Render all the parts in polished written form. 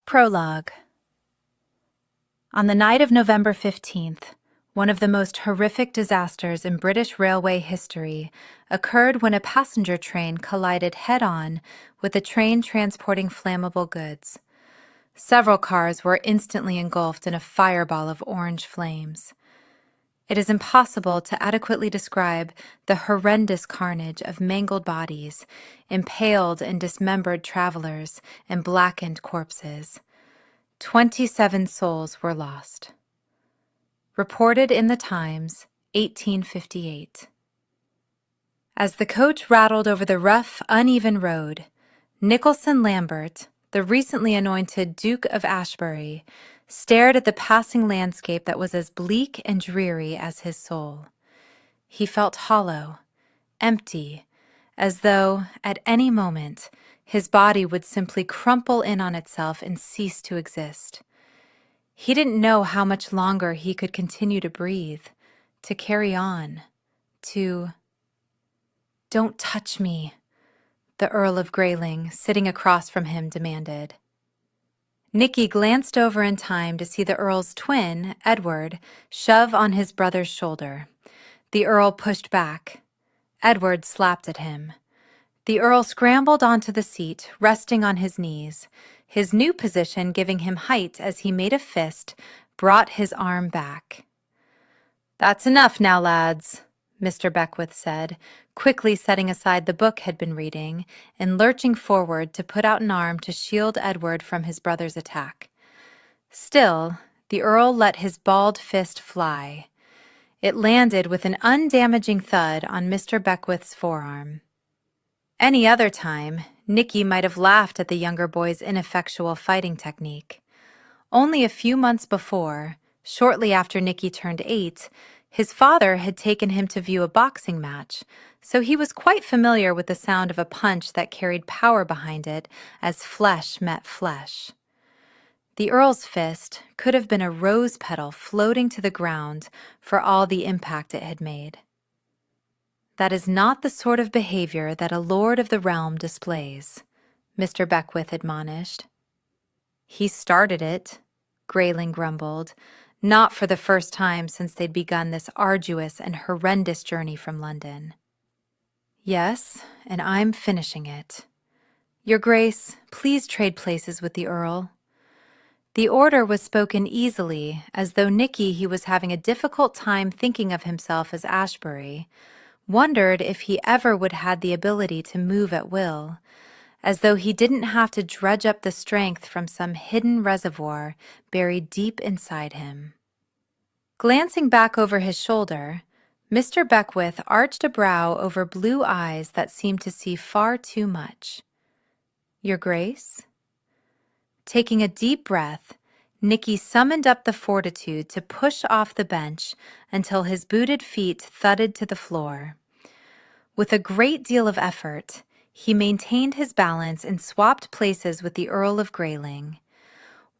Prologue. On the night of November 15th, one of the most horrific disasters in British railway history occurred when a passenger train collided head-on with a train transporting flammable goods. Several cars were instantly engulfed in a fireball of orange flames. It is impossible to adequately describe the horrendous carnage of mangled bodies, impaled and dismembered travelers, and blackened corpses. 27 souls were lost. Reported in the Times, 1858. As the coach rattled over the rough, uneven road, Nicholson Lambert, the recently anointed Duke of Ashebury, stared at the passing landscape that was as bleak and dreary as his soul. He felt hollow, empty, as though, at any moment, his body would simply crumple in on itself and cease to exist. He didn't know how much longer he could continue to breathe, to carry on, to... "Don't touch me," the Earl of Grayling, sitting across from him, demanded. Nicky glanced over in time to see the Earl's twin, Edward, shove on his brother's shoulder. The Earl pushed back. Edward slapped at him. The Earl scrambled onto the seat, resting on his knees. His new position giving him height as he made a fist, brought his arm back. "That's enough now, lads," Mr. Beckwith said, quickly setting aside the book he'd been reading and lurching forward to put out an arm to shield Edward from his brother's attack. Still, the Earl let his balled fist fly. It landed with an undamaging thud on Mr. Beckwith's forearm. Any other time, Nicky might have laughed at the younger boy's ineffectual fighting technique. Only a few months before, shortly after Nicky turned 8, his father had taken him to view a boxing match, so he was quite familiar with the sound of a punch that carried power behind it as flesh met flesh. The Earl's fist could have been a rose petal floating to the ground for all the impact it had made. "That is not the sort of behavior that a lord of the realm displays," Mr. Beckwith admonished. "He started it," Grayling grumbled, not for the first time since they'd begun this arduous and horrendous journey from London. "Yes, and I'm finishing it. Your Grace, please trade places with the Earl." The order was spoken easily, as though Nicky, he was having a difficult time thinking of himself as Ashebury, wondered if he ever would have the ability to move at will, as though he didn't have to dredge up the strength from some hidden reservoir buried deep inside him. Glancing back over his shoulder, Mr. Beckwith arched a brow over blue eyes that seemed to see far too much. "Your Grace?" Taking a deep breath, Nicky summoned up the fortitude to push off the bench until his booted feet thudded to the floor. With a great deal of effort, he maintained his balance and swapped places with the Earl of Grayling.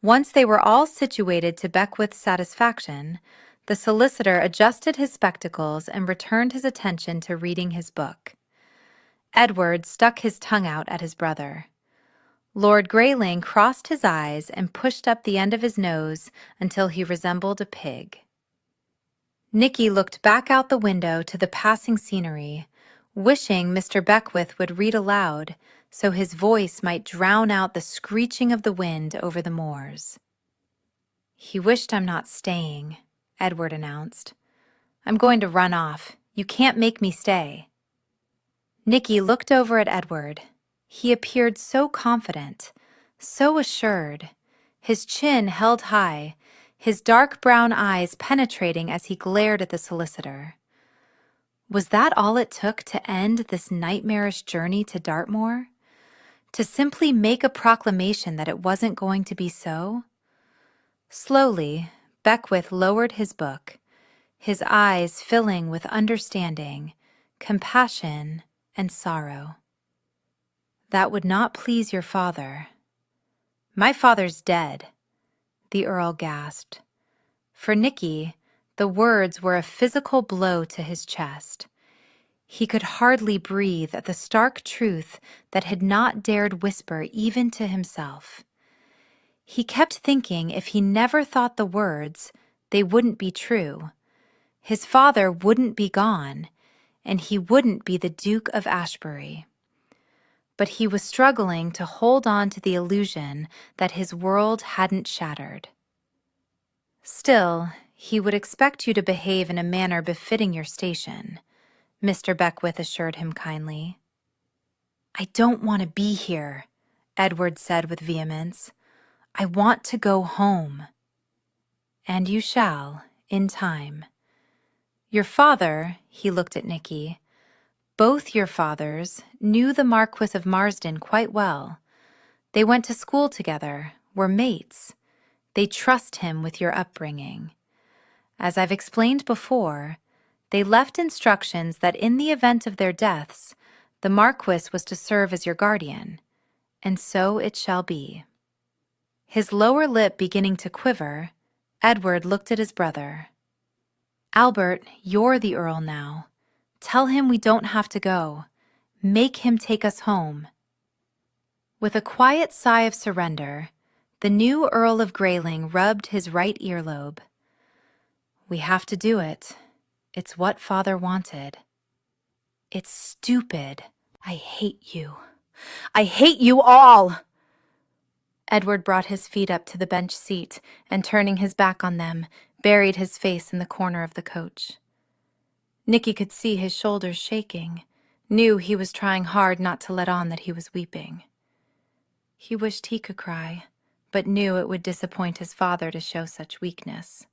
Once they were all situated to Beckwith's satisfaction, the solicitor adjusted his spectacles and returned his attention to reading his book. Edward stuck his tongue out at his brother. Lord Grayling crossed his eyes and pushed up the end of his nose until he resembled a pig. Nicky looked back out the window to the passing scenery, wishing Mr. Beckwith would read aloud so his voice might drown out the screeching of the wind over the moors. "He wished I'm not staying," Edward announced. "I'm going to run off. You can't make me stay." Nicky looked over at Edward. He appeared so confident, so assured, his chin held high, his dark brown eyes penetrating as he glared at the solicitor. Was that all it took to end this nightmarish journey to Dartmoor? To simply make a proclamation that it wasn't going to be so? Slowly, Beckwith lowered his book, his eyes filling with understanding, compassion, and sorrow. "That would not please your father." "My father's dead," the Earl gasped. For Nicky, the words were a physical blow to his chest. He could hardly breathe at the stark truth that had not dared whisper even to himself. He kept thinking if he never thought the words, they wouldn't be true. His father wouldn't be gone, and he wouldn't be the Duke of Ashebury. But he was struggling to hold on to the illusion that his world hadn't shattered. Still, he would expect you to behave in a manner befitting your station, Mr. Beckwith assured him kindly. I don't want to be here, Edward said with vehemence. I want to go home. And you shall, in time. Your father, he looked at Nicky, both your fathers knew the Marquis of Marsden quite well. They went to school together, were mates. They trust him with your upbringing. As I've explained before, they left instructions that in the event of their deaths, the Marquis was to serve as your guardian, and so it shall be. His lower lip beginning to quiver, Edward looked at his brother. Albert, you're the Earl now. Tell him we don't have to go. Make him take us home. With a quiet sigh of surrender, the new Earl of Grayling rubbed his right earlobe. We have to do it. It's what Father wanted. It's stupid. I hate you. I hate you all! Edward brought his feet up to the bench seat and, turning his back on them, buried his face in the corner of the coach. Nicky could see his shoulders shaking, knew he was trying hard not to let on that he was weeping. He wished he could cry, but knew it would disappoint his father to show such weakness.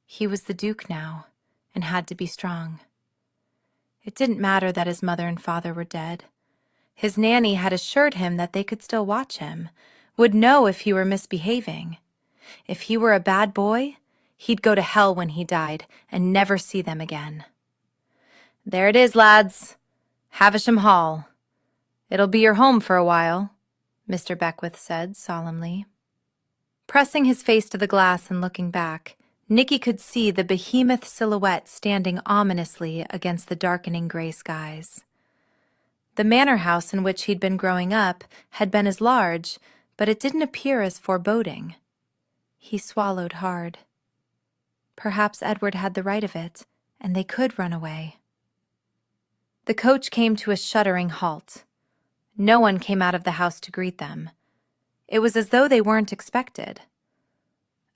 He was the Duke now, and had to be strong. It didn't matter that his mother and father were dead. His nanny had assured him that they could still watch him, would know if he were misbehaving. If he were a bad boy, he'd go to hell when he died and never see them again. There it is, lads. Havisham Hall. It'll be your home for a while, Mr. Beckwith said solemnly. Pressing his face to the glass and looking back, Nicky could see the behemoth silhouette standing ominously against the darkening gray skies. The manor house in which he'd been growing up had been as large, but it didn't appear as foreboding. He swallowed hard. Perhaps Edward had the right of it, and they could run away. The coach came to a shuddering halt. No one came out of the house to greet them. It was as though they weren't expected.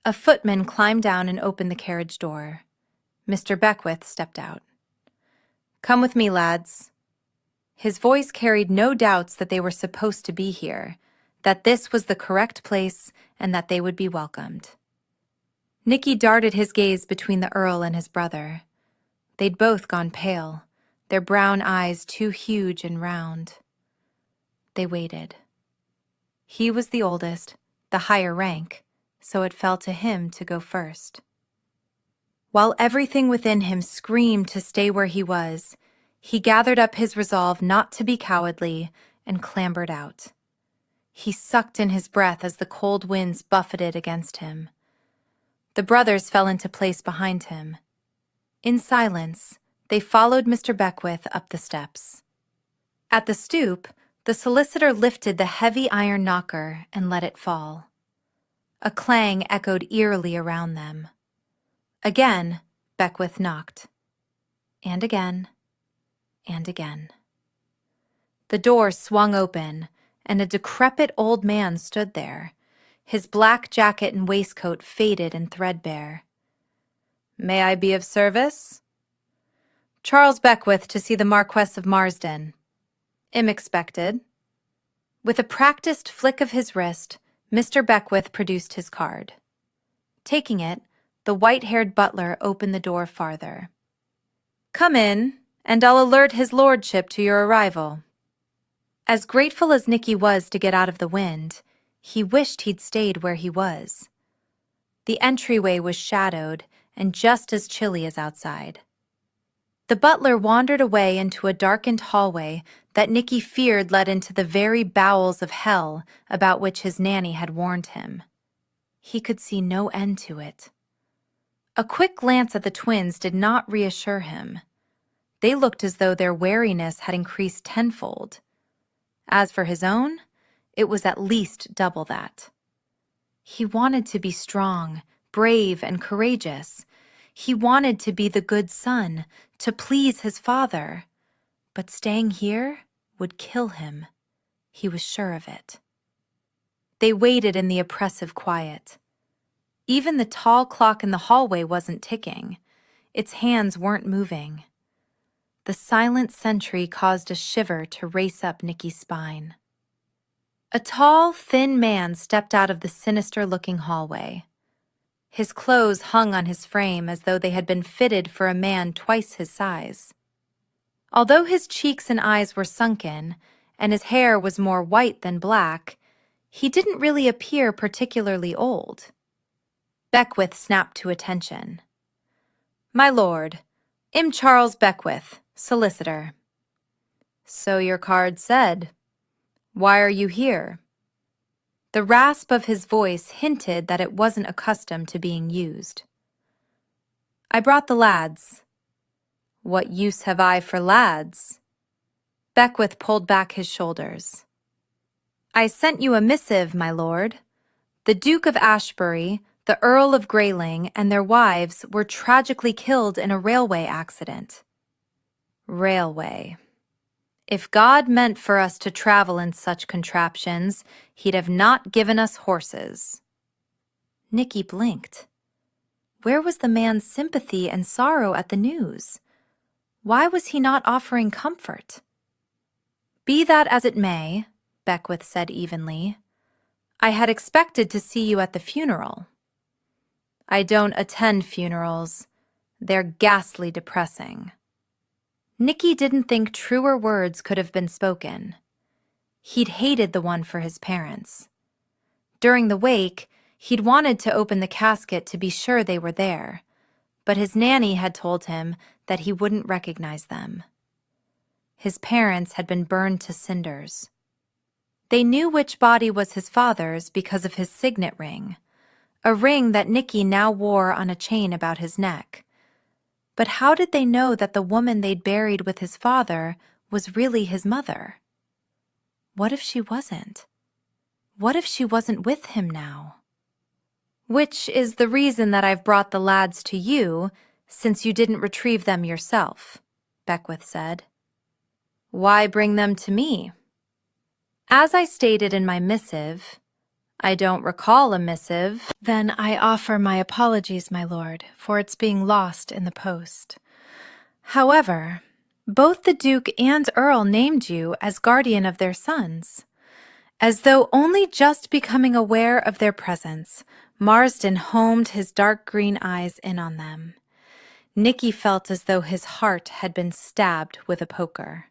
A footman climbed down and opened the carriage door. Mr. Beckwith stepped out. Come with me, lads. His voice carried no doubts that they were supposed to be here, that this was the correct place, and that they would be welcomed. Nicky darted his gaze between the Earl and his brother. They'd both gone pale, their brown eyes too huge and round. They waited. He was the oldest, the higher rank, so it fell to him to go first. While everything within him screamed to stay where he was, he gathered up his resolve not to be cowardly and clambered out. He sucked in his breath as the cold winds buffeted against him. The brothers fell into place behind him. In silence, they followed Mr. Beckwith up the steps. At the stoop, the solicitor lifted the heavy iron knocker and let it fall. A clang echoed eerily around them. Again, Beckwith knocked. And again, and again. The door swung open, and a decrepit old man stood there, his black jacket and waistcoat faded and threadbare. May I be of service? Charles Beckwith to see the Marquess of Marsden. Am expected. With a practiced flick of his wrist, Mr. Beckwith produced his card. Taking it, the white-haired butler opened the door farther. Come in, and I'll alert his lordship to your arrival. As grateful as Nicky was to get out of the wind, he wished he'd stayed where he was. The entryway was shadowed and just as chilly as outside. The butler wandered away into a darkened hallway that Nicky feared led into the very bowels of hell about which his nanny had warned him. He could see no end to it. A quick glance at the twins did not reassure him. They looked as though their wariness had increased tenfold. As for his own, it was at least double that. He wanted to be strong, brave, and courageous. He wanted to be the good son, to please his father. But staying here would kill him. He was sure of it. They waited in the oppressive quiet. Even the tall clock in the hallway wasn't ticking. Its hands weren't moving. The silent sentry caused a shiver to race up Nicky's spine. A tall, thin man stepped out of the sinister-looking hallway. His clothes hung on his frame as though they had been fitted for a man twice his size. Although his cheeks and eyes were sunken, and his hair was more white than black, he didn't really appear particularly old. Beckwith snapped to attention. "My lord, I'm Charles Beckwith, solicitor." "So your card said. Why are you here?" The rasp of his voice hinted that it wasn't accustomed to being used. "I brought the lads." "What use have I for lads?" Beckwith pulled back his shoulders. "I sent you a missive, my lord. The Duke of Ashebury, the Earl of Grayling, and their wives were tragically killed in a railway accident." Railway. If God meant for us to travel in such contraptions, he'd have not given us horses. Nicky blinked. Where was the man's sympathy and sorrow at the news? Why was he not offering comfort? "Be that as it may," Beckwith said evenly, "I had expected to see you at the funeral." "I don't attend funerals. They're ghastly depressing." Nicky didn't think truer words could have been spoken. He'd hated the one for his parents. During the wake, he'd wanted to open the casket to be sure they were there, but his nanny had told him that he wouldn't recognize them. His parents had been burned to cinders. They knew which body was his father's because of his signet ring, a ring that Nicky now wore on a chain about his neck. But how did they know that the woman they'd buried with his father was really his mother? What if she wasn't? What if she wasn't with him now? "Which is the reason that I've brought the lads to you, since you didn't retrieve them yourself," Beckwith said. "Why bring them to me?" "As I stated in my missive—" "I don't recall a missive." "Then I offer my apologies, my lord, for its being lost in the post. However, both the Duke and Earl named you as guardian of their sons. As though only just becoming aware of their presence, Marsden homed his dark green eyes in on them. Nicky felt as though his heart had been stabbed with a poker.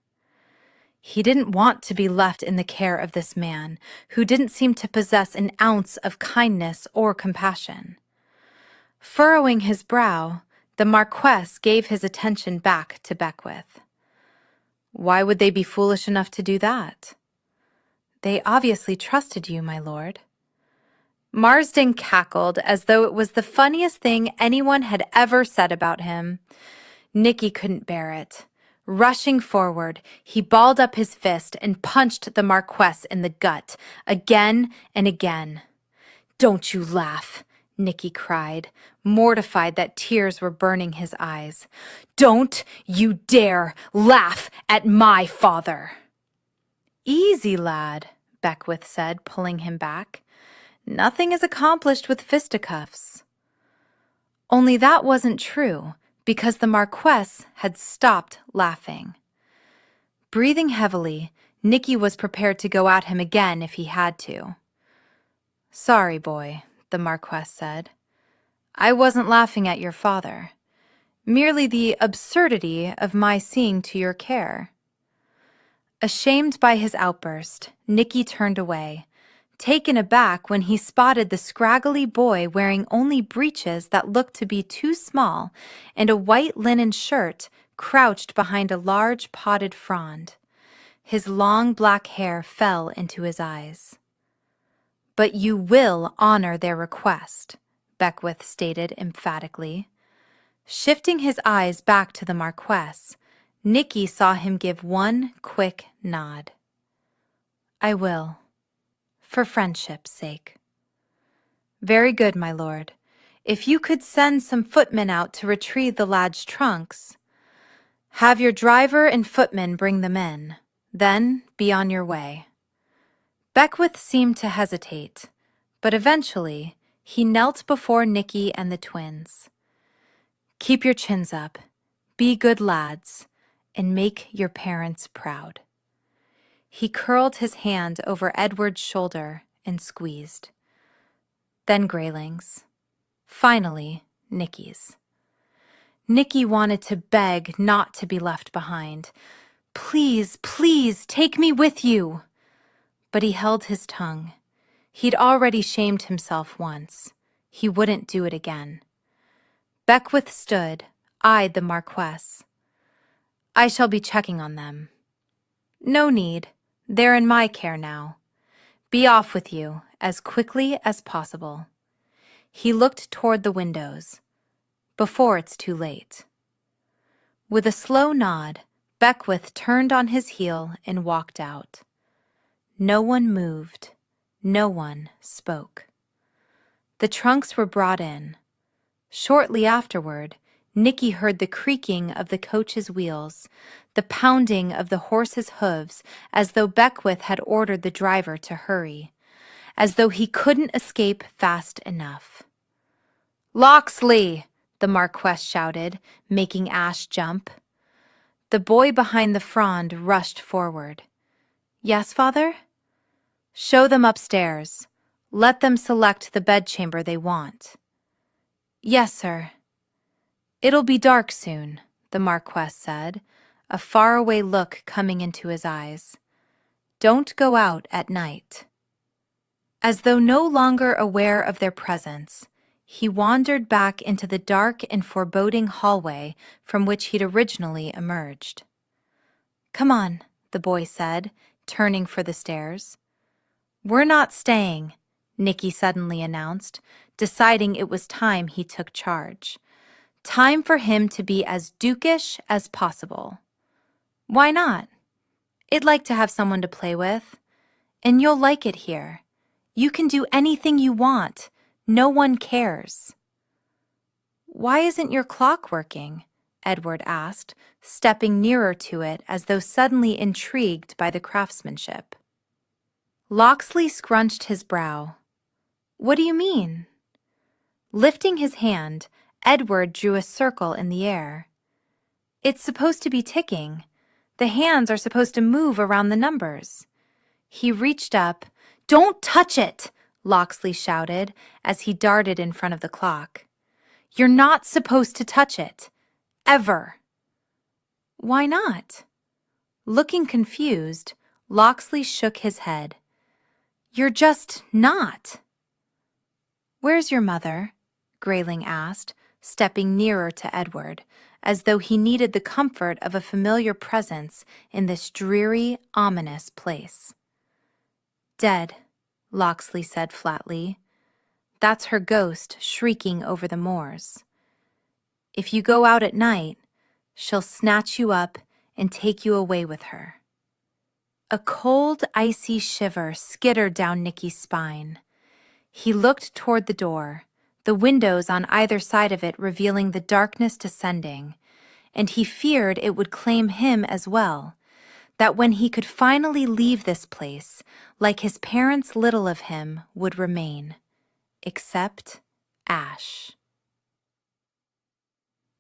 He didn't want to be left in the care of this man, who didn't seem to possess an ounce of kindness or compassion. Furrowing his brow, the Marquess gave his attention back to Beckwith. "Why would they be foolish enough to do that?" "They obviously trusted you, my lord." Marsden cackled as though it was the funniest thing anyone had ever said about him. Nicky couldn't bear it. Rushing forward, he balled up his fist and punched the Marquess in the gut, again and again. "Don't you laugh," Nicky cried, mortified that tears were burning his eyes. "Don't you dare laugh at my father." "Easy, lad," Beckwith said, pulling him back. "Nothing is accomplished with fisticuffs." Only that wasn't true, because the Marquess had stopped laughing. Breathing heavily, Nicky was prepared to go at him again if he had to. "Sorry, boy," the Marquess said. "I wasn't laughing at your father. Merely the absurdity of my seeing to your care." Ashamed by his outburst, Nicky turned away, taken aback when he spotted the scraggly boy wearing only breeches that looked to be too small and a white linen shirt crouched behind a large potted frond. His long black hair fell into his eyes. "But you will honor their request," Beckwith stated emphatically. Shifting his eyes back to the Marquess, Nicky saw him give one quick nod. "I will. For friendship's sake." Very good, my lord. If you could send some footmen out to retrieve the lad's trunks, have your driver and footmen bring them in. Then be on your way. Beckwith seemed to hesitate, but eventually he knelt before Nicky and the twins. Keep your chins up, be good lads, and make your parents proud. He curled his hand over Edward's shoulder and squeezed. Then Grayling's. Finally, Nicky's. Nicky wanted to beg not to be left behind. Please, please, take me with you. But he held his tongue. He'd already shamed himself once. He wouldn't do it again. Beckwith stood, eyed the Marquess. I shall be checking on them. No need. They're in my care now. Be off with you, as quickly as possible. He looked toward the windows. Before it's too late. With a slow nod, Beckwith turned on his heel and walked out. No one moved. No one spoke. The trunks were brought in. Shortly afterward, Nicky heard the creaking of the coach's wheels, the pounding of the horse's hooves, as though Beckwith had ordered the driver to hurry, as though he couldn't escape fast enough. Locksley! The Marquess shouted, making Ash jump. The boy behind the frond rushed forward. Yes, father? Show them upstairs. Let them select the bedchamber they want. Yes, sir. It'll be dark soon, the Marquess said, a faraway look coming into his eyes. Don't go out at night. As though no longer aware of their presence, he wandered back into the dark and foreboding hallway from which he'd originally emerged. Come on, the boy said, turning for the stairs. We're not staying, Nicky suddenly announced, deciding it was time he took charge. Time for him to be as dukish as possible. Why not? I'd like to have someone to play with. And you'll like it here. You can do anything you want. No one cares. Why isn't your clock working? Edward asked, stepping nearer to it as though suddenly intrigued by the craftsmanship. Locksley scrunched his brow. What do you mean? Lifting his hand, Edward drew a circle in the air. It's supposed to be ticking. The hands are supposed to move around the numbers. He reached up. Don't touch it! Locksley shouted as he darted in front of the clock. You're not supposed to touch it. Ever. Why not? Looking confused, Locksley shook his head. You're just not. Where's your mother? Grayling asked, stepping nearer to Edward, as though he needed the comfort of a familiar presence in this dreary, ominous place. Dead, Locksley said flatly. That's her ghost shrieking over the moors. If you go out at night, she'll snatch you up and take you away with her. A cold, icy shiver skittered down Nicky's spine. He looked toward the door, the windows on either side of it revealing the darkness descending, and he feared it would claim him as well, that when he could finally leave this place, like his parents, little of him would remain, except Ash.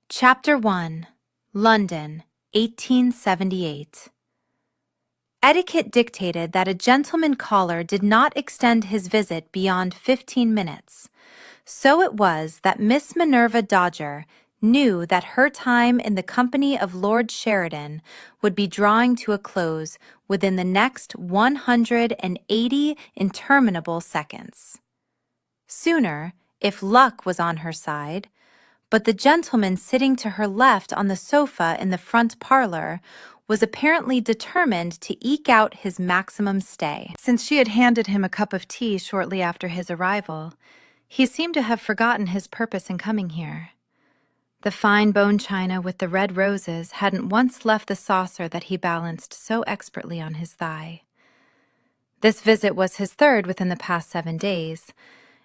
Chapter 1. London, 1878. Etiquette dictated that a gentleman caller did not extend his visit beyond 15 minutes. So it was that Miss Minerva Dodger knew that her time in the company of Lord Sheridan would be drawing to a close within the next 180 interminable seconds. Sooner, if luck was on her side, but the gentleman sitting to her left on the sofa in the front parlor was apparently determined to eke out his maximum stay. Since she had handed him a cup of tea shortly after his arrival, he seemed to have forgotten his purpose in coming here. The fine bone china with the red roses hadn't once left the saucer that he balanced so expertly on his thigh. This visit was his third within the past 7 days,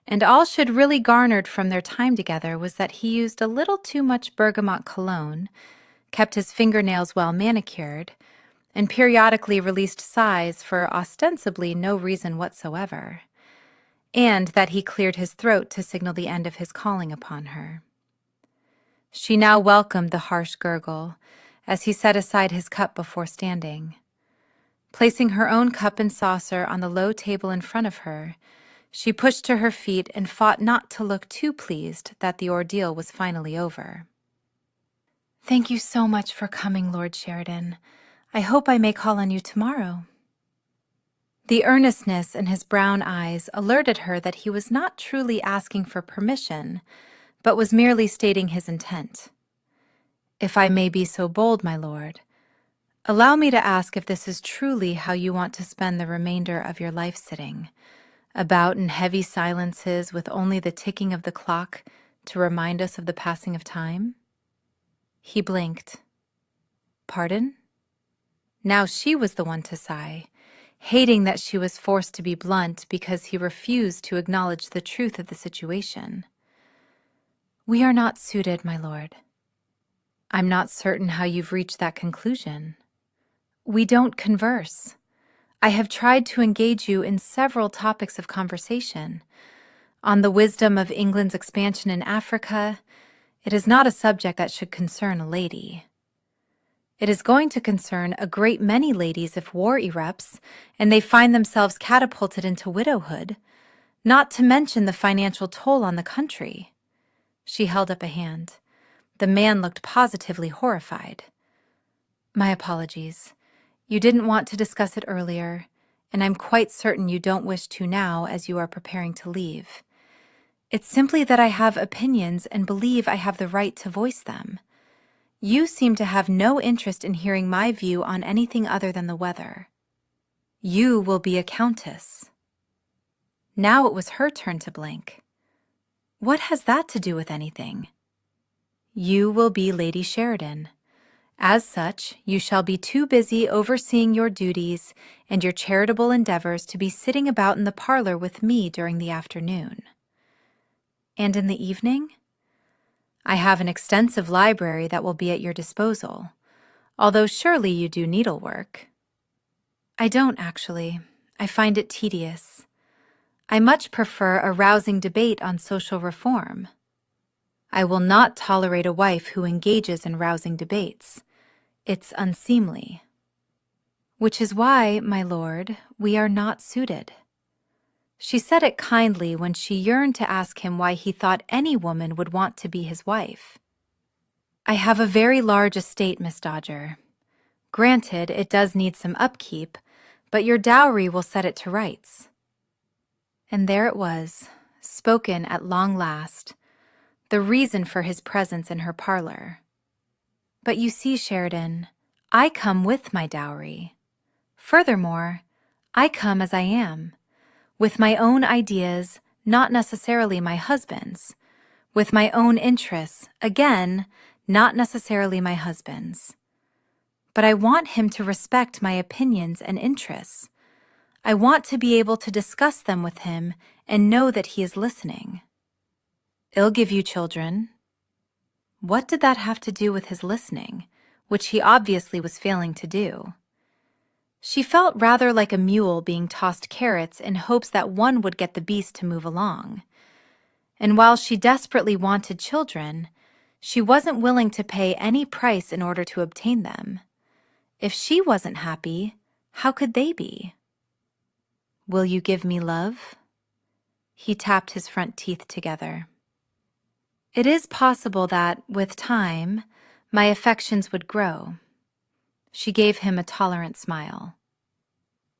And all she'd really garnered from their time together was that he used a little too much bergamot cologne, kept his fingernails well manicured, and periodically released sighs for ostensibly no reason whatsoever, and that he cleared his throat to signal the end of his calling upon her. She now welcomed the harsh gurgle as he set aside his cup before standing. Placing her own cup and saucer on the low table in front of her, she pushed to her feet and fought not to look too pleased that the ordeal was finally over. "Thank you so much for coming, Lord Sheridan. I hope I may call on you tomorrow." The earnestness in his brown eyes alerted her that he was not truly asking for permission, but was merely stating his intent. "If I may be so bold, my lord, allow me to ask if this is truly how you want to spend the remainder of your life sitting, about in heavy silences with only the ticking of the clock to remind us of the passing of time?" He blinked. Pardon? Now she was the one to sigh, hating that she was forced to be blunt because he refused to acknowledge the truth of the situation. "We are not suited, my lord." "I'm not certain how you've reached that conclusion." "We don't converse. I have tried to engage you in several topics of conversation. On the wisdom of England's expansion in Africa, it is not a subject that should concern a lady. It is going to concern a great many ladies if war erupts and they find themselves catapulted into widowhood, not to mention the financial toll on the country." She held up a hand. The man looked positively horrified. "My apologies. You didn't want to discuss it earlier, and I'm quite certain you don't wish to now as you are preparing to leave. It's simply that I have opinions and believe I have the right to voice them. You seem to have no interest in hearing my view on anything other than the weather. You will be a countess." Now it was her turn to blink. "What has that to do with anything?" "You will be Lady Sheridan. As such, you shall be too busy overseeing your duties and your charitable endeavors to be sitting about in the parlor with me during the afternoon." "And in the evening?" "I have an extensive library that will be at your disposal, although surely you do needlework." "I don't, actually. I find it tedious. I much prefer a rousing debate on social reform." "I will not tolerate a wife who engages in rousing debates. It's unseemly." "Which is why, my lord, we are not suited." She said it kindly when she yearned to ask him why he thought any woman would want to be his wife. "I have a very large estate, Miss Dodger. Granted, it does need some upkeep, but your dowry will set it to rights." And there it was, spoken at long last, the reason for his presence in her parlor. "But you see, Sheridan, I come with my dowry. Furthermore, I come as I am, with my own ideas, not necessarily my husband's, with my own interests, again, not necessarily my husband's. But I want him to respect my opinions and interests. I want to be able to discuss them with him and know that he is listening." "I'll give you children." What did that have to do with his listening, which he obviously was failing to do? She felt rather like a mule being tossed carrots in hopes that one would get the beast to move along. And while she desperately wanted children, she wasn't willing to pay any price in order to obtain them. If she wasn't happy, how could they be? "Will you give me love?" He tapped his front teeth together. "It is possible that, with time, my affections would grow." She gave him a tolerant smile.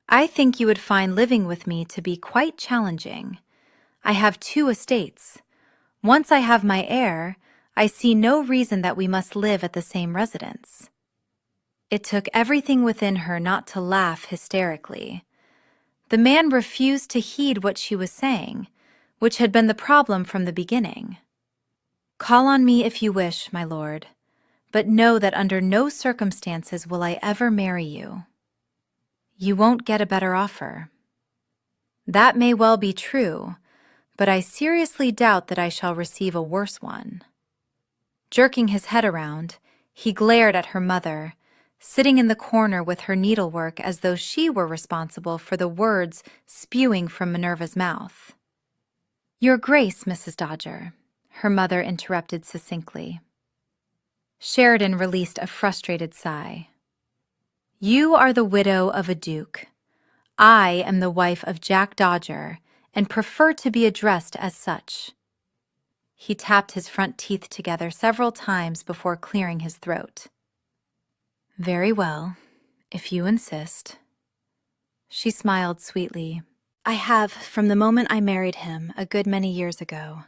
"I think you would find living with me to be quite challenging. I have 2 estates. Once I have my heir, I see no reason that we must live at the same residence." It took everything within her not to laugh hysterically. The man refused to heed what she was saying, which had been the problem from the beginning. "Call on me if you wish, my lord, but know that under no circumstances will I ever marry you." "You won't get a better offer." "That may well be true, but I seriously doubt that I shall receive a worse one." Jerking his head around, he glared at her mother, sitting in the corner with her needlework as though she were responsible for the words spewing from Minerva's mouth. "Your Grace, Mrs. Dodger," her mother interrupted succinctly. Sheridan released a frustrated sigh. "You are the widow of a duke. I am the wife of Jack Dodger, and prefer to be addressed as such." He tapped his front teeth together several times before clearing his throat. "Very well, if you insist." She smiled sweetly. "I have, from the moment I married him a good many years ago,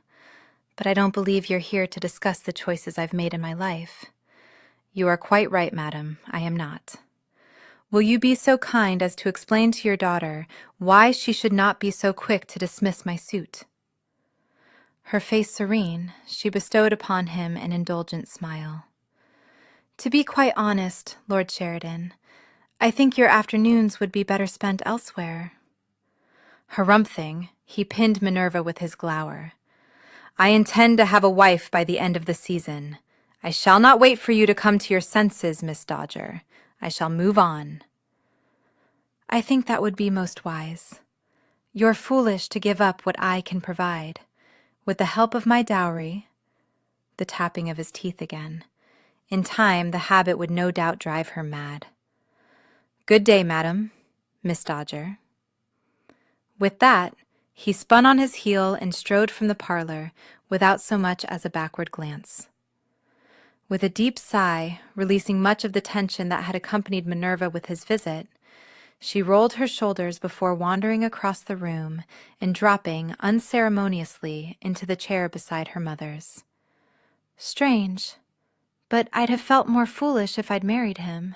but I don't believe you're here to discuss the choices I've made in my life." "You are quite right, madam. I am not. Will you be so kind as to explain to your daughter why she should not be so quick to dismiss my suit?" Her face serene, she bestowed upon him an indulgent smile. "To be quite honest, Lord Sheridan, I think your afternoons would be better spent elsewhere." Harumphing, he pinned Minerva with his glower. "I intend to have a wife by the end of the season. I shall not wait for you to come to your senses, Miss Dodger. I shall move on." "I think that would be most wise. You're foolish to give up what I can provide. With the help of my dowry," the tapping of his teeth again, "in time the habit would no doubt drive her mad. Good day, madam, Miss Dodger." With that, he spun on his heel and strode from the parlor without so much as a backward glance. With a deep sigh, releasing much of the tension that had accompanied Minerva with his visit, she rolled her shoulders before wandering across the room and dropping unceremoniously into the chair beside her mother's. "Strange, but I'd have felt more foolish if I'd married him."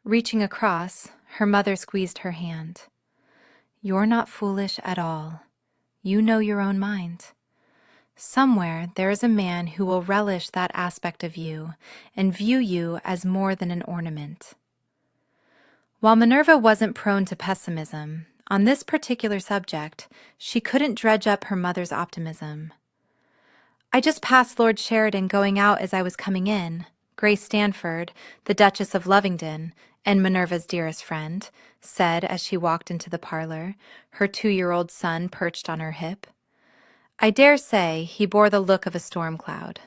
Reaching across, her mother squeezed her hand. "You're not foolish at all. You know your own mind. Somewhere there is a man who will relish that aspect of you and view you as more than an ornament." While Minerva wasn't prone to pessimism, on this particular subject, she couldn't dredge up her mother's optimism. "I just passed Lord Sheridan going out as I was coming in. Grace Stanford, the Duchess of Lovingdon, and Minerva's dearest friend," said as she walked into the parlor, her 2-year-old son perched on her hip. I dare say he bore the look of a storm cloud.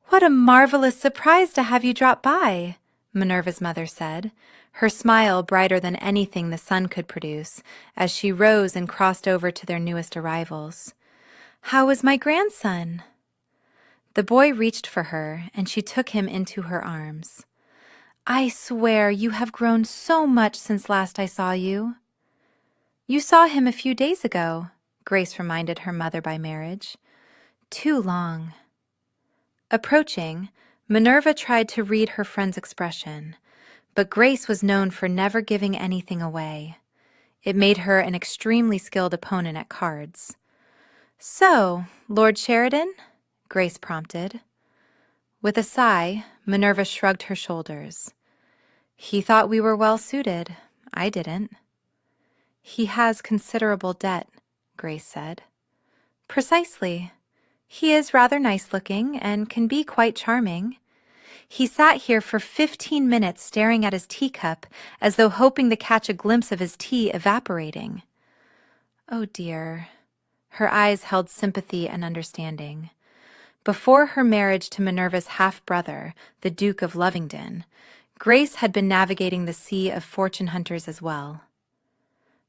"What a marvelous surprise to have you drop by," Minerva's mother said, her smile brighter than anything the sun could produce, as she rose and crossed over to their newest arrivals. "How is my grandson?" The boy reached for her, and she took him into her arms. "I swear you have grown so much since last I saw you." "You saw him a few days ago," Grace reminded her mother by marriage. "Too long." Approaching, Minerva tried to read her friend's expression, but Grace was known for never giving anything away. It made her an extremely skilled opponent at cards. "So, Lord Sheridan?" Grace prompted. With a sigh, Minerva shrugged her shoulders. "He thought we were well suited. I didn't." "He has considerable debt," Grace said. "Precisely. He is rather nice-looking and can be quite charming. He sat here for 15 minutes staring at his teacup as though hoping to catch a glimpse of his tea evaporating." "Oh dear." Her eyes held sympathy and understanding. Before her marriage to Minerva's half-brother, the Duke of Lovingdon, Grace had been navigating the sea of fortune hunters as well.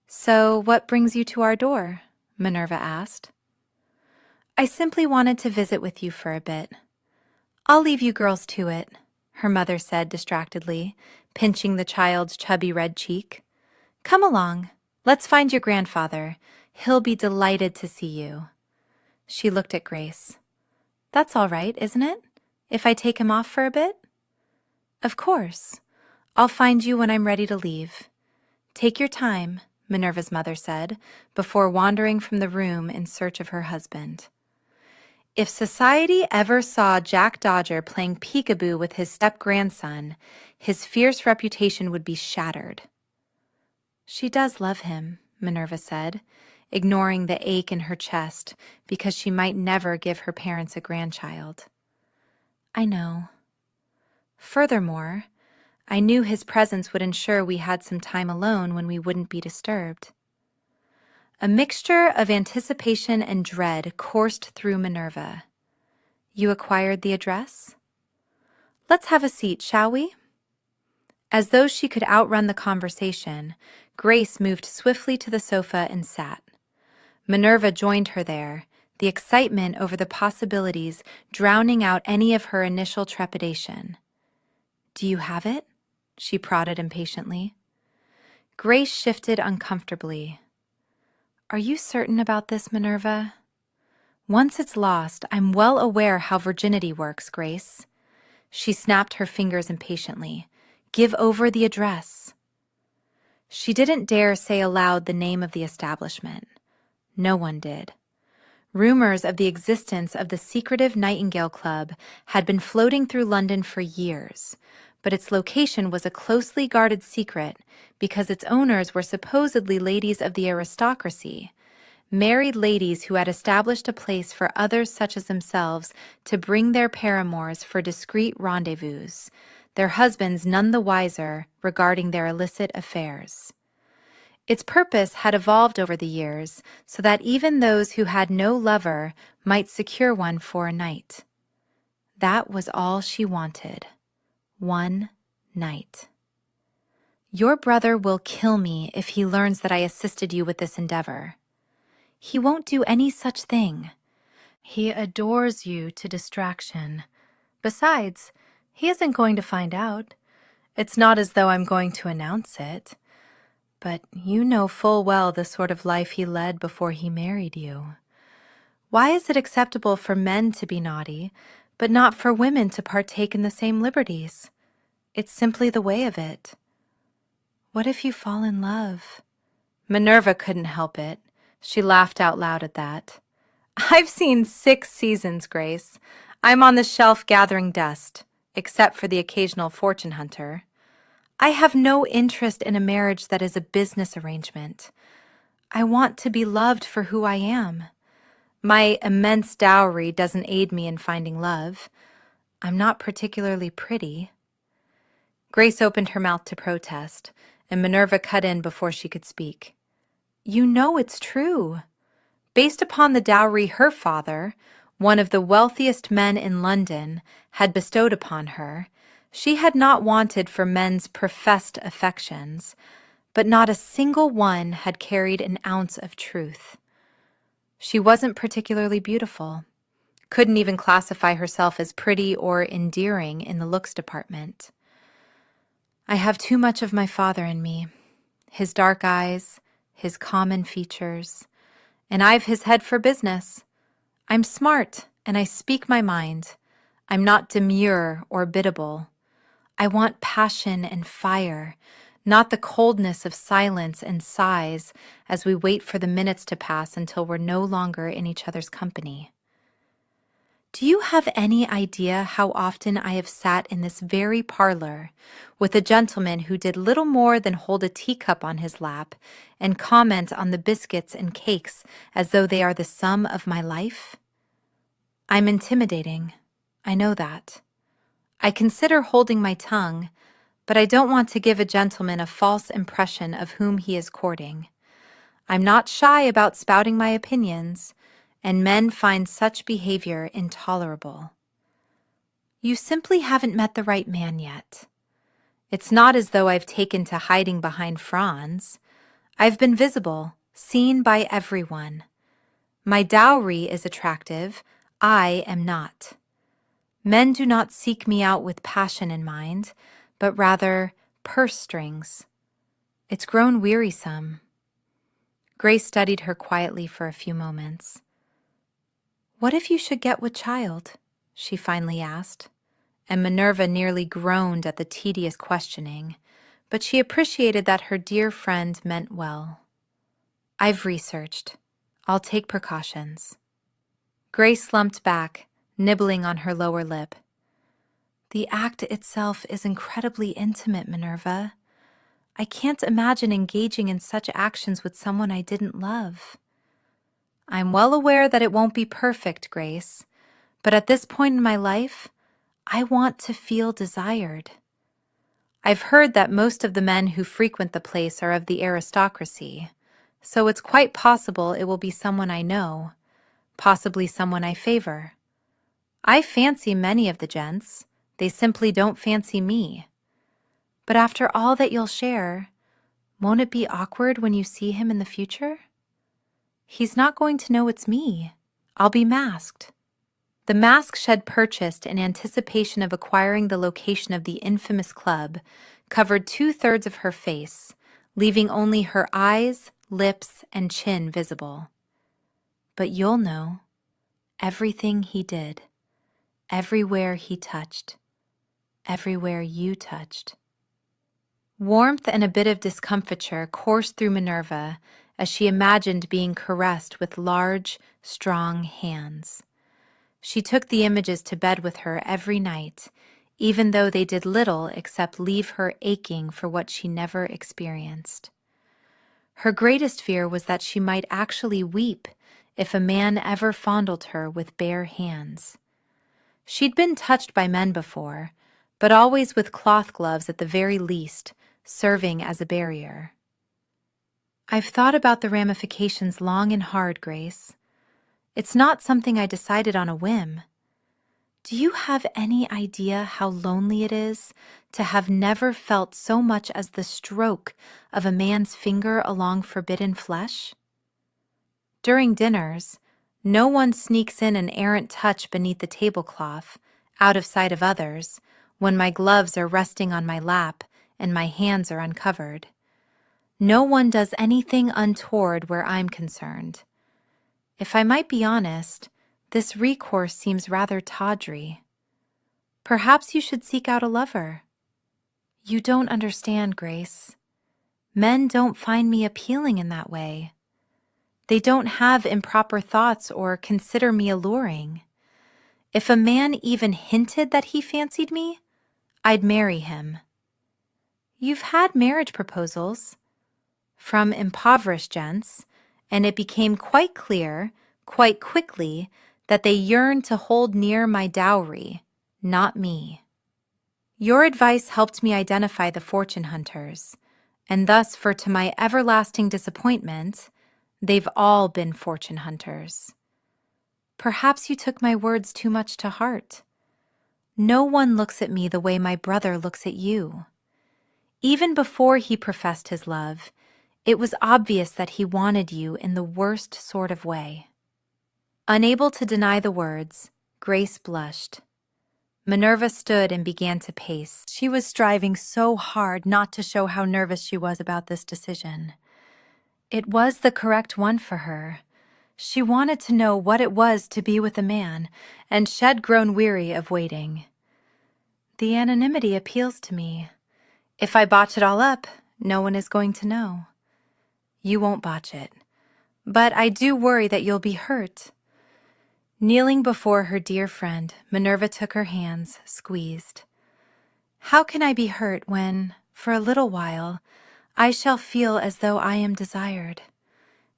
"So what brings you to our door?" Minerva asked. "I simply wanted to visit with you for a bit." "I'll leave you girls to it," her mother said distractedly, pinching the child's chubby red cheek. "Come along. Let's find your grandfather. He'll be delighted to see you." She looked at Grace. "That's all right, isn't it? If I take him off for a bit?" "Of course. I'll find you when I'm ready to leave. Take your time," Minerva's mother said, before wandering from the room in search of her husband. If society ever saw Jack Dodger playing peekaboo with his step-grandson, his fierce reputation would be shattered. "She does love him," Minerva said, ignoring the ache in her chest because she might never give her parents a grandchild. I know. Furthermore, I knew his presence would ensure we had some time alone when we wouldn't be disturbed. A mixture of anticipation and dread coursed through Minerva. You acquired the address? Let's have a seat, shall we? As though she could outrun the conversation, Grace moved swiftly to the sofa and sat. Minerva joined her there, the excitement over the possibilities drowning out any of her initial trepidation. Do you have it? She prodded impatiently. Grace shifted uncomfortably. Are you certain about this, Minerva? Once it's lost, I'm well aware how virginity works, Grace. She snapped her fingers impatiently. Give over the address. She didn't dare say aloud the name of the establishment. No one did. Rumors of the existence of the secretive Nightingale Club had been floating through London for years, but its location was a closely guarded secret because its owners were supposedly ladies of the aristocracy, married ladies who had established a place for others such as themselves to bring their paramours for discreet rendezvous, their husbands none the wiser regarding their illicit affairs. Its purpose had evolved over the years so that even those who had no lover might secure one for a night. That was all she wanted. One night. Your brother will kill me if he learns that I assisted you with this endeavor. He won't do any such thing. He adores you to distraction. Besides, he isn't going to find out. It's not as though I'm going to announce it. But you know full well the sort of life he led before he married you. Why is it acceptable for men to be naughty, but not for women to partake in the same liberties? It's simply the way of it. What if you fall in love? Minerva couldn't help it. She laughed out loud at that. I've seen 6 seasons, Grace. I'm on the shelf gathering dust, except for the occasional fortune hunter. I have no interest in a marriage that is a business arrangement. I want to be loved for who I am. My immense dowry doesn't aid me in finding love. I'm not particularly pretty. Grace opened her mouth to protest, and Minerva cut in before she could speak. You know it's true. Based upon the dowry her father, one of the wealthiest men in London, had bestowed upon her, she had not wanted for men's professed affections, but not a single one had carried an ounce of truth. She wasn't particularly beautiful, couldn't even classify herself as pretty or endearing in the looks department. I have too much of my father in me, his dark eyes, his common features, and I've his head for business. I'm smart, and I speak my mind. I'm not demure or biddable. I want passion and fire, not the coldness of silence and sighs as we wait for the minutes to pass until we're no longer in each other's company. Do you have any idea how often I have sat in this very parlor with a gentleman who did little more than hold a teacup on his lap and comment on the biscuits and cakes as though they are the sum of my life? I'm intimidating. I know that. I consider holding my tongue, but I don't want to give a gentleman a false impression of whom he is courting. I'm not shy about spouting my opinions, and men find such behavior intolerable. You simply haven't met the right man yet. It's not as though I've taken to hiding behind fronds. I've been visible, seen by everyone. My dowry is attractive. I am not. Men do not seek me out with passion in mind, but rather purse strings. It's grown wearisome. Grace studied her quietly for a few moments. What if you should get with child? She finally asked, and Minerva nearly groaned at the tedious questioning, but she appreciated that her dear friend meant well. I've researched. I'll take precautions. Grace slumped back, nibbling on her lower lip. The act itself is incredibly intimate, Minerva. I can't imagine engaging in such actions with someone I didn't love. I'm well aware that it won't be perfect, Grace, but at this point in my life, I want to feel desired. I've heard that most of the men who frequent the place are of the aristocracy, so it's quite possible it will be someone I know, possibly someone I favor. I fancy many of the gents, they simply don't fancy me. But after all that you'll share, won't it be awkward when you see him in the future? He's not going to know it's me. I'll be masked. The mask she'd purchased in anticipation of acquiring the location of the infamous club covered 2/3 of her face, leaving only her eyes, lips, and chin visible. But you'll know everything he did, everywhere he touched, everywhere you touched. Warmth and a bit of discomfiture coursed through Minerva as she imagined being caressed with large, strong hands. She took the images to bed with her every night, even though they did little except leave her aching for what she never experienced. Her greatest fear was that she might actually weep if a man ever fondled her with bare hands. She'd been touched by men before, but always with cloth gloves at the very least, serving as a barrier. I've thought about the ramifications long and hard, Grace. It's not something I decided on a whim. Do you have any idea how lonely it is to have never felt so much as the stroke of a man's finger along forbidden flesh? During dinners, no one sneaks in an errant touch beneath the tablecloth, out of sight of others, when my gloves are resting on my lap and my hands are uncovered. No one does anything untoward where I'm concerned. If I might be honest, this recourse seems rather tawdry. Perhaps you should seek out a lover. You don't understand, Grace. Men don't find me appealing in that way. They don't have improper thoughts or consider me alluring. If a man even hinted that he fancied me, I'd marry him. You've had marriage proposals from impoverished gents, and it became quite clear, quite quickly, that they yearned to hold near my dowry, not me. Your advice helped me identify the fortune hunters, and thus, for to my everlasting disappointment, they've all been fortune hunters. Perhaps you took my words too much to heart. No one looks at me the way my brother looks at you. Even before he professed his love, it was obvious that he wanted you in the worst sort of way. Unable to deny the words, Grace blushed. Minerva stood and began to pace. She was striving so hard not to show how nervous she was about this decision. It was the correct one for her. She wanted to know what it was to be with a man, and she'd grown weary of waiting. The anonymity appeals to me. If I botch it all up, no one is going to know. You won't botch it, but I do worry that you'll be hurt. Kneeling before her dear friend, Minerva took her hands, squeezed. How can I be hurt when, for a little while, I shall feel as though I am desired?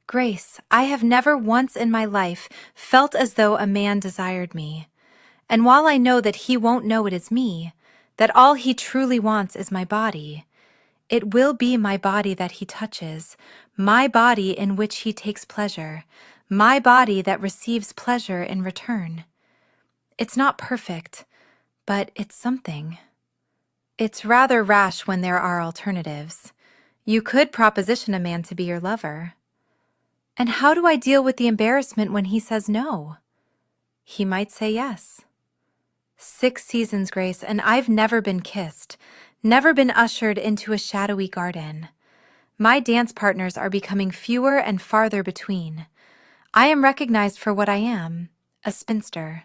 Grace, I have never once in my life felt as though a man desired me. And while I know that he won't know it is me, that all he truly wants is my body, it will be my body that he touches, my body in which he takes pleasure, my body that receives pleasure in return. It's not perfect, but it's something. It's rather rash when there are alternatives. You could proposition a man to be your lover. And how do I deal with the embarrassment when he says no? He might say yes. 6 seasons, Grace, and I've never been kissed, never been ushered into a shadowy garden. My dance partners are becoming fewer and farther between. I am recognized for what I am, a spinster.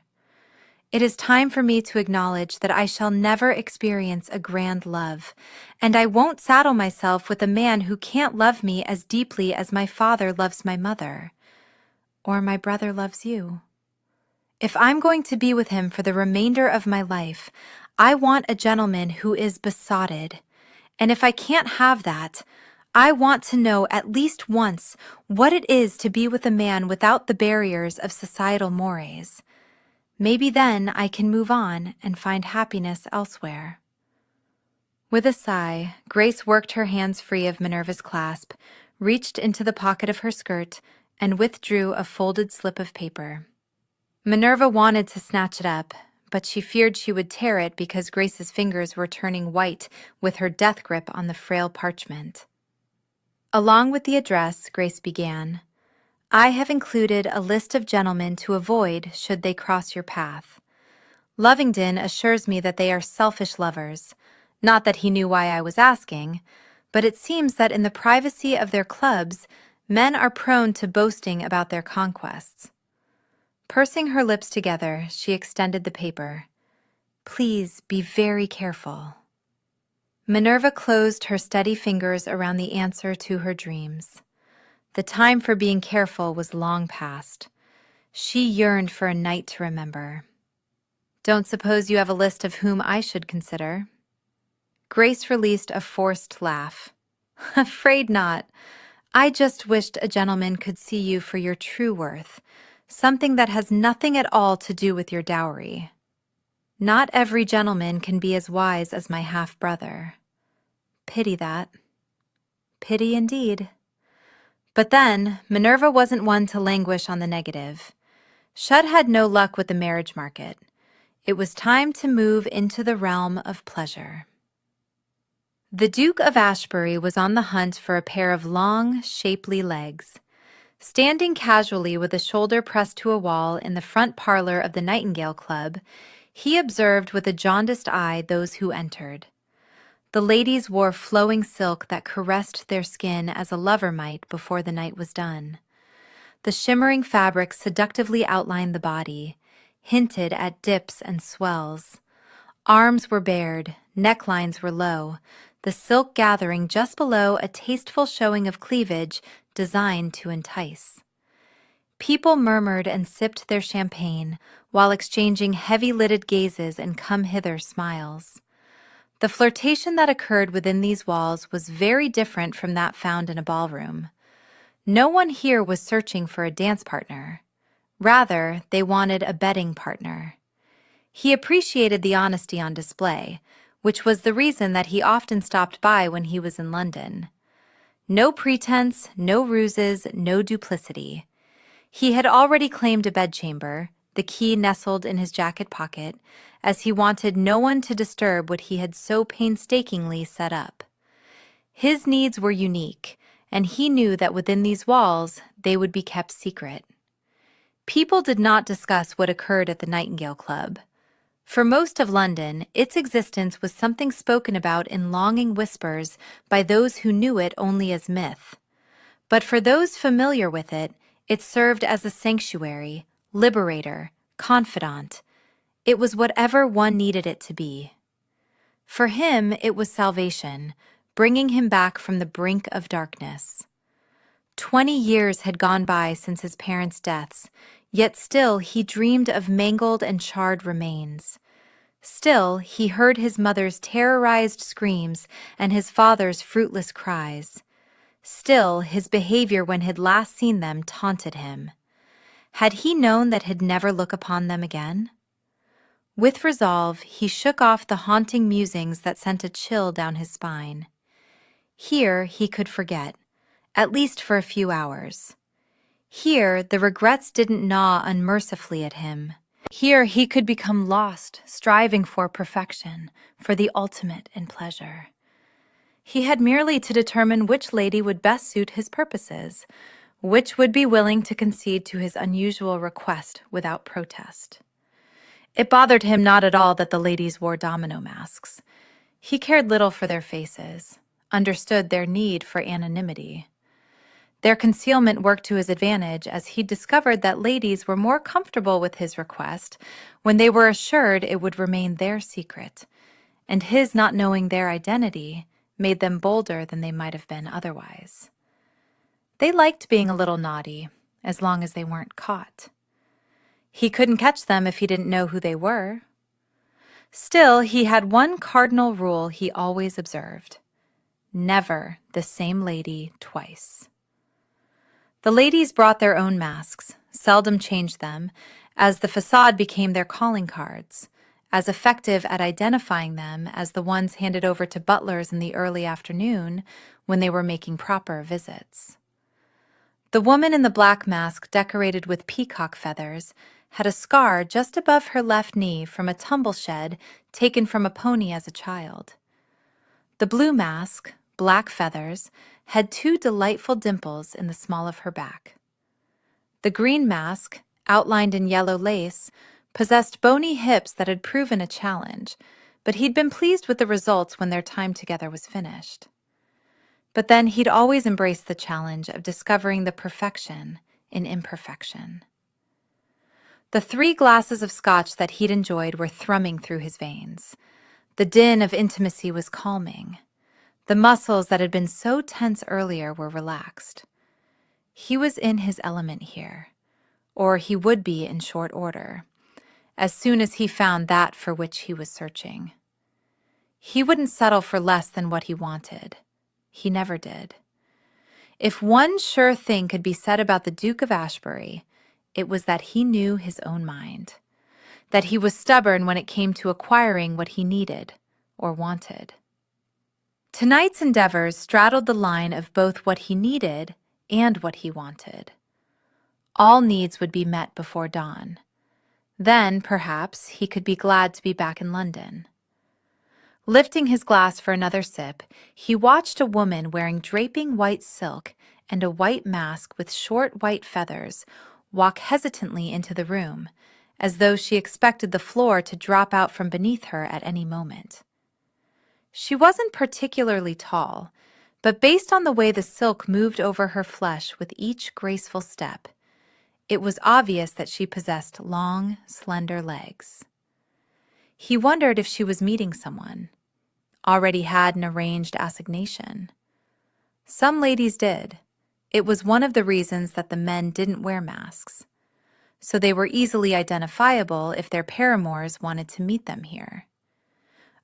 It is time for me to acknowledge that I shall never experience a grand love, and I won't saddle myself with a man who can't love me as deeply as my father loves my mother, or my brother loves you. If I'm going to be with him for the remainder of my life, I want a gentleman who is besotted, and if I can't have that, I want to know at least once what it is to be with a man without the barriers of societal mores. Maybe then I can move on and find happiness elsewhere." With a sigh, Grace worked her hands free of Minerva's clasp, reached into the pocket of her skirt, and withdrew a folded slip of paper. Minerva wanted to snatch it up, but she feared she would tear it because Grace's fingers were turning white with her death grip on the frail parchment. Along with the address, Grace began, "I have included a list of gentlemen to avoid should they cross your path. Lovingdon assures me that they are selfish lovers. Not that he knew why I was asking, but it seems that in the privacy of their clubs, men are prone to boasting about their conquests." Pursing her lips together, she extended the paper. "Please be very careful." Minerva closed her steady fingers around the answer to her dreams. The time for being careful was long past. She yearned for a night to remember. "Don't suppose you have a list of whom I should consider?" Grace released a forced laugh. "Afraid not. I just wished a gentleman could see you for your true worth, something that has nothing at all to do with your dowry. Not every gentleman can be as wise as my half-brother. Pity that. Pity indeed." But then, Minerva wasn't one to languish on the negative. Shud had no luck with the marriage market. It was time to move into the realm of pleasure. The Duke of Ashebury was on the hunt for a pair of long, shapely legs. Standing casually with a shoulder pressed to a wall in the front parlor of the Nightingale Club, he observed with a jaundiced eye those who entered. The ladies wore flowing silk that caressed their skin as a lover might before the night was done. The shimmering fabric seductively outlined the body, hinted at dips and swells. Arms were bared, necklines were low, the silk gathering just below a tasteful showing of cleavage designed to entice. People murmured and sipped their champagne while exchanging heavy-lidded gazes and come-hither smiles. The flirtation that occurred within these walls was very different from that found in a ballroom. No one here was searching for a dance partner. Rather, they wanted a betting partner. He appreciated the honesty on display, which was the reason that he often stopped by when he was in London. No pretense, no ruses, no duplicity. He had already claimed a bedchamber, the key nestled in his jacket pocket, as he wanted no one to disturb what he had so painstakingly set up. His needs were unique, and he knew that within these walls they would be kept secret. People did not discuss what occurred at the Nightingale Club. For most of London, its existence was something spoken about in longing whispers by those who knew it only as myth. But for those familiar with it, it served as a sanctuary, liberator, confidant. It was whatever one needed it to be. For him, it was salvation, bringing him back from the brink of darkness. 20 years had gone by since his parents' deaths, yet still he dreamed of mangled and charred remains. Still, he heard his mother's terrorized screams and his father's fruitless cries. Still, his behavior when he'd last seen them taunted him. Had he known that he'd never look upon them again? With resolve, he shook off the haunting musings that sent a chill down his spine. Here he could forget, at least for a few hours. Here the regrets didn't gnaw unmercifully at him. Here he could become lost, striving for perfection, for the ultimate in pleasure. He had merely to determine which lady would best suit his purposes, which would be willing to concede to his unusual request without protest. It bothered him not at all that the ladies wore domino masks. He cared little for their faces, understood their need for anonymity. Their concealment worked to his advantage as he discovered that ladies were more comfortable with his request when they were assured it would remain their secret, and his not knowing their identity made them bolder than they might have been otherwise. They liked being a little naughty, as long as they weren't caught. He couldn't catch them if he didn't know who they were. Still, he had one cardinal rule he always observed: Never the same lady twice. The ladies brought their own masks, seldom changed them, as the facade became their calling cards, as effective at identifying them as the ones handed over to butlers in the early afternoon when they were making proper visits. The woman in the black mask decorated with peacock feathers had a scar just above her left knee from a tumble shed taken from a pony as a child. The blue mask, black feathers, had 2 delightful dimples in the small of her back. The green mask, outlined in yellow lace, possessed bony hips that had proven a challenge, but he'd been pleased with the results when their time together was finished. But then he'd always embraced the challenge of discovering the perfection in imperfection. The 3 glasses of scotch that he'd enjoyed were thrumming through his veins. The din of intimacy was calming. The muscles that had been so tense earlier were relaxed. He was in his element here, or he would be in short order, as soon as he found that for which he was searching. He wouldn't settle for less than what he wanted. He never did. If one sure thing could be said about the Duke of Ashebury, it was that he knew his own mind, that he was stubborn when it came to acquiring what he needed or wanted. Tonight's endeavors straddled the line of both what he needed and what he wanted. All needs would be met before dawn. Then, perhaps, he could be glad to be back in London. Lifting his glass for another sip, he watched a woman wearing draping white silk and a white mask with short white feathers walk hesitantly into the room, as though she expected the floor to drop out from beneath her at any moment. She wasn't particularly tall, but based on the way the silk moved over her flesh with each graceful step, it was obvious that she possessed long, slender legs. He wondered if she was meeting someone, already had an arranged assignation. Some ladies did. It was one of the reasons that the men didn't wear masks, so they were easily identifiable if their paramours wanted to meet them here.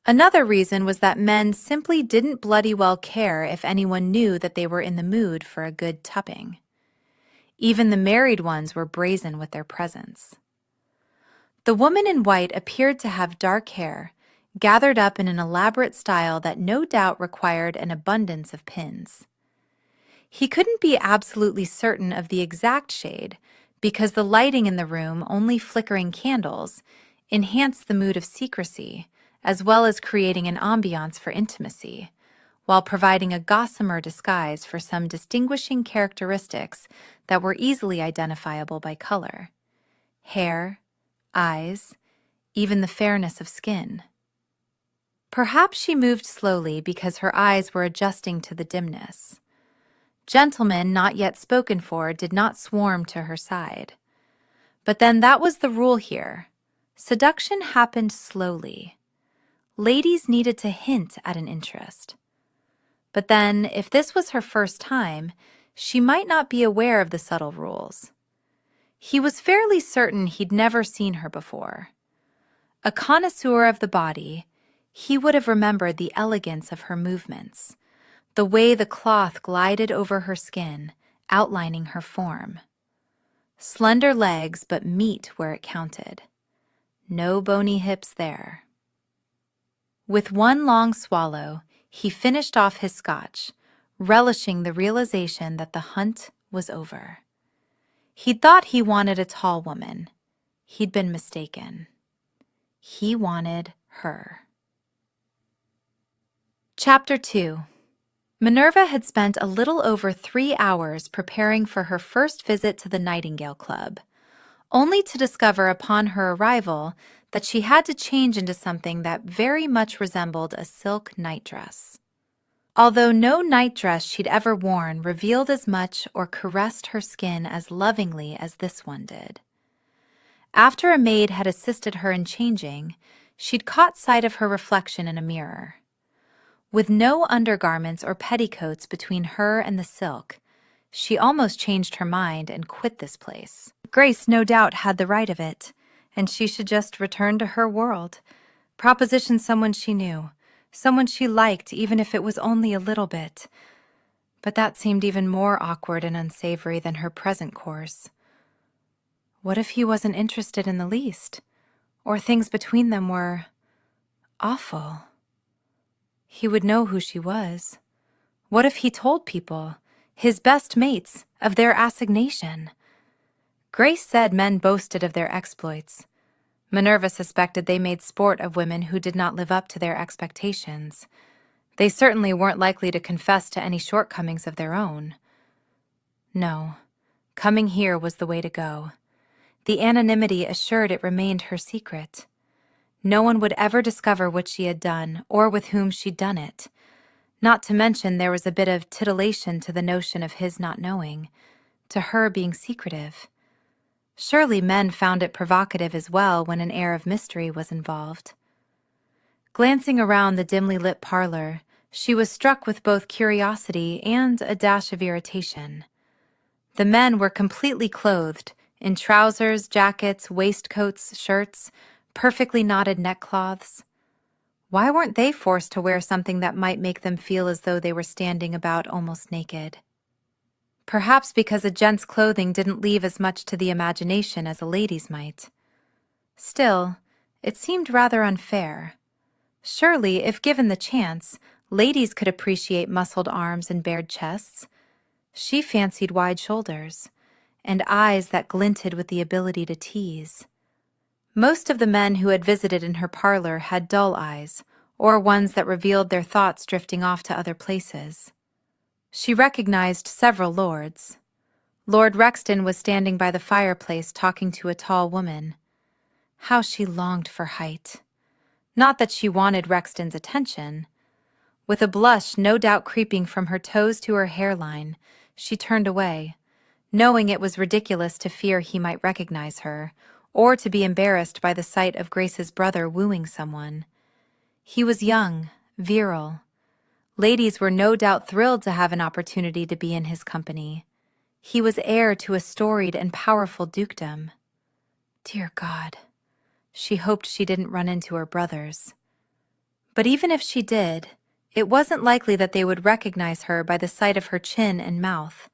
Another reason was that men simply didn't bloody well care if anyone knew that they were in the mood for a good tupping. Even the married ones were brazen with their presence. The woman in white appeared to have dark hair, gathered up in an elaborate style that no doubt required an abundance of pins. He couldn't be absolutely certain of the exact shade because the lighting in the room, only flickering candles, enhanced the mood of secrecy, as well as creating an ambiance for intimacy, while providing a gossamer disguise for some distinguishing characteristics that were easily identifiable by color: hair, eyes, even the fairness of skin. Perhaps she moved slowly because her eyes were adjusting to the dimness. Gentlemen not yet spoken for did not swarm to her side. But then that was the rule here. Seduction happened slowly. Ladies needed to hint at an interest. But then, if this was her first time, she might not be aware of the subtle rules. He was fairly certain he'd never seen her before. A connoisseur of the body, he would have remembered the elegance of her movements, the way the cloth glided over her skin, outlining her form. Slender legs, but meat where it counted. No bony hips there. With one long swallow, he finished off his scotch, relishing the realization that the hunt was over. He'd thought he wanted a tall woman. He'd been mistaken. He wanted her. Chapter 2. Minerva had spent a little over 3 hours preparing for her first visit to the Nightingale Club, only to discover upon her arrival that she had to change into something that very much resembled a silk nightdress. Although no nightdress she'd ever worn revealed as much or caressed her skin as lovingly as this one did. After a maid had assisted her in changing, she'd caught sight of her reflection in a mirror. With no undergarments or petticoats between her and the silk, she almost changed her mind and quit this place. Grace no doubt had the right of it, and she should just return to her world, proposition someone she knew, someone she liked even if it was only a little bit. But that seemed even more awkward and unsavory than her present course. What if he wasn't interested in the least? Or things between them were awful? He would know who she was. What if he told people, his best mates, of their assignation? Grace said men boasted of their exploits. Minerva suspected they made sport of women who did not live up to their expectations. They certainly weren't likely to confess to any shortcomings of their own. No, coming here was the way to go. The anonymity assured it remained her secret. No one would ever discover what she had done or with whom she'd done it. Not to mention there was a bit of titillation to the notion of his not knowing, to her being secretive. Surely men found it provocative as well when an air of mystery was involved. Glancing around the dimly lit parlor, she was struck with both curiosity and a dash of irritation. The men were completely clothed, in trousers, jackets, waistcoats, shirts, perfectly knotted neckcloths. Why weren't they forced to wear something that might make them feel as though they were standing about almost naked? Perhaps because a gent's clothing didn't leave as much to the imagination as a lady's might. Still, it seemed rather unfair. Surely, if given the chance, ladies could appreciate muscled arms and bared chests. She fancied wide shoulders, and eyes that glinted with the ability to tease. Most of the men who had visited in her parlor had dull eyes, or ones that revealed their thoughts drifting off to other places. She recognized several lords. Lord Rexton was standing by the fireplace talking to a tall woman. How she longed for height. Not that she wanted Rexton's attention. With a blush no doubt creeping from her toes to her hairline, she turned away, knowing it was ridiculous to fear he might recognize her, or to be embarrassed by the sight of Grace's brother wooing someone. He was young, virile. Ladies were no doubt thrilled to have an opportunity to be in his company. He was heir to a storied and powerful dukedom. Dear God, she hoped she didn't run into her brothers. But even if she did, it wasn't likely that they would recognize her by the sight of her chin and mouth.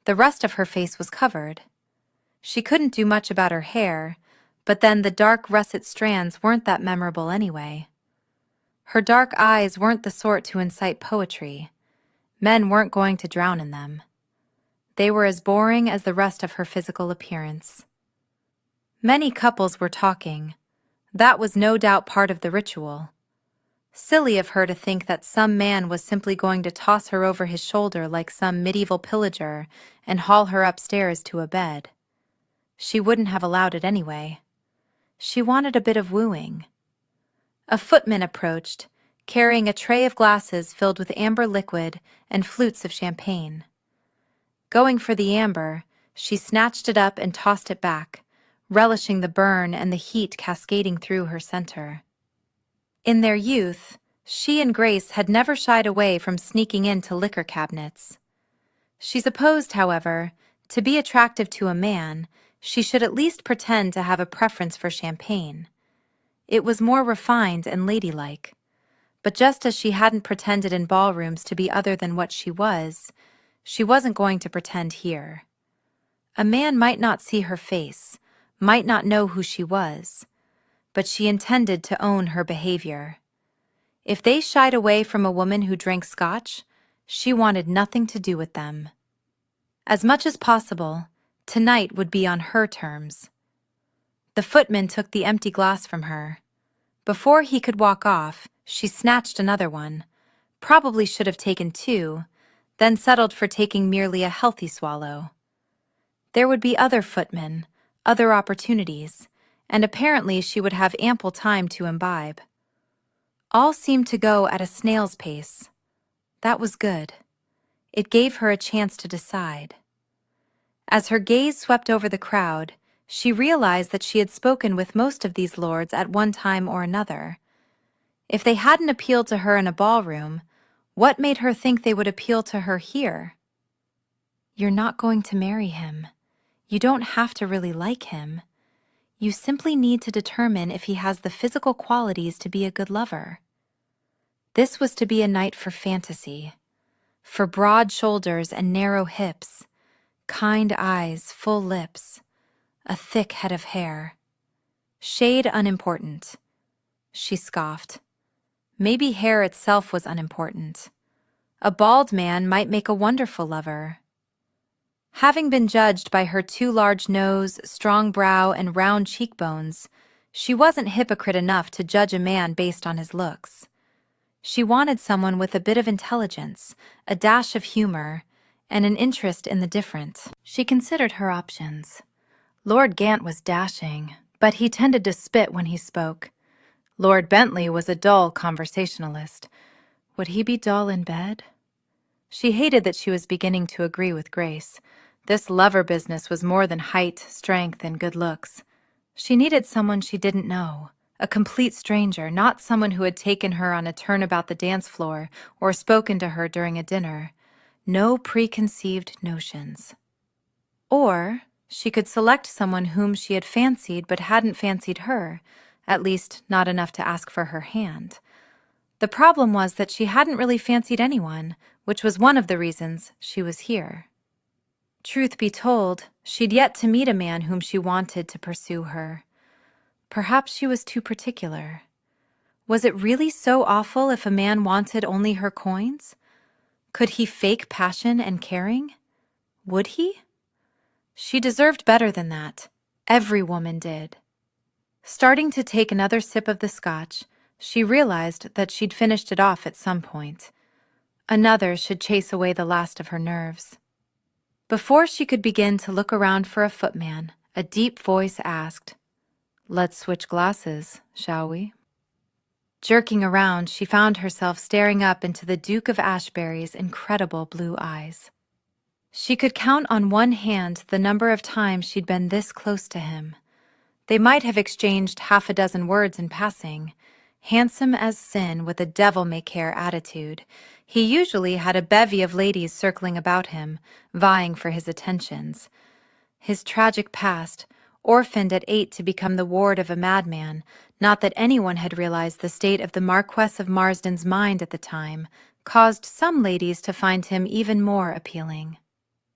The rest of her face was covered. She couldn't do much about her hair, but then the dark russet strands weren't that memorable anyway. Her dark eyes weren't the sort to incite poetry. Men weren't going to drown in them. They were as boring as the rest of her physical appearance. Many couples were talking. That was no doubt part of the ritual. Silly of her to think that some man was simply going to toss her over his shoulder like some medieval pillager and haul her upstairs to a bed. She wouldn't have allowed it anyway. She wanted a bit of wooing. A footman approached, carrying a tray of glasses filled with amber liquid and flutes of champagne. Going for the amber, she snatched it up and tossed it back, relishing the burn and the heat cascading through her center. In their youth, she and Grace had never shied away from sneaking into liquor cabinets. She supposed, however, to be attractive to a man, she should at least pretend to have a preference for champagne. It was more refined and ladylike. But just as she hadn't pretended in ballrooms to be other than what she wasn't going to pretend here. A man might not see her face, might not know who she was, but she intended to own her behavior. If they shied away from a woman who drank scotch, she wanted nothing to do with them. As much as possible, tonight would be on her terms. The footman took the empty glass from her. Before he could walk off, she snatched another one, probably should have taken two, then settled for taking merely a healthy swallow. There would be other footmen, other opportunities, and apparently she would have ample time to imbibe. All seemed to go at a snail's pace. That was good. It gave her a chance to decide. As her gaze swept over the crowd, she realized that she had spoken with most of these lords at one time or another. If they hadn't appealed to her in a ballroom, what made her think they would appeal to her here? You're not going to marry him. You don't have to really like him. You simply need to determine if he has the physical qualities to be a good lover. This was to be a night for fantasy, for broad shoulders and narrow hips, kind eyes, full lips, a thick head of hair. Shade unimportant. She scoffed. Maybe hair itself was unimportant. A bald man might make a wonderful lover. Having been judged by her too large nose, strong brow, and round cheekbones, she wasn't hypocrite enough to judge a man based on his looks. She wanted someone with a bit of intelligence, a dash of humor, and an interest in the different. She considered her options. Lord Gant was dashing, but he tended to spit when he spoke. Lord Bentley was a dull conversationalist. Would he be dull in bed? She hated that she was beginning to agree with Grace. This lover business was more than height, strength, and good looks. She needed someone she didn't know, a complete stranger, not someone who had taken her on a turn about the dance floor or spoken to her during a dinner. No preconceived notions. Or she could select someone whom she had fancied but hadn't fancied her, at least not enough to ask for her hand. The problem was that she hadn't really fancied anyone, which was one of the reasons she was here. Truth be told, she'd yet to meet a man whom she wanted to pursue her. Perhaps she was too particular. Was it really so awful if a man wanted only her coins? Could he fake passion and caring? Would he? She deserved better than that. Every woman did. Starting to take another sip of the scotch, she realized that she'd finished it off at some point. Another should chase away the last of her nerves. Before she could begin to look around for a footman, a deep voice asked, "Let's switch glasses, shall we?" Jerking around, she found herself staring up into the Duke of Ashebury's incredible blue eyes. She could count on one hand the number of times she'd been this close to him. They might have exchanged half a dozen words in passing. Handsome as sin with a devil-may-care attitude, he usually had a bevy of ladies circling about him, vying for his attentions. His tragic past, orphaned at 8 to become the ward of a madman, not that anyone had realized the state of the Marquess of Marsden's mind at the time, caused some ladies to find him even more appealing.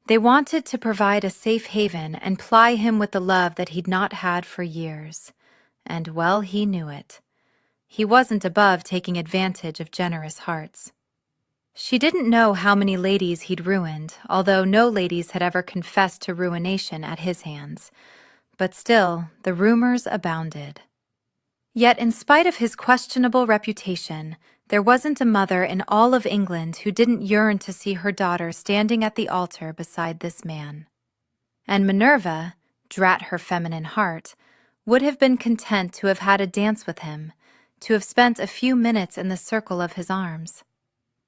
They wanted to provide a safe haven and ply him with the love that he'd not had for years. And well he knew it. He wasn't above taking advantage of generous hearts. She didn't know how many ladies he'd ruined, although no ladies had ever confessed to ruination at his hands. But still, the rumors abounded. Yet in spite of his questionable reputation, there wasn't a mother in all of England who didn't yearn to see her daughter standing at the altar beside this man. And Minerva, drat her feminine heart, would have been content to have had a dance with him, to have spent a few minutes in the circle of his arms.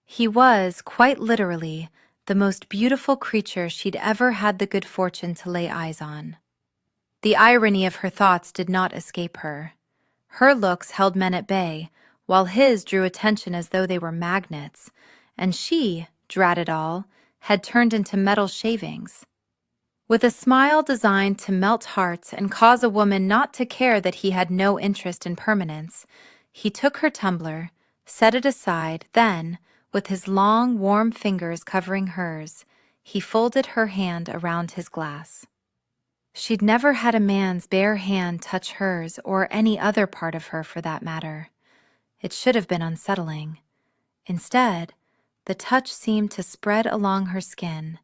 He was, quite literally, the most beautiful creature she'd ever had the good fortune to lay eyes on. The irony of her thoughts did not escape her. Her looks held men at bay, while his drew attention as though they were magnets, and she, drat it all, had turned into metal shavings. With a smile designed to melt hearts and cause a woman not to care that he had no interest in permanence, he took her tumbler, set it aside, then, with his long, warm fingers covering hers, he folded her hand around his glass. She'd never had a man's bare hand touch hers, or any other part of her for that matter. It should have been unsettling. Instead, the touch seemed to spread along her skin,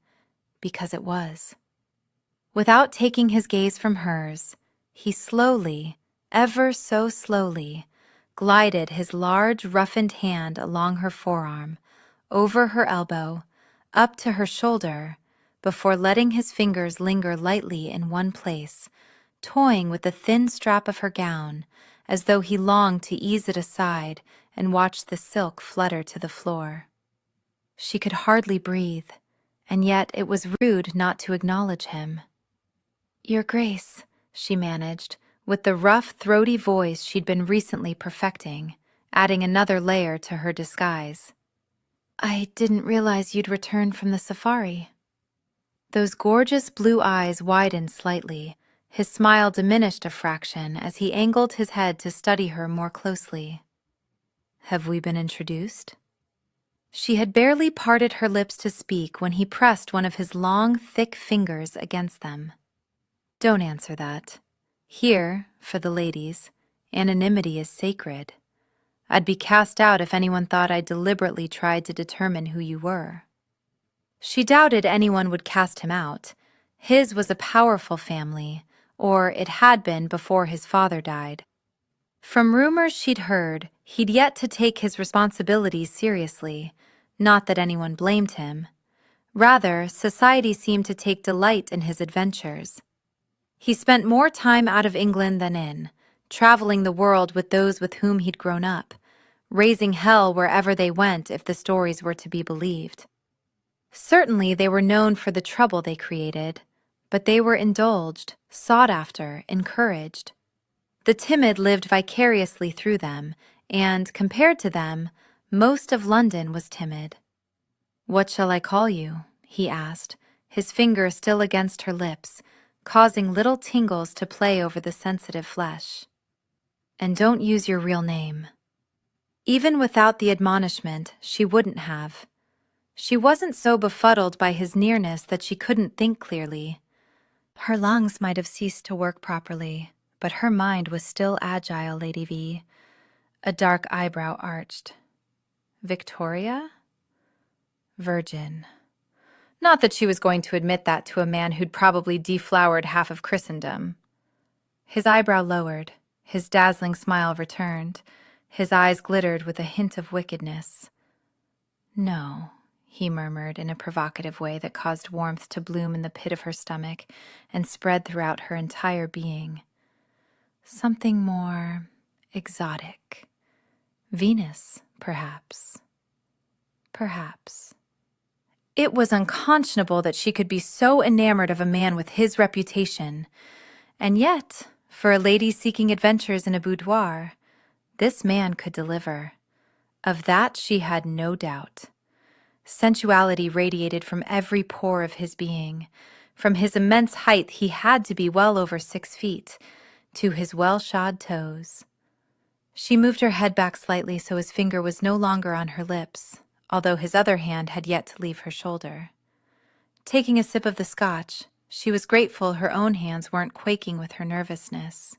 because it was. Without taking his gaze from hers, he slowly, ever so slowly, glided his large, roughened hand along her forearm, over her elbow, up to her shoulder, before letting his fingers linger lightly in one place, toying with the thin strap of her gown, as though he longed to ease it aside and watch the silk flutter to the floor. She could hardly breathe, and yet it was rude not to acknowledge him. "Your Grace," she managed, with the rough, throaty voice she'd been recently perfecting, adding another layer to her disguise. "I didn't realize you'd returned from the safari." Those gorgeous blue eyes widened slightly. His smile diminished a fraction as he angled his head to study her more closely. Have we been introduced?" She had barely parted her lips to speak when he pressed one of his long, thick fingers against them. "Don't answer that. Here, for the ladies, anonymity is sacred. I'd be cast out if anyone thought I deliberately tried to determine who you were." She doubted anyone would cast him out. His was a powerful family, or it had been before his father died. From rumors she'd heard, he'd yet to take his responsibilities seriously. Not that anyone blamed him. Rather, society seemed to take delight in his adventures. He spent more time out of England than in, traveling the world with those with whom he'd grown up, raising hell wherever they went if the stories were to be believed. Certainly they were known for the trouble they created, but they were indulged, sought after, encouraged. The timid lived vicariously through them, and, compared to them, most of London was timid. "What shall I call you?" he asked, his finger still against her lips, causing little tingles to play over the sensitive flesh. "And don't use your real name." Even without the admonishment, she wouldn't have. She wasn't so befuddled by his nearness that she couldn't think clearly. Her lungs might have ceased to work properly, but her mind was still agile, Lady V. A dark eyebrow arched. "Victoria?" "Virgin." Not that she was going to admit that to a man who'd probably deflowered half of Christendom. His eyebrow lowered, his dazzling smile returned, his eyes glittered with a hint of wickedness. "No," he murmured in a provocative way that caused warmth to bloom in the pit of her stomach and spread throughout her entire being. "Something more exotic. Venus, perhaps." Perhaps. It was unconscionable that she could be so enamored of a man with his reputation. And yet, for a lady seeking adventures in a boudoir, this man could deliver. Of that she had no doubt. Sensuality radiated from every pore of his being. From his immense height, he had to be well over 6 feet, to his well-shod toes. She moved her head back slightly so his finger was no longer on her lips, although his other hand had yet to leave her shoulder. Taking a sip of the scotch, she was grateful her own hands weren't quaking with her nervousness.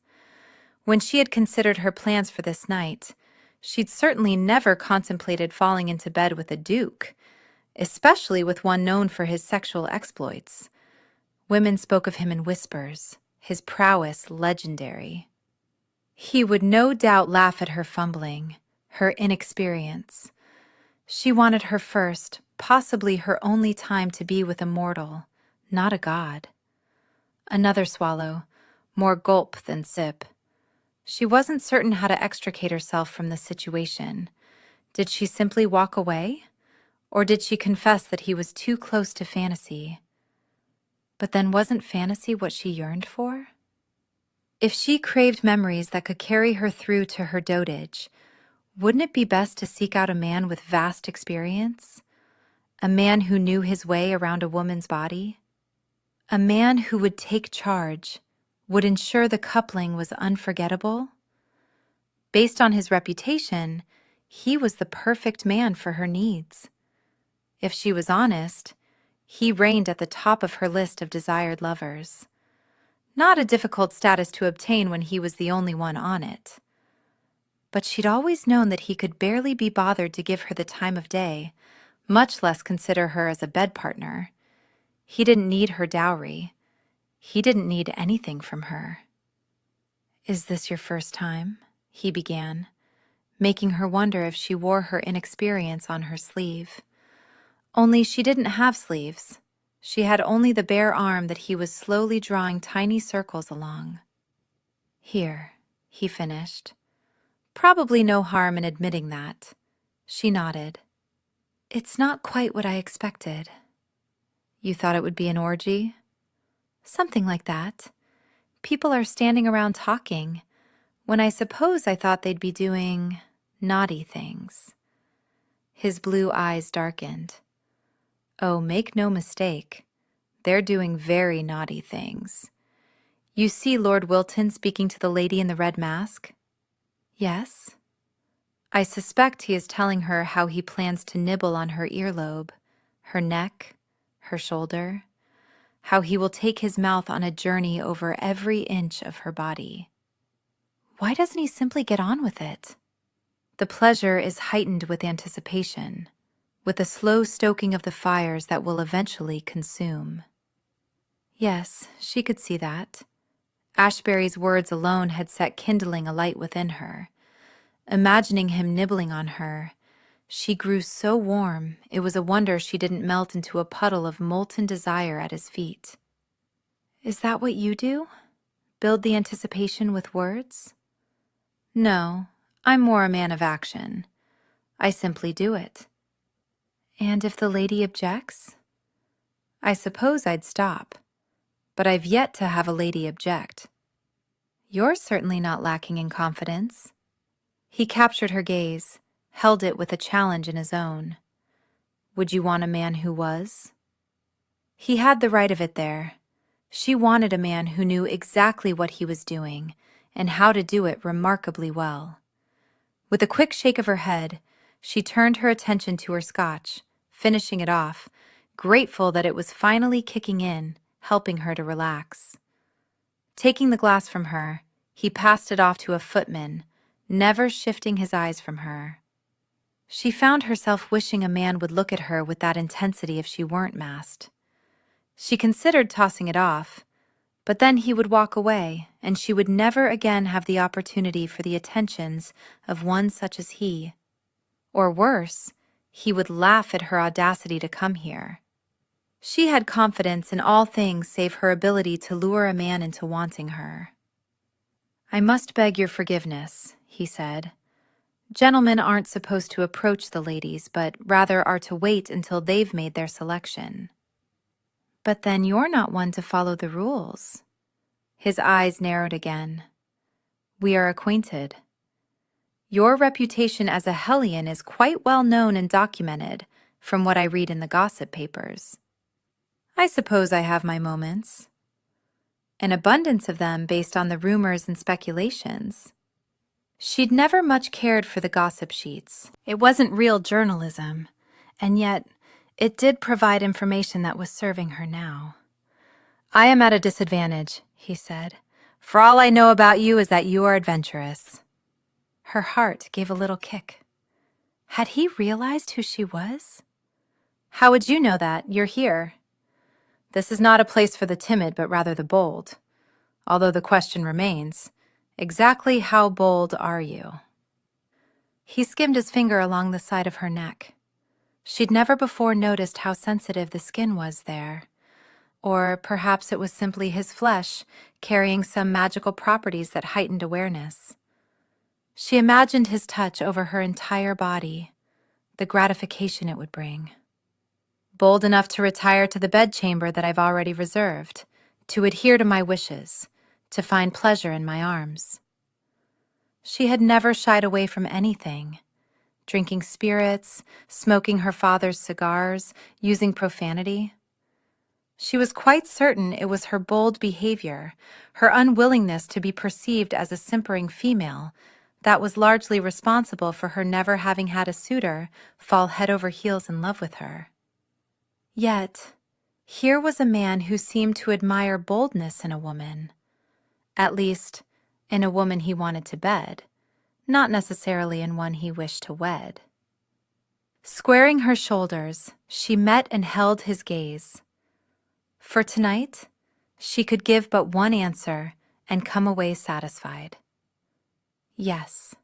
When she had considered her plans for this night, she'd certainly never contemplated falling into bed with a duke, especially with one known for his sexual exploits. Women spoke of him in whispers, his prowess legendary. He would no doubt laugh at her fumbling, her inexperience. She wanted her first, possibly her only time to be with a mortal, not a god. Another swallow, more gulp than sip. She wasn't certain how to extricate herself from the situation. Did she simply walk away? Or did she confess that he was too close to fantasy? But then wasn't fantasy what she yearned for? If she craved memories that could carry her through to her dotage, wouldn't it be best to seek out a man with vast experience? A man who knew his way around a woman's body? A man who would take charge, would ensure the coupling was unforgettable? Based on his reputation, he was the perfect man for her needs. If she was honest, he reigned at the top of her list of desired lovers. Not a difficult status to obtain when he was the only one on it. But she'd always known that he could barely be bothered to give her the time of day, much less consider her as a bed partner. He didn't need her dowry. He didn't need anything from her. "Is this your first time?" he began, making her wonder if she wore her inexperience on her sleeve. Only she didn't have sleeves. She had only the bare arm that he was slowly drawing tiny circles along. "Here," he finished. Probably no harm in admitting that. She nodded. "It's not quite what I expected." "You thought it would be an orgy?" "Something like that. People are standing around talking, when I suppose I thought they'd be doing naughty things." His blue eyes darkened. "Oh, make no mistake. They're doing very naughty things. You see Lord Wilton speaking to the lady in the red mask?" "Yes." I suspect he is telling her how he plans to nibble on her earlobe, her neck, her shoulder, how he will take his mouth on a journey over every inch of her body. Why doesn't he simply get on with it? The pleasure is heightened with anticipation, with the slow stoking of the fires that will eventually consume. Yes, she could see that. Ashebury's words alone had set kindling a light within her. Imagining him nibbling on her, she grew so warm it was a wonder she didn't melt into a puddle of molten desire at his feet. Is that what you do? Build the anticipation with words? No, I'm more a man of action. I simply do it. And if the lady objects? I suppose I'd stop, but I've yet to have a lady object. You're certainly not lacking in confidence. He captured her gaze, held it with a challenge in his own. Would you want a man who was? He had the right of it there. She wanted a man who knew exactly what he was doing and how to do it remarkably well. With a quick shake of her head, she turned her attention to her scotch, finishing it off, grateful that it was finally kicking in, helping her to relax. Taking the glass from her, he passed it off to a footman, never shifting his eyes from her. She found herself wishing a man would look at her with that intensity if she weren't masked. She considered tossing it off, but then he would walk away, and she would never again have the opportunity for the attentions of one such as he. Or worse, he would laugh at her audacity to come here. She had confidence in all things save her ability to lure a man into wanting her. I must beg your forgiveness, he said. Gentlemen aren't supposed to approach the ladies, but rather are to wait until they've made their selection. But then you're not one to follow the rules. His eyes narrowed again. We are acquainted. Your reputation as a hellion is quite well known and documented from what I read in the gossip papers. I suppose I have my moments. An abundance of them based on the rumors and speculations. She'd never much cared for the gossip sheets. It wasn't real journalism, and yet it did provide information that was serving her now. I am at a disadvantage, he said. For all I know about you is that you are adventurous. Her heart gave a little kick. Had he realized who she was? How would you know that? You're here. This is not a place for the timid, but rather the bold. Although the question remains, exactly how bold are you? He skimmed his finger along the side of her neck. She'd never before noticed how sensitive the skin was there. Or perhaps it was simply his flesh carrying some magical properties that heightened awareness. She imagined his touch over her entire body, the gratification it would bring. Bold enough to retire to the bedchamber that I've already reserved, to adhere to my wishes, to find pleasure in my arms. She had never shied away from anything, drinking spirits, smoking her father's cigars, using profanity. She was quite certain it was her bold behavior, her unwillingness to be perceived as a simpering female, that was largely responsible for her never having had a suitor fall head over heels in love with her. Yet, here was a man who seemed to admire boldness in a woman. At least, in a woman he wanted to bed, not necessarily in one he wished to wed. Squaring her shoulders, she met and held his gaze. For tonight, she could give but one answer and come away satisfied. Yes.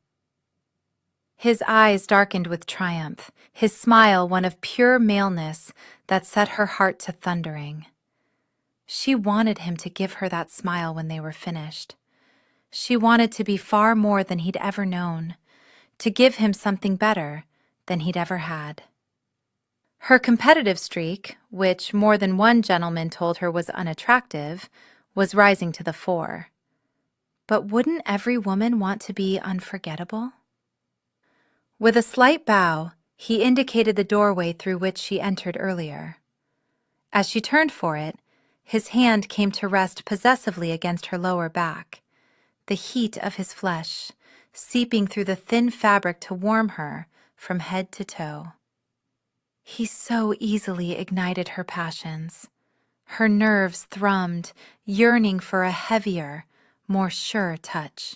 His eyes darkened with triumph, his smile one of pure maleness that set her heart to thundering. She wanted him to give her that smile when they were finished. She wanted to be far more than he'd ever known, to give him something better than he'd ever had. Her competitive streak, which more than one gentleman told her was unattractive, was rising to the fore. But wouldn't every woman want to be unforgettable? With a slight bow, he indicated the doorway through which she entered earlier. As she turned for it, his hand came to rest possessively against her lower back. The heat of his flesh, seeping through the thin fabric to warm her from head to toe. He so easily ignited her passions. Her nerves thrummed, yearning for a heavier, more sure touch.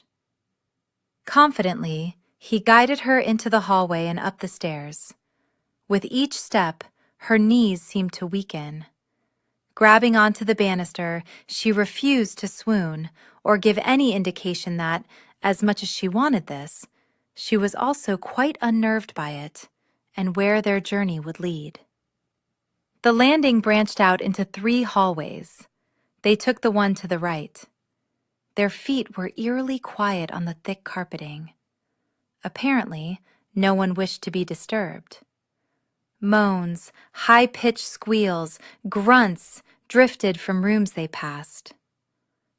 Confidently, he guided her into the hallway and up the stairs. With each step, her knees seemed to weaken. Grabbing onto the banister, she refused to swoon or give any indication that, as much as she wanted this, she was also quite unnerved by it and where their journey would lead. The landing branched out into 3 hallways. They took the one to the right. Their feet were eerily quiet on the thick carpeting. Apparently, no one wished to be disturbed. Moans, high-pitched squeals, grunts drifted from rooms they passed.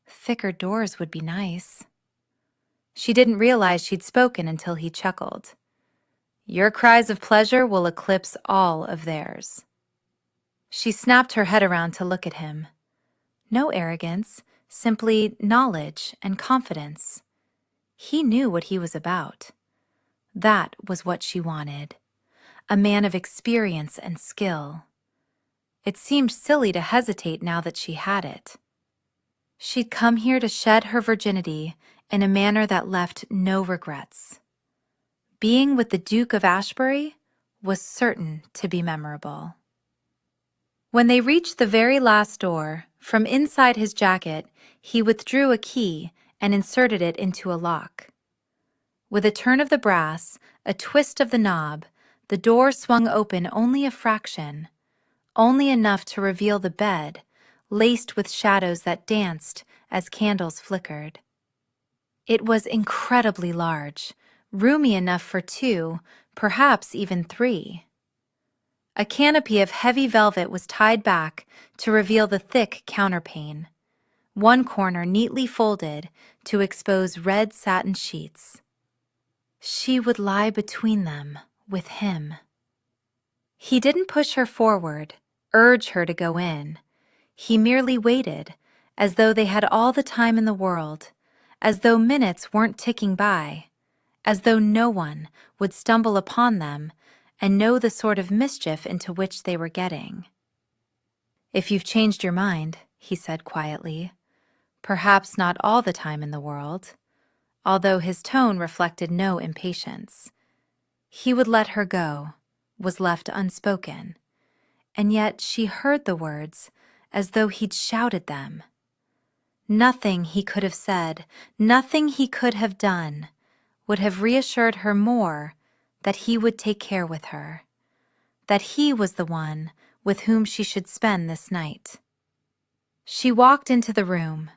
Thicker doors would be nice. She didn't realize she'd spoken until he chuckled. Your cries of pleasure will eclipse all of theirs. She snapped her head around to look at him. No arrogance, simply knowledge and confidence. He knew what he was about. That was what she wanted. A man of experience and skill. It seemed silly to hesitate now that she had it. She'd come here to shed her virginity in a manner that left no regrets. Being with the Duke of Ashebury was certain to be memorable. When they reached the very last door, from inside his jacket, he withdrew a key and inserted it into a lock. With a turn of the brass, a twist of the knob, the door swung open only a fraction, only enough to reveal the bed, laced with shadows that danced as candles flickered. It was incredibly large, roomy enough for 2, perhaps even 3. A canopy of heavy velvet was tied back to reveal the thick counterpane, one corner neatly folded to expose red satin sheets. She would lie between them with him. He didn't push her forward, urge her to go in. He merely waited, as though they had all the time in the world, as though minutes weren't ticking by, as though no one would stumble upon them and know the sort of mischief into which they were getting. If you've changed your mind, he said quietly, perhaps not all the time in the world, although his tone reflected no impatience. He would let her go, was left unspoken, and yet she heard the words as though he'd shouted them. Nothing he could have said, nothing he could have done, would have reassured her more that he would take care with her, that he was the one with whom she should spend this night. She walked into the room.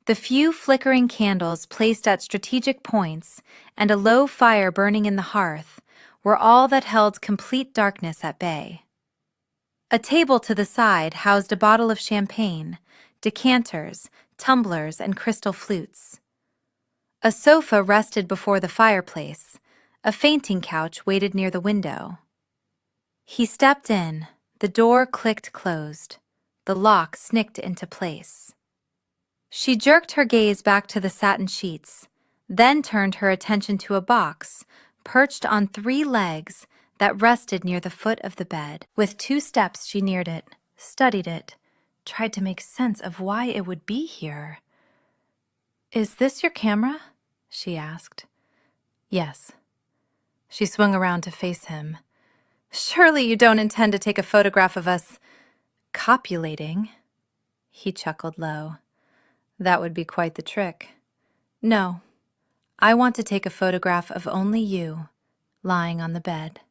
The few flickering candles placed at strategic points and a low fire burning in the hearth were all that held complete darkness at bay. A table to the side housed a bottle of champagne, decanters, tumblers, and crystal flutes. A sofa rested before the fireplace. A fainting couch waited near the window. He stepped in. The door clicked closed. The lock snicked into place. She jerked her gaze back to the satin sheets, then turned her attention to a box perched on 3 legs that rested near the foot of the bed. With 2 steps she neared it, studied it, tried to make sense of why it would be here. "Is this your camera?" she asked. "Yes." She swung around to face him. "Surely you don't intend to take a photograph of us copulating?" He chuckled low. "That would be quite the trick." "No, I want to take a photograph of only you, lying on the bed."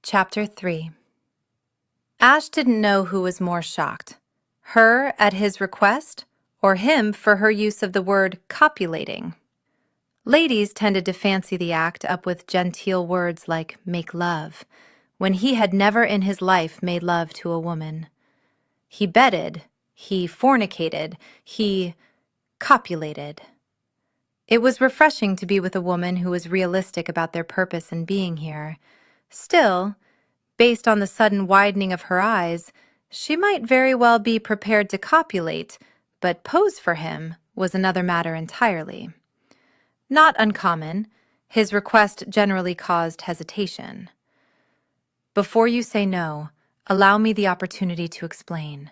Chapter 3. Ash didn't know who was more shocked, her at his request or him for her use of the word copulating. Ladies tended to fancy the act up with genteel words like make love, when he had never in his life made love to a woman. He bedded, he fornicated, he copulated. It was refreshing to be with a woman who was realistic about their purpose in being here. Still, based on the sudden widening of her eyes, she might very well be prepared to copulate, but pose for him was another matter entirely. Not uncommon. His request generally caused hesitation. Before you say no, allow me the opportunity to explain.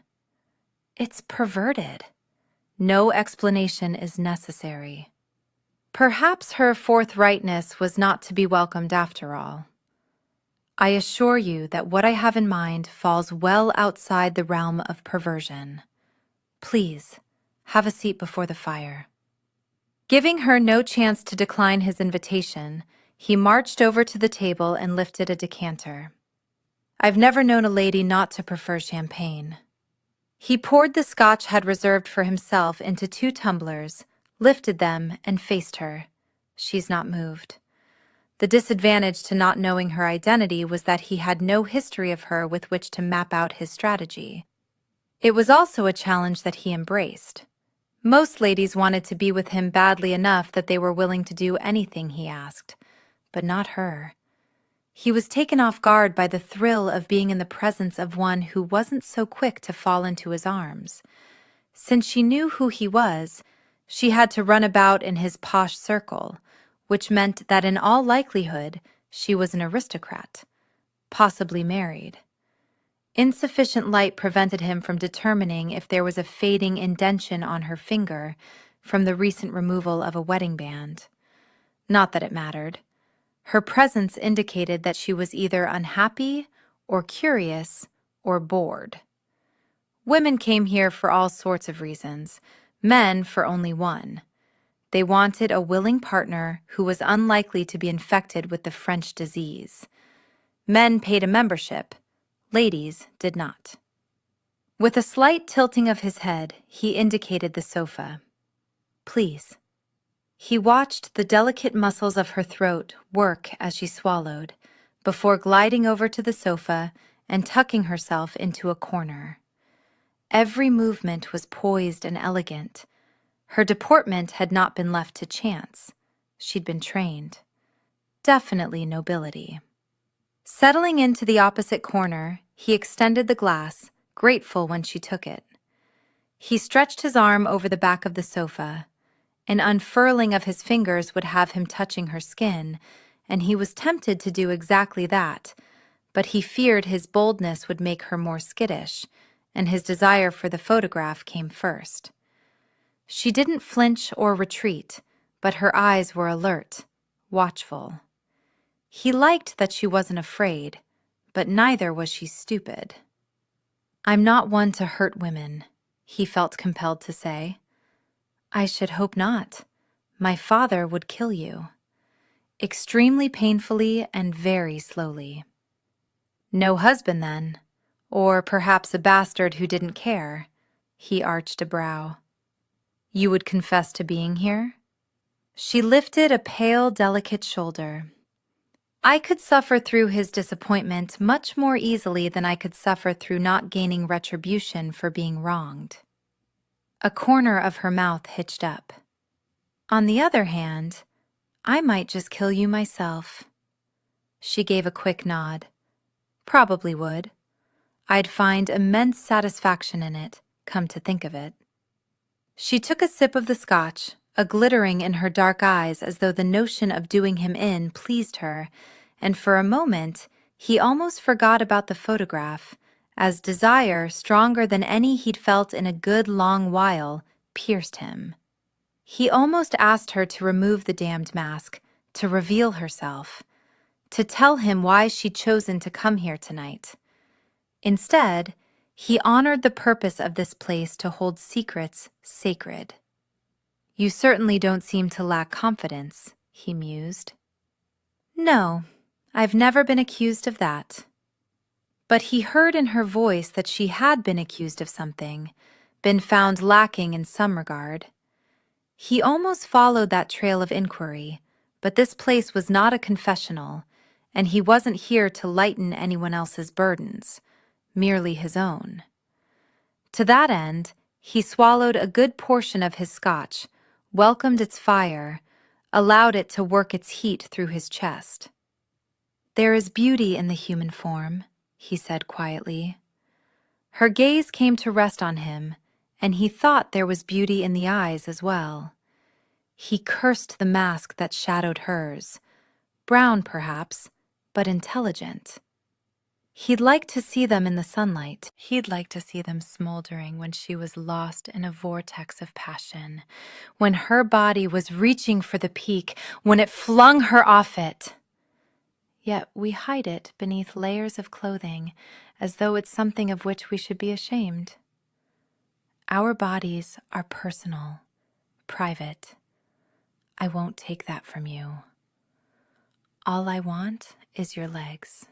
It's perverted. No explanation is necessary. Perhaps her forthrightness was not to be welcomed after all. I assure you that what I have in mind falls well outside the realm of perversion. Please, have a seat before the fire. Giving her no chance to decline his invitation, he marched over to the table and lifted a decanter. I've never known a lady not to prefer champagne. He poured the scotch had reserved for himself into 2 tumblers, lifted them, and faced her. She's not moved. The disadvantage to not knowing her identity was that he had no history of her with which to map out his strategy. It was also a challenge that he embraced. Most ladies wanted to be with him badly enough that they were willing to do anything he asked, but not her. He was taken off guard by the thrill of being in the presence of one who wasn't so quick to fall into his arms. Since she knew who he was, she had to run about in his posh circle, which meant that in all likelihood she was an aristocrat, possibly married. Insufficient light prevented him from determining if there was a fading indention on her finger from the recent removal of a wedding band. Not that it mattered. Her presence indicated that she was either unhappy or curious or bored. Women came here for all sorts of reasons, men for only one. They wanted a willing partner who was unlikely to be infected with the French disease. Men paid a membership, ladies did not. With a slight tilting of his head, he indicated the sofa. Please. He watched the delicate muscles of her throat work as she swallowed, before gliding over to the sofa and tucking herself into a corner. Every movement was poised and elegant. Her deportment had not been left to chance. She'd been trained. Definitely nobility. Settling into the opposite corner, he extended the glass, grateful when she took it. He stretched his arm over the back of the sofa. An unfurling of his fingers would have him touching her skin, and he was tempted to do exactly that, but he feared his boldness would make her more skittish, and his desire for the photograph came first. She didn't flinch or retreat, but her eyes were alert, watchful. He liked that she wasn't afraid, but neither was she stupid. I'm not one to hurt women, he felt compelled to say. I should hope not. My father would kill you. Extremely painfully and very slowly. No husband, then? Or perhaps a bastard who didn't care? He arched a brow. You would confess to being here? She lifted a pale, delicate shoulder. I could suffer through his disappointment much more easily than I could suffer through not gaining retribution for being wronged. A corner of her mouth hitched up. On the other hand, I might just kill you myself. She gave a quick nod. Probably would. I'd find immense satisfaction in it, come to think of it. She took a sip of the scotch, a glittering in her dark eyes as though the notion of doing him in pleased her, and for a moment he almost forgot about the photograph, as desire, stronger than any he'd felt in a good long while, pierced him. He almost asked her to remove the damned mask, to reveal herself, to tell him why she'd chosen to come here tonight. Instead, he honored the purpose of this place to hold secrets sacred. You certainly don't seem to lack confidence, he mused. No, I've never been accused of that. But he heard in her voice that she had been accused of something, been found lacking in some regard. He almost followed that trail of inquiry, but this place was not a confessional, and he wasn't here to lighten anyone else's burdens, merely his own. To that end, he swallowed a good portion of his scotch, welcomed its fire, allowed it to work its heat through his chest. There is beauty in the human form, he said quietly. Her gaze came to rest on him, and he thought there was beauty in the eyes as well. He cursed the mask that shadowed hers. Brown, perhaps, but intelligent. He'd like to see them in the sunlight. He'd like to see them smoldering when she was lost in a vortex of passion, when her body was reaching for the peak, when it flung her off it. Yet we hide it beneath layers of clothing, as though it's something of which we should be ashamed. Our bodies are personal, private. I won't take that from you. All I want is your legs.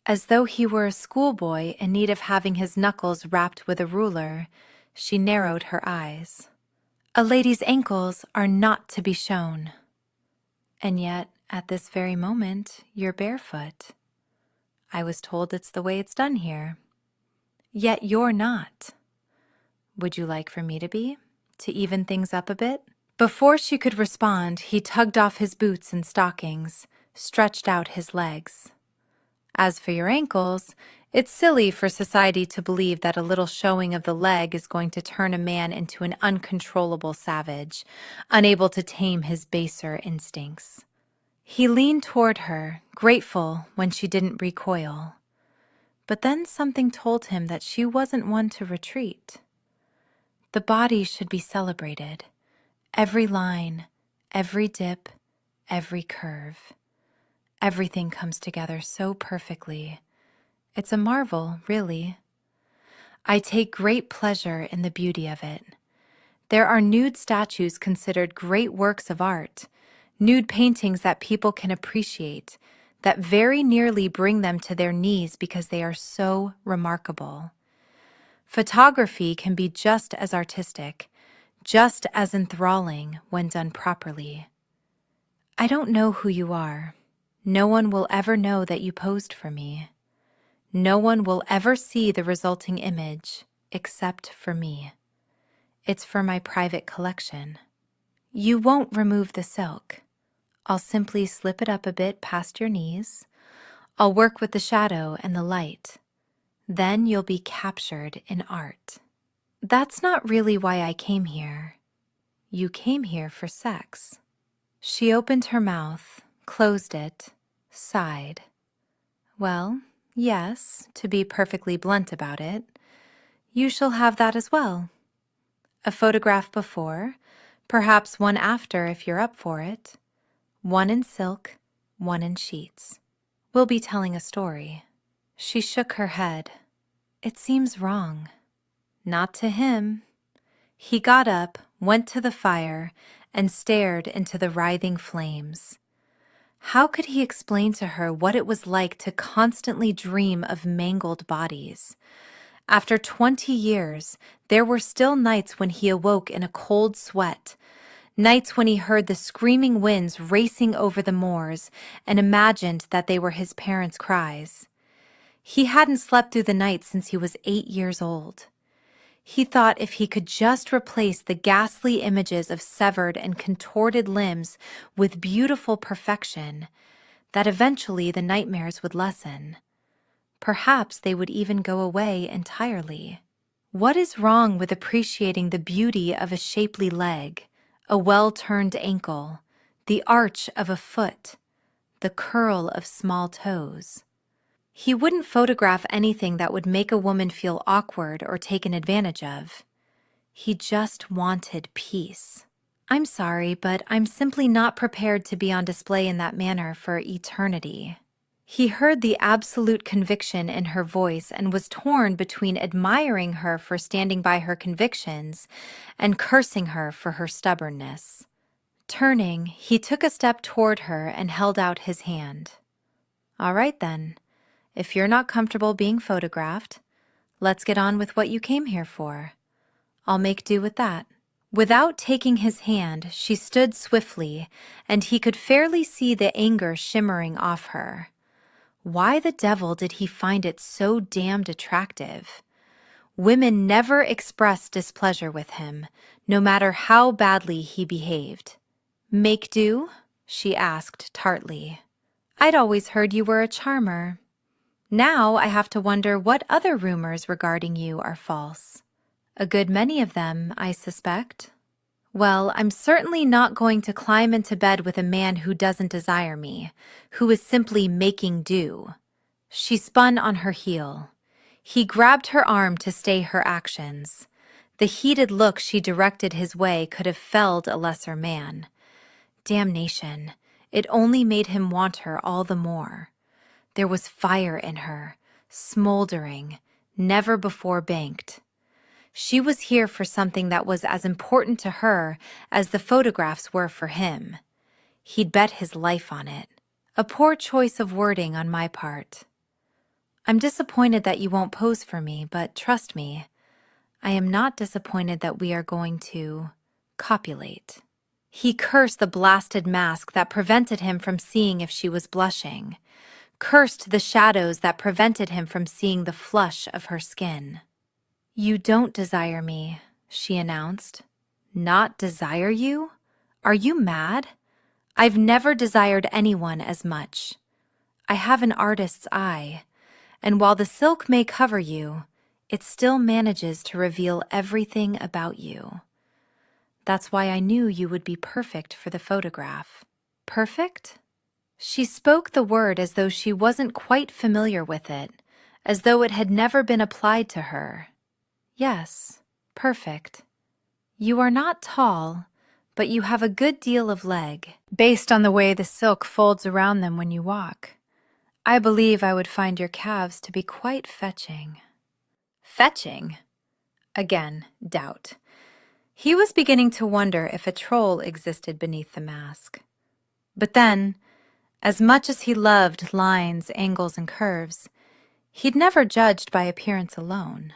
As though he were a schoolboy in need of having his knuckles rapped with a ruler, she narrowed her eyes. A lady's ankles are not to be shown. And yet, at this very moment, you're barefoot. I was told it's the way it's done here. Yet you're not. Would you like for me to be, to even things up a bit? Before she could respond, he tugged off his boots and stockings, stretched out his legs. As for your ankles, it's silly for society to believe that a little showing of the leg is going to turn a man into an uncontrollable savage, unable to tame his baser instincts. He leaned toward her, grateful when she didn't recoil. But then something told him that she wasn't one to retreat. The body should be celebrated. Every line, every dip, every curve. Everything comes together so perfectly. It's a marvel, really. I take great pleasure in the beauty of it. There are nude statues considered great works of art, nude paintings that people can appreciate, that very nearly bring them to their knees because they are so remarkable. Photography can be just as artistic, just as enthralling when done properly. I don't know who you are. No one will ever know that you posed for me. No one will ever see the resulting image except for me. It's for my private collection. You won't remove the silk. I'll simply slip it up a bit past your knees. I'll work with the shadow and the light. Then you'll be captured in art. That's not really why I came here. You came here for sex. She opened her mouth, closed it, sighed. Well, yes, to be perfectly blunt about it. You shall have that as well. A photograph before, perhaps one after if you're up for it. One in silk, one in sheets. We'll be telling a story. She shook her head. It seems wrong. Not to him. He got up, went to the fire, and stared into the writhing flames. How could he explain to her what it was like to constantly dream of mangled bodies? After 20 years, there were still nights when he awoke in a cold sweat, nights when he heard the screaming winds racing over the moors and imagined that they were his parents' cries. He hadn't slept through the night since he was 8 years old. He thought if he could just replace the ghastly images of severed and contorted limbs with beautiful perfection, that eventually the nightmares would lessen. Perhaps they would even go away entirely. What is wrong with appreciating the beauty of a shapely leg, a well-turned ankle, the arch of a foot, the curl of small toes? He wouldn't photograph anything that would make a woman feel awkward or taken advantage of. He just wanted peace. I'm sorry, but I'm simply not prepared to be on display in that manner for eternity. He heard the absolute conviction in her voice and was torn between admiring her for standing by her convictions and cursing her for her stubbornness. Turning, he took a step toward her and held out his hand. All right then. If you're not comfortable being photographed, let's get on with what you came here for. I'll make do with that. Without taking his hand, she stood swiftly, and he could fairly see the anger shimmering off her. Why the devil did he find it so damned attractive? Women never expressed displeasure with him, no matter how badly he behaved. Make do? She asked tartly. I'd always heard you were a charmer. Now I have to wonder what other rumors regarding you are false. A good many of them, I suspect. Well, I'm certainly not going to climb into bed with a man who doesn't desire me, who is simply making do. She spun on her heel. He grabbed her arm to stay her actions. The heated look she directed his way could have felled a lesser man. Damnation, it only made him want her all the more. There was fire in her, smoldering, never before banked. She was here for something that was as important to her as the photographs were for him. He'd bet his life on it. A poor choice of wording on my part. I'm disappointed that you won't pose for me, but trust me, I am not disappointed that we are going to copulate. He cursed the blasted mask that prevented him from seeing if she was blushing, cursed the shadows that prevented him from seeing the flush of her skin. You don't desire me, she announced. Not desire you? Are you mad? I've never desired anyone as much. I have an artist's eye, and while the silk may cover you, it still manages to reveal everything about you. That's why I knew you would be perfect for the photograph. Perfect? She spoke the word as though she wasn't quite familiar with it, as though it had never been applied to her. Yes, perfect. You are not tall, but you have a good deal of leg, based on the way the silk folds around them when you walk. I believe I would find your calves to be quite fetching. Fetching? Again, doubt. He was beginning to wonder if a troll existed beneath the mask. But then, as much as he loved lines, angles, and curves, he'd never judged by appearance alone.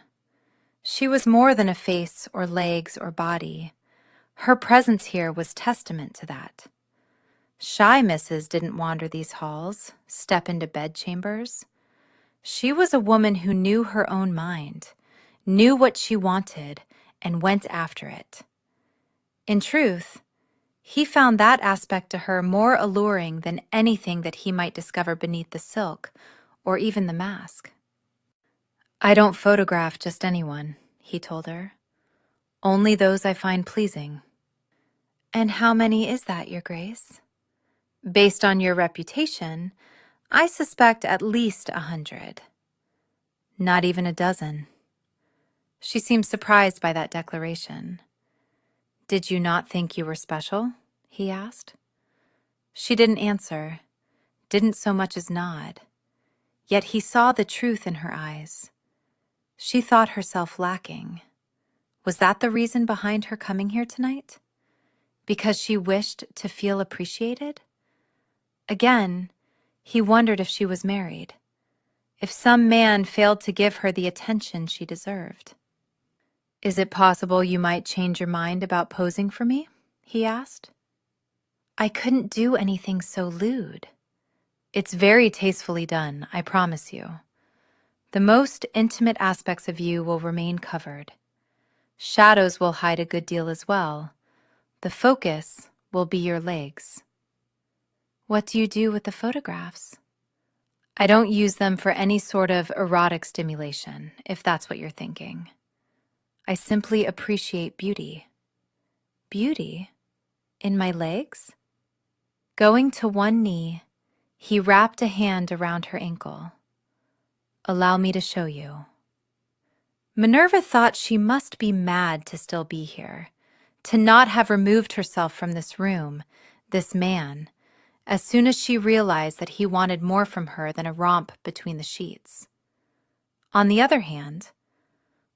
She was more than a face or legs or body. Her presence here was testament to that. Shy misses didn't wander these halls, step into bedchambers. She was a woman who knew her own mind, knew what she wanted, and went after it. In truth, he found that aspect to her more alluring than anything that he might discover beneath the silk or even the mask. I don't photograph just anyone, he told her. Only those I find pleasing. And how many is that, Your Grace? Based on your reputation, I suspect at least 100. Not even a dozen. She seemed surprised by that declaration. Did you not think you were special? He asked. She didn't answer, didn't so much as nod. Yet he saw the truth in her eyes. She thought herself lacking. Was that the reason behind her coming here tonight? Because she wished to feel appreciated? Again, he wondered if she was married, if some man failed to give her the attention she deserved. Is it possible you might change your mind about posing for me? He asked. I couldn't do anything so lewd. It's very tastefully done, I promise you. The most intimate aspects of you will remain covered. Shadows will hide a good deal as well. The focus will be your legs. What do you do with the photographs? I don't use them for any sort of erotic stimulation, if that's what you're thinking. I simply appreciate beauty. Beauty? In my legs? Going to one knee, he wrapped a hand around her ankle. Allow me to show you. Minerva thought she must be mad to still be here, to not have removed herself from this room, this man, as soon as she realized that he wanted more from her than a romp between the sheets. On the other hand,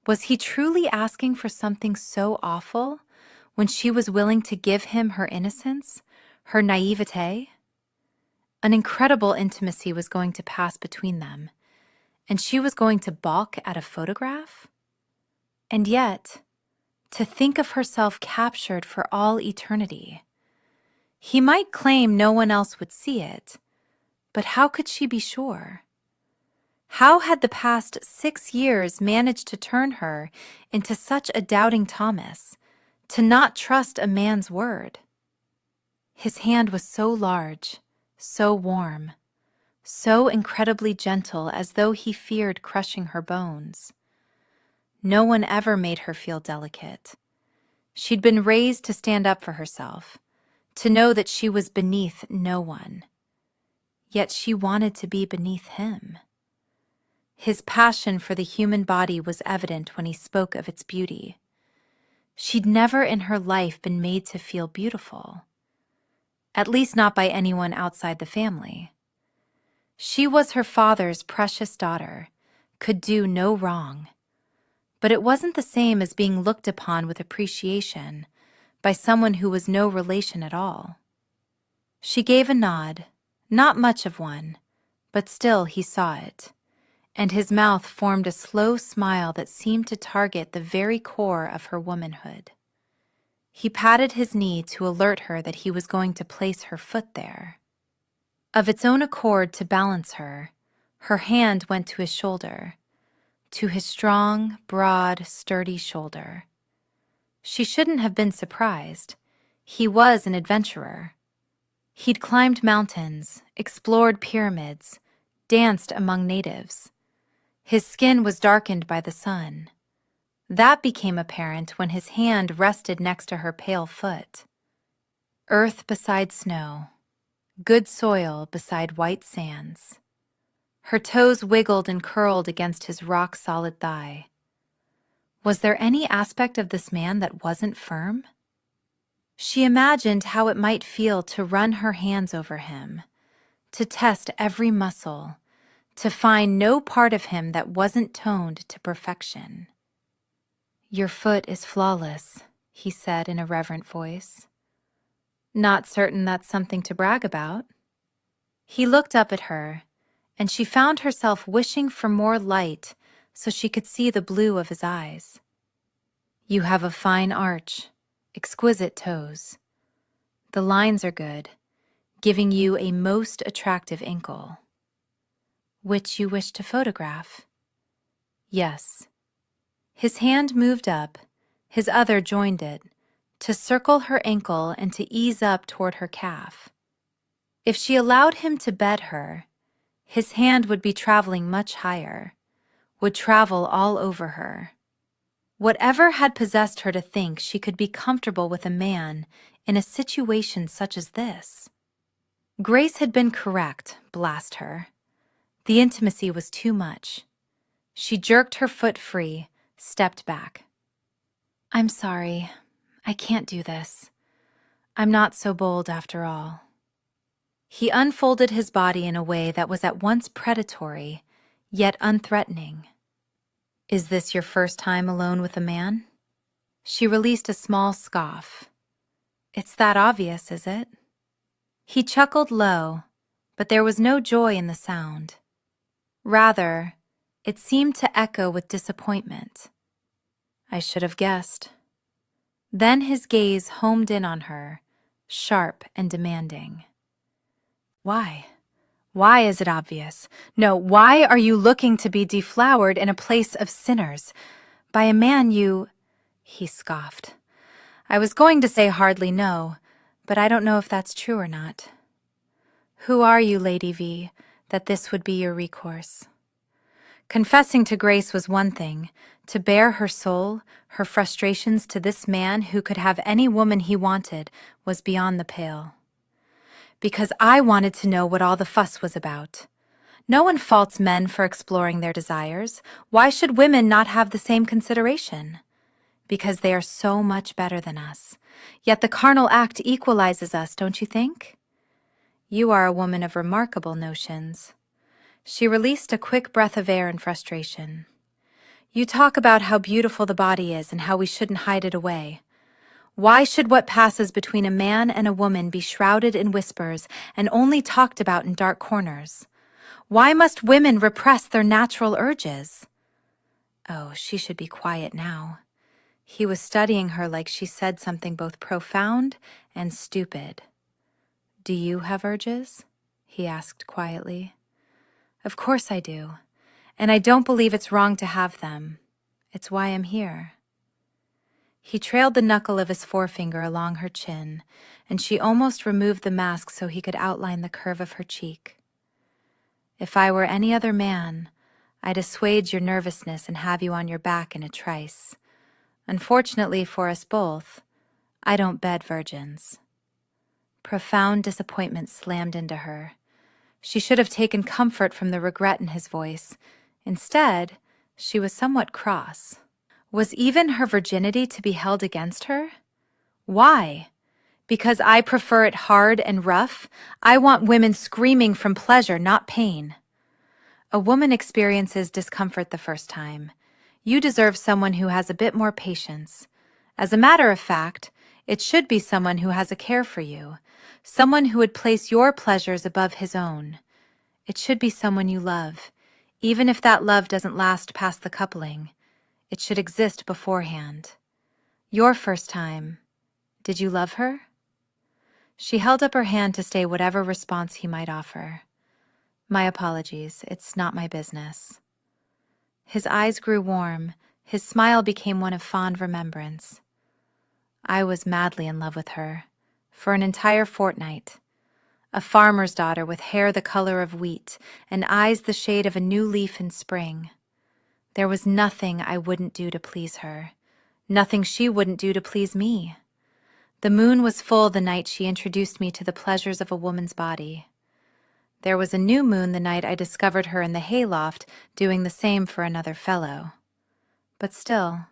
was he truly asking for something so awful when she was willing to give him her innocence, her naivete? An incredible intimacy was going to pass between them, and she was going to balk at a photograph? And yet, to think of herself captured for all eternity. He might claim no one else would see it, but how could she be sure? How had the past 6 years managed to turn her into such a doubting Thomas, to not trust a man's word? His hand was so large, so warm, so incredibly gentle as though he feared crushing her bones. No one ever made her feel delicate. She'd been raised to stand up for herself, to know that she was beneath no one. Yet she wanted to be beneath him. His passion for the human body was evident when he spoke of its beauty. She'd never in her life been made to feel beautiful, at least not by anyone outside the family. She was her father's precious daughter, could do no wrong. But it wasn't the same as being looked upon with appreciation by someone who was no relation at all. She gave a nod, not much of one, but still he saw it, and his mouth formed a slow smile that seemed to target the very core of her womanhood. He patted his knee to alert her that he was going to place her foot there. Of its own accord, to balance her, her hand went to his shoulder, to his strong, broad, sturdy shoulder. She shouldn't have been surprised. He was an adventurer. He'd climbed mountains, explored pyramids, danced among natives. His skin was darkened by the sun. That became apparent when his hand rested next to her pale foot. Earth beside snow, good soil beside white sands. Her toes wiggled and curled against his rock-solid thigh. Was there any aspect of this man that wasn't firm? She imagined how it might feel to run her hands over him, to test every muscle, to find no part of him that wasn't toned to perfection. "Your foot is flawless," he said in a reverent voice. "Not certain that's something to brag about." He looked up at her, and she found herself wishing for more light so she could see the blue of his eyes. "You have a fine arch, exquisite toes. The lines are good, giving you a most attractive ankle." "Which you wish to photograph?" "Yes." His hand moved up, his other joined it, to circle her ankle and to ease up toward her calf. If she allowed him to bed her, his hand would be traveling much higher, would travel all over her. Whatever had possessed her to think she could be comfortable with a man in a situation such as this? Grace had been correct, blast her. The intimacy was too much. She jerked her foot free, stepped back. "I'm sorry. I can't do this. I'm not so bold after all." He unfolded his body in a way that was at once predatory, yet unthreatening. "Is this your first time alone with a man?" She released a small scoff. "It's that obvious, is it?" He chuckled low, but there was no joy in the sound. Rather, it seemed to echo with disappointment. "I should have guessed." Then his gaze homed in on her, sharp and demanding. "Why? Why is it obvious? No, why are you looking to be deflowered in a place of sinners? By a man you—" He scoffed. "I was going to say hardly know, but I don't know if that's true or not. Who are you, Lady V, that this would be your recourse?" Confessing to Grace was one thing. To bare her soul, her frustrations to this man who could have any woman he wanted was beyond the pale. "Because I wanted to know what all the fuss was about. No one faults men for exploring their desires. Why should women not have the same consideration? Because they are so much better than us. Yet the carnal act equalizes us, don't you think? You are a woman of remarkable notions." She released a quick breath of air in frustration. "You talk about how beautiful the body is and how we shouldn't hide it away. Why should what passes between a man and a woman be shrouded in whispers and only talked about in dark corners? Why must women repress their natural urges?" Oh, she should be quiet now. He was studying her like she said something both profound and stupid. "Do you have urges?" he asked quietly. "Of course I do, and I don't believe it's wrong to have them. It's why I'm here." He trailed the knuckle of his forefinger along her chin, and she almost removed the mask so he could outline the curve of her cheek. "If I were any other man, I'd assuage your nervousness and have you on your back in a trice. Unfortunately for us both, I don't bed virgins." Profound disappointment slammed into her. She should have taken comfort from the regret in his voice. Instead, she was somewhat cross. Was even her virginity to be held against her? Why? Because I prefer it hard and rough? I want women screaming from pleasure, not pain. A woman experiences discomfort the first time. You deserve someone who has a bit more patience. As a matter of fact, it should be someone who has a care for you, someone who would place your pleasures above his own. It should be someone you love, even if that love doesn't last past the coupling. It should exist beforehand. Your first time, did you love her? She held up her hand to stay whatever response he might offer. My apologies, it's not my business. His eyes grew warm, his smile became one of fond remembrance. I was madly in love with her, for an entire fortnight. A farmer's daughter with hair the color of wheat and eyes the shade of a new leaf in spring. There was nothing I wouldn't do to please her, nothing she wouldn't do to please me. The moon was full the night she introduced me to the pleasures of a woman's body. There was a new moon the night I discovered her in the hayloft doing the same for another fellow. But still,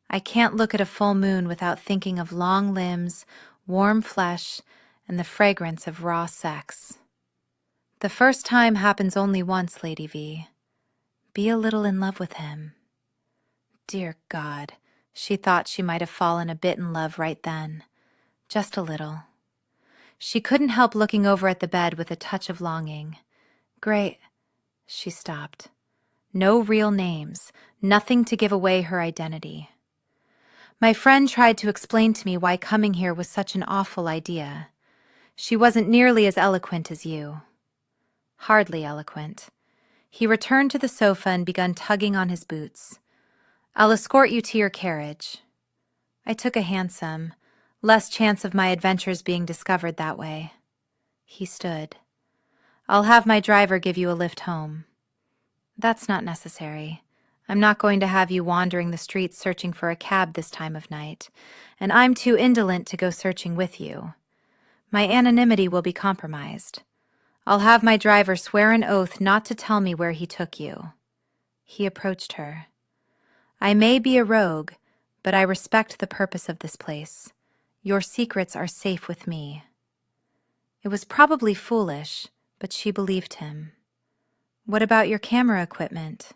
I can't look at a full moon without thinking of long limbs, warm flesh, and the fragrance of raw sex. The first time happens only once, Lady V. Be a little in love with him. Dear God, she thought she might have fallen a bit in love right then. Just a little. She couldn't help looking over at the bed with a touch of longing. Great. She stopped. No real names, nothing to give away her identity. My friend tried to explain to me why coming here was such an awful idea. She wasn't nearly as eloquent as you. Hardly eloquent. He returned to the sofa and began tugging on his boots. I'll escort you to your carriage. I took a hansom. Less chance of my adventures being discovered that way. He stood. I'll have my driver give you a lift home. That's not necessary. I'm not going to have you wandering the streets searching for a cab this time of night, and I'm too indolent to go searching with you. My anonymity will be compromised. I'll have my driver swear an oath not to tell me where he took you. He approached her. I may be a rogue, but I respect the purpose of this place. Your secrets are safe with me. It was probably foolish, but she believed him. What about your camera equipment?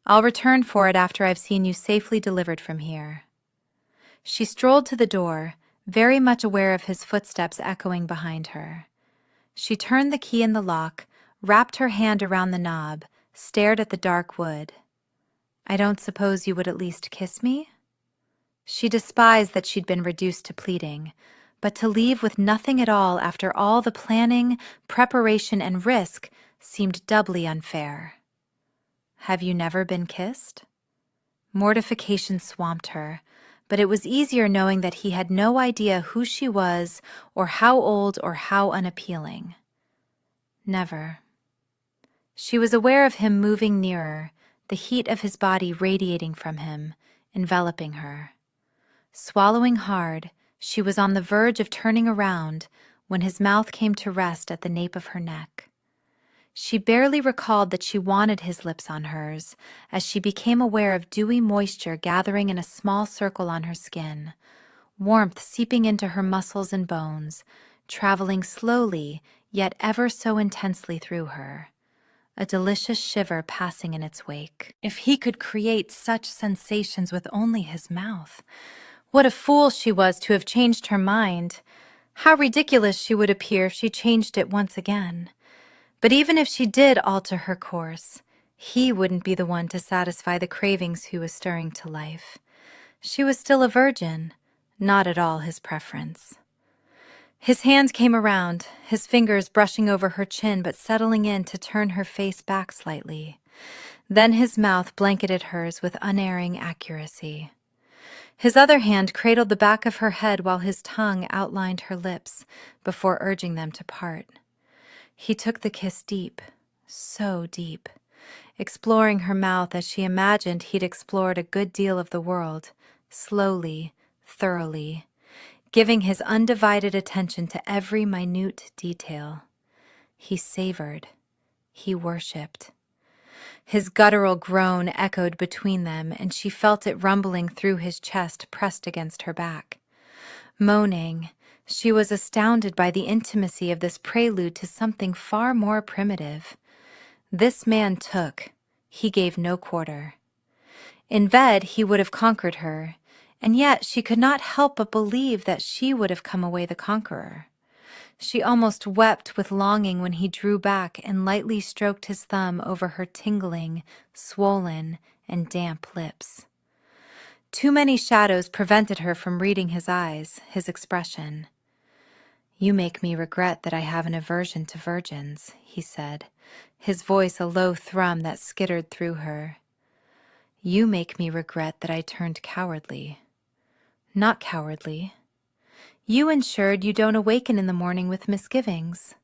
I'll return for it after I've seen you safely delivered from here. She strolled to the door, very much aware of his footsteps echoing behind her. She turned the key in the lock, wrapped her hand around the knob, stared at the dark wood. I don't suppose you would at least kiss me? She despised that she'd been reduced to pleading, but to leave with nothing at all after all the planning, preparation, and risk seemed doubly unfair. Have you never been kissed? Mortification swamped her, but it was easier knowing that he had no idea who she was or how old or how unappealing. Never. She was aware of him moving nearer, the heat of his body radiating from him, enveloping her. Swallowing hard, she was on the verge of turning around when his mouth came to rest at the nape of her neck. She barely recalled that she wanted his lips on hers as she became aware of dewy moisture gathering in a small circle on her skin, warmth seeping into her muscles and bones, traveling slowly yet ever so intensely through her, a delicious shiver passing in its wake. If he could create such sensations with only his mouth, what a fool she was to have changed her mind. How ridiculous she would appear if she changed it once again. But even if she did alter her course, he wouldn't be the one to satisfy the cravings he was stirring to life. She was still a virgin, not at all his preference. His hand came around, his fingers brushing over her chin but settling in to turn her face back slightly. Then his mouth blanketed hers with unerring accuracy. His other hand cradled the back of her head while his tongue outlined her lips before urging them to part. He took the kiss deep, so deep, exploring her mouth as she imagined he'd explored a good deal of the world, slowly, thoroughly. giving his undivided attention to every minute detail. He savored. He worshipped. His guttural groan echoed between them, and she felt it rumbling through his chest pressed against her back. Moaning, she was astounded by the intimacy of this prelude to something far more primitive. This man took. He gave no quarter. In bed, he would have conquered her, and yet she could not help but believe that she would have come away the conqueror. She almost wept with longing when he drew back and lightly stroked his thumb over her tingling, swollen, and damp lips. Too many shadows prevented her from reading his eyes, his expression. "You make me regret that I have an aversion to virgins," he said, his voice a low thrum that skittered through her. "You make me regret that I turned cowardly." "Not cowardly. You ensured you don't awaken in the morning with misgivings."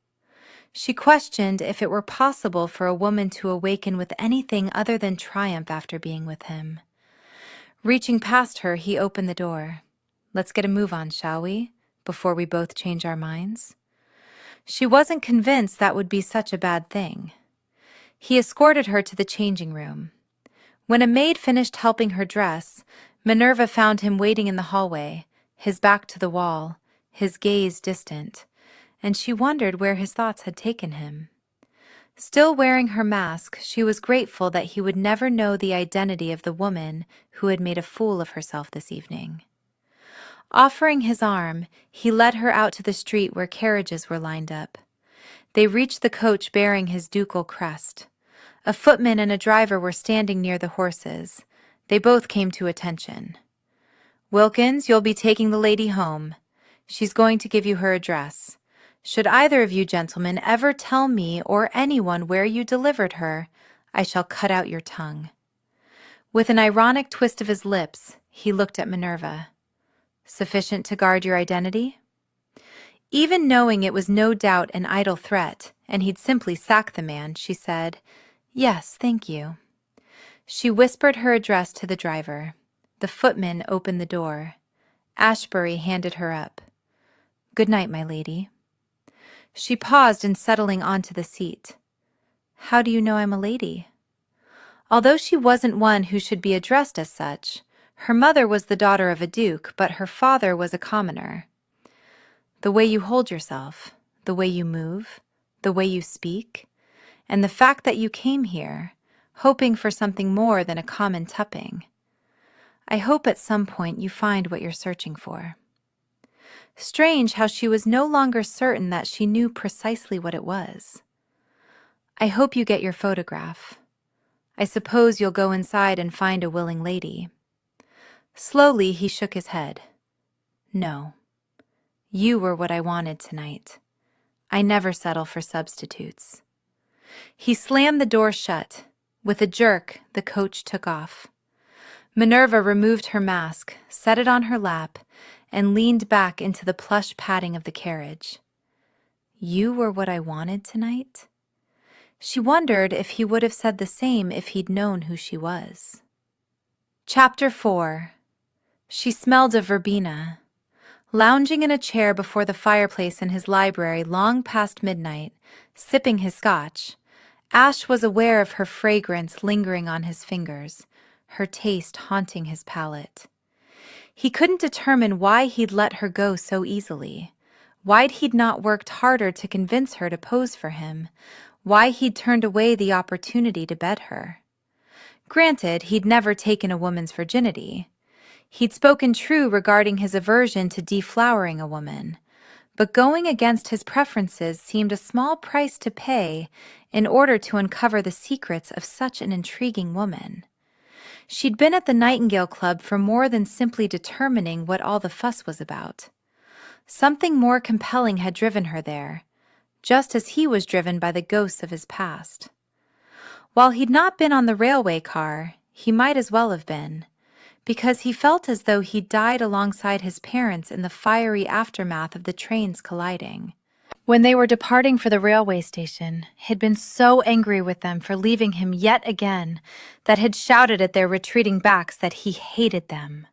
She questioned if it were possible for a woman to awaken with anything other than triumph after being with him. Reaching past her, he opened the door. "Let's get a move on, shall we, before we both change our minds?" She wasn't convinced that would be such a bad thing. He escorted her to the changing room. When a maid finished helping her dress, Minerva found him waiting in the hallway, his back to the wall, his gaze distant, and she wondered where his thoughts had taken him. Still wearing her mask, she was grateful that he would never know the identity of the woman who had made a fool of herself this evening. Offering his arm, he led her out to the street where carriages were lined up. They reached the coach bearing his ducal crest. A footman and a driver were standing near the horses. They both came to attention. "Wilkins, you'll be taking the lady home. She's going to give you her address. Should either of you gentlemen ever tell me or anyone where you delivered her, I shall cut out your tongue." With an ironic twist of his lips, he looked at Minerva. "Sufficient to guard your identity?" Even knowing it was no doubt an idle threat, and he'd simply sack the man, she said, "Yes, thank you." She whispered her address to the driver. The footman opened the door. Ashebury handed her up. "Good night, my lady." She paused in settling onto the seat. "How do you know I'm a lady?" Although she wasn't one who should be addressed as such, her mother was the daughter of a duke, but her father was a commoner. "The way you hold yourself, the way you move, the way you speak, and the fact that you came here, hoping for something more than a common tupping. I hope at some point you find what you're searching for." Strange how she was no longer certain that she knew precisely what it was. "I hope you get your photograph. I suppose you'll go inside and find a willing lady." Slowly he shook his head. "No. You were what I wanted tonight. I never settle for substitutes." He slammed the door shut. With a jerk, the coach took off. Minerva removed her mask, set it on her lap, and leaned back into the plush padding of the carriage. "You were what I wanted tonight?" She wondered if he would have said the same if he'd known who she was. Chapter 4. She smelled of verbena. Lounging in a chair before the fireplace in his library long past midnight, sipping his scotch, Ash was aware of her fragrance lingering on his fingers, her taste haunting his palate. He couldn't determine why he'd let her go so easily, why he'd not worked harder to convince her to pose for him, why he'd turned away the opportunity to bed her. Granted, he'd never taken a woman's virginity. He'd spoken true regarding his aversion to deflowering a woman, but going against his preferences seemed a small price to pay in order to uncover the secrets of such an intriguing woman. She'd been at the Nightingale Club for more than simply determining what all the fuss was about. Something more compelling had driven her there, just as he was driven by the ghosts of his past. While he'd not been on the railway car, he might as well have been, because he felt as though he'd died alongside his parents in the fiery aftermath of the trains colliding. When they were departing for the railway station, he'd been so angry with them for leaving him yet again that he'd shouted at their retreating backs that he hated them.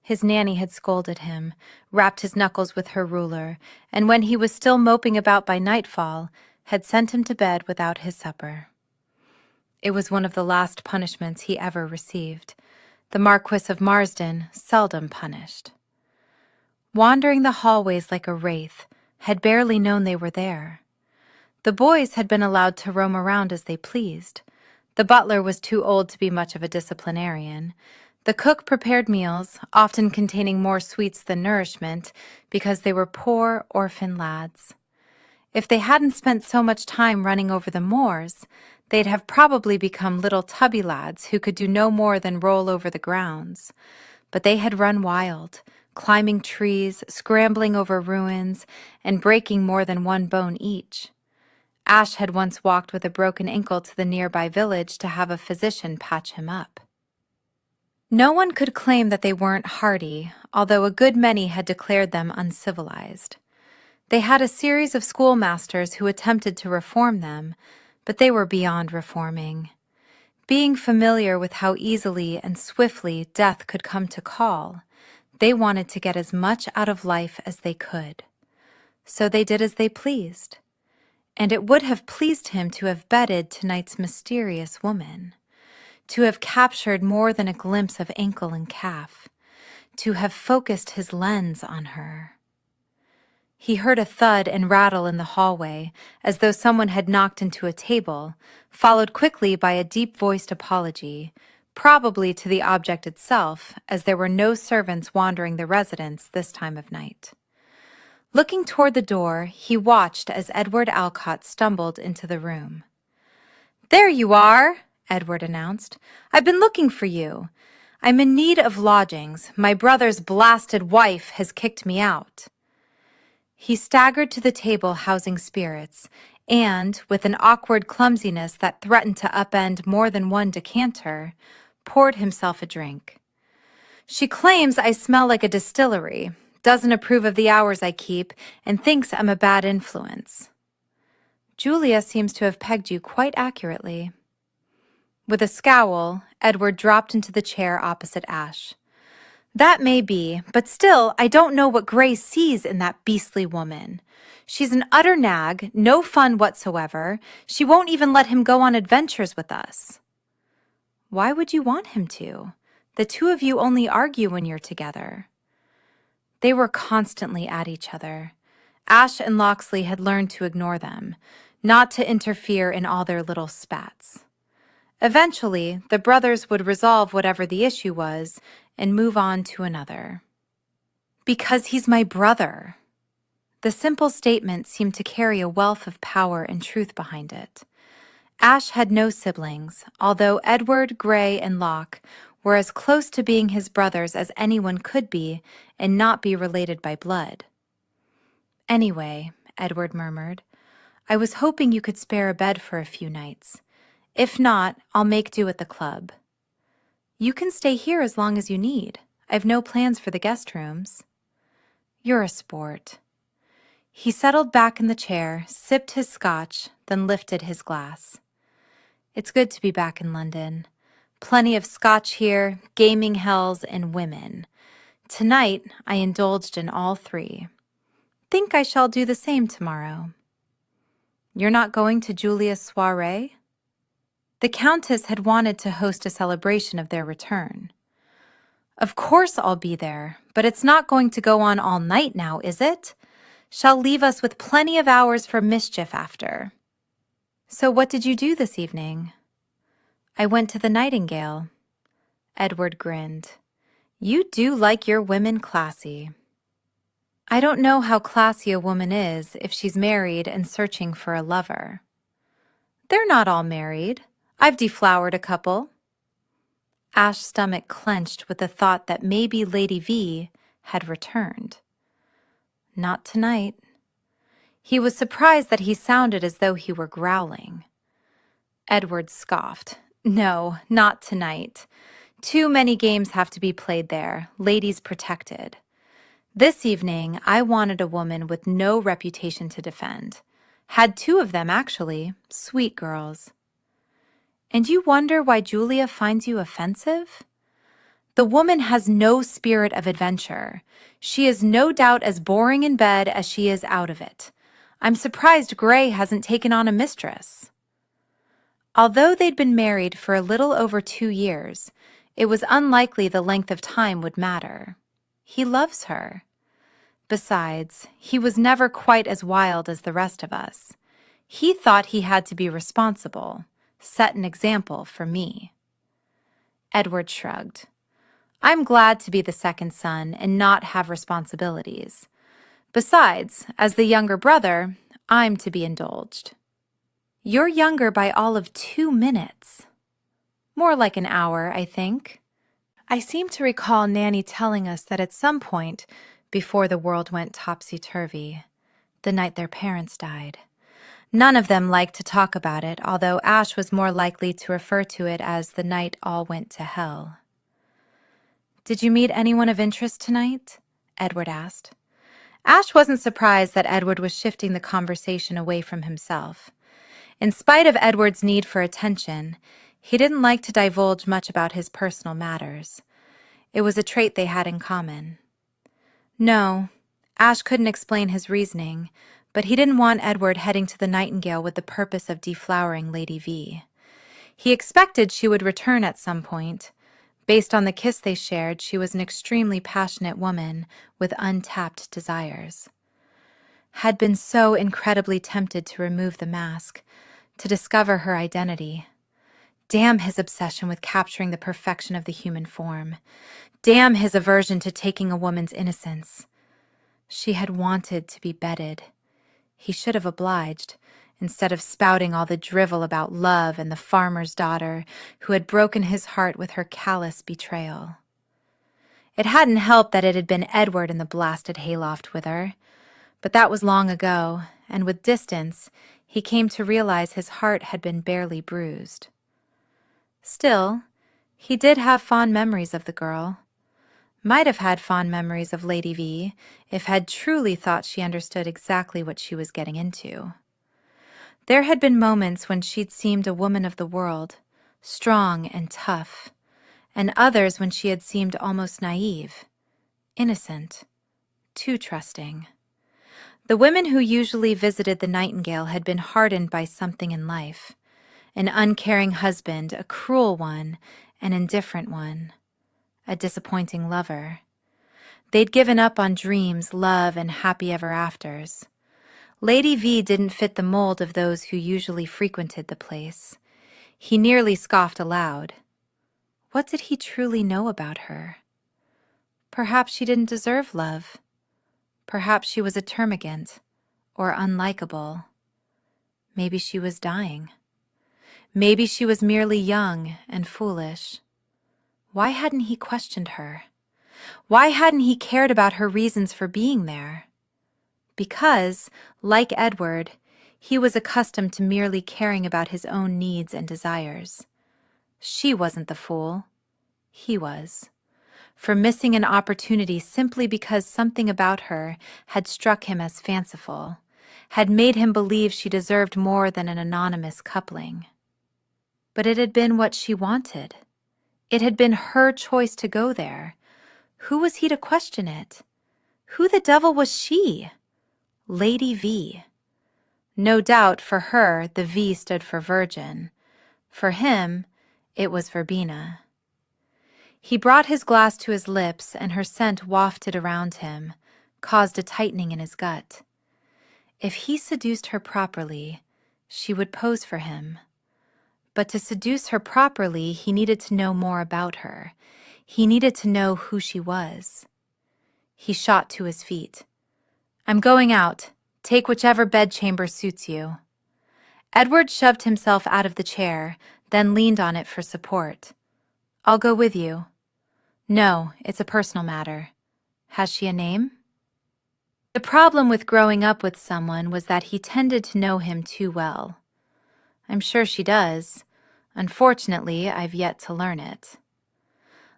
His nanny had scolded him, rapped his knuckles with her ruler, and when he was still moping about by nightfall, had sent him to bed without his supper. It was one of the last punishments he ever received. The Marquis of Marsden seldom punished. Wandering the hallways like a wraith, had barely known they were there. The boys had been allowed to roam around as they pleased. The butler was too old to be much of a disciplinarian. The cook prepared meals, often containing more sweets than nourishment, because they were poor orphan lads. If they hadn't spent so much time running over the moors, they'd have probably become little tubby lads who could do no more than roll over the grounds. But they had run wild, climbing trees, scrambling over ruins, and breaking more than one bone each. Ash had once walked with a broken ankle to the nearby village to have a physician patch him up. No one could claim that they weren't hardy, although a good many had declared them uncivilized. They had a series of schoolmasters who attempted to reform them, but they were beyond reforming. Being familiar with how easily and swiftly death could come to call, they wanted to get as much out of life as they could. So they did as they pleased. And it would have pleased him to have bedded tonight's mysterious woman, to have captured more than a glimpse of ankle and calf, to have focused his lens on her. He heard a thud and rattle in the hallway, as though someone had knocked into a table, followed quickly by a deep-voiced apology, probably to the object itself, as there were no servants wandering the residence this time of night. Looking toward the door, he watched as Edward Alcott stumbled into the room. "There you are," Edward announced. "I've been looking for you. I'm in need of lodgings. My brother's blasted wife has kicked me out." He staggered to the table housing spirits, and, with an awkward clumsiness that threatened to upend more than one decanter, poured himself a drink. "She claims I smell like a distillery, doesn't approve of the hours I keep, and thinks I'm a bad influence." "Julia seems to have pegged you quite accurately." With a scowl, Edward dropped into the chair opposite Ash. "That may be, but still, I don't know what Gray sees in that beastly woman. She's an utter nag, no fun whatsoever. She won't even let him go on adventures with us." "Why would you want him to? The two of you only argue when you're together." They were constantly at each other. Ash and Locksley had learned to ignore them, not to interfere in all their little spats. Eventually, the brothers would resolve whatever the issue was and move on to another. "Because he's my brother." The simple statement seemed to carry a wealth of power and truth behind it. Ash had no siblings, although Edward, Gray, and Locke were as close to being his brothers as anyone could be and not be related by blood. "Anyway," Edward murmured, "I was hoping you could spare a bed for a few nights. If not, I'll make do at the club." "You can stay here as long as you need. I've no plans for the guest rooms." "You're a sport." He settled back in the chair, sipped his scotch, then lifted his glass. "It's good to be back in London. Plenty of scotch here, gaming hells, and women. Tonight, I indulged in all three. Think I shall do the same tomorrow." "You're not going to Julia's soirée?" The Countess had wanted to host a celebration of their return. "Of course I'll be there, but it's not going to go on all night now, is it? Shall leave us with plenty of hours for mischief after." "So what did you do this evening?" "I went to the Nightingale." Edward grinned. "You do like your women classy." "I don't know how classy a woman is if she's married and searching for a lover." "They're not all married. I've deflowered a couple." Ash's stomach clenched with the thought that maybe Lady V had returned. Not tonight. He was surprised that he sounded as though he were growling. Edward scoffed. "No, not tonight. Too many games have to be played there, ladies protected. This evening, I wanted a woman with no reputation to defend. Had two of them, actually, sweet girls." "And you wonder why Julia finds you offensive?" The woman has no spirit of adventure. She is no doubt as boring in bed as she is out of it. I'm surprised Gray hasn't taken on a mistress." Although they'd been married for a little over 2 years, it was unlikely the length of time would matter. He loves her. Besides, he was never quite as wild as the rest of us. He thought he had to be responsible, set an example for me. Edward shrugged. "I'm glad to be the second son and not have responsibilities. Besides, as the younger brother, I'm to be indulged." "You're younger by all of 2 minutes. More like an hour, I think. I seem to recall Nanny telling us that at some point, before the world went topsy-turvy, the night their parents died. None of them liked to talk about it, although Ash was more likely to refer to it as the night all went to hell." "Did you meet anyone of interest tonight?" Edward asked. Ash wasn't surprised that Edward was shifting the conversation away from himself. In spite of Edward's need for attention, he didn't like to divulge much about his personal matters. It was a trait they had in common. No, Ash couldn't explain his reasoning, but he didn't want Edward heading to the Nightingale with the purpose of deflowering Lady V. He expected she would return at some point. Based on the kiss they shared, she was an extremely passionate woman with untapped desires. Had been so incredibly tempted to remove the mask, to discover her identity. Damn his obsession with capturing the perfection of the human form. Damn his aversion to taking a woman's innocence. She had wanted to be bedded. He should have obliged, instead of spouting all the drivel about love and the farmer's daughter who had broken his heart with her callous betrayal. It hadn't helped that it had been Edward in the blasted hayloft with her, but that was long ago, and with distance, he came to realize his heart had been barely bruised. Still, he did have fond memories of the girl. Might have had fond memories of Lady V if had truly thought she understood exactly what she was getting into. There had been moments when she'd seemed a woman of the world, strong and tough, and others when she had seemed almost naive, innocent, too trusting. The women who usually visited the Nightingale had been hardened by something in life, an uncaring husband, a cruel one, an indifferent one, a disappointing lover. They'd given up on dreams, love, and happy ever afters. Lady V didn't fit the mold of those who usually frequented the place. He nearly scoffed aloud. What did he truly know about her? Perhaps she didn't deserve love. Perhaps she was a termagant, or unlikable. Maybe she was dying. Maybe she was merely young and foolish. Why hadn't he questioned her? Why hadn't he cared about her reasons for being there? Because, like Edward, he was accustomed to merely caring about his own needs and desires. She wasn't the fool. He was. For missing an opportunity simply because something about her had struck him as fanciful, had made him believe she deserved more than an anonymous coupling. But it had been what she wanted. It had been her choice to go there. Who was he to question it? Who the devil was she? Lady V. No doubt for her, the V stood for virgin. For him, it was Verbena. He brought his glass to his lips, and her scent wafted around him, caused a tightening in his gut. If he seduced her properly, she would pose for him. But to seduce her properly, he needed to know more about her. He needed to know who she was. He shot to his feet. "I'm going out. Take whichever bedchamber suits you." Edward shoved himself out of the chair, then leaned on it for support. "I'll go with you." "No, it's a personal matter. Has she a name?" The problem with growing up with someone was that he tended to know him too well. "I'm sure she does. Unfortunately, I've yet to learn it."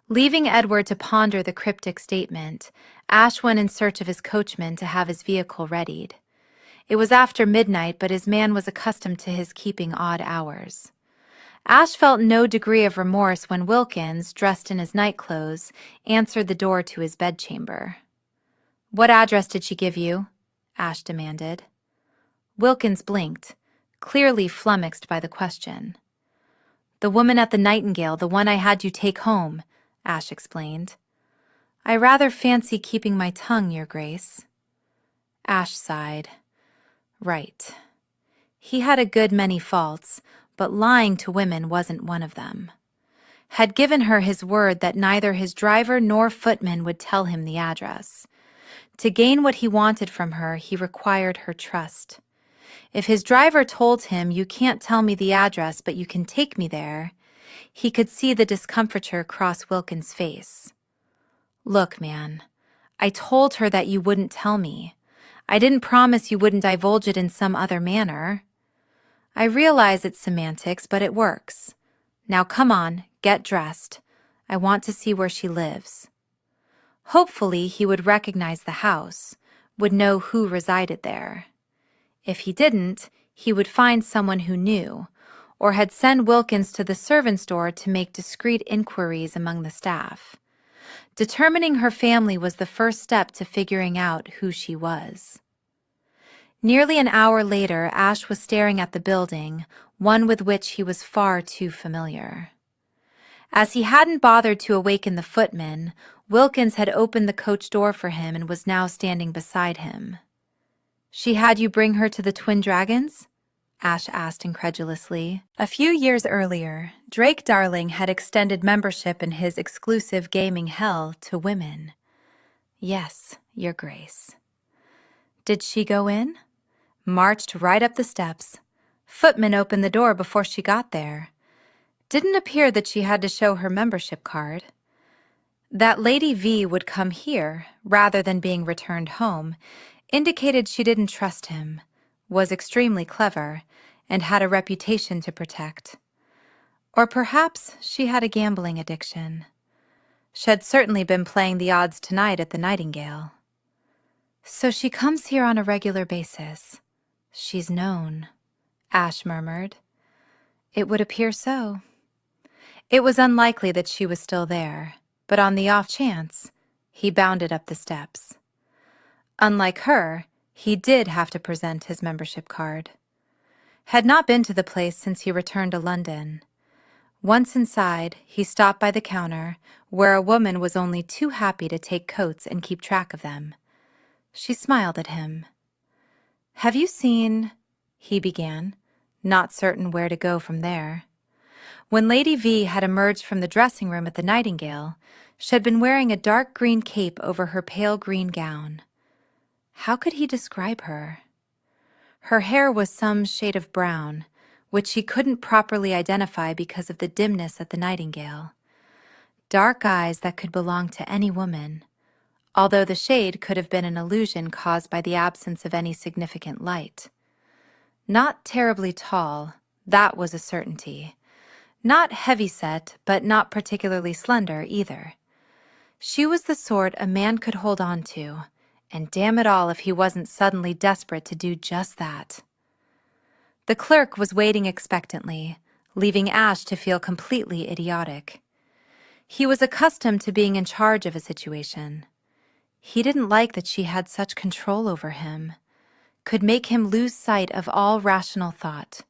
Leaving Edward to ponder the cryptic statement, Ash went in search of his coachman to have his vehicle readied. It was after midnight, but his man was accustomed to his keeping odd hours. Ash felt no degree of remorse when Wilkins, dressed in his nightclothes, answered the door to his bedchamber. "What address did she give you?" Ash demanded. Wilkins blinked, clearly flummoxed by the question. "The woman at the Nightingale, the one I had you take home," Ash explained. "I rather fancy keeping my tongue, Your Grace." Ash sighed. Right. He had a good many faults, but lying to women wasn't one of them. Had given her his word that neither his driver nor footman would tell him the address. To gain what he wanted from her, he required her trust. If his driver told him, "You can't tell me the address, but you can take me there," he could see the discomfiture cross Wilkins' face. "Look, man, I told her that you wouldn't tell me. I didn't promise you wouldn't divulge it in some other manner. I realize it's semantics, but it works. Now come on, get dressed. I want to see where she lives." Hopefully, he would recognize the house, would know who resided there. If he didn't, he would find someone who knew, or had sent Wilkins to the servants' door to make discreet inquiries among the staff. Determining her family was the first step to figuring out who she was. Nearly an hour later, Ash was staring at the building, one with which he was far too familiar. As he hadn't bothered to awaken the footman, Wilkins had opened the coach door for him and was now standing beside him. "She had you bring her to the Twin Dragons?" Ash asked incredulously. A few years earlier, Drake Darling had extended membership in his exclusive gaming hell to women. "Yes, Your Grace." "Did she go in?" "Marched right up the steps. Footman opened the door before she got there. Didn't appear that she had to show her membership card. That Lady V would come here, rather than being returned home, indicated she didn't trust him, was extremely clever, and had a reputation to protect. Or perhaps she had a gambling addiction. She'd certainly been playing the odds tonight at the Nightingale. So she comes here on a regular basis. She's known," Ash murmured. "It would appear so." It was unlikely that she was still there, but on the off chance, he bounded up the steps. Unlike her, he did have to present his membership card. Had not been to the place since he returned to London. Once inside, he stopped by the counter, where a woman was only too happy to take coats and keep track of them. She smiled at him. "Have you seen—" he began, not certain where to go from there. When Lady V had emerged from the dressing room at the Nightingale, she had been wearing a dark green cape over her pale green gown. How could he describe her? Her hair was some shade of brown, which he couldn't properly identify because of the dimness at the Nightingale. Dark eyes that could belong to any woman, although the shade could have been an illusion caused by the absence of any significant light. Not terribly tall, that was a certainty. Not heavy-set, but not particularly slender either. She was the sort a man could hold on to, and damn it all if he wasn't suddenly desperate to do just that. The clerk was waiting expectantly, leaving Ash to feel completely idiotic. He was accustomed to being in charge of a situation. He didn't like that she had such control over him, could make him lose sight of all rational thought.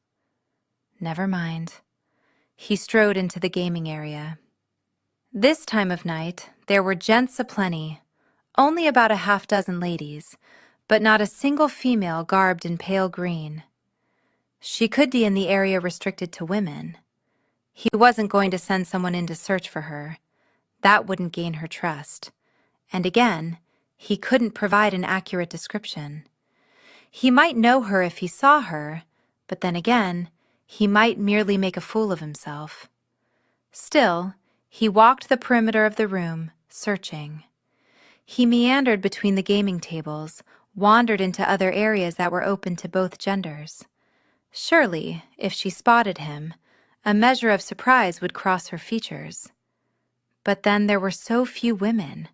Never mind. He strode into the gaming area. This time of night, there were gents aplenty, only about a half-dozen ladies, but not a single female garbed in pale green. She could be in the area restricted to women. He wasn't going to send someone in to search for her. That wouldn't gain her trust. And again, he couldn't provide an accurate description. He might know her if he saw her, but then again, he might merely make a fool of himself. Still, he walked the perimeter of the room, searching. He meandered between the gaming tables, wandered into other areas that were open to both genders. Surely, if she spotted him, a measure of surprise would cross her features. But then there were so few women,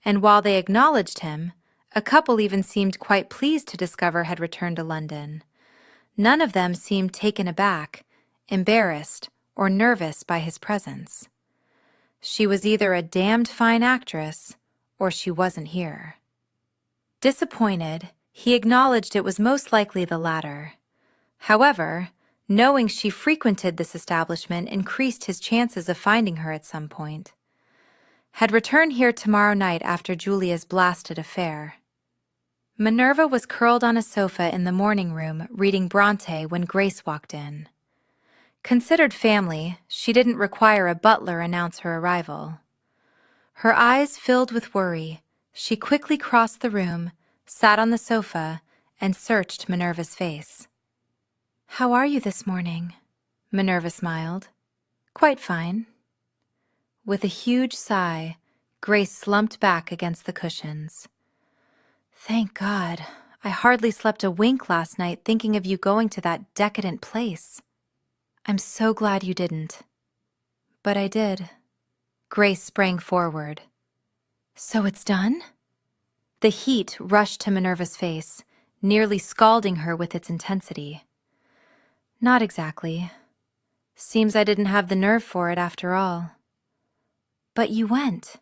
and while they acknowledged him, a couple even seemed quite pleased to discover had returned to London. None of them seemed taken aback, embarrassed, or nervous by his presence. She was either a damned fine actress, or she wasn't here. Disappointed, he acknowledged it was most likely the latter. However, knowing she frequented this establishment increased his chances of finding her at some point. Had returned here tomorrow night after Julia's blasted affair. Minerva was curled on a sofa in the morning room reading Bronte when Grace walked in. Considered family, she didn't require a butler announce her arrival. Her eyes filled with worry, she quickly crossed the room, sat on the sofa, and searched Minerva's face. "How are you this morning?" Minerva smiled. "Quite fine." With a huge sigh, Grace slumped back against the cushions. "Thank God. I hardly slept a wink last night thinking of you going to that decadent place." "I'm so glad you didn't." "But I did." Grace sprang forward. "So it's done?" The heat rushed to Minerva's face, nearly scalding her with its intensity. "Not exactly. Seems I didn't have the nerve for it after all." "But you went."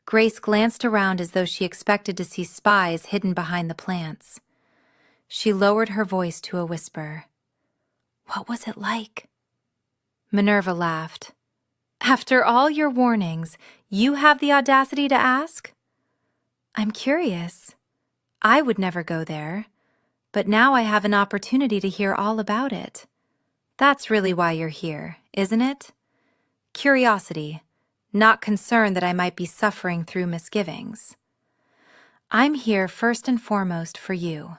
Grace glanced around as though she expected to see spies hidden behind the plants. She lowered her voice to a whisper. "What was it like?" Minerva laughed. "After all your warnings, you have the audacity to ask?" "I'm curious. I would never go there, but now I have an opportunity to hear all about it. That's really why you're here, isn't it? Curiosity, not concern that I might be suffering through misgivings. I'm here first and foremost for you.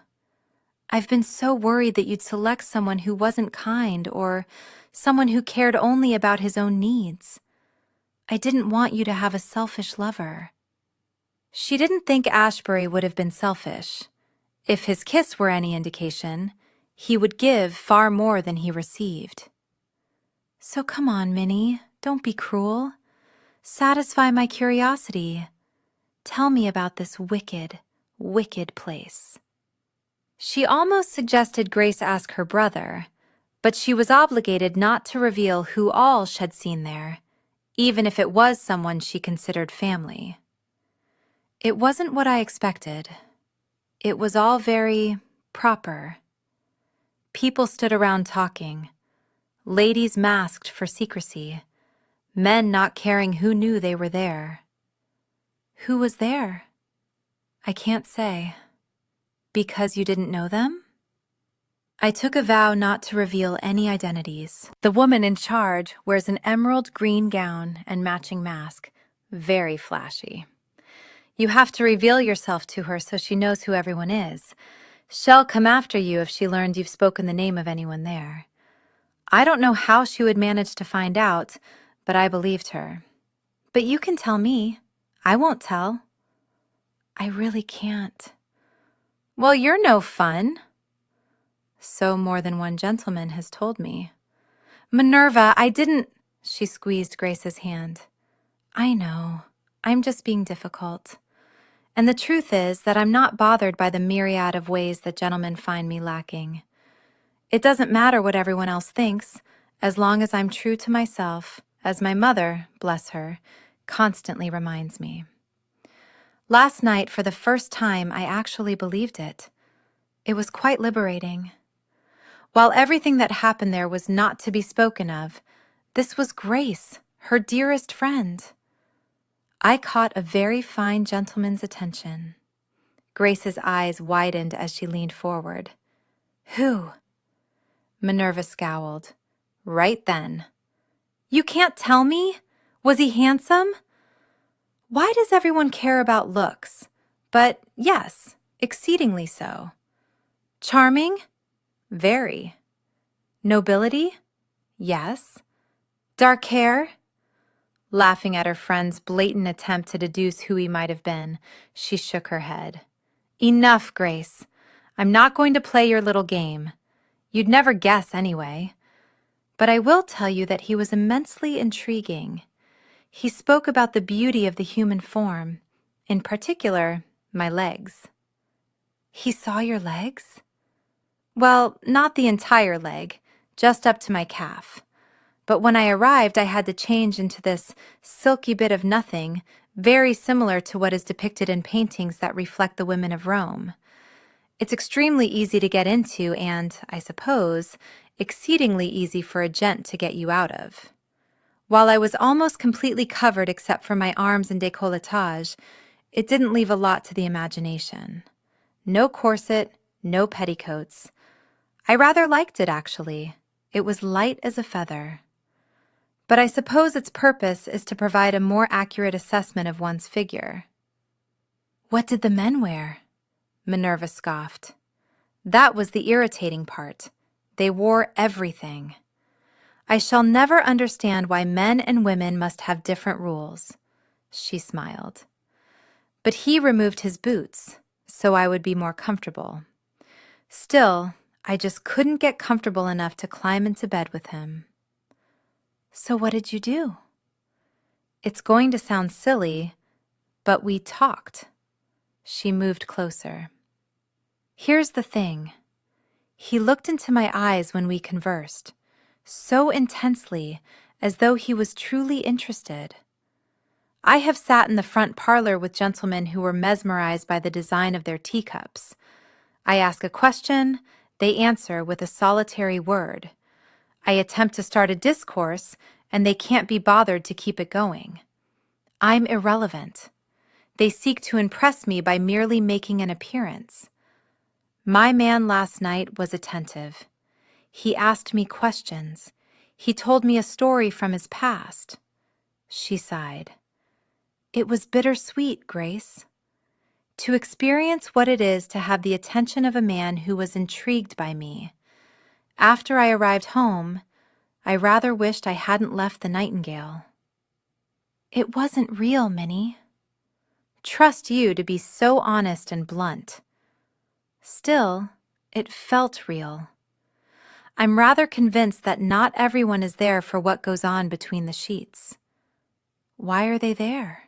I've been so worried that you'd select someone who wasn't kind or someone who cared only about his own needs. I didn't want you to have a selfish lover." She didn't think Ashebury would have been selfish. If his kiss were any indication, he would give far more than he received. "So come on, Minnie, don't be cruel. Satisfy my curiosity. Tell me about this wicked, wicked place." She almost suggested Grace ask her brother, but she was obligated not to reveal who all she'd seen there, even if it was someone she considered family. It wasn't what I expected. It was all very proper. People stood around talking, ladies masked for secrecy, men not caring who knew they were there. Who was there? I can't say. Because you didn't know them? I took a vow not to reveal any identities. The woman in charge wears an emerald green gown and matching mask, very flashy. You have to reveal yourself to her so she knows who everyone is. She'll come after you if she learned you've spoken the name of anyone there. I don't know how she would manage to find out, but I believed her. But you can tell me. I won't tell. I really can't. Well, you're no fun. So more than one gentleman has told me. Minerva, I didn't... She squeezed Grace's hand. I know. I'm just being difficult. And the truth is that I'm not bothered by the myriad of ways that gentlemen find me lacking. It doesn't matter what everyone else thinks, as long as I'm true to myself, as my mother, bless her, constantly reminds me. Last night, for the first time, I actually believed it. It was quite liberating. While everything that happened there was not to be spoken of, this was Grace, her dearest friend. I caught a very fine gentleman's attention. Grace's eyes widened as she leaned forward. Who? Minerva scowled. Right then. You can't tell me? Was he handsome? Why does everyone care about looks? But yes, exceedingly so. Charming? Very. Nobility? Yes. Dark hair? Laughing at her friend's blatant attempt to deduce who he might have been, she shook her head. Enough, Grace. I'm not going to play your little game. You'd never guess anyway. But I will tell you that he was immensely intriguing. He spoke about the beauty of the human form, in particular, my legs. He saw your legs? Well, not the entire leg, just up to my calf. But when I arrived, I had to change into this silky bit of nothing, very similar to what is depicted in paintings that reflect the women of Rome. It's extremely easy to get into and, I suppose, exceedingly easy for a gent to get you out of. While I was almost completely covered except for my arms and décolletage, it didn't leave a lot to the imagination. No corset, no petticoats. I rather liked it, actually. It was light as a feather. But I suppose its purpose is to provide a more accurate assessment of one's figure. What did the men wear? Minerva scoffed. That was the irritating part. They wore everything. I shall never understand why men and women must have different rules. She smiled. But he removed his boots, so I would be more comfortable. Still, I just couldn't get comfortable enough to climb into bed with him. So what did you do? It's going to sound silly, but we talked. She moved closer. Here's the thing. He looked into my eyes when we conversed, so intensely, as though he was truly interested. I have sat in the front parlor with gentlemen who were mesmerized by the design of their teacups. I ask a question, they answer with a solitary word. I attempt to start a discourse, and they can't be bothered to keep it going. I'm irrelevant. They seek to impress me by merely making an appearance. My man last night was attentive. He asked me questions. He told me a story from his past. She sighed. It was bittersweet, Grace. To experience what it is to have the attention of a man who was intrigued by me. After I arrived home, I rather wished I hadn't left the Nightingale. It wasn't real, Minnie. Trust you to be so honest and blunt. Still, it felt real. I'm rather convinced that not everyone is there for what goes on between the sheets. Why are they there?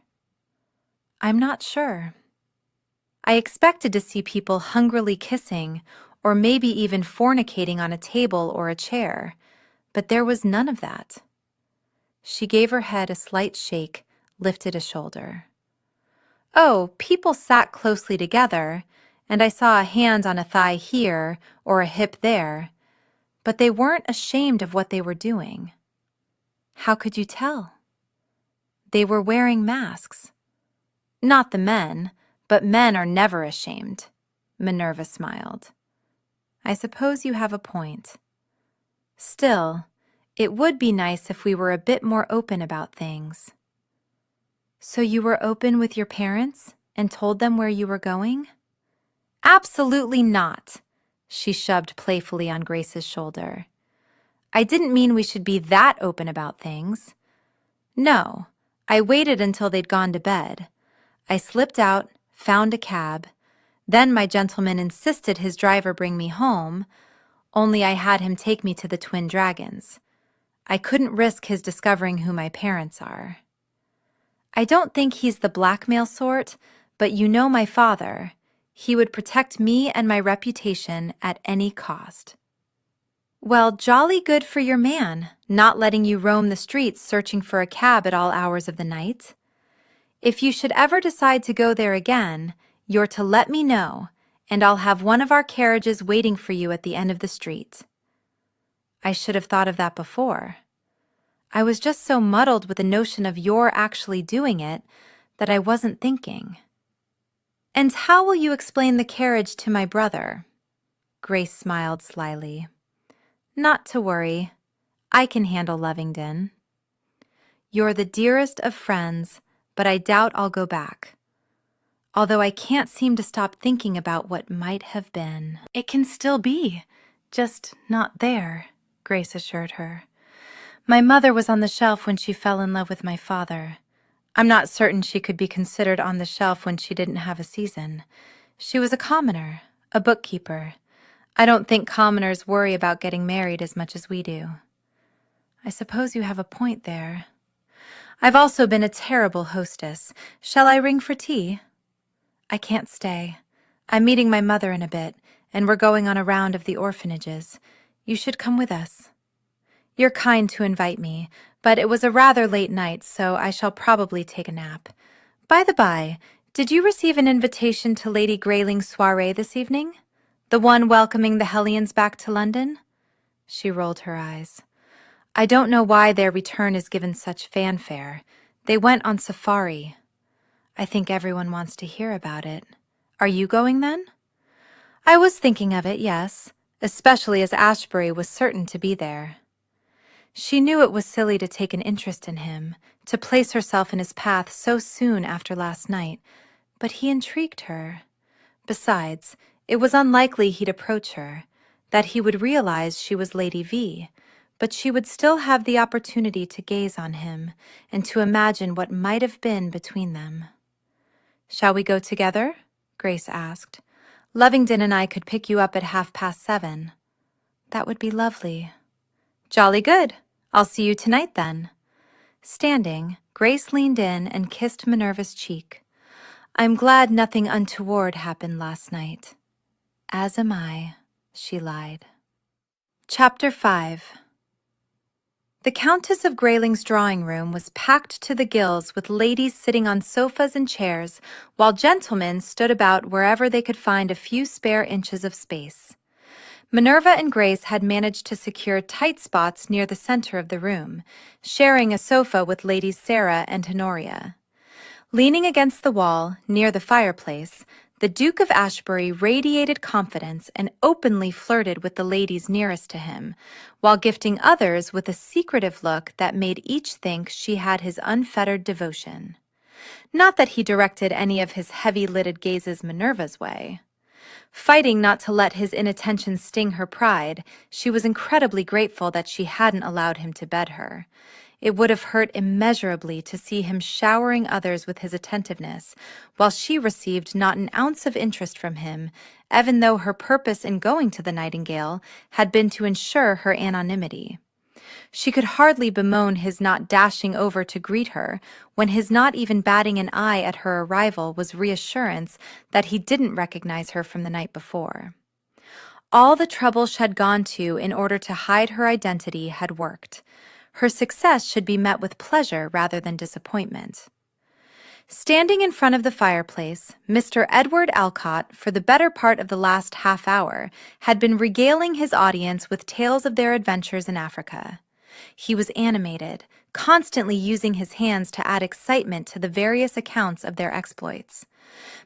I'm not sure. I expected to see people hungrily kissing, or maybe even fornicating on a table or a chair, but there was none of that. She gave her head a slight shake, lifted a shoulder. Oh, people sat closely together, and I saw a hand on a thigh here or a hip there, but they weren't ashamed of what they were doing. How could you tell? They were wearing masks. Not the men, but men are never ashamed, Minerva smiled. I suppose you have a point. Still, it would be nice if we were a bit more open about things. So you were open with your parents and told them where you were going? Absolutely not, she shoved playfully on Grace's shoulder. I didn't mean we should be that open about things. No, I waited until they'd gone to bed. I slipped out, found a cab. Then my gentleman insisted his driver bring me home, only I had him take me to the Twin Dragons. I couldn't risk his discovering who my parents are. I don't think he's the blackmail sort, but you know my father. He would protect me and my reputation at any cost. Well, jolly good for your man, not letting you roam the streets searching for a cab at all hours of the night. If you should ever decide to go there again, you're to let me know, and I'll have one of our carriages waiting for you at the end of the street. I should have thought of that before. I was just so muddled with the notion of your actually doing it that I wasn't thinking. And how will you explain the carriage to my brother? Grace smiled slyly. Not to worry. I can handle Lovingdon. You're the dearest of friends, but I doubt I'll go back. Although I can't seem to stop thinking about what might have been. It can still be, just not there, Grace assured her. My mother was on the shelf when she fell in love with my father. I'm not certain she could be considered on the shelf when she didn't have a season. She was a commoner, a bookkeeper. I don't think commoners worry about getting married as much as we do. I suppose you have a point there. I've also been a terrible hostess. Shall I ring for tea? I can't stay. I'm meeting my mother in a bit, and we're going on a round of the orphanages. You should come with us. You're kind to invite me, but it was a rather late night, so I shall probably take a nap. By the by, did you receive an invitation to Lady Greyling's soiree this evening? The one welcoming the Hellions back to London?" She rolled her eyes. "I don't know why their return is given such fanfare. They went on safari. I think everyone wants to hear about it. Are you going then?" "I was thinking of it, yes, especially as Ashbury was certain to be there." She knew it was silly to take an interest in him, to place herself in his path so soon after last night, but he intrigued her. Besides, it was unlikely he'd approach her, that he would realize she was Lady V, but she would still have the opportunity to gaze on him and to imagine what might have been between them. "Shall we go together?" Grace asked. "Lovingdon and I could pick you up at 7:30. "That would be lovely." "Jolly good. I'll see you tonight then." Standing, Grace leaned in and kissed Minerva's cheek. "I'm glad nothing untoward happened last night." "As am I," she lied. Chapter 5. The Countess of Greyling's drawing room was packed to the gills with ladies sitting on sofas and chairs, while gentlemen stood about wherever they could find a few spare inches of space. Minerva and Grace had managed to secure tight spots near the center of the room, sharing a sofa with Ladies Sarah and Honoria. Leaning against the wall, near the fireplace, the Duke of Ashebury radiated confidence and openly flirted with the ladies nearest to him, while gifting others with a secretive look that made each think she had his unfettered devotion. Not that he directed any of his heavy-lidded gazes Minerva's way. Fighting not to let his inattention sting her pride, she was incredibly grateful that she hadn't allowed him to bed her. It would have hurt immeasurably to see him showering others with his attentiveness, while she received not an ounce of interest from him, even though her purpose in going to the Nightingale had been to ensure her anonymity. She could hardly bemoan his not dashing over to greet her, when his not even batting an eye at her arrival was reassurance that he didn't recognize her from the night before. All the trouble she had gone to in order to hide her identity had worked. Her success should be met with pleasure rather than disappointment. Standing in front of the fireplace, Mr. Edward Alcott, for the better part of the last half hour, had been regaling his audience with tales of their adventures in Africa. He was animated, constantly using his hands to add excitement to the various accounts of their exploits.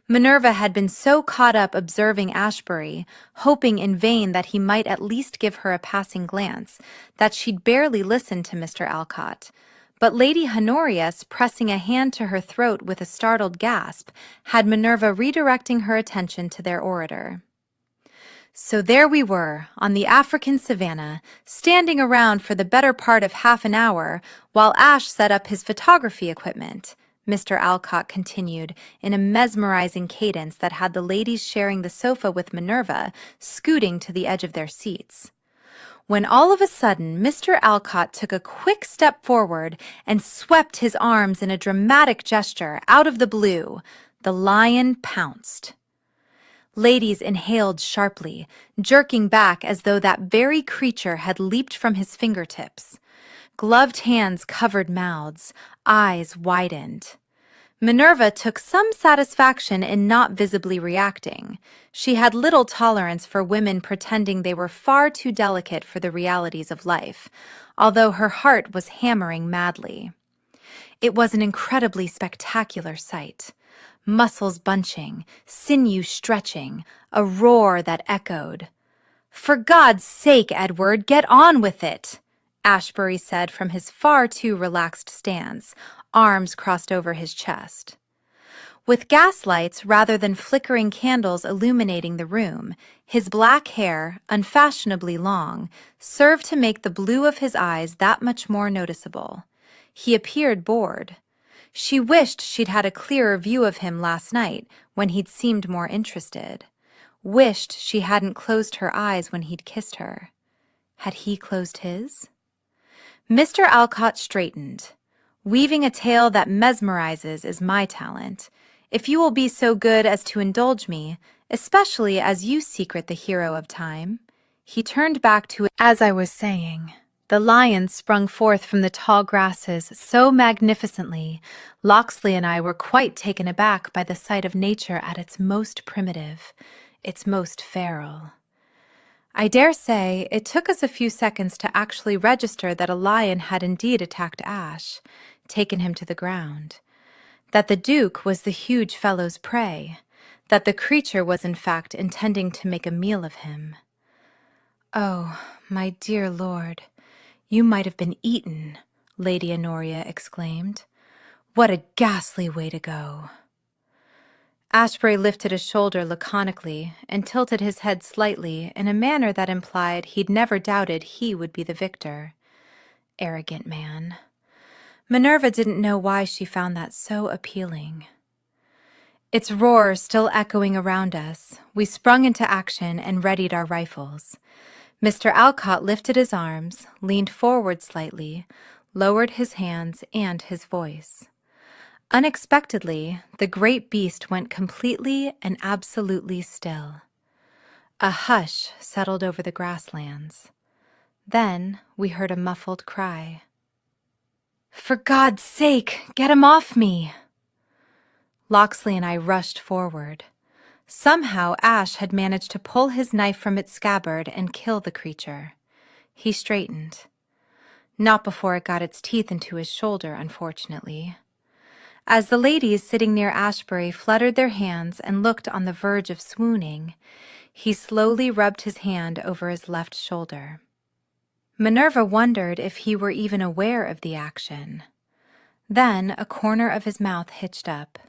Minerva had been so caught up observing Ashbury, hoping in vain that he might at least give her a passing glance, that she'd barely listened to Mr. Alcott. But Lady Honorius, pressing a hand to her throat with a startled gasp, had Minerva redirecting her attention to their orator. So there we were, on the African savannah, standing around for the better part of half an hour, while Ash set up his photography equipment, Mr. Alcott continued, in a mesmerizing cadence that had the ladies sharing the sofa with Minerva scooting to the edge of their seats. When all of a sudden Mr. Alcott took a quick step forward and swept his arms in a dramatic gesture out of the blue, the lion pounced. Ladies inhaled sharply, jerking back as though that very creature had leaped from his fingertips. Gloved hands covered mouths, eyes widened. Minerva took some satisfaction in not visibly reacting. She had little tolerance for women pretending they were far too delicate for the realities of life, although her heart was hammering madly. It was an incredibly spectacular sight. Muscles bunching, sinew stretching, a roar that echoed. "For God's sake, Edward, get on with it!" Ashbury said from his far too relaxed stance, arms crossed over his chest. With gaslights rather than flickering candles illuminating the room, his black hair, unfashionably long, served to make the blue of his eyes that much more noticeable. He appeared bored. She wished she'd had a clearer view of him last night, when he'd seemed more interested. Wished she hadn't closed her eyes when he'd kissed her. Had he closed his? Mr. Alcott straightened. "Weaving a tale that mesmerizes is my talent. If you will be so good as to indulge me, especially as you secret the hero of time." He turned back to it. "As I was saying, The lion sprung forth from the tall grasses so magnificently, Locksley and I were quite taken aback by the sight of nature at its most primitive, its most feral. I dare say it took us a few seconds to actually register that a lion had indeed attacked Ash, taken him to the ground, that the Duke was the huge fellow's prey, that the creature was in fact intending to make a meal of him. "Oh, my dear lord, you might have been eaten," Lady Honoria exclaimed. "What a ghastly way to go." Ashbury lifted a shoulder laconically and tilted his head slightly in a manner that implied he'd never doubted he would be the victor. Arrogant man. Minerva didn't know why she found that so appealing. Its roar still echoing around us, we sprung into action and readied our rifles. Mr. Alcott lifted his arms, leaned forward slightly, lowered his hands and his voice. Unexpectedly, the great beast went completely and absolutely still. A hush settled over the grasslands. Then we heard a muffled cry. "For God's sake, get him off me!" Locksley and I rushed forward. Somehow Ash had managed to pull his knife from its scabbard and kill the creature. He straightened. Not before it got its teeth into his shoulder, unfortunately. As the ladies sitting near Ashbury fluttered their hands and looked on the verge of swooning, he slowly rubbed his hand over his left shoulder. Minerva wondered if he were even aware of the action. Then a corner of his mouth hitched up.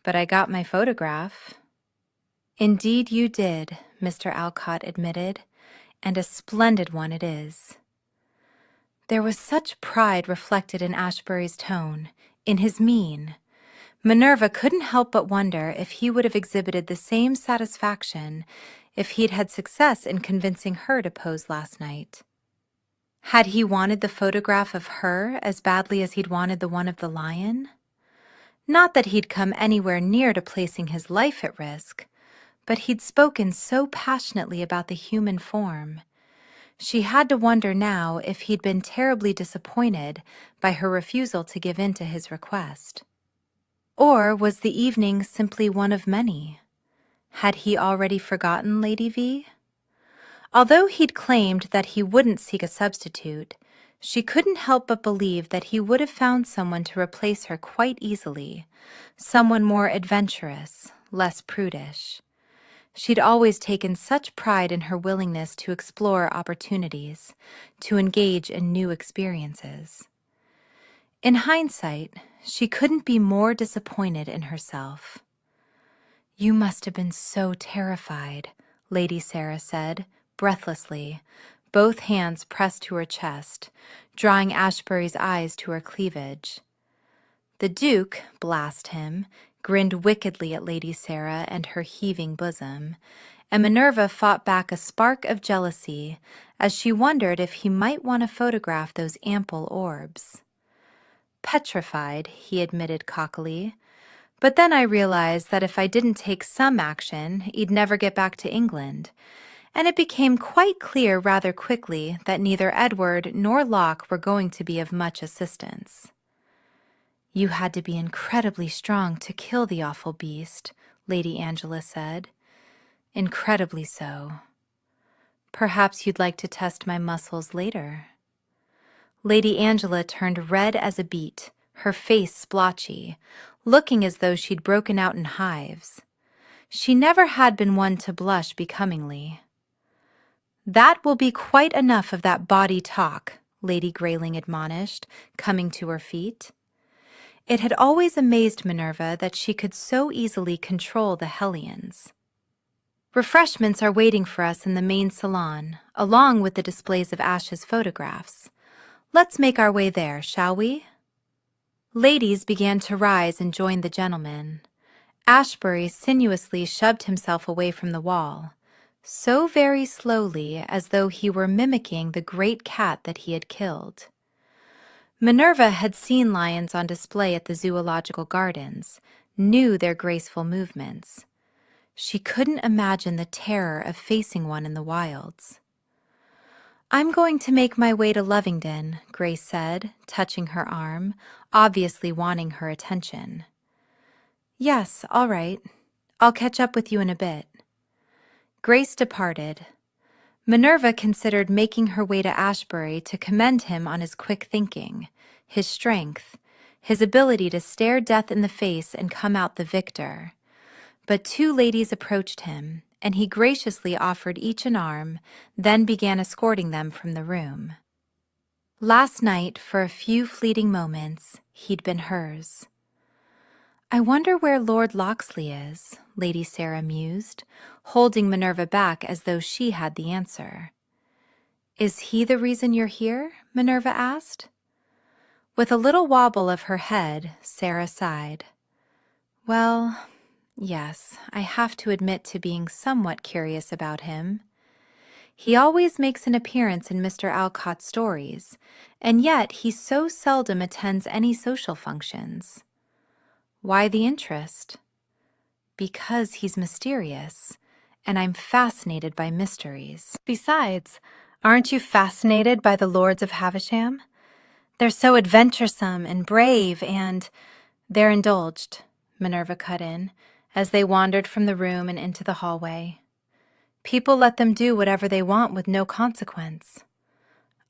"But I got my photograph." "Indeed you did," Mr. Alcott admitted, "and a splendid one it is." There was such pride reflected in Ashbury's tone, in his mien. Minerva couldn't help but wonder if he would have exhibited the same satisfaction if he'd had success in convincing her to pose last night. Had he wanted the photograph of her as badly as he'd wanted the one of the lion? Not that he'd come anywhere near to placing his life at risk, but he'd spoken so passionately about the human form. She had to wonder now if he'd been terribly disappointed by her refusal to give in to his request. Or was the evening simply one of many? Had he already forgotten Lady V? Although he'd claimed that he wouldn't seek a substitute, she couldn't help but believe that he would have found someone to replace her quite easily, someone more adventurous, less prudish. She'd always taken such pride in her willingness to explore opportunities, to engage in new experiences. In hindsight, she couldn't be more disappointed in herself. "You must have been so terrified," Lady Sarah said, breathlessly, both hands pressed to her chest, drawing Ashbury's eyes to her cleavage. The Duke, blast him, grinned wickedly at Lady Sarah and her heaving bosom, and Minerva fought back a spark of jealousy as she wondered if he might want to photograph those ample orbs. "Petrified," he admitted cockily. "But then I realized that if I didn't take some action, he'd never get back to England, and it became quite clear rather quickly that neither Edward nor Locke were going to be of much assistance." "You had to be incredibly strong to kill the awful beast," Lady Angela said. "Incredibly so. Perhaps you'd like to test my muscles later." Lady Angela turned red as a beet, her face splotchy, looking as though she'd broken out in hives. She never had been one to blush becomingly. "That will be quite enough of that bawdy talk," Lady Grayling admonished, coming to her feet. It had always amazed Minerva that she could so easily control the hellions. "Refreshments are waiting for us in the main salon, along with the displays of Ash's photographs. Let's make our way there, shall we?" Ladies began to rise and join the gentlemen. Ashbury sinuously shoved himself away from the wall, so very slowly as though he were mimicking the great cat that he had killed. Minerva had seen lions on display at the zoological gardens, knew their graceful movements. She couldn't imagine the terror of facing one in the wilds. I'm going to make my way to Lovingdon, Grace said, touching her arm, obviously wanting her attention. Yes, all right. I'll catch up with you in a bit. Grace departed. Minerva considered making her way to Ashebury to commend him on his quick thinking, his strength, his ability to stare death in the face and come out the victor. But two ladies approached him, and he graciously offered each an arm, then began escorting them from the room. Last night, for a few fleeting moments, he'd been hers. I wonder where Lord Locksley is, Lady Sarah mused, holding Minerva back as though she had the answer. Is he the reason you're here? Minerva asked. With a little wobble of her head, Sarah sighed. Well, yes, I have to admit to being somewhat curious about him. He always makes an appearance in Mr. Alcott's stories, and yet he so seldom attends any social functions. Why the interest? Because he's mysterious, and I'm fascinated by mysteries. Besides, aren't you fascinated by the Lords of Havisham? They're so adventuresome and brave and— They're indulged, Minerva cut in, as they wandered from the room and into the hallway. People let them do whatever they want with no consequence.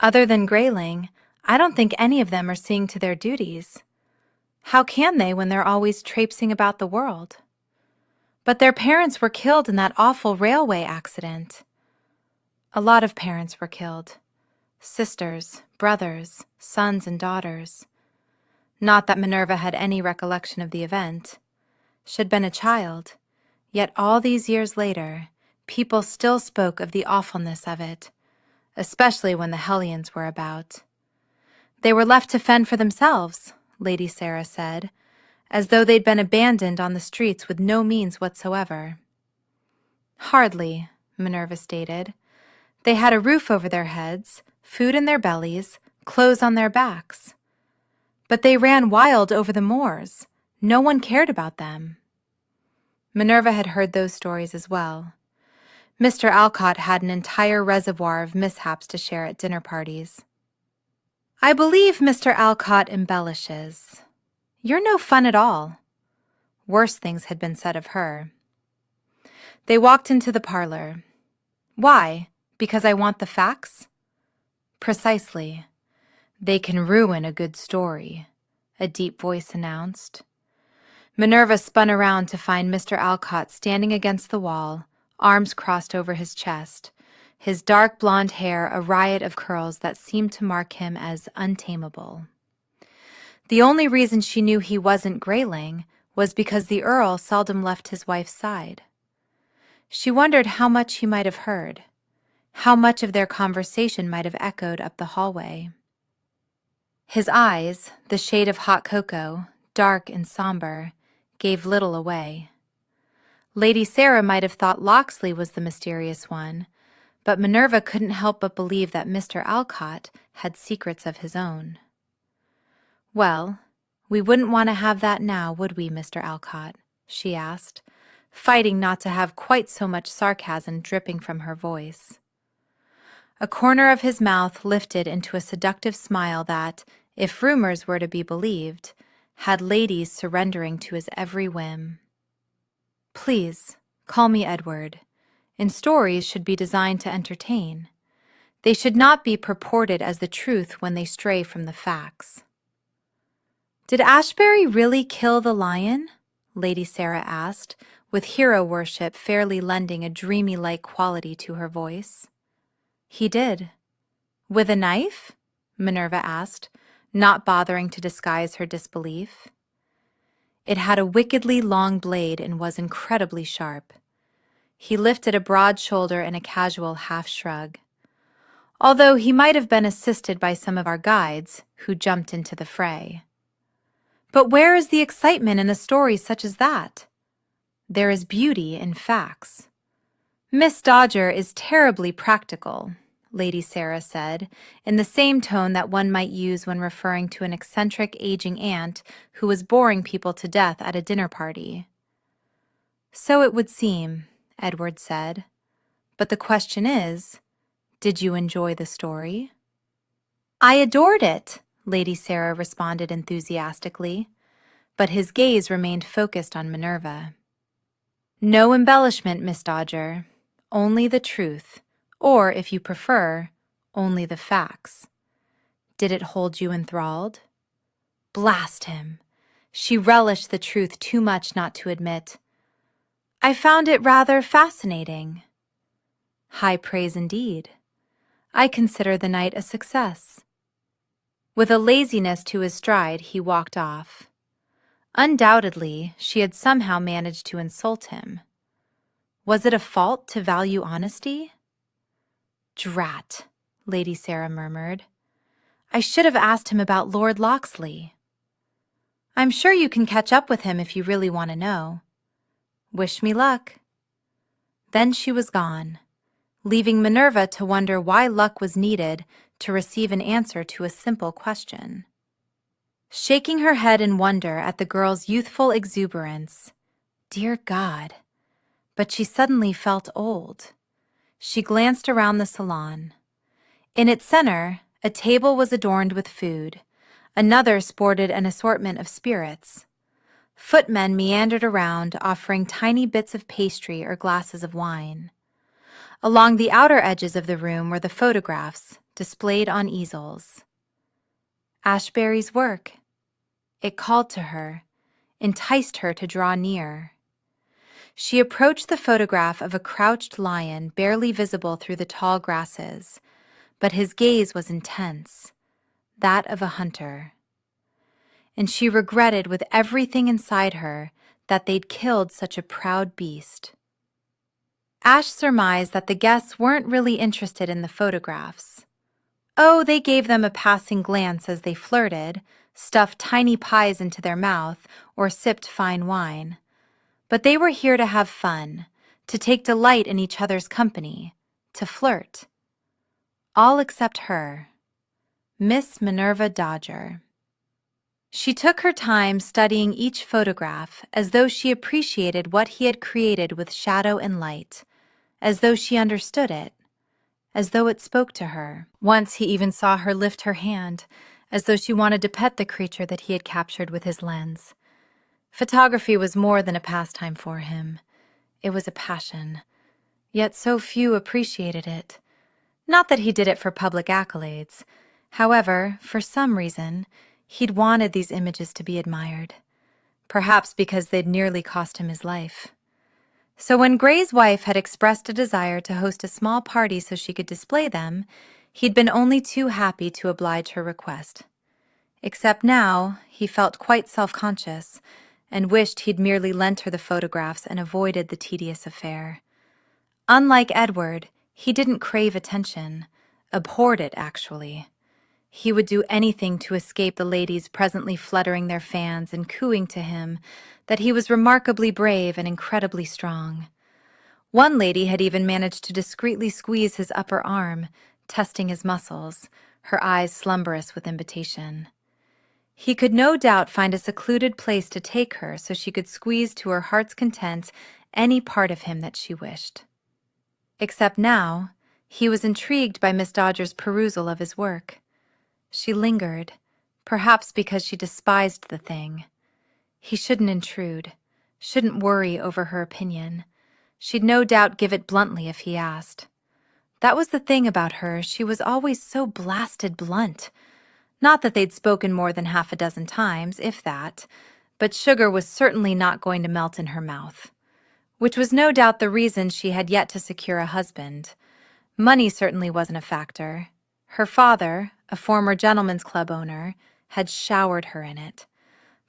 Other than Grayling, I don't think any of them are seeing to their duties. How can they when they're always traipsing about the world? But their parents were killed in that awful railway accident. A lot of parents were killed. Sisters, brothers, sons and daughters. Not that Minerva had any recollection of the event. She'd been a child, yet all these years later, people still spoke of the awfulness of it, especially when the Hellions were about. They were left to fend for themselves, Lady Sarah said, as though they'd been abandoned on the streets with no means whatsoever. Hardly, Minerva stated. They had a roof over their heads, food in their bellies, clothes on their backs. But they ran wild over the moors. No one cared about them. Minerva had heard those stories as well. Mr. Alcott had an entire reservoir of mishaps to share at dinner parties. I believe Mr. Alcott embellishes. You're no fun at all. Worse things had been said of her. They walked into the parlor. Why? Because I want the facts? Precisely. They can ruin a good story, a deep voice announced. Minerva spun around to find Mr. Alcott standing against the wall, arms crossed over his chest, his dark blonde hair a riot of curls that seemed to mark him as untamable. The only reason she knew he wasn't Grayling was because the Earl seldom left his wife's side. She wondered how much he might have heard, how much of their conversation might have echoed up the hallway. His eyes, the shade of hot cocoa, dark and somber, gave little away. Lady Sarah might have thought Locksley was the mysterious one, but Minerva couldn't help but believe that Mr. Alcott had secrets of his own. Well, we wouldn't want to have that now, would we, Mr. Alcott? She asked, fighting not to have quite so much sarcasm dripping from her voice. A corner of his mouth lifted into a seductive smile that, if rumors were to be believed, had ladies surrendering to his every whim. Please, call me Edward. And stories should be designed to entertain. They should not be purported as the truth when they stray from the facts. Did Ashebury really kill the lion? Lady Sarah asked, with hero worship fairly lending a dreamy-like quality to her voice. He did. With a knife? Minerva asked, not bothering to disguise her disbelief. It had a wickedly long blade and was incredibly sharp. He lifted a broad shoulder in a casual half-shrug. Although he might have been assisted by some of our guides, who jumped into the fray. But where is the excitement in a story such as that? There is beauty in facts. Miss Dodger is terribly practical, Lady Sarah said, in the same tone that one might use when referring to an eccentric aging aunt who was boring people to death at a dinner party. So it would seem, Edward said. But the question is, Did you enjoy the story?" "I adored it," Lady Sarah responded enthusiastically, but his gaze remained focused on Minerva. "No embellishment, Miss Dodger. Only the truth, or, if you prefer, only the facts. Did it hold you enthralled?" Blast him! She relished the truth too much not to admit. "I found it rather fascinating." High praise indeed. I consider the night a success. With a laziness to his stride, he walked off. Undoubtedly, she had somehow managed to insult him. Was it a fault to value honesty? "Drat," Lady Sarah murmured. "I should have asked him about Lord Locksley." "I'm sure you can catch up with him if you really want to know." "Wish me luck." Then she was gone, leaving Minerva to wonder why luck was needed to receive an answer to a simple question. Shaking her head in wonder at the girl's youthful exuberance, dear God, but she suddenly felt old. She glanced around the salon. In its center, a table was adorned with food. Another sported an assortment of spirits. Footmen meandered around, offering tiny bits of pastry or glasses of wine. Along the outer edges of the room were the photographs, displayed on easels. Ashebury's work. It called to her, enticed her to draw near. She approached the photograph of a crouched lion barely visible through the tall grasses, but his gaze was intense, that of a hunter. And she regretted with everything inside her that they'd killed such a proud beast. Ash surmised that the guests weren't really interested in the photographs. Oh, they gave them a passing glance as they flirted, stuffed tiny pies into their mouth, or sipped fine wine. But they were here to have fun, to take delight in each other's company, to flirt. All except her, Miss Minerva Dodger. She took her time studying each photograph as though she appreciated what he had created with shadow and light, as though she understood it, as though it spoke to her. Once he even saw her lift her hand, as though she wanted to pet the creature that he had captured with his lens. Photography was more than a pastime for him. It was a passion. Yet so few appreciated it. Not that he did it for public accolades. However, for some reason, he'd wanted these images to be admired. Perhaps because they'd nearly cost him his life. So when Gray's wife had expressed a desire to host a small party so she could display them, he'd been only too happy to oblige her request. Except now, he felt quite self-conscious and wished he'd merely lent her the photographs and avoided the tedious affair. Unlike Edward, he didn't crave attention, abhorred it actually. He would do anything to escape the ladies presently fluttering their fans and cooing to him that he was remarkably brave and incredibly strong. One lady had even managed to discreetly squeeze his upper arm, testing his muscles, her eyes slumberous with invitation. He could no doubt find a secluded place to take her so she could squeeze to her heart's content any part of him that she wished. Except now, he was intrigued by Miss Dodger's perusal of his work. She lingered, perhaps because she despised the thing. He shouldn't intrude, shouldn't worry over her opinion. She'd no doubt give it bluntly if he asked. That was the thing about her, she was always so blasted blunt. Not that they'd spoken more than half a dozen times, if that, but sugar was certainly not going to melt in her mouth. Which was no doubt the reason she had yet to secure a husband. Money certainly wasn't a factor. Her father, a former gentleman's club owner, had showered her in it.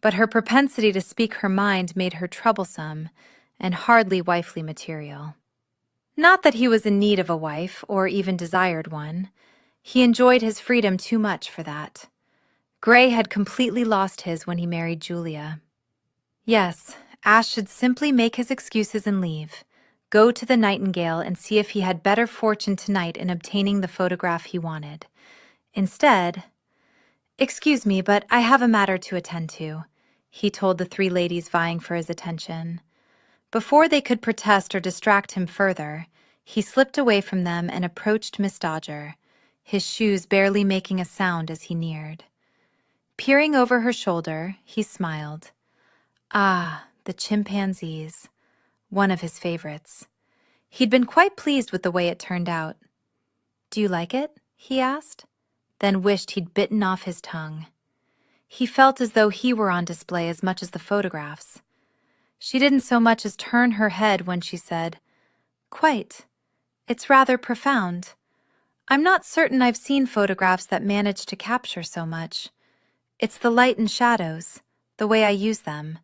But her propensity to speak her mind made her troublesome and hardly wifely material. Not that he was in need of a wife or even desired one. He enjoyed his freedom too much for that. Gray had completely lost his when he married Julia. Yes, Ash should simply make his excuses and leave, go to the Nightingale and see if he had better fortune tonight in obtaining the photograph he wanted. Instead, "Excuse me, but I have a matter to attend to," he told the three ladies vying for his attention. Before they could protest or distract him further, He slipped away from them and approached Miss Dodger, his shoes barely making a sound as he neared. Peering over her shoulder, he smiled. Ah, the chimpanzees, one of his favorites. He'd been quite pleased with the way it turned out. "Do you like it?" he asked, then wished he'd bitten off his tongue. He felt as though he were on display as much as the photographs. She didn't so much as turn her head when she said, "Quite. It's rather profound. I'm not certain I've seen photographs that manage to capture so much. It's the light and shadows, the way I use them.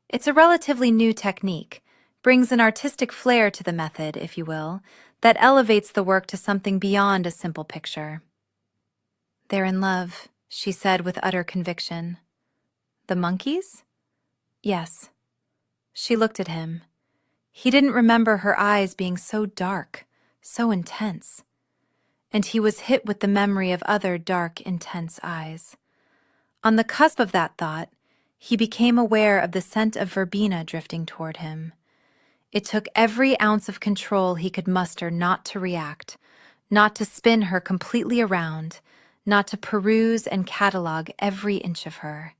It's a relatively new technique, brings an artistic flair to the method, if you will, that elevates the work to something beyond a simple picture." "They're in love," she said with utter conviction. "The monkeys?" "Yes." She looked at him. He didn't remember her eyes being so dark, so intense. And he was hit with the memory of other dark, intense eyes. On the cusp of that thought, he became aware of the scent of verbena drifting toward him. It took every ounce of control he could muster not to react, not to spin her completely around, not to peruse and catalog every inch of her.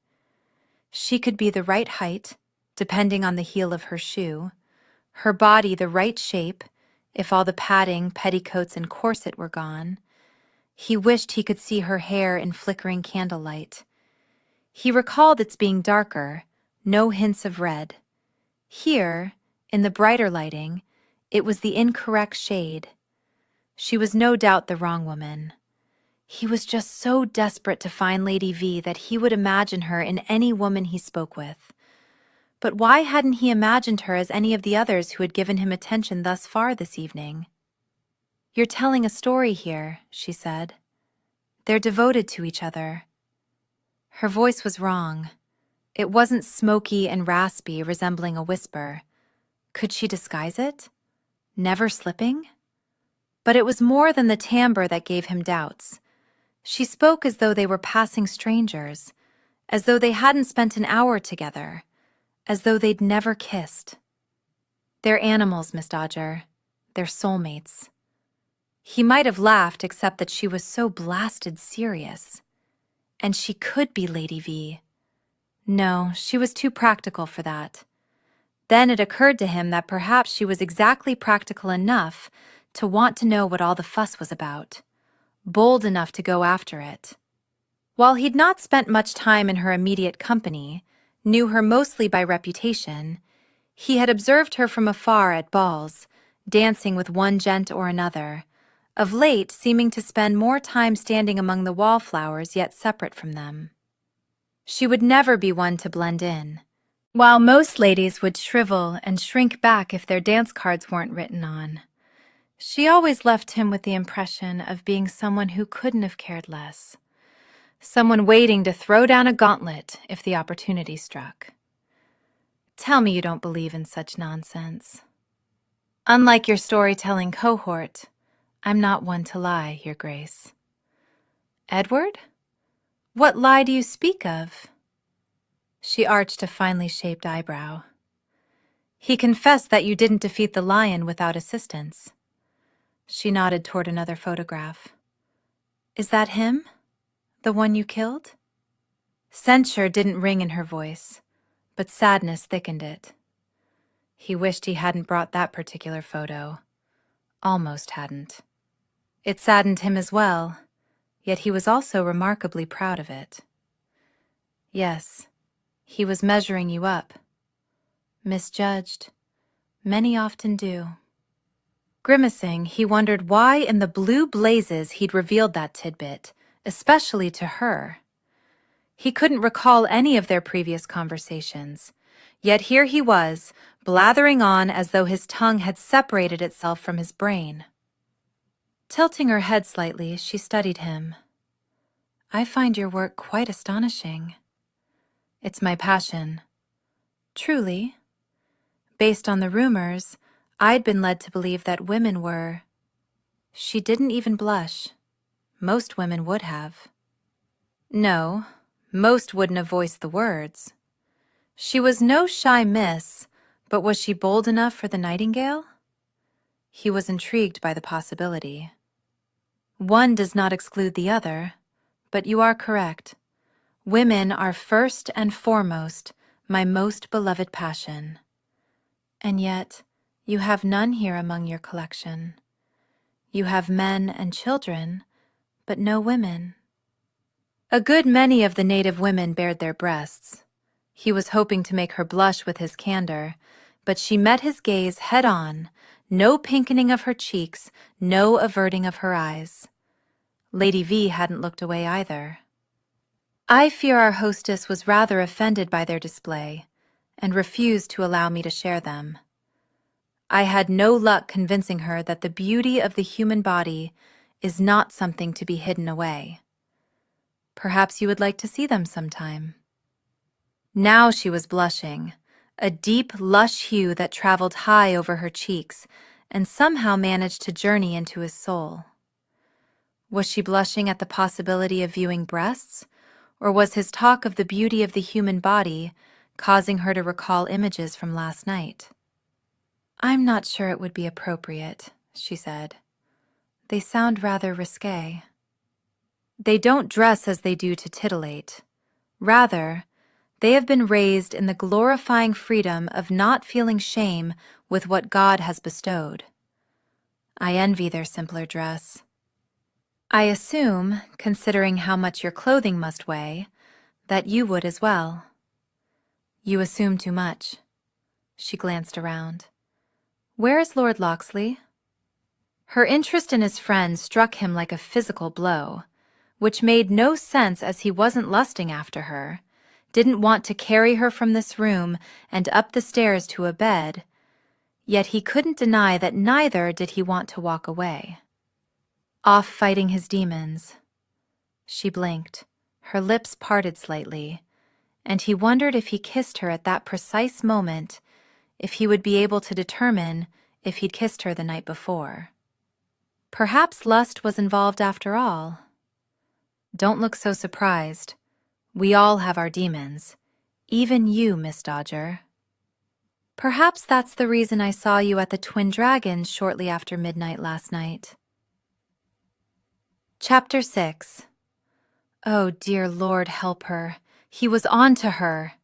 She could be the right height, depending on the heel of her shoe, her body the right shape, if all the padding, petticoats, and corset were gone. He wished he could see her hair in flickering candlelight. He recalled its being darker, no hints of red. Here, in the brighter lighting, it was the incorrect shade. She was no doubt the wrong woman. He was just so desperate to find Lady V that he would imagine her in any woman he spoke with. But why hadn't he imagined her as any of the others who had given him attention thus far this evening? "You're telling a story here," she said. "They're devoted to each other." Her voice was wrong. It wasn't smoky and raspy, resembling a whisper. Could she disguise it? Never slipping? But it was more than the timbre that gave him doubts. She spoke as though they were passing strangers, as though they hadn't spent an hour together, as though they'd never kissed. "They're animals, Miss Dodger. They're soulmates." He might have laughed except that she was so blasted serious. And she could be Lady V. No, she was too practical for that. Then it occurred to him that perhaps she was exactly practical enough to want to know what all the fuss was about, bold enough to go after it. While he'd not spent much time in her immediate company, knew her mostly by reputation, he had observed her from afar at balls, dancing with one gent or another, of late seeming to spend more time standing among the wallflowers yet separate from them. She would never be one to blend in. While most ladies would shrivel and shrink back if their dance cards weren't written on, she always left him with the impression of being someone who couldn't have cared less, someone waiting to throw down a gauntlet if the opportunity struck. "Tell me you don't believe in such nonsense. Unlike your storytelling cohort, I'm not one to lie, Your Grace." "Edward? What lie do you speak of?" She arched a finely shaped eyebrow. "He confessed that you didn't defeat the lion without assistance." She nodded toward another photograph. "Is that him? The one you killed?" Censure didn't ring in her voice, but sadness thickened it. He wished he hadn't brought that particular photo. Almost hadn't. It saddened him as well, yet he was also remarkably proud of it. "Yes, he was measuring you up. Misjudged. Many often do." Grimacing, he wondered why in the blue blazes he'd revealed that tidbit, especially to her. He couldn't recall any of their previous conversations, yet here he was, blathering on as though his tongue had separated itself from his brain. Tilting her head slightly, she studied him. "I find your work quite astonishing." "It's my passion." "Truly?" Based on the rumors, I'd been led to believe that women were... She didn't even blush. Most women would have. No, most wouldn't have voiced the words. She was no shy miss, but was she bold enough for the nightingale? He was intrigued by the possibility. One does not exclude the other, but you are correct. Women are first and foremost my most beloved passion. And yet, you have none here among your collection. You have men and children, but no women. A good many of the native women bared their breasts. He was hoping to make her blush with his candor, but she met his gaze head-on, no pinkening of her cheeks, no averting of her eyes. Lady V hadn't looked away either. I fear our hostess was rather offended by their display, and refused to allow me to share them. I had no luck convincing her that the beauty of the human body is not something to be hidden away. Perhaps you would like to see them sometime. Now she was blushing, a deep, lush hue that traveled high over her cheeks and somehow managed to journey into his soul. Was she blushing at the possibility of viewing breasts, or was his talk of the beauty of the human body causing her to recall images from last night? "I'm not sure it would be appropriate," she said. "They sound rather risque." They don't dress as they do to titillate. Rather, they have been raised in the glorifying freedom of not feeling shame with what God has bestowed. I envy their simpler dress. I assume, considering how much your clothing must weigh, that you would as well. You assume too much. She glanced around. Where is Lord Locksley? Her interest in his friend struck him like a physical blow, which made no sense as he wasn't lusting after her, didn't want to carry her from this room and up the stairs to a bed, yet he couldn't deny that neither did he want to walk away. Off fighting his demons. She blinked, her lips parted slightly, and he wondered if he kissed her at that precise moment, if he would be able to determine if he'd kissed her the night before. Perhaps lust was involved after all. Don't look so surprised. We all have our demons. Even you, Miss Dodger. Perhaps that's the reason I saw you at the Twin Dragons shortly after midnight last night. Chapter 6. Oh, dear Lord, help her. He was on to her.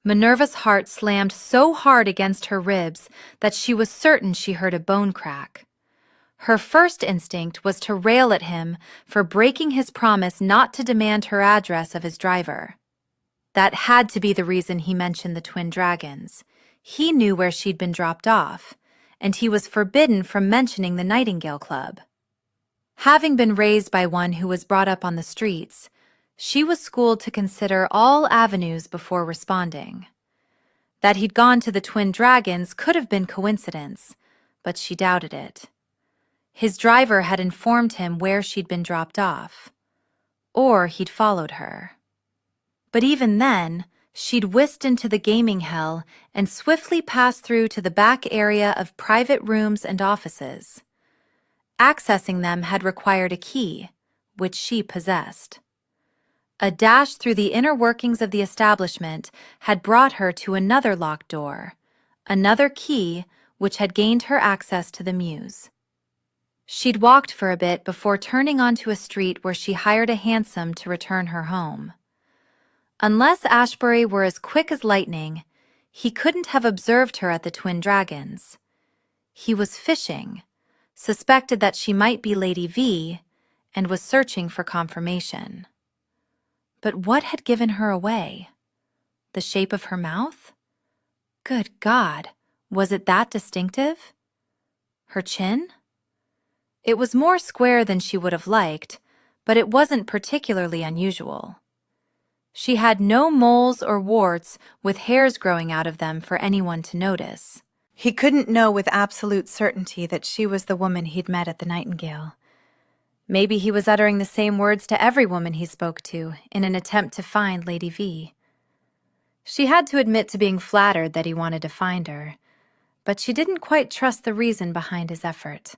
Minerva's heart slammed so hard against her ribs that she was certain she heard a bone crack. Her first instinct was to rail at him for breaking his promise not to demand her address of his driver. That had to be the reason he mentioned the Twin Dragons. He knew where she'd been dropped off, and he was forbidden from mentioning the Nightingale Club. Having been raised by one who was brought up on the streets, she was schooled to consider all avenues before responding. That he'd gone to the Twin Dragons could have been coincidence, but she doubted it. His driver had informed him where she'd been dropped off, or he'd followed her. But even then, she'd whisked into the gaming hell and swiftly passed through to the back area of private rooms and offices. Accessing them had required a key, which she possessed. A dash through the inner workings of the establishment had brought her to another locked door, another key which had gained her access to the mews. She'd walked for a bit before turning onto a street where she hired a hansom to return her home. Unless Ashebury were as quick as lightning, he couldn't have observed her at the Twin Dragons. He was fishing, suspected that she might be Lady V, and was searching for confirmation. But what had given her away? The shape of her mouth? Good God, was it that distinctive? Her chin? It was more square than she would have liked, but it wasn't particularly unusual. She had no moles or warts with hairs growing out of them for anyone to notice. He couldn't know with absolute certainty that she was the woman he'd met at the Nightingale. Maybe he was uttering the same words to every woman he spoke to in an attempt to find Lady V. She had to admit to being flattered that he wanted to find her, but she didn't quite trust the reason behind his effort.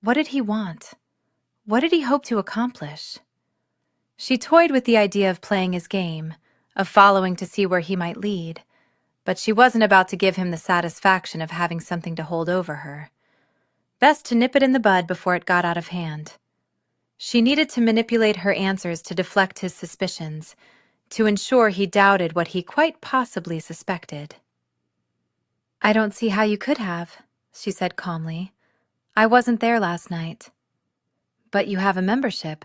What did he want? What did he hope to accomplish? She toyed with the idea of playing his game, of following to see where he might lead, but she wasn't about to give him the satisfaction of having something to hold over her. Best to nip it in the bud before it got out of hand. She needed to manipulate her answers to deflect his suspicions, to ensure he doubted what he quite possibly suspected. "I don't see how you could have," she said calmly. "I wasn't there last night." "But you have a membership,"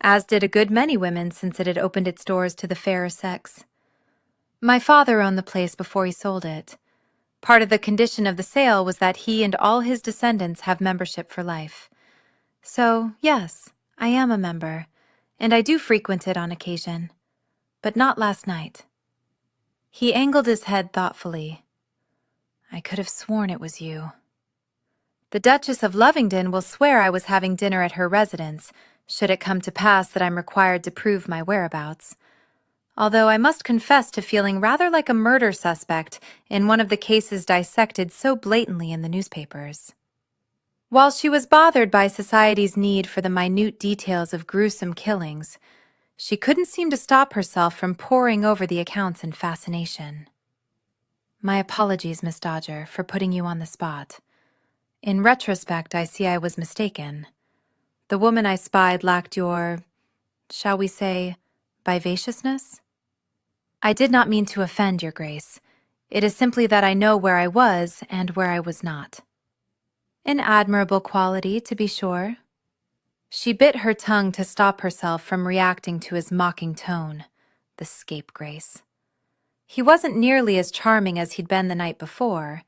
as did a good many women since it had opened its doors to the fairer sex. "My father owned the place before he sold it. Part of the condition of the sale was that he and all his descendants have membership for life. So, yes, I am a member, and I do frequent it on occasion, but not last night." He angled his head thoughtfully. "I could have sworn it was you. The Duchess of Lovingdon will swear I was having dinner at her residence, should it come to pass that I'm required to prove my whereabouts. Although I must confess to feeling rather like a murder suspect in one of the cases dissected so blatantly in the newspapers." While she was bothered by society's need for the minute details of gruesome killings, she couldn't seem to stop herself from poring over the accounts in fascination. "My apologies, Miss Dodger, for putting you on the spot. In retrospect, I see I was mistaken. The woman I spied lacked your, shall we say, vivaciousness? I did not mean to offend, Your Grace. It is simply that I know where I was and where I was not." "An admirable quality, to be sure." She bit her tongue to stop herself from reacting to his mocking tone. The scapegrace. He wasn't nearly as charming as he'd been the night before,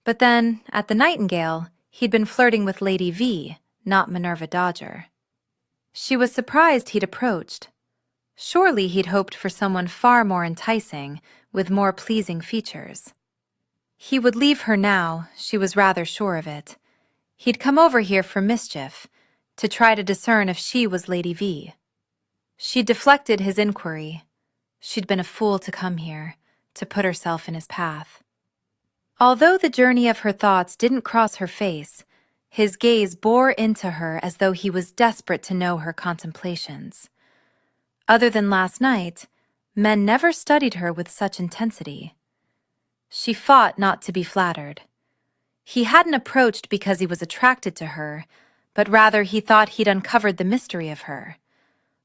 but then, at the Nightingale, he'd been flirting with Lady V, not Minerva Dodger. She was surprised he'd approached. Surely he'd hoped for someone far more enticing, with more pleasing features. He would leave her now, she was rather sure of it. He'd come over here for mischief, to try to discern if she was Lady V. She deflected his inquiry. She'd been a fool to come here, to put herself in his path. Although the journey of her thoughts didn't cross her face, his gaze bore into her as though he was desperate to know her contemplations. Other than last night, men never studied her with such intensity. She fought not to be flattered. He hadn't approached because he was attracted to her, but rather he thought he'd uncovered the mystery of her,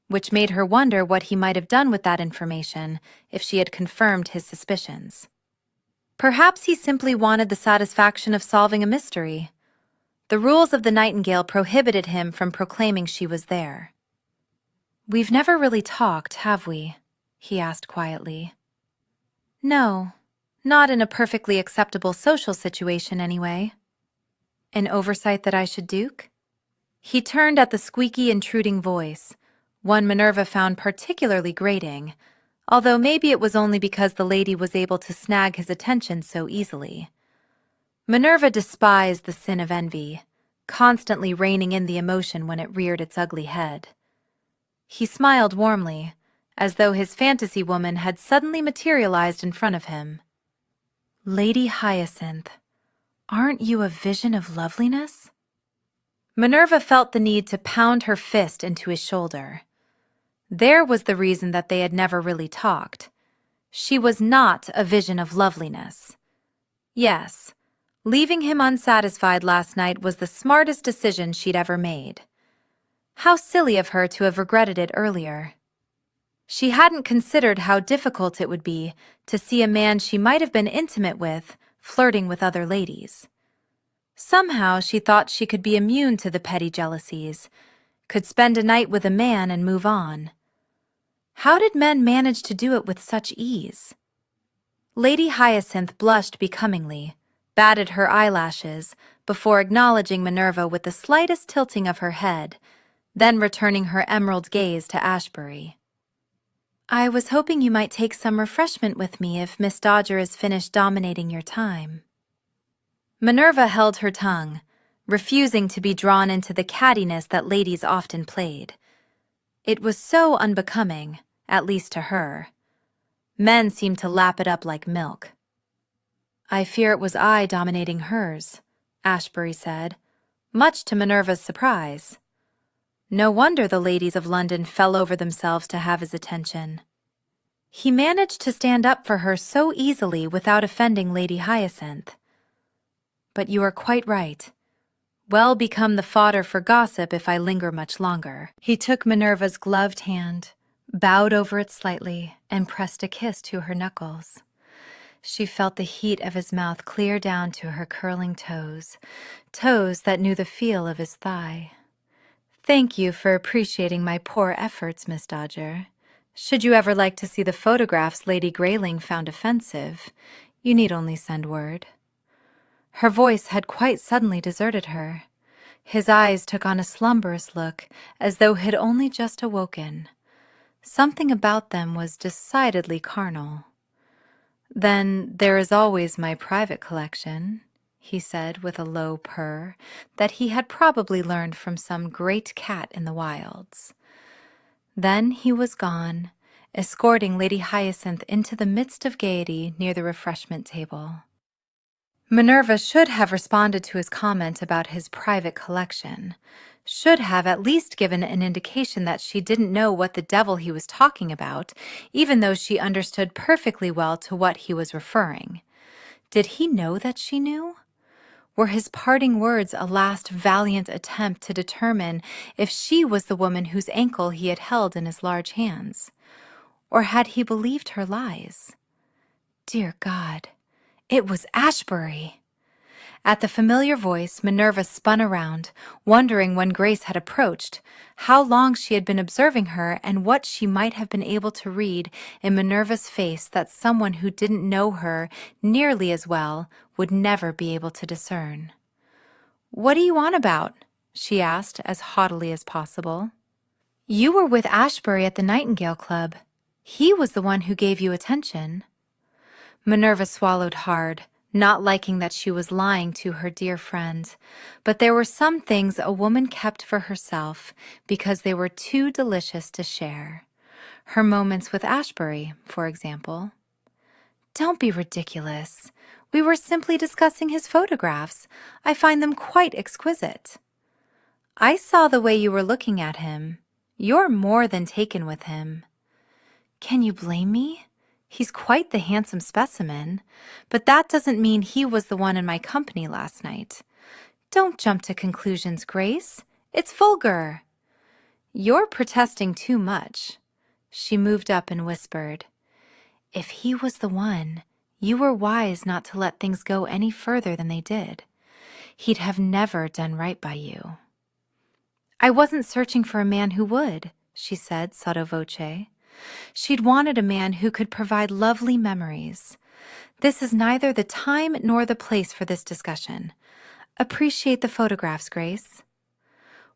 which made her wonder what he might have done with that information if she had confirmed his suspicions. Perhaps he simply wanted the satisfaction of solving a mystery. The rules of the Nightingale prohibited him from proclaiming she was there. "We've never really talked, have we?" he asked quietly. "No, not in a perfectly acceptable social situation anyway." "An oversight that I should duke?" He turned at the squeaky, intruding voice, one Minerva found particularly grating, although maybe it was only because the lady was able to snag his attention so easily. Minerva despised the sin of envy, constantly reining in the emotion when it reared its ugly head. He smiled warmly, as though his fantasy woman had suddenly materialized in front of him. "Lady Hyacinth, aren't you a vision of loveliness?" Minerva felt the need to pound her fist into his shoulder. There was the reason that they had never really talked. She was not a vision of loveliness. Yes, leaving him unsatisfied last night was the smartest decision she'd ever made. How silly of her to have regretted it earlier. She hadn't considered how difficult it would be to see a man she might have been intimate with flirting with other ladies. Somehow she thought she could be immune to the petty jealousies, could spend a night with a man and move on. How did men manage to do it with such ease? Lady Hyacinth blushed becomingly, batted her eyelashes, before acknowledging Minerva with the slightest tilting of her head, then returning her emerald gaze to Ashebury. "I was hoping you might take some refreshment with me if Miss Dodger is finished dominating your time." Minerva held her tongue, refusing to be drawn into the cattiness that ladies often played. It was so unbecoming, at least to her. Men seemed to lap it up like milk. "I fear it was I dominating hers," Ashebury said, much to Minerva's surprise. No wonder the ladies of London fell over themselves to have his attention. He managed to stand up for her so easily without offending Lady Hyacinth. "But you are quite right. well become the fodder for gossip if I linger much longer. He took Minerva's gloved hand, bowed over it slightly, and pressed a kiss to her knuckles. She felt the heat of his mouth clear down to her curling toes, toes that knew the feel of his thigh. Thank you for appreciating my poor efforts, Miss Dodger. Should you ever like to see the photographs Lady Grayling found offensive, you need only send word. Her voice had quite suddenly deserted her. His eyes took on a slumberous look, as though he'd only just awoken. Something about them was decidedly carnal. Then there is always my private collection, he said with a low purr that he had probably learned from some great cat in the wilds. Then he was gone, escorting Lady Hyacinth into the midst of gaiety near the refreshment table. Minerva should have responded to his comment about his private collection, should have at least given an indication that she didn't know what the devil he was talking about, even though she understood perfectly well to what he was referring. Did he know that she knew? Were his parting words a last valiant attempt to determine if she was the woman whose ankle he had held in his large hands? Or had he believed her lies? Dear God, it was Ashebury! At the familiar voice, Minerva spun around, wondering when Grace had approached, how long she had been observing her, and what she might have been able to read in Minerva's face that someone who didn't know her nearly as well would never be able to discern. "What are you on about?" she asked as haughtily as possible. "You were with Ashebury at the Nightingale Club. He was the one who gave you attention." Minerva swallowed hard, not liking that she was lying to her dear friend, but there were some things a woman kept for herself because they were too delicious to share. Her moments with Ashebury, for example. "Don't be ridiculous. We were simply discussing his photographs. I find them quite exquisite." "I saw the way you were looking at him. You're more than taken with him." "Can you blame me? He's quite the handsome specimen, but that doesn't mean he was the one in my company last night. Don't jump to conclusions, Grace. It's vulgar." "You're protesting too much." She moved up and whispered, "If he was the one, you were wise not to let things go any further than they did. He'd have never done right by you." "I wasn't searching for a man who would," she said sotto voce. She'd wanted a man who could provide lovely memories. This is neither the time nor the place for this discussion. Appreciate the photographs, Grace.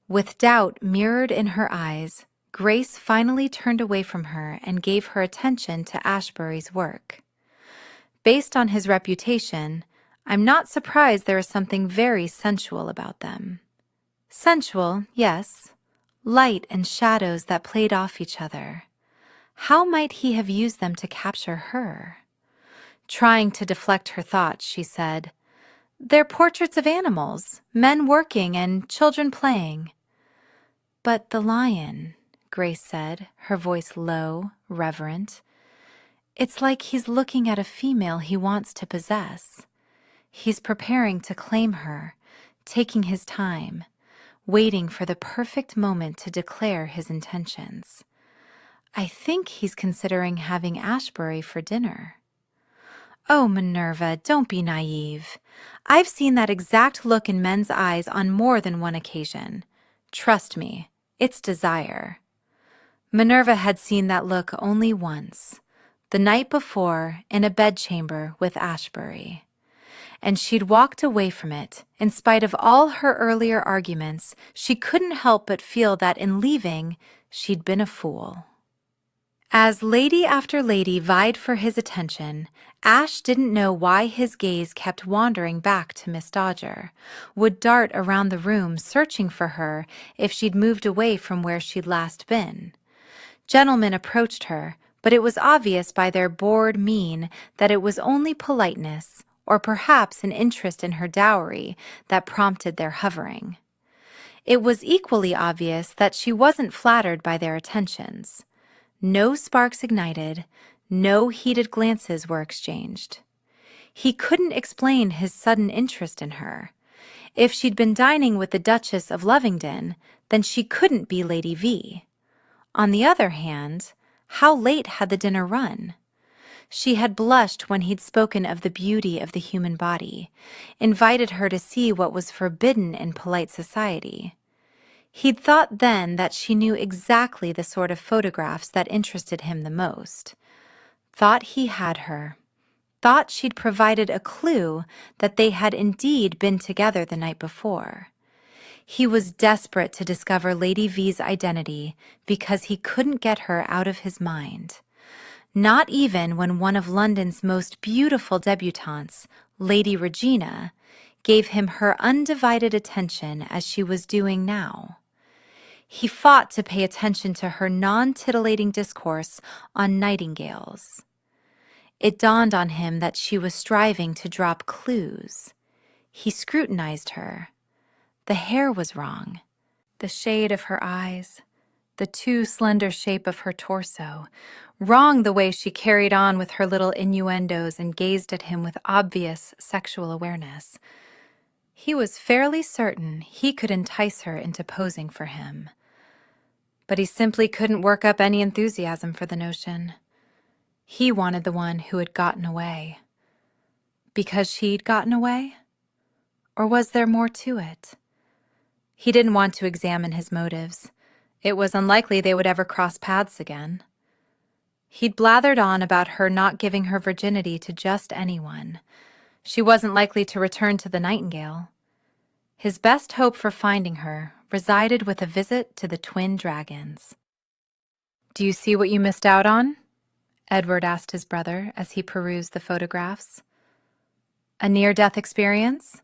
With doubt mirrored in her eyes, Grace finally turned away from her and gave her attention to Ashebury's work. Based on his reputation, I'm not surprised there is something very sensual about them. Sensual, yes. Light and shadows that played off each other. How might he have used them to capture her? Trying to deflect her thoughts, she said, "They're portraits of animals, men working and children playing." "But the lion," Grace said, her voice low, reverent. "It's like he's looking at a female he wants to possess. He's preparing to claim her, taking his time, waiting for the perfect moment to declare his intentions. I think he's considering having Ashebury for dinner." "Oh, Minerva, don't be naive. I've seen that exact look in men's eyes on more than one occasion. Trust me, it's desire." Minerva had seen that look only once, the night before in a bedchamber with Ashebury. And she'd walked away from it. In spite of all her earlier arguments, she couldn't help but feel that in leaving, she'd been a fool. As lady after lady vied for his attention, Ash didn't know why his gaze kept wandering back to Miss Dodger, would dart around the room searching for her if she'd moved away from where she'd last been. Gentlemen approached her, but it was obvious by their bored mien that it was only politeness, or perhaps an interest in her dowry, that prompted their hovering. It was equally obvious that she wasn't flattered by their attentions. No sparks ignited, no heated glances were exchanged. He couldn't explain his sudden interest in her. If she'd been dining with the Duchess of Lovingdon, then she couldn't be Lady V. On the other hand, how late had the dinner run? She had blushed when he'd spoken of the beauty of the human body, invited her to see what was forbidden in polite society. He'd thought then that she knew exactly the sort of photographs that interested him the most. Thought he had her. Thought she'd provided a clue that they had indeed been together the night before. He was desperate to discover Lady V's identity because he couldn't get her out of his mind. Not even when one of London's most beautiful debutantes, Lady Regina, gave him her undivided attention as she was doing now. He fought to pay attention to her non-titillating discourse on nightingales. It dawned on him that she was striving to drop clues. He scrutinized her. The hair was wrong. The shade of her eyes, the too slender shape of her torso, wrong the way she carried on with her little innuendos and gazed at him with obvious sexual awareness. He was fairly certain he could entice her into posing for him. But he simply couldn't work up any enthusiasm for the notion. He wanted the one who had gotten away. Because she'd gotten away? Or was there more to it? He didn't want to examine his motives. It was unlikely they would ever cross paths again. He'd blathered on about her not giving her virginity to just anyone. She wasn't likely to return to the Nightingale. His best hope for finding her resided with a visit to the twin dragons. "Do you see what you missed out on?" Edward asked his brother as he perused the photographs. "A near-death experience?"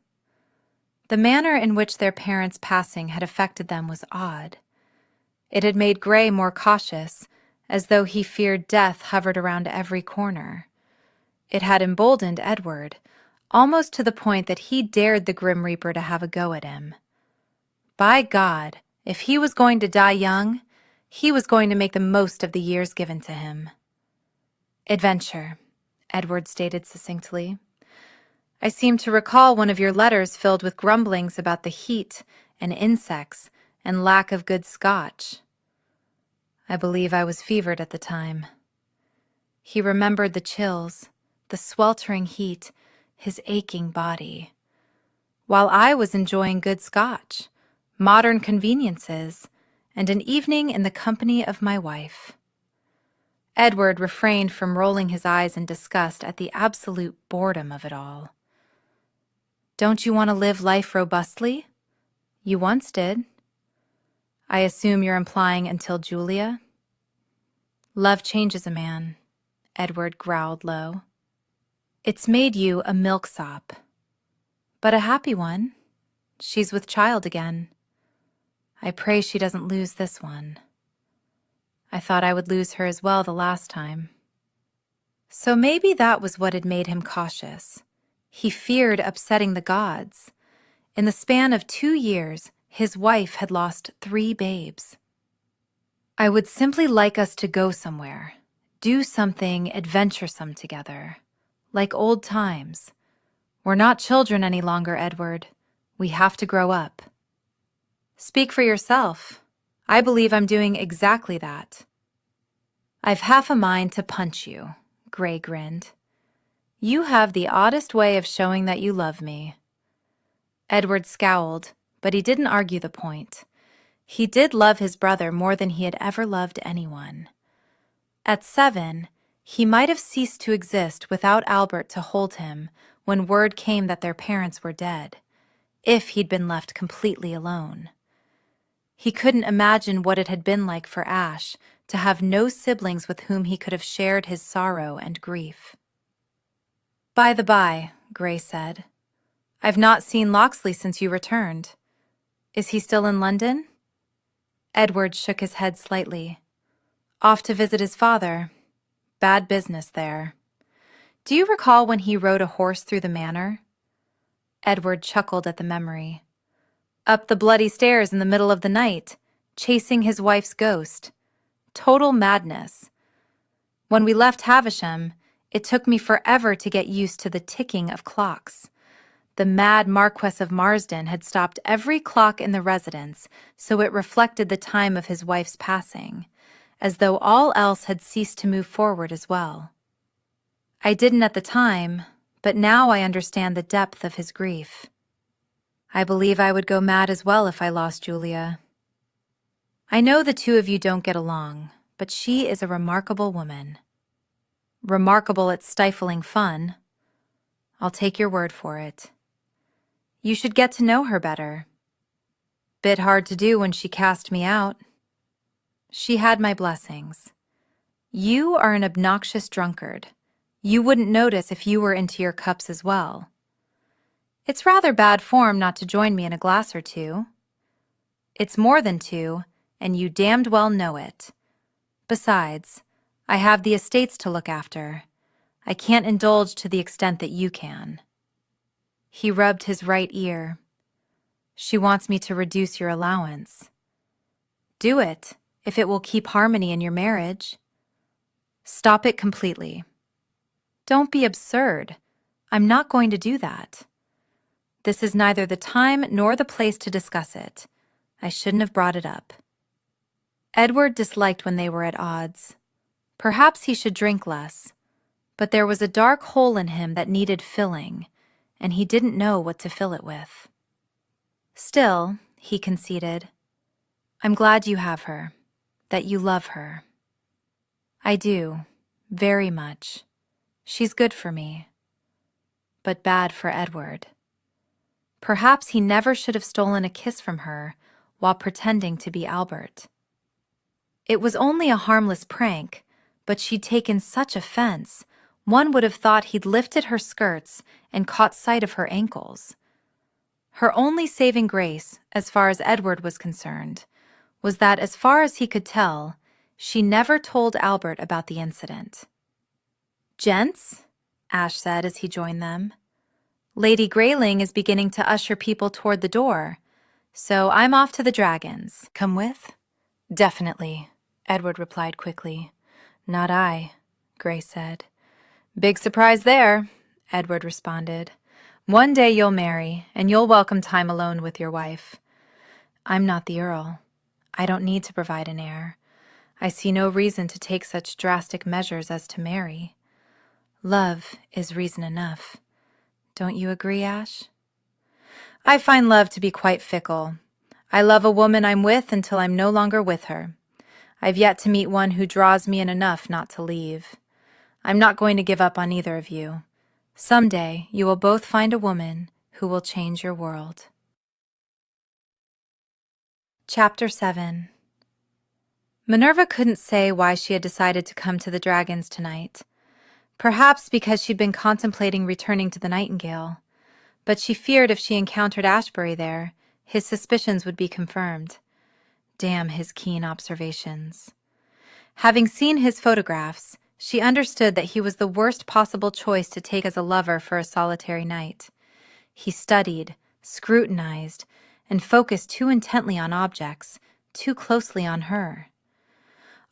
The manner in which their parents' passing had affected them was odd. It had made Gray more cautious, as though he feared death hovered around every corner. It had emboldened Edward, almost to the point that he dared the Grim Reaper to have a go at him. By God, if he was going to die young, he was going to make the most of the years given to him. "Adventure," Edward stated succinctly. "I seem to recall one of your letters filled with grumblings about the heat and insects and lack of good Scotch." "I believe I was fevered at the time." He remembered the chills, the sweltering heat, his aching body. "While I was enjoying good Scotch, modern conveniences, and an evening in the company of my wife." Edward refrained from rolling his eyes in disgust at the absolute boredom of it all. "Don't you want to live life robustly? You once did." "I assume you're implying until Julia?" "Love changes a man," Edward growled low. "It's made you a milksop. But a happy one. She's with child again. I pray she doesn't lose this one. I thought I would lose her as well the last time." So maybe that was what had made him cautious. He feared upsetting the gods. In the span of 2 years, his wife had lost 3 babes. "I would simply like us to go somewhere, do something adventuresome together, like old times. We're not children any longer, Edward. We have to grow up." "Speak for yourself. I believe I'm doing exactly that." "I've half a mind to punch you," Gray grinned. "You have the oddest way of showing that you love me." Edward scowled, but he didn't argue the point. He did love his brother more than he had ever loved anyone. At 7, he might have ceased to exist without Albert to hold him when word came that their parents were dead, if he'd been left completely alone. He couldn't imagine what it had been like for Ash to have no siblings with whom he could have shared his sorrow and grief. "By the by," Gray said, "I've not seen Locksley since you returned. Is he still in London?" Edward shook his head slightly. "Off to visit his father. Bad business there. Do you recall when he rode a horse through the manor?" Edward chuckled at the memory. "Up the bloody stairs in the middle of the night, chasing his wife's ghost. Total madness. When we left Havisham, it took me forever to get used to the ticking of clocks. The mad Marquess of Marsden had stopped every clock in the residence so it reflected the time of his wife's passing, as though all else had ceased to move forward as well. I didn't at the time, but now I understand the depth of his grief. I believe I would go mad as well if I lost Julia. I know the two of you don't get along, but she is a remarkable woman. Remarkable at stifling fun. I'll take your word for it. You should get to know her better. Bit hard to do when she cast me out. She had my blessings. You are an obnoxious drunkard. You wouldn't notice if you were into your cups as well. It's rather bad form not to join me in a glass or two. It's more than two, and you damned well know it. Besides, I have the estates to look after. I can't indulge to the extent that you can. He rubbed his right ear. She wants me to reduce your allowance. Do it, if it will keep harmony in your marriage. Stop it completely. Don't be absurd. I'm not going to do that. This is neither the time nor the place to discuss it. I shouldn't have brought it up. Edward disliked when they were at odds. Perhaps he should drink less, but there was a dark hole in him that needed filling, and he didn't know what to fill it with. Still, he conceded, I'm glad you have her, that you love her. I do, very much. She's good for me, but bad for Edward. Perhaps he never should have stolen a kiss from her while pretending to be Albert. It was only a harmless prank, but she'd taken such offense, one would have thought he'd lifted her skirts and caught sight of her ankles. Her only saving grace, as far as Edward was concerned, was that, as far as he could tell, she never told Albert about the incident. "Gents," Ash said as he joined them, "Lady Grayling is beginning to usher people toward the door, so I'm off to the Dragons. Come with?" "Definitely," Edward replied quickly. "Not I," Gray said. "Big surprise there," Edward responded. "One day you'll marry, and you'll welcome time alone with your wife. I'm not the Earl. I don't need to provide an heir. I see no reason to take such drastic measures as to marry. Love is reason enough. Don't you agree, Ash?" "I find love to be quite fickle. I love a woman I'm with until I'm no longer with her. I've yet to meet one who draws me in enough not to leave. I'm not going to give up on either of you. Someday you will both find a woman who will change your world." Chapter 7. Minerva couldn't say why she had decided to come to the Dragons tonight. Perhaps because she'd been contemplating returning to the Nightingale, but she feared if she encountered Ashebury there, his suspicions would be confirmed. Damn his keen observations. Having seen his photographs, she understood that he was the worst possible choice to take as a lover for a solitary night. He studied, scrutinized, and focused too intently on objects, too closely on her.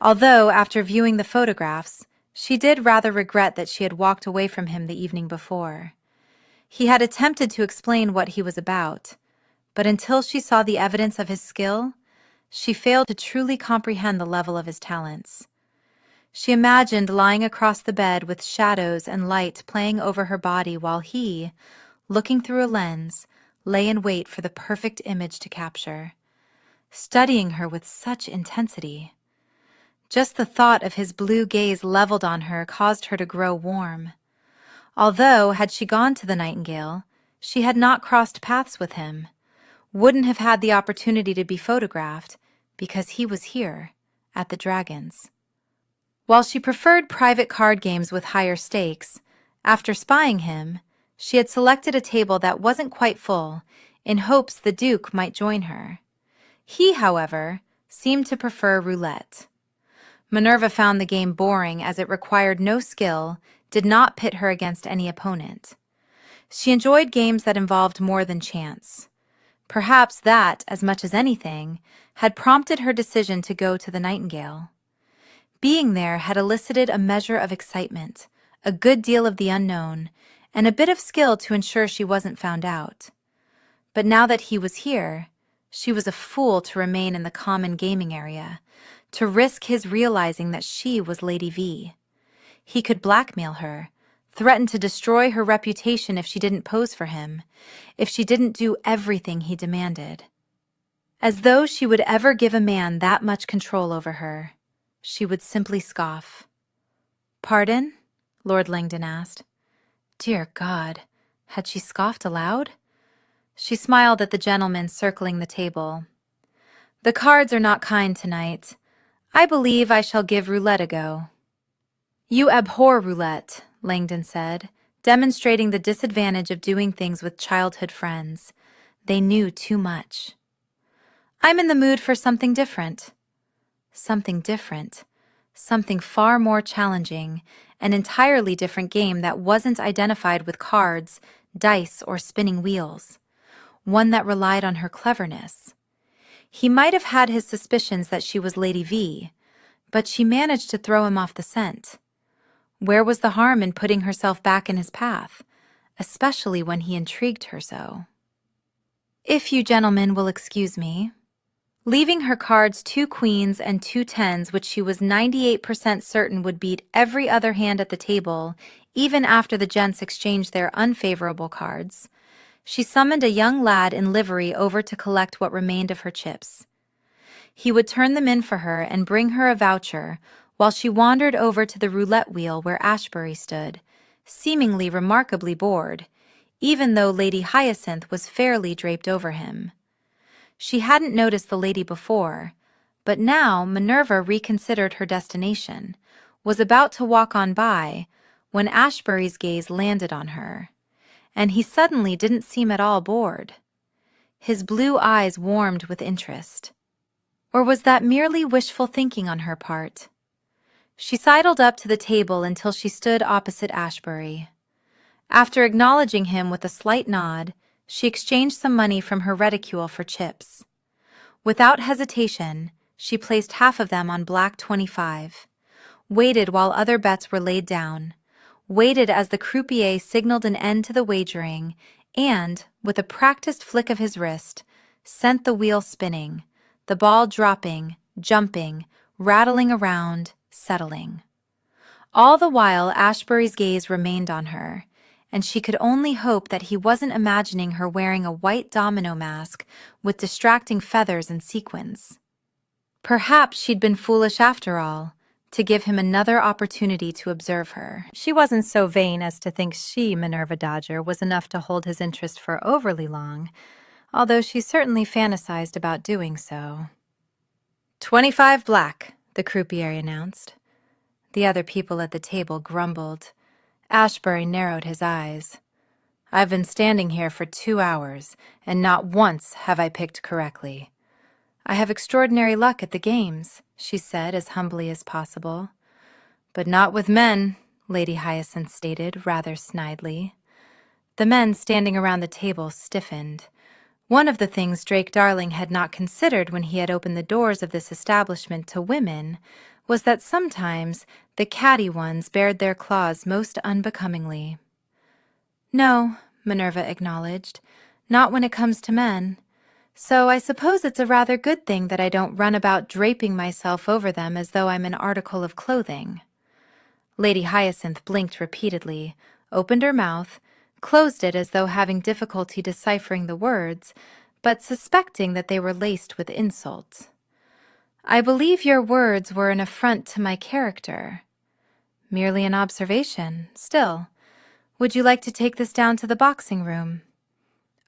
Although, after viewing the photographs, she did rather regret that she had walked away from him the evening before. He had attempted to explain what he was about, but until she saw the evidence of his skill, she failed to truly comprehend the level of his talents. She imagined lying across the bed with shadows and light playing over her body while he, looking through a lens, lay in wait for the perfect image to capture, studying her with such intensity. Just the thought of his blue gaze leveled on her caused her to grow warm. Although, had she gone to the Nightingale, she had not crossed paths with him, wouldn't have had the opportunity to be photographed, because he was here, at the Dragons. While she preferred private card games with higher stakes, after spying him, she had selected a table that wasn't quite full, in hopes the Duke might join her. He, however, seemed to prefer roulette. Minerva found the game boring as it required no skill, did not pit her against any opponent. She enjoyed games that involved more than chance. Perhaps that, as much as anything, had prompted her decision to go to the Nightingale. Being there had elicited a measure of excitement, a good deal of the unknown, and a bit of skill to ensure she wasn't found out. But now that he was here, she was a fool to remain in the common gaming area, to risk his realizing that she was Lady V. He could blackmail her, threaten to destroy her reputation if she didn't pose for him, if she didn't do everything he demanded. As though she would ever give a man that much control over her, she would simply scoff. "Pardon?" Lord Langdon asked. Dear God, had she scoffed aloud? She smiled at the gentleman circling the table. "The cards are not kind tonight. I believe I shall give roulette a go." "You abhor roulette," Langdon said, demonstrating the disadvantage of doing things with childhood friends. They knew too much. "I'm in the mood for something different." Something different. Something far more challenging, an entirely different game that wasn't identified with cards, dice, or spinning wheels. One that relied on her cleverness. He might have had his suspicions that she was Lady V, but she managed to throw him off the scent. Where was the harm in putting herself back in his path, especially when he intrigued her so? "If you gentlemen will excuse me." Leaving her cards 2 queens and 2 tens, which she was 98% certain would beat every other hand at the table, even after the gents exchanged their unfavorable cards, she summoned a young lad in livery over to collect what remained of her chips. He would turn them in for her and bring her a voucher while she wandered over to the roulette wheel where Ashebury stood, seemingly remarkably bored, even though Lady Hyacinth was fairly draped over him. She hadn't noticed the lady before, but now Minerva reconsidered her destination, was about to walk on by, when Ashebury's gaze landed on her, and he suddenly didn't seem at all bored. His blue eyes warmed with interest. Or was that merely wishful thinking on her part? She sidled up to the table until she stood opposite Ashebury. After acknowledging him with a slight nod, she exchanged some money from her reticule for chips. Without hesitation, she placed half of them on black 25, waited while other bets were laid down, waited as the croupier signaled an end to the wagering, and, with a practiced flick of his wrist, sent the wheel spinning, the ball dropping, jumping, rattling around, settling. All the while Ashebury's gaze remained on her, and she could only hope that he wasn't imagining her wearing a white domino mask with distracting feathers and sequins. Perhaps she'd been foolish after all, to give him another opportunity to observe her. She wasn't so vain as to think she, Minerva Dodger, was enough to hold his interest for overly long, although she certainly fantasized about doing so. 25 black, the croupier announced. The other people at the table grumbled. Ashebury narrowed his eyes. "I've been standing here for 2 hours, and not once have I picked correctly." "I have extraordinary luck at the games," she said as humbly as possible. "But not with men," Lady Hyacinth stated rather snidely. The men standing around the table stiffened. One of the things Drake Darling had not considered when he had opened the doors of this establishment to women was that sometimes the catty ones bared their claws most unbecomingly. "No," Minerva acknowledged, "not when it comes to men. So I suppose it's a rather good thing that I don't run about draping myself over them as though I'm an article of clothing." Lady Hyacinth blinked repeatedly, opened her mouth, closed it as though having difficulty deciphering the words, but suspecting that they were laced with insult. "I believe your words were an affront to my character." "Merely an observation. Still, would you like to take this down to the boxing room?"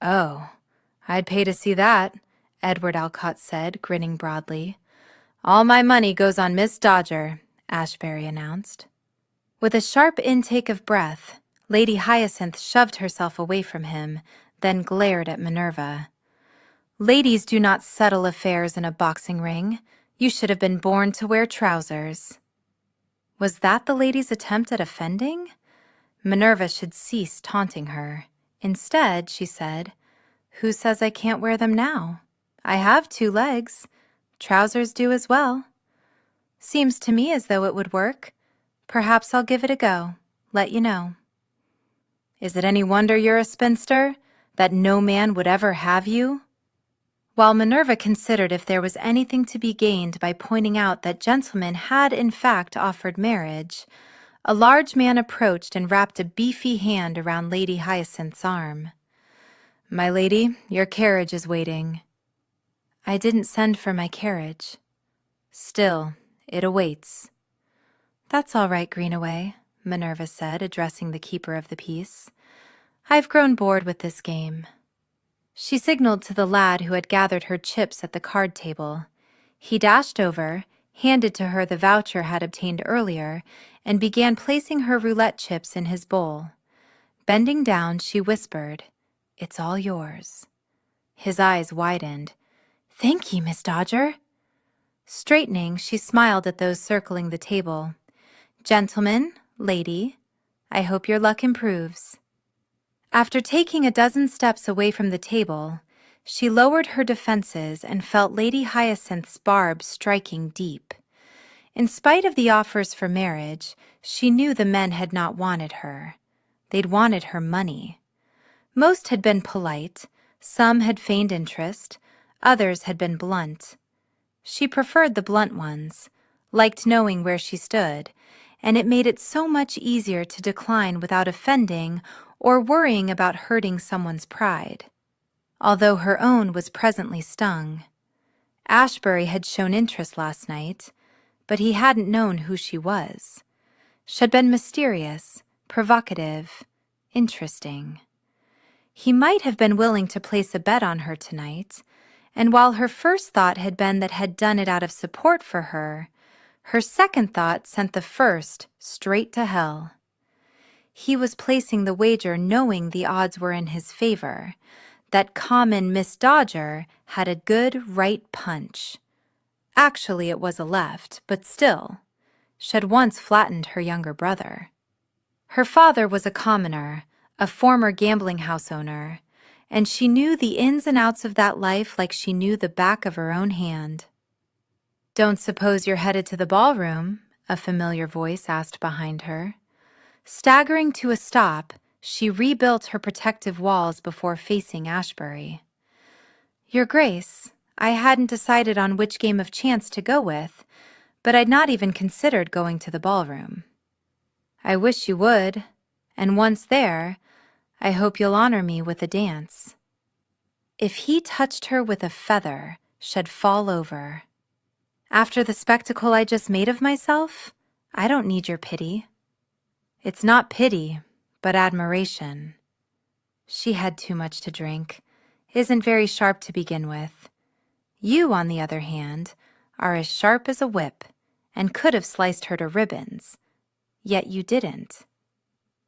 "Oh, I'd pay to see that," Edward Alcott said, grinning broadly. "All my money goes on Miss Dodger," Ashebury announced. With a sharp intake of breath, Lady Hyacinth shoved herself away from him, then glared at Minerva. "Ladies do not settle affairs in a boxing ring. You should have been born to wear trousers." Was that the lady's attempt at offending? Minerva should cease taunting her. Instead, she said, "Who says I can't wear them now? I have 2 legs. Trousers do as well. Seems to me as though it would work. Perhaps I'll give it a go. Let you know." Is it any wonder you're a spinster? That no man would ever have you?" While Minerva considered if there was anything to be gained by pointing out that gentlemen had in fact offered marriage, a large man approached and wrapped a beefy hand around Lady Hyacinth's arm. "My lady, your carriage is waiting." "I didn't send for my carriage." "Still, it awaits." "That's all right, Greenaway," Minerva said, addressing the keeper of the peace. "I've grown bored with this game." She signaled to the lad who had gathered her chips at the card table. He dashed over, handed to her the voucher had obtained earlier, and began placing her roulette chips in his bowl. Bending down, she whispered, "It's all yours." His eyes widened. "Thank ye, Miss Dodger." Straightening, she smiled at those circling the table. "Gentlemen, lady, I hope your luck improves." After taking a dozen steps away from the table, she lowered her defenses and felt Lady Hyacinth's barbs striking deep. In spite of the offers for marriage, she knew the men had not wanted her. They'd wanted her money. Most had been polite, some had feigned interest, others had been blunt. She preferred the blunt ones, liked knowing where she stood, and it made it so much easier to decline without offending or worrying about hurting someone's pride, although her own was presently stung. Ashebury had shown interest last night, but he hadn't known who she was. She'd been mysterious, provocative, interesting. He might have been willing to place a bet on her tonight, and while her first thought had been that had done it out of support for her, her second thought sent the first straight to hell. He was placing the wager knowing the odds were in his favor, that common Miss Dodger had a good right punch. Actually, it was a left, but still, she'd once flattened her younger brother. Her father was a commoner, a former gambling house owner, and she knew the ins and outs of that life like she knew the back of her own hand. "Don't suppose you're headed to the ballroom?" a familiar voice asked behind her. Staggering to a stop, she rebuilt her protective walls before facing Ashebury. "Your Grace, I hadn't decided on which game of chance to go with, but I'd not even considered going to the ballroom." "I wish you would, and once there, I hope you'll honor me with a dance." If he touched her with a feather, she'd fall over. "After the spectacle I just made of myself, I don't need your pity." "It's not pity, but admiration." "She had too much to drink, isn't very sharp to begin with. You, on the other hand, are as sharp as a whip, and could have sliced her to ribbons, yet you didn't."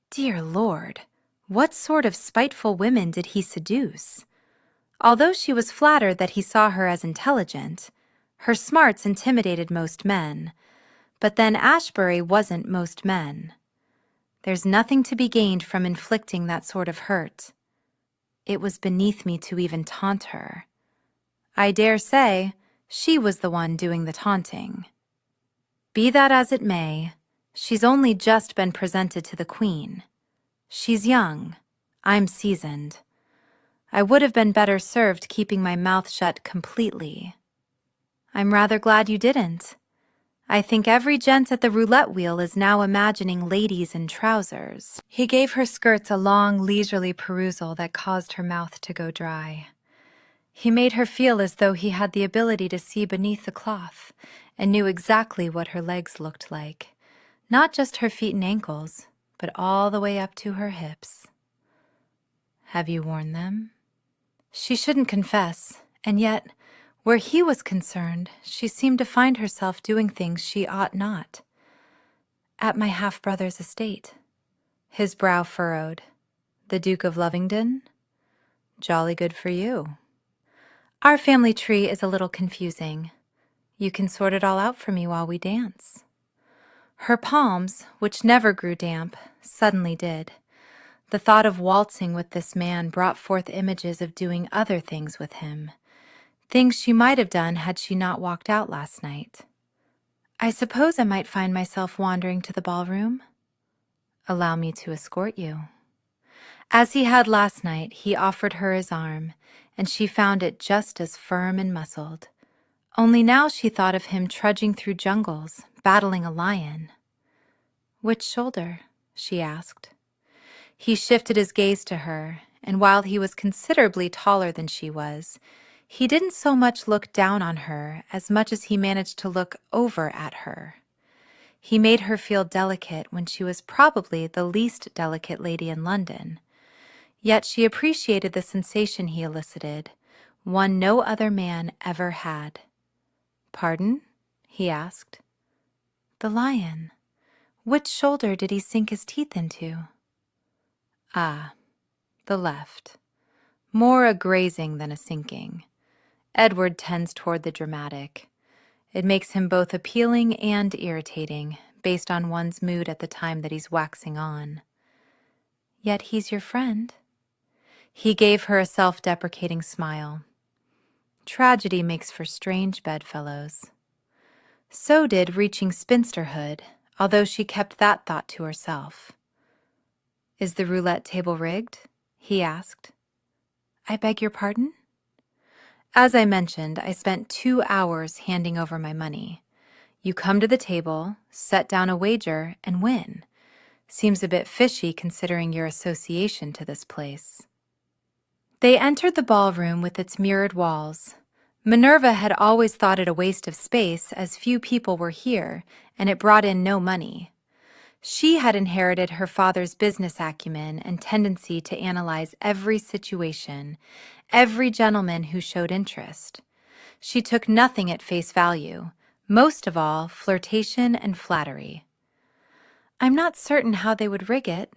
Dear Lord, what sort of spiteful women did he seduce? Although she was flattered that he saw her as intelligent, her smarts intimidated most men, but then Ashebury wasn't most men. There's nothing to be gained from inflicting that sort of hurt. It was beneath me to even taunt her. I dare say she was the one doing the taunting. Be that as it may, she's only just been presented to the Queen. She's young, I'm seasoned. I would have been better served keeping my mouth shut completely. I'm rather glad you didn't. I think every gent at the roulette wheel is now imagining ladies in trousers. He gave her skirts a long, leisurely perusal that caused her mouth to go dry. He made her feel as though he had the ability to see beneath the cloth and knew exactly what her legs looked like. Not just her feet and ankles, but all the way up to her hips. "Have you worn them?" She shouldn't confess, and yet, where he was concerned, she seemed to find herself doing things she ought not. "At my half-brother's estate." His brow furrowed. "The Duke of Lovingdon? Jolly good for you." "Our family tree is a little confusing. You can sort it all out for me while we dance." Her palms, which never grew damp, suddenly did. The thought of waltzing with this man brought forth images of doing other things with him. Things she might have done had she not walked out last night. "I suppose I might find myself wandering to the ballroom?" "Allow me to escort you." As he had last night, he offered her his arm, and she found it just as firm and muscled. Only now she thought of him trudging through jungles, battling a lion. "Which shoulder?" she asked. He shifted his gaze to her, and while he was considerably taller than she was, he didn't so much look down on her as much as he managed to look over at her. He made her feel delicate when she was probably the least delicate lady in London. Yet she appreciated the sensation he elicited, one no other man ever had. "Pardon?" he asked. "The lion. Which shoulder did he sink his teeth into?" "Ah, the left. More a grazing than a sinking. Edward tends toward the dramatic. It makes him both appealing and irritating, based on one's mood at the time that he's waxing on." "Yet he's your friend." He gave her a self-deprecating smile. "Tragedy makes for strange bedfellows." So did reaching spinsterhood, although she kept that thought to herself. "Is the roulette table rigged?" he asked. "I beg your pardon?" "As I mentioned, I spent 2 hours handing over my money. You come to the table, set down a wager, and win. Seems a bit fishy considering your association to this place." They entered the ballroom with its mirrored walls. Minerva had always thought it a waste of space as few people were here, and it brought in no money. She had inherited her father's business acumen and tendency to analyze every situation, every gentleman who showed interest. She took nothing at face value, most of all flirtation and flattery. "I'm not certain how they would rig it.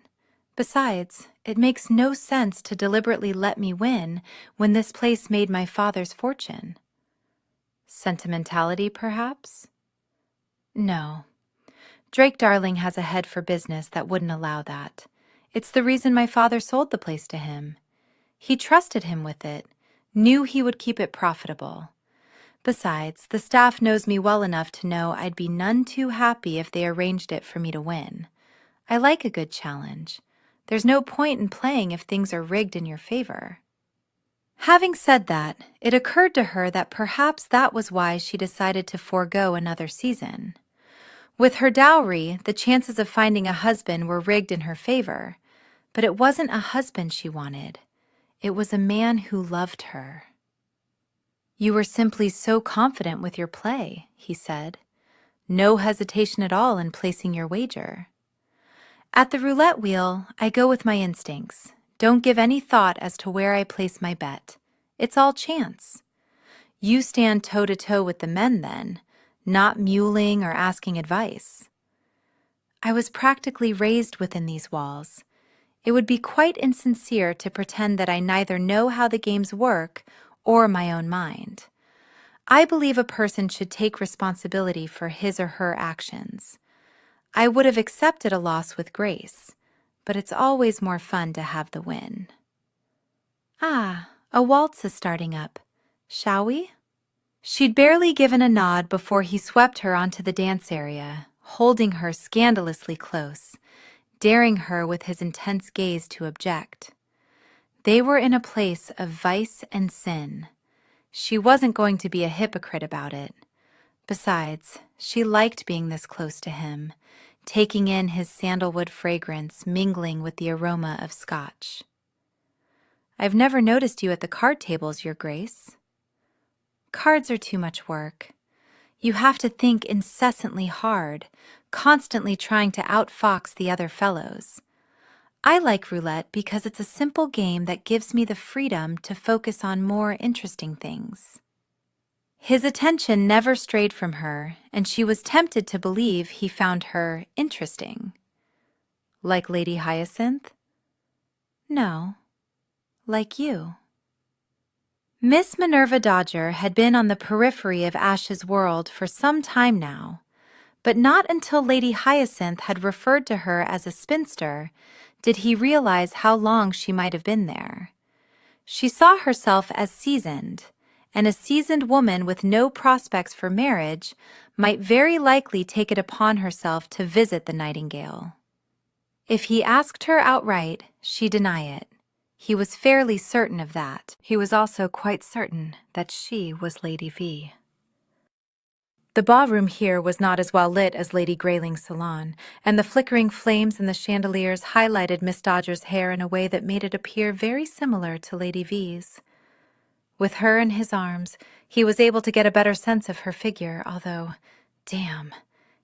Besides, it makes no sense to deliberately let me win when this place made my father's fortune." "Sentimentality, perhaps?" "No. Drake Darling has a head for business that wouldn't allow that. It's the reason my father sold the place to him. He trusted him with it, knew he would keep it profitable. Besides, the staff knows me well enough to know I'd be none too happy if they arranged it for me to win. I like a good challenge. There's no point in playing if things are rigged in your favor." Having said that, it occurred to her that perhaps that was why she decided to forego another season. With her dowry, the chances of finding a husband were rigged in her favor, but it wasn't a husband she wanted. It was a man who loved her. "You were simply so confident with your play," he said. "No hesitation at all in placing your wager." "At the roulette wheel, I go with my instincts. Don't give any thought as to where I place my bet. It's all chance. You stand toe-to-toe with the men then, not muling or asking advice." "I was practically raised within these walls. It would be quite insincere to pretend that I neither know how the games work or my own mind. I believe a person should take responsibility for his or her actions. I would have accepted a loss with grace, but it's always more fun to have the win." "Ah, a waltz is starting up. Shall we?" She'd barely given a nod before he swept her onto the dance area, holding her scandalously close, daring her with his intense gaze to object. They were in a place of vice and sin. She wasn't going to be a hypocrite about it. Besides, she liked being this close to him, taking in his sandalwood fragrance mingling with the aroma of scotch. "I've never noticed you at the card tables, Your Grace." "Cards are too much work. You have to think incessantly hard, constantly trying to outfox the other fellows. I like roulette because it's a simple game that gives me the freedom to focus on more interesting things." His attention never strayed from her, and she was tempted to believe he found her interesting. "Like Lady Hyacinth?" "No, like you." Miss Minerva Dodger had been on the periphery of Ash's world for some time now, but not until Lady Hyacinth had referred to her as a spinster did he realize how long she might have been there. She saw herself as seasoned, and a seasoned woman with no prospects for marriage might very likely take it upon herself to visit the Nightingale. If he asked her outright, she'd deny it. He was fairly certain of that. He was also quite certain that she was Lady V. The ballroom here was not as well lit as Lady Greyling's salon, and the flickering flames in the chandeliers highlighted Miss Dodger's hair in a way that made it appear very similar to Lady V's. With her in his arms, he was able to get a better sense of her figure, although, damn,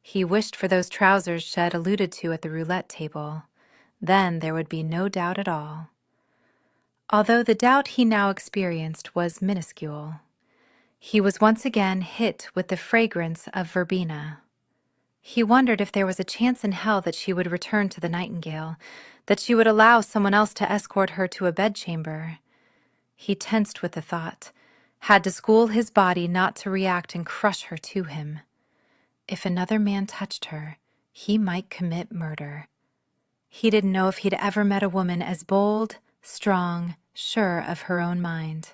he wished for those trousers Shed alluded to at the roulette table. Then there would be no doubt at all. Although the doubt he now experienced was minuscule. He was once again hit with the fragrance of verbena. He wondered if there was a chance in hell that she would return to the Nightingale, that she would allow someone else to escort her to a bedchamber. He tensed with the thought, had to school his body not to react and crush her to him. If another man touched her, he might commit murder. He didn't know if he'd ever met a woman as bold, strong, sure of her own mind.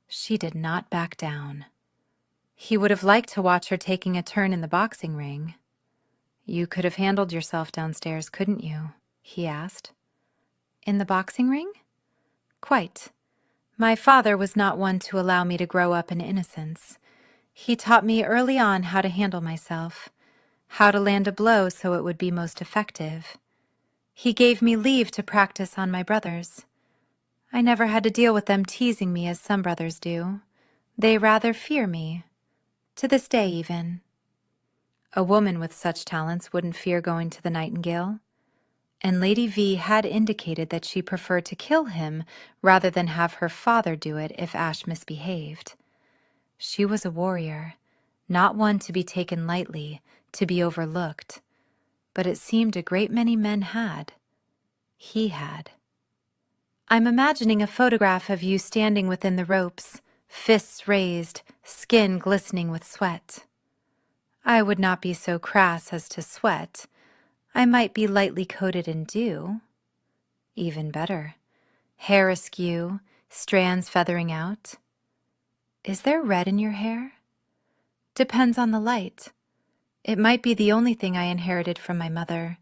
She did not back down. He would have liked to watch her taking a turn in the boxing ring. "You could have handled yourself downstairs, couldn't you?" he asked. "In the boxing ring?" "Quite. My father was not one to allow me to grow up in innocence. He taught me early on how to handle myself, how to land a blow so it would be most effective. He gave me leave to practice on my brothers. I never had to deal with them teasing me as some brothers do. They rather fear me. To this day, even. A woman with such talents wouldn't fear going to the Nightingale. And Lady V had indicated that she preferred to kill him rather than have her father do it if Ash misbehaved. She was a warrior, not one to be taken lightly, to be overlooked. But it seemed a great many men had. He had. "I'm imagining a photograph of you standing within the ropes, fists raised, skin glistening with sweat. I would not be so crass as to sweat. I might be lightly coated in dew. Even better. Hair askew, strands feathering out. Is there red in your hair? Depends on the light. It might be the only thing I inherited from my mother.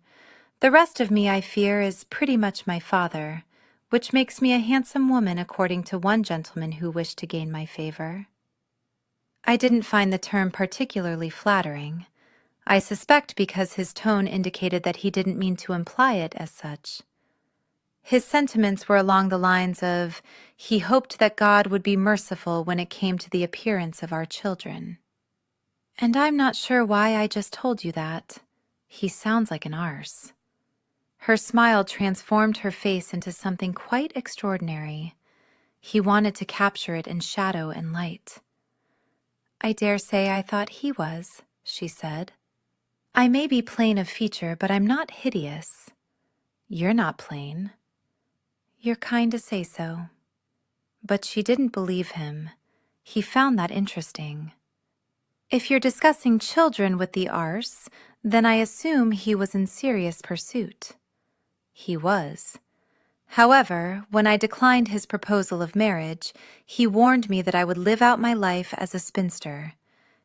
The rest of me, I fear, is pretty much my father, which makes me a handsome woman according to one gentleman who wished to gain my favor." I didn't find the term particularly flattering. I suspect because his tone indicated that he didn't mean to imply it as such. His sentiments were along the lines of, he hoped that God would be merciful when it came to the appearance of our children. "And I'm not sure why I just told you that. He sounds like an arse." Her smile transformed her face into something quite extraordinary. He wanted to capture it in shadow and light. "I dare say I thought he was," she said. "I may be plain of feature, but I'm not hideous." "You're not plain." "You're kind to say so." But she didn't believe him. He found that interesting. "If you're discussing children with the arse, then I assume he was in serious pursuit." He was. However, when I declined his proposal of marriage, he warned me that I would live out my life as a spinster,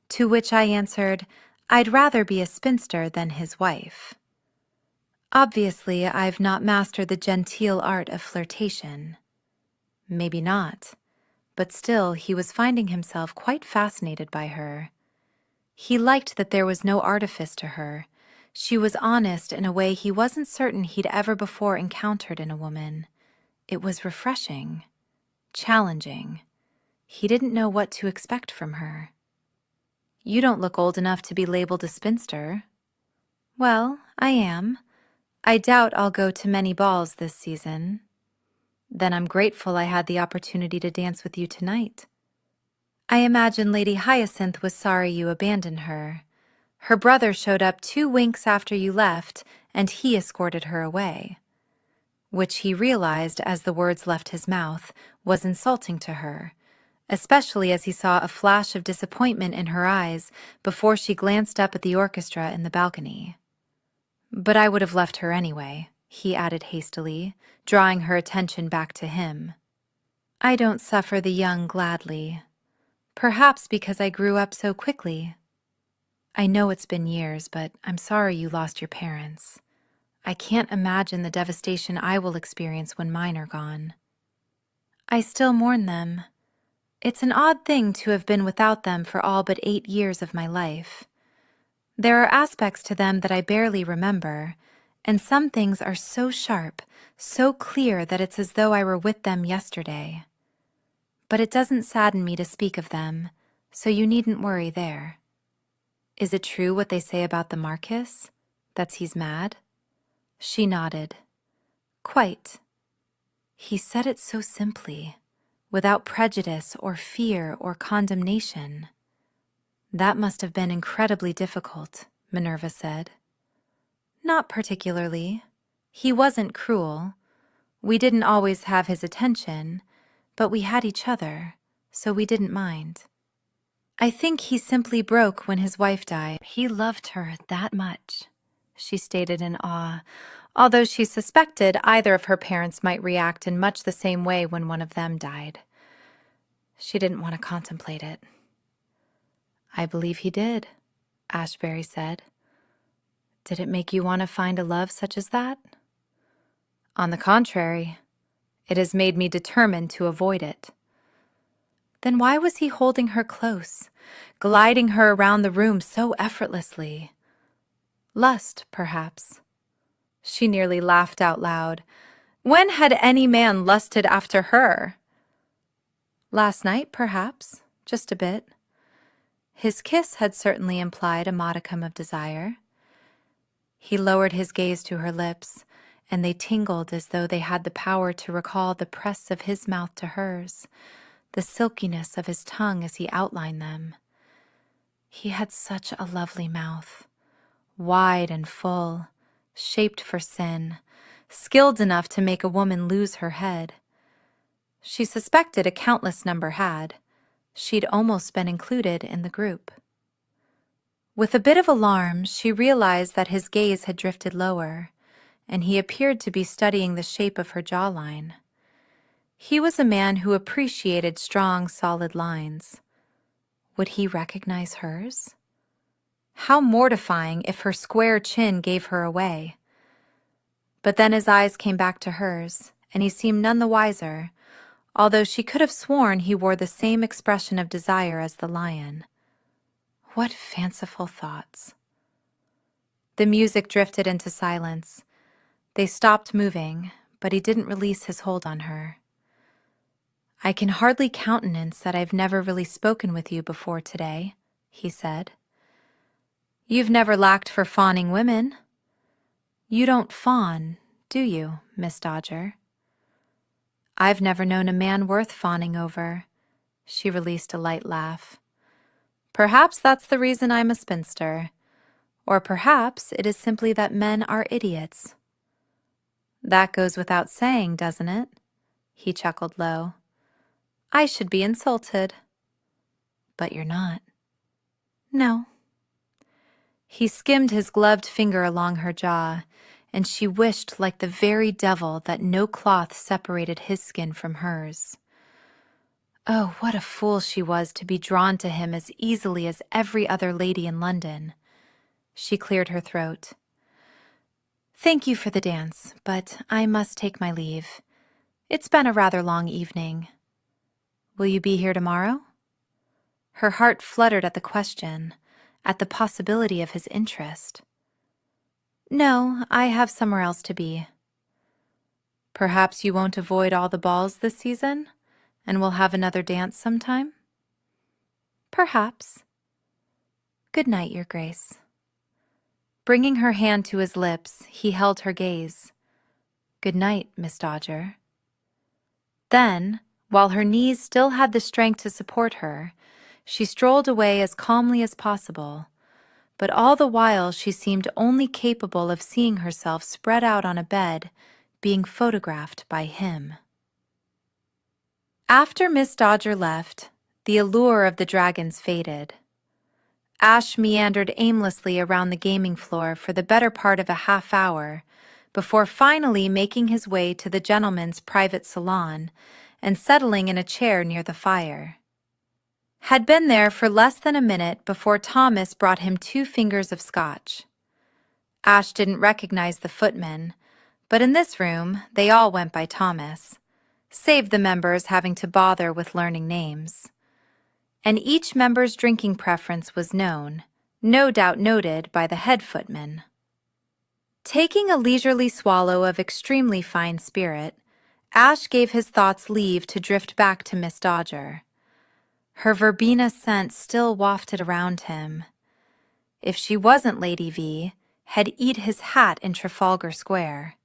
to which I answered, I'd rather be a spinster than his wife. Obviously, I've not mastered the genteel art of flirtation. Maybe not, but still he was finding himself quite fascinated by her. He liked that there was no artifice to her. She was honest in a way he wasn't certain he'd ever before encountered in a woman. It was refreshing, challenging. He didn't know what to expect from her. "You don't look old enough to be labeled a spinster." "Well, I am. I doubt I'll go to many balls this season." "Then I'm grateful I had the opportunity to dance with you tonight." "I imagine Lady Hyacinth was sorry you abandoned her. Her brother showed up 2 winks after you left, and he escorted her away." Which he realized as the words left his mouth was insulting to her, especially as he saw a flash of disappointment in her eyes before she glanced up at the orchestra in the balcony. "But I would have left her anyway," he added hastily, drawing her attention back to him. "I don't suffer the young gladly. Perhaps because I grew up so quickly. I know it's been years, but I'm sorry you lost your parents. I can't imagine the devastation I will experience when mine are gone. I still mourn them. It's an odd thing to have been without them for all but 8 years of my life. There are aspects to them that I barely remember, and some things are so sharp, so clear that it's as though I were with them yesterday. But it doesn't sadden me to speak of them, so you needn't worry there. Is it true what they say about the Marquis? That he's mad? She nodded. Quite. He said it so simply, without prejudice or fear or condemnation. That must have been incredibly difficult, Minerva said. Not particularly. He wasn't cruel. We didn't always have his attention, but we had each other, so we didn't mind. I think he simply broke when his wife died. He loved her that much, she stated in awe, although she suspected either of her parents might react in much the same way when one of them died. She didn't want to contemplate it. I believe he did, Ashebury said. Did it make you want to find a love such as that? On the contrary, it has made me determined to avoid it. Then why was he holding her close, gliding her around the room so effortlessly? Lust, perhaps. She nearly laughed out loud. When had any man lusted after her? Last night, perhaps, just a bit. His kiss had certainly implied a modicum of desire. He lowered his gaze to her lips, and they tingled as though they had the power to recall the press of his mouth to hers, the silkiness of his tongue as he outlined them. He had such a lovely mouth, wide and full, shaped for sin, skilled enough to make a woman lose her head. She suspected a countless number had. She'd almost been included in the group. With a bit of alarm, she realized that his gaze had drifted lower, and he appeared to be studying the shape of her jawline. He was a man who appreciated strong, solid lines. Would he recognize hers? How mortifying if her square chin gave her away. But then his eyes came back to hers, and he seemed none the wiser, although she could have sworn he wore the same expression of desire as the lion. What fanciful thoughts. The music drifted into silence. They stopped moving, but he didn't release his hold on her. I can hardly countenance that I've never really spoken with you before today, he said. You've never lacked for fawning women. You don't fawn, do you, Miss Dodger? I've never known a man worth fawning over. She released a light laugh. Perhaps that's the reason I'm a spinster. Or perhaps it is simply that men are idiots. That goes without saying, doesn't it? He chuckled low. I should be insulted. But you're not. No. He skimmed his gloved finger along her jaw, and she wished like the very devil that no cloth separated his skin from hers. Oh, what a fool she was to be drawn to him as easily as every other lady in London. She cleared her throat. Thank you for the dance, but I must take my leave. It's been a rather long evening. Will you be here tomorrow? Her heart fluttered at the question, at the possibility of his interest. No, I have somewhere else to be. Perhaps you won't avoid all the balls this season, and we'll have another dance sometime? Perhaps. Good night, Your Grace. Bringing her hand to his lips, he held her gaze. Good night, Miss Dodger. Then, while her knees still had the strength to support her, she strolled away as calmly as possible, but all the while she seemed only capable of seeing herself spread out on a bed, being photographed by him. After Miss Dodger left, the allure of the dragons faded. Ash meandered aimlessly around the gaming floor for the better part of a half hour, before finally making his way to the gentleman's private salon and settling in a chair near the fire. Had been there for less than a minute before Thomas brought him 2 fingers of scotch. Ash didn't recognize the footman, but in this room, they all went by Thomas, save the members having to bother with learning names. And each member's drinking preference was known, no doubt noted by the head footman. Taking a leisurely swallow of extremely fine spirit, Ash gave his thoughts leave to drift back to Miss Dodger. Her verbena scent still wafted around him. If she wasn't Lady V, had eat his hat in Trafalgar Square.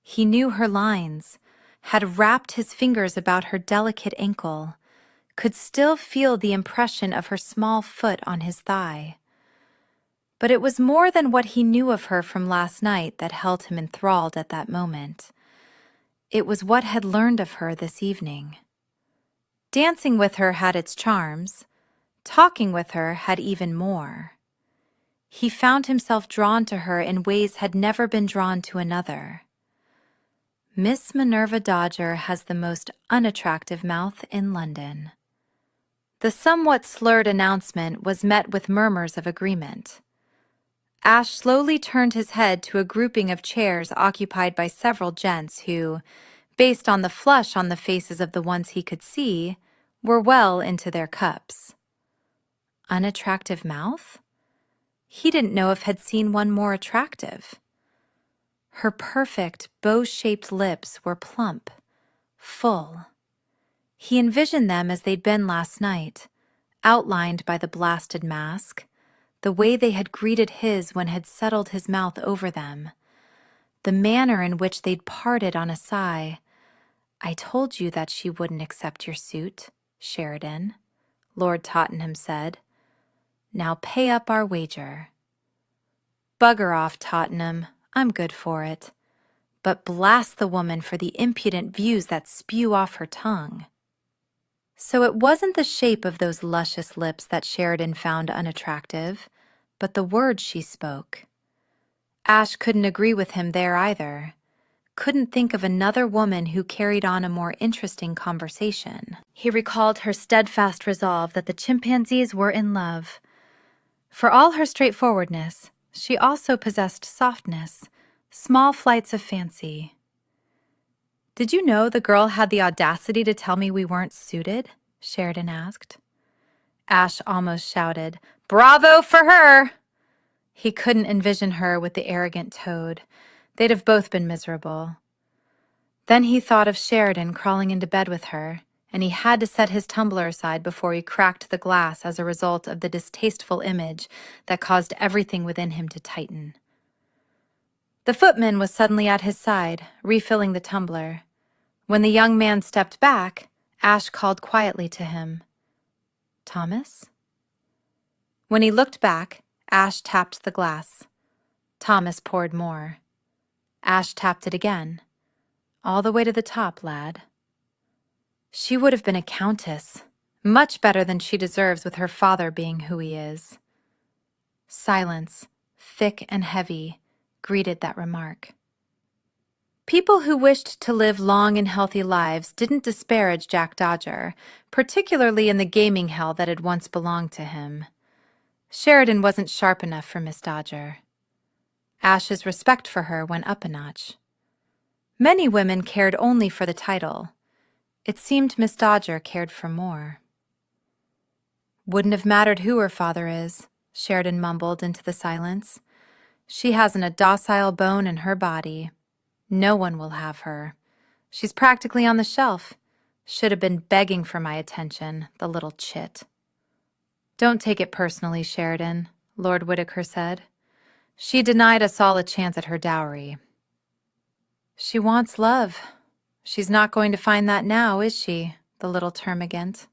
He knew her lines, had wrapped his fingers about her delicate ankle, could still feel the impression of her small foot on his thigh. But it was more than what he knew of her from last night that held him enthralled at that moment. It was what had learned of her this evening. Dancing with her had its charms. Talking with her had even more. He found himself drawn to her in ways had never been drawn to another. Miss Minerva Dodger has the most unattractive mouth in London. The somewhat slurred announcement was met with murmurs of agreement. Ash slowly turned his head to a grouping of chairs occupied by several gents who, based on the flush on the faces of the ones he could see, were well into their cups. Unattractive mouth? He didn't know if had seen one more attractive. Her perfect, bow-shaped lips were plump, full. He envisioned them as they'd been last night, outlined by the blasted mask, the way they had greeted his when had settled his mouth over them, the manner in which they'd parted on a sigh. "I told you that she wouldn't accept your suit, Sheridan," Lord Tottenham said. "Now pay up our wager." "Bugger off, Tottenham. I'm good for it. But blast the woman for the impudent views that spew off her tongue." So it wasn't the shape of those luscious lips that Sheridan found unattractive, but the words she spoke. Ash couldn't agree with him there either. Couldn't think of another woman who carried on a more interesting conversation. He recalled her steadfast resolve that the chimpanzees were in love. For all her straightforwardness, she also possessed softness, small flights of fancy. "Did you know the girl had the audacity to tell me we weren't suited?" Sheridan asked. Ash almost shouted, "Bravo for her!" He couldn't envision her with the arrogant toad. They'd have both been miserable. Then he thought of Sheridan crawling into bed with her, and he had to set his tumbler aside before he cracked the glass as a result of the distasteful image that caused everything within him to tighten. The footman was suddenly at his side, refilling the tumbler. When the young man stepped back, Ash called quietly to him, "Thomas?" When he looked back, Ash tapped the glass. Thomas poured more. Ash tapped it again. "All the way to the top, lad." She would have been a countess, much better than she deserves with her father being who he is. Silence, thick and heavy, greeted that remark. People who wished to live long and healthy lives didn't disparage Jack Dodger, particularly in the gaming hell that had once belonged to him. Sheridan wasn't sharp enough for Miss Dodger. Ash's respect for her went up a notch. Many women cared only for the title. It seemed Miss Dodger cared for more. "Wouldn't have mattered who her father is," Sheridan mumbled into the silence. "She hasn't a docile bone in her body. No one will have her. She's practically on the shelf. Should have been begging for my attention, the little chit." "Don't take it personally, Sheridan," Lord Whitaker said. "She denied us all a chance at her dowry." "She wants love. She's not going to find that now, is she, the little termagant?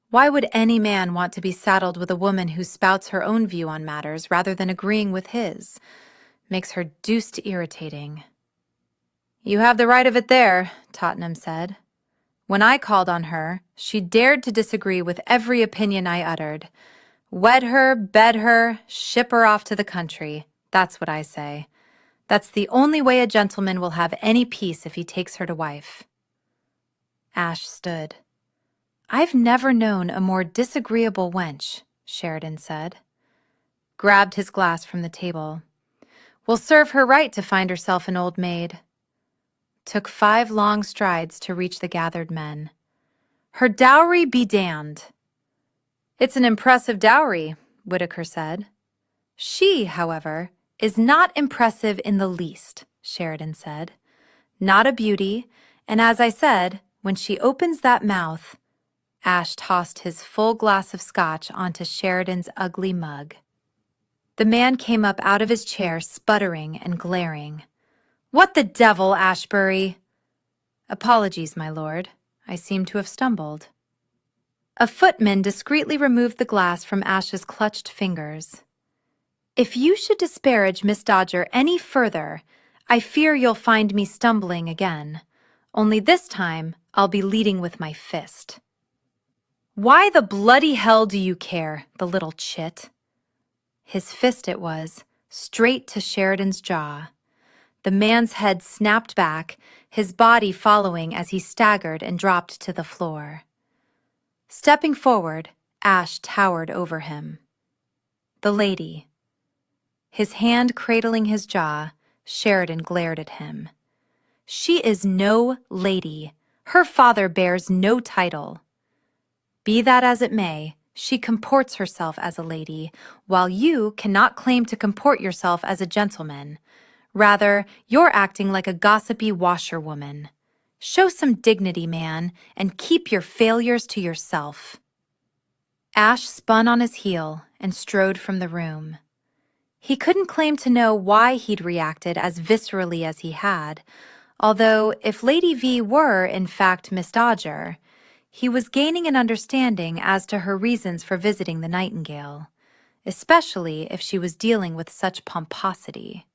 Why would any man want to be saddled with a woman who spouts her own view on matters rather than agreeing with his? Makes her deuced irritating." "You have the right of it there," Tottenham said. "When I called on her, she dared to disagree with every opinion I uttered. Wed her, bed her, ship her off to the country. That's what I say. That's the only way a gentleman will have any peace if he takes her to wife." Ash stood. "I've never known a more disagreeable wench," Sheridan said. Grabbed his glass from the table. Will serve her right to find herself an old maid. Took 5 long strides to reach the gathered men. Her dowry be damned. It's an impressive dowry, Whitaker said. She, however, is not impressive in the least, Sheridan said. Not a beauty, and as I said, when she opens that mouth— Ash tossed his full glass of scotch onto Sheridan's ugly mug. The man came up out of his chair, sputtering and glaring. What the devil, Ashbury? Apologies, my lord. I seem to have stumbled. A footman discreetly removed the glass from Ash's clutched fingers. If you should disparage Miss Dodger any further, I fear you'll find me stumbling again. Only this time, I'll be leading with my fist. Why the bloody hell do you care, the little chit? His fist it was, straight to Sheridan's jaw. The man's head snapped back, his body following as he staggered and dropped to the floor. Stepping forward, Ash towered over him. The lady. His hand cradling his jaw, Sheridan glared at him. She is no lady. Her father bears no title. Be that as it may, she comports herself as a lady, while you cannot claim to comport yourself as a gentleman. Rather, you're acting like a gossipy washerwoman. Show some dignity, man, and keep your failures to yourself. Ash spun on his heel and strode from the room. He couldn't claim to know why he'd reacted as viscerally as he had, although if Lady V were, in fact, Miss Dodger, he was gaining an understanding as to her reasons for visiting the Nightingale, especially if she was dealing with such pomposity.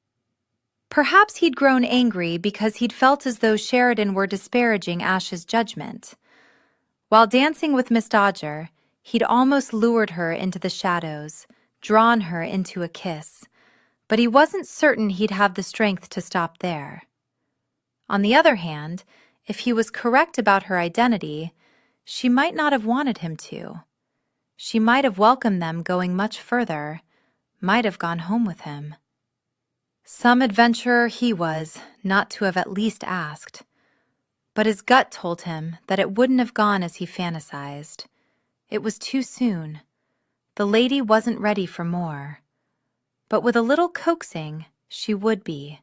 Perhaps he'd grown angry because he'd felt as though Sheridan were disparaging Ash's judgment. While dancing with Miss Dodger, he'd almost lured her into the shadows, drawn her into a kiss, but he wasn't certain he'd have the strength to stop there. On the other hand, if he was correct about her identity, she might not have wanted him to. She might have welcomed them going much further, might have gone home with him. Some adventurer he was, not to have at least asked. But his gut told him that it wouldn't have gone as he fantasized. It was too soon. The lady wasn't ready for more. But with a little coaxing, she would be.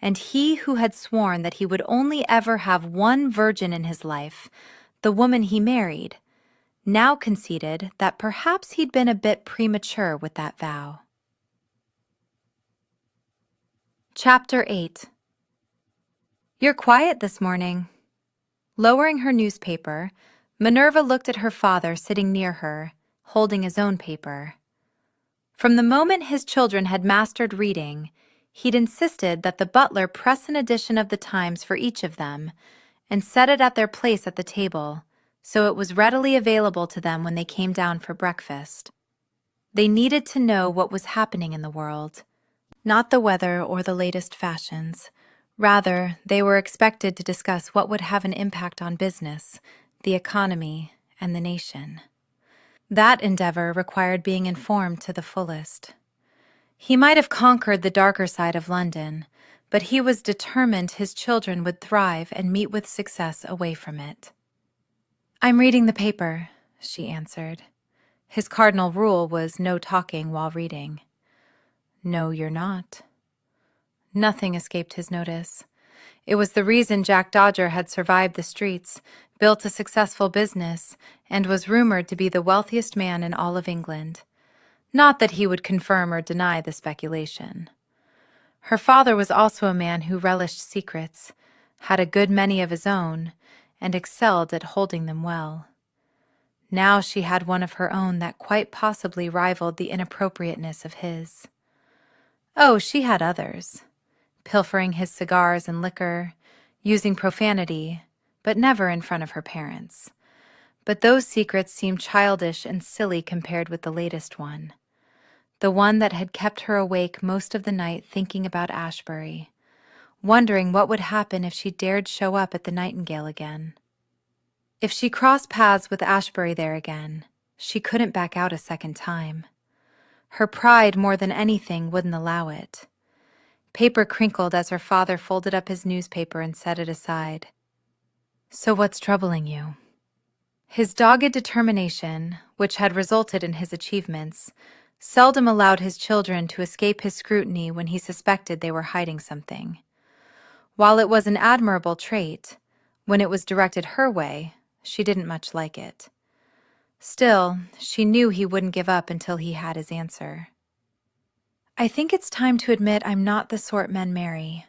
And he who had sworn that he would only ever have one virgin in his life, the woman he married, now conceded that perhaps he'd been a bit premature with that vow. Chapter 8. You're quiet this morning. Lowering her newspaper, Minerva looked at her father sitting near her, holding his own paper. From the moment his children had mastered reading, he'd insisted that the butler press an edition of the Times for each of them and set it at their place at the table, so it was readily available to them when they came down for breakfast. They needed to know what was happening in the world, not the weather or the latest fashions. Rather, they were expected to discuss what would have an impact on business, the economy, and the nation. That endeavor required being informed to the fullest. He might have conquered the darker side of London, but he was determined his children would thrive and meet with success away from it. I'm reading the paper, she answered. His cardinal rule was no talking while reading. No, you're not. Nothing escaped his notice. It was the reason Jack Dodger had survived the streets, built a successful business, and was rumored to be the wealthiest man in all of England. Not that he would confirm or deny the speculation. Her father was also a man who relished secrets, had a good many of his own, and excelled at holding them well. Now she had one of her own that quite possibly rivaled the inappropriateness of his. Oh, she had others. Pilfering his cigars and liquor, using profanity, but never in front of her parents. But those secrets seemed childish and silly compared with the latest one. The one that had kept her awake most of the night thinking about Ashebury, wondering what would happen if she dared show up at the Nightingale again. If she crossed paths with Ashebury there again, she couldn't back out a second time. Her pride more than anything wouldn't allow it. Paper crinkled as her father folded up his newspaper and set it aside. "So what's troubling you?" His dogged determination, which had resulted in his achievements, seldom allowed his children to escape his scrutiny when he suspected they were hiding something. While it was an admirable trait, when it was directed her way, she didn't much like it. Still, she knew he wouldn't give up until he had his answer. "I think it's time to admit I'm not the sort men marry."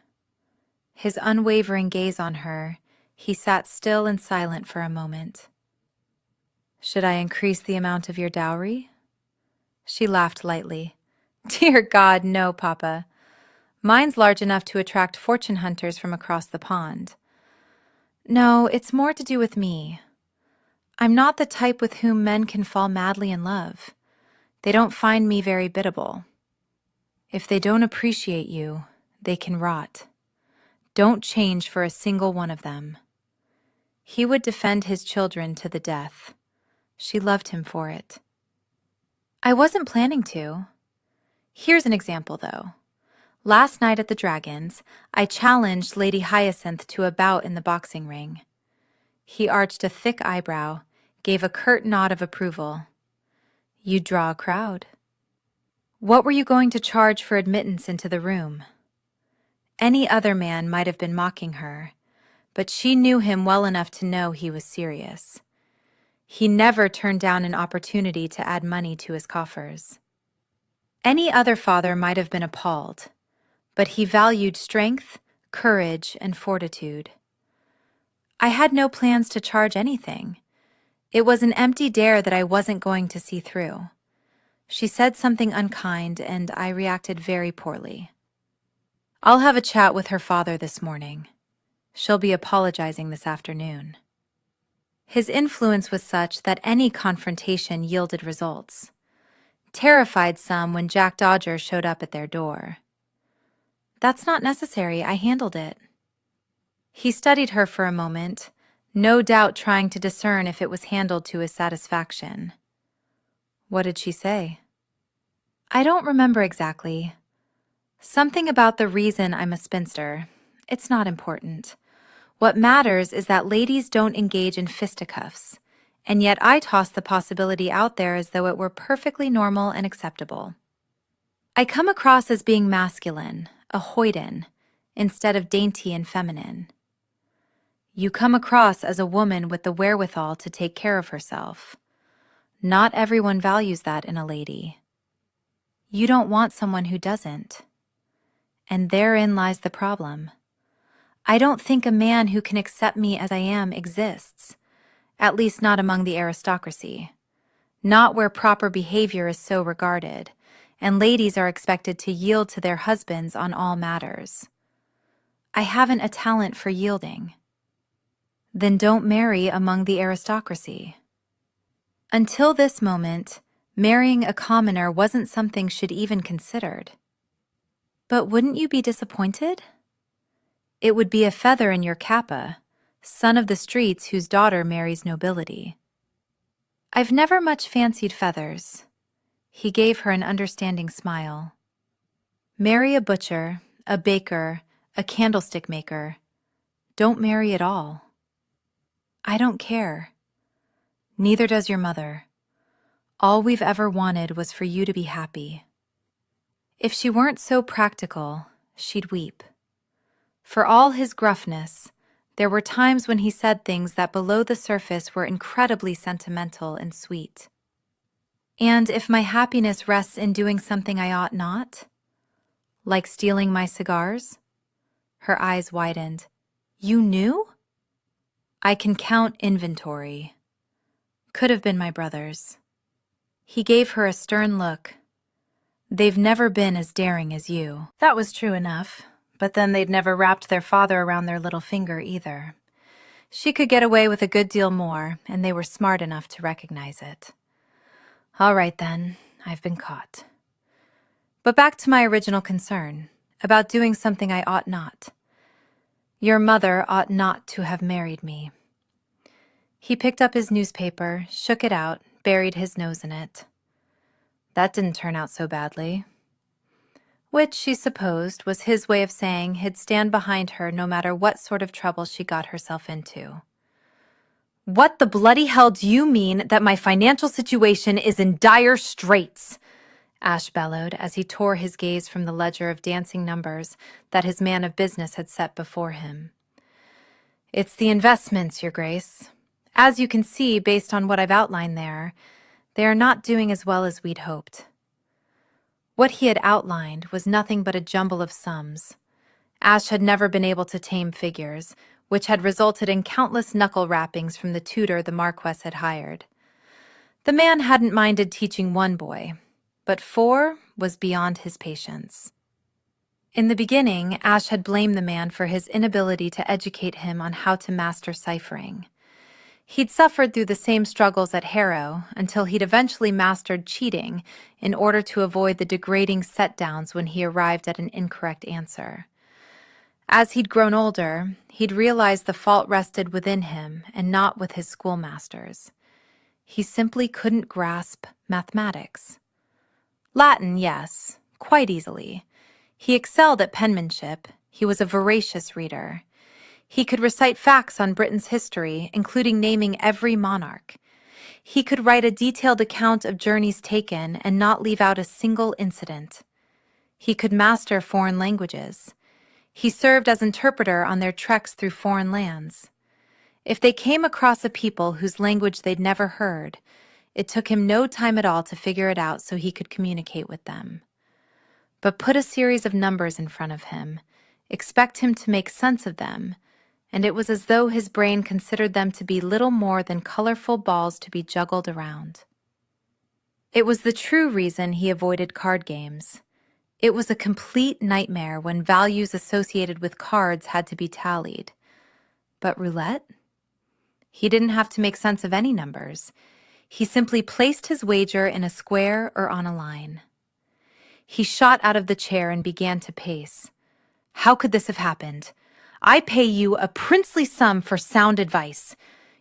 His unwavering gaze on her, he sat still and silent for a moment. "Should I increase the amount of your dowry?" She laughed lightly. "Dear God, no, Papa. Mine's large enough to attract fortune hunters from across the pond. No, it's more to do with me. I'm not the type with whom men can fall madly in love. They don't find me very biddable. If they don't appreciate you, they can rot. Don't change for a single one of them." He would defend his children to the death. She loved him for it. "I wasn't planning to. Here's an example, though. Last night at the Dragons, I challenged Lady Hyacinth to a bout in the boxing ring." He arched a thick eyebrow, gave a curt nod of approval. "You'd draw a crowd." "What were you going to charge for admittance into the room?" Any other man might have been mocking her, but she knew him well enough to know he was serious. He never turned down an opportunity to add money to his coffers. Any other father might have been appalled, but he valued strength, courage, and fortitude. "I had no plans to charge anything. It was an empty dare that I wasn't going to see through." She said something unkind, and I reacted very poorly. "I'll have a chat with her father this morning. She'll be apologizing this afternoon." His influence was such that any confrontation yielded results. Terrified some when Jack Dodger showed up at their door. "That's not necessary, I handled it." He studied her for a moment, no doubt trying to discern if it was handled to his satisfaction. "What did she say?" "I don't remember exactly. Something about the reason I'm a spinster. It's not important. What matters is that ladies don't engage in fisticuffs, and yet I toss the possibility out there as though it were perfectly normal and acceptable. I come across as being masculine, a hoyden, instead of dainty and feminine. You come across as a woman with the wherewithal to take care of herself. Not everyone values that in a lady. You don't want someone who doesn't. And therein lies the problem. I don't think a man who can accept me as I am exists, at least not among the aristocracy, not where proper behavior is so regarded, and ladies are expected to yield to their husbands on all matters. I haven't a talent for yielding. Then don't marry among the aristocracy." Until this moment, marrying a commoner wasn't something she'd even considered. "But wouldn't you be disappointed?" "It would be a feather in your kappa, son of the streets whose daughter marries nobility." "I've never much fancied feathers." He gave her an understanding smile. "Marry a butcher, a baker, a candlestick maker. Don't marry at all." "I don't care." "Neither does your mother. All we've ever wanted was for you to be happy." If she weren't so practical, she'd weep. For all his gruffness, there were times when he said things that below the surface were incredibly sentimental and sweet. "And if my happiness rests in doing something I ought not? Like stealing my cigars?" Her eyes widened. "You knew?" "I can count inventory. Could have been my brother's." He gave her a stern look. "They've never been as daring as you." That was true enough, but then they'd never wrapped their father around their little finger either. She could get away with a good deal more, and they were smart enough to recognize it. "All right then, I've been caught. But back to my original concern, about doing something I ought not. Your mother ought not to have married me." He picked up his newspaper, shook it out, buried his nose in it. "That didn't turn out so badly." which she supposed was his way of saying he'd stand behind her no matter what sort of trouble she got herself into. "What the bloody hell do you mean that my financial situation is in dire straits?" Ash bellowed as he tore his gaze from the ledger of dancing numbers that his man of business had set before him. "It's the investments, Your Grace. As you can see, based on what I've outlined there, they are not doing as well as we'd hoped." What he had outlined was nothing but a jumble of sums. Ash had never been able to tame figures, which had resulted in countless knuckle rappings from the tutor the Marquess had hired. The man hadn't minded teaching one boy, but 4 was beyond his patience. In the beginning, Ash had blamed the man for his inability to educate him on how to master ciphering. He'd suffered through the same struggles at Harrow until he'd eventually mastered cheating in order to avoid the degrading set-downs when he arrived at an incorrect answer. As he'd grown older, he'd realized the fault rested within him and not with his schoolmasters. He simply couldn't grasp mathematics. Latin, yes, quite easily. He excelled at penmanship. He was a voracious reader. He could recite facts on Britain's history, including naming every monarch. He could write a detailed account of journeys taken and not leave out a single incident. He could master foreign languages. He served as interpreter on their treks through foreign lands. If they came across a people whose language they'd never heard, it took him no time at all to figure it out so he could communicate with them. But put a series of numbers in front of him, expect him to make sense of them, and it was as though his brain considered them to be little more than colorful balls to be juggled around. It was the true reason he avoided card games. It was a complete nightmare when values associated with cards had to be tallied. But roulette? He didn't have to make sense of any numbers. He simply placed his wager in a square or on a line. He shot out of the chair and began to pace. How could this have happened? I pay you a princely sum for sound advice.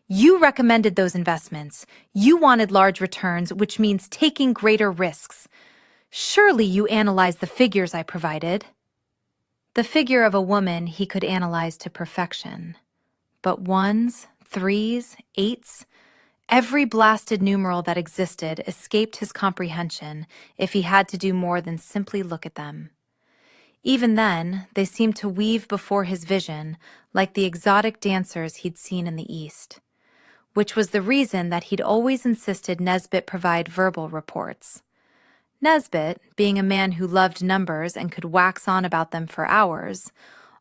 You recommended those investments. You wanted large returns, which means taking greater risks. Surely you analyzed the figures I provided. The figure of a woman he could analyze to perfection. But 1s, 3s, 8s, every blasted numeral that existed escaped his comprehension if he had to do more than simply look at them. Even then, they seemed to weave before his vision like the exotic dancers he'd seen in the East, which was the reason that he'd always insisted Nesbit provide verbal reports. Nesbit, being a man who loved numbers and could wax on about them for hours,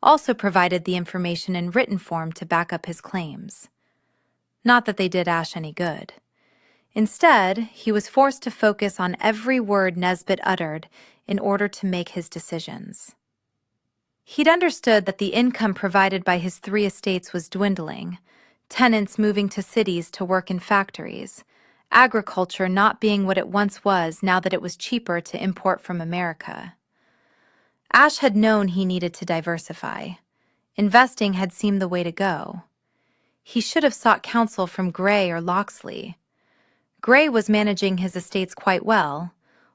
also provided the information in written form to back up his claims. Not that they did Ash any good. Instead, he was forced to focus on every word Nesbit uttered in order to make his decisions. He'd understood that the income provided by his 3 estates was dwindling, tenants moving to cities to work in factories, agriculture not being what it once was now that it was cheaper to import from America. Ash had known he needed to diversify. Investing had seemed the way to go. He should have sought counsel from Gray or Loxley. Gray was managing his estates quite well,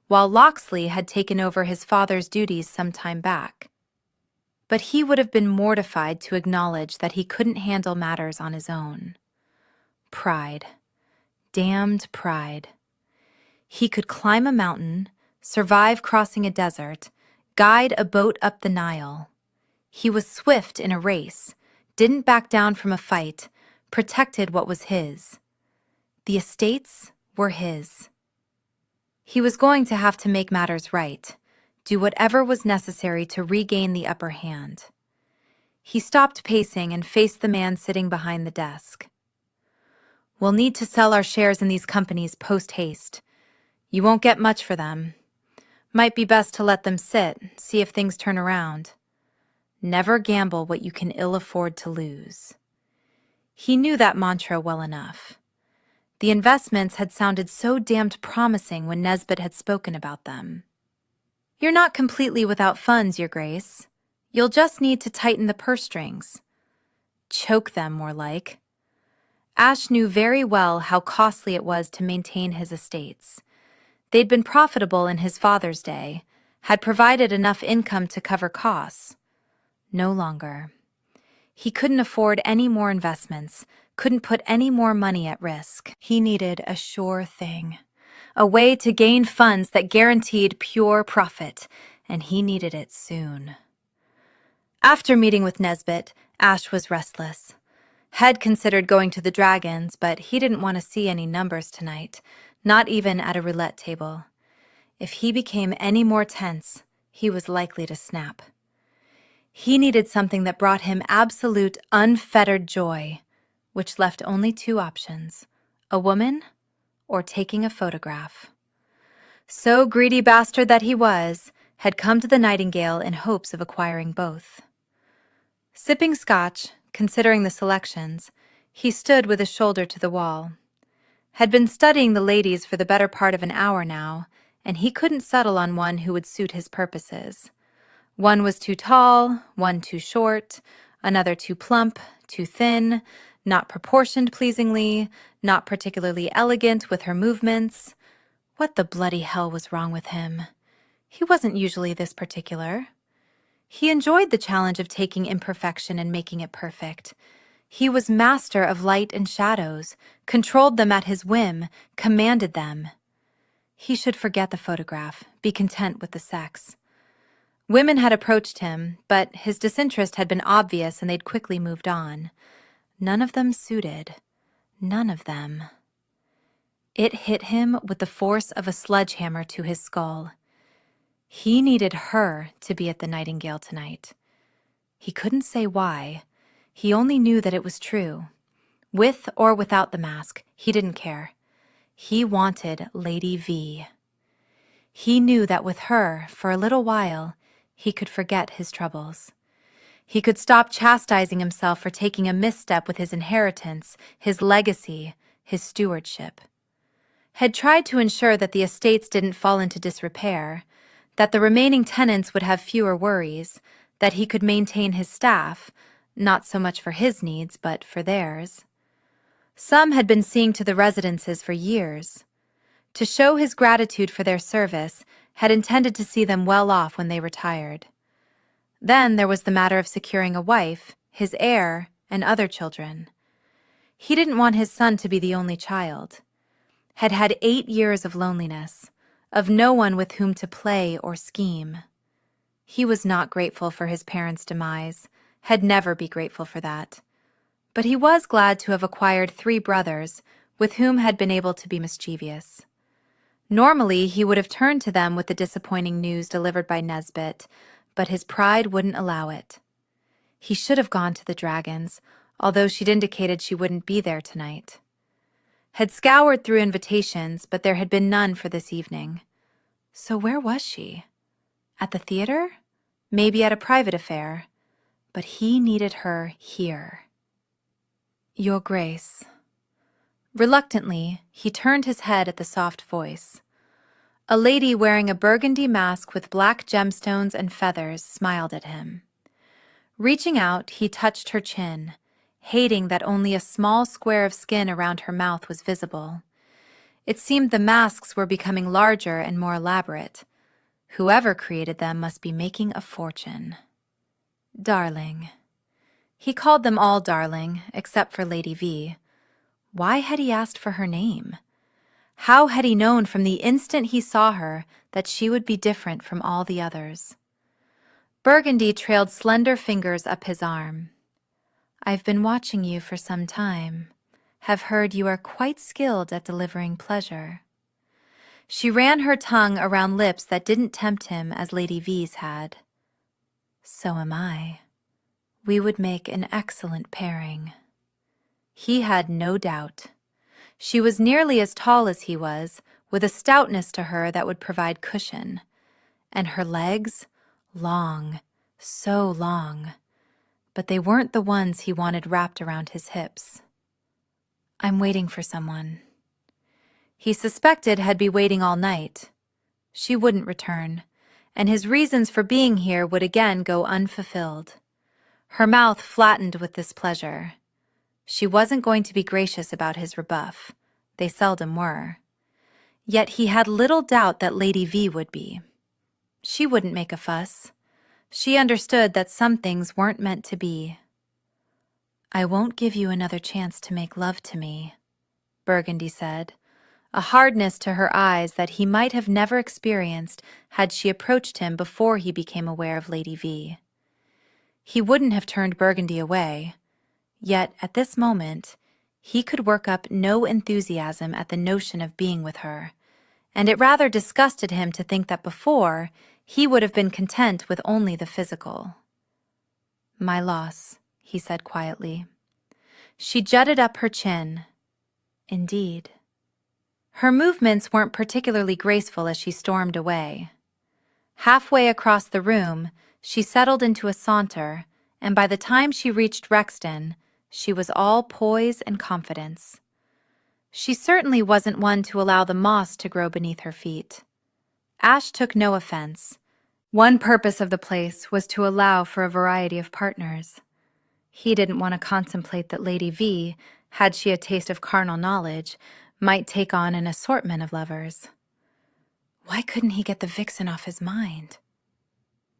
while Loxley had taken over his father's duties some time back. But he would have been mortified to acknowledge that he couldn't handle matters on his own. Pride. Damned pride. He could climb a mountain, survive crossing a desert, guide a boat up the Nile. He was swift in a race, didn't back down from a fight, protected what was his. The estates were his. He was going to have to make matters right, do whatever was necessary to regain the upper hand. He stopped pacing and faced the man sitting behind the desk. We'll need to sell our shares in these companies post-haste. You won't get much for them. Might be best to let them sit, see if things turn around. Never gamble what you can ill afford to lose. He knew that mantra well enough. The investments had sounded so damned promising when Nesbit had spoken about them. You're not completely without funds, Your Grace. You'll just need to tighten the purse strings. Choke them, more like. Ash knew very well how costly it was to maintain his estates. They'd been profitable in his father's day, had provided enough income to cover costs. No longer. He couldn't afford any more investments, couldn't put any more money at risk. He needed a sure thing, a way to gain funds that guaranteed pure profit, and he needed it soon. After meeting with Nesbit, Ash was restless. Had considered going to the Dragons, but he didn't want to see any numbers tonight, not even at a roulette table. If he became any more tense, he was likely to snap. He needed something that brought him absolute, unfettered joy, which left only two options: a woman or taking a photograph. So greedy bastard that he was, had come to the Nightingale in hopes of acquiring both. Sipping scotch, considering the selections, he stood with his shoulder to the wall. Had been studying the ladies for the better part of an hour now, and he couldn't settle on one who would suit his purposes. One was too tall, one too short, another too plump, too thin, not proportioned pleasingly, not particularly elegant with her movements. What the bloody hell was wrong with him? He wasn't usually this particular. He enjoyed the challenge of taking imperfection and making it perfect. He was master of light and shadows, controlled them at his whim, commanded them. He should forget the photograph, be content with the sex. Women had approached him, but his disinterest had been obvious and they'd quickly moved on. None of them suited. None of them. It hit him with the force of a sledgehammer to his skull. He needed her to be at the Nightingale tonight. He couldn't say why. He only knew that it was true. With or without the mask, he didn't care. He wanted Lady V. He knew that with her, for a little while, he could forget his troubles. He could stop chastising himself for taking a misstep with his inheritance, his legacy, his stewardship. Had tried to ensure that the estates didn't fall into disrepair, that the remaining tenants would have fewer worries, that he could maintain his staff, not so much for his needs, but for theirs. Some had been seeing to the residences for years. To show his gratitude for their service, had intended to see them well off when they retired. Then there was the matter of securing a wife, his heir, and other children. He didn't want his son to be the only child. Had had 8 years of loneliness, of no one with whom to play or scheme. He was not grateful for his parents' demise, had never be grateful for that. But he was glad to have acquired 3 brothers, with whom had been able to be mischievous. Normally, he would have turned to them with the disappointing news delivered by Nesbit, but his pride wouldn't allow it. He should have gone to the Dragons, although she'd indicated she wouldn't be there tonight. Had scoured through invitations, but there had been none for this evening. So where was she? At the theater? Maybe at a private affair. But he needed her here. Your Grace. Reluctantly, he turned his head at the soft voice. A lady wearing a burgundy mask with black gemstones and feathers smiled at him. Reaching out, he touched her chin, hating that only a small square of skin around her mouth was visible. It seemed the masks were becoming larger and more elaborate. Whoever created them must be making a fortune. Darling. He called them all darling, except for Lady V. Why had he asked for her name? How had he known from the instant he saw her that she would be different from all the others? Burgundy trailed slender fingers up his arm. I've been watching you for some time. Have heard you are quite skilled at delivering pleasure. She ran her tongue around lips that didn't tempt him as Lady V's had. So am I. We would make an excellent pairing. He had no doubt. She was nearly as tall as he was, with a stoutness to her that would provide cushion. And her legs, long, so long. But they weren't the ones he wanted wrapped around his hips. I'm waiting for someone. He suspected had be waiting all night. She wouldn't return, and his reasons for being here would again go unfulfilled. Her mouth flattened with displeasure. She wasn't going to be gracious about his rebuff. They seldom were. Yet he had little doubt that Lady V would be. She wouldn't make a fuss. She understood that some things weren't meant to be. "I won't give you another chance to make love to me," Burgundy said, a hardness to her eyes that he might have never experienced had she approached him before he became aware of Lady V. He wouldn't have turned Burgundy away, yet at this moment he could work up no enthusiasm at the notion of being with her, and it rather disgusted him to think that before he would have been content with only the physical. "My loss," he said quietly. She jutted up her chin. "Indeed." Her movements weren't particularly graceful as she stormed away. Halfway across the room, she settled into a saunter, and by the time she reached Rexton, she was all poise and confidence. She certainly wasn't one to allow the moss to grow beneath her feet. Ash took no offense. One purpose of the place was to allow for a variety of partners. He didn't want to contemplate that Lady V, had she a taste of carnal knowledge, might take on an assortment of lovers. Why couldn't he get the vixen off his mind?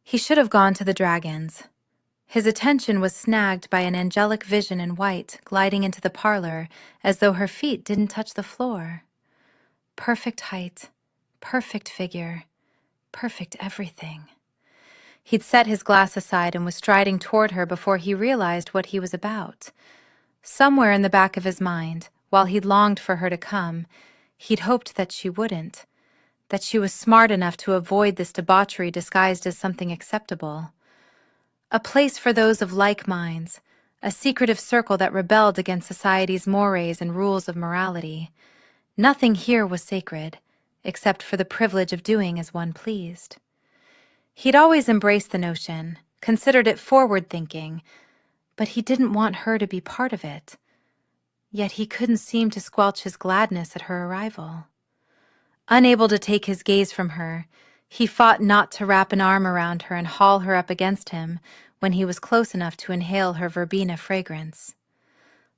He should have gone to the dragons. His attention was snagged by an angelic vision in white gliding into the parlor as though her feet didn't touch the floor. Perfect height, perfect figure, perfect everything. He'd set his glass aside and was striding toward her before he realized what he was about. Somewhere in the back of his mind, while he'd longed for her to come, he'd hoped that she wouldn't, that she was smart enough to avoid this debauchery disguised as something acceptable. A place for those of like minds, a secretive circle that rebelled against society's mores and rules of morality. Nothing here was sacred, except for the privilege of doing as one pleased. He'd always embraced the notion, considered it forward-thinking, but he didn't want her to be part of it. Yet he couldn't seem to squelch his gladness at her arrival. Unable to take his gaze from her, he fought not to wrap an arm around her and haul her up against him when he was close enough to inhale her verbena fragrance.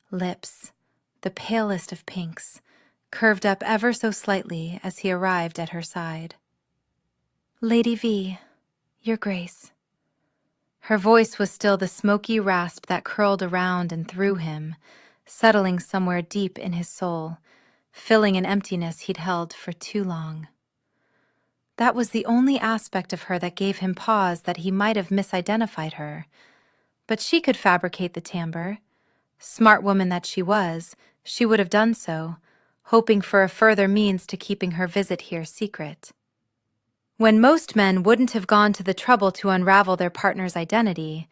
Lips, the palest of pinks, curved up ever so slightly as he arrived at her side. "Lady V, Your Grace." Her voice was still the smoky rasp that curled around and through him, settling somewhere deep in his soul, filling an emptiness he'd held for too long. That was the only aspect of her that gave him pause that he might have misidentified her. But she could fabricate the timbre. Smart woman that she was, she would have done so, hoping for a further means to keeping her visit here secret. When most men wouldn't have gone to the trouble to unravel their partner's identity,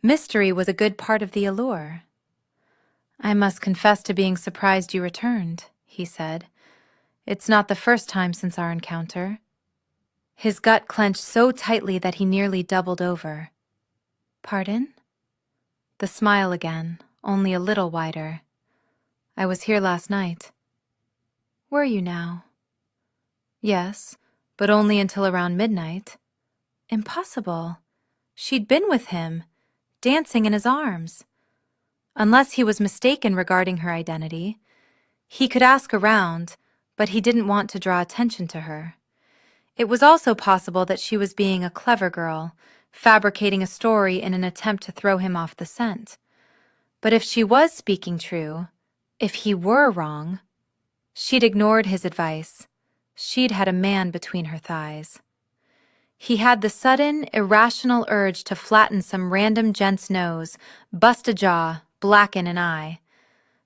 mystery was a good part of the allure. "I must confess to being surprised you returned," he said. "It's not the first time since our encounter." His gut clenched so tightly that he nearly doubled over. "Pardon?" The smile again, only a little wider. "I was here last night." "Were you now?" "Yes, but only until around midnight." Impossible. She'd been with him, dancing in his arms. Unless he was mistaken regarding her identity. He could ask around, but he didn't want to draw attention to her. It was also possible that she was being a clever girl, fabricating a story in an attempt to throw him off the scent. But if she was speaking true, if he were wrong, she'd ignored his advice. She'd had a man between her thighs. He had the sudden, irrational urge to flatten some random gent's nose, bust a jaw, blacken an eye.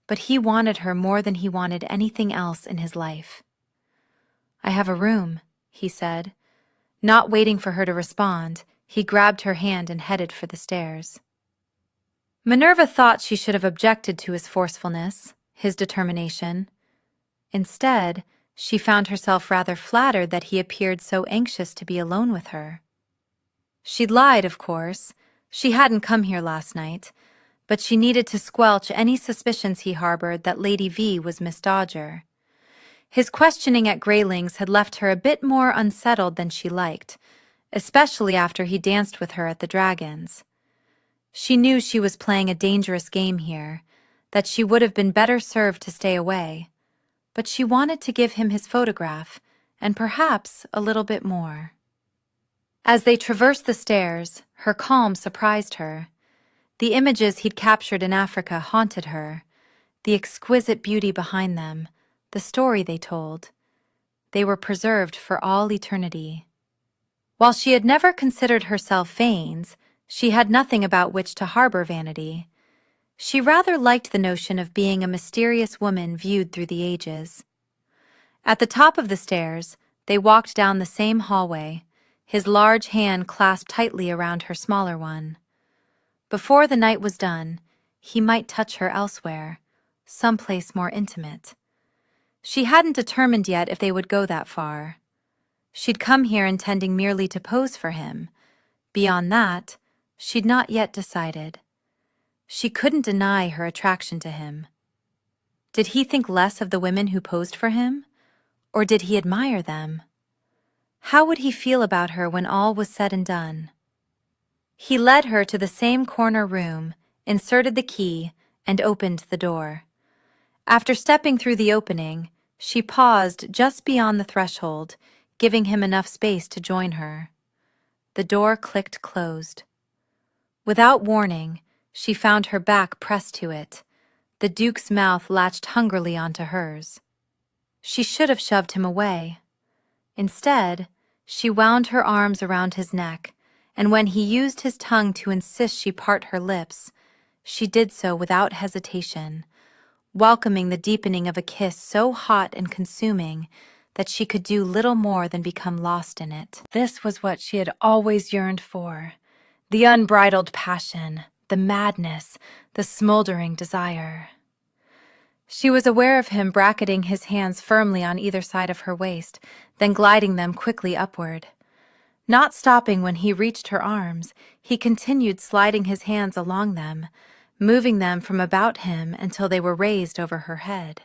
But he wanted her more than he wanted anything else in his life. "I have a room," he said. Not waiting for her to respond, he grabbed her hand and headed for the stairs. Minerva thought she should have objected to his forcefulness, his determination. Instead, she found herself rather flattered that he appeared so anxious to be alone with her. She'd lied, of course. She hadn't come here last night, but she needed to squelch any suspicions he harbored that Lady V was Miss Dodger. His questioning at Grayling's had left her a bit more unsettled than she liked, especially after he danced with her at the Dragons. She knew she was playing a dangerous game here, that she would have been better served to stay away, but she wanted to give him his photograph, and perhaps a little bit more. As they traversed the stairs, her calm surprised her. The images he'd captured in Africa haunted her, the exquisite beauty behind them, the story they told. They were preserved for all eternity. While she had never considered herself vain, she had nothing about which to harbor vanity. She rather liked the notion of being a mysterious woman viewed through the ages. At the top of the stairs, they walked down the same hallway, his large hand clasped tightly around her smaller one. Before the night was done, he might touch her elsewhere, someplace more intimate. She hadn't determined yet if they would go that far. She'd come here intending merely to pose for him. Beyond that, she'd not yet decided. She couldn't deny her attraction to him. Did he think less of the women who posed for him? Or did he admire them? How would he feel about her when all was said and done? He led her to the same corner room, inserted the key, and opened the door. After stepping through the opening, she paused just beyond the threshold, giving him enough space to join her. The door clicked closed. Without warning, she found her back pressed to it. The Duke's mouth latched hungrily onto hers. She should have shoved him away. Instead, she wound her arms around his neck, and when he used his tongue to insist she part her lips, she did so without hesitation, welcoming the deepening of a kiss so hot and consuming that she could do little more than become lost in it. This was what she had always yearned for, the unbridled passion, the madness, the smoldering desire. She was aware of him bracketing his hands firmly on either side of her waist, then gliding them quickly upward. Not stopping when he reached her arms, he continued sliding his hands along them, moving them from about him until they were raised over her head.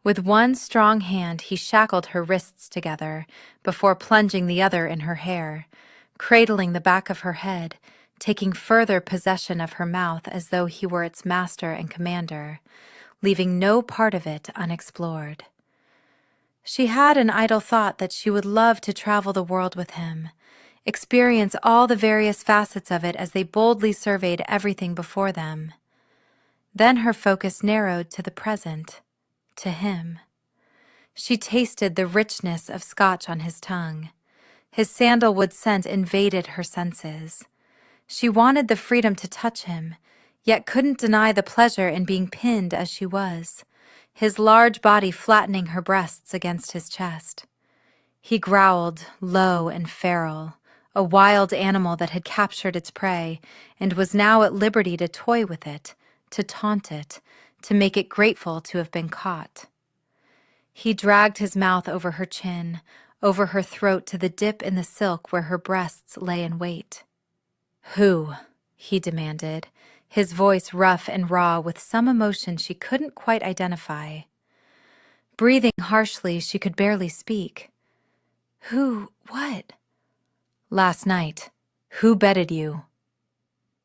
With one strong hand, he shackled her wrists together before plunging the other in her hair, cradling the back of her head, taking further possession of her mouth as though he were its master and commander, leaving no part of it unexplored. She had an idle thought that she would love to travel the world with him, experience all the various facets of it as they boldly surveyed everything before them. Then her focus narrowed to the present, to him. She tasted the richness of Scotch on his tongue. His sandalwood scent invaded her senses. She wanted the freedom to touch him, yet couldn't deny the pleasure in being pinned as she was, his large body flattening her breasts against his chest. He growled, low and feral, a wild animal that had captured its prey and was now at liberty to toy with it, to taunt it, to make it grateful to have been caught. He dragged his mouth over her chin, over her throat to the dip in the silk where her breasts lay in wait. "Who?" he demanded, his voice rough and raw with some emotion she couldn't quite identify. Breathing harshly, she could barely speak. "Who? What?" "Last night. Who bedded you?"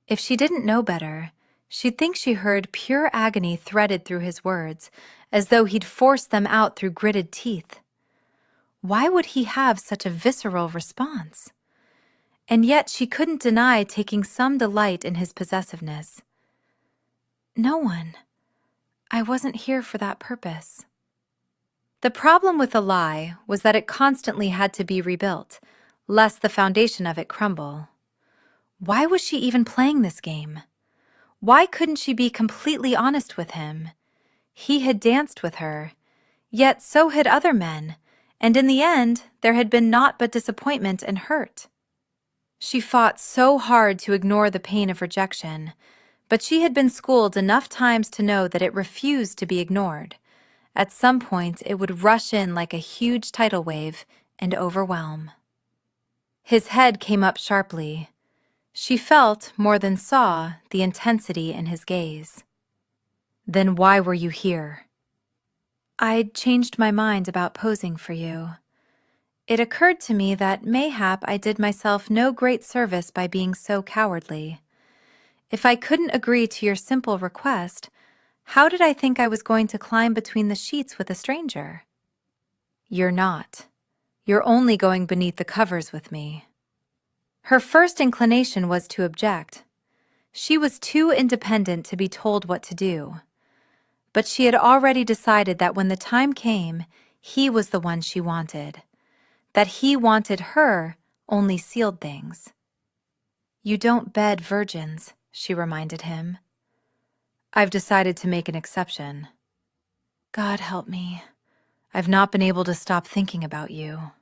If she didn't know better, she'd think she heard pure agony threaded through his words, as though he'd forced them out through gritted teeth. Why would he have such a visceral response? And yet she couldn't deny taking some delight in his possessiveness. "No one. I wasn't here for that purpose." The problem with a lie was that it constantly had to be rebuilt, lest the foundation of it crumble. Why was she even playing this game? Why couldn't she be completely honest with him? He had danced with her, yet so had other men, and in the end, there had been naught but disappointment and hurt. She fought so hard to ignore the pain of rejection, but she had been schooled enough times to know that it refused to be ignored. At some point, it would rush in like a huge tidal wave and overwhelm. His head came up sharply. She felt, more than saw, the intensity in his gaze. "Then why were you here?" "I'd changed my mind about posing for you. It occurred to me that mayhap I did myself no great service by being so cowardly. If I couldn't agree to your simple request, how did I think I was going to climb between the sheets with a stranger?" "You're not. You're only going beneath the covers with me." Her first inclination was to object. She was too independent to be told what to do. But she had already decided that when the time came, he was the one she wanted. That he wanted her only sealed things. "You don't bed virgins," she reminded him. "I've decided to make an exception." "God help me. I've not been able to stop thinking about you."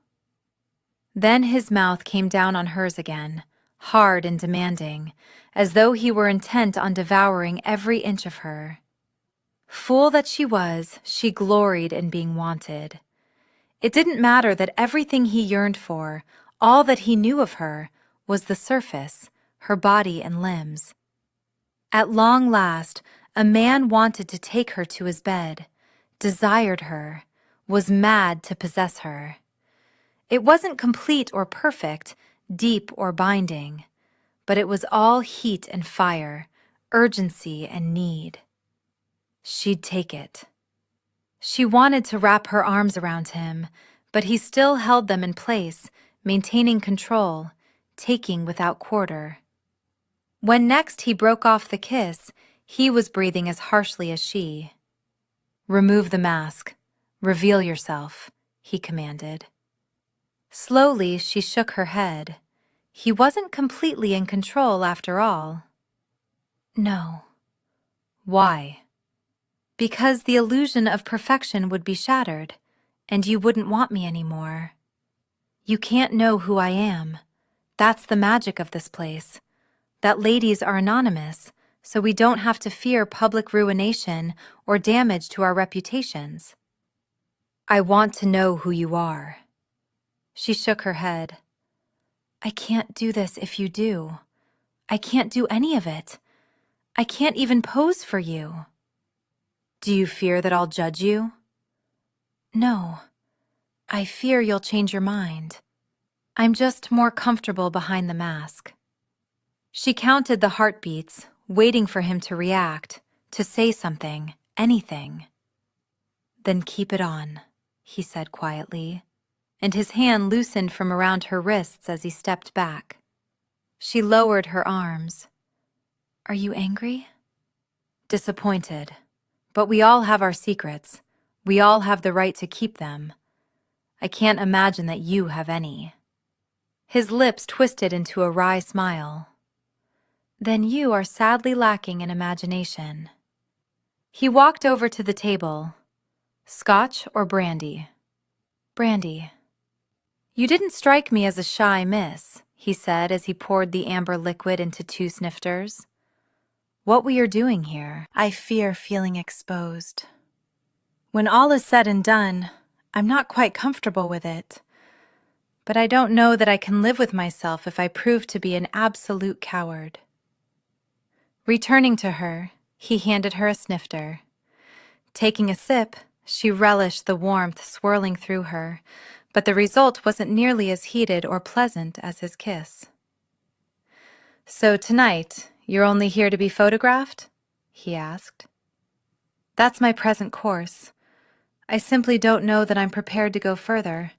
Then his mouth came down on hers again, hard and demanding, as though he were intent on devouring every inch of her. Fool that she was, she gloried in being wanted. It didn't matter that everything he yearned for, all that he knew of her, was the surface, her body and limbs. At long last, a man wanted to take her to his bed, desired her, was mad to possess her. It wasn't complete or perfect, deep or binding, but it was all heat and fire, urgency and need. She'd take it. She wanted to wrap her arms around him, but he still held them in place, maintaining control, taking without quarter. When next he broke off the kiss, he was breathing as harshly as she. "Remove the mask. Reveal yourself," he commanded. Slowly, she shook her head. He wasn't completely in control after all. "No." "Why?" "Because the illusion of perfection would be shattered, and you wouldn't want me anymore. You can't know who I am. That's the magic of this place. That ladies are anonymous, so we don't have to fear public ruination or damage to our reputations." "I want to know who you are." She shook her head. "I can't do this if you do. I can't do any of it. I can't even pose for you." "Do you fear that I'll judge you?" "No. I fear you'll change your mind. I'm just more comfortable behind the mask." She counted the heartbeats, waiting for him to react, to say something, anything. "Then keep it on," he said quietly, and his hand loosened from around her wrists as he stepped back. She lowered her arms. "Are you angry?" "Disappointed. But we all have our secrets. We all have the right to keep them. I can't imagine that you have any." His lips twisted into a wry smile. "Then you are sadly lacking in imagination." He walked over to the table. "Scotch or brandy?" "Brandy." "You didn't strike me as a shy miss," he said as he poured the amber liquid into 2 snifters. "What we are doing here, I fear feeling exposed. When all is said and done, I'm not quite comfortable with it. But I don't know that I can live with myself if I prove to be an absolute coward." Returning to her, he handed her a snifter. Taking a sip, she relished the warmth swirling through her, but the result wasn't nearly as heated or pleasant as his kiss. "So tonight, you're only here to be photographed?" he asked. "That's my present course. I simply don't know that I'm prepared to go further,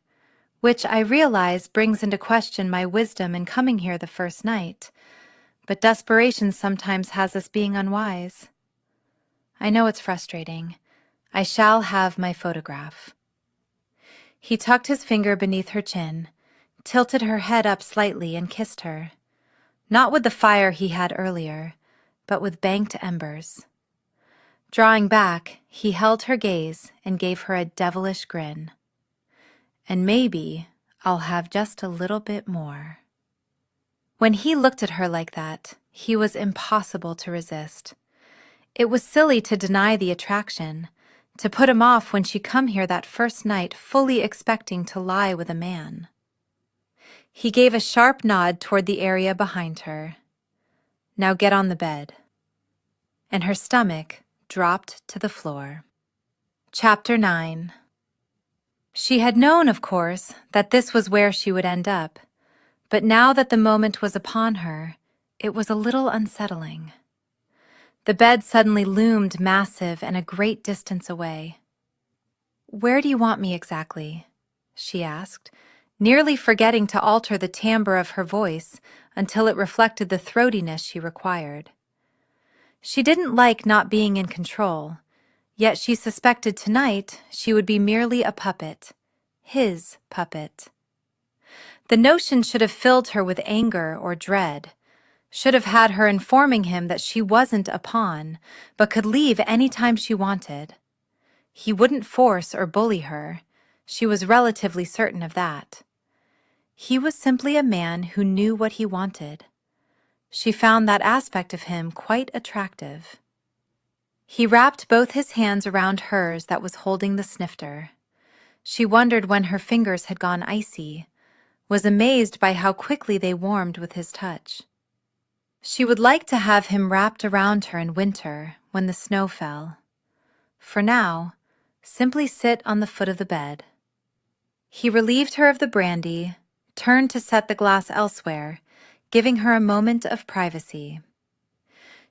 which I realize brings into question my wisdom in coming here the first night, but desperation sometimes has us being unwise. I know it's frustrating. I shall have my photograph." He tucked his finger beneath her chin, tilted her head up slightly and kissed her, not with the fire he had earlier, but with banked embers. Drawing back, he held her gaze and gave her a devilish grin. "And maybe I'll have just a little bit more." When he looked at her like that, he was impossible to resist. It was silly to deny the attraction, to put him off when she'd come here that first night fully expecting to lie with a man. He gave a sharp nod toward the area behind her. "Now get on the bed." And her stomach dropped to the floor. Chapter 9. She had known, of course, that this was where she would end up, but now that the moment was upon her, it was a little unsettling. The bed suddenly loomed massive and a great distance away. "Where do you want me exactly?" she asked, nearly forgetting to alter the timbre of her voice until it reflected the throatiness she required. She didn't like not being in control, yet she suspected tonight she would be merely a puppet, his puppet. The notion should have filled her with anger or dread, should have had her informing him that she wasn't a pawn, but could leave any time she wanted. He wouldn't force or bully her. She was relatively certain of that. He was simply a man who knew what he wanted. She found that aspect of him quite attractive. He wrapped both his hands around hers that was holding the snifter. She wondered when her fingers had gone icy, was amazed by how quickly they warmed with his touch. She would like to have him wrapped around her in winter when the snow fell. For now, simply sit on the foot of the bed. He relieved her of the brandy, turned to set the glass elsewhere, giving her a moment of privacy.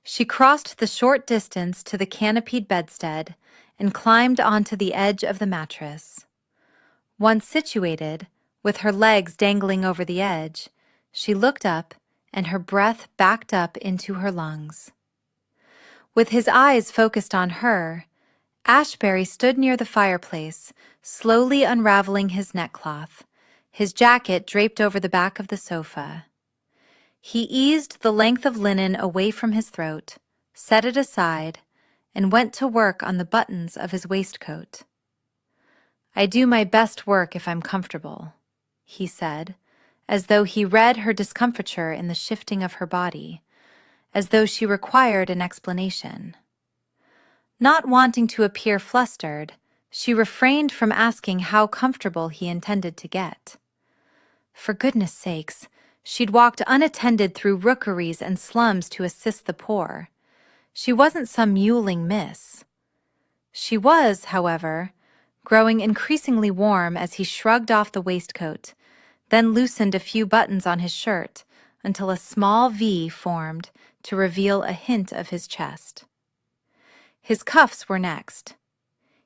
She crossed the short distance to the canopied bedstead and climbed onto the edge of the mattress. Once situated, with her legs dangling over the edge, she looked up and her breath backed up into her lungs. With his eyes focused on her, Ashebury stood near the fireplace, slowly unraveling his neckcloth, his jacket draped over the back of the sofa. He eased the length of linen away from his throat, set it aside, and went to work on the buttons of his waistcoat. "I do my best work if I'm comfortable," he said, as though he read her discomfiture in the shifting of her body, as though she required an explanation. Not wanting to appear flustered, she refrained from asking how comfortable he intended to get. For goodness sakes, she'd walked unattended through rookeries and slums to assist the poor. She wasn't some mewling miss. She was, however, growing increasingly warm as he shrugged off the waistcoat, then loosened a few buttons on his shirt until a small V formed to reveal a hint of his chest. His cuffs were next.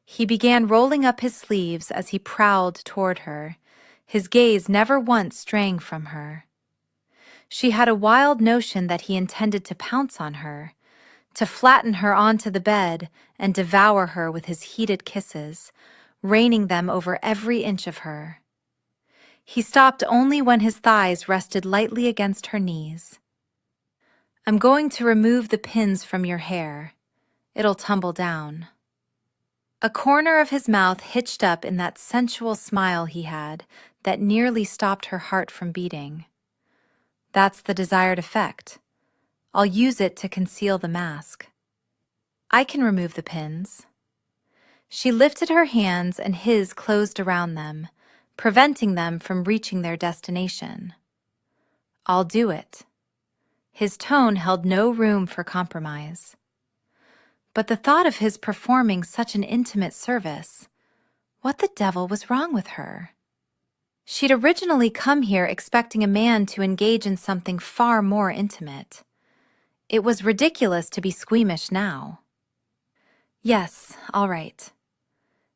He began rolling up his sleeves as he prowled toward her, his gaze never once straying from her. She had a wild notion that he intended to pounce on her, to flatten her onto the bed and devour her with his heated kisses, raining them over every inch of her. He stopped only when his thighs rested lightly against her knees. "I'm going to remove the pins from your hair. It'll tumble down." A corner of his mouth hitched up in that sensual smile he had that nearly stopped her heart from beating. "That's the desired effect. I'll use it to conceal the mask." "I can remove the pins." She lifted her hands and his closed around them, preventing them from reaching their destination. "I'll do it." His tone held no room for compromise. But the thought of his performing such an intimate service, what the devil was wrong with her? She'd originally come here expecting a man to engage in something far more intimate. It was ridiculous to be squeamish now. "Yes, all right."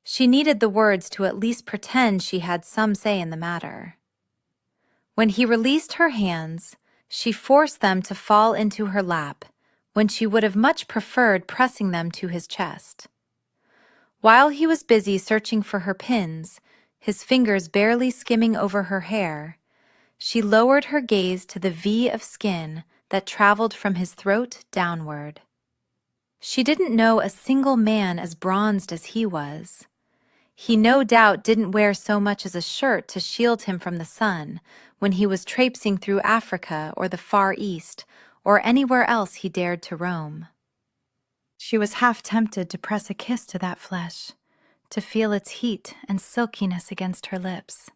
She needed the words to at least pretend she had some say in the matter. When he released her hands, she forced them to fall into her lap, when she would have much preferred pressing them to his chest. While he was busy searching for her pins, his fingers barely skimming over her hair, she lowered her gaze to the V of skin that traveled from his throat downward. She didn't know a single man as bronzed as he was. He no doubt didn't wear so much as a shirt to shield him from the sun when he was traipsing through Africa or the Far East or anywhere else he dared to roam. She was half tempted to press a kiss to that flesh, to feel its heat and silkiness against her lips.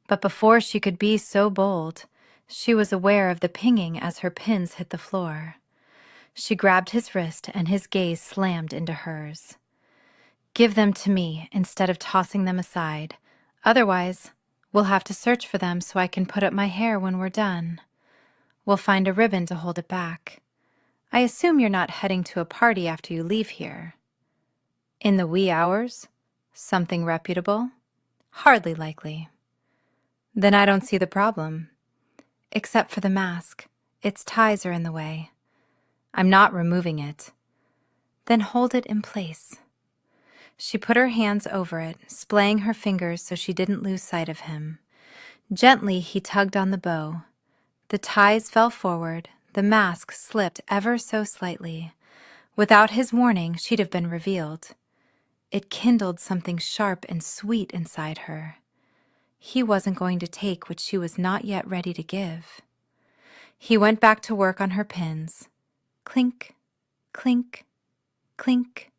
But before she could be so bold, she was aware of the pinging as her pins hit the floor. She grabbed his wrist and his gaze slammed into hers. "Give them to me instead of tossing them aside. Otherwise, we'll have to search for them so I can put up my hair when we're done. We'll find a ribbon to hold it back. I assume you're not heading to a party after you leave here." "In the wee hours? Something reputable? Hardly likely." Then I don't see the problem. Except for the mask. Its ties are in the way. I'm not removing it. Then hold it in place. She put her hands over it, splaying her fingers so she didn't lose sight of him. Gently, he tugged on the bow. The ties fell forward, the mask slipped ever so slightly. Without his warning, she'd have been revealed. It kindled something sharp and sweet inside her. He wasn't going to take what she was not yet ready to give. He went back to work on her pins. Clink, clink, clink.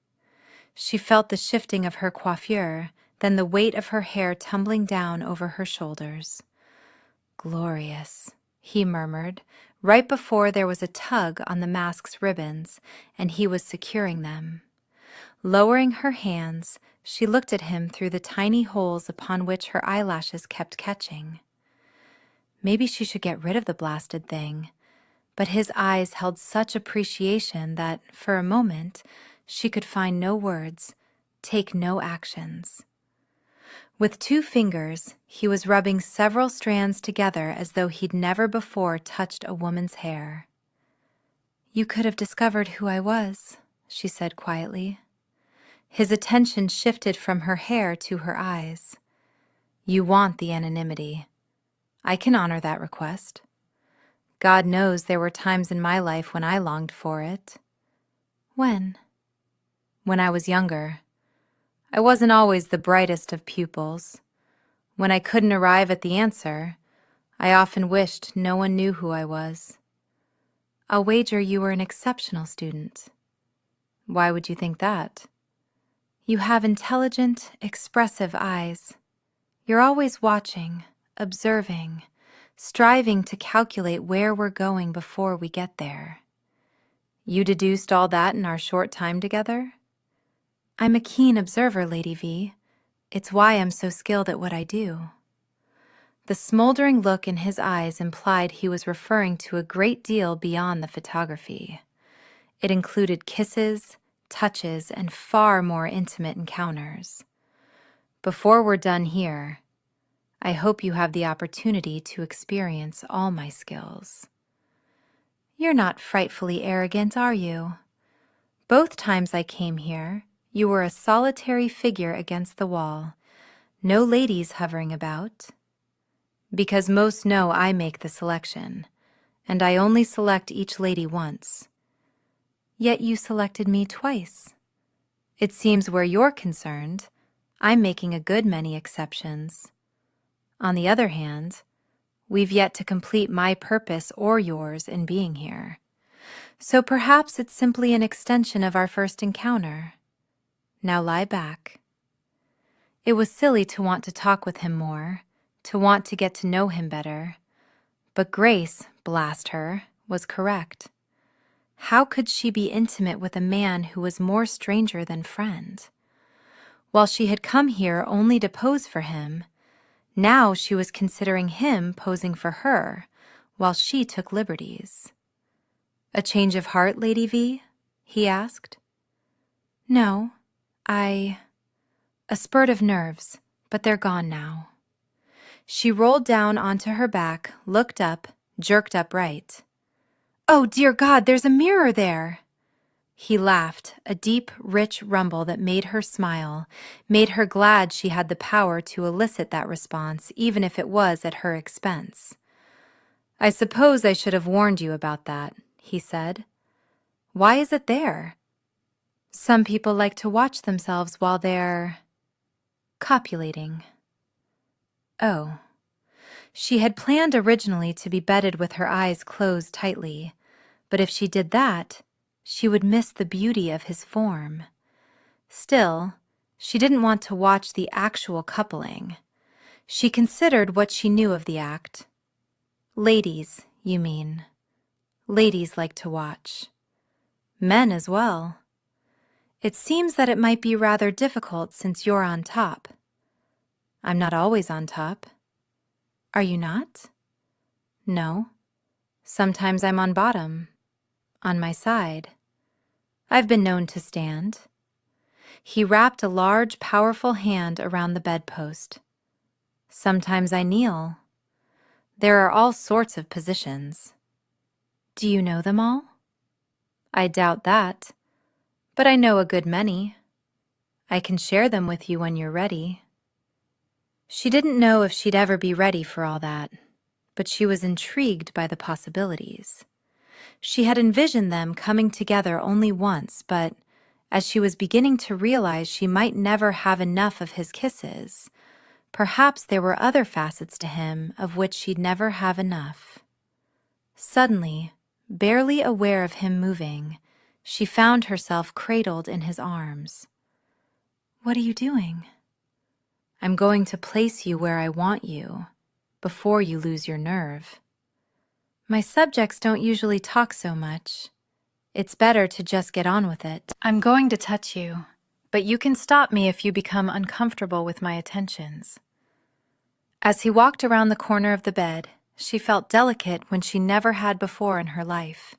She felt the shifting of her coiffure, then the weight of her hair tumbling down over her shoulders. Glorious, he murmured, right before there was a tug on the mask's ribbons, and he was securing them. Lowering her hands, she looked at him through the tiny holes upon which her eyelashes kept catching. Maybe she should get rid of the blasted thing, but his eyes held such appreciation that, for a moment, she could find no words, take no actions. With 2 fingers, he was rubbing several strands together as though he'd never before touched a woman's hair. "You could have discovered who I was," she said quietly. His attention shifted from her hair to her eyes. "You want the anonymity. I can honor that request. God knows there were times in my life when I longed for it." "When?" "When I was younger. I wasn't always the brightest of pupils. When I couldn't arrive at the answer, I often wished no one knew who I was." "I'll wager you were an exceptional student." "Why would you think that?" "You have intelligent, expressive eyes. You're always watching, observing, striving to calculate where we're going before we get there." "You deduced all that in our short time together?" "I'm a keen observer, Lady V. It's why I'm so skilled at what I do." The smoldering look in his eyes implied he was referring to a great deal beyond the photography. It included kisses, touches, and far more intimate encounters. "Before we're done here, I hope you have the opportunity to experience all my skills." "You're not frightfully arrogant, are you? Both times I came here, you were a solitary figure against the wall, no ladies hovering about." "Because most know I make the selection, and I only select each lady once." "Yet you selected me twice." "It seems where you're concerned, I'm making a good many exceptions. On the other hand, we've yet to complete my purpose or yours in being here. So perhaps it's simply an extension of our first encounter. Now lie back." It was silly to want to talk with him more, to want to get to know him better. But Grace, blast her, was correct. How could she be intimate with a man who was more stranger than friend? While she had come here only to pose for him, now she was considering him posing for her, while she took liberties. "A change of heart, Lady V?" he asked. "No, a spurt of nerves, but they're gone now." She rolled down onto her back, looked up, jerked upright. "Oh, dear God, there's a mirror there!" He laughed, a deep, rich rumble that made her smile, made her glad she had the power to elicit that response, even if it was at her expense. "I suppose I should have warned you about that," he said. "Why is it there?" "Some people like to watch themselves while they're copulating." Oh. She had planned originally to be bedded with her eyes closed tightly, but if she did that, she would miss the beauty of his form. Still, she didn't want to watch the actual coupling. She considered what she knew of the act. "Ladies, you mean. Ladies like to watch. Men as well. It seems that it might be rather difficult since you're on top." "I'm not always on top." "Are you not?" "No. Sometimes I'm on bottom. On my side. I've been known to stand." He wrapped a large, powerful hand around the bedpost. "Sometimes I kneel. There are all sorts of positions. Do you know them all? I doubt that, but I know a good many. I can share them with you when you're ready. She didn't know if she'd ever be ready for all that, but she was intrigued by the possibilities. She had envisioned them coming together only once, but as she was beginning to realize she might never have enough of his kisses, perhaps there were other facets to him of which she'd never have enough. Suddenly, barely aware of him moving, she found herself cradled in his arms. "What are you doing?" "I'm going to place you where I want you, before you lose your nerve." "My subjects don't usually talk so much. It's better to just get on with it. I'm going to touch you, but you can stop me if you become uncomfortable with my attentions." As he walked around the corner of the bed, she felt delicate when she never had before in her life.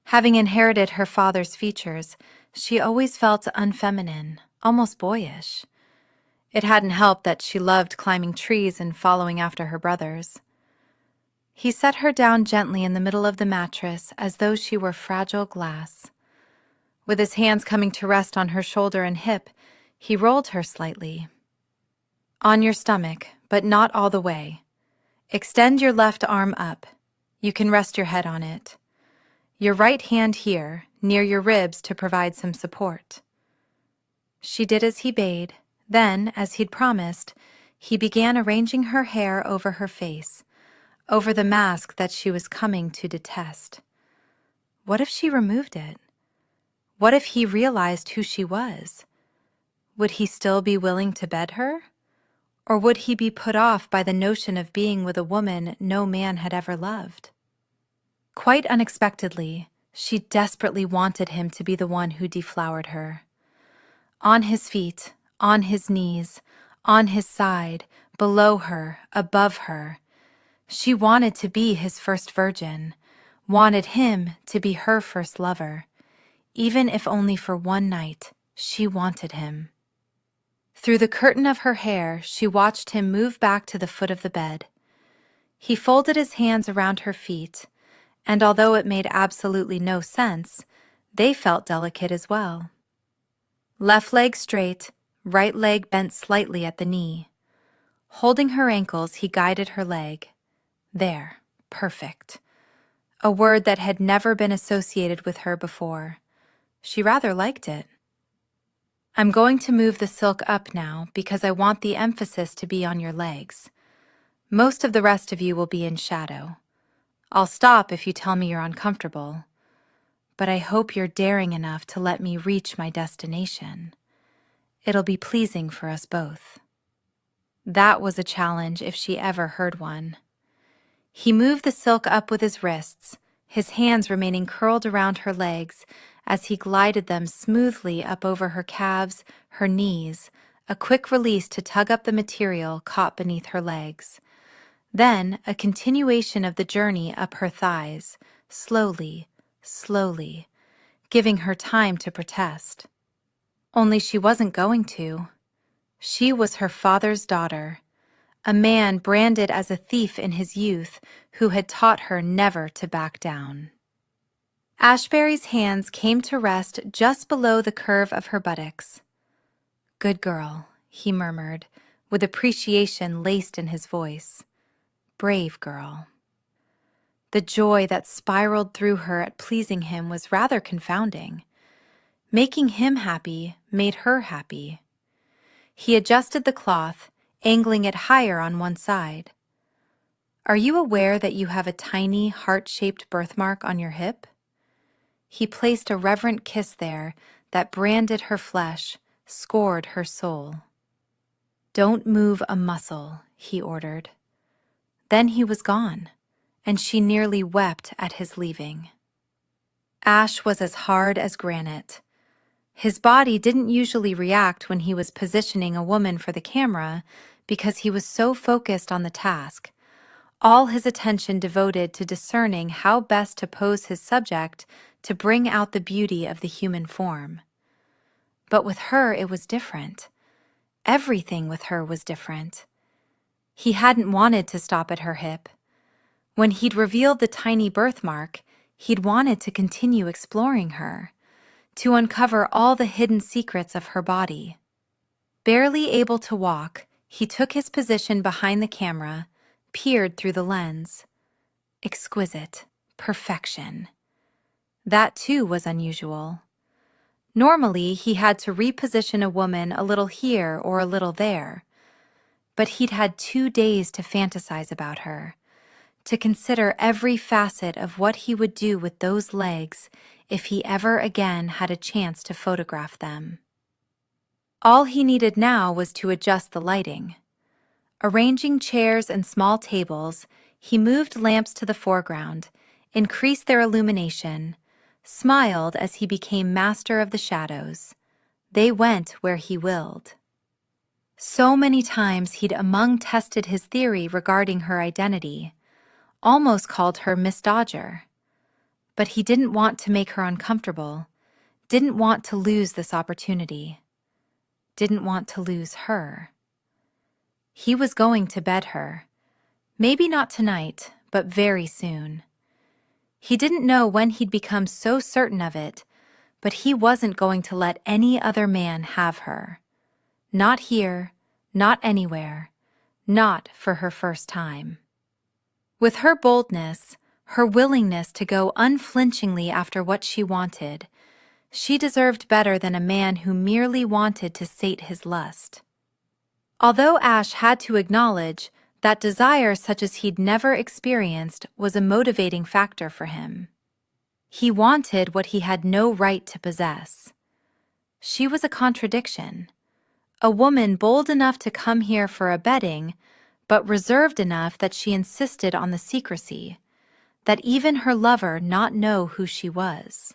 Having inherited her father's features, she always felt unfeminine, almost boyish. It hadn't helped that she loved climbing trees and following after her brothers. He set her down gently in the middle of the mattress as though she were fragile glass. With his hands coming to rest on her shoulder and hip, he rolled her slightly. "On your stomach, but not all the way. Extend your left arm up. You can rest your head on it. Your right hand here, near your ribs to provide some support." She did as he bade. Then, as he'd promised, he began arranging her hair over her face, over the mask that she was coming to detest. What if she removed it? What if he realized who she was? Would he still be willing to bed her? Or would he be put off by the notion of being with a woman no man had ever loved? Quite unexpectedly, she desperately wanted him to be the one who deflowered her. On his feet, on his knees, on his side, below her, above her. She wanted to be his first virgin, wanted him to be her first lover. Even if only for one night, she wanted him. Through the curtain of her hair, she watched him move back to the foot of the bed. He folded his hands around her feet, and although it made absolutely no sense, they felt delicate as well. Left leg straight, right leg bent slightly at the knee. Holding her ankles, he guided her leg. There, perfect. A word that had never been associated with her before. She rather liked it. "I'm going to move the silk up now because I want the emphasis to be on your legs. Most of the rest of you will be in shadow. I'll stop if you tell me you're uncomfortable. But I hope you're daring enough to let me reach my destination. It'll be pleasing for us both." That was a challenge if she ever heard one. He moved the silk up with his wrists, his hands remaining curled around her legs as he glided them smoothly up over her calves, her knees, a quick release to tug up the material caught beneath her legs. Then a continuation of the journey up her thighs, slowly, slowly, giving her time to protest. Only she wasn't going to. She was her father's daughter, a man branded as a thief in his youth who had taught her never to back down. Ashebury's hands came to rest just below the curve of her buttocks. "Good girl," he murmured, with appreciation laced in his voice. "Brave girl." The joy that spiraled through her at pleasing him was rather confounding. Making him happy made her happy. He adjusted the cloth, angling it higher on one side. "Are you aware that you have a tiny heart-shaped birthmark on your hip?" He placed a reverent kiss there that branded her flesh, scored her soul. "Don't move a muscle," he ordered. Then he was gone, and she nearly wept at his leaving. Ash was as hard as granite. His body didn't usually react when he was positioning a woman for the camera because he was so focused on the task, all his attention devoted to discerning how best to pose his subject to bring out the beauty of the human form. But with her it was different. Everything with her was different. He hadn't wanted to stop at her hip. When he'd revealed the tiny birthmark, he'd wanted to continue exploring her, to uncover all the hidden secrets of her body. Barely able to walk, he took his position behind the camera, peered through the lens. Exquisite. Perfection. That too was unusual. Normally, he had to reposition a woman a little here or a little there, but he'd had 2 days to fantasize about her, to consider every facet of what he would do with those legs if he ever again had a chance to photograph them. All he needed now was to adjust the lighting. Arranging chairs and small tables, he moved lamps to the foreground, increased their illumination, smiled as he became master of the shadows. They went where he willed. So many times he'd tested his theory regarding her identity, almost called her Miss Dodger. But he didn't want to make her uncomfortable, didn't want to lose this opportunity, didn't want to lose her. He was going to bed her. Maybe not tonight, but very soon. He didn't know when he'd become so certain of it, but he wasn't going to let any other man have her. Not here, not anywhere, not for her first time. With her boldness, her willingness to go unflinchingly after what she wanted, she deserved better than a man who merely wanted to sate his lust. Although Ash had to acknowledge that desire such as he'd never experienced was a motivating factor for him. He wanted what he had no right to possess. She was a contradiction. A woman bold enough to come here for a bedding, but reserved enough that she insisted on the secrecy, that even her lover not know who she was.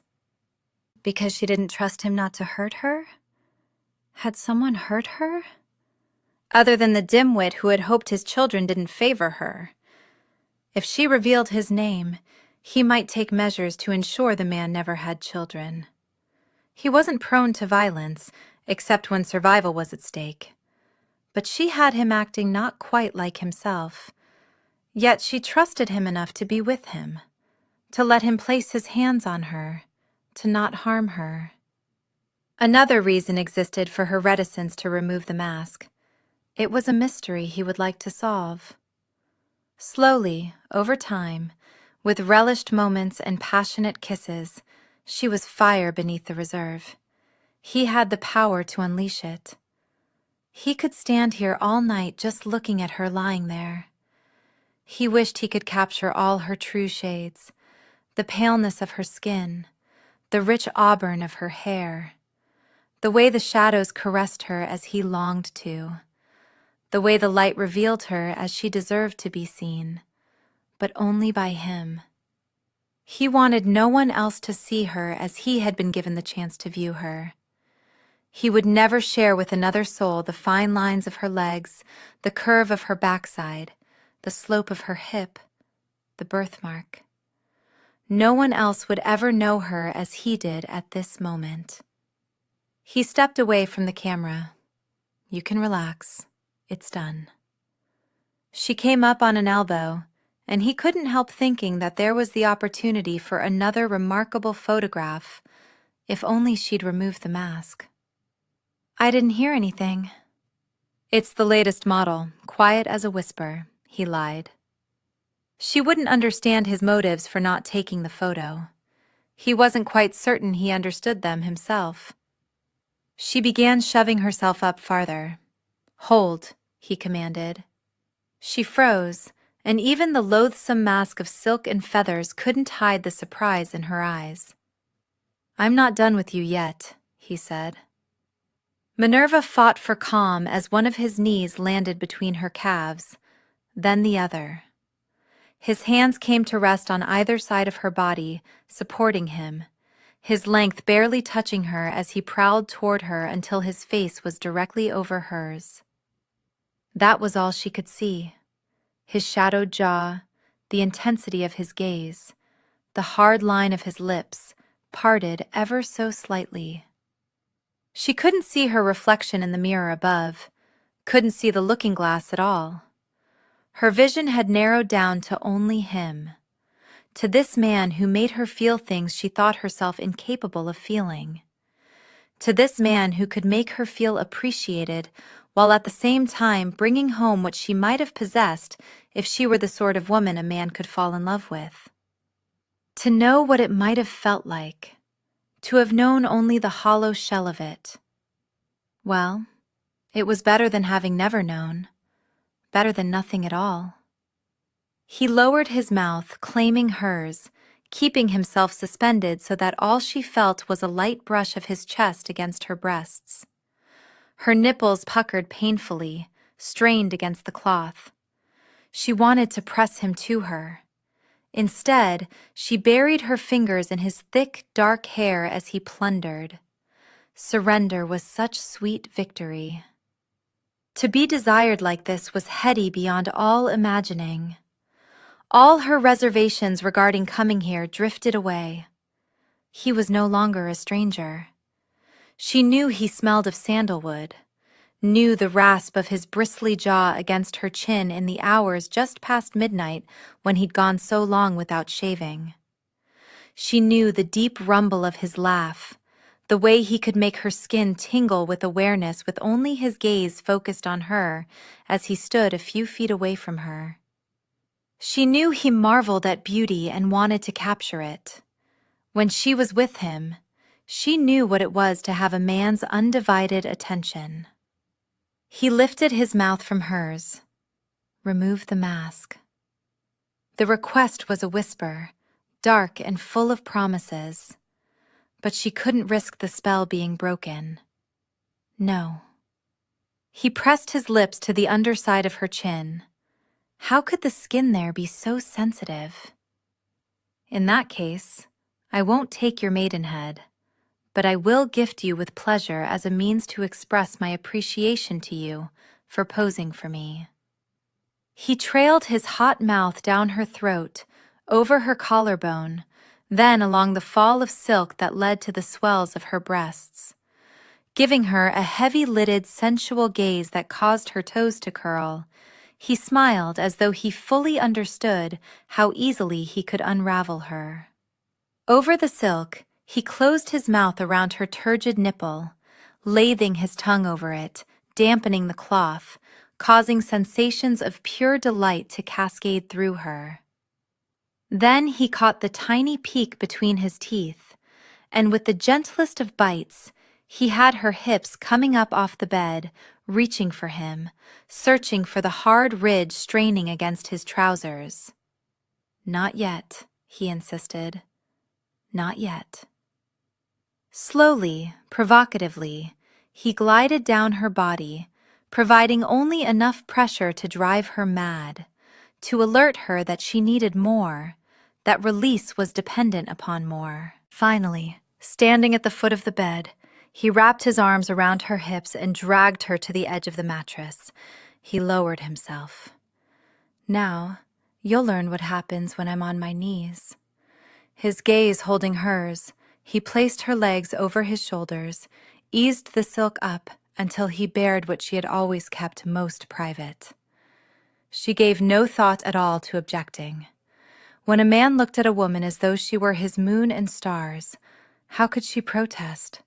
Because she didn't trust him not to hurt her? Had someone hurt her? Other than the dimwit who had hoped his children didn't favor her. If she revealed his name, he might take measures to ensure the man never had children. He wasn't prone to violence, except when survival was at stake. But she had him acting not quite like himself. Yet she trusted him enough to be with him, to let him place his hands on her, to not harm her. Another reason existed for her reticence to remove the mask. It was a mystery he would like to solve. Slowly, over time, with relished moments and passionate kisses, she was fire beneath the reserve. He had the power to unleash it. He could stand here all night just looking at her lying there. He wished he could capture all her true shades, the paleness of her skin, the rich auburn of her hair, the way the shadows caressed her as he longed to, the way the light revealed her as she deserved to be seen, but only by him. He wanted no one else to see her as he had been given the chance to view her. He would never share with another soul the fine lines of her legs, the curve of her backside, the slope of her hip, the birthmark. No one else would ever know her as he did at this moment. He stepped away from the camera. You can relax. It's done. She came up on an elbow, and he couldn't help thinking that there was the opportunity for another remarkable photograph, if only she'd removed the mask. I didn't hear anything. It's the latest model, quiet as a whisper, he lied. She wouldn't understand his motives for not taking the photo. He wasn't quite certain he understood them himself. She began shoving herself up farther. Hold, he commanded. She froze, and even the loathsome mask of silk and feathers couldn't hide the surprise in her eyes. I'm not done with you yet, he said. Minerva fought for calm as one of his knees landed between her calves, then the other. His hands came to rest on either side of her body, supporting him, his length barely touching her as he prowled toward her until his face was directly over hers. That was all she could see. His shadowed jaw, the intensity of his gaze, the hard line of his lips, parted ever so slightly. She couldn't see her reflection in the mirror above, couldn't see the looking glass at all. Her vision had narrowed down to only him, to this man who made her feel things she thought herself incapable of feeling, to this man who could make her feel appreciated while at the same time bringing home what she might have possessed if she were the sort of woman a man could fall in love with. To know what it might have felt like, to have known only the hollow shell of it. Well, it was better than having never known, better than nothing at all. He lowered his mouth, claiming hers, keeping himself suspended so that all she felt was a light brush of his chest against her breasts. Her nipples puckered painfully, strained against the cloth. She wanted to press him to her. Instead, she buried her fingers in his thick, dark hair as he plundered. Surrender was such sweet victory. To be desired like this was heady beyond all imagining. All her reservations regarding coming here drifted away. He was no longer a stranger. She knew he smelled of sandalwood, knew the rasp of his bristly jaw against her chin in the hours just past midnight when he'd gone so long without shaving. She knew the deep rumble of his laugh, the way he could make her skin tingle with awareness with only his gaze focused on her as he stood a few feet away from her. She knew he marveled at beauty and wanted to capture it. When she was with him, she knew what it was to have a man's undivided attention. He lifted his mouth from hers. Remove the mask. The request was a whisper, dark and full of promises. But she couldn't risk the spell being broken. No. He pressed his lips to the underside of her chin. How could the skin there be so sensitive? In that case, I won't take your maidenhead, but I will gift you with pleasure as a means to express my appreciation to you for posing for me. He trailed his hot mouth down her throat, over her collarbone, then along the fall of silk that led to the swells of her breasts, giving her a heavy-lidded, sensual gaze that caused her toes to curl. He smiled as though he fully understood how easily he could unravel her. Over the silk, he closed his mouth around her turgid nipple, lathing his tongue over it, dampening the cloth, causing sensations of pure delight to cascade through her. Then he caught the tiny peak between his teeth, and with the gentlest of bites, he had her hips coming up off the bed, reaching for him, searching for the hard ridge straining against his trousers. Not yet, he insisted. Not yet. Slowly, provocatively, he glided down her body, providing only enough pressure to drive her mad, to alert her that she needed more, that release was dependent upon more. Finally, standing at the foot of the bed, he wrapped his arms around her hips and dragged her to the edge of the mattress. He lowered himself. Now, you'll learn what happens when I'm on my knees. His gaze holding hers, he placed her legs over his shoulders, eased the silk up until he bared what she had always kept most private. She gave no thought at all to objecting. When a man looked at a woman as though she were his moon and stars, how could she protest?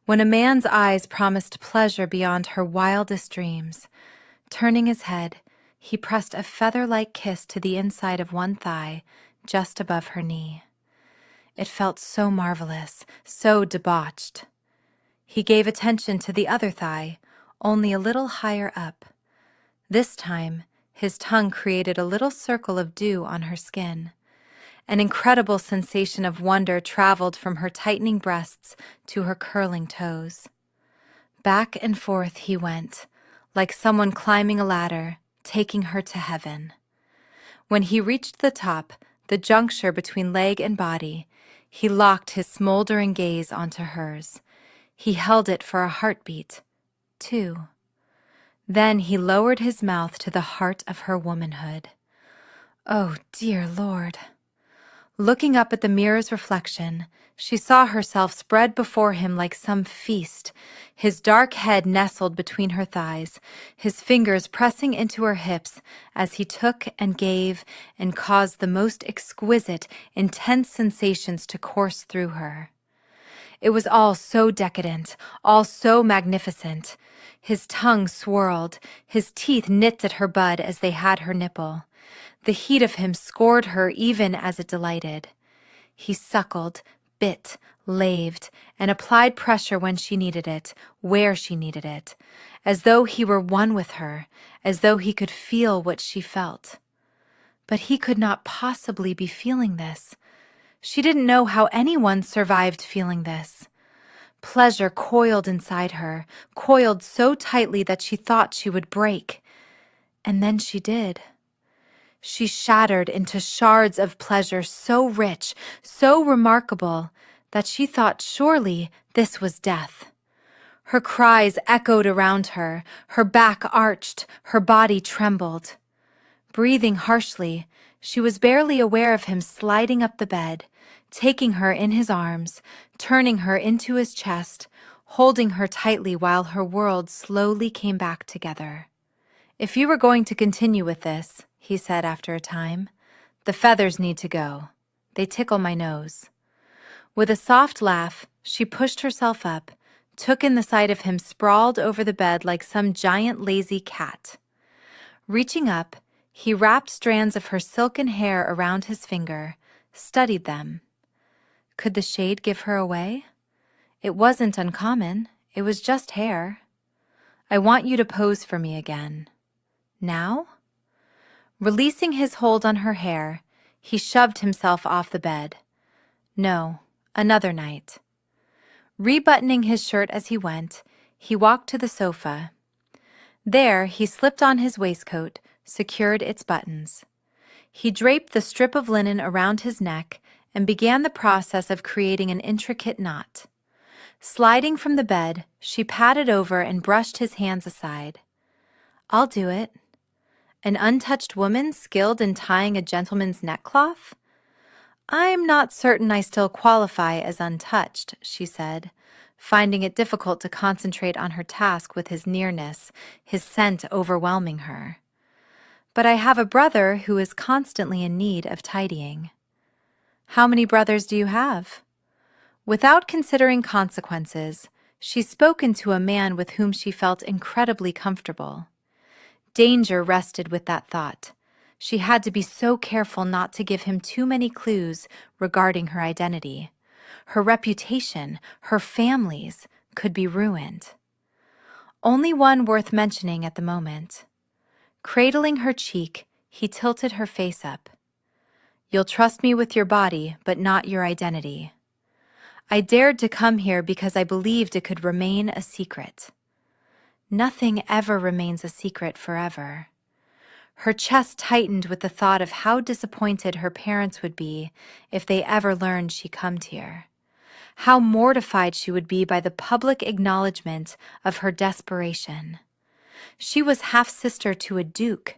When a man's eyes promised pleasure beyond her wildest dreams, turning his head, he pressed a feather-like kiss to the inside of one thigh, just above her knee. It felt so marvelous, so debauched. He gave attention to the other thigh, only a little higher up. This time, his tongue created a little circle of dew on her skin. An incredible sensation of wonder traveled from her tightening breasts to her curling toes. Back and forth he went, like someone climbing a ladder, taking her to heaven. When he reached the top, the juncture between leg and body, he locked his smoldering gaze onto hers. He held it for a heartbeat, 2. Then he lowered his mouth to the heart of her womanhood. Oh, dear Lord. Looking up at the mirror's reflection, she saw herself spread before him like some feast, his dark head nestled between her thighs, his fingers pressing into her hips as he took and gave and caused the most exquisite, intense sensations to course through her. It was all so decadent, all so magnificent. His tongue swirled, his teeth nipped at her bud as they had her nipple. The heat of him scored her even as it delighted. He suckled, bit, laved, and applied pressure when she needed it, where she needed it, as though he were one with her, as though he could feel what she felt. But he could not possibly be feeling this. She didn't know how anyone survived feeling this. Pleasure coiled inside her, coiled so tightly that she thought she would break. And then she did. She shattered into shards of pleasure so rich, so remarkable, that she thought surely this was death. Her cries echoed around her, her back arched, her body trembled. Breathing harshly, she was barely aware of him sliding up the bed, taking her in his arms, turning her into his chest, holding her tightly while her world slowly came back together. "If you were going to continue with this," he said after a time, "the feathers need to go. They tickle my nose." With a soft laugh, she pushed herself up, took in the sight of him sprawled over the bed like some giant lazy cat. Reaching up, he wrapped strands of her silken hair around his finger, studied them. Could the shade give her away? It wasn't uncommon. It was just hair. "I want you to pose for me again." "Now?" Releasing his hold on her hair, he shoved himself off the bed. "No, another night." Rebuttoning his shirt as he went, he walked to the sofa. There, he slipped on his waistcoat, secured its buttons. He draped the strip of linen around his neck and began the process of creating an intricate knot. Sliding from the bed, she patted over and brushed his hands aside. "I'll do it." An untouched woman skilled in tying a gentleman's neckcloth? "I'm not certain I still qualify as untouched," she said, finding it difficult to concentrate on her task with his nearness, his scent overwhelming her. "But I have a brother who is constantly in need of tidying." "How many brothers do you have?" Without considering consequences, she spoke into a man with whom she felt incredibly comfortable. Danger rested with that thought. She had to be so careful not to give him too many clues regarding her identity. Her reputation, her family's, could be ruined. Only one worth mentioning at the moment. Cradling her cheek, he tilted her face up. "You'll trust me with your body, but not your identity. I dared to come here because I believed it could remain a secret." Nothing ever remains a secret forever. Her chest tightened with the thought of how disappointed her parents would be if they ever learned she comed here. How mortified she would be by the public acknowledgement of her desperation. She was half-sister to a duke.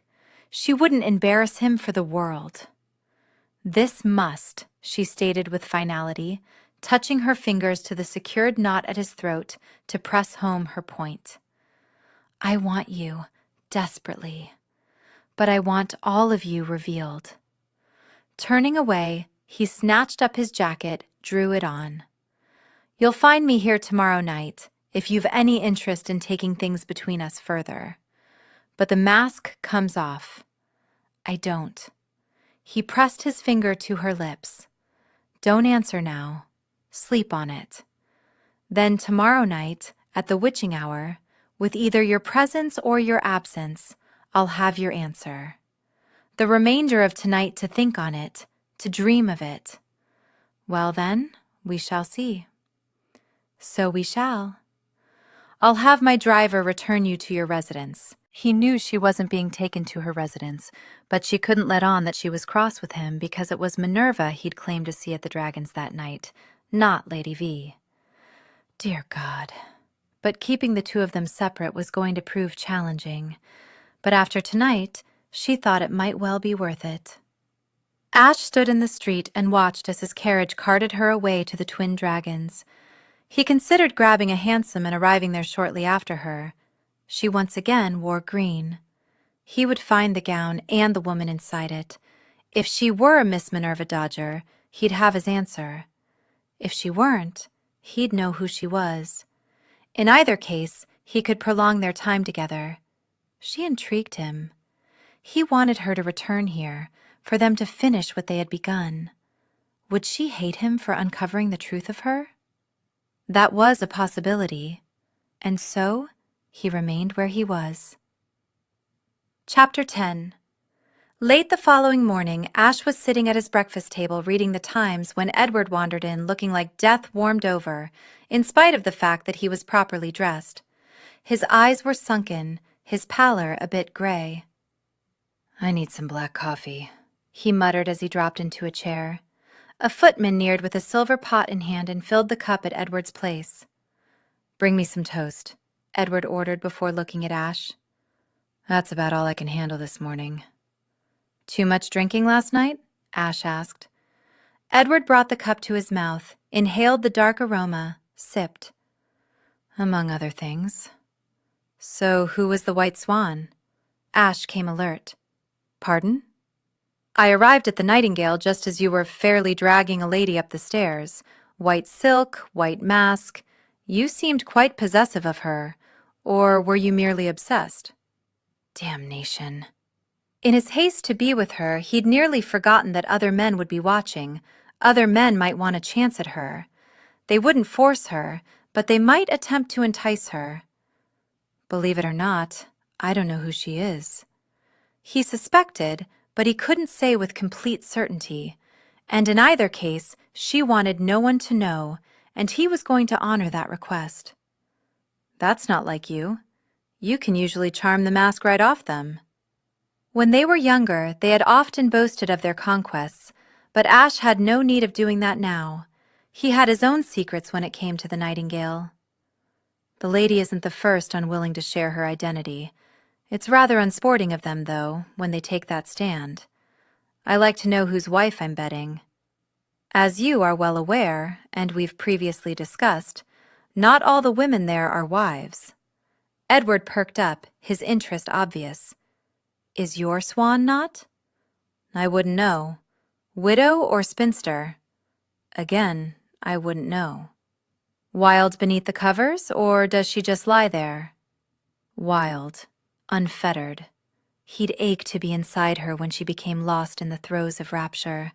She wouldn't embarrass him for the world. "This must," she stated with finality, touching her fingers to the secured knot at his throat to press home her point. "I want you, desperately. But I want all of you revealed." Turning away, he snatched up his jacket, drew it on. "You'll find me here tomorrow night, if you've any interest in taking things between us further. But the mask comes off." "I don't." He pressed his finger to her lips. "Don't answer now. Sleep on it. Then tomorrow night, at the witching hour, with either your presence or your absence, I'll have your answer. The remainder of tonight to think on it, to dream of it. Well then, we shall see." "So we shall." "I'll have my driver return you to your residence." He knew she wasn't being taken to her residence, but she couldn't let on that she was cross with him because it was Minerva he'd claimed to see at the Dragons that night, not Lady V. Dear God. But keeping the two of them separate was going to prove challenging. But after tonight, she thought it might well be worth it. Ash stood in the street and watched as his carriage carted her away to the Twin Dragons. He considered grabbing a hansom and arriving there shortly after her. She once again wore green. He would find the gown and the woman inside it. If she were a Miss Minerva Dodger, he'd have his answer. If she weren't, he'd know who she was. In either case, he could prolong their time together. She intrigued him. He wanted her to return here, for them to finish what they had begun. Would she hate him for uncovering the truth of her? That was a possibility, and so he remained where he was. Chapter 10. Late the following morning, Ash was sitting at his breakfast table reading the Times when Edward wandered in looking like death warmed over, in spite of the fact that he was properly dressed. His eyes were sunken, his pallor a bit gray. "I need some black coffee," he muttered as he dropped into a chair. A footman neared with a silver pot in hand and filled the cup at Edward's place. "Bring me some toast," Edward ordered before looking at Ash. "That's about all I can handle this morning." "Too much drinking last night?" Ash asked. Edward brought the cup to his mouth, inhaled the dark aroma, sipped. "Among other things." "So who was the White Swan?" Ash came alert. "Pardon?" "I arrived at the Nightingale just as you were fairly dragging a lady up the stairs. White silk, white mask. You seemed quite possessive of her. Or were you merely obsessed?" Damnation. In his haste to be with her, he'd nearly forgotten that other men would be watching. Other men might want a chance at her. They wouldn't force her, but they might attempt to entice her. Believe it or not, I don't know who she is. He suspected, but he couldn't say with complete certainty. And in either case, she wanted no one to know, and he was going to honor that request. "That's not like you. You can usually charm the mask right off them." When they were younger, they had often boasted of their conquests, but Ash had no need of doing that now. He had his own secrets when it came to the Nightingale. "The lady isn't the first unwilling to share her identity. It's rather unsporting of them, though, when they take that stand. I like to know whose wife I'm betting. As you are well aware, and we've previously discussed, not all the women there are wives." Edward perked up, his interest obvious. "Is your swan not?" "I wouldn't know. Widow or spinster?" "Again, I wouldn't know." "Wild beneath the covers, or does she just lie there?" "Wild, unfettered." He'd ache to be inside her when she became lost in the throes of rapture,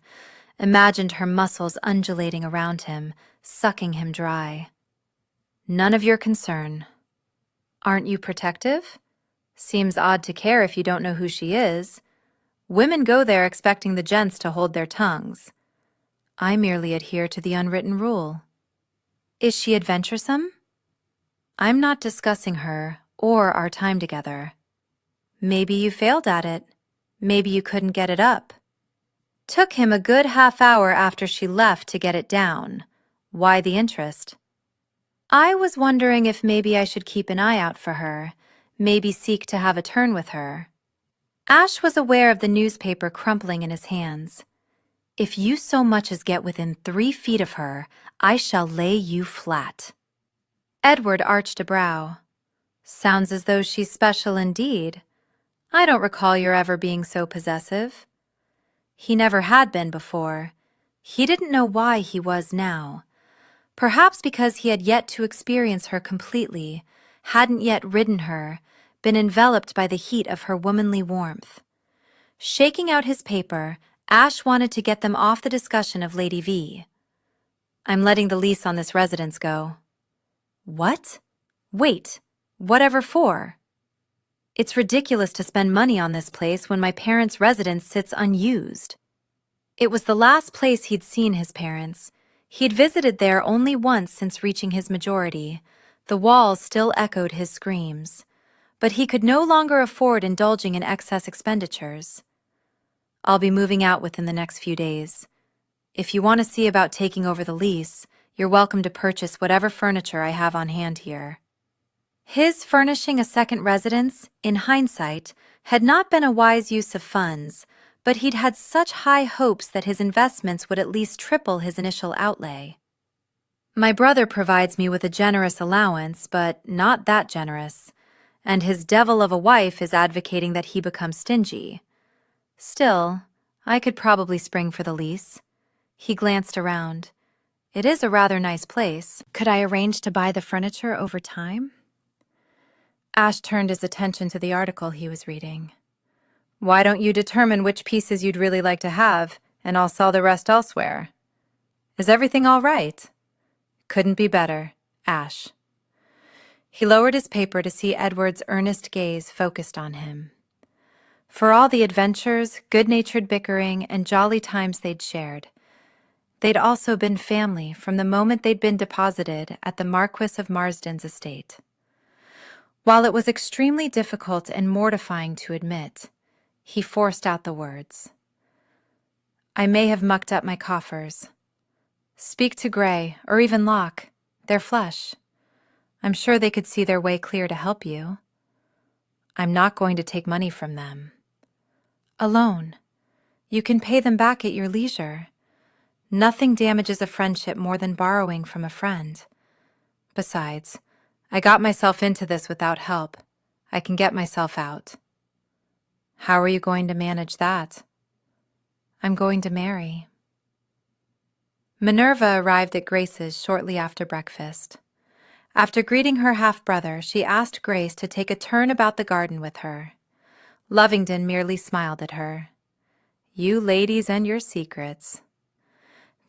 imagined her muscles undulating around him, sucking him dry. "None of your concern." "Aren't you protective? Seems odd to care if you don't know who she is. Women go there expecting the gents to hold their tongues. I merely adhere to the unwritten rule." "Is she adventuresome?" "I'm not discussing her or our time together." "Maybe you failed at it. Maybe you couldn't get it up." "Took him a good half-hour after she left to get it down. Why the interest?" "I was wondering if maybe I should keep an eye out for her. Maybe seek to have a turn with her." Ash was aware of the newspaper crumpling in his hands. "If you so much as get within 3 feet of her, I shall lay you flat." Edward arched a brow. "Sounds as though she's special indeed. I don't recall your ever being so possessive." He never had been before. He didn't know why he was now. Perhaps because he had yet to experience her completely, hadn't yet ridden her, been enveloped by the heat of her womanly warmth. Shaking out his paper, Ash wanted to get them off the discussion of Lady V. "I'm letting the lease on this residence go." "What? Wait, whatever for?" "It's ridiculous to spend money on this place when my parents' residence sits unused." It was the last place he'd seen his parents. He'd visited there only once since reaching his majority. The walls still echoed his screams. But he could no longer afford indulging in excess expenditures. "I'll be moving out within the next few days. If you want to see about taking over the lease, you're welcome to purchase whatever furniture I have on hand here." His furnishing a second residence, in hindsight, had not been a wise use of funds, but he'd had such high hopes that his investments would at least triple his initial outlay. My brother provides me with a generous allowance, but not that generous, and his devil of a wife is advocating that he become stingy. Still, I could probably spring for the lease. He glanced around. It is a rather nice place. Could I arrange to buy the furniture over time? Ash turned his attention to the article he was reading. Why don't you determine which pieces you'd really like to have, and I'll sell the rest elsewhere? Is everything all right? Couldn't be better, Ash. He lowered his paper to see Edward's earnest gaze focused on him. For all the adventures, good-natured bickering, and jolly times they'd shared, they'd also been family from the moment they'd been deposited at the Marquis of Marsden's estate. While it was extremely difficult and mortifying to admit, he forced out the words. I may have mucked up my coffers. Speak to Gray, or even Locke. They're flush. I'm sure they could see their way clear to help you. I'm not going to take money from them. A loan. You can pay them back at your leisure. Nothing damages a friendship more than borrowing from a friend. Besides, I got myself into this without help. I can get myself out. How are you going to manage that? I'm going to marry. Minerva arrived at Grace's shortly after breakfast. After greeting her half-brother, she asked Grace to take a turn about the garden with her. Lovingdon merely smiled at her. You ladies and your secrets.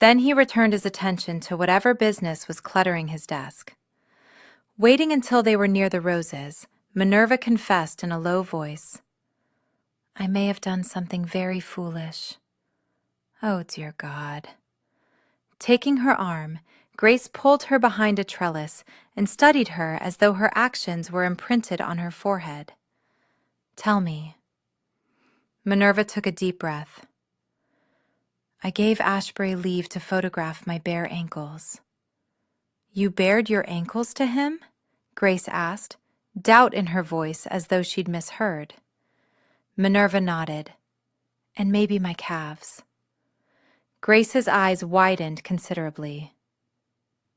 Then he returned his attention to whatever business was cluttering his desk. Waiting until they were near the roses, Minerva confessed in a low voice. I may have done something very foolish. Oh, dear God. Taking her arm, Grace pulled her behind a trellis and studied her as though her actions were imprinted on her forehead. Tell me. Minerva took a deep breath. I gave Ashebury leave to photograph my bare ankles. You bared your ankles to him? Grace asked, doubt in her voice as though she'd misheard. Minerva nodded. And maybe my calves. Grace's eyes widened considerably.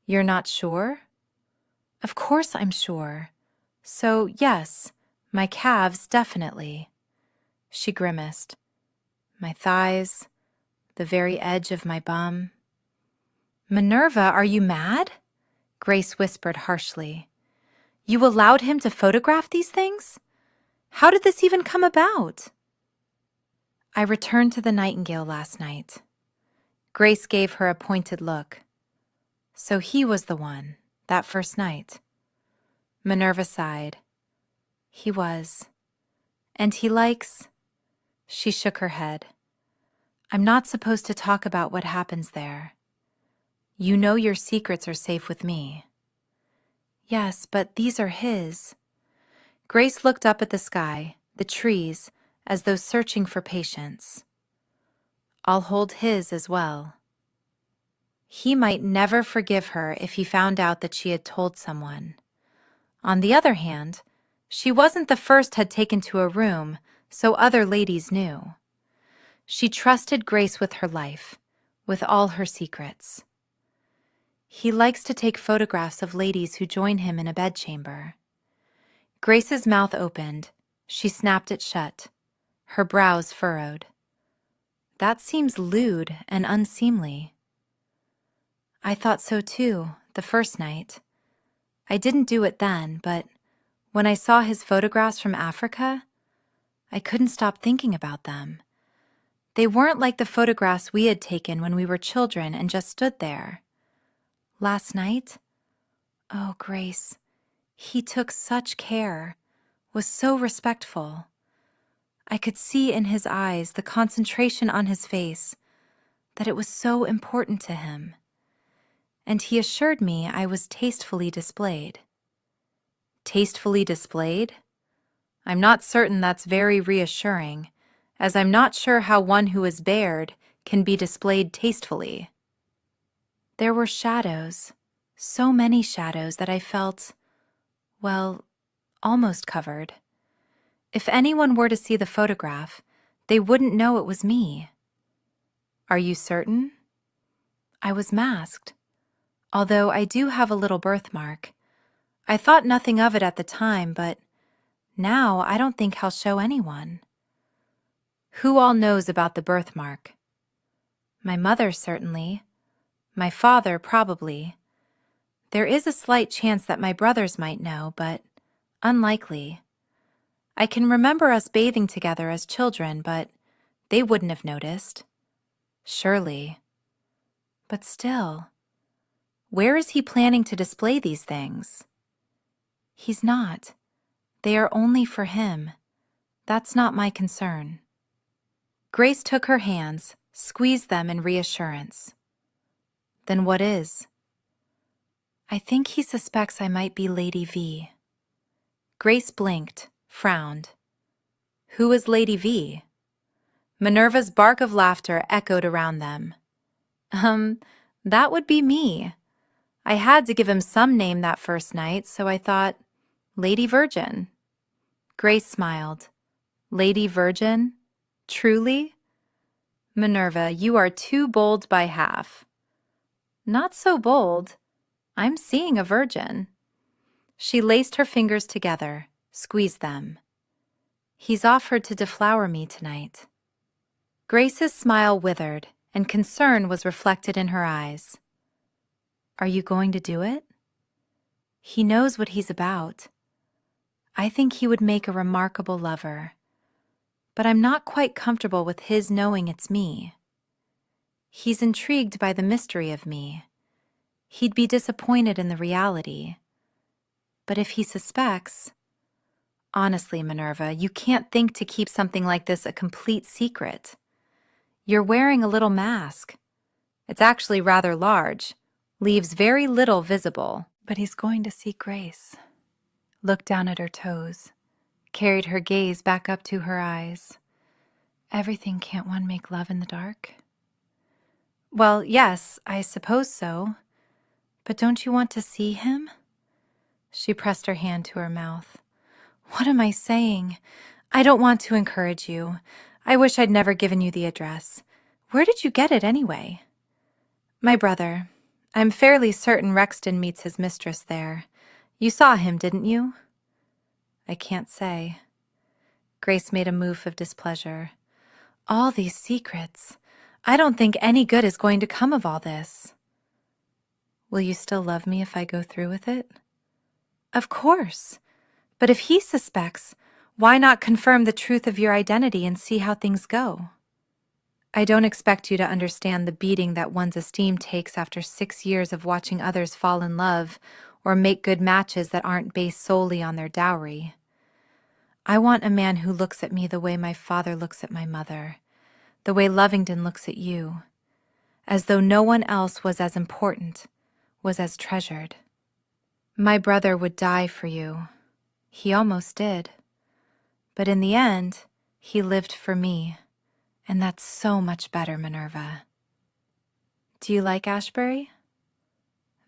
You're not sure? Of course I'm sure. So, yes, my calves definitely. She grimaced. My thighs, the very edge of my bum. Minerva, are you mad? Grace whispered harshly. You allowed him to photograph these things? How did this even come about? I returned to the Nightingale last night. Grace gave her a pointed look. So he was the one, that first night. Minerva sighed. He was. And he likes... She shook her head. I'm not supposed to talk about what happens there. You know your secrets are safe with me. Yes, but these are his. Grace looked up at the sky, the trees, as though searching for patience. I'll hold his as well. He might never forgive her if he found out that she had told someone. On the other hand, she wasn't the first had taken to a room, so other ladies knew. She trusted Grace with her life, with all her secrets. He likes to take photographs of ladies who join him in a bedchamber. Grace's mouth opened. She snapped it shut. Her brows furrowed. That seems lewd and unseemly. I thought so too, the first night. I didn't do it then, but when I saw his photographs from Africa, I couldn't stop thinking about them. They weren't like the photographs we had taken when we were children and just stood there. Last night? Oh, Grace, he took such care, was so respectful. I could see in his eyes, the concentration on his face, that it was so important to him. And he assured me I was tastefully displayed. Tastefully displayed? I'm not certain that's very reassuring, as I'm not sure how one who is bared can be displayed tastefully. There were shadows, so many shadows that I felt, well, almost covered. If anyone were to see the photograph, They wouldn't know it was me. Are you certain? I was masked, although I do have a little birthmark. I thought nothing of it at the time, but now I don't think I'll show anyone. Who all knows about the birthmark? My mother, certainly. My father, probably. There is a slight chance that my brothers might know, but unlikely. I can remember us bathing together as children, but they wouldn't have noticed. Surely. But still, where is he planning to display these things? He's not. They are only for him. That's not my concern. Grace took her hands, squeezed them in reassurance. Then what is? I think he suspects I might be Lady V. Grace blinked, frowned. Who is Lady V? Minerva's bark of laughter echoed around them. That would be me. I had to give him some name that first night, so I thought, Lady Virgin. Grace smiled. Lady Virgin? Truly? Minerva, you are too bold by half. Not so bold. I'm seeing a virgin. She laced her fingers together, squeezed them. He's offered to deflower me tonight. Grace's smile withered, and concern was reflected in her eyes. Are you going to do it? He knows what he's about. I think he would make a remarkable lover, but I'm not quite comfortable with his knowing it's me. He's intrigued by the mystery of me. He'd be disappointed in the reality. But if he suspects... Honestly, Minerva, you can't think to keep something like this a complete secret. You're wearing a little mask. It's actually rather large, leaves very little visible. But he's going to see Grace. Looked down at her toes, carried her gaze back up to her eyes. Everything, can't one make love in the dark? Well, yes, I suppose so. But don't you want to see him? She pressed her hand to her mouth. What am I saying? I don't want to encourage you. I wish I'd never given you the address. Where did you get it anyway? My brother. I'm fairly certain Rexton meets his mistress there. You saw him, didn't you? I can't say. Grace made a move of displeasure. All these secrets. I don't think any good is going to come of all this. Will you still love me if I go through with it? Of course. But if he suspects, why not confirm the truth of your identity and see how things go? I don't expect you to understand the beating that one's esteem takes after 6 years of watching others fall in love or make good matches that aren't based solely on their dowry. I want a man who looks at me the way my father looks at my mother, the way Lovingdon looks at you, as though no one else was as important, was as treasured. My brother would die for you. He almost did. But in the end, he lived for me, and that's so much better, Minerva. Do you like Ashebury?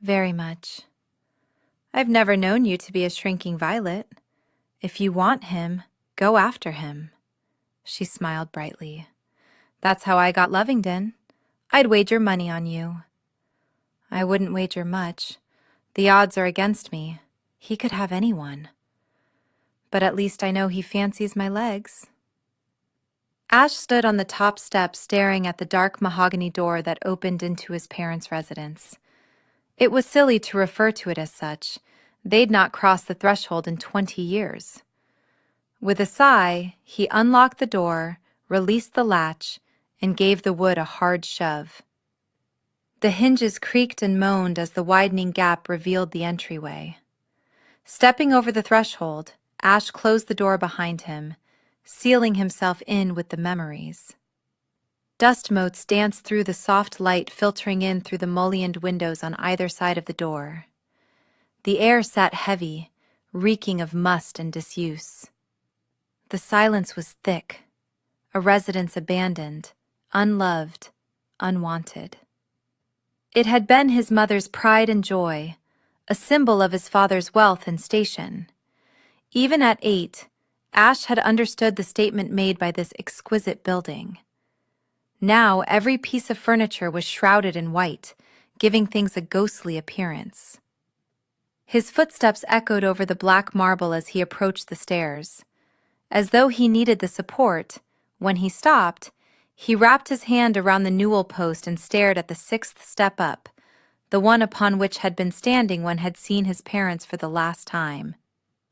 Very much. I've never known you to be a shrinking violet. If you want him, go after him. She smiled brightly. That's how I got Lovingdon. I'd wager money on you. I wouldn't wager much. The odds are against me. He could have anyone. But at least I know he fancies my legs. Ash stood on the top step staring at the dark mahogany door that opened into his parents' residence. It was silly to refer to it as such. They'd not crossed the threshold in 20 years. With a sigh, he unlocked the door, released the latch, and gave the wood a hard shove. The hinges creaked and moaned as the widening gap revealed the entryway. Stepping over the threshold, Ash closed the door behind him, sealing himself in with the memories. Dust motes danced through the soft light filtering in through the mullioned windows on either side of the door. The air sat heavy, reeking of must and disuse. The silence was thick, a residence abandoned, unloved, unwanted. It had been his mother's pride and joy, a symbol of his father's wealth and station. Even at 8, Ash had understood the statement made by this exquisite building. Now every piece of furniture was shrouded in white, giving things a ghostly appearance. His footsteps echoed over the black marble as he approached the stairs. As though he needed the support, when he stopped, he wrapped his hand around the newel post and stared at the sixth step up, the one upon which had been standing when had seen his parents for the last time,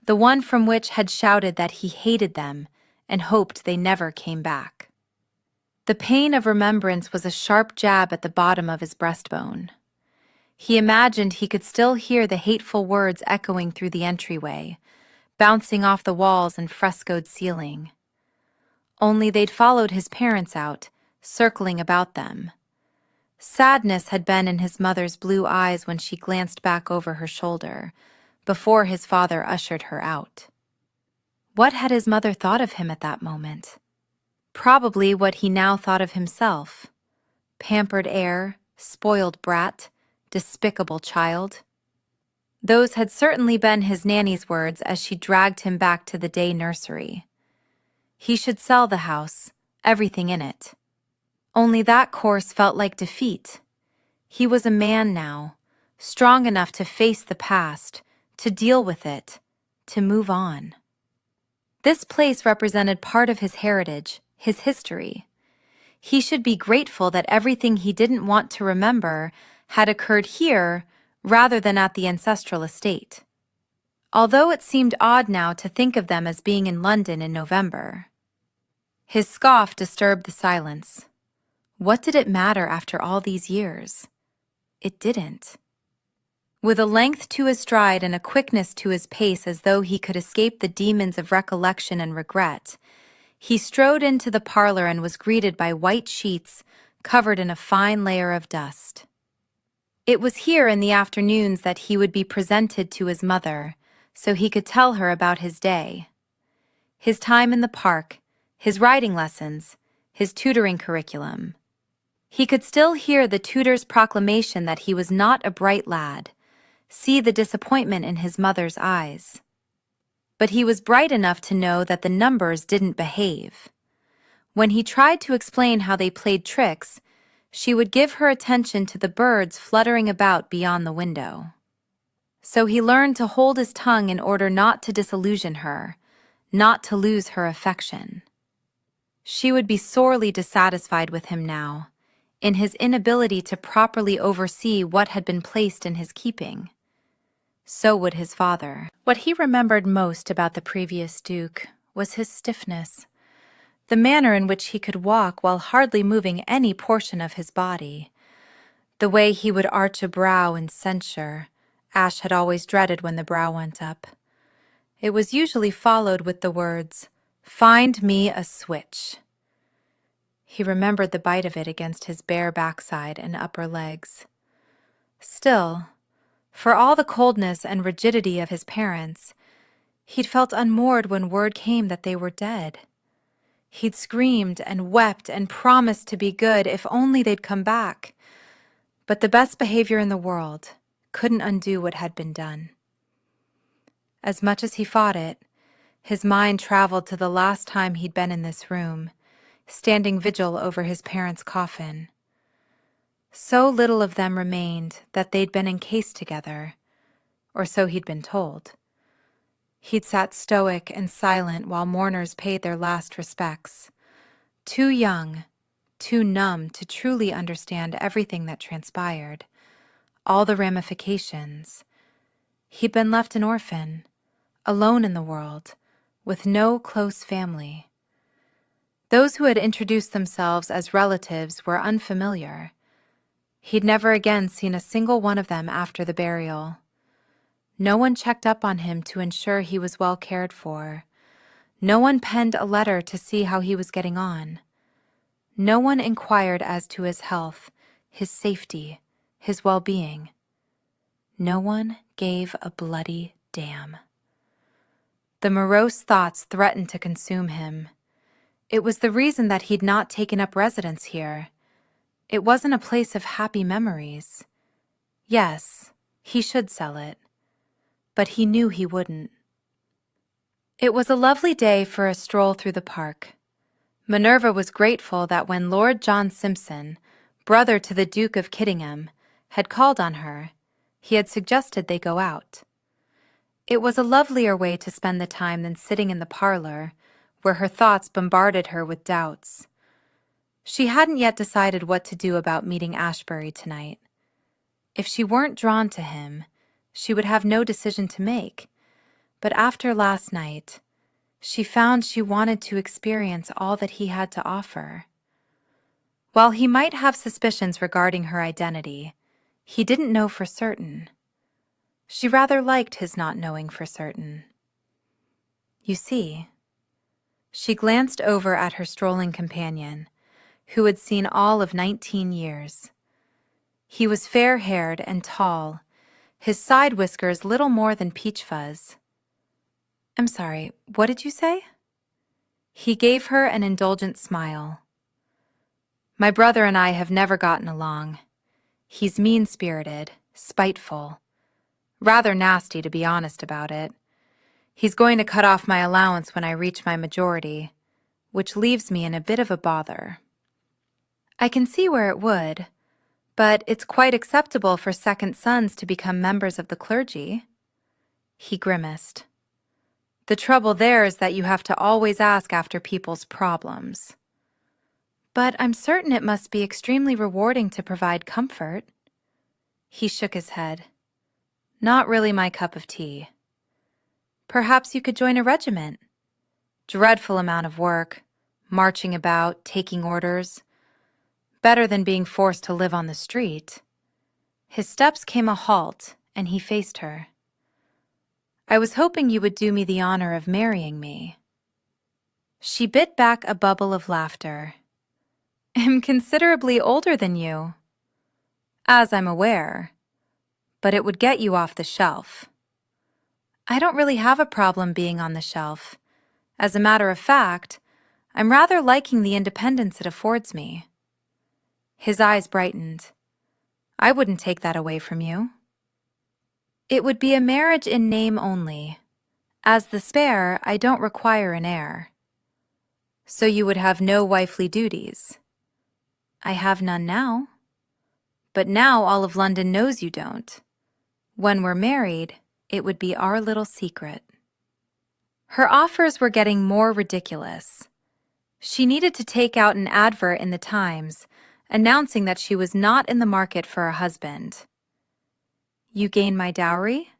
the one from which had shouted that he hated them and hoped they never came back. The pain of remembrance was a sharp jab at the bottom of his breastbone. He imagined he could still hear the hateful words echoing through the entryway, bouncing off the walls and frescoed ceiling. Only they'd followed his parents out, circling about them. Sadness had been in his mother's blue eyes when she glanced back over her shoulder, before his father ushered her out. What had his mother thought of him at that moment? Probably what he now thought of himself. Pampered heir, spoiled brat, despicable child. Those had certainly been his nanny's words as she dragged him back to the day nursery. He should sell the house, everything in it. Only that course felt like defeat. He was a man now, strong enough to face the past, to deal with it, to move on. This place represented part of his heritage, his history. He should be grateful that everything he didn't want to remember had occurred here rather than at the ancestral estate. Although it seemed odd now to think of them as being in London in November. His scoff disturbed the silence. What did it matter after all these years? It didn't. With a length to his stride and a quickness to his pace as though he could escape the demons of recollection and regret, he strode into the parlor and was greeted by white sheets covered in a fine layer of dust. It was here in the afternoons that he would be presented to his mother, so he could tell her about his day. His time in the park, his riding lessons, his tutoring curriculum. He could still hear the tutor's proclamation that he was not a bright lad, see the disappointment in his mother's eyes. But he was bright enough to know that the numbers didn't behave. When he tried to explain how they played tricks, she would give her attention to the birds fluttering about beyond the window. So he learned to hold his tongue in order not to disillusion her, not to lose her affection. She would be sorely dissatisfied with him now, in his inability to properly oversee what had been placed in his keeping. So would his father. What he remembered most about the previous Duke was his stiffness, the manner in which he could walk while hardly moving any portion of his body, the way he would arch a brow in censure. Ash had always dreaded when the brow went up. It was usually followed with the words, "Find me a switch." He remembered the bite of it against his bare backside and upper legs. Still, for all the coldness and rigidity of his parents, he'd felt unmoored when word came that they were dead. He'd screamed and wept and promised to be good if only they'd come back. But the best behavior in the world couldn't undo what had been done. As much as he fought it, his mind traveled to the last time he'd been in this room, standing vigil over his parents' coffin. So little of them remained that they'd been encased together, or so he'd been told. He'd sat stoic and silent while mourners paid their last respects, too young, too numb to truly understand everything that transpired, all the ramifications. He'd been left an orphan, alone in the world, with no close family. Those who had introduced themselves as relatives were unfamiliar. He'd never again seen a single one of them after the burial. No one checked up on him to ensure he was well cared for. No one penned a letter to see how he was getting on. No one inquired as to his health, his safety, his well-being. No one gave a bloody damn. The morose thoughts threatened to consume him. It was the reason that he'd not taken up residence here. It wasn't a place of happy memories. Yes, he should sell it, but he knew he wouldn't. It was a lovely day for a stroll through the park. Minerva was grateful that when Lord John Simpson, brother to the Duke of Kittingham, had called on her, he had suggested they go out. It was a lovelier way to spend the time than sitting in the parlor, where her thoughts bombarded her with doubts. She hadn't yet decided what to do about meeting Ashebury tonight. If she weren't drawn to him, she would have no decision to make. But after last night, she found she wanted to experience all that he had to offer. While he might have suspicions regarding her identity, he didn't know for certain. She rather liked his not knowing for certain. You see, she glanced over at her strolling companion, who had seen all of 19 years. He was fair-haired and tall, his side whiskers little more than peach fuzz. I'm sorry, what did you say? He gave her an indulgent smile. My brother and I have never gotten along. He's mean-spirited, spiteful, rather nasty to be honest about it. He's going to cut off my allowance when I reach my majority, which leaves me in a bit of a bother. I can see where it would, but it's quite acceptable for second sons to become members of the clergy. He grimaced. The trouble there is that you have to always ask after people's problems. But I'm certain it must be extremely rewarding to provide comfort. He shook his head. Not really my cup of tea. Perhaps you could join a regiment. Dreadful amount of work, marching about, taking orders. Better than being forced to live on the street. His steps came a halt, and he faced her. I was hoping you would do me the honor of marrying me. She bit back a bubble of laughter. I'm considerably older than you. As I'm aware. But it would get you off the shelf. I don't really have a problem being on the shelf. As a matter of fact, I'm rather liking the independence it affords me. His eyes brightened. I wouldn't take that away from you. It would be a marriage in name only. As the spare, I don't require an heir. So you would have no wifely duties. I have none now. But now all of London knows you don't. When we're married, it would be our little secret. Her offers were getting more ridiculous. She needed to take out an advert in the Times, announcing that she was not in the market for a husband. You gain my dowry?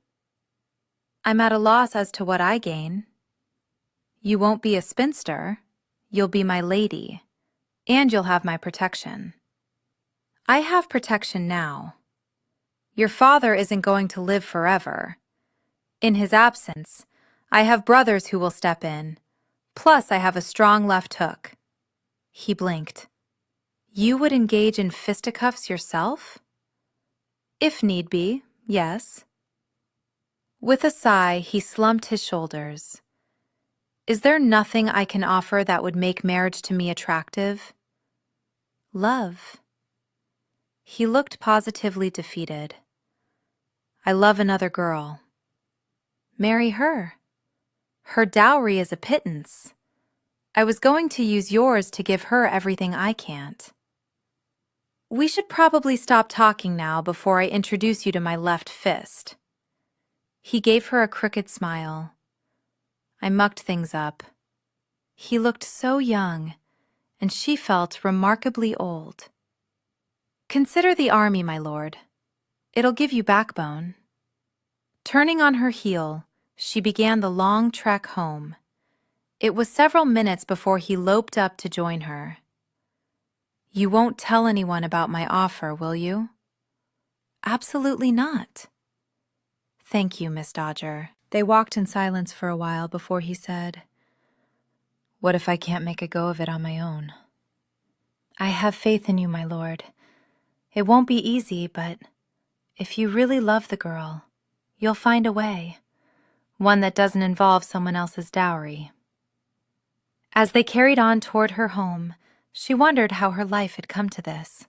I'm at a loss as to what I gain. You won't be a spinster. You'll be my lady, and you'll have my protection. I have protection now. Your father isn't going to live forever. In his absence, I have brothers who will step in. Plus, I have a strong left hook. He blinked. You would engage in fisticuffs yourself? If need be, yes. With a sigh, he slumped his shoulders. Is there nothing I can offer that would make marriage to me attractive? Love. He looked positively defeated. I love another girl. Marry her. Her dowry is a pittance. I was going to use yours to give her everything I can't. We should probably stop talking now before I introduce you to my left fist. He gave her a crooked smile. I mucked things up. He looked so young, and she felt remarkably old. Consider the army, my lord. It'll give you backbone. Turning on her heel, she began the long trek home. It was several minutes before he loped up to join her. You won't tell anyone about my offer, will you? Absolutely not. Thank you, Miss Dodger. They walked in silence for a while before he said, What if I can't make a go of it on my own? I have faith in you, my lord. It won't be easy, but if you really love the girl, you'll find a way. One that doesn't involve someone else's dowry. As they carried on toward her home, she wondered how her life had come to this.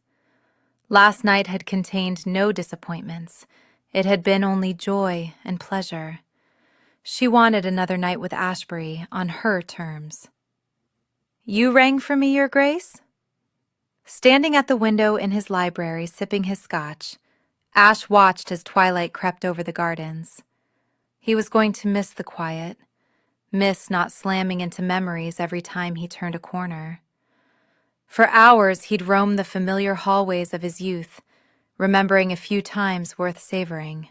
Last night had contained no disappointments. It had been only joy and pleasure. She wanted another night with Ashebury on her terms. "You rang for me, Your Grace?" Standing at the window in his library, sipping his scotch, Ash watched as twilight crept over the gardens. He was going to miss the quiet, miss not slamming into memories every time he turned a corner. For hours he'd roamed the familiar hallways of his youth, remembering a few times worth savoring.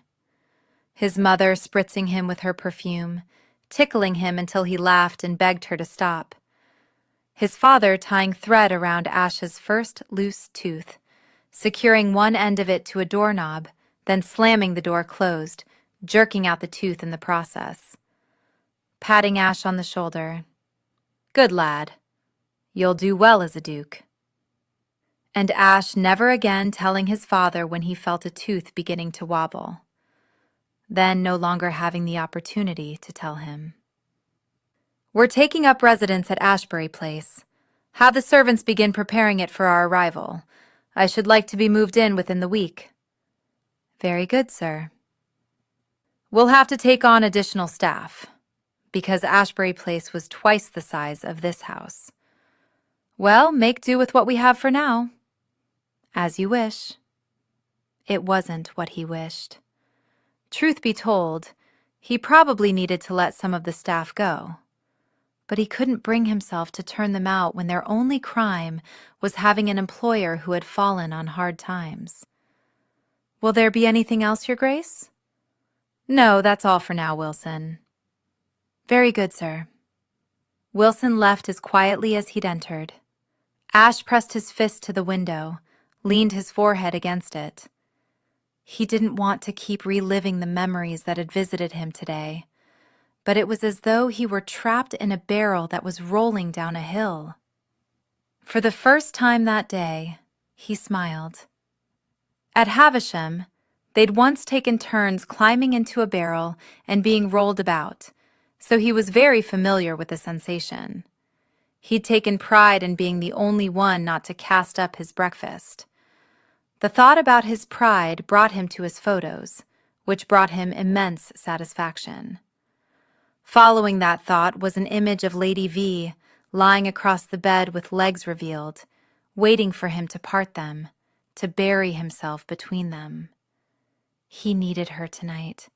His mother spritzing him with her perfume, tickling him until he laughed and begged her to stop. His father tying thread around Ash's first loose tooth, securing one end of it to a doorknob, then slamming the door closed, jerking out the tooth in the process. Patting Ash on the shoulder. "Good lad. You'll do well as a duke." And Ash never again telling his father when he felt a tooth beginning to wobble. Then no longer having the opportunity to tell him. "We're taking up residence at Ashebury Place. Have the servants begin preparing it for our arrival. I should like to be moved in within the week." "Very good, sir." "We'll have to take on additional staff, because Ashebury Place was twice the size of this house." "Well, make do with what we have for now." "As you wish." It wasn't what he wished. Truth be told, he probably needed to let some of the staff go. But he couldn't bring himself to turn them out when their only crime was having an employer who had fallen on hard times. "Will there be anything else, Your Grace?" "No, that's all for now, Wilson." "Very good, sir." Wilson left as quietly as he'd entered. Ash pressed his fist to the window, leaned his forehead against it. He didn't want to keep reliving the memories that had visited him today, but it was as though he were trapped in a barrel that was rolling down a hill. For the first time that day, he smiled. At Havisham, they'd once taken turns climbing into a barrel and being rolled about, so he was very familiar with the sensation. He'd taken pride in being the only one not to cast up his breakfast. The thought about his pride brought him to his photos, which brought him immense satisfaction. Following that thought was an image of Lady V lying across the bed with legs revealed, waiting for him to part them, to bury himself between them. He needed her tonight.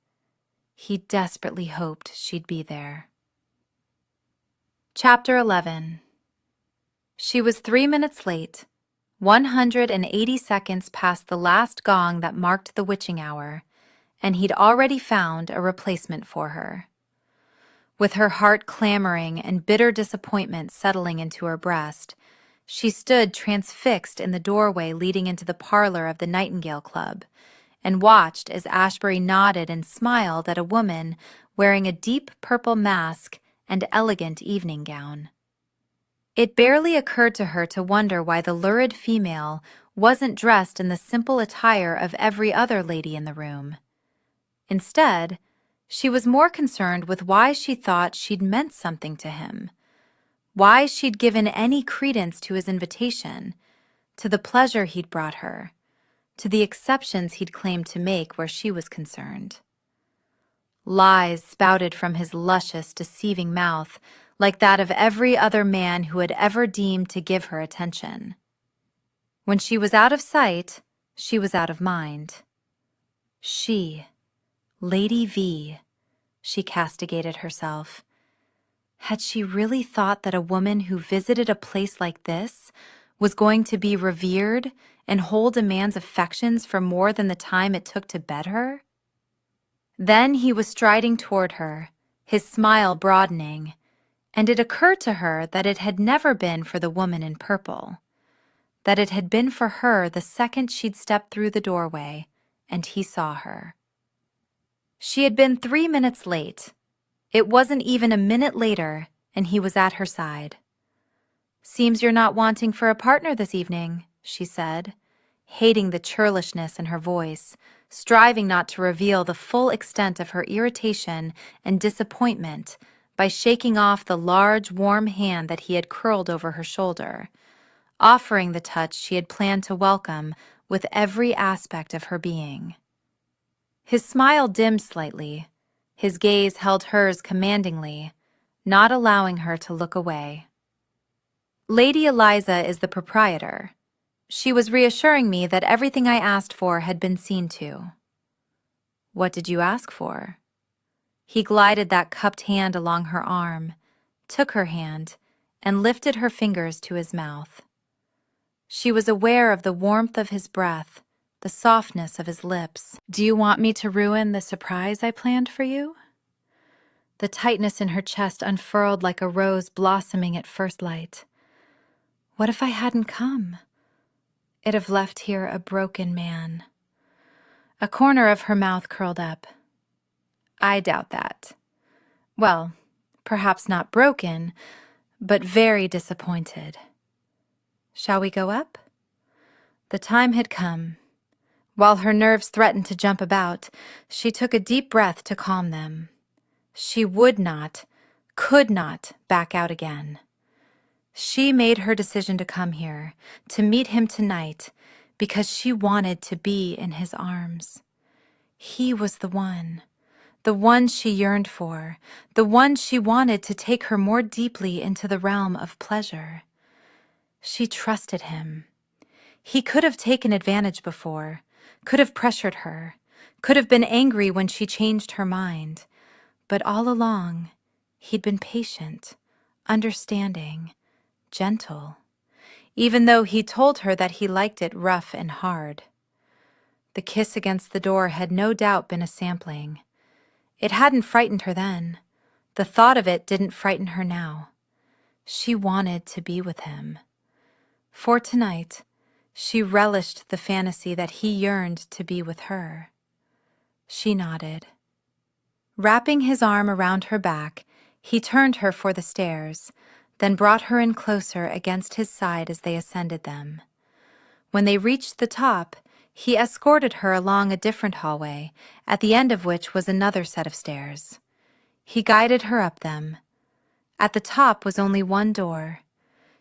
He desperately hoped she'd be there. Chapter 11. She was 3 minutes late, 180 seconds past the last gong that marked the witching hour, and he'd already found a replacement for her. With her heart clamoring and bitter disappointment settling into her breast, she stood transfixed in the doorway leading into the parlor of the Nightingale Club, and watched as Ashebury nodded and smiled at a woman wearing a deep purple mask and elegant evening gown. It barely occurred to her to wonder why the lurid female wasn't dressed in the simple attire of every other lady in the room. Instead, she was more concerned with why she thought she'd meant something to him, why she'd given any credence to his invitation, to the pleasure he'd brought her, to the exceptions he'd claimed to make where she was concerned. Lies spouted from his luscious, deceiving mouth, like that of every other man who had ever deemed to give her attention. When she was out of sight, she was out of mind. She, Lady V, she castigated herself. Had she really thought that a woman who visited a place like this was going to be revered and hold a man's affections for more than the time it took to bed her? Then he was striding toward her, his smile broadening, and it occurred to her that it had never been for the woman in purple, that it had been for her the second she'd stepped through the doorway and he saw her. She had been 3 minutes late. It wasn't even a minute later, and he was at her side. "Seems you're not wanting for a partner this evening," she said, hating the churlishness in her voice, striving not to reveal the full extent of her irritation and disappointment by shaking off the large, warm hand that he had curled over her shoulder, offering the touch she had planned to welcome with every aspect of her being. His smile dimmed slightly, His gaze held hers commandingly, not allowing her to look away. Lady Eliza is the proprietor. She was reassuring me that everything I asked for had been seen to. What did you ask for? He glided that cupped hand along her arm, took her hand, and lifted her fingers to his mouth. She was aware of the warmth of his breath, the softness of his lips. Do you want me to ruin the surprise I planned for you? The tightness in her chest unfurled like a rose blossoming at first light. What if I hadn't come? It'd have left here a broken man. A corner of her mouth curled up. I doubt that. Well, perhaps not broken, but very disappointed. Shall we go up? The time had come. While her nerves threatened to jump about, she took a deep breath to calm them. She would not, could not back out again. She made her decision to come here, to meet him tonight, because she wanted to be in his arms. He was the one she yearned for, the one she wanted to take her more deeply into the realm of pleasure. She trusted him. He could have taken advantage before, could have pressured her, could have been angry when she changed her mind, but all along, he'd been patient, understanding, gentle, even though he told her that he liked it rough and hard. The kiss against the door had no doubt been a sampling. It hadn't frightened her then. The thought of it didn't frighten her now. She wanted to be with him. For tonight, she relished the fantasy that he yearned to be with her. She nodded. Wrapping his arm around her back, he turned her for the stairs, then brought her in closer against his side as they ascended them. When they reached the top, he escorted her along a different hallway, at the end of which was another set of stairs. He guided her up them. At the top was only one door.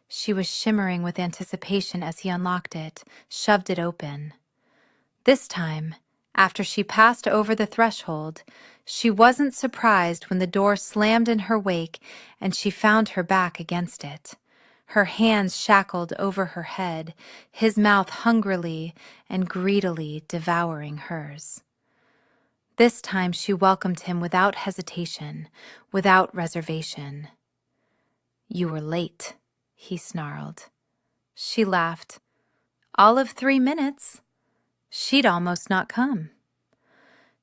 She was shimmering with anticipation as he unlocked it, shoved it open. This time, after she passed over the threshold, she wasn't surprised when the door slammed in her wake and she found her back against it, her hands shackled over her head, his mouth hungrily and greedily devouring hers. This time she welcomed him without hesitation, without reservation. You were late, he snarled. She laughed. All of 3 minutes. She'd almost not come.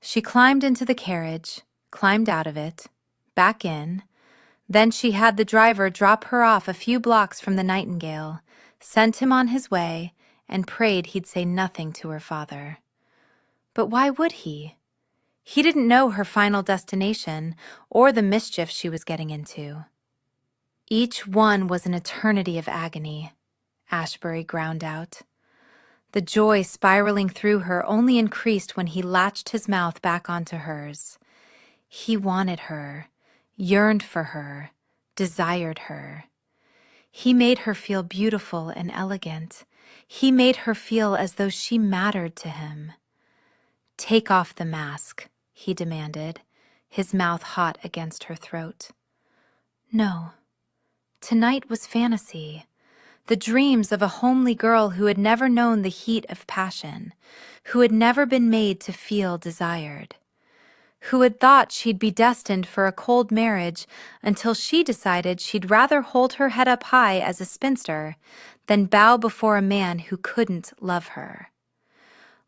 She climbed into the carriage, climbed out of it, back in. Then she had the driver drop her off a few blocks from the Nightingale, sent him on his way, and prayed he'd say nothing to her father. But why would he? He didn't know her final destination or the mischief she was getting into. Each one was an eternity of agony, Ashebury ground out. The joy spiraling through her only increased when he latched his mouth back onto hers. He wanted her, yearned for her, desired her. He made her feel beautiful and elegant. He made her feel as though she mattered to him. Take off the mask, he demanded, his mouth hot against her throat. No. Tonight was fantasy. The dreams of a homely girl who had never known the heat of passion, who had never been made to feel desired, who had thought she'd be destined for a cold marriage until she decided she'd rather hold her head up high as a spinster than bow before a man who couldn't love her.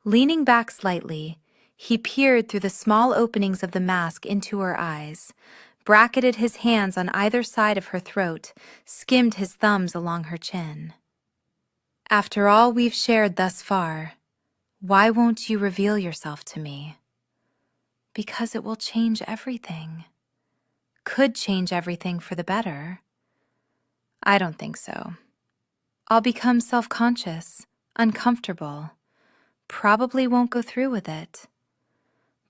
Leaning back slightly, he peered through the small openings of the mask into her eyes, bracketed his hands on either side of her throat, skimmed his thumbs along her chin. After all we've shared thus far, why won't you reveal yourself to me? Because it will change everything. Could change everything for the better. I don't think so. I'll become self-conscious, uncomfortable, probably won't go through with it.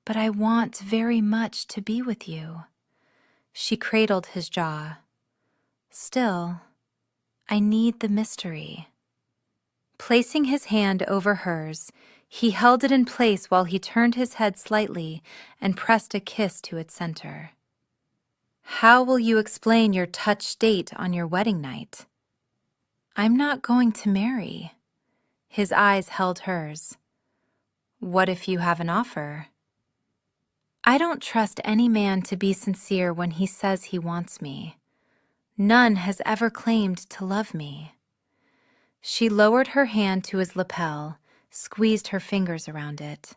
But I want very much to be with you. She cradled his jaw. Still, I need the mystery. Placing his hand over hers, He held it in place while he turned his head slightly and pressed a kiss to its center. How will you explain your touch date on your wedding night? I'm not going to marry. His eyes held hers. What if you have an offer? I don't trust any man to be sincere when he says he wants me. None has ever claimed to love me. She lowered her hand to his lapel, squeezed her fingers around it.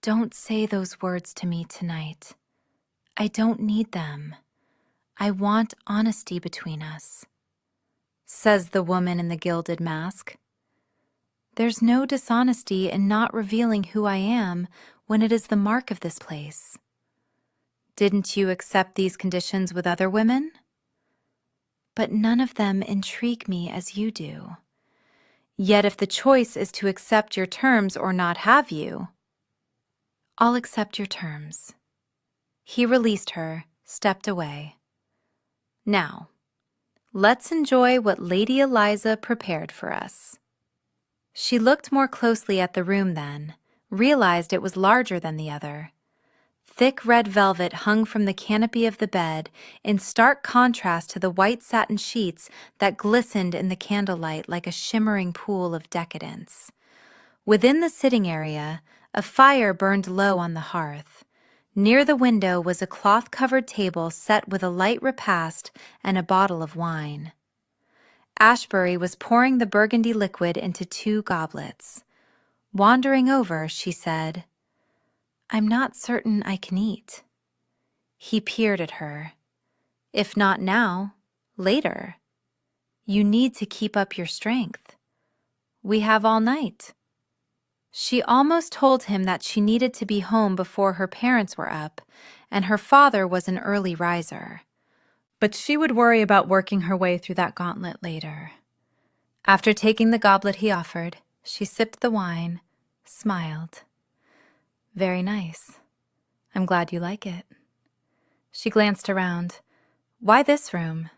Don't say those words to me tonight. I don't need them. I want honesty between us, says the woman in the gilded mask. There's no dishonesty in not revealing who I am when it is the mark of this place. Didn't you accept these conditions with other women? But none of them intrigue me as you do. Yet if the choice is to accept your terms or not have you, I'll accept your terms. He released her, stepped away. Now, let's enjoy what Lady Eliza prepared for us. She looked more closely at the room then, realized it was larger than the other. Thick red velvet hung from the canopy of the bed in stark contrast to the white satin sheets that glistened in the candlelight like a shimmering pool of decadence. Within the sitting area, a fire burned low on the hearth. Near the window was a cloth-covered table set with a light repast and a bottle of wine. Ashebury was pouring the burgundy liquid into 2 goblets. Wandering over, she said, I'm not certain I can eat. He peered at her. If not now, later. You need to keep up your strength. We have all night. She almost told him that she needed to be home before her parents were up, and her father was an early riser. But she would worry about working her way through that gauntlet later. After taking the goblet he offered, she sipped the wine, smiled. Very nice. I'm glad you like it. She glanced around. Why this room?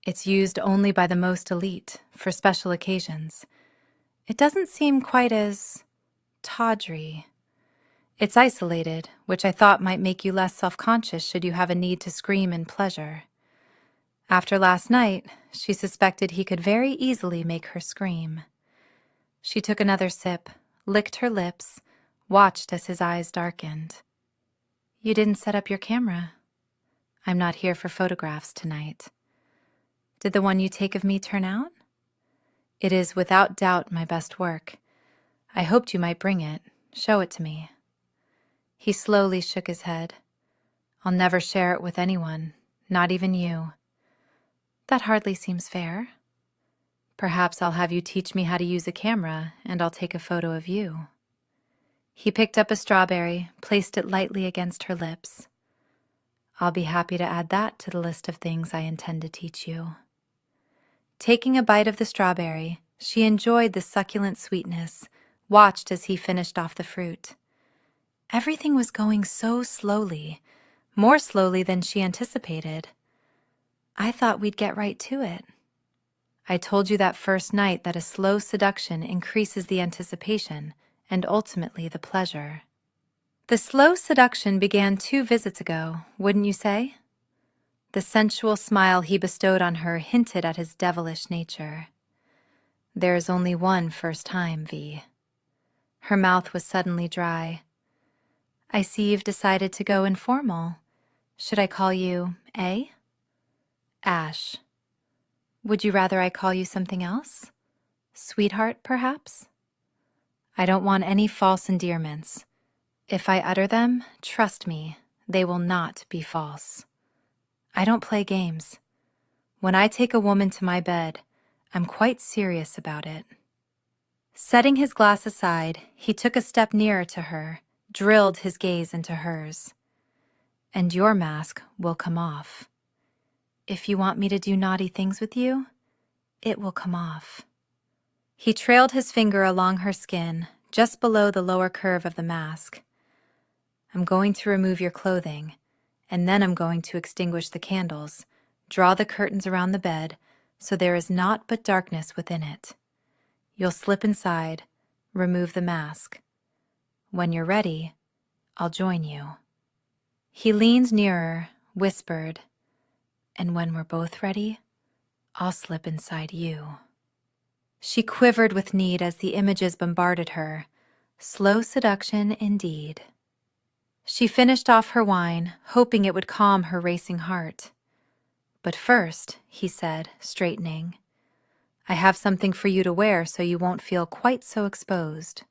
It's used only by the most elite, for special occasions. It doesn't seem quite as tawdry. It's isolated, which I thought might make you less self-conscious should you have a need to scream in pleasure. After last night, she suspected he could very easily make her scream. She took another sip, licked her lips, watched as his eyes darkened. You didn't set up your camera. I'm not here for photographs tonight. Did the one you take of me turn out? It is without doubt my best work. I hoped you might bring it, show it to me. He slowly shook his head. I'll never share it with anyone, not even you. That hardly seems fair. Perhaps I'll have you teach me how to use a camera, and I'll take a photo of you. He picked up a strawberry, placed it lightly against her lips. I'll be happy to add that to the list of things I intend to teach you. Taking a bite of the strawberry, she enjoyed the succulent sweetness, watched as he finished off the fruit. Everything was going so slowly, more slowly than she anticipated. I thought we'd get right to it. I told you that first night that a slow seduction increases the anticipation and ultimately the pleasure. The slow seduction began 2 visits ago, wouldn't you say? The sensual smile he bestowed on her hinted at his devilish nature. There is only one first time, V. Her mouth was suddenly dry. I see you've decided to go informal. Should I call you A? Ash. Would you rather I call you something else? Sweetheart, perhaps? I don't want any false endearments. If I utter them, trust me, they will not be false. I don't play games. When I take a woman to my bed, I'm quite serious about it. Setting his glass aside, he took a step nearer to her, drilled his gaze into hers. And your mask will come off. If you want me to do naughty things with you, it will come off. He trailed his finger along her skin, just below the lower curve of the mask. I'm going to remove your clothing, and then I'm going to extinguish the candles, draw the curtains around the bed, so there is naught but darkness within it. You'll slip inside, remove the mask. When you're ready, I'll join you." He leaned nearer, whispered, "And when we're both ready, I'll slip inside you." She quivered with need as the images bombarded her. Slow seduction indeed. She finished off her wine, hoping it would calm her racing heart. "But first," he said, straightening, "I have something for you to wear so you won't feel quite so exposed."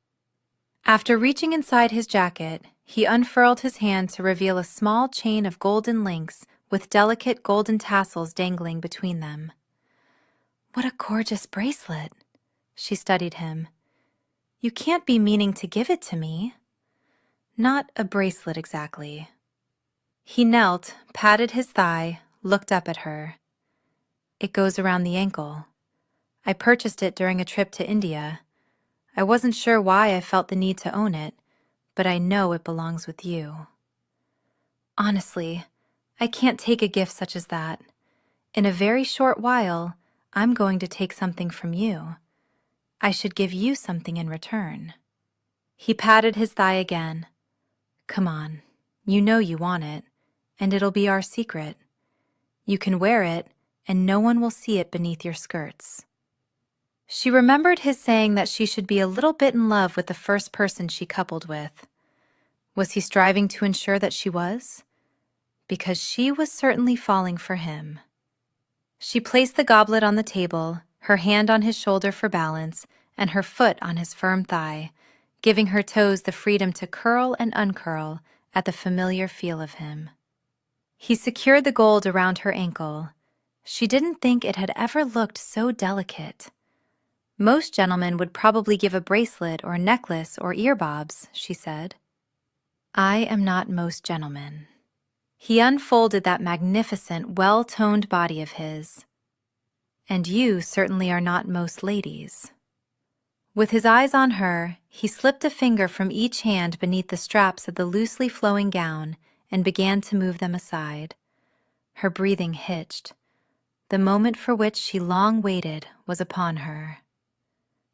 After reaching inside his jacket, he unfurled his hand to reveal a small chain of golden links with delicate golden tassels dangling between them. "What a gorgeous bracelet!" She studied him. "You can't be meaning to give it to me." "Not a bracelet exactly." He knelt, patted his thigh, looked up at her. "It goes around the ankle. I purchased it during a trip to India. I wasn't sure why I felt the need to own it, but I know it belongs with you." "Honestly, I can't take a gift such as that. In a very short while, I'm going to take something from you. I should give you something in return." He patted his thigh again. "Come on, you know you want it, and it'll be our secret. You can wear it, and no one will see it beneath your skirts." She remembered his saying that she should be a little bit in love with the first person she coupled with. Was he striving to ensure that she was? Because she was certainly falling for him. She placed the goblet on the table, her hand on his shoulder for balance, and her foot on his firm thigh, giving her toes the freedom to curl and uncurl at the familiar feel of him. He secured the gold around her ankle. She didn't think it had ever looked so delicate. Most gentlemen would probably give a bracelet or necklace or earbobs, she said. "I am not most gentlemen." He unfolded that magnificent, well-toned body of his. "And you certainly are not most ladies." With his eyes on her, he slipped a finger from each hand beneath the straps of the loosely flowing gown and began to move them aside. Her breathing hitched. The moment for which she long waited was upon her.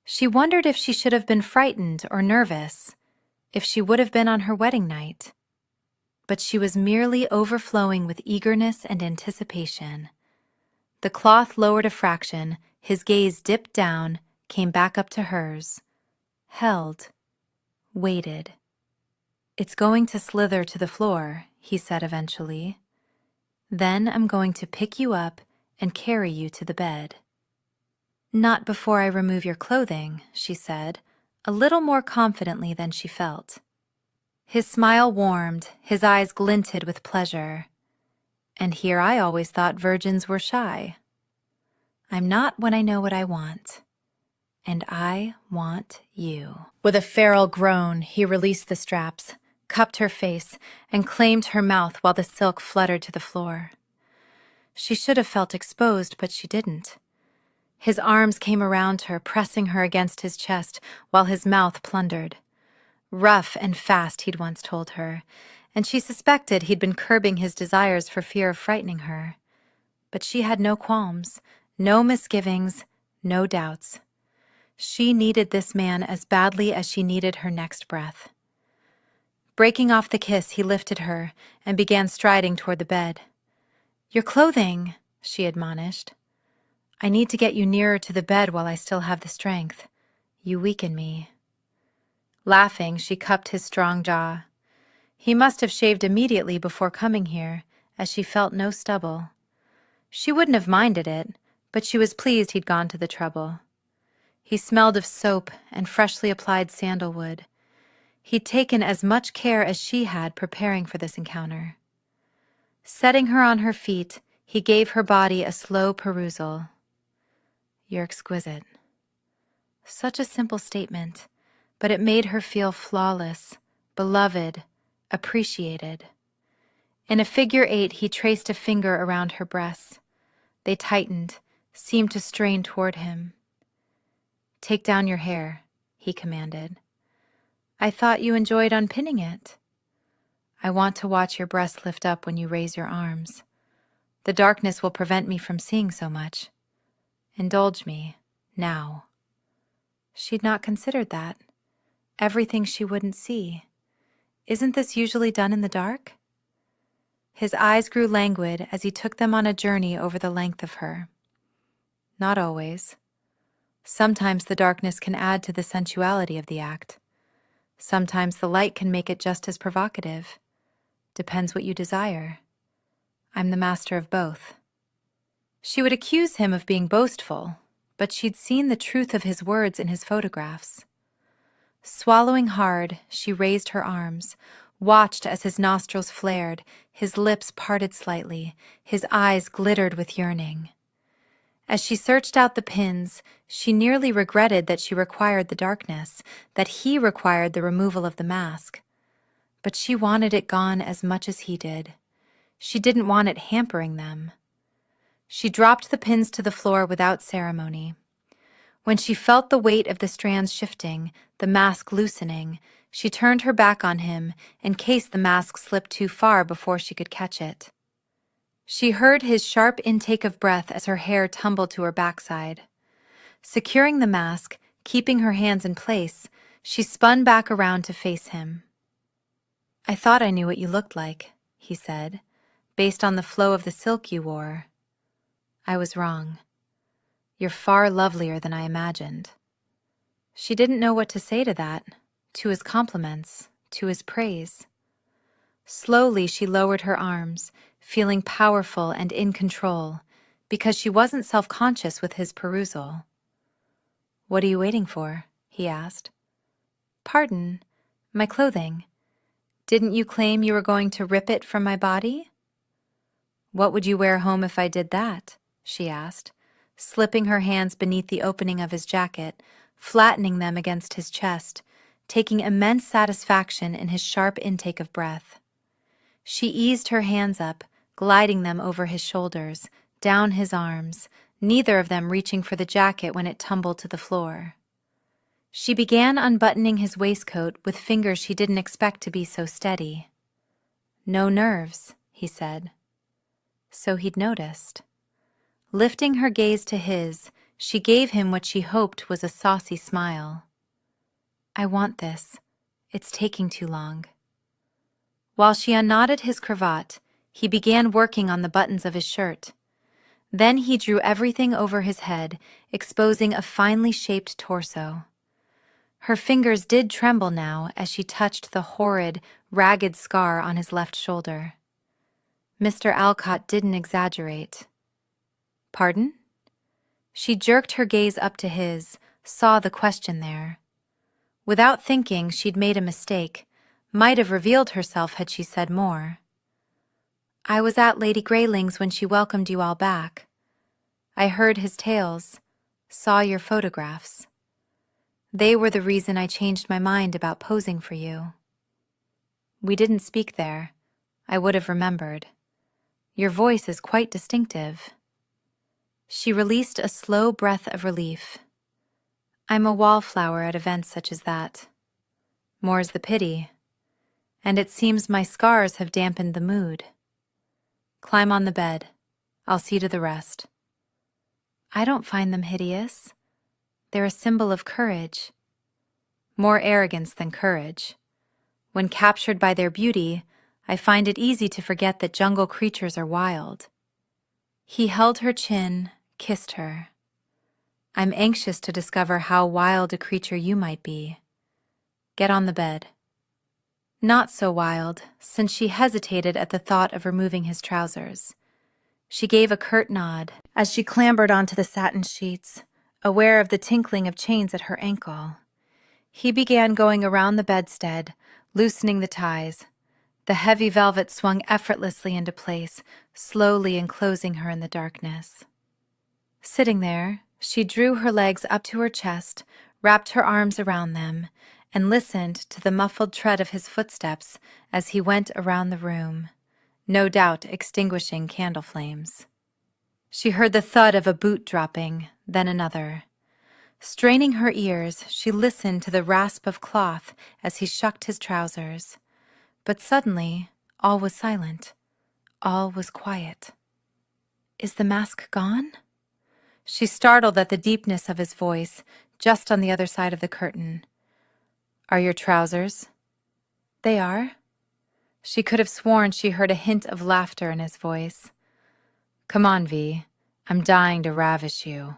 She wondered if she should have been frightened or nervous, if she would have been on her wedding night. But she was merely overflowing with eagerness and anticipation. The cloth lowered a fraction, his gaze dipped down, came back up to hers, held, waited. "It's going to slither to the floor," he said eventually. "Then I'm going to pick you up and carry you to the bed." "Not before I remove your clothing," she said, a little more confidently than she felt. His smile warmed, his eyes glinted with pleasure. "And here I always thought virgins were shy." "I'm not when I know what I want. And I want you." With a feral groan, he released the straps, cupped her face, and claimed her mouth while the silk fluttered to the floor. She should have felt exposed, but she didn't. His arms came around her, pressing her against his chest while his mouth plundered. Rough and fast, he'd once told her, and she suspected he'd been curbing his desires for fear of frightening her. But she had no qualms, no misgivings, no doubts. She needed this man as badly as she needed her next breath. Breaking off the kiss, he lifted her and began striding toward the bed. "Your clothing," she admonished. "I need to get you nearer to the bed while I still have the strength. You weaken me." Laughing, she cupped his strong jaw. He must have shaved immediately before coming here, as she felt no stubble. She wouldn't have minded it, but she was pleased he'd gone to the trouble. He smelled of soap and freshly applied sandalwood. He'd taken as much care as she had preparing for this encounter. Setting her on her feet, he gave her body a slow perusal. "You're exquisite." Such a simple statement, but it made her feel flawless, beloved, appreciated. In a figure 8, he traced a finger around her breasts. They tightened, seemed to strain toward him. "Take down your hair," he commanded. "I thought you enjoyed unpinning it." "I want to watch your breasts lift up when you raise your arms. The darkness will prevent me from seeing so much. Indulge me, now." She'd not considered that. everything she wouldn't see. Isn't this usually done in the dark? His eyes grew languid as he took them on a journey over the length of her. Not always. Sometimes the darkness can add to the sensuality of the act. Sometimes the light can make it just as provocative. Depends what you desire. I'm the master of both. She would accuse him of being boastful, but she'd seen the truth of his words in his photographs. Swallowing hard, she raised her arms, watched as his nostrils flared, his lips parted slightly, his eyes glittered with yearning. As she searched out the pins, she nearly regretted that she required the darkness, that he required the removal of the mask. But she wanted it gone as much as he did. She didn't want it hampering them. She dropped the pins to the floor without ceremony. When she felt the weight of the strands shifting, the mask loosening, she turned her back on him in case the mask slipped too far before she could catch it. She heard his sharp intake of breath as her hair tumbled to her backside. Securing the mask, keeping her hands in place, she spun back around to face him. "I thought I knew what you looked like," he said, "based on the flow of the silk you wore. I was wrong. You're far lovelier than I imagined." She didn't know what to say to that, to his compliments, to his praise. Slowly she lowered her arms, feeling powerful and in control, because she wasn't self-conscious with his perusal. "What are you waiting for?" he asked. "Pardon, my clothing. Didn't you claim you were going to rip it from my body?" "What would you wear home if I did that?" she asked, slipping her hands beneath the opening of his jacket, flattening them against his chest, taking immense satisfaction in his sharp intake of breath. She eased her hands up, gliding them over his shoulders, down his arms, neither of them reaching for the jacket when it tumbled to the floor. She began unbuttoning his waistcoat with fingers she didn't expect to be so steady. "No nerves," he said. So he'd noticed. Lifting her gaze to his, she gave him what she hoped was a saucy smile. "I want this. It's taking too long." While she unknotted his cravat, he began working on the buttons of his shirt. Then he drew everything over his head, exposing a finely shaped torso. Her fingers did tremble now as she touched the horrid, ragged scar on his left shoulder. Mr. Alcott didn't exaggerate. "Pardon?" She jerked her gaze up to his, saw the question there. Without thinking, she'd made a mistake, might have revealed herself had she said more. "I was at Lady Greyling's when she welcomed you all back. I heard his tales, saw your photographs. They were the reason I changed my mind about posing for you. We didn't speak there. I would have remembered. Your voice is quite distinctive." She released a slow breath of relief. "I'm a wallflower at events such as that. More's the pity. And it seems my scars have dampened the mood. Climb on the bed. I'll see to the rest." "I don't find them hideous. They're a symbol of courage." "More arrogance than courage. When captured by their beauty, I find it easy to forget that jungle creatures are wild." He held her chin, kissed her. "I'm anxious to discover how wild a creature you might be. Get on the bed." Not so wild, since she hesitated at the thought of removing his trousers. She gave a curt nod as she clambered onto the satin sheets, aware of the tinkling of chains at her ankle. He began going around the bedstead, loosening the ties. The heavy velvet swung effortlessly into place, slowly enclosing her in the darkness. Sitting there, she drew her legs up to her chest, wrapped her arms around them, and listened to the muffled tread of his footsteps as he went around the room, no doubt extinguishing candle flames. She heard the thud of a boot dropping, then another. Straining her ears, she listened to the rasp of cloth as he shucked his trousers. But suddenly, all was silent. All was quiet. "Is the mask gone?" She startled at the deepness of his voice, just on the other side of the curtain. Are your trousers? They are. She could have sworn she heard a hint of laughter in his voice. Come on, V. I'm dying to ravish you.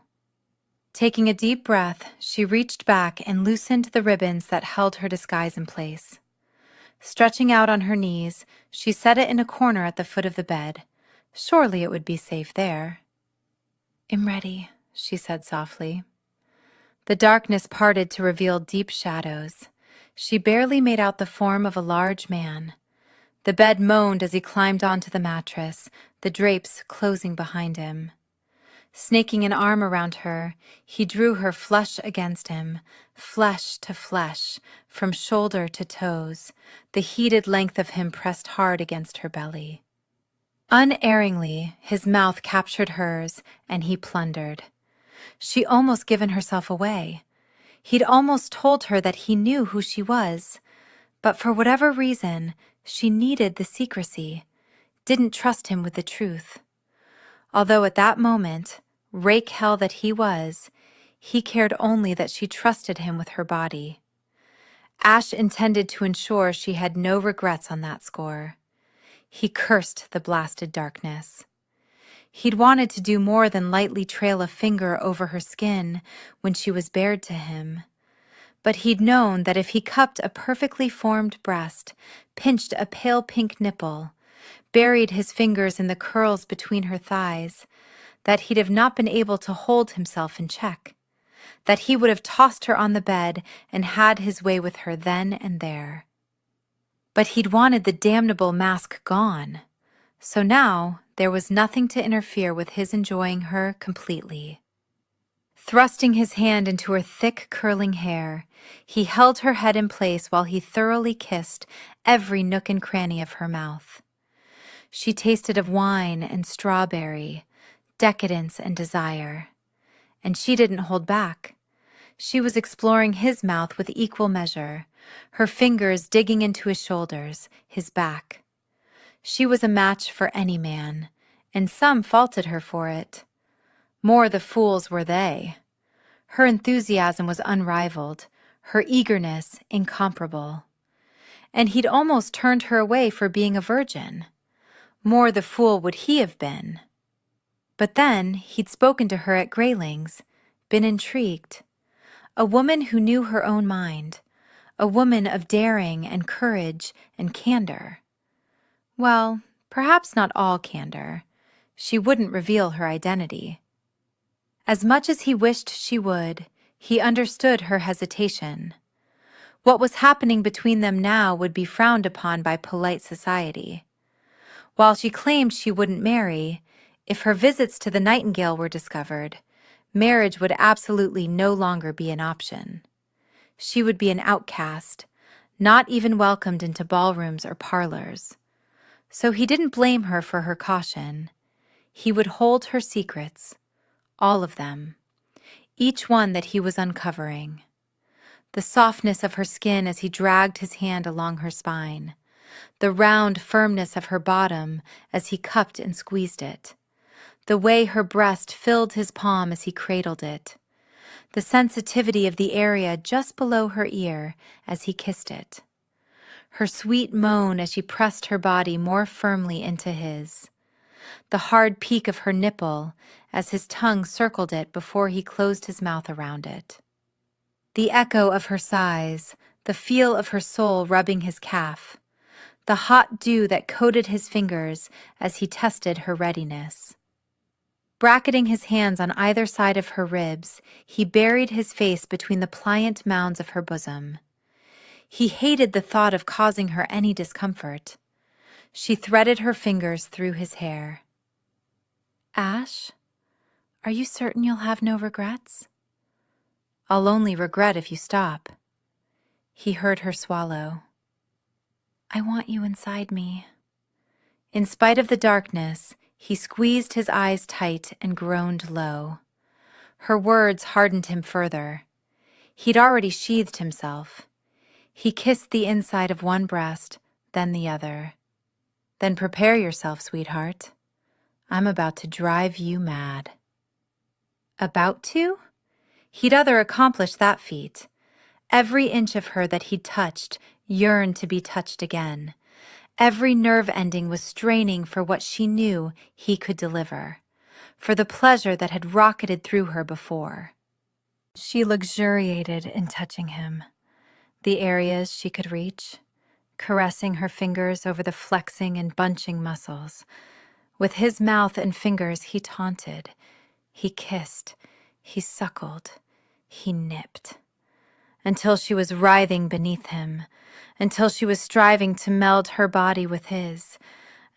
Taking a deep breath, she reached back and loosened the ribbons that held her disguise in place. Stretching out on her knees, she set it in a corner at the foot of the bed. Surely it would be safe there. I'm ready, she said softly. The darkness parted to reveal deep shadows. She barely made out the form of a large man. The bed moaned as he climbed onto the mattress, the drapes closing behind him. Snaking an arm around her, he drew her flush against him, flesh to flesh, from shoulder to toes, the heated length of him pressed hard against her belly. Unerringly, his mouth captured hers, and he plundered. She'd almost given herself away. He'd almost told her that he knew who she was, but for whatever reason, she needed the secrecy, didn't trust him with the truth. Although at that moment, rake hell that he was, he cared only that she trusted him with her body. Ash intended to ensure she had no regrets on that score. He cursed the blasted darkness. He'd wanted to do more than lightly trail a finger over her skin when she was bared to him. But he'd known that if he cupped a perfectly formed breast, pinched a pale pink nipple, buried his fingers in the curls between her thighs, that he'd have not been able to hold himself in check, that he would have tossed her on the bed and had his way with her then and there. But he'd wanted the damnable mask gone, so now there was nothing to interfere with his enjoying her completely. Thrusting his hand into her thick, curling hair, he held her head in place while he thoroughly kissed every nook and cranny of her mouth. She tasted of wine and strawberry, decadence and desire. And she didn't hold back. She was exploring his mouth with equal measure, her fingers digging into his shoulders, his back. She was a match for any man, and some faulted her for it. More the fools were they. Her enthusiasm was unrivaled, her eagerness incomparable. And he'd almost turned her away for being a virgin. More the fool would he have been. But then he'd spoken to her at Grayling's, been intrigued. A woman who knew her own mind, a woman of daring and courage and candor. Well, perhaps not all candor. She wouldn't reveal her identity. As much as he wished she would, he understood her hesitation. What was happening between them now would be frowned upon by polite society. While she claimed she wouldn't marry, if her visits to the Nightingale were discovered, marriage would absolutely no longer be an option. She would be an outcast, not even welcomed into ballrooms or parlors. So he didn't blame her for her caution. He would hold her secrets, all of them, each one that he was uncovering. The softness of her skin as he dragged his hand along her spine, the round firmness of her bottom as he cupped and squeezed it, the way her breast filled his palm as he cradled it, the sensitivity of the area just below her ear as he kissed it, her sweet moan as she pressed her body more firmly into his, the hard peak of her nipple as his tongue circled it before he closed his mouth around it, the echo of her sighs, the feel of her soul rubbing his calf, the hot dew that coated his fingers as he tested her readiness. Bracketing his hands on either side of her ribs, he buried his face between the pliant mounds of her bosom. He hated the thought of causing her any discomfort. She threaded her fingers through his hair. Ash, are you certain you'll have no regrets? I'll only regret if you stop. He heard her swallow. I want you inside me. In spite of the darkness, he squeezed his eyes tight and groaned low. Her words hardened him further. He'd already sheathed himself. He kissed the inside of one breast, then the other. Then prepare yourself, sweetheart. I'm about to drive you mad. About to? He'd other accomplished that feat. Every inch of her that he'd touched yearned to be touched again. Every nerve ending was straining for what she knew he could deliver, for the pleasure that had rocketed through her before. She luxuriated in touching him, the areas she could reach, caressing her fingers over the flexing and bunching muscles. With his mouth and fingers he taunted, he kissed, he suckled, he nipped, until she was writhing beneath him, until she was striving to meld her body with his,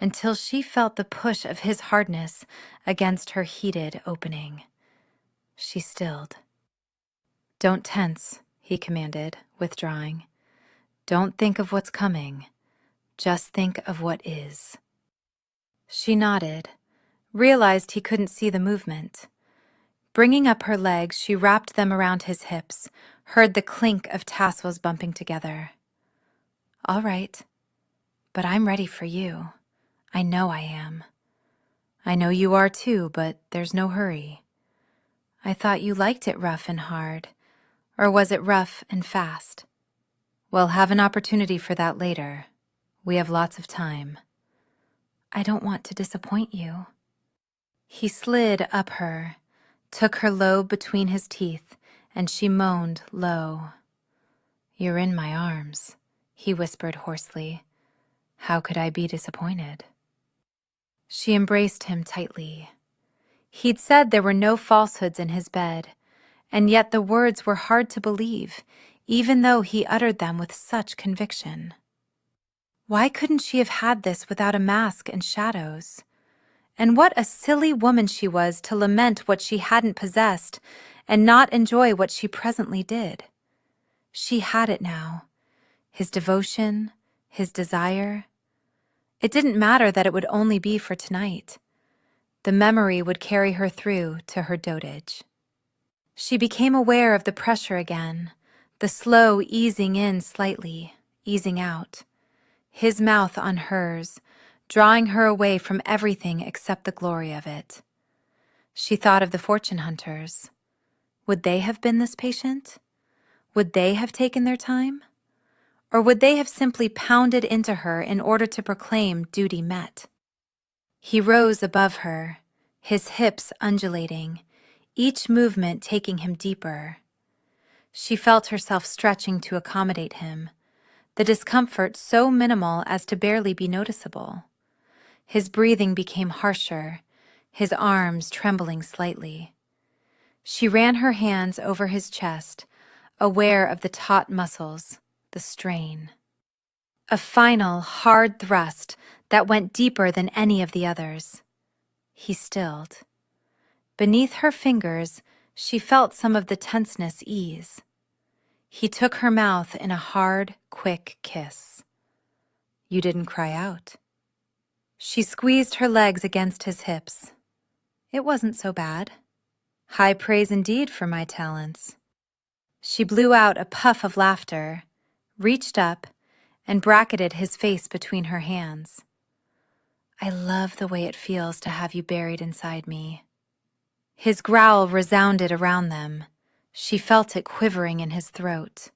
until she felt the push of his hardness against her heated opening. She stilled. "Don't tense," he commanded, withdrawing. "Don't think of what's coming. Just think of what is." She nodded, realized he couldn't see the movement. Bringing up her legs, she wrapped them around his hips, heard the clink of tassels bumping together. "All right, but I'm ready for you. I know I am. I know you are too, but there's no hurry. I thought you liked it rough and hard, or was it rough and fast? We'll have an opportunity for that later. We have lots of time. I don't want to disappoint you." He slid up her, took her lobe between his teeth, and she moaned low. "You're in my arms," he whispered hoarsely. "How could I be disappointed?" She embraced him tightly. He'd said there were no falsehoods in his bed, and yet the words were hard to believe, even though he uttered them with such conviction. Why couldn't she have had this without a mask and shadows? And what a silly woman she was to lament what she hadn't possessed and not enjoy what she presently did. She had it now. His devotion, his desire. It didn't matter that it would only be for tonight. The memory would carry her through to her dotage. She became aware of the pressure again, the slow easing in slightly, easing out. His mouth on hers, drawing her away from everything except the glory of it. She thought of the fortune hunters. Would they have been this patient? Would they have taken their time? Or would they have simply pounded into her in order to proclaim duty met? He rose above her, his hips undulating, each movement taking him deeper. She felt herself stretching to accommodate him, the discomfort so minimal as to barely be noticeable. His breathing became harsher, his arms trembling slightly. She ran her hands over his chest, aware of the taut muscles, the strain. A final, hard thrust that went deeper than any of the others. He stilled. Beneath her fingers, she felt some of the tenseness ease. He took her mouth in a hard, quick kiss. "You didn't cry out." She squeezed her legs against his hips. "It wasn't so bad. High praise indeed for my talents." She blew out a puff of laughter, reached up, and bracketed his face between her hands. "I love the way it feels to have you buried inside me." His growl resounded around them. She felt it quivering in his throat.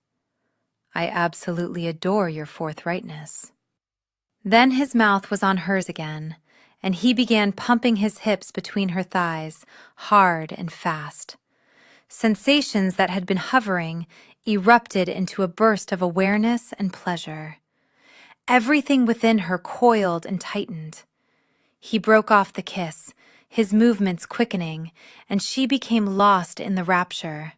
"I absolutely adore your forthrightness." Then his mouth was on hers again, and he began pumping his hips between her thighs, hard and fast. Sensations that had been hovering erupted into a burst of awareness and pleasure. Everything within her coiled and tightened. He broke off the kiss, his movements quickening, and she became lost in the rapture,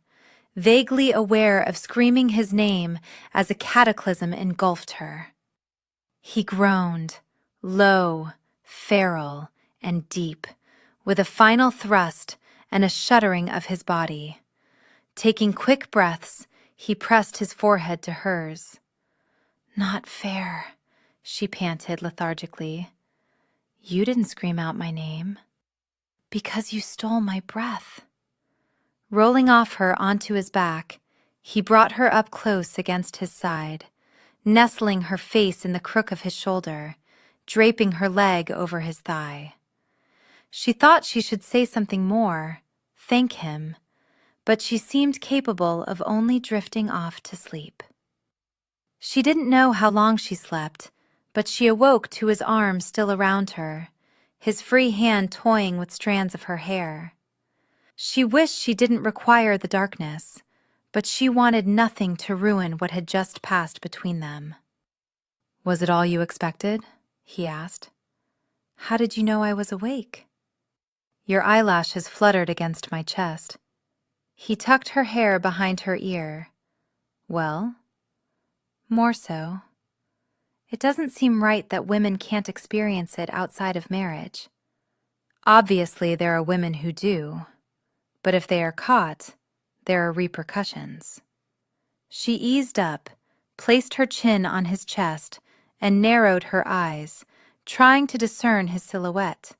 vaguely aware of screaming his name as a cataclysm engulfed her. He groaned, low, feral, and deep, with a final thrust and a shuddering of his body. Taking quick breaths, he pressed his forehead to hers. "Not fair," she panted lethargically. "You didn't scream out my name." "Because you stole my breath." Rolling off her onto his back, he brought her up close against his side, nestling her face in the crook of his shoulder, draping her leg over his thigh. She thought she should say something more, thank him, but she seemed capable of only drifting off to sleep. She didn't know how long she slept, but she awoke to his arm still around her, his free hand toying with strands of her hair. She wished she didn't require the darkness, but she wanted nothing to ruin what had just passed between them. "Was it all you expected?" he asked. "How did you know I was awake?" "Your eyelashes fluttered against my chest." He tucked her hair behind her ear. "Well?" "More so. It doesn't seem right that women can't experience it outside of marriage. Obviously, there are women who do, but if they are caught, there are repercussions." She eased up, placed her chin on his chest, and narrowed her eyes, trying to discern his silhouette.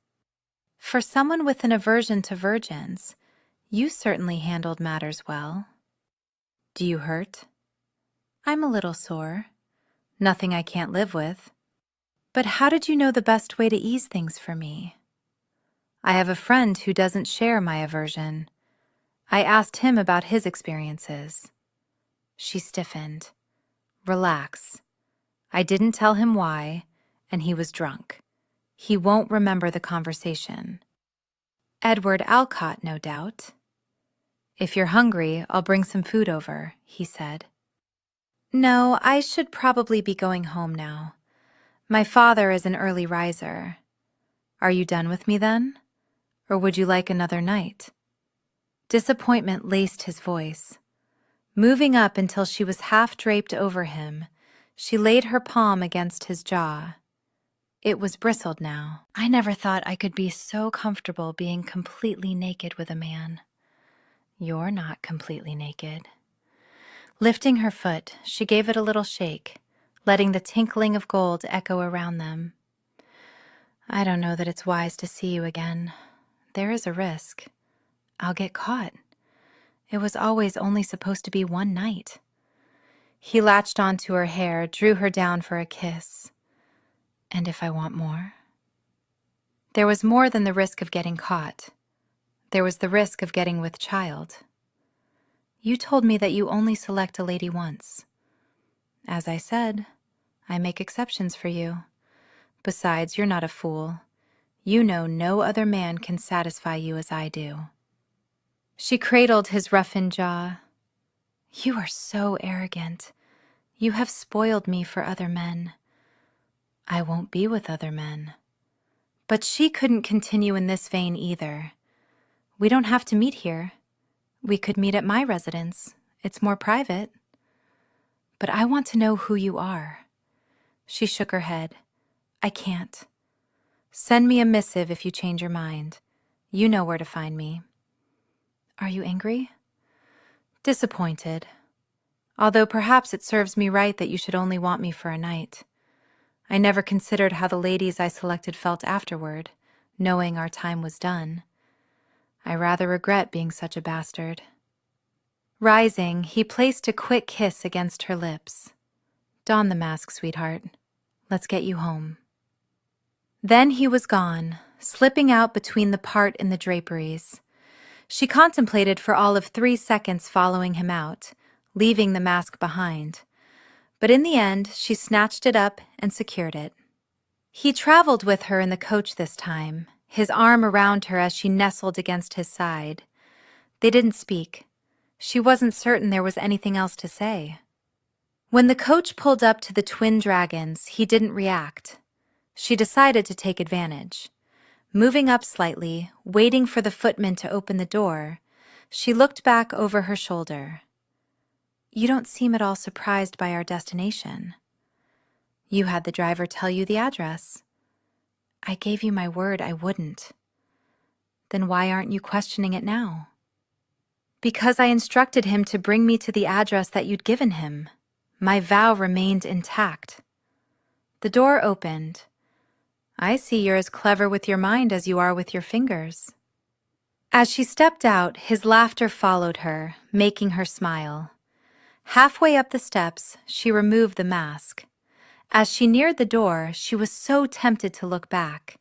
"For someone with an aversion to virgins, you certainly handled matters well." "Do you hurt?" "I'm a little sore. Nothing I can't live with. But how did you know the best way to ease things for me?" "I have a friend who doesn't share my aversion. I asked him about his experiences." She stiffened. "Relax. I didn't tell him why, and he was drunk. He won't remember the conversation." "Edward Alcott, no doubt." "If you're hungry, I'll bring some food over," he said. "No, I should probably be going home now. My father is an early riser." "Are you done with me then? Or would you like another night?" Disappointment laced his voice. Moving up until she was half draped over him, she laid her palm against his jaw. It was bristled now. "I never thought I could be so comfortable being completely naked with a man." "You're not completely naked." Lifting her foot, she gave it a little shake, letting the tinkling of gold echo around them. "I don't know that it's wise to see you again. There is a risk. I'll get caught. It was always only supposed to be one night." He latched onto her hair, drew her down for a kiss. "And if I want more?" There was more than the risk of getting caught. There was the risk of getting with child. "You told me that you only select a lady once." "As I said, I make exceptions for you. Besides, you're not a fool. You know no other man can satisfy you as I do." She cradled his roughened jaw. "You are so arrogant. You have spoiled me for other men." "I won't be with other men." But she couldn't continue in this vein either. "We don't have to meet here. We could meet at my residence. It's more private." "But I want to know who you are." She shook her head. "I can't. Send me a missive if you change your mind. You know where to find me." "Are you angry?" "Disappointed. Although perhaps it serves me right that you should only want me for a night. I never considered how the ladies I selected felt afterward, knowing our time was done. I rather regret being such a bastard." Rising, he placed a quick kiss against her lips. "Don the mask, sweetheart. Let's get you home." Then he was gone, slipping out between the part in the draperies. She contemplated for all of 3 seconds following him out, leaving the mask behind. But in the end, she snatched it up and secured it. He traveled with her in the coach this time, his arm around her as she nestled against his side. They didn't speak. She wasn't certain there was anything else to say. When the coach pulled up to the Twin Dragons, he didn't react. She decided to take advantage. Moving up slightly, waiting for the footman to open the door, she looked back over her shoulder. "You don't seem at all surprised by our destination." "You had the driver tell you the address." "I gave you my word I wouldn't." "Then why aren't you questioning it now?" "Because I instructed him to bring me to the address that you'd given him. My vow remained intact." The door opened. "I see you're as clever with your mind as you are with your fingers." As she stepped out, his laughter followed her, making her smile. Halfway up the steps, she removed the mask. As she neared the door, she was so tempted to look back,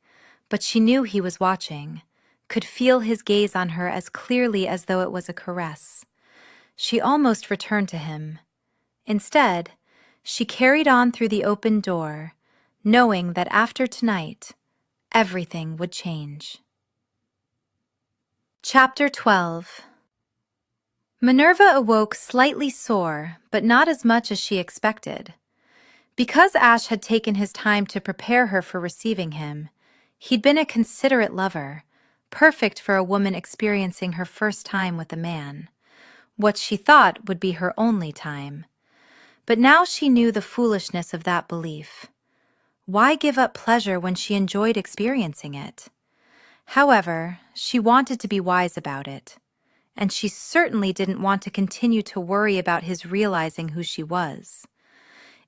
but she knew he was watching, could feel his gaze on her as clearly as though it was a caress. She almost returned to him. Instead, she carried on through the open door, knowing that after tonight, everything would change. Chapter 12. Minerva awoke slightly sore, but not as much as she expected. Because Ash had taken his time to prepare her for receiving him, he'd been a considerate lover, perfect for a woman experiencing her first time with a man, what she thought would be her only time. But now she knew the foolishness of that belief. Why give up pleasure when she enjoyed experiencing it? However, she wanted to be wise about it, and she certainly didn't want to continue to worry about his realizing who she was.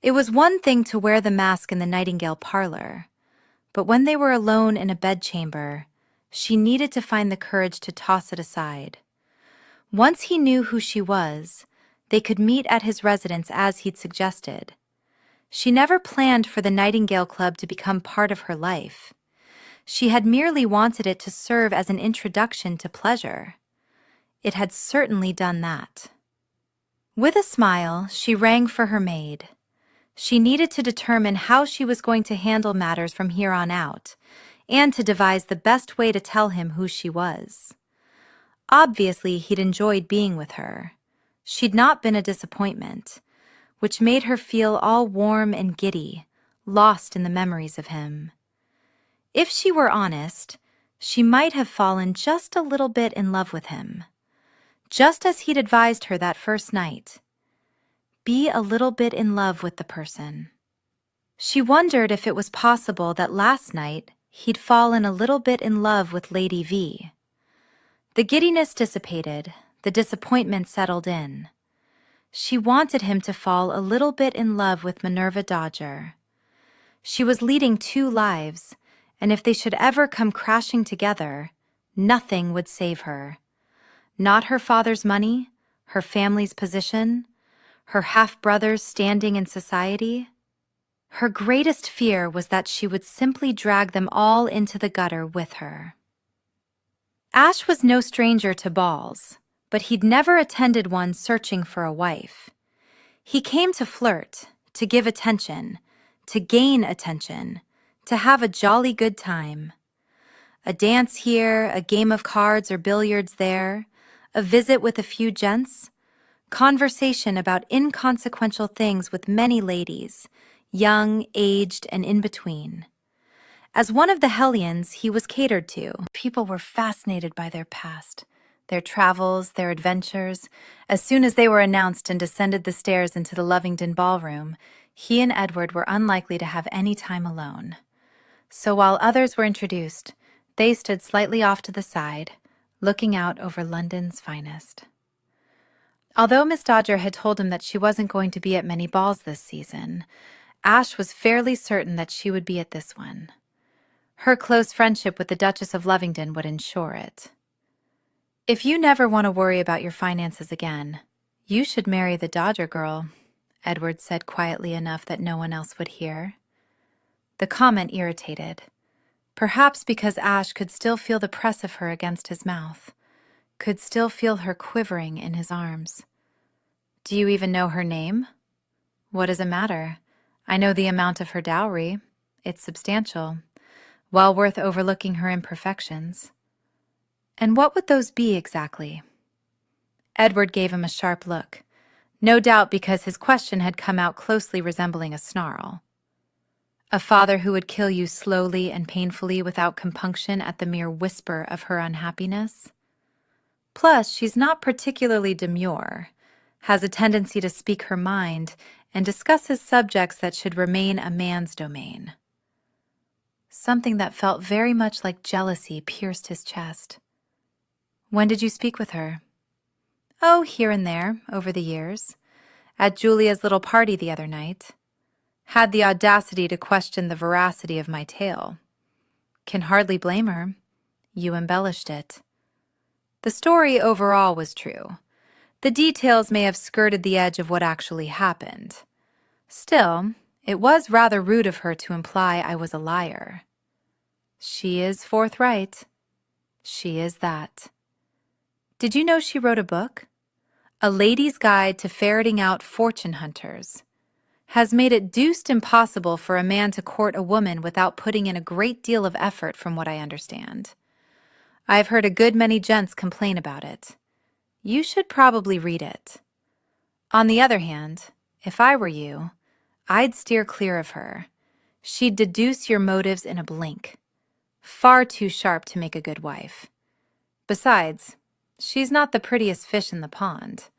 It was one thing to wear the mask in the Nightingale parlor, but when they were alone in a bedchamber, she needed to find the courage to toss it aside. Once he knew who she was, they could meet at his residence as he'd suggested. She never planned for the Nightingale Club to become part of her life. She had merely wanted it to serve as an introduction to pleasure. It had certainly done that. With a smile, she rang for her maid. She needed to determine how she was going to handle matters from here on out, and to devise the best way to tell him who she was. Obviously, he'd enjoyed being with her. She'd not been a disappointment, which made her feel all warm and giddy, lost in the memories of him. If she were honest, she might have fallen just a little bit in love with him. Just as he'd advised her that first night. Be a little bit in love with the person. She wondered if it was possible that last night he'd fallen a little bit in love with Lady V. The giddiness dissipated, the disappointment settled in. She wanted him to fall a little bit in love with Minerva Dodger. She was leading two lives, and if they should ever come crashing together, nothing would save her. Not her father's money, her family's position, her half-brother's standing in society. Her greatest fear was that she would simply drag them all into the gutter with her. Ash was no stranger to balls, but he'd never attended one searching for a wife. He came to flirt, to give attention, to gain attention, to have a jolly good time. A dance here, a game of cards or billiards there, a visit with a few gents, conversation about inconsequential things with many ladies, young, aged, and in between. As one of the Hellions, he was catered to. People were fascinated by their past, their travels, their adventures. As soon as they were announced and descended the stairs into the Lovingdon ballroom, he and Edward were unlikely to have any time alone. So while others were introduced, they stood slightly off to the side, looking out over London's finest. Although Miss Dodger had told him that she wasn't going to be at many balls this season, Ash was fairly certain that she would be at this one. Her close friendship with the Duchess of Lovingdon would ensure it. If you never want to worry about your finances again, you should marry the Dodger girl, Edward said quietly enough that no one else would hear. The comment irritated, perhaps because Ash could still feel the press of her against his mouth, could still feel her quivering in his arms. Do you even know her name? What does it matter? I know the amount of her dowry. It's substantial, well worth overlooking her imperfections. And what would those be exactly? Edward gave him a sharp look, no doubt because his question had come out closely resembling a snarl. A father who would kill you slowly and painfully without compunction at the mere whisper of her unhappiness? Plus, she's not particularly demure, has a tendency to speak her mind, and discusses subjects that should remain a man's domain. Something that felt very much like jealousy pierced his chest. When did you speak with her? Oh, here and there, over the years. At Julia's little party the other night. Had the audacity to question the veracity of my tale. Can hardly blame her. You embellished it. The story overall was true. The details may have skirted the edge of what actually happened. Still, it was rather rude of her to imply I was a liar. She is forthright. She is that. Did you know she wrote a book? A Lady's Guide to Ferreting Out Fortune Hunters. Has made it deuced impossible for a man to court a woman without putting in a great deal of effort, from what I understand. I've heard a good many gents complain about it. You should probably read it. On the other hand, if I were you, I'd steer clear of her. She'd deduce your motives in a blink. Far too sharp to make a good wife. Besides, she's not the prettiest fish in the pond.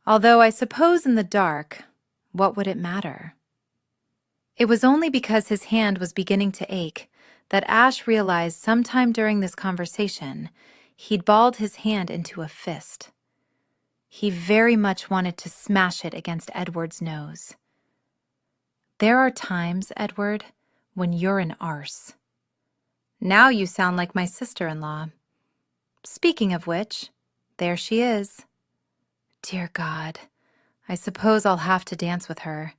Although I suppose in the dark, what would it matter? It was only because his hand was beginning to ache that Ash realized sometime during this conversation he'd balled his hand into a fist. He very much wanted to smash it against Edward's nose. There are times, Edward, when you're an arse. Now you sound like my sister-in-law. Speaking of which, there she is. Dear God, I suppose I'll have to dance with her,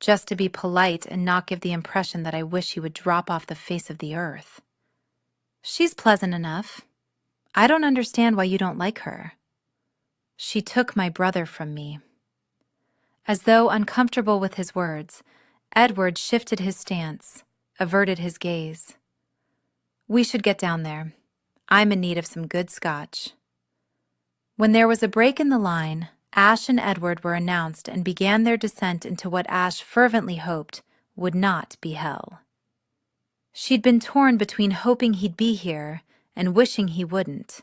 just to be polite and not give the impression that I wish she would drop off the face of the earth. She's pleasant enough. I don't understand why you don't like her. She took my brother from me. As though uncomfortable with his words, Edward shifted his stance, averted his gaze. We should get down there. I'm in need of some good scotch. When there was a break in the line, Ash and Edward were announced and began their descent into what Ash fervently hoped would not be hell. She'd been torn between hoping he'd be here and wishing he wouldn't,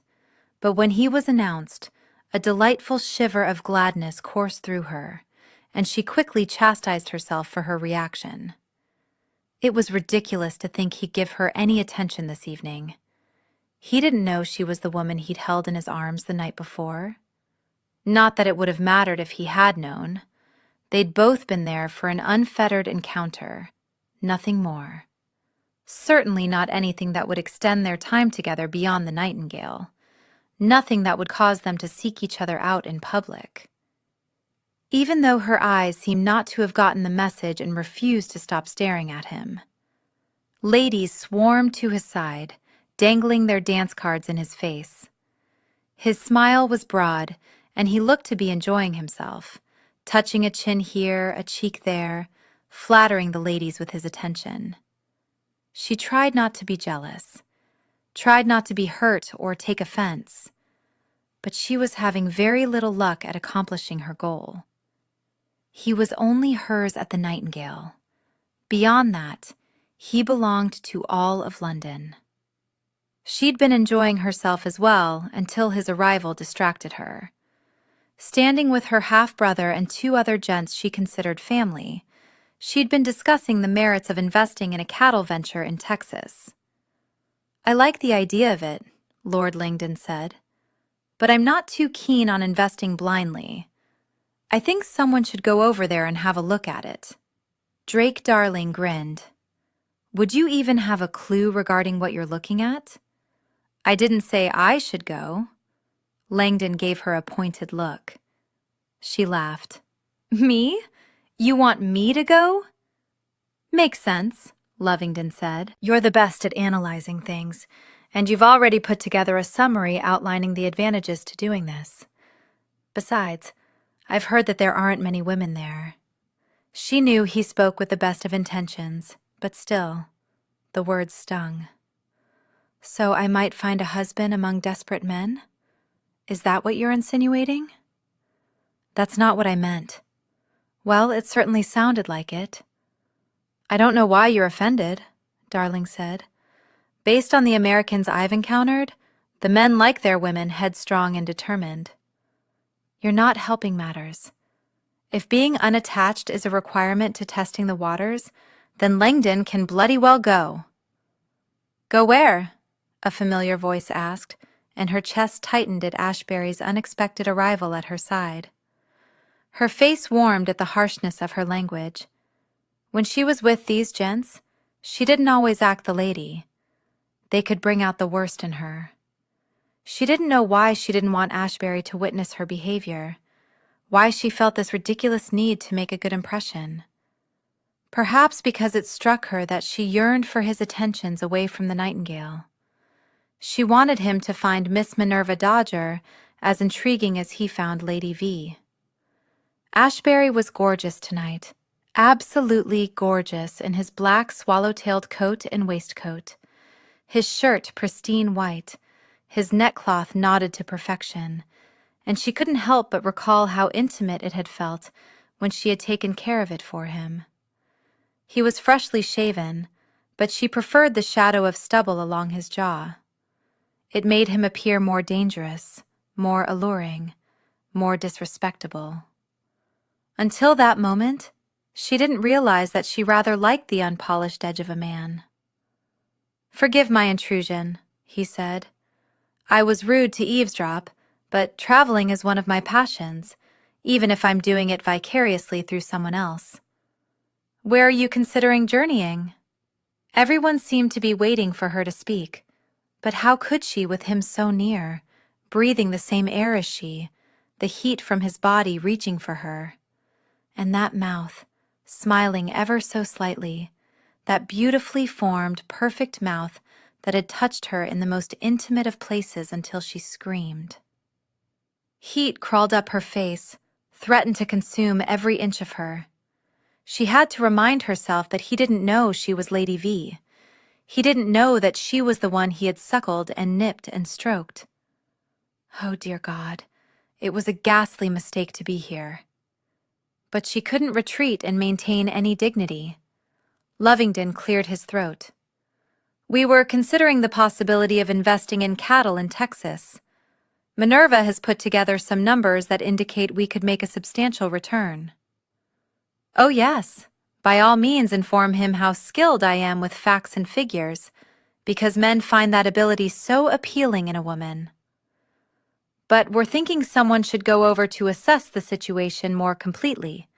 but when he was announced, a delightful shiver of gladness coursed through her, and she quickly chastised herself for her reaction. It was ridiculous to think he'd give her any attention this evening. He didn't know she was the woman he'd held in his arms the night before. Not that it would have mattered if he had known. They'd both been there for an unfettered encounter, nothing more. Certainly not anything that would extend their time together beyond the Nightingale. Nothing that would cause them to seek each other out in public. Even though her eyes seemed not to have gotten the message and refused to stop staring at him. Ladies swarmed to his side, dangling their dance cards in his face. His smile was broad, and he looked to be enjoying himself, touching a chin here, a cheek there, flattering the ladies with his attention. She tried not to be jealous, tried not to be hurt or take offense, but she was having very little luck at accomplishing her goal. He was only hers at the Nightingale. Beyond that, he belonged to all of London. She'd been enjoying herself as well until his arrival distracted her. Standing with her half-brother and two other gents she considered family, she'd been discussing the merits of investing in a cattle venture in Texas. I like the idea of it, Lord Langdon said, but I'm not too keen on investing blindly. I think someone should go over there and have a look at it. Drake Darling grinned. Would you even have a clue regarding what you're looking at? I didn't say I should go. Langdon gave her a pointed look. She laughed. Me? You want me to go? Makes sense, Lovingdon said. You're the best at analyzing things, and you've already put together a summary outlining the advantages to doing this. Besides, I've heard that there aren't many women there. She knew he spoke with the best of intentions, but still, the words stung. So I might find a husband among desperate men? Is that what you're insinuating? That's not what I meant. Well, it certainly sounded like it. I don't know why you're offended, Darling said. Based on the Americans I've encountered, the men like their women headstrong and determined. You're not helping matters. If being unattached is a requirement to testing the waters, then Langdon can bloody well go. Go where? A familiar voice asked, and her chest tightened at Ashbury's unexpected arrival at her side. Her face warmed at the harshness of her language. When she was with these gents, she didn't always act the lady. They could bring out the worst in her. She didn't know why she didn't want Ashbury to witness her behavior, why she felt this ridiculous need to make a good impression. Perhaps because it struck her that she yearned for his attentions away from the Nightingale. She wanted him to find Miss Minerva Dodger as intriguing as he found Lady V. Ashebury was gorgeous tonight, absolutely gorgeous in his black swallow-tailed coat and waistcoat, his shirt pristine white, his neckcloth knotted to perfection, and she couldn't help but recall how intimate it had felt when she had taken care of it for him. He was freshly shaven, but she preferred the shadow of stubble along his jaw. It made him appear more dangerous, more alluring, more disrespectable. Until that moment, she didn't realize that she rather liked the unpolished edge of a man. "Forgive my intrusion," he said. "I was rude to eavesdrop, but traveling is one of my passions, even if I'm doing it vicariously through someone else. Where are you considering journeying?" Everyone seemed to be waiting for her to speak, but how could she with him so near, breathing the same air as she, the heat from his body reaching for her? And that mouth, smiling ever so slightly, that beautifully formed, perfect mouth that had touched her in the most intimate of places until she screamed. Heat crawled up her face, threatened to consume every inch of her. She had to remind herself that he didn't know she was Lady V. He didn't know that she was the one he had suckled and nipped and stroked. Oh, dear God, it was a ghastly mistake to be here. But she couldn't retreat and maintain any dignity. Lovingdon cleared his throat. "We were considering the possibility of investing in cattle in Texas. Minerva has put together some numbers that indicate we could make a substantial return." "Oh yes, by all means inform him how skilled I am with facts and figures, because men find that ability so appealing in a woman. But we're thinking someone should go over to assess the situation more completely,"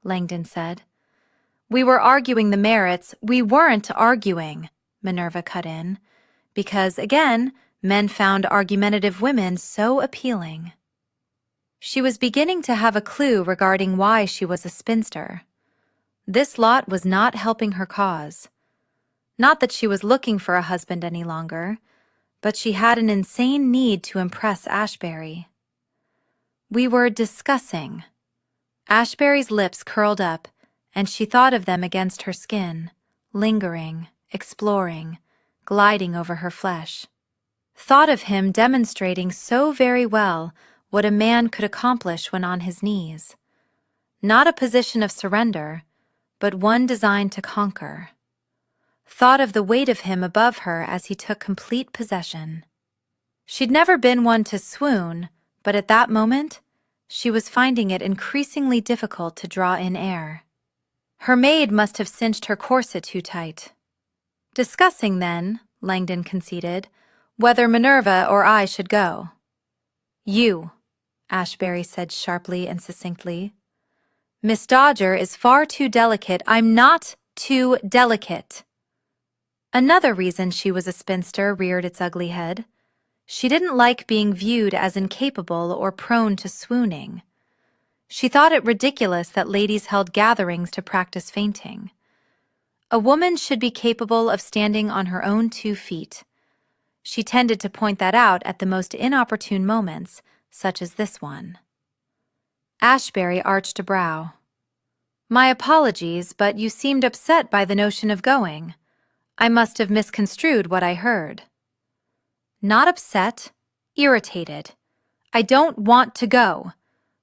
Langdon said. "We were arguing the merits." "We weren't arguing," Minerva cut in, because, again, men found argumentative women so appealing. She was beginning to have a clue regarding why she was a spinster. This lot was not helping her cause. Not that she was looking for a husband any longer, but she had an insane need to impress Ashebury. "We were discussing." Ashebury's lips curled up, and she thought of them against her skin, lingering, exploring, gliding over her flesh. Thought of him demonstrating so very well what a man could accomplish when on his knees. Not a position of surrender, but one designed to conquer. Thought of the weight of him above her as he took complete possession. She'd never been one to swoon, but at that moment, she was finding it increasingly difficult to draw in air. Her maid must have cinched her corset too tight. "Discussing, then," Langdon conceded, "whether Minerva or I should go." "You," Ashebury said sharply and succinctly. "Miss Dodger is far too delicate." "I'm not too delicate." Another reason she was a spinster reared its ugly head. She didn't like being viewed as incapable or prone to swooning. She thought it ridiculous that ladies held gatherings to practice fainting. A woman should be capable of standing on her own 2 feet. She tended to point that out at the most inopportune moments, such as this one. Ashebury arched a brow. "My apologies, but you seemed upset by the notion of going. I must have misconstrued what I heard." "Not upset, irritated. I don't want to go,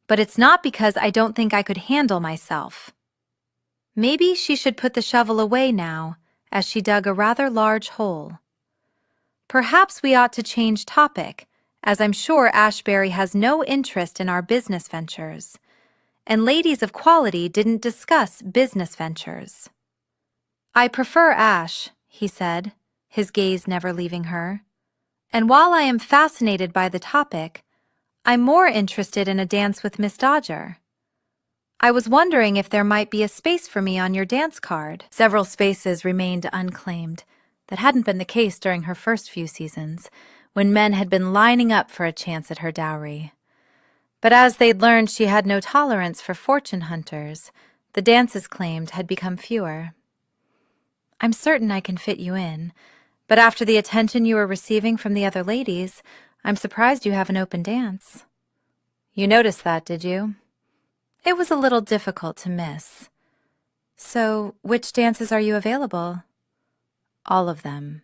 but it's not because I don't think I could handle myself." Maybe she should put the shovel away now, as she dug a rather large hole. "Perhaps we ought to change topic, as I'm sure Ashebury has no interest in our business ventures, and ladies of quality didn't discuss business ventures." "I prefer Ash," he said, his gaze never leaving her. "And while I am fascinated by the topic, I'm more interested in a dance with Miss Dodger. I was wondering if there might be a space for me on your dance card." Several spaces remained unclaimed. That hadn't been the case during her first few seasons, when men had been lining up for a chance at her dowry. But as they'd learned she had no tolerance for fortune hunters, the dances claimed had become fewer. "I'm certain I can fit you in, But after the attention you were receiving from the other ladies, I'm surprised you have an open dance. You noticed that, did you? It was a little difficult to miss. So, which dances are you available? All of them.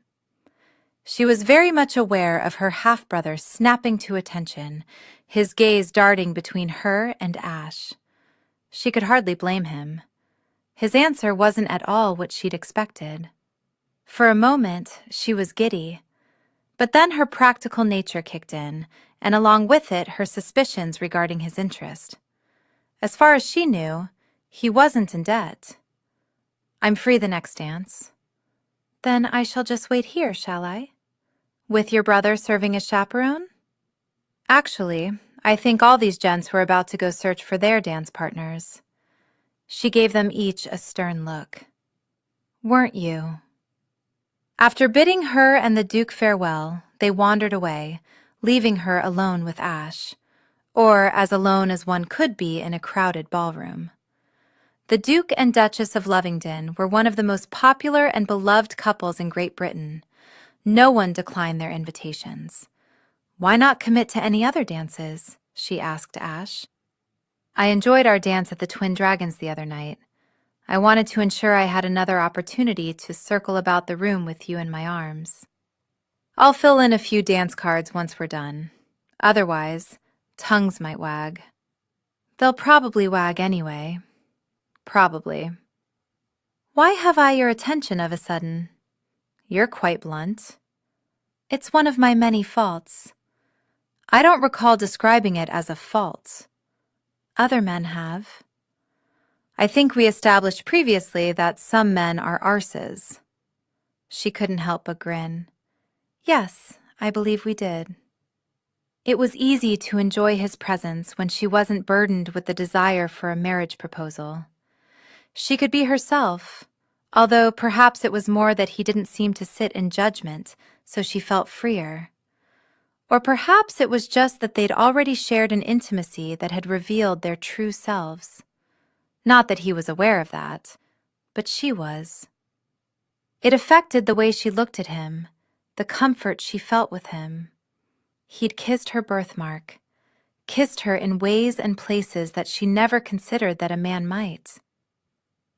She was very much aware of her half-brother snapping to attention, his gaze darting between her and Ash. She could hardly blame him. His answer wasn't at all what she'd expected. For a moment, she was giddy. But then her practical nature kicked in, and along with it her suspicions regarding his interest. As far as she knew, he wasn't in debt. I'm free the next dance. Then I shall just wait here, shall I? With your brother serving as chaperone? Actually, I think all these gents were about to go search for their dance partners. She gave them each a stern look. Weren't you? After bidding her and the Duke farewell, they wandered away, leaving her alone with Ash, or as alone as one could be in a crowded ballroom. The Duke and Duchess of Lovingdon were one of the most popular and beloved couples in Great Britain. No one declined their invitations. Why not commit to any other dances? She asked Ash. I enjoyed our dance at the Twin Dragons the other night. I wanted to ensure I had another opportunity to circle about the room with you in my arms. I'll fill in a few dance cards once we're done. Otherwise, tongues might wag. They'll probably wag anyway. Probably. Why have I your attention of a sudden? You're quite blunt. It's one of my many faults. I don't recall describing it as a fault. Other men have. I think we established previously that some men are arses. She couldn't help but grin. Yes, I believe we did. It was easy to enjoy his presence when she wasn't burdened with the desire for a marriage proposal. She could be herself, although perhaps it was more that he didn't seem to sit in judgment, so she felt freer. Or perhaps it was just that they'd already shared an intimacy that had revealed their true selves. Not that he was aware of that, but she was. It affected the way she looked at him, the comfort she felt with him. He'd kissed her birthmark, kissed her in ways and places that she never considered that a man might.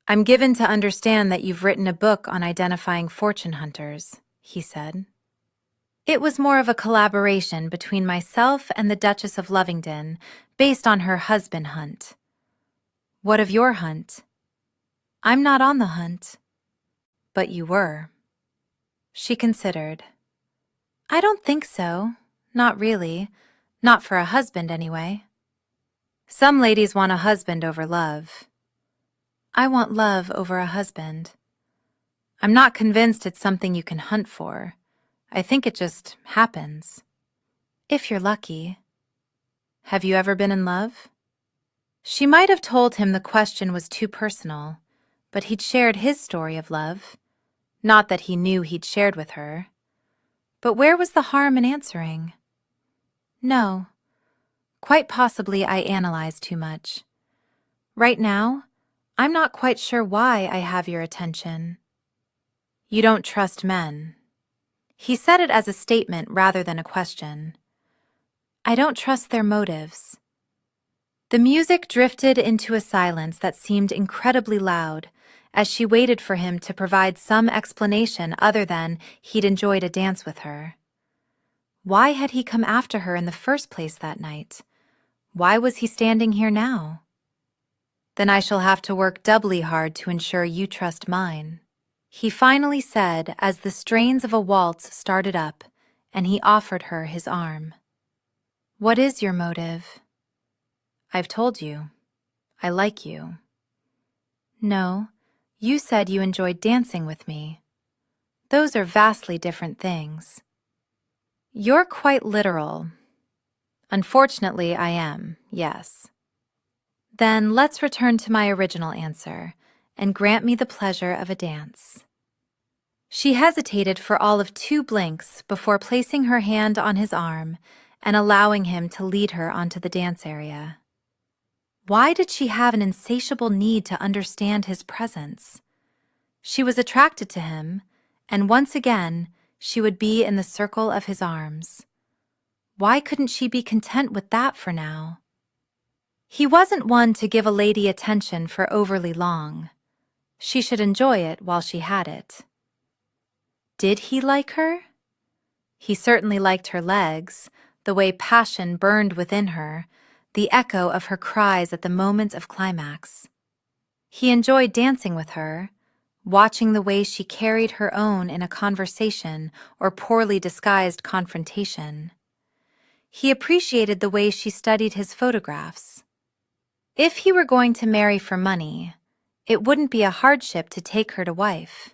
I'm given to understand that you've written a book on identifying fortune hunters, he said. It was more of a collaboration between myself and the Duchess of Lovingdon, based on her husband hunt. What of your hunt? I'm not on the hunt. But you were. She considered. I don't think so. Not really. Not for a husband, anyway. Some ladies want a husband over love. I want love over a husband. I'm not convinced it's something you can hunt for. I think it just happens. If you're lucky. Have you ever been in love? She might have told him the question was too personal, but he'd shared his story of love. Not that he knew he'd shared with her. But where was the harm in answering? No. Quite possibly I analyze too much. Right now, I'm not quite sure why I have your attention. You don't trust men. He said it as a statement rather than a question. I don't trust their motives. The music drifted into a silence that seemed incredibly loud as she waited for him to provide some explanation other than he'd enjoyed a dance with her. Why had he come after her in the first place that night? Why was he standing here now? Then I shall have to work doubly hard to ensure you trust mine, he finally said as the strains of a waltz started up and he offered her his arm. What is your motive? I've told you. I like you. No, you said you enjoyed dancing with me. Those are vastly different things. You're quite literal. Unfortunately, I am, yes. Then let's return to my original answer and grant me the pleasure of a dance. She hesitated for all of 2 blinks before placing her hand on his arm and allowing him to lead her onto the dance area. Why did she have an insatiable need to understand his presence? She was attracted to him, and once again, she would be in the circle of his arms. Why couldn't she be content with that for now? He wasn't one to give a lady attention for overly long. She should enjoy it while she had it. Did he like her? He certainly liked her legs, the way passion burned within her, the echo of her cries at the moments of climax. He enjoyed dancing with her, watching the way she carried her own in a conversation or poorly disguised confrontation. He appreciated the way she studied his photographs. If he were going to marry for money, it wouldn't be a hardship to take her to wife.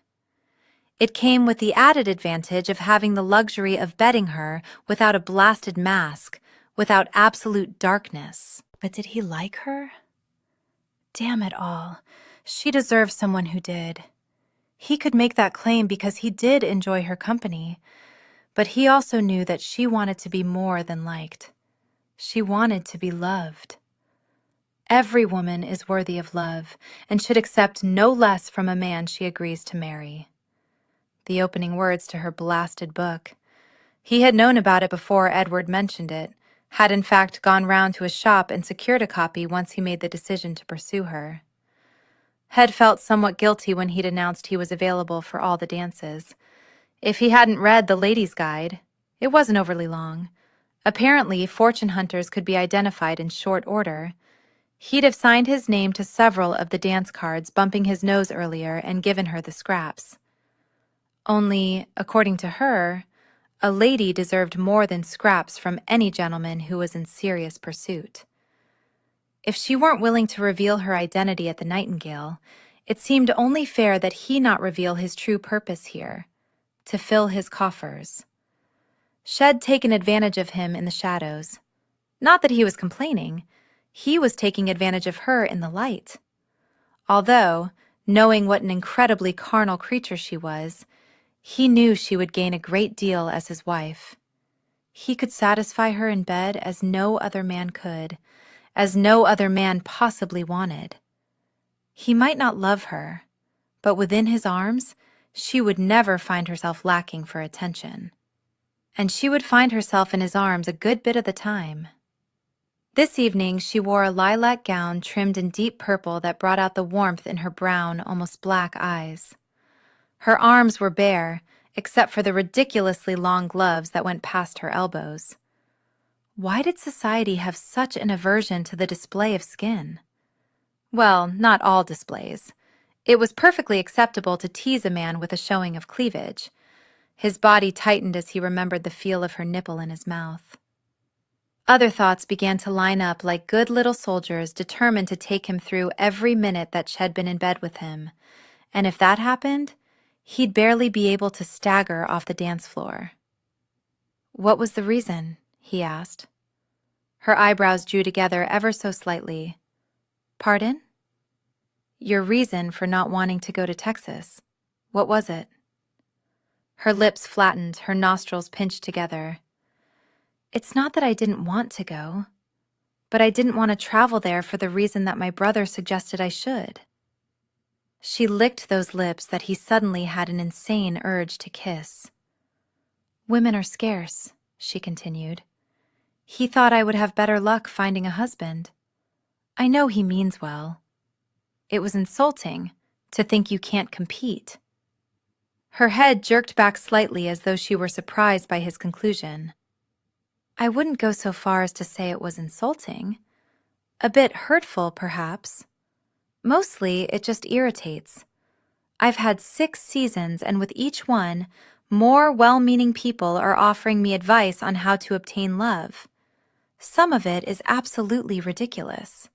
It came with the added advantage of having the luxury of bedding her without a blasted mask, without absolute darkness. But did he like her? Damn it all. She deserved someone who did. He could make that claim because he did enjoy her company, but he also knew that she wanted to be more than liked. She wanted to be loved. Every woman is worthy of love and should accept no less from a man she agrees to marry. The opening words to her blasted book. He had known about it before Edward mentioned it, had in fact gone round to his shop and secured a copy once he made the decision to pursue her. Had felt somewhat guilty when he'd announced he was available for all the dances. If he hadn't read the Ladies' Guide, it wasn't overly long. Apparently, fortune hunters could be identified in short order. He'd have signed his name to several of the dance cards, bumping his nose earlier, and given her the scraps. Only, according to her, a lady deserved more than scraps from any gentleman who was in serious pursuit. If she weren't willing to reveal her identity at the Nightingale, it seemed only fair that he not reveal his true purpose here, to fill his coffers. She'd taken advantage of him in the shadows. Not that he was complaining. He was taking advantage of her in the light. Although, knowing what an incredibly carnal creature she was, he knew she would gain a great deal as his wife. He could satisfy her in bed as no other man could, as no other man possibly wanted. He might not love her, but within his arms, she would never find herself lacking for attention. And she would find herself in his arms a good bit of the time. This evening, she wore a lilac gown trimmed in deep purple that brought out the warmth in her brown, almost black eyes. Her arms were bare, except for the ridiculously long gloves that went past her elbows. Why did society have such an aversion to the display of skin? Well, not all displays. It was perfectly acceptable to tease a man with a showing of cleavage. His body tightened as he remembered the feel of her nipple in his mouth. Other thoughts began to line up like good little soldiers determined to take him through every minute that Ched been in bed with him, and if that happened, he'd barely be able to stagger off the dance floor. What was the reason? He asked. Her eyebrows drew together ever so slightly. Pardon? Your reason for not wanting to go to Texas. What was it? Her lips flattened, her nostrils pinched together. It's not that I didn't want to go, but I didn't want to travel there for the reason that my brother suggested I should. She licked those lips that he suddenly had an insane urge to kiss. Women are scarce, she continued. He thought I would have better luck finding a husband. I know he means well. It was insulting to think you can't compete. Her head jerked back slightly as though she were surprised by his conclusion. I wouldn't go so far as to say it was insulting. A bit hurtful, perhaps. Mostly, it just irritates. I've had 6 seasons, and with each one, more well-meaning people are offering me advice on how to obtain love. Some of it is absolutely ridiculous.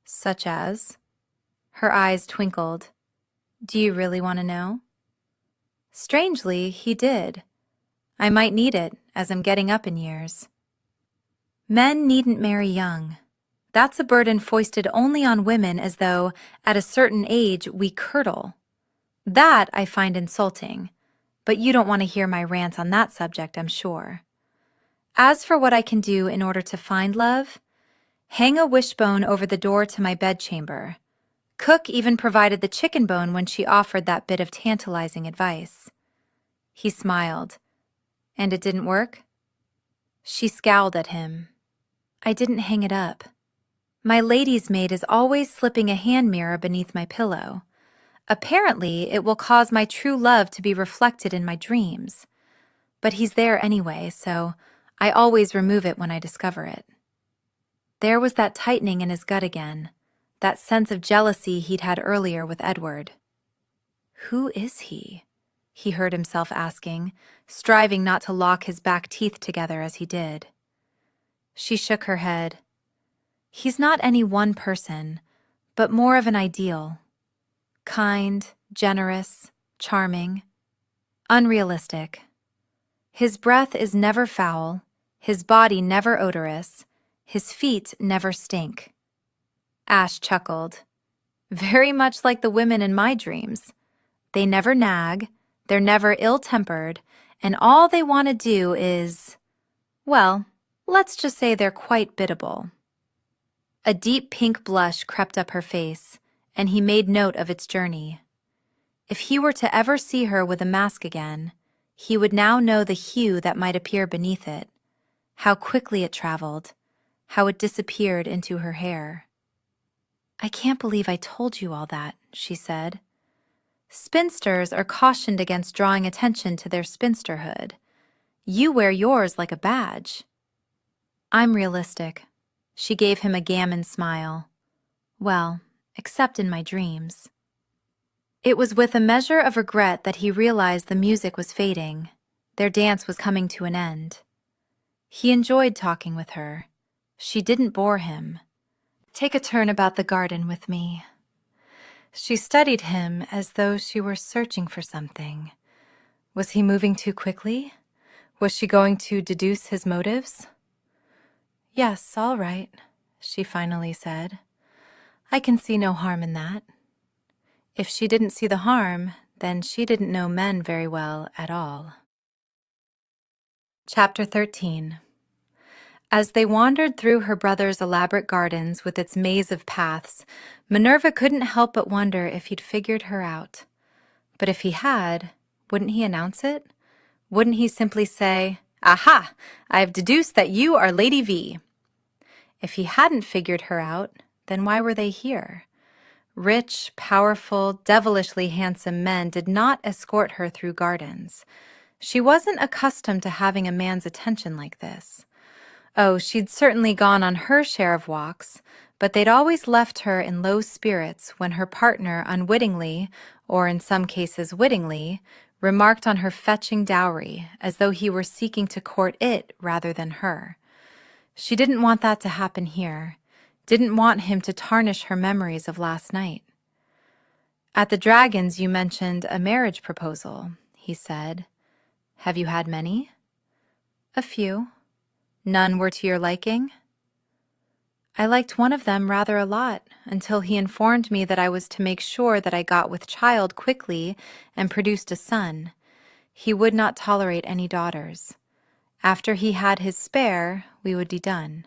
Such as? Her eyes twinkled. Do you really want to know? Strangely, he did. I might need it, as I'm getting up in years. Men needn't marry young. That's a burden foisted only on women as though, at a certain age, we curdle. That I find insulting, but you don't want to hear my rants on that subject, I'm sure. As for what I can do in order to find love, hang a wishbone over the door to my bedchamber. Cook even provided the chicken bone when she offered that bit of tantalizing advice. He smiled. And it didn't work? She scowled at him. I didn't hang it up. My lady's maid is always slipping a hand mirror beneath my pillow. Apparently, it will cause my true love to be reflected in my dreams. But he's there anyway, so I always remove it when I discover it. There was that tightening in his gut again, that sense of jealousy he'd had earlier with Edward. Who is he? He heard himself asking, striving not to lock his back teeth together as he did. She shook her head. He's not any one person, but more of an ideal. Kind, generous, charming, unrealistic. His breath is never foul, his body never odorous, his feet never stink. Ash chuckled. Very much like the women in my dreams. They never nag, they're never ill-tempered, and all they want to do is, well, let's just say they're quite biddable. A deep pink blush crept up her face, and he made note of its journey. If he were to ever see her with a mask again, he would now know the hue that might appear beneath it, how quickly it traveled, how it disappeared into her hair. I can't believe I told you all that, she said. Spinsters are cautioned against drawing attention to their spinsterhood. You wear yours like a badge. I'm realistic. She gave him a gammon smile. Well, except in my dreams. It was with a measure of regret that he realized the music was fading. Their dance was coming to an end. He enjoyed talking with her. She didn't bore him. Take a turn about the garden with me. She studied him as though she were searching for something. Was he moving too quickly? Was she going to deduce his motives? Yes, all right, she finally said. I can see no harm in that. If she didn't see the harm, then she didn't know men very well at all. Chapter 13. As they wandered through her brother's elaborate gardens with its maze of paths, Minerva couldn't help but wonder if he'd figured her out. But if he had, wouldn't he announce it? Wouldn't he simply say, "Aha! I've deduced that you are Lady V." If he hadn't figured her out, then why were they here? Rich, powerful, devilishly handsome men did not escort her through gardens. She wasn't accustomed to having a man's attention like this. Oh, she'd certainly gone on her share of walks, but they'd always left her in low spirits when her partner unwittingly, or in some cases wittingly, remarked on her fetching dowry, as though he were seeking to court it rather than her. She didn't want that to happen here, didn't want him to tarnish her memories of last night. At the Dragons you mentioned a marriage proposal, he said. Have you had many? A few. None were to your liking? I liked one of them rather a lot, until he informed me that I was to make sure that I got with child quickly and produced a son. He would not tolerate any daughters. After he had his spare, we would be done.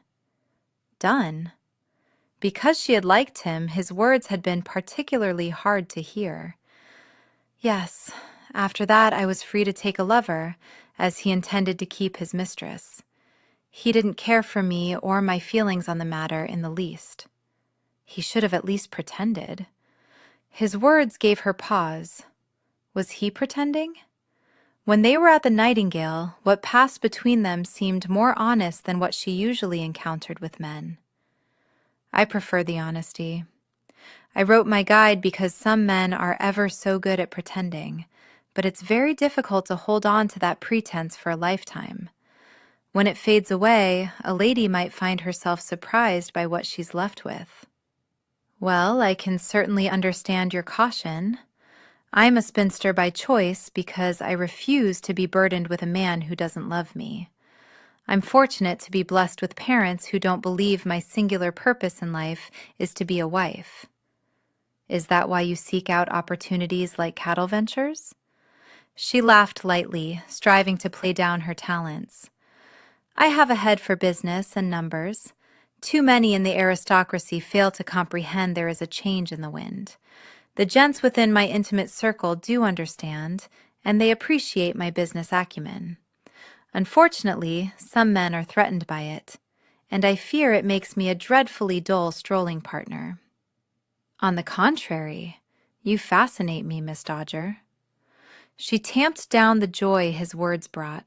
Done? Because she had liked him, his words had been particularly hard to hear. Yes, after that I was free to take a lover, as he intended to keep his mistress. He didn't care for me or my feelings on the matter in the least. He should have at least pretended. His words gave her pause. Was he pretending? When they were at the Nightingale, what passed between them seemed more honest than what she usually encountered with men. I prefer the honesty. I wrote my guide because some men are ever so good at pretending, but it's very difficult to hold on to that pretense for a lifetime. When it fades away, a lady might find herself surprised by what she's left with. Well, I can certainly understand your caution. I'm a spinster by choice because I refuse to be burdened with a man who doesn't love me. I'm fortunate to be blessed with parents who don't believe my singular purpose in life is to be a wife. Is that why you seek out opportunities like cattle ventures? She laughed lightly, striving to play down her talents. I have a head for business and numbers. Too many in the aristocracy fail to comprehend there is a change in the wind. The gents within my intimate circle do understand, and they appreciate my business acumen. Unfortunately, some men are threatened by it, and I fear it makes me a dreadfully dull strolling partner. On the contrary, you fascinate me, Miss Dodger. She tamped down the joy his words brought.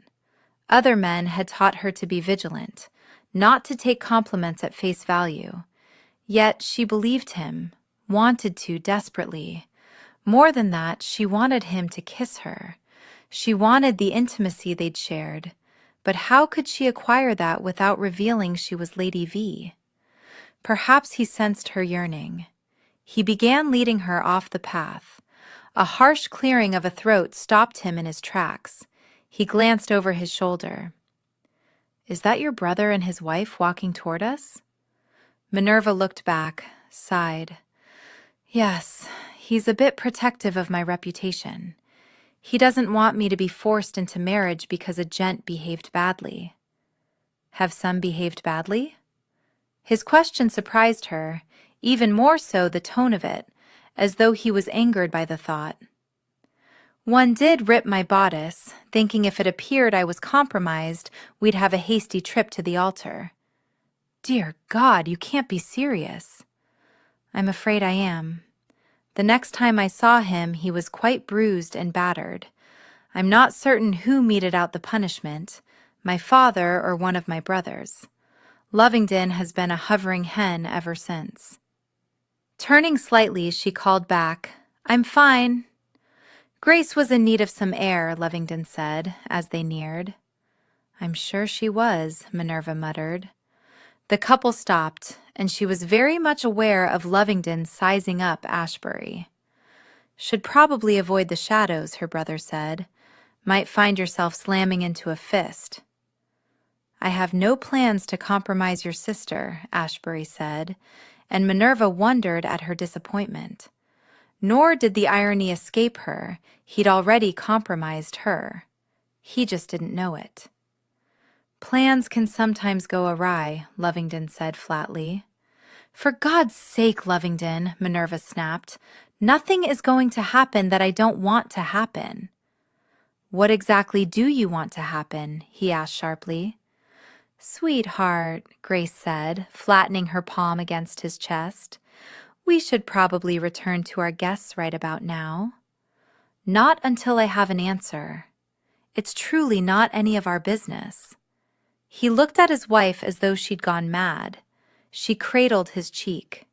Other men had taught her to be vigilant, not to take compliments at face value. Yet she believed him, wanted to desperately. More than that, she wanted him to kiss her. She wanted the intimacy they'd shared. But how could she acquire that without revealing she was Lady V? Perhaps he sensed her yearning. He began leading her off the path. A harsh clearing of a throat stopped him in his tracks. He glanced over his shoulder. "Is that your brother and his wife walking toward us?" Minerva looked back, sighed. "Yes, he's a bit protective of my reputation. He doesn't want me to be forced into marriage because a gent behaved badly." "Have some behaved badly?" His question surprised her, even more so the tone of it, as though he was angered by the thought. "One did rip my bodice, thinking if it appeared I was compromised, we'd have a hasty trip to the altar." "Dear God, you can't be serious." "I'm afraid I am. The next time I saw him, he was quite bruised and battered. I'm not certain who meted out the punishment, my father or one of my brothers. Lovingdon has been a hovering hen ever since." Turning slightly, she called back, "I'm fine." Grace was in need of some air, Lovingdon said, as they neared. "I'm sure she was," Minerva muttered. The couple stopped, and she was very much aware of Lovingdon sizing up Ashebury. "Should probably avoid the shadows," her brother said. "Might find yourself slamming into a fist." "I have no plans to compromise your sister," Ashebury said, and Minerva wondered at her disappointment. Nor did the irony escape her. He'd already compromised her. He just didn't know it. "Plans can sometimes go awry," Lovingdon said flatly. "For God's sake, Lovingdon," Minerva snapped, "nothing is going to happen that I don't want to happen." "What exactly do you want to happen?" he asked sharply. "Sweetheart," Grace said, flattening her palm against his chest, "we should probably return to our guests right about now." "Not until I have an answer. It's truly not any of our business." He looked at his wife as though she'd gone mad. She cradled his cheek.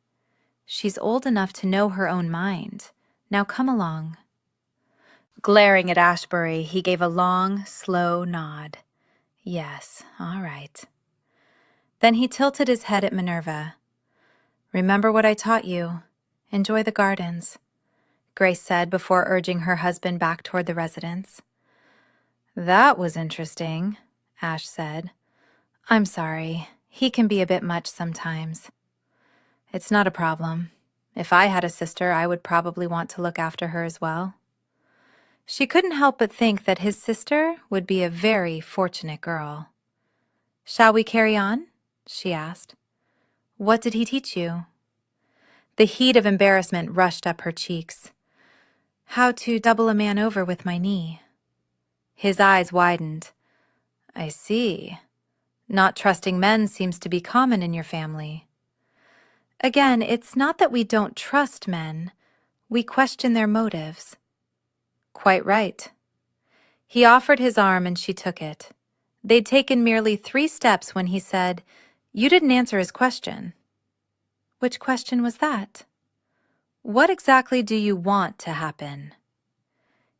"She's old enough to know her own mind. Now come along." Glaring at Ashebury, he gave a long, slow nod. "Yes, all right." Then he tilted his head at Minerva. "Remember what I taught you. Enjoy the gardens," Grace said before urging her husband back toward the residence. "That was interesting," Ash said. "I'm sorry. He can be a bit much sometimes." "It's not a problem. If I had a sister, I would probably want to look after her as well." She couldn't help but think that his sister would be a very fortunate girl. "Shall we carry on?" she asked. "What did he teach you?" The heat of embarrassment rushed up her cheeks. "How to double a man over with my knee." His eyes widened. "I see. Not trusting men seems to be common in your family." "Again, it's not that we don't trust men. We question their motives." "Quite right." He offered his arm and she took it. They'd taken merely 3 steps when he said, "You didn't answer his question." "Which question was that?" "What exactly do you want to happen?"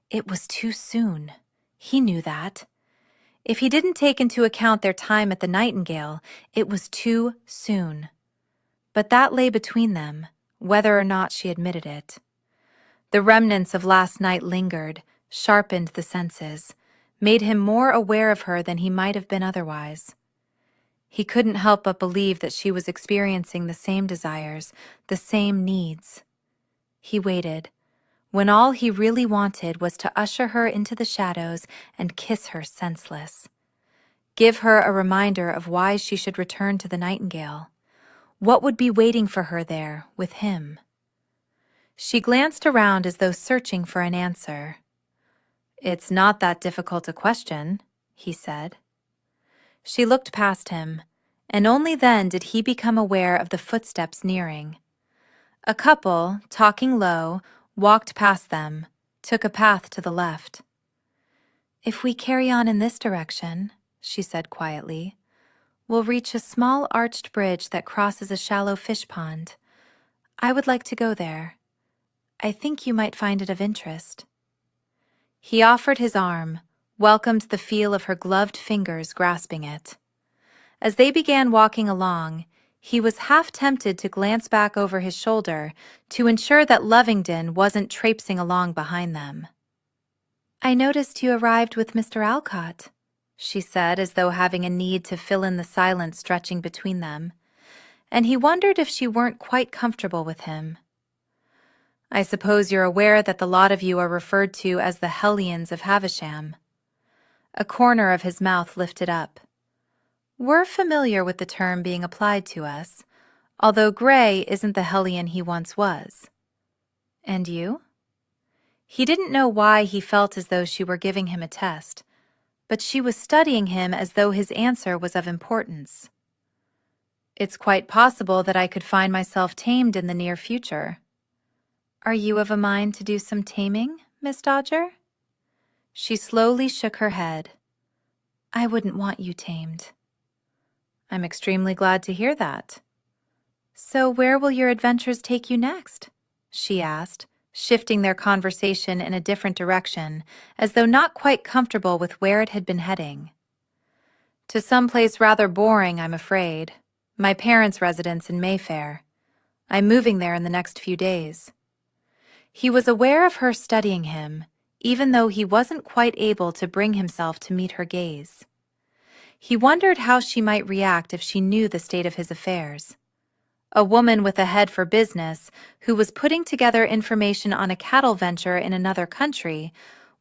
It was too soon. He knew that. If he didn't take into account their time at the Nightingale, it was too soon. But that lay between them, whether or not she admitted it. The remnants of last night lingered, sharpened the senses, made him more aware of her than he might have been otherwise. He couldn't help but believe that she was experiencing the same desires, the same needs. He waited, when all he really wanted was to usher her into the shadows and kiss her senseless. Give her a reminder of why she should return to the Nightingale. What would be waiting for her there with him? She glanced around as though searching for an answer. "It's not that difficult a question," he said. She looked past him, and only then did he become aware of the footsteps nearing. A couple, talking low, walked past them, took a path to the left. "If we carry on in this direction," she said quietly, "we'll reach a small arched bridge that crosses a shallow fish pond. I would like to go there. I think you might find it of interest." He offered his arm, welcomed the feel of her gloved fingers grasping it. As they began walking along, he was half tempted to glance back over his shoulder to ensure that Lovingdon wasn't traipsing along behind them. "I noticed you arrived with Mr. Alcott," she said, as though having a need to fill in the silence stretching between them, and he wondered if she weren't quite comfortable with him. "I suppose you're aware that the lot of you are referred to as the Hellions of Havisham." A corner of his mouth lifted up. "We're familiar with the term being applied to us, although Gray isn't the Hellion he once was." "And you?" He didn't know why he felt as though she were giving him a test, but she was studying him as though his answer was of importance. "It's quite possible that I could find myself tamed in the near future." "Are you of a mind to do some taming, Miss Dodger?" She slowly shook her head. "I wouldn't want you tamed." "I'm extremely glad to hear that." "So where will your adventures take you next?" she asked, shifting their conversation in a different direction, as though not quite comfortable with where it had been heading. "To some place rather boring, I'm afraid. My parents' residence in Mayfair. I'm moving there in the next few days." He was aware of her studying him, even though he wasn't quite able to bring himself to meet her gaze. He wondered how she might react if she knew the state of his affairs. A woman with a head for business, who was putting together information on a cattle venture in another country,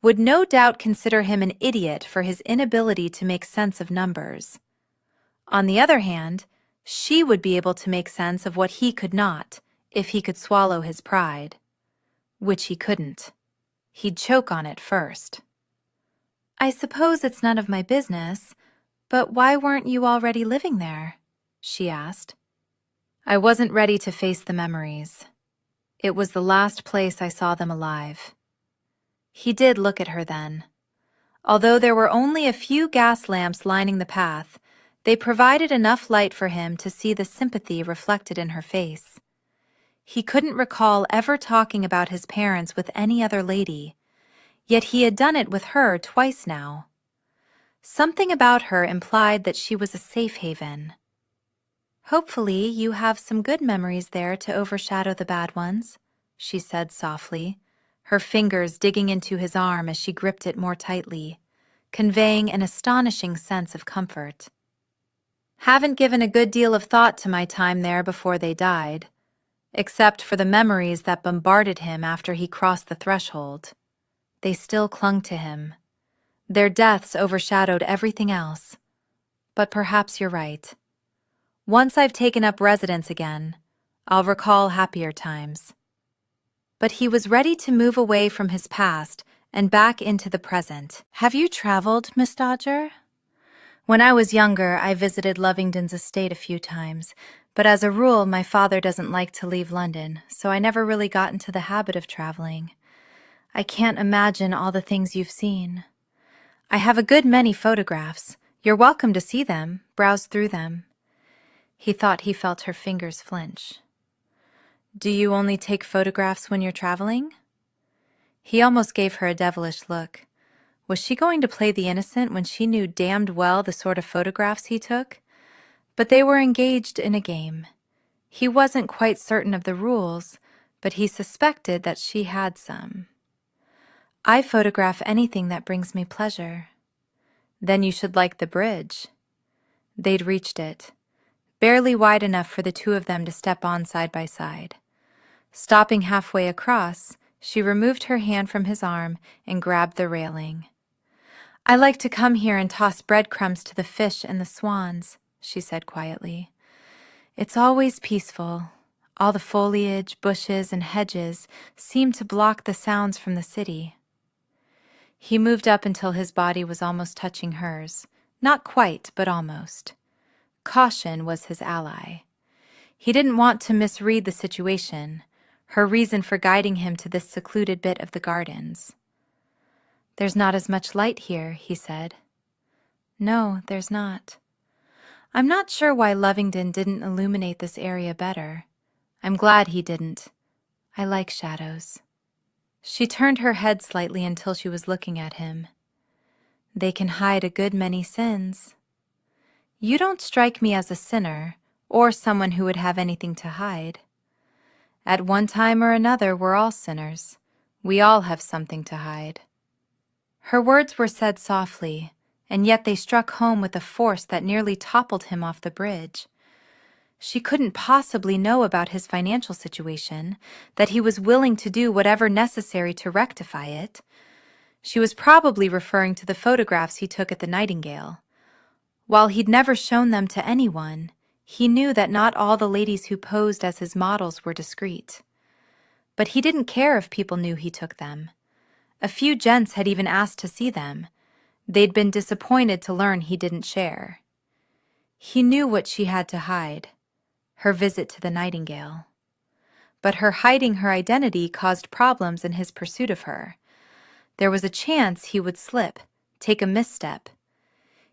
would no doubt consider him an idiot for his inability to make sense of numbers. On the other hand, she would be able to make sense of what he could not, if he could swallow his pride. Which he couldn't. He'd choke on it first. "I suppose it's none of my business, but why weren't you already living there?" she asked. "I wasn't ready to face the memories. It was the last place I saw them alive." He did look at her then. Although there were only a few gas lamps lining the path, they provided enough light for him to see the sympathy reflected in her face. He couldn't recall ever talking about his parents with any other lady, yet he had done it with her twice now. Something about her implied that she was a safe haven. "Hopefully you have some good memories there to overshadow the bad ones," she said softly, her fingers digging into his arm as she gripped it more tightly, conveying an astonishing sense of comfort. "Haven't given a good deal of thought to my time there before they died, except for the memories that bombarded him after he crossed the threshold. They still clung to him. Their deaths overshadowed everything else. But perhaps you're right. Once I've taken up residence again, I'll recall happier times." But he was ready to move away from his past and back into the present. "Have you traveled, Miss Dodger?" "When I was younger, I visited Lovingdon's estate a few times, but as a rule, my father doesn't like to leave London, so I never really got into the habit of traveling. I can't imagine all the things you've seen. I have a good many photographs. You're welcome to see them, browse through them." He thought he felt her fingers flinch. "Do you only take photographs when you're traveling?" He almost gave her a devilish look. Was she going to play the innocent when she knew damned well the sort of photographs he took? But they were engaged in a game. He wasn't quite certain of the rules, but he suspected that she had some. "I photograph anything that brings me pleasure." "Then you should like the bridge." They'd reached it, barely wide enough for the two of them to step on side by side. Stopping halfway across, she removed her hand from his arm and grabbed the railing. "I like to come here and toss breadcrumbs to the fish and the swans," she said quietly. "It's always peaceful. All the foliage, bushes, and hedges seem to block the sounds from the city." He moved up until his body was almost touching hers. Not quite, but almost. Caution was his ally. He didn't want to misread the situation, her reason for guiding him to this secluded bit of the gardens. "There's not as much light here," he said. "No, there's not. I'm not sure why Lovingdon didn't illuminate this area better. I'm glad he didn't. I like shadows." She turned her head slightly until she was looking at him. "They can hide a good many sins. You don't strike me as a sinner, or someone who would have anything to hide. At one time or another, we're all sinners. We all have something to hide." Her words were said softly, and yet they struck home with a force that nearly toppled him off the bridge. She couldn't possibly know about his financial situation, that he was willing to do whatever necessary to rectify it. She was probably referring to the photographs he took at the Nightingale. While he'd never shown them to anyone, he knew that not all the ladies who posed as his models were discreet. But he didn't care if people knew he took them. A few gents had even asked to see them. They'd been disappointed to learn he didn't share. He knew what she had to hide, her visit to the Nightingale. But her hiding her identity caused problems in his pursuit of her. There was a chance he would slip, take a misstep.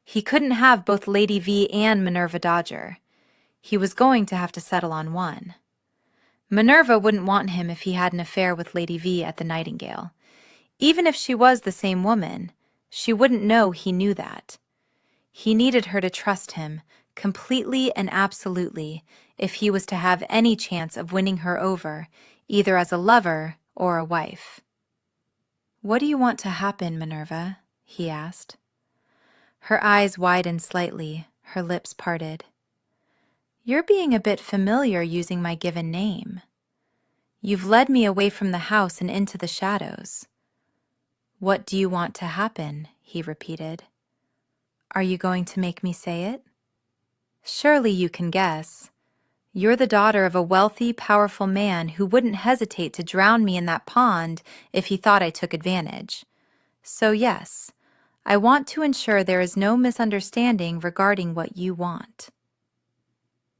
He couldn't have both Lady V and Minerva Dodger. He was going to have to settle on one. Minerva wouldn't want him if he had an affair with Lady V at the Nightingale. Even if she was the same woman, she wouldn't know he knew that. He needed her to trust him, completely and absolutely, if he was to have any chance of winning her over, either as a lover or a wife. "What do you want to happen, Minerva?" he asked. Her eyes widened slightly, her lips parted. "You're being a bit familiar using my given name. You've led me away from the house and into the shadows." "What do you want to happen?" he repeated. "Are you going to make me say it?" "Surely you can guess. You're the daughter of a wealthy, powerful man who wouldn't hesitate to drown me in that pond if he thought I took advantage. So yes, I want to ensure there is no misunderstanding regarding what you want."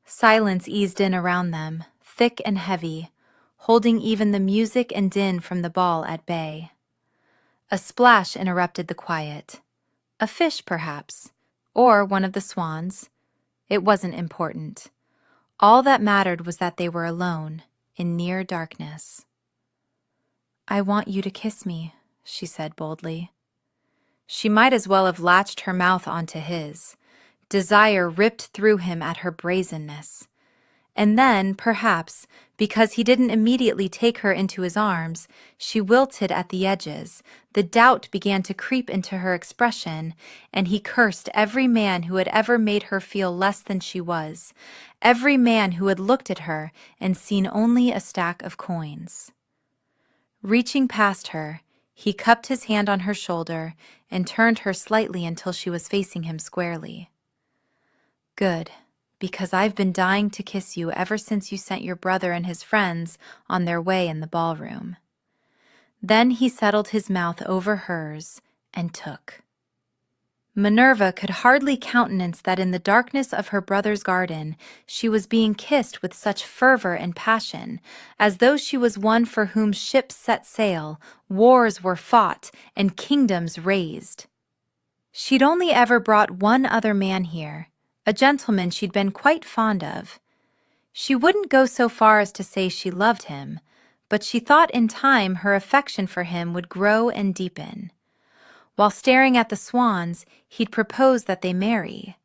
Silence eased in around them, thick and heavy, holding even the music and din from the ball at bay. A splash interrupted the quiet. A fish, perhaps, or one of the swans. It wasn't important. All that mattered was that they were alone, in near darkness. "I want you to kiss me," she said boldly. She might as well have latched her mouth onto his. Desire ripped through him at her brazenness. And then, perhaps, because he didn't immediately take her into his arms, she wilted at the edges. The doubt began to creep into her expression, and he cursed every man who had ever made her feel less than she was, every man who had looked at her and seen only a stack of coins. Reaching past her, he cupped his hand on her shoulder and turned her slightly until she was facing him squarely. "Good. Because I've been dying to kiss you ever since you sent your brother and his friends on their way in the ballroom." Then he settled his mouth over hers and took. Minerva could hardly countenance that in the darkness of her brother's garden she was being kissed with such fervor and passion, as though she was one for whom ships set sail, wars were fought, and kingdoms raised. She'd only ever brought one other man here, a gentleman she'd been quite fond of. She wouldn't go so far as to say she loved him, but she thought in time her affection for him would grow and deepen. While staring at the swans, he'd proposed that they marry.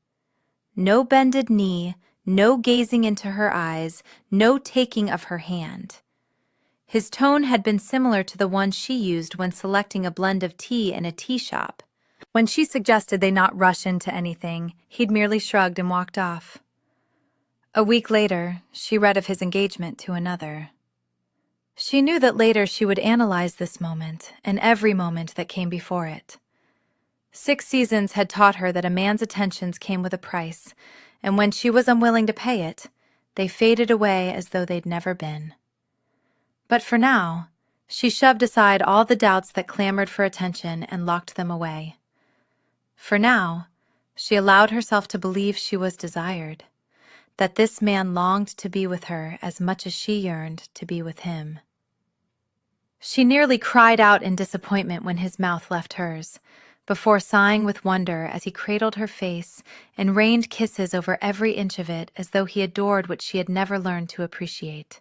No bended knee, no gazing into her eyes, no taking of her hand. His tone had been similar to the one she used when selecting a blend of tea in a tea shop. When she suggested they not rush into anything, he'd merely shrugged and walked off. A week later, she read of his engagement to another. She knew that later she would analyze this moment and every moment that came before it. 6 seasons had taught her that a man's attentions came with a price, and when she was unwilling to pay it, they faded away as though they'd never been. But for now, She shoved aside all the doubts that clamored for attention and locked them away. For now, she allowed herself to believe she was desired, that this man longed to be with her as much as she yearned to be with him. She nearly cried out in disappointment when his mouth left hers, before sighing with wonder as he cradled her face and rained kisses over every inch of it as though he adored what she had never learned to appreciate.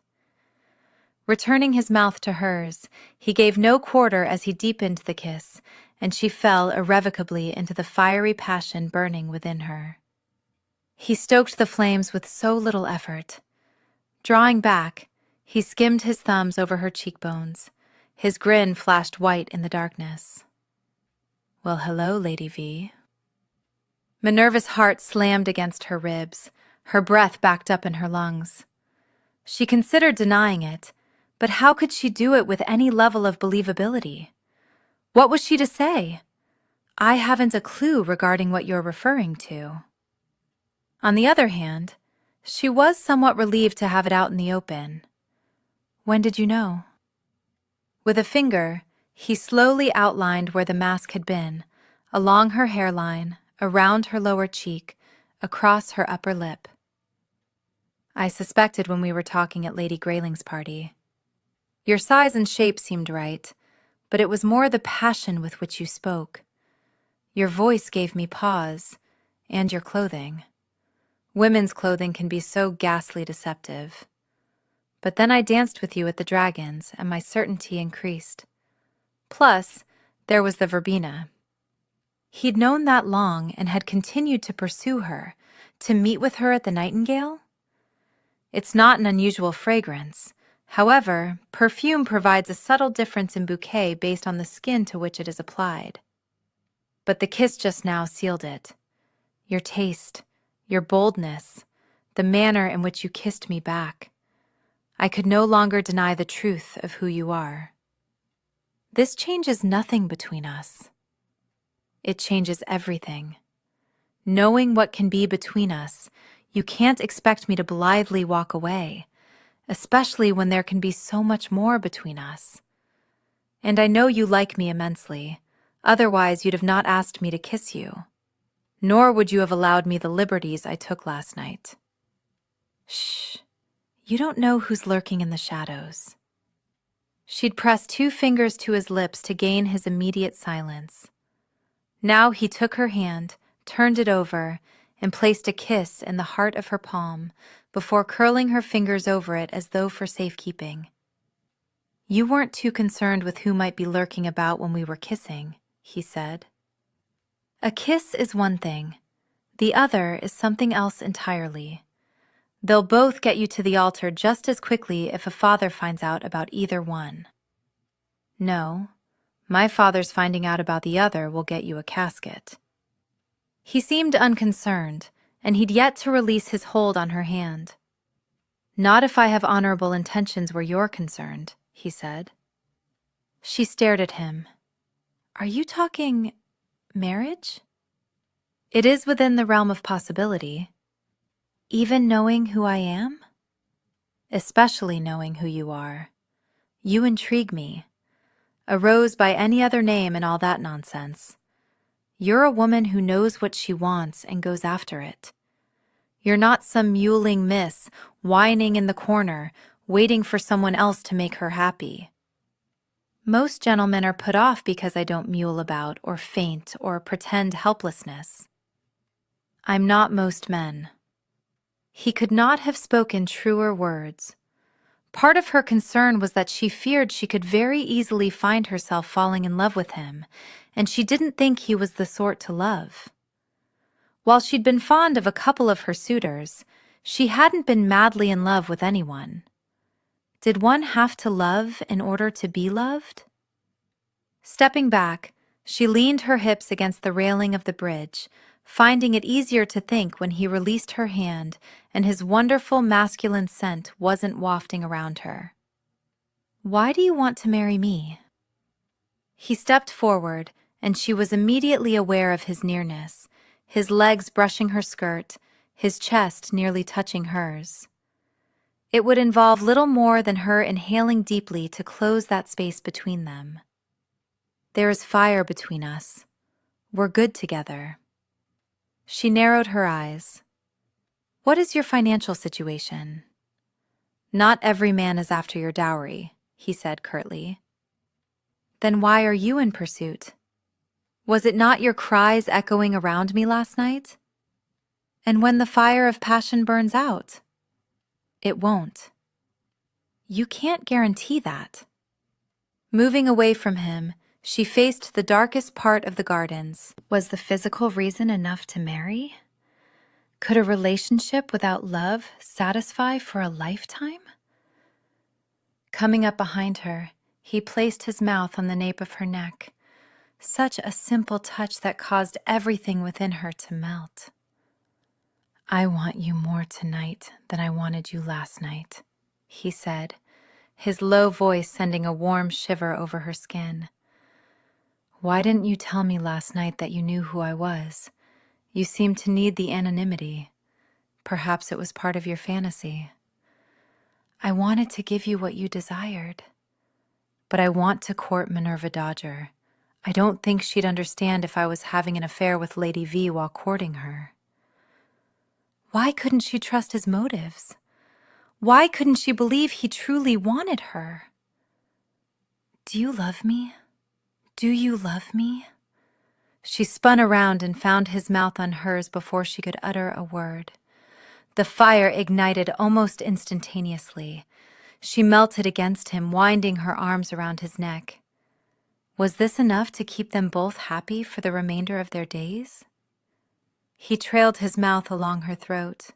Returning his mouth to hers, he gave no quarter as he deepened the kiss, and she fell irrevocably into the fiery passion burning within her. He stoked the flames with so little effort. Drawing back, he skimmed his thumbs over her cheekbones. His grin flashed white in the darkness. "Well, hello, Lady V." Minerva's heart slammed against her ribs, her breath backed up in her lungs. She considered denying it, but how could she do it with any level of believability? What was she to say? "I haven't a clue regarding what you're referring to." On the other hand, she was somewhat relieved to have it out in the open. "When did you know?" With a finger, he slowly outlined where the mask had been, along her hairline, around her lower cheek, across her upper lip. "I suspected when we were talking at Lady Grayling's party. Your size and shape seemed right, but it was more the passion with which you spoke. Your voice gave me pause, and your clothing. Women's clothing can be so ghastly deceptive. But then I danced with you at the Dragons, and my certainty increased. Plus, there was the verbena." He'd known that long and had continued to pursue her, to meet with her at the Nightingale? It's not an unusual fragrance. However, perfume provides a subtle difference in bouquet based on the skin to which it is applied. But the kiss just now sealed it. Your taste, your boldness, the manner in which you kissed me back. I could no longer deny the truth of who you are. This changes nothing between us. It changes everything. Knowing what can be between us, you can't expect me to blithely walk away, especially when there can be so much more between us. And I know you like me immensely, otherwise you'd have not asked me to kiss you. Nor would you have allowed me the liberties I took last night. Shh. You don't know who's lurking in the shadows. She'd pressed 2 fingers to his lips to gain his immediate silence. Now he took her hand, turned it over, and placed a kiss in the heart of her palm before curling her fingers over it as though for safekeeping. "You weren't too concerned with who might be lurking about when we were kissing," he said. "A kiss is one thing. The other is something else entirely. They'll both get you to the altar just as quickly if a father finds out about either one. No, my father's finding out about the other will get you a casket." He seemed unconcerned, and he'd yet to release his hold on her hand. "Not if I have honorable intentions where you're concerned," he said. She stared at him. "Are you talking marriage?" "It is within the realm of possibility." "Even knowing who I am?" "Especially knowing who you are. You intrigue me. A rose by any other name and all that nonsense. You're a woman who knows what she wants and goes after it. You're not some mewling miss, whining in the corner, waiting for someone else to make her happy. Most gentlemen are put off because I don't mule about or faint or pretend helplessness. I'm not most men." He could not have spoken truer words. Part of her concern was that she feared she could very easily find herself falling in love with him, and she didn't think he was the sort to love. While she'd been fond of a couple of her suitors, she hadn't been madly in love with anyone. Did one have to love in order to be loved? Stepping back, she leaned her hips against the railing of the bridge, finding it easier to think when he released her hand and his wonderful masculine scent wasn't wafting around her. "Why do you want to marry me?" He stepped forward, and she was immediately aware of his nearness, his legs brushing her skirt, his chest nearly touching hers. It would involve little more than her inhaling deeply to close that space between them. There is fire between us. We're good together. She narrowed her eyes. What is your financial situation? Not every man is after your dowry, he said curtly. Then why are you in pursuit? Was it not your cries echoing around me last night? And when the fire of passion burns out? It won't. You can't guarantee that. Moving away from him, she faced the darkest part of the gardens. Was the physical reason enough to marry? Could a relationship without love satisfy for a lifetime? Coming up behind her, he placed his mouth on the nape of her neck. Such a simple touch that caused everything within her to melt. I want you more tonight than I wanted you last night, he said, his low voice sending a warm shiver over her skin. Why didn't you tell me last night that you knew who I was? You seemed to need the anonymity. Perhaps it was part of your fantasy. I wanted to give you what you desired. But I want to court Minerva Dodger. I don't think she'd understand if I was having an affair with Lady V while courting her. Why couldn't she trust his motives? Why couldn't she believe he truly wanted her? Do you love me? Do you love me? She spun around and found his mouth on hers before she could utter a word. The fire ignited almost instantaneously. She melted against him, winding her arms around his neck. Was this enough to keep them both happy for the remainder of their days? He trailed his mouth along her throat.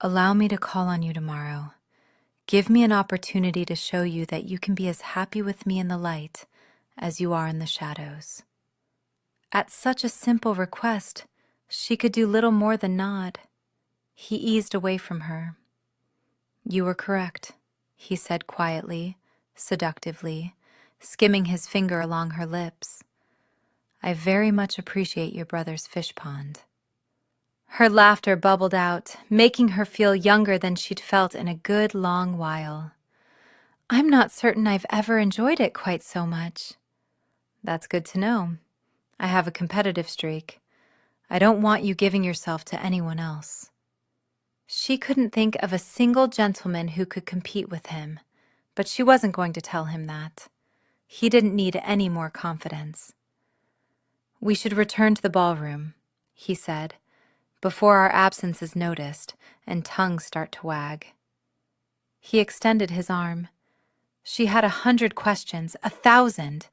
Allow me to call on you tomorrow. Give me an opportunity to show you that you can be as happy with me in the light as you are in the shadows. At such a simple request, she could do little more than nod. He eased away from her. You were correct, he said quietly, seductively, skimming his finger along her lips. I very much appreciate your brother's fish pond. Her laughter bubbled out, making her feel younger than she'd felt in a good long while. I'm not certain I've ever enjoyed it quite so much. That's good to know. I have a competitive streak. I don't want you giving yourself to anyone else. She couldn't think of a single gentleman who could compete with him, but she wasn't going to tell him that. He didn't need any more confidence. We should return to the ballroom, he said, before our absence is noticed and tongues start to wag. He extended his arm. She had 100 questions, 1,000,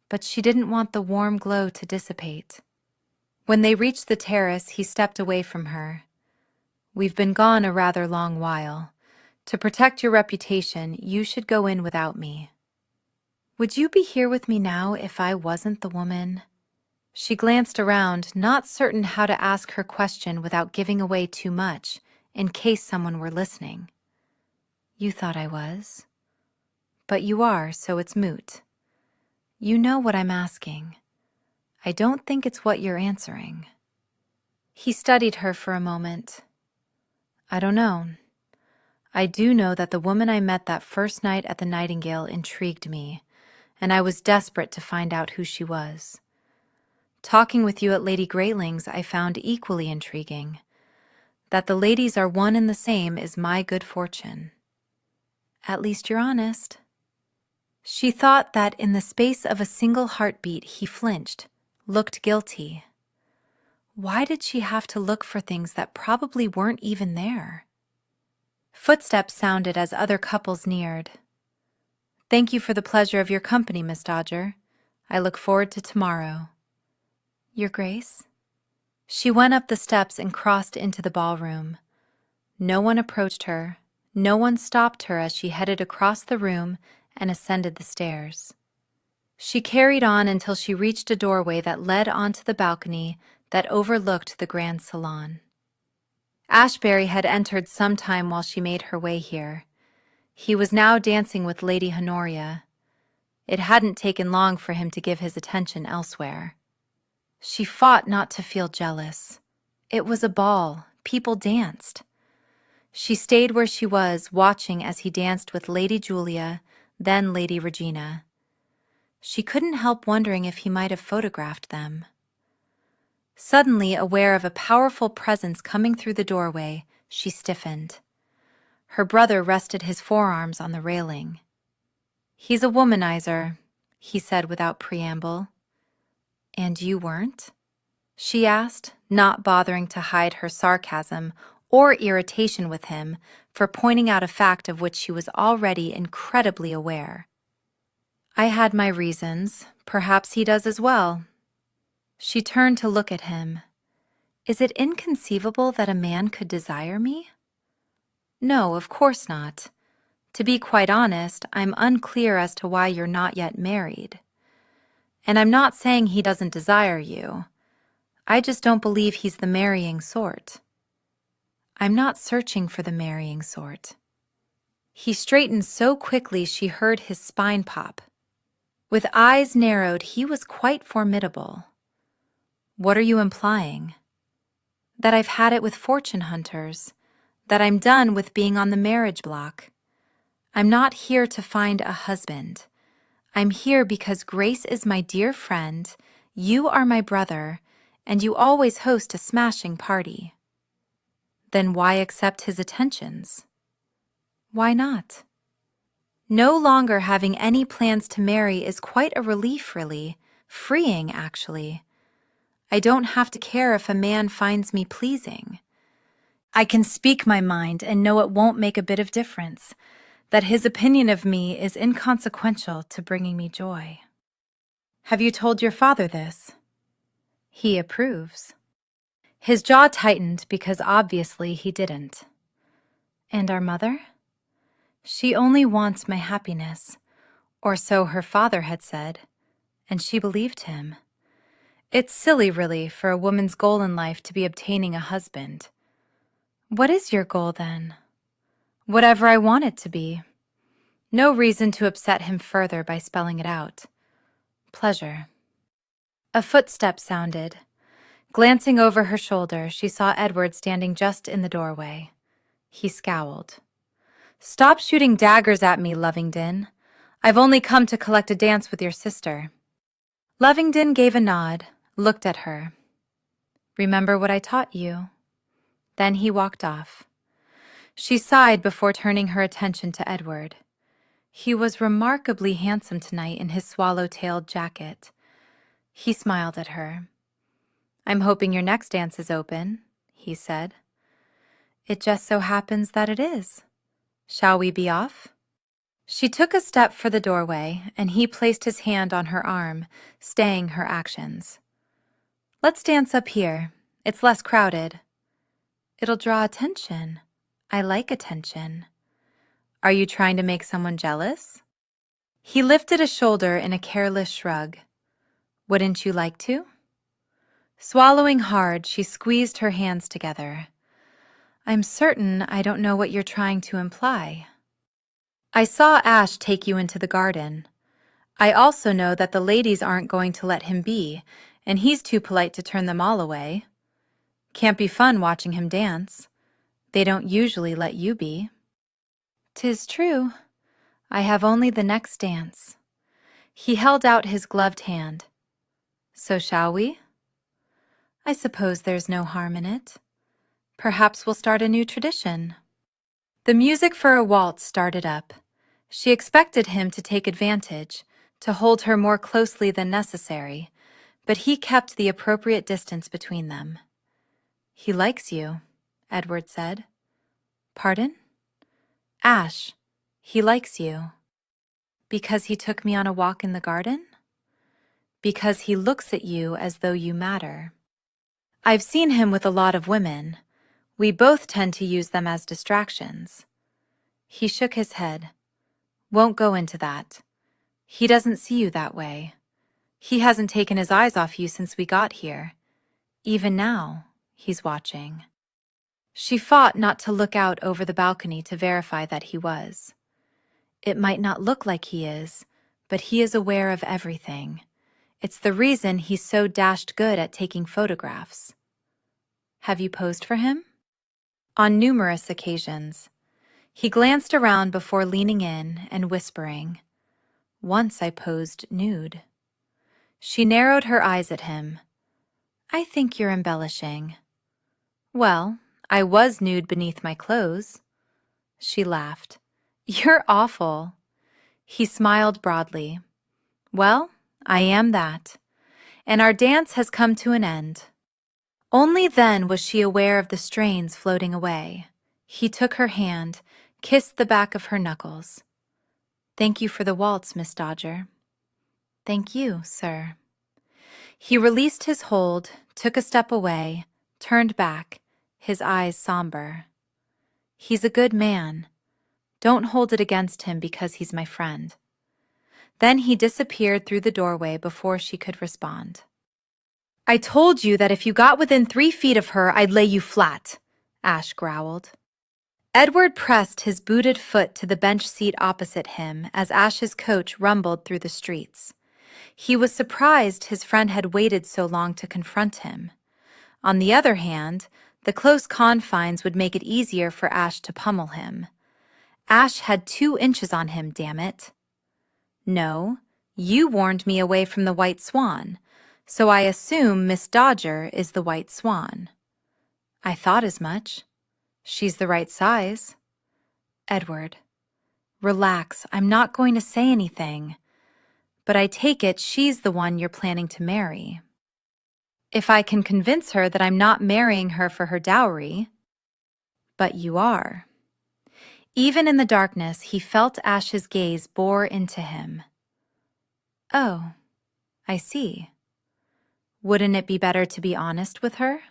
but she didn't want the warm glow to dissipate. When they reached the terrace, he stepped away from her. We've been gone a rather long while. To protect your reputation, you should go in without me. Would you be here with me now if I wasn't the woman? She glanced around, not certain how to ask her question without giving away too much, in case someone were listening. You thought I was. But you are, so it's moot. You know what I'm asking. I don't think it's what you're answering. He studied her for a moment. I don't know. I do know that the woman I met that first night at the Nightingale intrigued me, and I was desperate to find out who she was. Talking with you at Lady Greyling's I found equally intriguing. That the ladies are one and the same is my good fortune. At least you're honest. She thought that in the space of a single heartbeat he flinched, looked guilty. Why did she have to look for things that probably weren't even there? Footsteps sounded as other couples neared. Thank you for the pleasure of your company, Miss Dodger. I look forward to tomorrow. Your Grace? She went up the steps and crossed into the ballroom. No one approached her. No one stopped her as she headed across the room and ascended the stairs. She carried on until she reached a doorway that led onto the balcony that overlooked the grand salon. Ashebury had entered some time while she made her way here. He was now dancing with Lady Honoria. It hadn't taken long for him to give his attention elsewhere. She fought not to feel jealous. It was a ball. People danced. She stayed where she was, watching as he danced with Lady Julia, then Lady Regina. She couldn't help wondering if he might have photographed them. Suddenly aware of a powerful presence coming through the doorway, she stiffened. Her brother rested his forearms on the railing. "He's a womanizer," he said without preamble. "And you weren't?" she asked, not bothering to hide her sarcasm or irritation with him for pointing out a fact of which she was already incredibly aware. "I had my reasons. Perhaps he does as well." She turned to look at him. "Is it inconceivable that a man could desire me?" "No, of course not. To be quite honest, I'm unclear as to why you're not yet married. And I'm not saying he doesn't desire you. I just don't believe he's the marrying sort." "I'm not searching for the marrying sort." He straightened so quickly she heard his spine pop. With eyes narrowed, he was quite formidable. "What are you implying?" "That I've had it with fortune hunters. That I'm done with being on the marriage block. I'm not here to find a husband. I'm here because Grace is my dear friend, you are my brother, and you always host a smashing party." "Then why accept his attentions?" "Why not? No longer having any plans to marry is quite a relief, really. Freeing, actually. I don't have to care if a man finds me pleasing. I can speak my mind and know it won't make a bit of difference, that his opinion of me is inconsequential to bringing me joy." "Have you told your father this?" "He approves." His jaw tightened because obviously he didn't. "And our mother?" "She only wants my happiness, or so her father had said, and she believed him. It's silly, really, for a woman's goal in life to be obtaining a husband." "What is your goal, then?" "Whatever I want it to be." No reason to upset him further by spelling it out. "Pleasure." A footstep sounded. Glancing over her shoulder, she saw Edward standing just in the doorway. He scowled. "Stop shooting daggers at me, Lovingdon. I've only come to collect a dance with your sister." Lovingdon gave a nod, looked at her. "Remember what I taught you." Then he walked off. She sighed before turning her attention to Edward. He was remarkably handsome tonight in his swallow-tailed jacket. He smiled at her. "I'm hoping your next dance is open," he said. "It just so happens that it is. Shall we be off?" She took a step for the doorway, and he placed his hand on her arm, staying her actions. "Let's dance up here. It's less crowded." "It'll draw attention. I like attention." "Are you trying to make someone jealous?" He lifted a shoulder in a careless shrug. "Wouldn't you like to?" Swallowing hard, she squeezed her hands together. "I'm certain I don't know what you're trying to imply." "I saw Ash take you into the garden. I also know that the ladies aren't going to let him be, and he's too polite to turn them all away. Can't be fun watching him dance. They don't usually let you be." "'Tis true. I have only the next dance." He held out his gloved hand. "So shall we?" "I suppose there's no harm in it. Perhaps we'll start a new tradition." The music for a waltz started up. She expected him to take advantage, to hold her more closely than necessary, but he kept the appropriate distance between them. "He likes you," Edward said. "Pardon?" "Ash, he likes you." "Because he took me on a walk in the garden?" "Because he looks at you as though you matter. I've seen him with a lot of women. We both tend to use them as distractions." He shook his head. "Won't go into that. He doesn't see you that way. He hasn't taken his eyes off you since we got here. Even now, he's watching." She fought not to look out over the balcony to verify that he was. "It might not look like he is, but he is aware of everything. It's the reason he's so dashed good at taking photographs." "Have you posed for him?" On numerous occasions. He glanced around before leaning in and whispering, "Once I posed nude." She narrowed her eyes at him. "I think you're embellishing." "Well, I was nude beneath my clothes." She laughed. "You're awful." He smiled broadly. "Well, I am that. And our dance has come to an end." Only then was she aware of the strains floating away. He took her hand, kissed the back of her knuckles. "Thank you for the waltz, Miss Dodger." "Thank you, sir." He released his hold, took a step away, turned back, his eyes somber. "He's a good man. Don't hold it against him because he's my friend." Then he disappeared through the doorway before she could respond. "I told you that if you got within 3 feet of her, I'd lay you flat," Ash growled. Edward pressed his booted foot to the bench seat opposite him as Ash's coach rumbled through the streets. He was surprised his friend had waited so long to confront him. On the other hand, the close confines would make it easier for Ash to pummel him. Ash had 2 inches on him, damn it. "No, you warned me away from the White Swan, so I assume Miss Dodger is the White Swan." "I thought as much. She's the right size." "Edward, relax, I'm not going to say anything. But I take it she's the one you're planning to marry." "If I can convince her that I'm not marrying her for her dowry." "But you are." Even in the darkness, he felt Ash's gaze bore into him. "Oh, I see. Wouldn't it be better to be honest with her?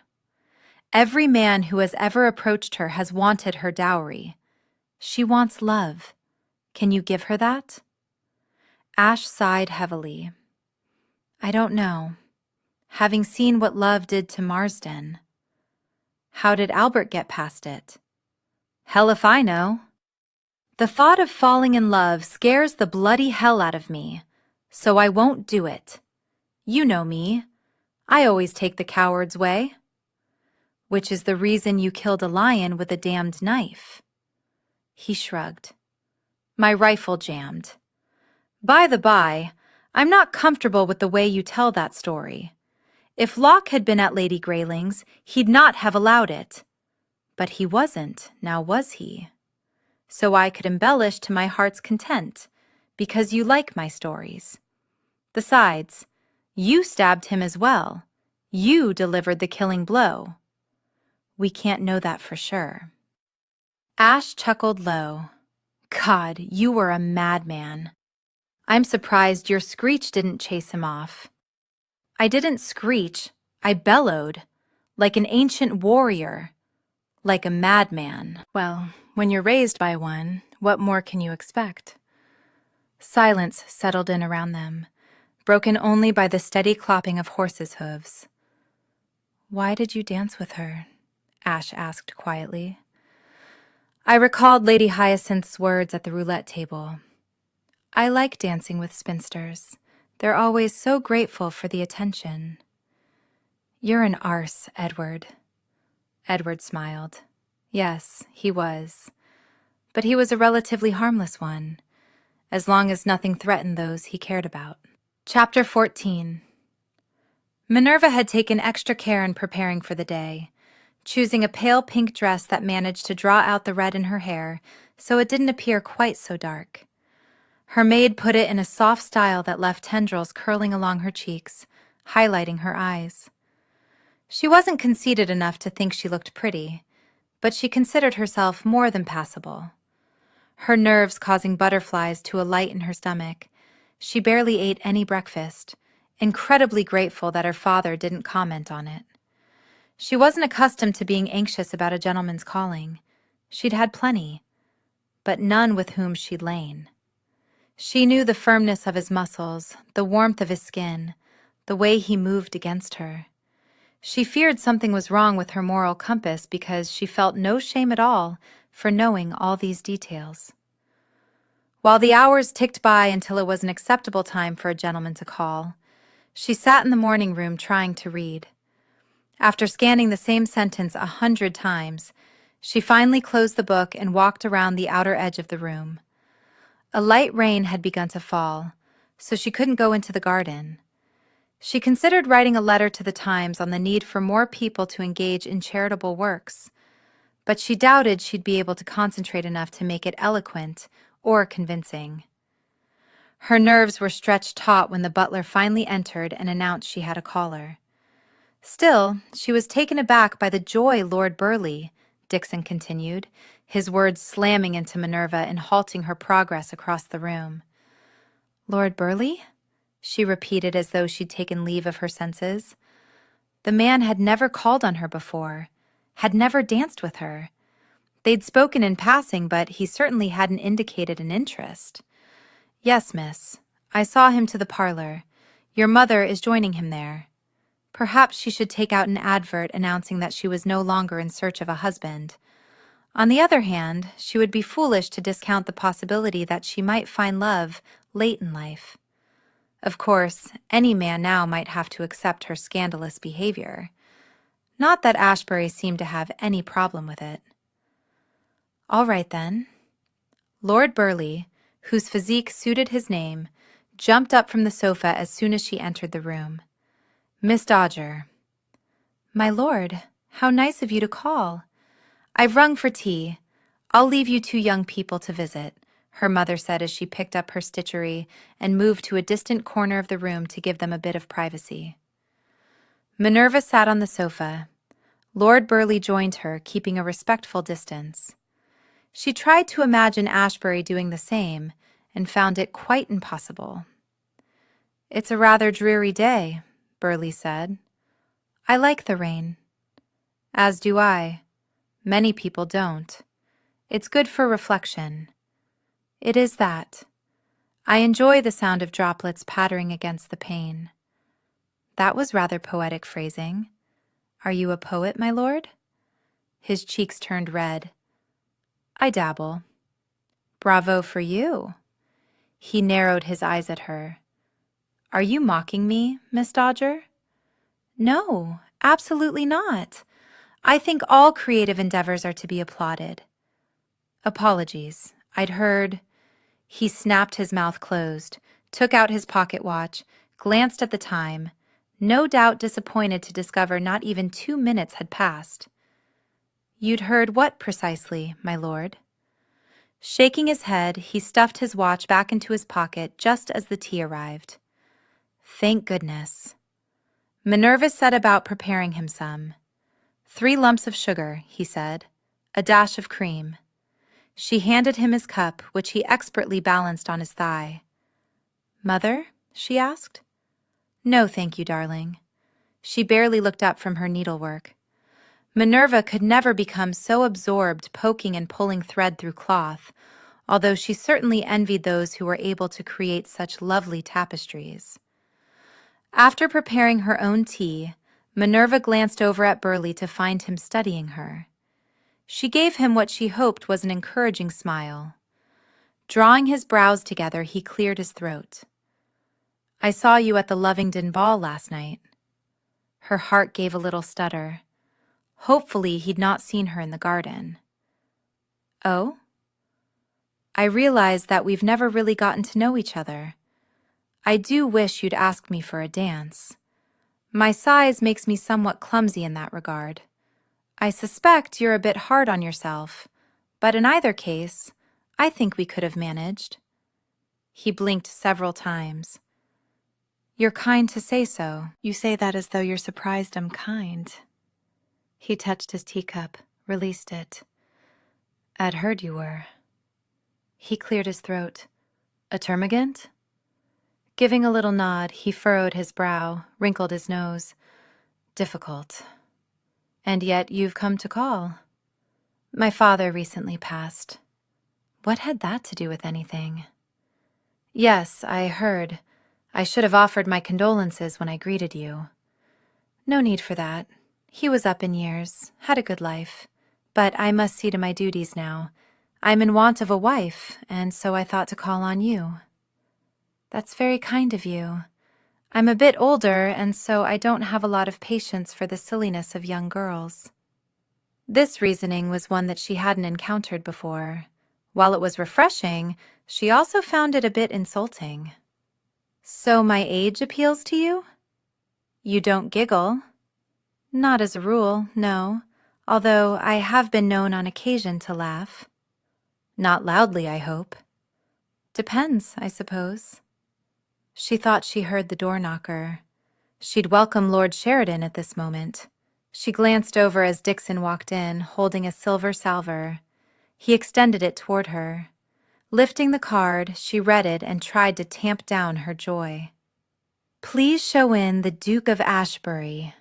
Every man who has ever approached her has wanted her dowry. She wants love. Can you give her that?" Ash sighed heavily. "I don't know. Having seen what love did to Marsden." "How did Albert get past it?" "Hell if I know. The thought of falling in love scares the bloody hell out of me, so I won't do it. You know me. I always take the coward's way." "Which is the reason you killed a lion with a damned knife." He shrugged. "My rifle jammed. By the by, I'm not comfortable with the way you tell that story. If Locke had been at Lady Greyling's, he'd not have allowed it. But he wasn't, now was he? So I could embellish to my heart's content, because you like my stories. Besides, you stabbed him as well. You delivered the killing blow." "We can't know that for sure." Ash chuckled low. "God, you were a madman. I'm surprised your screech didn't chase him off." "I didn't screech. I bellowed. Like an ancient warrior. Like a madman." "Well, when you're raised by one, what more can you expect?" Silence settled in around them, broken only by the steady clopping of horses' hooves. "Why did you dance with her?" Ash asked quietly. I recalled Lady Hyacinth's words at the roulette table. "I like dancing with spinsters. They're always so grateful for the attention." "You're an arse, Edward." Edward smiled. Yes, he was. But he was a relatively harmless one, as long as nothing threatened those he cared about. Chapter 14. Minerva had taken extra care in preparing for the day, choosing a pale pink dress that managed to draw out the red in her hair so it didn't appear quite so dark. Her maid put it in a soft style that left tendrils curling along her cheeks, highlighting her eyes. She wasn't conceited enough to think she looked pretty, but she considered herself more than passable. Her nerves causing butterflies to alight in her stomach, she barely ate any breakfast, incredibly grateful that her father didn't comment on it. She wasn't accustomed to being anxious about a gentleman's calling. She'd had plenty, but none with whom she'd lain. She knew the firmness of his muscles, the warmth of his skin, the way he moved against her. She feared something was wrong with her moral compass because she felt no shame at all for knowing all these details. While the hours ticked by until it was an acceptable time for a gentleman to call, she sat in the morning room trying to read. After scanning the same sentence 100 times, She finally closed the book and walked around the outer edge of the room. A light rain had begun to fall, so she couldn't go into the garden. She considered writing a letter to the Times on the need for more people to engage in charitable works, but she doubted she'd be able to concentrate enough to make it eloquent or convincing. Her nerves were stretched taut when the butler finally entered and announced she had a caller. Still, she was taken aback by the joy Lord Burleigh, Dixon continued, his words slamming into Minerva and halting her progress across the room. Lord Burleigh? She repeated as though she'd taken leave of her senses. The man had never called on her before, had never danced with her. They'd spoken in passing, but he certainly hadn't indicated an interest. Yes, miss. I saw him to the parlor. Your mother is joining him there. Perhaps she should take out an advert announcing that she was no longer in search of a husband. On the other hand, she would be foolish to discount the possibility that she might find love late in life. Of course, any man now might have to accept her scandalous behavior. Not that Ashebury seemed to have any problem with it. All right, then. Lord Burleigh, whose physique suited his name, jumped up from the sofa as soon as she entered the room. Miss Dodger. My lord, how nice of you to call. I've rung for tea. I'll leave you two young people to visit, her mother said as she picked up her stitchery and moved to a distant corner of the room to give them a bit of privacy. Minerva sat on the sofa. Lord Burleigh joined her, keeping a respectful distance. She tried to imagine Ashebury doing the same and found it quite impossible. It's a rather dreary day, Burleigh said. I like the rain. As do I. Many people don't. It's good for reflection. It is that. I enjoy the sound of droplets pattering against the pane. That was rather poetic phrasing. Are you a poet, my lord? His cheeks turned red. I dabble. Bravo for you. He narrowed his eyes at her. Are you mocking me, Miss Dodger? No, absolutely not. I think all creative endeavors are to be applauded. Apologies. I'd heard. He snapped his mouth closed, took out his pocket watch, glanced at the time, no doubt disappointed to discover not even 2 minutes had passed. You'd heard what precisely, my lord? Shaking his head, he stuffed his watch back into his pocket just as the tea arrived. Thank goodness. Minerva set about preparing him some. 3 lumps of sugar, he said, a dash of cream. She handed him his cup, which he expertly balanced on his thigh. Mother? She asked. No, thank you, darling. She barely looked up from her needlework. Minerva could never become so absorbed poking and pulling thread through cloth, although she certainly envied those who were able to create such lovely tapestries. After preparing her own tea, Minerva glanced over at Burleigh to find him studying her. She gave him what she hoped was an encouraging smile. Drawing his brows together, he cleared his throat. I saw you at the Lovingdon ball last night. Her heart gave a little stutter. Hopefully he'd not seen her in the garden. Oh? I realize that we've never really gotten to know each other. I do wish you'd ask me for a dance. My size makes me somewhat clumsy in that regard. I suspect you're a bit hard on yourself, but in either case, I think we could have managed. He blinked several times. You're kind to say so. You say that as though you're surprised I'm kind. He touched his teacup, released it. I'd heard you were. He cleared his throat. A termagant? Giving a little nod, he furrowed his brow, wrinkled his nose. Difficult. And yet you've come to call. My father recently passed. What had that to do with anything? Yes, I heard. I should have offered my condolences when I greeted you. No need for that. He was up in years, had a good life. But I must see to my duties now. I'm in want of a wife, and so I thought to call on you. That's very kind of you. I'm a bit older, and so I don't have a lot of patience for the silliness of young girls. This reasoning was one that she hadn't encountered before. While it was refreshing, she also found it a bit insulting. So my age appeals to you? You don't giggle. Not as a rule, no, although I have been known on occasion to laugh. Not loudly, I hope. Depends, I suppose. She thought she heard the door knocker. She'd welcome Lord Sheridan at this moment. She glanced over as Dixon walked in, holding a silver salver. He extended it toward her. Lifting the card, she read it and tried to tamp down her joy. Please show in the Duke of Ashebury.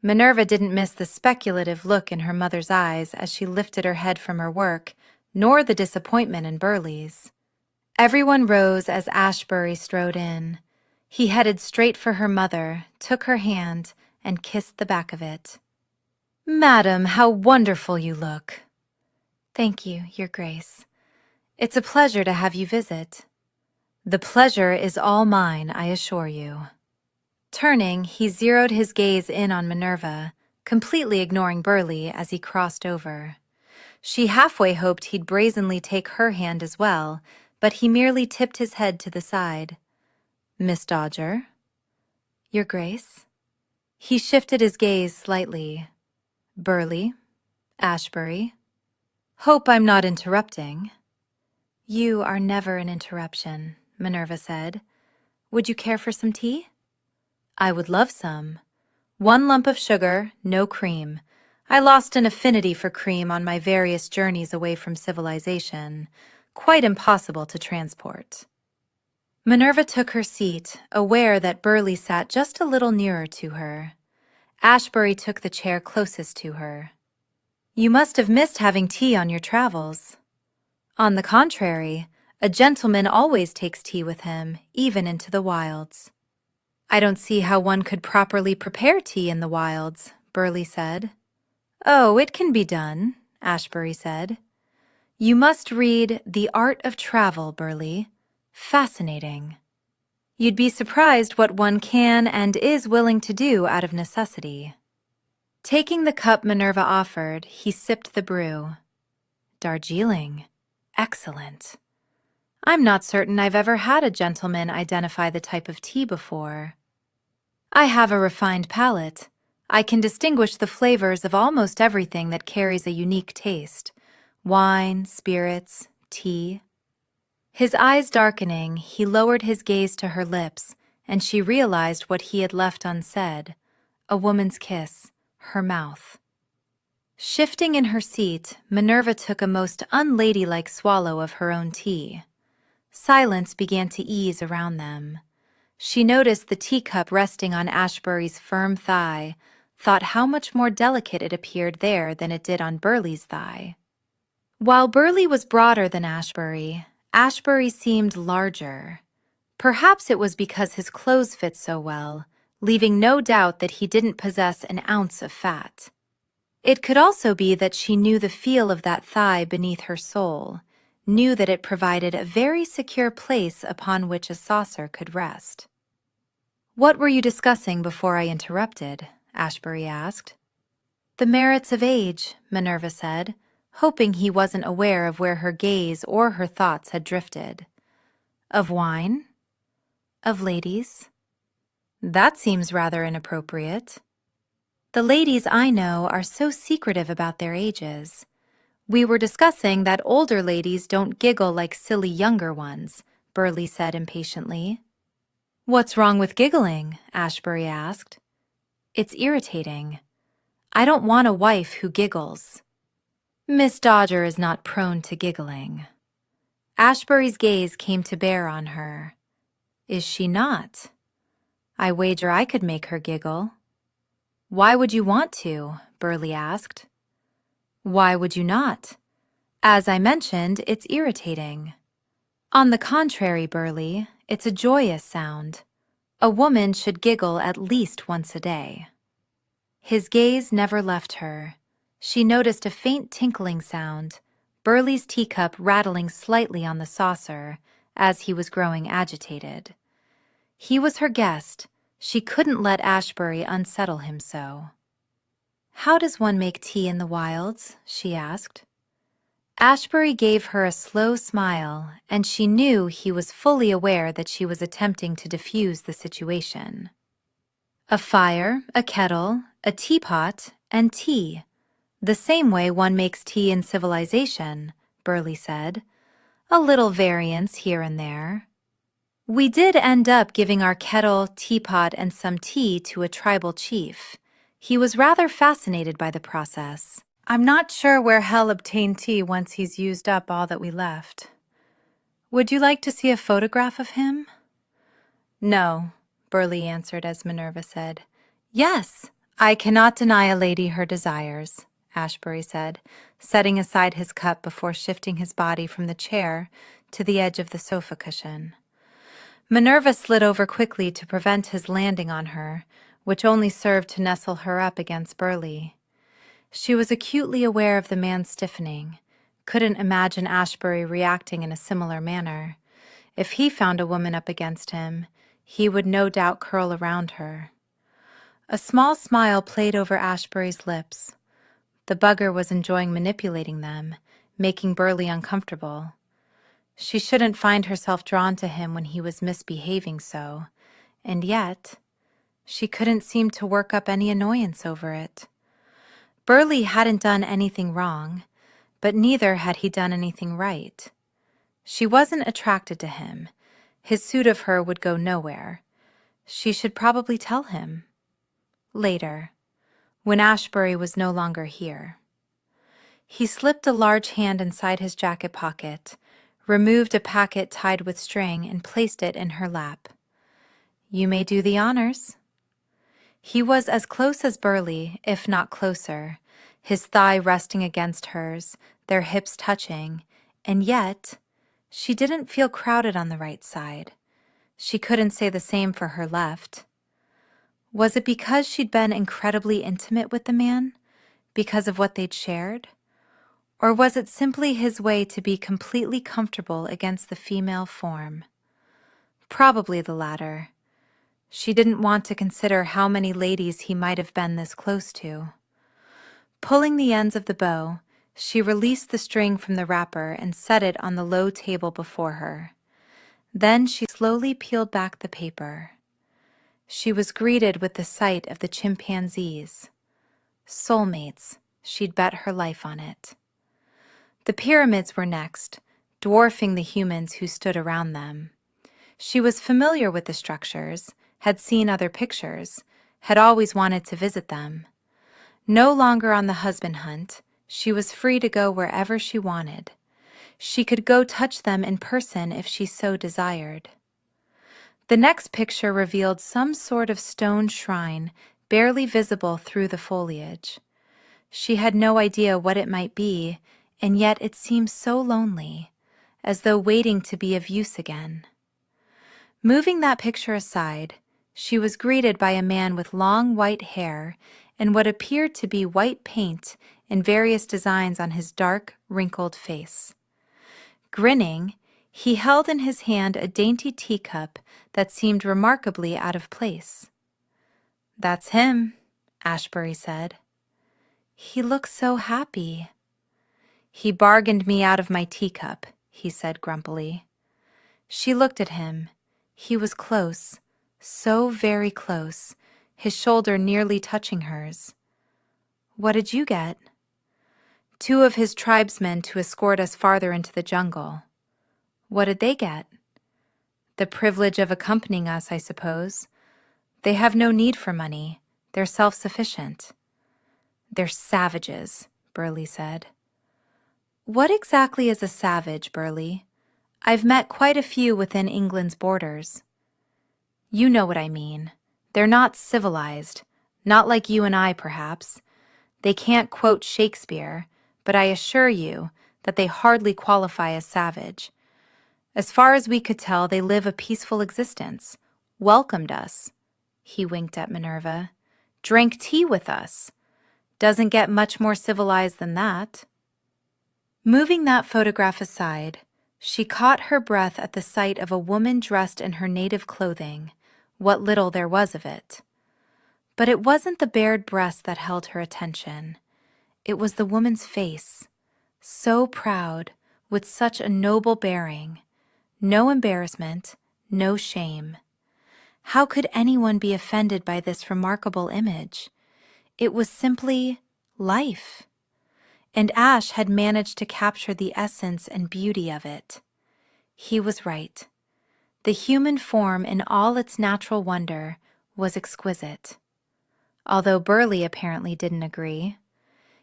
Minerva didn't miss the speculative look in her mother's eyes as she lifted her head from her work, nor the disappointment in Burleigh's. Everyone rose as Ashebury strode in. He headed straight for her mother, took her hand, and kissed the back of it. Madam, how wonderful you look. Thank you, Your Grace. It's a pleasure to have you visit. The pleasure is all mine, I assure you. Turning, he zeroed his gaze in on Minerva, completely ignoring Burleigh as he crossed over. She halfway hoped he'd brazenly take her hand as well, but he merely tipped his head to the side. Miss Dodger? Your Grace? He shifted his gaze slightly. Burleigh? Ashebury? Hope I'm not interrupting. You are never an interruption, Minerva said. Would you care for some tea? I would love some. 1 lump of sugar, no cream. I lost an affinity for cream on my various journeys away from civilization. Quite impossible to transport. Minerva took her seat, aware that Burleigh sat just a little nearer to her. Ashebury took the chair closest to her. You must have missed having tea on your travels. On the contrary, a gentleman always takes tea with him, even into the wilds. I don't see how one could properly prepare tea in the wilds, Burleigh said. Oh, it can be done, Ashebury said. You must read The Art of Travel, Burleigh. Fascinating. You'd be surprised what one can and is willing to do out of necessity. Taking the cup Minerva offered, he sipped the brew. Darjeeling. Excellent. I'm not certain I've ever had a gentleman identify the type of tea before. I have a refined palate. I can distinguish the flavors of almost everything that carries a unique taste. Wine, spirits, tea. His eyes darkening, he lowered his gaze to her lips, and she realized what he had left unsaid. A woman's kiss, her mouth. Shifting in her seat, Minerva took a most unladylike swallow of her own tea. Silence began to ease around them. She noticed the teacup resting on Ashebury's firm thigh, thought how much more delicate it appeared there than it did on Burleigh's thigh. While Burleigh was broader than Ashebury, Ashebury seemed larger. Perhaps it was because his clothes fit so well, leaving no doubt that he didn't possess an ounce of fat. It could also be that she knew the feel of that thigh beneath her sole, knew that it provided a very secure place upon which a saucer could rest. What were you discussing before I interrupted? Ashebury asked. The merits of age, Minerva said, hoping he wasn't aware of where her gaze or her thoughts had drifted. Of wine? Of ladies? That seems rather inappropriate. The ladies I know are so secretive about their ages. We were discussing that older ladies don't giggle like silly younger ones, Burleigh said impatiently. What's wrong with giggling? Ashebury asked. It's irritating. I don't want a wife who giggles. Miss Dodger is not prone to giggling. Ashebury's gaze came to bear on her. Is she not? I wager I could make her giggle. Why would you want to? Burleigh asked. Why would you not? As I mentioned, it's irritating. On the contrary, Burleigh, it's a joyous sound. A woman should giggle at least once a day. His gaze never left her. She noticed a faint tinkling sound, Burleigh's teacup rattling slightly on the saucer as he was growing agitated. He was her guest. She couldn't let Ashebury unsettle him so. "How does one make tea in the wilds?" she asked. Ashbury gave her a slow smile, and she knew he was fully aware that she was attempting to defuse the situation. "A fire, a kettle, a teapot, and tea. The same way one makes tea in civilization," Burley said. "A little variance here and there." "We did end up giving our kettle, teapot, and some tea to a tribal chief. He was rather fascinated by the process. I'm not sure where Hell obtained tea once he's used up all that we left. Would you like to see a photograph of him?" "No," Burley answered as Minerva said. "Yes, I cannot deny a lady her desires," Ashbury said, setting aside his cup before shifting his body from the chair to the edge of the sofa cushion. Minerva slid over quickly to prevent his landing on her, which only served to nestle her up against Burley. She was acutely aware of the man's stiffening, couldn't imagine Ashbury reacting in a similar manner. If he found a woman up against him, he would no doubt curl around her. A small smile played over Ashbury's lips. The bugger was enjoying manipulating them, making Burley uncomfortable. She shouldn't find herself drawn to him when he was misbehaving so, and yet she couldn't seem to work up any annoyance over it. Burley hadn't done anything wrong, but neither had he done anything right. She wasn't attracted to him. His suit of her would go nowhere. She should probably tell him. Later, when Ashbury was no longer here. He slipped a large hand inside his jacket pocket, removed a packet tied with string, and placed it in her lap. "You may do the honors." He was as close as Burley, if not closer, his thigh resting against hers, their hips touching, and yet she didn't feel crowded on the right side. She couldn't say the same for her left. Was it because she'd been incredibly intimate with the man, because of what they'd shared? Or was it simply his way to be completely comfortable against the female form? Probably the latter. She didn't want to consider how many ladies he might have been this close to. Pulling the ends of the bow, she released the string from the wrapper and set it on the low table before her. Then she slowly peeled back the paper. She was greeted with the sight of the chimpanzees. Soulmates, she'd bet her life on it. The pyramids were next, dwarfing the humans who stood around them. She was familiar with the structures, had seen other pictures, had always wanted to visit them. No longer on the husband hunt, she was free to go wherever she wanted. She could go touch them in person if she so desired. The next picture revealed some sort of stone shrine, barely visible through the foliage. She had no idea what it might be, and yet it seemed so lonely, as though waiting to be of use again. Moving that picture aside, she was greeted by a man with long white hair and what appeared to be white paint in various designs on his dark, wrinkled face. Grinning, he held in his hand a dainty teacup that seemed remarkably out of place. "That's him," Ashbury said. "He looks so happy." "He bargained me out of my teacup," he said grumpily. She looked at him. He was close, so very close, his shoulder nearly touching hers. "What did you get?" "2 of his tribesmen to escort us farther into the jungle." "What did they get?" "The privilege of accompanying us, I suppose. They have no need for money. They're self-sufficient." "They're savages," Burley said. "What exactly is a savage, Burley? I've met quite a few within England's borders." "You know what I mean. They're not civilized, not like you and I, perhaps. They can't quote Shakespeare, but I assure you that they hardly qualify as savage. As far as we could tell, they live a peaceful existence, welcomed us." He winked at Minerva. "Drank tea with us. Doesn't get much more civilized than that." Moving that photograph aside, she caught her breath at the sight of a woman dressed in her native clothing, what little there was of it. But it wasn't the bared breast that held her attention. It was the woman's face, so proud, with such a noble bearing. No embarrassment, no shame. How could anyone be offended by this remarkable image? It was simply life. And Ash had managed to capture the essence and beauty of it. He was right. The human form in all its natural wonder was exquisite. Although Burleigh apparently didn't agree.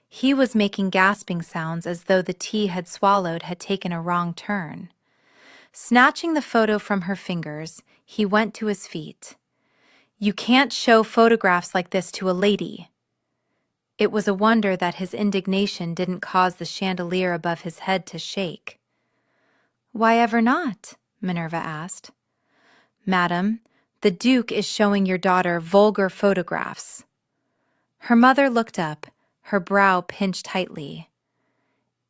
He was making gasping sounds as though the tea had swallowed had taken a wrong turn. Snatching the photo from her fingers, he went to his feet. "You can't show photographs like this to a lady." It was a wonder that his indignation didn't cause the chandelier above his head to shake. "Why ever not?" Minerva asked. "Madam, the Duke is showing your daughter vulgar photographs." Her mother looked up, her brow pinched tightly.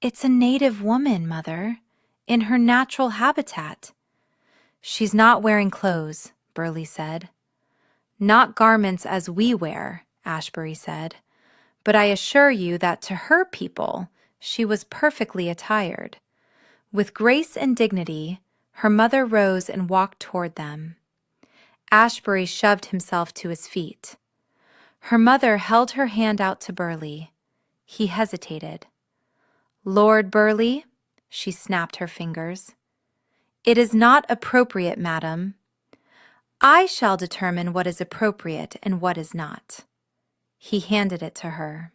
"It's a native woman, Mother, in her natural habitat." "She's not wearing clothes," Burleigh said. "Not garments as we wear," Ashebury said. "But I assure you that to her people, she was perfectly attired." With grace and dignity, her mother rose and walked toward them. Ashebury shoved himself to his feet. Her mother held her hand out to Burleigh. He hesitated. "Lord Burleigh," she snapped her fingers. "It is not appropriate, madam." "I shall determine what is appropriate and what is not." He handed it to her.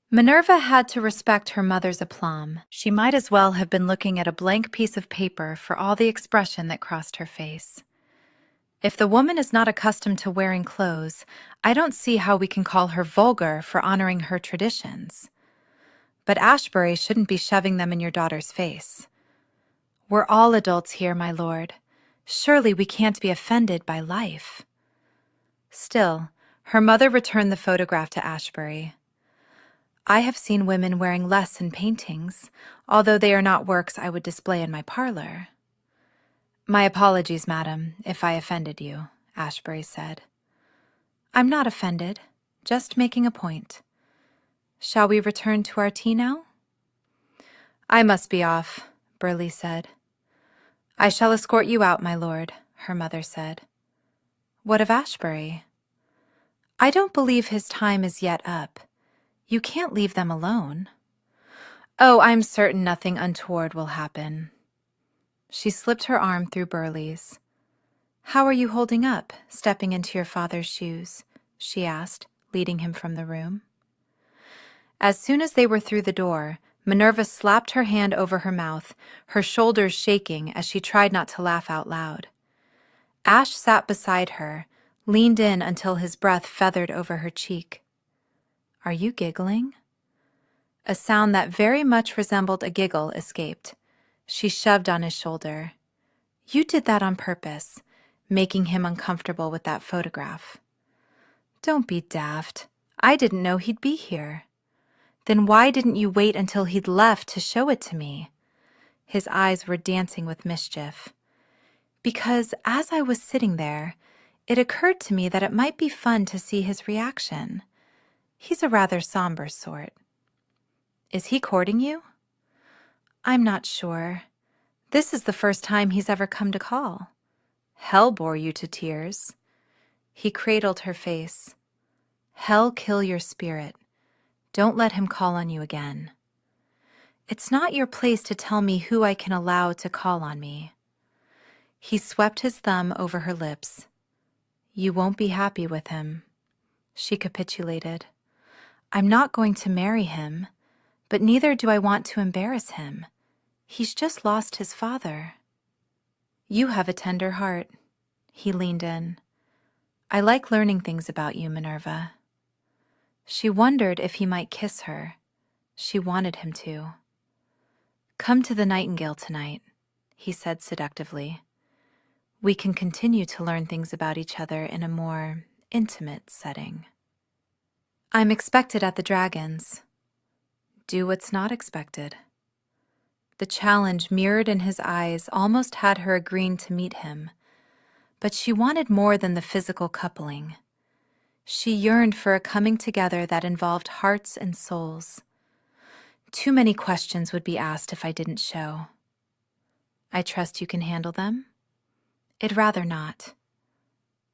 Minerva had to respect her mother's aplomb. She might as well have been looking at a blank piece of paper for all the expression that crossed her face. If the woman is not accustomed to wearing clothes, I don't see how we can call her vulgar for honoring her traditions. But Ashebury shouldn't be shoving them in your daughter's face. We're all adults here, my lord. Surely we can't be offended by life. Still, her mother returned the photograph to Ashebury. "I have seen women wearing less in paintings, although they are not works I would display in my parlor." "My apologies, madam, if I offended you," Ashebury said. "I'm not offended, just making a point. Shall we return to our tea now?" "I must be off," Burleigh said. "I shall escort you out, my lord," her mother said. "What of Ashebury?" "I don't believe his time is yet up. You can't leave them alone." "Oh, I'm certain nothing untoward will happen." She slipped her arm through Burleigh's. "How are you holding up, stepping into your father's shoes?" she asked, leading him from the room. As soon as they were through the door, Minerva slapped her hand over her mouth, her shoulders shaking as she tried not to laugh out loud. Ash sat beside her, leaned in until his breath feathered over her cheek. "Are you giggling?" A sound that very much resembled a giggle escaped. She shoved on his shoulder. "You did that on purpose, making him uncomfortable with that photograph." "Don't be daft. I didn't know he'd be here." "Then why didn't you wait until he'd left to show it to me?" His eyes were dancing with mischief. "Because as I was sitting there, it occurred to me that it might be fun to see his reaction. He's a rather somber sort." "Is he courting you?" "I'm not sure. This is the first time he's ever come to call." "Hell bore you to tears." He cradled her face. "Hell kill your spirit. Don't let him call on you again." "It's not your place to tell me who I can allow to call on me." He swept his thumb over her lips. "You won't be happy with him." She capitulated. "I'm not going to marry him, but neither do I want to embarrass him. He's just lost his father." "You have a tender heart." He leaned in. "I like learning things about you, Minerva." She wondered if he might kiss her. She wanted him to. "Come to the Nightingale tonight," he said seductively. "We can continue to learn things about each other in a more intimate setting." "I'm expected at the Dragons." "Do what's not expected." The challenge mirrored in his eyes almost had her agreeing to meet him, but she wanted more than the physical coupling. She yearned for a coming together that involved hearts and souls. Too many questions would be asked if I didn't show. I trust you can handle them? I'd rather not.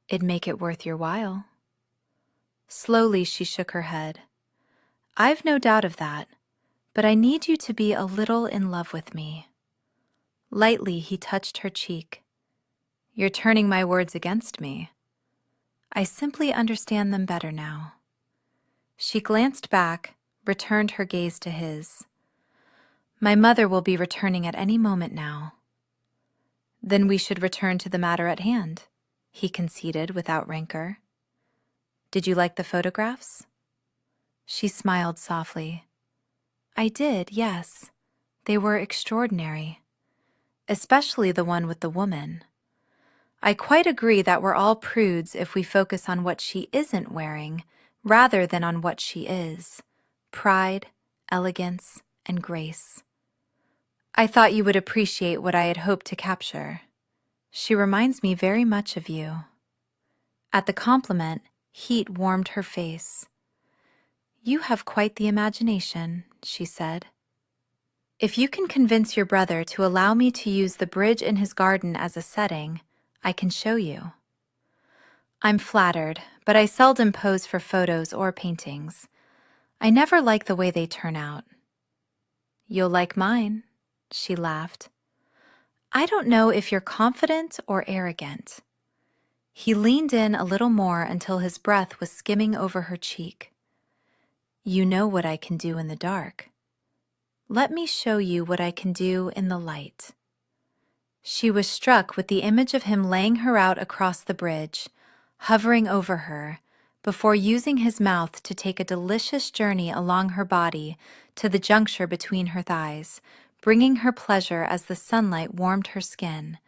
It'd make it worth your while. Slowly she shook her head. I've no doubt of that, but I need you to be a little in love with me. Lightly he touched her cheek. You're turning my words against me. I simply understand them better now. She glanced back, returned her gaze to his. My mother will be returning at any moment now. Then we should return to the matter at hand, he conceded without rancor. Did you like the photographs? She smiled softly. I did, yes. They were extraordinary. Especially the one with the woman. I quite agree that we're all prudes if we focus on what she isn't wearing, rather than on what she is. Pride, elegance, and grace. I thought you would appreciate what I had hoped to capture. She reminds me very much of you. At the compliment, heat warmed her face. You have quite the imagination, she said. If you can convince your brother to allow me to use the bridge in his garden as a setting, I can show you. I'm flattered, but I seldom pose for photos or paintings. I never like the way they turn out. You'll like mine, she laughed. I don't know if you're confident or arrogant. He leaned in a little more until his breath was skimming over her cheek. You know what I can do in the dark. Let me show you what I can do in the light. She was struck with the image of him laying her out across the bridge, hovering over her, before using his mouth to take a delicious journey along her body to the juncture between her thighs, bringing her pleasure as the sunlight warmed her skin,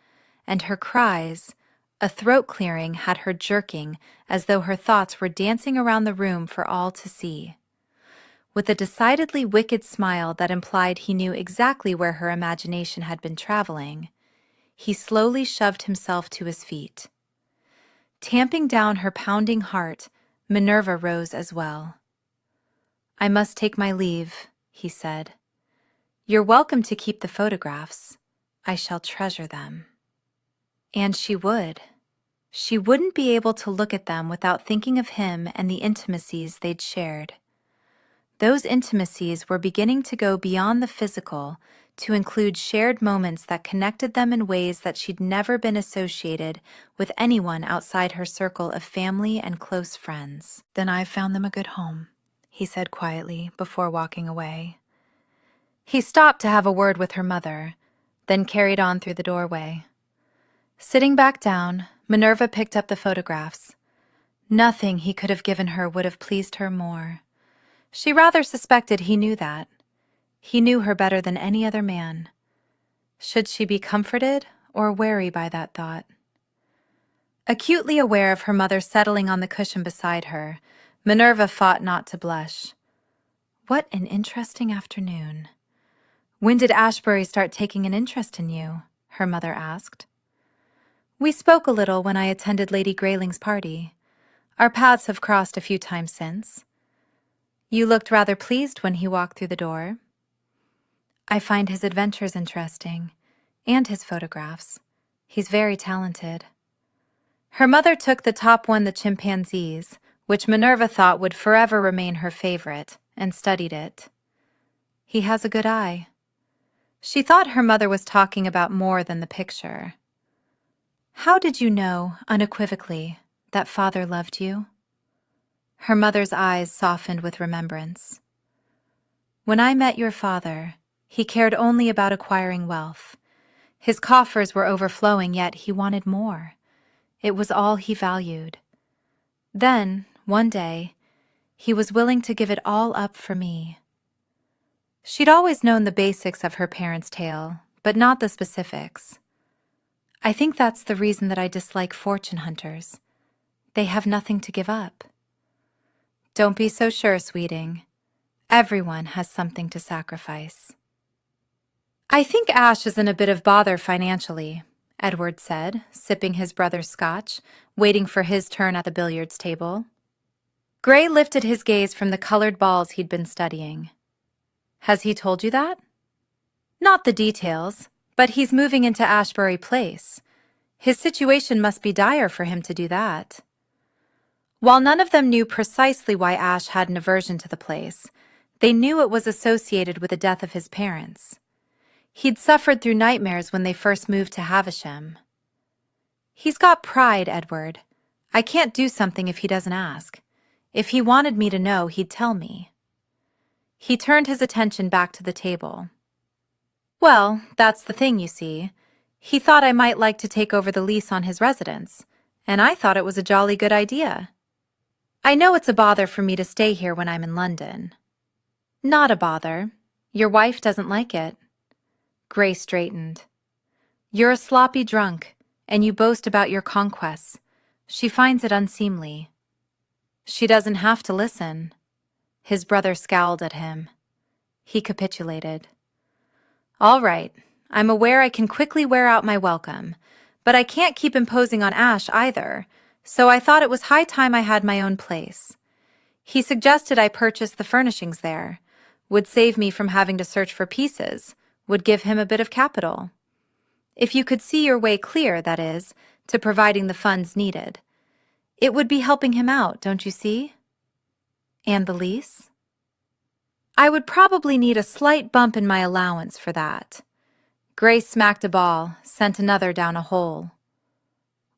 and her cries, a throat clearing, had her jerking as though her thoughts were dancing around the room for all to see. With a decidedly wicked smile that implied he knew exactly where her imagination had been traveling, he slowly shoved himself to his feet. Tamping down her pounding heart, Minerva rose as well. I must take my leave, he said. You're welcome to keep the photographs. I shall treasure them. And she would. She wouldn't be able to look at them without thinking of him and the intimacies they'd shared. Those intimacies were beginning to go beyond the physical to include shared moments that connected them in ways that she'd never been associated with anyone outside her circle of family and close friends. Then I've found them a good home, he said quietly before walking away. He stopped to have a word with her mother, then carried on through the doorway. Sitting back down, Minerva picked up the photographs. Nothing he could have given her would have pleased her more. She rather suspected he knew that. He knew her better than any other man. Should she be comforted or wary by that thought? Acutely aware of her mother settling on the cushion beside her, Minerva fought not to blush. What an interesting afternoon. When did Ashebury start taking an interest in you? Her mother asked. We spoke a little when I attended Lady Grayling's party. Our paths have crossed a few times since. You looked rather pleased when he walked through the door. I find his adventures interesting, and his photographs. He's very talented. Her mother took the top one, the chimpanzees, which Minerva thought would forever remain her favorite, and studied it. He has a good eye. She thought her mother was talking about more than the picture. How did you know, unequivocally, that father loved you? Her mother's eyes softened with remembrance. When I met your father, he cared only about acquiring wealth. His coffers were overflowing, yet he wanted more. It was all he valued. Then, one day, he was willing to give it all up for me. She'd always known the basics of her parents' tale, but not the specifics. I think that's the reason that I dislike fortune hunters. They have nothing to give up. Don't be so sure, sweeting. Everyone has something to sacrifice. I think Ash is in a bit of bother financially, Edward said, sipping his brother's scotch, waiting for his turn at the billiards table. Gray lifted his gaze from the colored balls he'd been studying. Has he told you that? Not the details, but he's moving into Ashbury Place. His situation must be dire for him to do that. While none of them knew precisely why Ash had an aversion to the place, they knew it was associated with the death of his parents. He'd suffered through nightmares when they first moved to Havisham. He's got pride, Edward. I can't do something if he doesn't ask. If he wanted me to know, he'd tell me. He turned his attention back to the table. Well, that's the thing, you see. He thought I might like to take over the lease on his residence, and I thought it was a jolly good idea. I know it's a bother for me to stay here when I'm in London. Not a bother. Your wife doesn't like it. Gray straightened. You're a sloppy drunk, and you boast about your conquests. She finds it unseemly. She doesn't have to listen. His brother scowled at him. He capitulated. All right, I'm aware I can quickly wear out my welcome, but I can't keep imposing on Ash either, so I thought it was high time I had my own place. He suggested I purchase the furnishings there. Would save me from having to search for pieces, would give him a bit of capital. If you could see your way clear, that is, to providing the funds needed. It would be helping him out, don't you see? And the lease? I would probably need a slight bump in my allowance for that. Gray smacked a ball, sent another down a hole.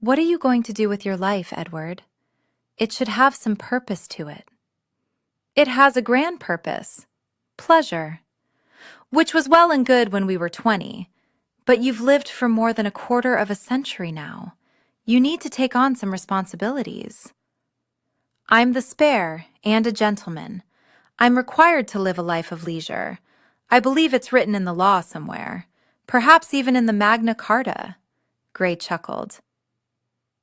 What are you going to do with your life, Edward? It should have some purpose to it. It has a grand purpose. Pleasure. Which was well and good when we were 20, but you've lived for more than a quarter of a century now. You need to take on some responsibilities. I'm the spare and a gentleman. I'm required to live a life of leisure. I believe it's written in the law somewhere, perhaps even in the Magna Carta. Gray chuckled.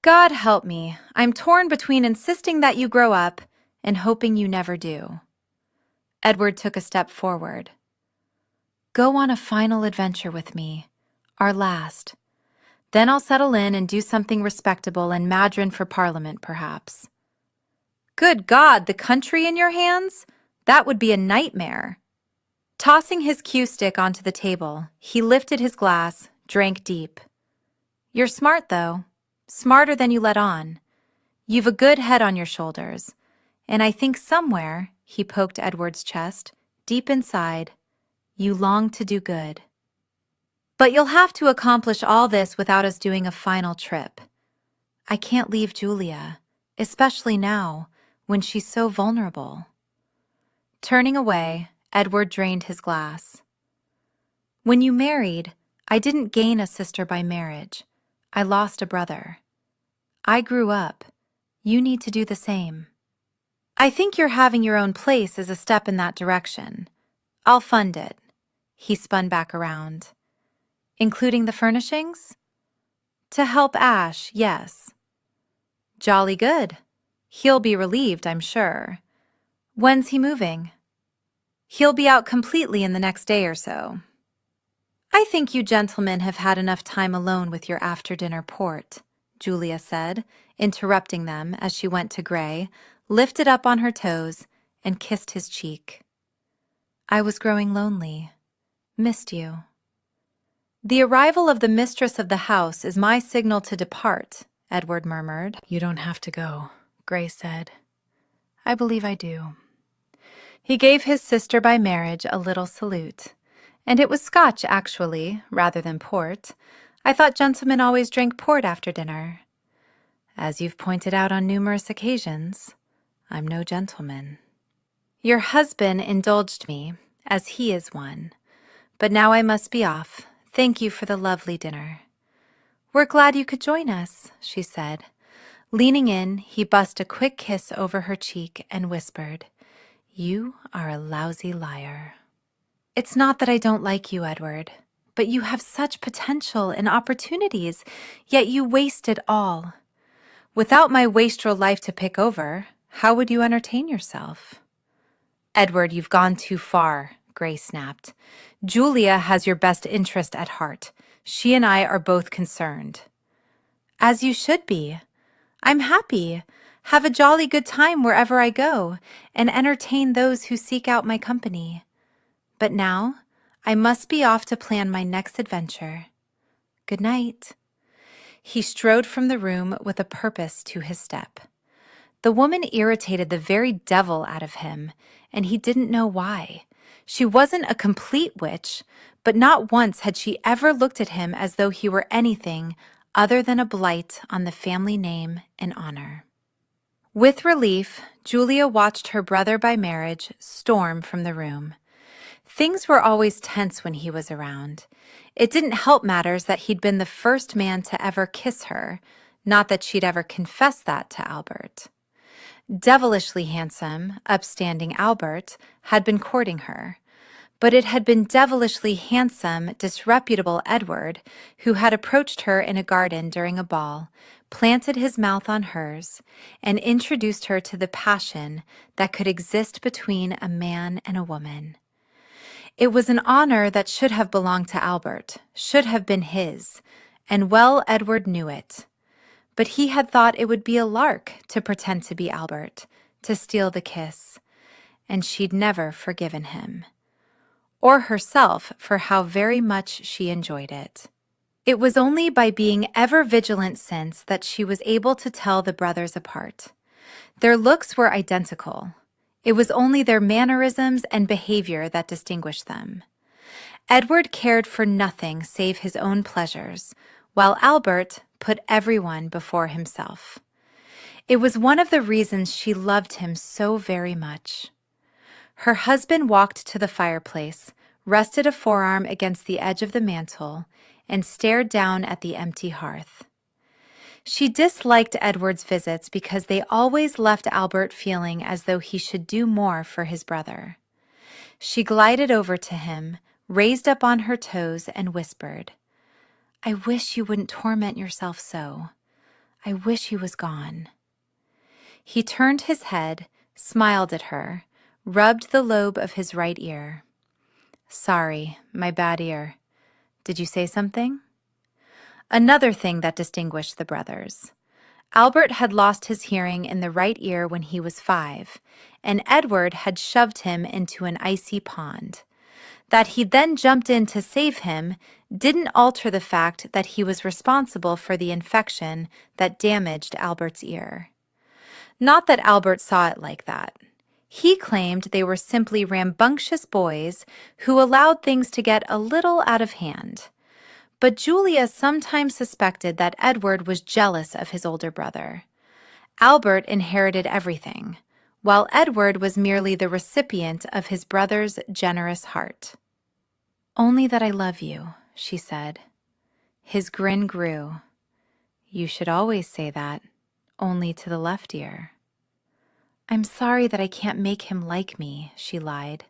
God help me, I'm torn between insisting that you grow up and hoping you never do. Edward took a step forward. Go on a final adventure with me, our last. Then I'll settle in and do something respectable and madron for Parliament, perhaps. Good God, the country in your hands? That would be a nightmare. Tossing his cue stick onto the table, he lifted his glass, drank deep. You're smart, though. Smarter than you let on. You've a good head on your shoulders. And I think somewhere, he poked Edward's chest, deep inside, you long to do good. But you'll have to accomplish all this without us doing a final trip. I can't leave Julia, especially now, when she's so vulnerable. Turning away, Edward drained his glass. When you married, I didn't gain a sister by marriage. I lost a brother. I grew up. You need to do the same. I think your having your own place is a step in that direction. I'll fund it. He spun back around. Including the furnishings? To help Ash, yes. Jolly good. He'll be relieved, I'm sure. When's he moving? He'll be out completely in the next day or so. I think you gentlemen have had enough time alone with your after-dinner port, Julia said, interrupting them as she went to Gray, lifted up on her toes, and kissed his cheek. I was growing lonely. Missed you. The arrival of the mistress of the house is my signal to depart, Edward murmured. You don't have to go, Gray said. I believe I do. He gave his sister by marriage a little salute. And it was Scotch, actually, rather than port. I thought gentlemen always drank port after dinner. As you've pointed out on numerous occasions, I'm no gentleman. Your husband indulged me, as he is one. But now I must be off. Thank you for the lovely dinner. We're glad you could join us, she said. Leaning in, he bussed a quick kiss over her cheek and whispered, You are a lousy liar. It's not that I don't like you, Edward, but you have such potential and opportunities, yet you waste it all. Without my wastrel life to pick over, how would you entertain yourself? Edward, you've gone too far, Gray snapped. Julia has your best interest at heart. She and I are both concerned. As you should be. I'm happy. have a jolly good time wherever I go, and entertain those who seek out my company. But now, I must be off to plan my next adventure. Good night." He strode from the room with a purpose to his step. The woman irritated the very devil out of him, and he didn't know why. She wasn't a complete witch, but not once had she ever looked at him as though he were anything other than a blight on the family name and honor. With relief, Julia watched her brother by marriage storm from the room. Things were always tense when he was around. It didn't help matters that he'd been the first man to ever kiss her, not that she'd ever confessed that to Albert. Devilishly handsome, upstanding Albert had been courting her, but it had been devilishly handsome, disreputable Edward who had approached her in a garden during a ball, planted his mouth on hers, and introduced her to the passion that could exist between a man and a woman. It was an honor that should have belonged to Albert, should have been his, and well Edward knew it. But he had thought it would be a lark to pretend to be Albert, to steal the kiss, and she'd never forgiven him, or herself for how very much she enjoyed it. It was only by being ever vigilant since that she was able to tell the brothers apart. Their looks were identical. It was only their mannerisms and behavior that distinguished them. Edward cared for nothing save his own pleasures, while Albert put everyone before himself. It was one of the reasons she loved him so very much. Her husband walked to the fireplace, rested a forearm against the edge of the mantel, and stared down at the empty hearth. She disliked Edward's visits because they always left Albert feeling as though he should do more for his brother. She glided over to him, raised up on her toes, and whispered, "I wish you wouldn't torment yourself so. I wish he was gone." He turned his head, smiled at her, rubbed the lobe of his right ear. "Sorry, my bad ear. Did you say something?" Another thing that distinguished the brothers. Albert had lost his hearing in the right ear when he was 5, and Edward had shoved him into an icy pond. That he then jumped in to save him didn't alter the fact that he was responsible for the infection that damaged Albert's ear. Not that Albert saw it like that. He claimed they were simply rambunctious boys who allowed things to get a little out of hand. But Julia sometimes suspected that Edward was jealous of his older brother. Albert inherited everything, while Edward was merely the recipient of his brother's generous heart. "Only that I love you," she said. His grin grew. "You should always say that, only to the left ear." "I'm sorry that I can't make him like me," she lied.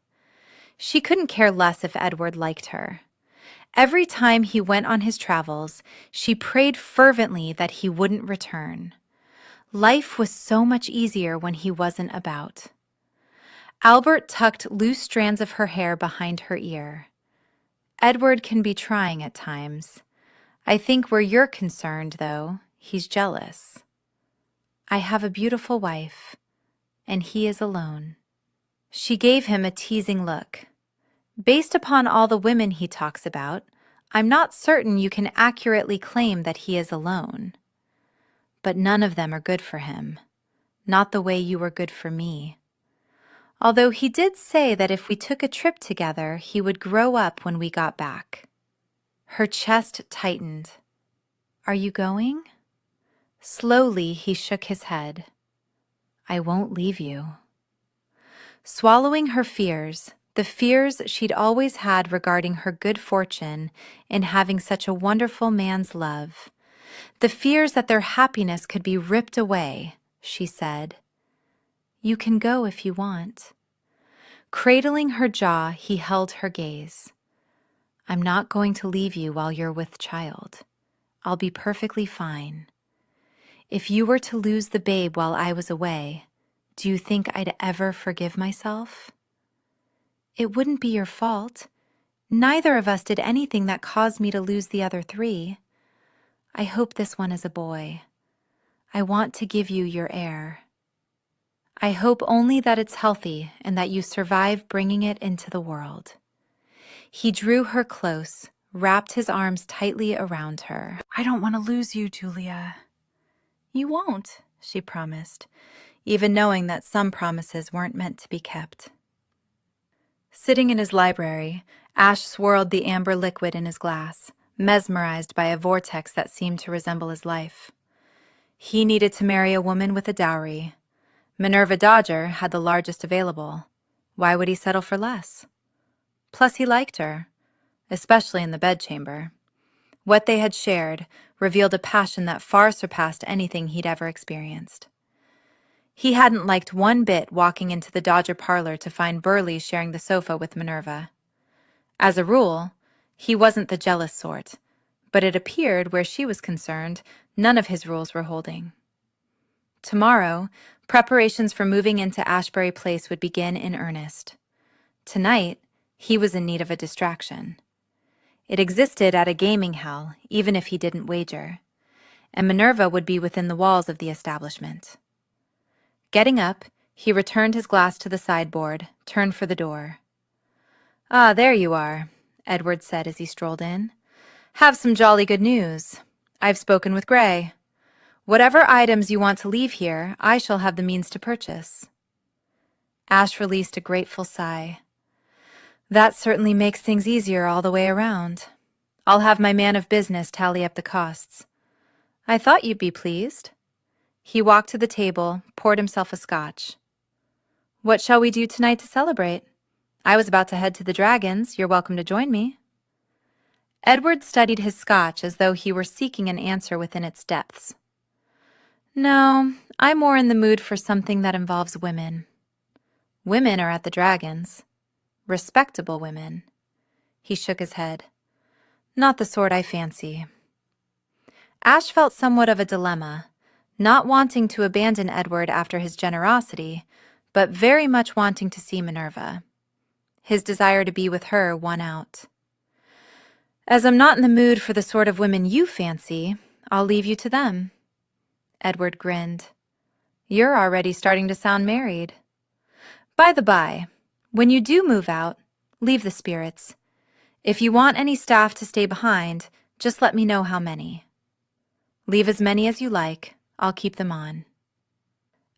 She couldn't care less if Edward liked her. Every time he went on his travels, she prayed fervently that he wouldn't return. Life was so much easier when he wasn't about. Albert tucked loose strands of her hair behind her ear. "Edward can be trying at times. I think where you're concerned, though, he's jealous. I have a beautiful wife, and he is alone." She gave him a teasing look. "Based upon all the women he talks about, I'm not certain you can accurately claim that he is alone. But none of them are good for him, not the way you were good for me. Although he did say that if we took a trip together, he would grow up when we got back." Her chest tightened. "Are you going?" Slowly, he shook his head. "I won't leave you." Swallowing her fears, the fears she'd always had regarding her good fortune in having such a wonderful man's love, the fears that their happiness could be ripped away, she said, "You can go if you want." Cradling her jaw, he held her gaze. "I'm not going to leave you while you're with child. I'll be perfectly fine. If you were to lose the babe while I was away, do you think I'd ever forgive myself? It wouldn't be your fault. Neither of us did anything that caused me to lose the other 3. I hope this one is a boy. I want to give you your heir." I hope only that it's healthy and that you survive bringing it into the world." He drew her close, wrapped his arms tightly around her. "I don't want to lose you, Julia." "You won't," she promised, even knowing that some promises weren't meant to be kept. Sitting in his library, Ash swirled the amber liquid in his glass, mesmerized by a vortex that seemed to resemble his life. He needed to marry a woman with a dowry. Minerva Dodger had the largest available. Why would he settle for less? Plus, he liked her, especially in the bedchamber. What they had shared revealed a passion that far surpassed anything he'd ever experienced. He hadn't liked one bit walking into the Dodger parlor to find Burley sharing the sofa with Minerva. As a rule, he wasn't the jealous sort, but it appeared where she was concerned, none of his rules were holding. Tomorrow, preparations for moving into Ashebury Place would begin in earnest. Tonight, he was in need of a distraction. It existed at a gaming hall, even if he didn't wager, and Minerva would be within the walls of the establishment. Getting up, he returned his glass to the sideboard, turned for the door. "Ah, there you are," Edward said as he strolled in. "Have some jolly good news. I've spoken with Gray. Whatever items you want to leave here, I shall have the means to purchase." Ash released a grateful sigh. "That certainly makes things easier all the way around. I'll have my man of business tally up the costs. I thought you'd be pleased." He walked to the table, poured himself a scotch. "What shall we do tonight to celebrate? I was about to head to the Dragons. You're welcome to join me." Edward studied his scotch as though he were seeking an answer within its depths. "No, I'm more in the mood for something that involves women. Women are at the Dragons. Respectable women." He shook his head. "Not the sort I fancy." Ash felt somewhat of a dilemma, not wanting to abandon Edward after his generosity, but very much wanting to see Minerva. His desire to be with her won out. "As I'm not in the mood for the sort of women you fancy, I'll leave you to them." Edward grinned. "You're already starting to sound married. By the by, when you do move out, leave the spirits. If you want any staff to stay behind, just let me know how many. Leave as many as you like. I'll keep them on."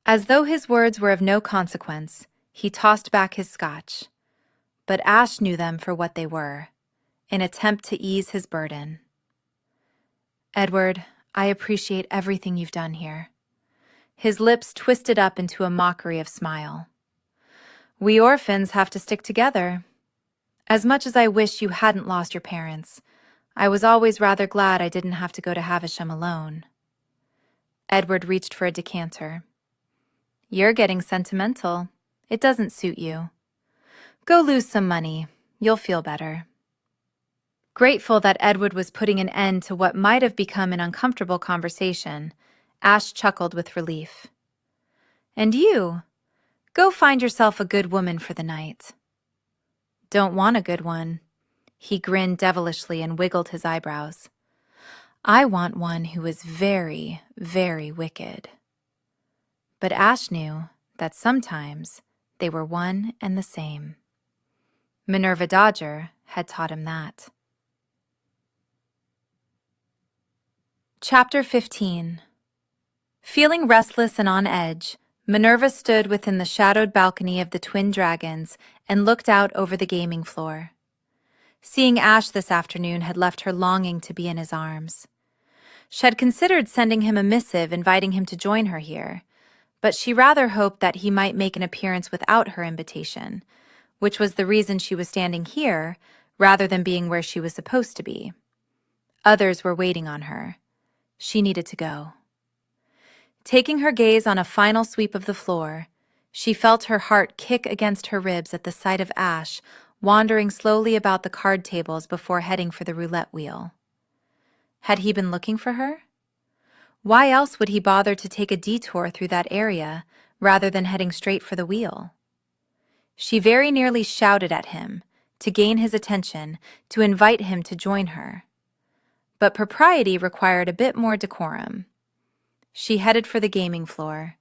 As though his words were of no consequence, he tossed back his scotch. But Ash knew them for what they were, an attempt to ease his burden. "Edward, I appreciate everything you've done here." His lips twisted up into a mockery of smile. "We orphans have to stick together. As much as I wish you hadn't lost your parents, I was always rather glad I didn't have to go to Havisham alone." Edward reached for a decanter. "You're getting sentimental. It doesn't suit you. Go lose some money. You'll feel better." Grateful that Edward was putting an end to what might have become an uncomfortable conversation, Ash chuckled with relief. "And you? Go find yourself a good woman for the night." "Don't want a good one." He grinned devilishly and wiggled his eyebrows. "I want one who is very, very wicked." But Ash knew that sometimes they were one and the same. Minerva Dodger had taught him that. Chapter 15. Feeling restless and on edge, Minerva stood within the shadowed balcony of the Twin Dragons and looked out over the gaming floor. Seeing Ash this afternoon had left her longing to be in his arms. She had considered sending him a missive inviting him to join her here, but she rather hoped that he might make an appearance without her invitation, which was the reason she was standing here rather than being where she was supposed to be. Others were waiting on her. She needed to go. Taking her gaze on a final sweep of the floor, she felt her heart kick against her ribs at the sight of Ash wandering slowly about the card tables before heading for the roulette wheel. Had he been looking for her? Why else would he bother to take a detour through that area rather than heading straight for the wheel? She very nearly shouted at him, to gain his attention, to invite him to join her. But propriety required a bit more decorum. She headed for the gaming floor.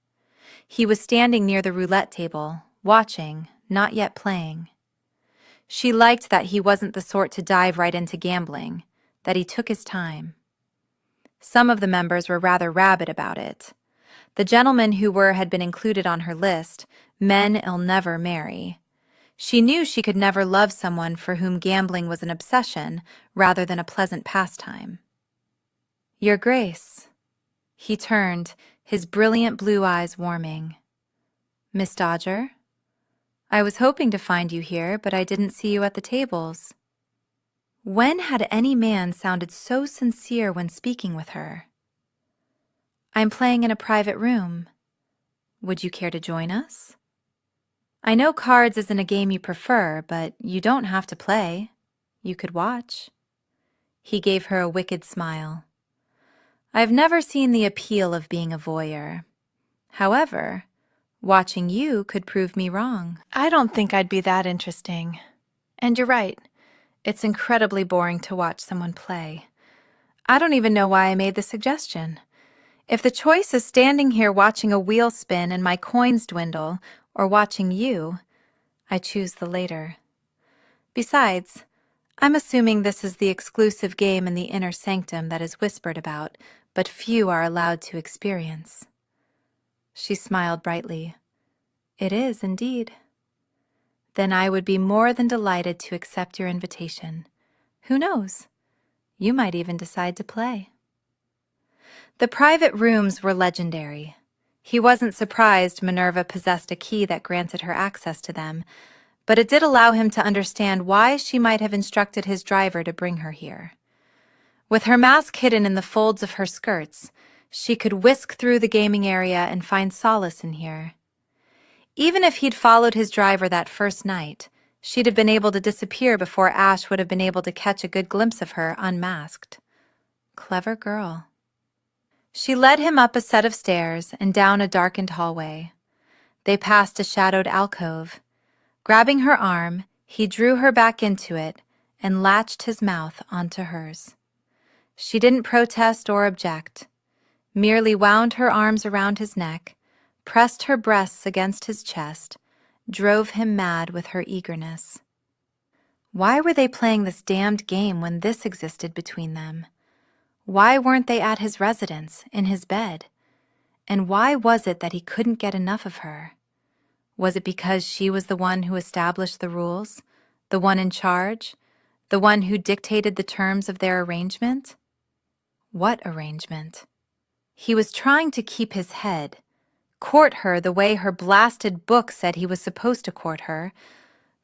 He was standing near the roulette table, watching, not yet playing. She liked that he wasn't the sort to dive right into gambling, that he took his time. Some of the members were rather rabid about it. The gentlemen who had been included on her list, men I'll never marry. She knew she could never love someone for whom gambling was an obsession rather than a pleasant pastime. Your Grace. He turned, his brilliant blue eyes warming. Miss Dodger? I was hoping to find you here, but I didn't see you at the tables. When had any man sounded so sincere when speaking with her? I'm playing in a private room. Would you care to join us? I know cards isn't a game you prefer, but you don't have to play. You could watch. He gave her a wicked smile. I've never seen the appeal of being a voyeur. However, watching you could prove me wrong. I don't think I'd be that interesting. And you're right. It's incredibly boring to watch someone play. I don't even know why I made the suggestion. If the choice is standing here watching a wheel spin and my coins dwindle, or watching you, I choose the later. Besides, I'm assuming this is the exclusive game in the inner sanctum that is whispered about, but few are allowed to experience. She smiled brightly. It is, indeed. Then I would be more than delighted to accept your invitation. Who knows? You might even decide to play. The private rooms were legendary. He wasn't surprised Minerva possessed a key that granted her access to them, but it did allow him to understand why she might have instructed his driver to bring her here. With her mask hidden in the folds of her skirts, she could whisk through the gaming area and find solace in here. Even if he'd followed his driver that first night, she'd have been able to disappear before Ash would have been able to catch a good glimpse of her unmasked. Clever girl. She led him up a set of stairs and down a darkened hallway. They passed a shadowed alcove. Grabbing her arm, he drew her back into it and latched his mouth onto hers. She didn't protest or object, merely wound her arms around his neck, pressed her breasts against his chest, drove him mad with her eagerness. Why were they playing this damned game when this existed between them? Why weren't they at his residence, in his bed? And why was it that he couldn't get enough of her? Was it because she was the one who established the rules, the one in charge, the one who dictated the terms of their arrangement? What arrangement? He was trying to keep his head, court her the way her blasted book said he was supposed to court her,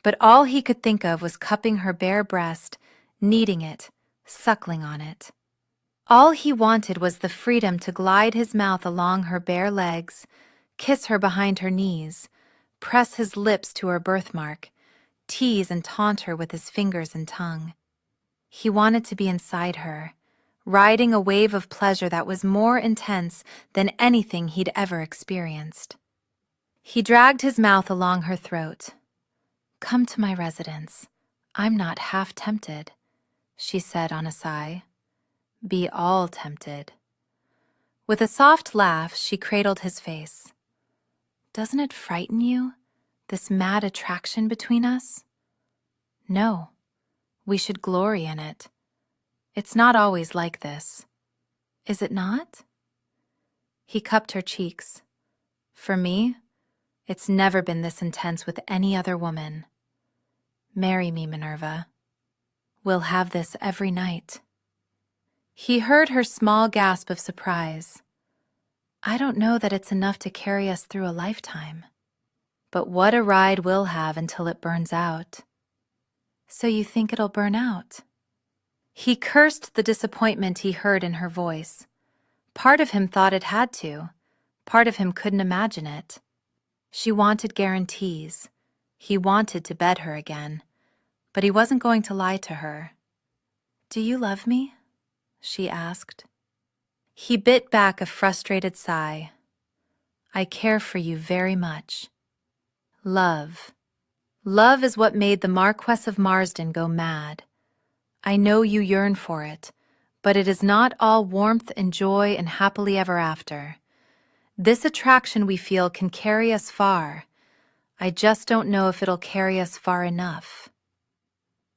but all he could think of was cupping her bare breast, kneading it, suckling on it. All he wanted was the freedom to glide his mouth along her bare legs, kiss her behind her knees, press his lips to her birthmark, tease and taunt her with his fingers and tongue. He wanted to be inside her, riding a wave of pleasure that was more intense than anything he'd ever experienced. He dragged his mouth along her throat. Come to my residence. I'm not half tempted, she said on a sigh. Be all tempted. With a soft laugh, she cradled his face. Doesn't it frighten you, this mad attraction between us? No, we should glory in it. It's not always like this. Is it not? He cupped her cheeks. For me, it's never been this intense with any other woman. Marry me, Minerva. We'll have this every night. He heard her small gasp of surprise. I don't know that it's enough to carry us through a lifetime. But what a ride we'll have until it burns out. So you think it'll burn out? He cursed the disappointment he heard in her voice. Part of him thought it had to. Part of him couldn't imagine it. She wanted guarantees. He wanted to bed her again. But he wasn't going to lie to her. Do you love me? She asked. He bit back a frustrated sigh. I care for you very much. Love. Love is what made the Marquess of Marsden go mad. I know you yearn for it, but it is not all warmth and joy and happily ever after. This attraction we feel can carry us far. I just don't know if it'll carry us far enough.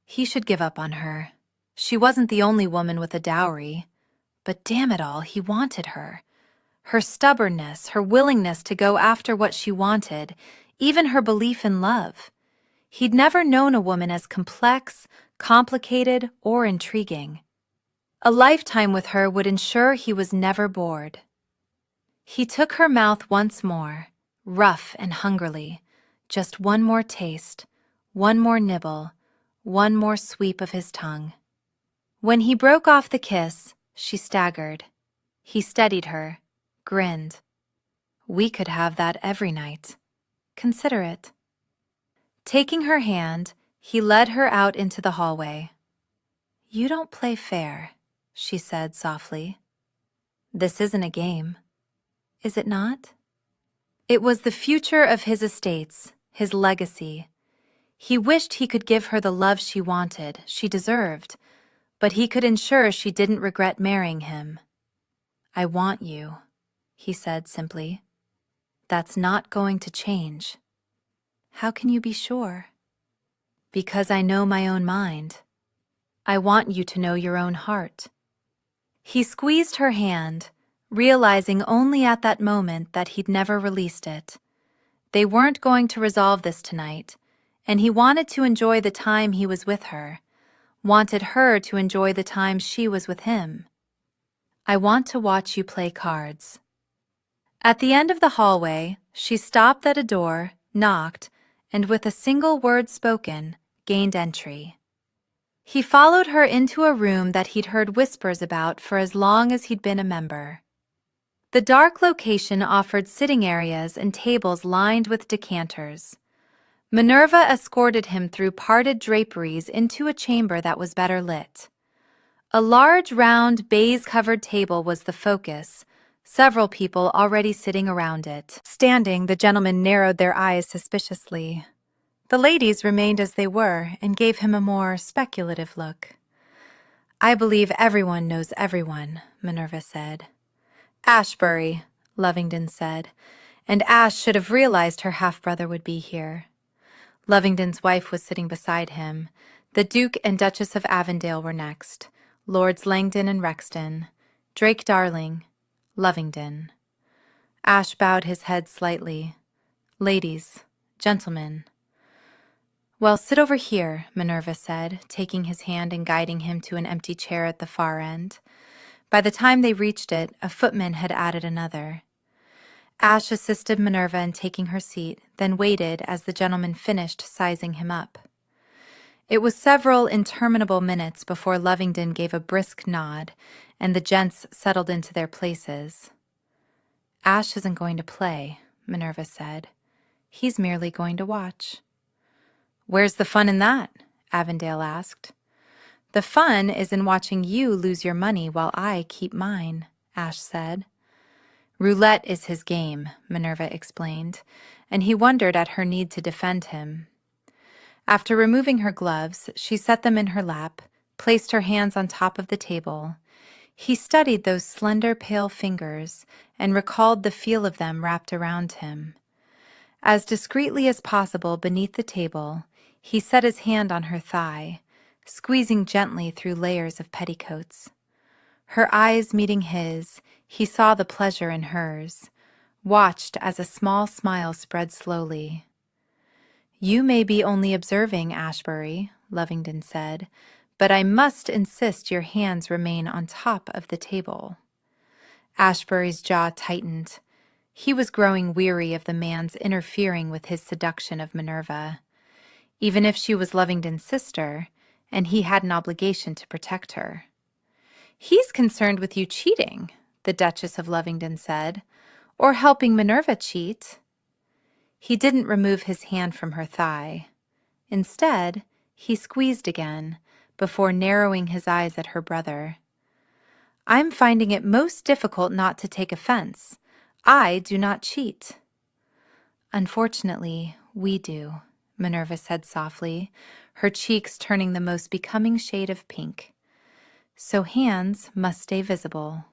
He should give up on her. She wasn't the only woman with a dowry. But damn it all, he wanted her. Her stubbornness, her willingness to go after what she wanted, even her belief in love. He'd never known a woman as complex, complicated, or intriguing. A lifetime with her would ensure he was never bored. He took her mouth once more, rough and hungrily. Just one more taste, one more nibble, one more sweep of his tongue. When he broke off the kiss, she staggered. He steadied her, grinned. We could have that every night. Consider it. Taking her hand, he led her out into the hallway. You don't play fair, she said softly. This isn't a game. Is it not? It was the future of his estates, his legacy. He wished he could give her the love she wanted, she deserved, but he could ensure she didn't regret marrying him. I want you, he said simply. That's not going to change. How can you be sure? Because I know my own mind. I want you to know your own heart. He squeezed her hand, realizing only at that moment that he'd never released it. They weren't going to resolve this tonight, and he wanted to enjoy the time he was with her, wanted her to enjoy the time she was with him. I want to watch you play cards. At the end of the hallway, she stopped at a door, knocked, and with a single word spoken, gained entry. He followed her into a room that he'd heard whispers about for as long as he'd been a member. The dark location offered sitting areas and tables lined with decanters. Minerva escorted him through parted draperies into a chamber that was better lit. A large, round, baize-covered table was the focus, several people already sitting around it. Standing, the gentlemen narrowed their eyes suspiciously. The ladies remained as they were and gave him a more speculative look. I believe everyone knows everyone, Minerva said. Ashebury, Lovingdon said, and Ash should have realized her half-brother would be here. Lovingdon's wife was sitting beside him. The Duke and Duchess of Avondale were next, Lords Langdon and Rexton, Drake Darling, Lovingdon. Ash bowed his head slightly. Ladies, gentlemen. Well, sit over here, Minerva said, taking his hand and guiding him to an empty chair at the far end. By the time they reached it, a footman had added another. Ash assisted Minerva in taking her seat, then waited as the gentleman finished sizing him up. It was several interminable minutes before Lovingdon gave a brisk nod, and the gents settled into their places. Ash isn't going to play, Minerva said. He's merely going to watch. Where's the fun in that? Avondale asked. The fun is in watching you lose your money while I keep mine, Ash said. Roulette is his game, Minerva explained, and he wondered at her need to defend him. After removing her gloves, she set them in her lap, placed her hands on top of the table. He studied those slender, pale fingers and recalled the feel of them wrapped around him. As discreetly as possible beneath the table, he set his hand on her thigh, squeezing gently through layers of petticoats. Her eyes meeting his, he saw the pleasure in hers, watched as a small smile spread slowly. You may be only observing, Ashebury, Lovingdon said, but I must insist your hands remain on top of the table. Ashbury's jaw tightened. He was growing weary of the man's interfering with his seduction of Minerva. Even if she was Lovingdon's sister, and he had an obligation to protect her. He's concerned with you cheating, the Duchess of Lovingdon said, or helping Minerva cheat. He didn't remove his hand from her thigh. Instead, he squeezed again, before narrowing his eyes at her brother. I'm finding it most difficult not to take offense. I do not cheat. Unfortunately, we do, Minerva said softly, her cheeks turning the most becoming shade of pink. So hands must stay visible.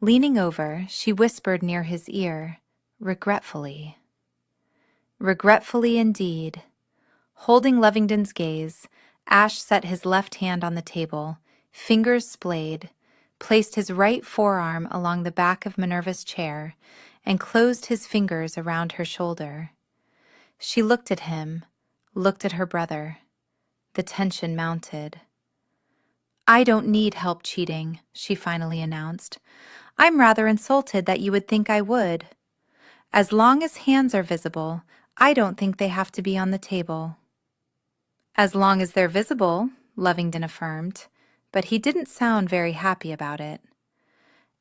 Leaning over, she whispered near his ear, regretfully. Regretfully indeed. Holding Lovington's gaze, Ash set his left hand on the table, fingers splayed, placed his right forearm along the back of Minerva's chair, and closed his fingers around her shoulder. She looked at him, looked at her brother. The tension mounted. "I don't need help cheating," she finally announced. "I'm rather insulted that you would think I would. As long as hands are visible, I don't think they have to be on the table." "As long as they're visible," Lovington affirmed, but he didn't sound very happy about it.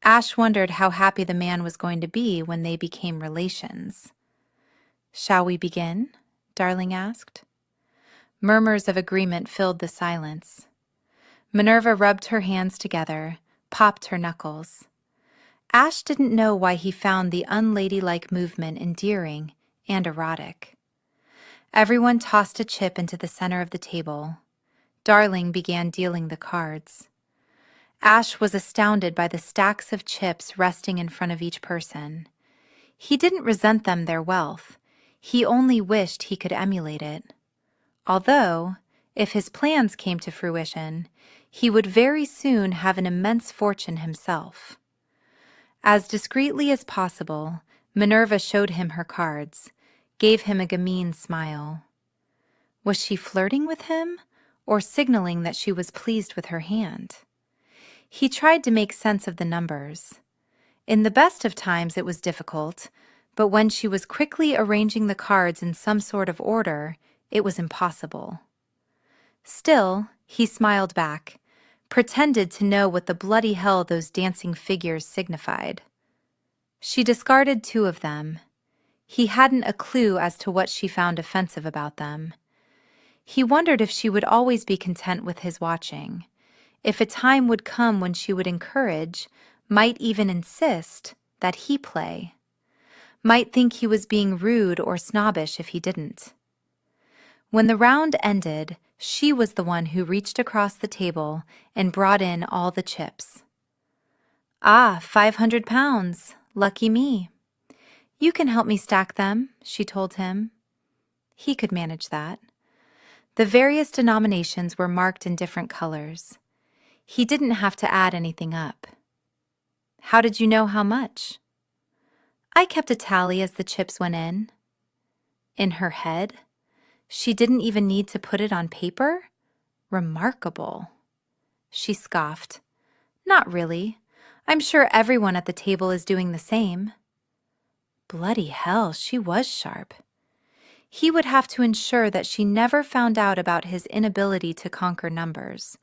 Ash wondered how happy the man was going to be when they became relations. "Shall we begin?" Darling asked. Murmurs of agreement filled the silence. Minerva rubbed her hands together, popped her knuckles. Ash didn't know why he found the unladylike movement endearing and erotic. Everyone tossed a chip into the center of the table. Darling began dealing the cards. Ash was astounded by the stacks of chips resting in front of each person. He didn't resent them their wealth. He only wished he could emulate it. Although, if his plans came to fruition, he would very soon have an immense fortune himself. As discreetly as possible, Minerva showed him her cards, gave him a gamine smile. Was she flirting with him, or signaling that she was pleased with her hand? He tried to make sense of the numbers. In the best of times it was difficult, but when she was quickly arranging the cards in some sort of order, it was impossible. Still, he smiled back, pretended to know what the bloody hell those dancing figures signified. She discarded 2 of them. He hadn't a clue as to what she found offensive about them. He wondered if she would always be content with his watching, if a time would come when she would encourage, might even insist, that he play, might think he was being rude or snobbish if he didn't. When the round ended, she was the one who reached across the table and brought in all the chips. "Ah, 500 pounds. Lucky me." "You can help me stack them," she told him. He could manage that. The various denominations were marked in different colors. He didn't have to add anything up. "How did you know how much?" "I kept a tally as the chips went in." In her head? She didn't even need to put it on paper? Remarkable. She scoffed. "Not really. I'm sure everyone at the table is doing the same." Bloody hell, she was sharp. He would have to ensure that she never found out about his inability to conquer numbers.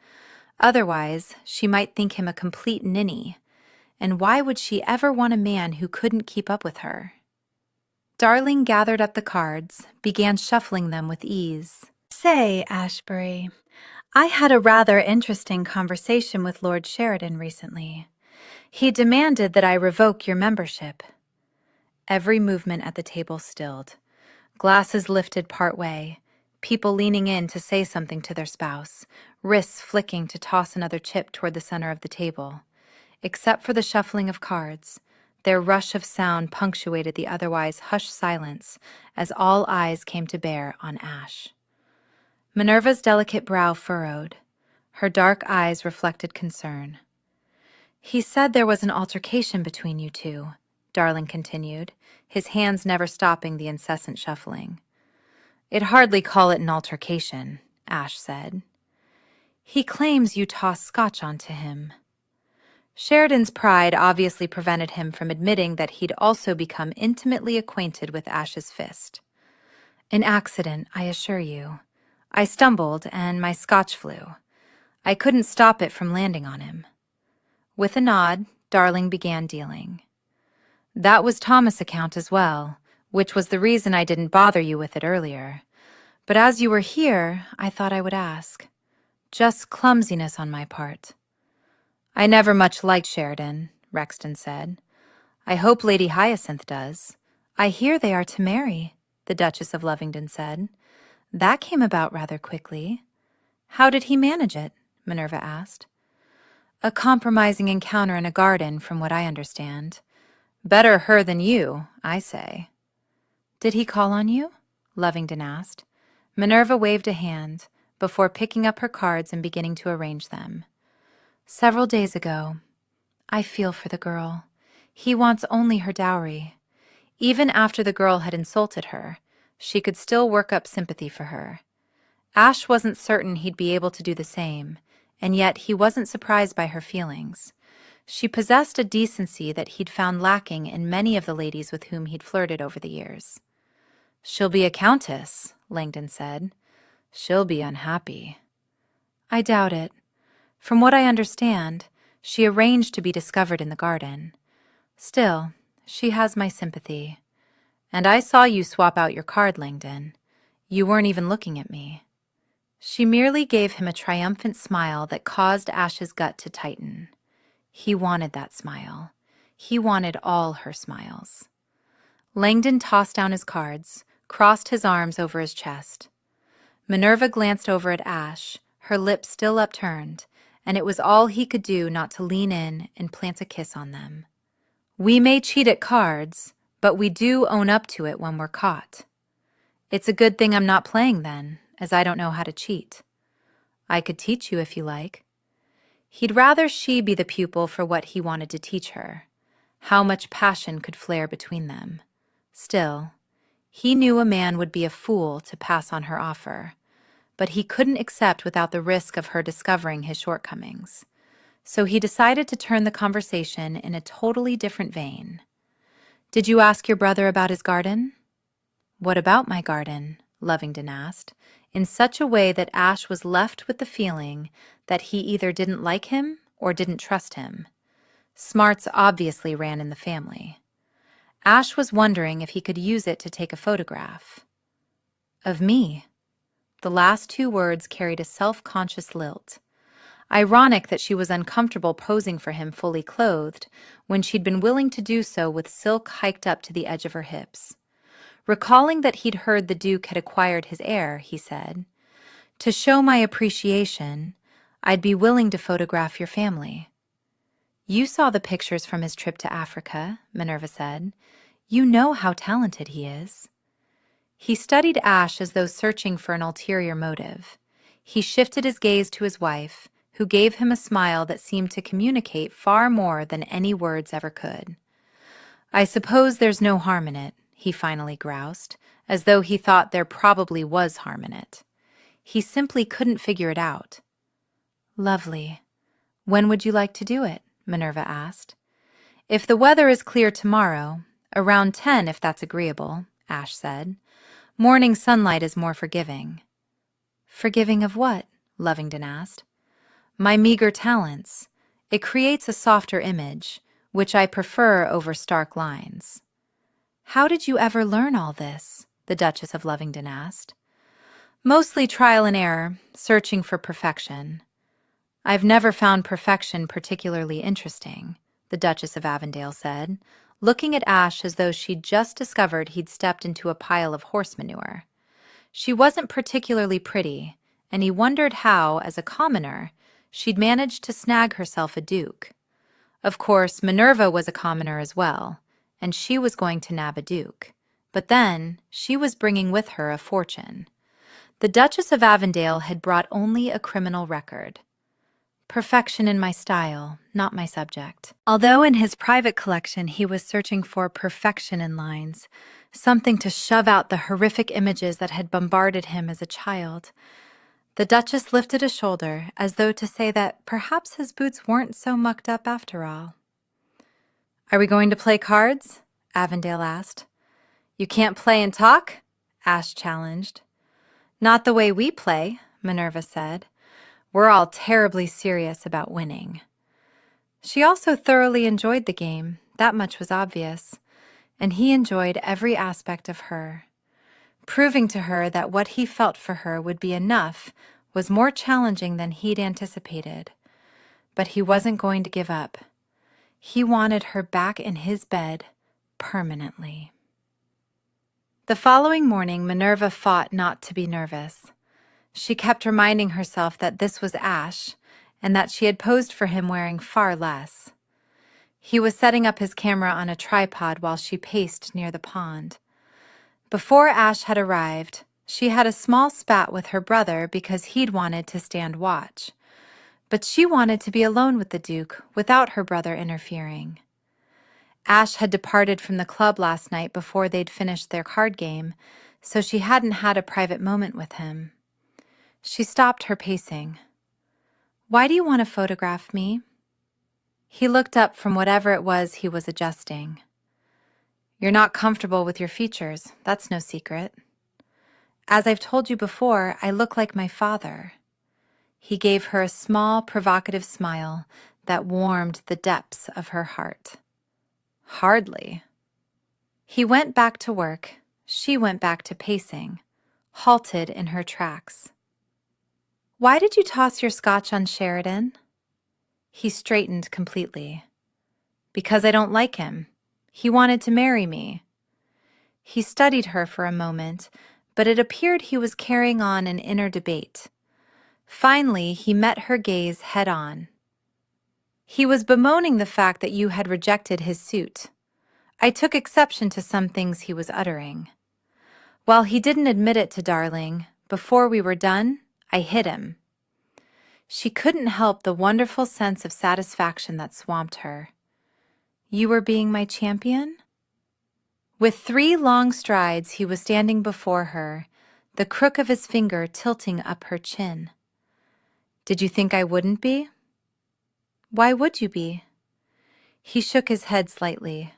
Otherwise, she might think him a complete ninny. And why would she ever want a man who couldn't keep up with her? Darling gathered up the cards, began shuffling them with ease. "Say, Ashbury, I had a rather interesting conversation with Lord Sheridan recently. He demanded that I revoke your membership." Every movement at the table stilled. Glasses lifted partway, people leaning in to say something to their spouse, wrists flicking to toss another chip toward the center of the table. Except for the shuffling of cards, their rush of sound punctuated the otherwise hushed silence as all eyes came to bear on Ash. Minerva's delicate brow furrowed. Her dark eyes reflected concern. "He said there was an altercation between you 2, Darling continued, his hands never stopping the incessant shuffling. "I'd hardly call it an altercation," Ash said. "He claims you tossed scotch onto him." Sheridan's pride obviously prevented him from admitting that he'd also become intimately acquainted with Ash's fist. "An accident, I assure you. I stumbled, and my scotch flew. I couldn't stop it from landing on him." With a nod, Darling began dealing. "That was Thomas' account as well, which was the reason I didn't bother you with it earlier. But as you were here, I thought I would ask. Just clumsiness on my part." "I never much liked Sheridan," Rexton said. "I hope Lady Hyacinth does." "I hear they are to marry," the Duchess of Lovington said. "That came about rather quickly." "How did he manage it?" Minerva asked. A compromising encounter in a garden, from what I understand. Better her than you, I say. Did he call on you? Lovington asked. Minerva waved a hand before picking up her cards and beginning to arrange them. Several days ago. I feel for the girl. He wants only her dowry. Even after the girl had insulted her, she could still work up sympathy for her. Ash wasn't certain he'd be able to do the same, and yet he wasn't surprised by her feelings. She possessed a decency that he'd found lacking in many of the ladies with whom he'd flirted over the years. She'll be a countess, Langdon said. She'll be unhappy. I doubt it. From what I understand, she arranged to be discovered in the garden. Still, she has my sympathy. And I saw you swap out your card, Langdon. You weren't even looking at me. She merely gave him a triumphant smile that caused Ash's gut to tighten. He wanted that smile. He wanted all her smiles. Langdon tossed down his cards, crossed his arms over his chest. Minerva glanced over at Ash, her lips still upturned, and it was all he could do not to lean in and plant a kiss on them. We may cheat at cards, but we do own up to it when we're caught. It's a good thing I'm not playing then, as I don't know how to cheat. I could teach you if you like. He'd rather she be the pupil for what he wanted to teach her. How much passion could flare between them. Still, he knew a man would be a fool to pass on her offer, but he couldn't accept without the risk of her discovering his shortcomings. So he decided to turn the conversation in a totally different vein. Did you ask your brother about his garden? What about my garden? Lovington asked, in such a way that Ash was left with the feeling that he either didn't like him or didn't trust him. Smarts obviously ran in the family. Ash was wondering if he could use it to take a photograph. Of me. The last two words carried a self-conscious lilt. Ironic that she was uncomfortable posing for him fully clothed when she'd been willing to do so with silk hiked up to the edge of her hips. Recalling that he'd heard the Duke had acquired his heir, he said, "To show my appreciation, I'd be willing to photograph your family." You saw the pictures from his trip to Africa, Minerva said. You know how talented he is. He studied Ash as though searching for an ulterior motive. He shifted his gaze to his wife, who gave him a smile that seemed to communicate far more than any words ever could. I suppose there's no harm in it, he finally groused, as though he thought there probably was harm in it. He simply couldn't figure it out. Lovely. When would you like to do it? Minerva asked. If the weather is clear tomorrow, around 10 if that's agreeable, Ash said. Morning sunlight is more forgiving. Forgiving of what? Lovington asked. My meager talents. It creates a softer image, which I prefer over stark lines. How did you ever learn all this? The Duchess of Lovington asked. Mostly trial and error, searching for perfection. I've never found perfection particularly interesting, the Duchess of Avondale said, looking at Ash as though she'd just discovered he'd stepped into a pile of horse manure. She wasn't particularly pretty, and he wondered how, as a commoner, she'd managed to snag herself a duke. Of course, Minerva was a commoner as well, and she was going to nab a duke. But then, she was bringing with her a fortune. The Duchess of Avondale had brought only a criminal record. Perfection in my style, not my subject. Although in his private collection he was searching for perfection in lines, something to shove out the horrific images that had bombarded him as a child. The Duchess lifted a shoulder as though to say that perhaps his boots weren't so mucked up after all. Are we going to play cards? Avondale asked. You can't play and talk? Ash challenged. Not the way we play, Minerva said. We're all terribly serious about winning. She also thoroughly enjoyed the game, that much was obvious, and he enjoyed every aspect of her. Proving to her that what he felt for her would be enough was more challenging than he'd anticipated. But he wasn't going to give up. He wanted her back in his bed permanently. The following morning, Minerva fought not to be nervous. She kept reminding herself that this was Ash, and that she had posed for him wearing far less. He was setting up his camera on a tripod while she paced near the pond. Before Ash had arrived, she had a small spat with her brother because he'd wanted to stand watch. But she wanted to be alone with the Duke without her brother interfering. Ash had departed from the club last night before they'd finished their card game, so she hadn't had a private moment with him. She stopped her pacing. "Why do you want to photograph me?" He looked up from whatever it was he was adjusting. "You're not comfortable with your features, that's no secret. As I've told you before, I look like my father." He gave her a small, provocative smile that warmed the depths of her heart. "Hardly." He went back to work. She went back to pacing, halted in her tracks. "Why did you toss your scotch on Sheridan?" He straightened completely. "Because I don't like him. He wanted to marry me." He studied her for a moment, but it appeared he was carrying on an inner debate. Finally, he met her gaze head-on. "He was bemoaning the fact that you had rejected his suit. I took exception to some things he was uttering. While he didn't admit it to Darling, before we were done, I hit him." She couldn't help the wonderful sense of satisfaction that swamped her. "You were being my champion?" With 3 long strides, he was standing before her, the crook of his finger tilting up her chin. "Did you think I wouldn't be?" "Why would you be?" He shook his head slightly.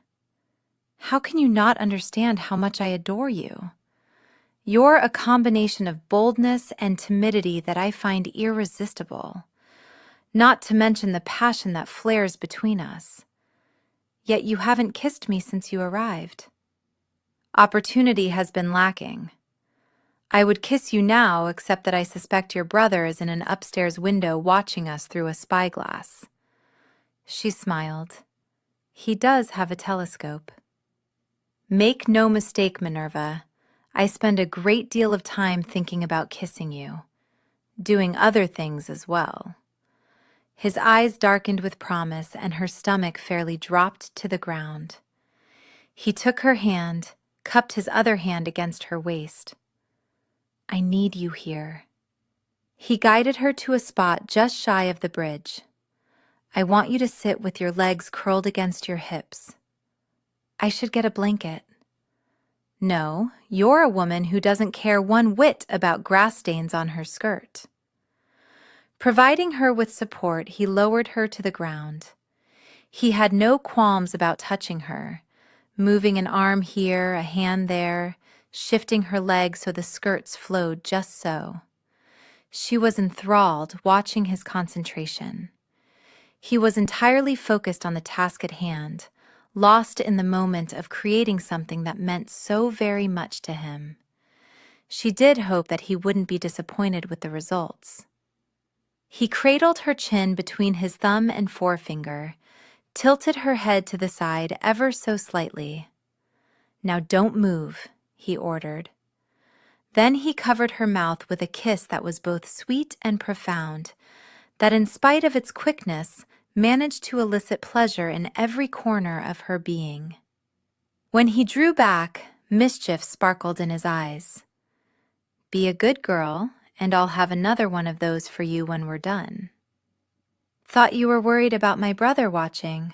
"How can you not understand how much I adore you? You're a combination of boldness and timidity that I find irresistible, not to mention the passion that flares between us. Yet you haven't kissed me since you arrived." "Opportunity has been lacking. I would kiss you now, except that I suspect your brother is in an upstairs window watching us through a spyglass." She smiled. "He does have a telescope." "Make no mistake, Minerva. I spend a great deal of time thinking about kissing you, doing other things as well." His eyes darkened with promise, and her stomach fairly dropped to the ground. He took her hand, cupped his other hand against her waist. "I need you here." He guided her to a spot just shy of the bridge. "I want you to sit with your legs curled against your hips." "I should get a blanket." "No, you're a woman who doesn't care one whit about grass stains on her skirt." Providing her with support, he lowered her to the ground. He had no qualms about touching her, moving an arm here, a hand there, shifting her legs so the skirts flowed just so. She was enthralled, watching his concentration. He was entirely focused on the task at hand, lost in the moment of creating something that meant so very much to him. She did hope that he wouldn't be disappointed with the results. He cradled her chin between his thumb and forefinger, tilted her head to the side ever so slightly. "Now don't move," he ordered. Then he covered her mouth with a kiss that was both sweet and profound, that in spite of its quickness, managed to elicit pleasure in every corner of her being. When he drew back, mischief sparkled in his eyes. "Be a good girl, and I'll have another one of those for you when we're done." "Thought you were worried about my brother watching."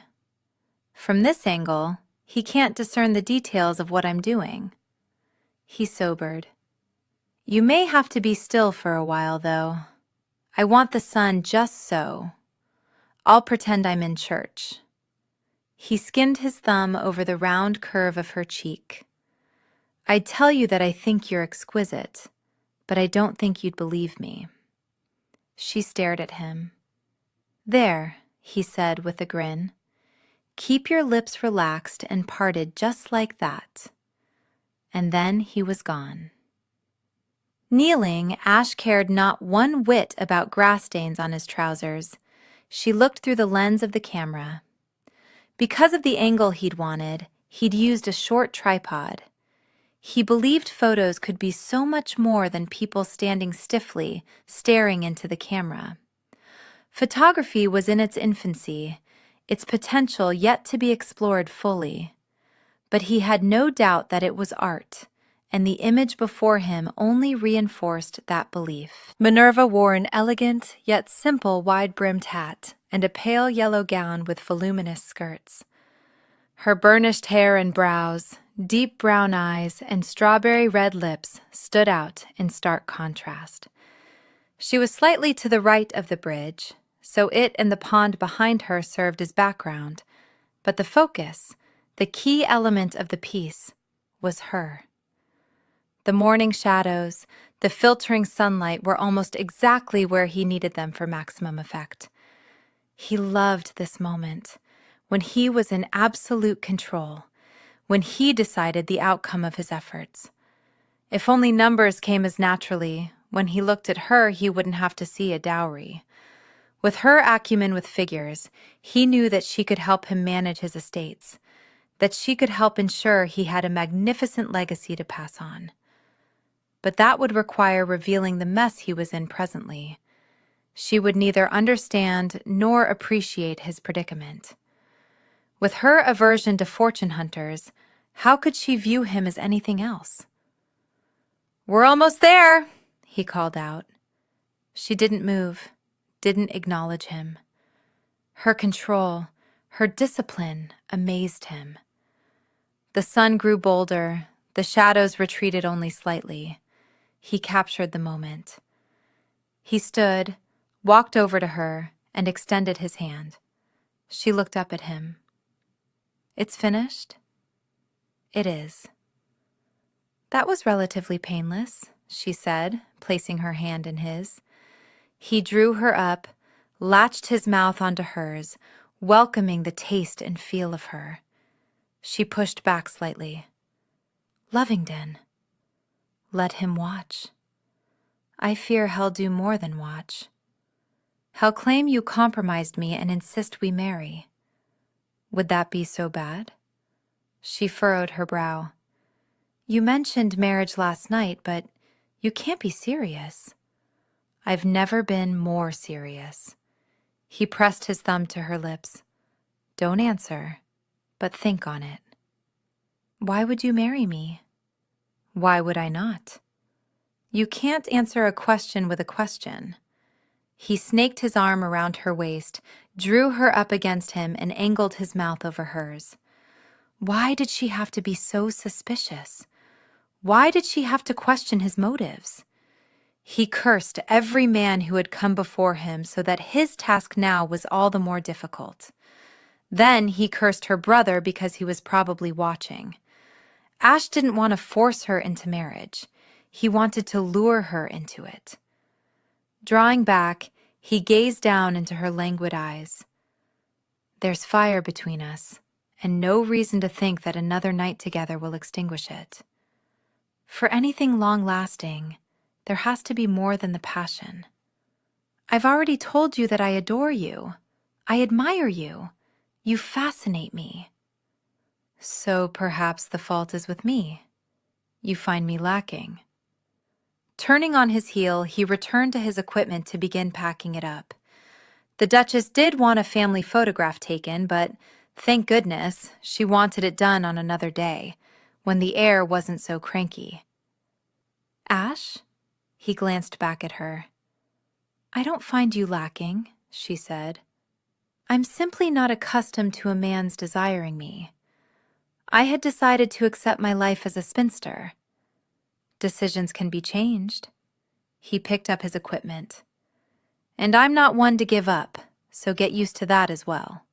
"From this angle, he can't discern the details of what I'm doing." He sobered. "You may have to be still for a while, though. I want the sun just so. I'll pretend I'm in church." He skimmed his thumb over the round curve of her cheek. "I'd tell you that I think you're exquisite, but I don't think you'd believe me." She stared at him. "There," he said with a grin. "Keep your lips relaxed and parted just like that." And then he was gone. Kneeling, Ash cared not one whit about grass stains on his trousers. She looked through the lens of the camera. Because of the angle he'd wanted, he'd used a short tripod. He believed photos could be so much more than people standing stiffly, staring into the camera. Photography was in its infancy, its potential yet to be explored fully. But he had no doubt that it was art, and the image before him only reinforced that belief. Minerva wore an elegant yet simple wide-brimmed hat and a pale yellow gown with voluminous skirts. Her burnished hair and brows, deep brown eyes, and strawberry red lips stood out in stark contrast. She was slightly to the right of the bridge, so it and the pond behind her served as background, but the focus, the key element of the piece, was her. The morning shadows, the filtering sunlight were almost exactly where he needed them for maximum effect. He loved this moment, when he was in absolute control, when he decided the outcome of his efforts. If only numbers came as naturally, when he looked at her he wouldn't have to see a dowry. With her acumen with figures, he knew that she could help him manage his estates, that she could help ensure he had a magnificent legacy to pass on. But that would require revealing the mess he was in presently. She would neither understand nor appreciate his predicament. With her aversion to fortune hunters, how could she view him as anything else? "We're almost there," he called out. She didn't move, didn't acknowledge him. Her control, her discipline amazed him. The sun grew bolder, the shadows retreated only slightly. He captured the moment. He stood, walked over to her, and extended his hand. She looked up at him. "It's finished?" "It is." "That was relatively painless," she said, placing her hand in his. He drew her up, latched his mouth onto hers, welcoming the taste and feel of her. She pushed back slightly. "Lovingdon." "Let him watch." "I fear he'll do more than watch. He'll claim you compromised me and insist we marry. Would that be so bad?" She furrowed her brow. "You mentioned marriage last night, but you can't be serious." "I've never been more serious." He pressed his thumb to her lips. "Don't answer, but think on it." "Why would you marry me?" "Why would I not?" "You can't answer a question with a question." He snaked his arm around her waist, drew her up against him, and angled his mouth over hers. Why did she have to be so suspicious? Why did she have to question his motives? He cursed every man who had come before him so that his task now was all the more difficult. Then he cursed her brother because he was probably watching. Ash didn't want to force her into marriage. He wanted to lure her into it. Drawing back, he gazed down into her languid eyes. "There's fire between us, and no reason to think that another night together will extinguish it. For anything long-lasting, there has to be more than the passion. I've already told you that I adore you. I admire you. You fascinate me. So perhaps the fault is with me. You find me lacking." Turning on his heel, he returned to his equipment to begin packing it up. The Duchess did want a family photograph taken, but thank goodness she wanted it done on another day, when the air wasn't so cranky. "Ash?" He glanced back at her. "I don't find you lacking," she said. "I'm simply not accustomed to a man's desiring me. I had decided to accept my life as a spinster. Decisions can be changed." He picked up his equipment. "And I'm not one to give up, so get used to that as well.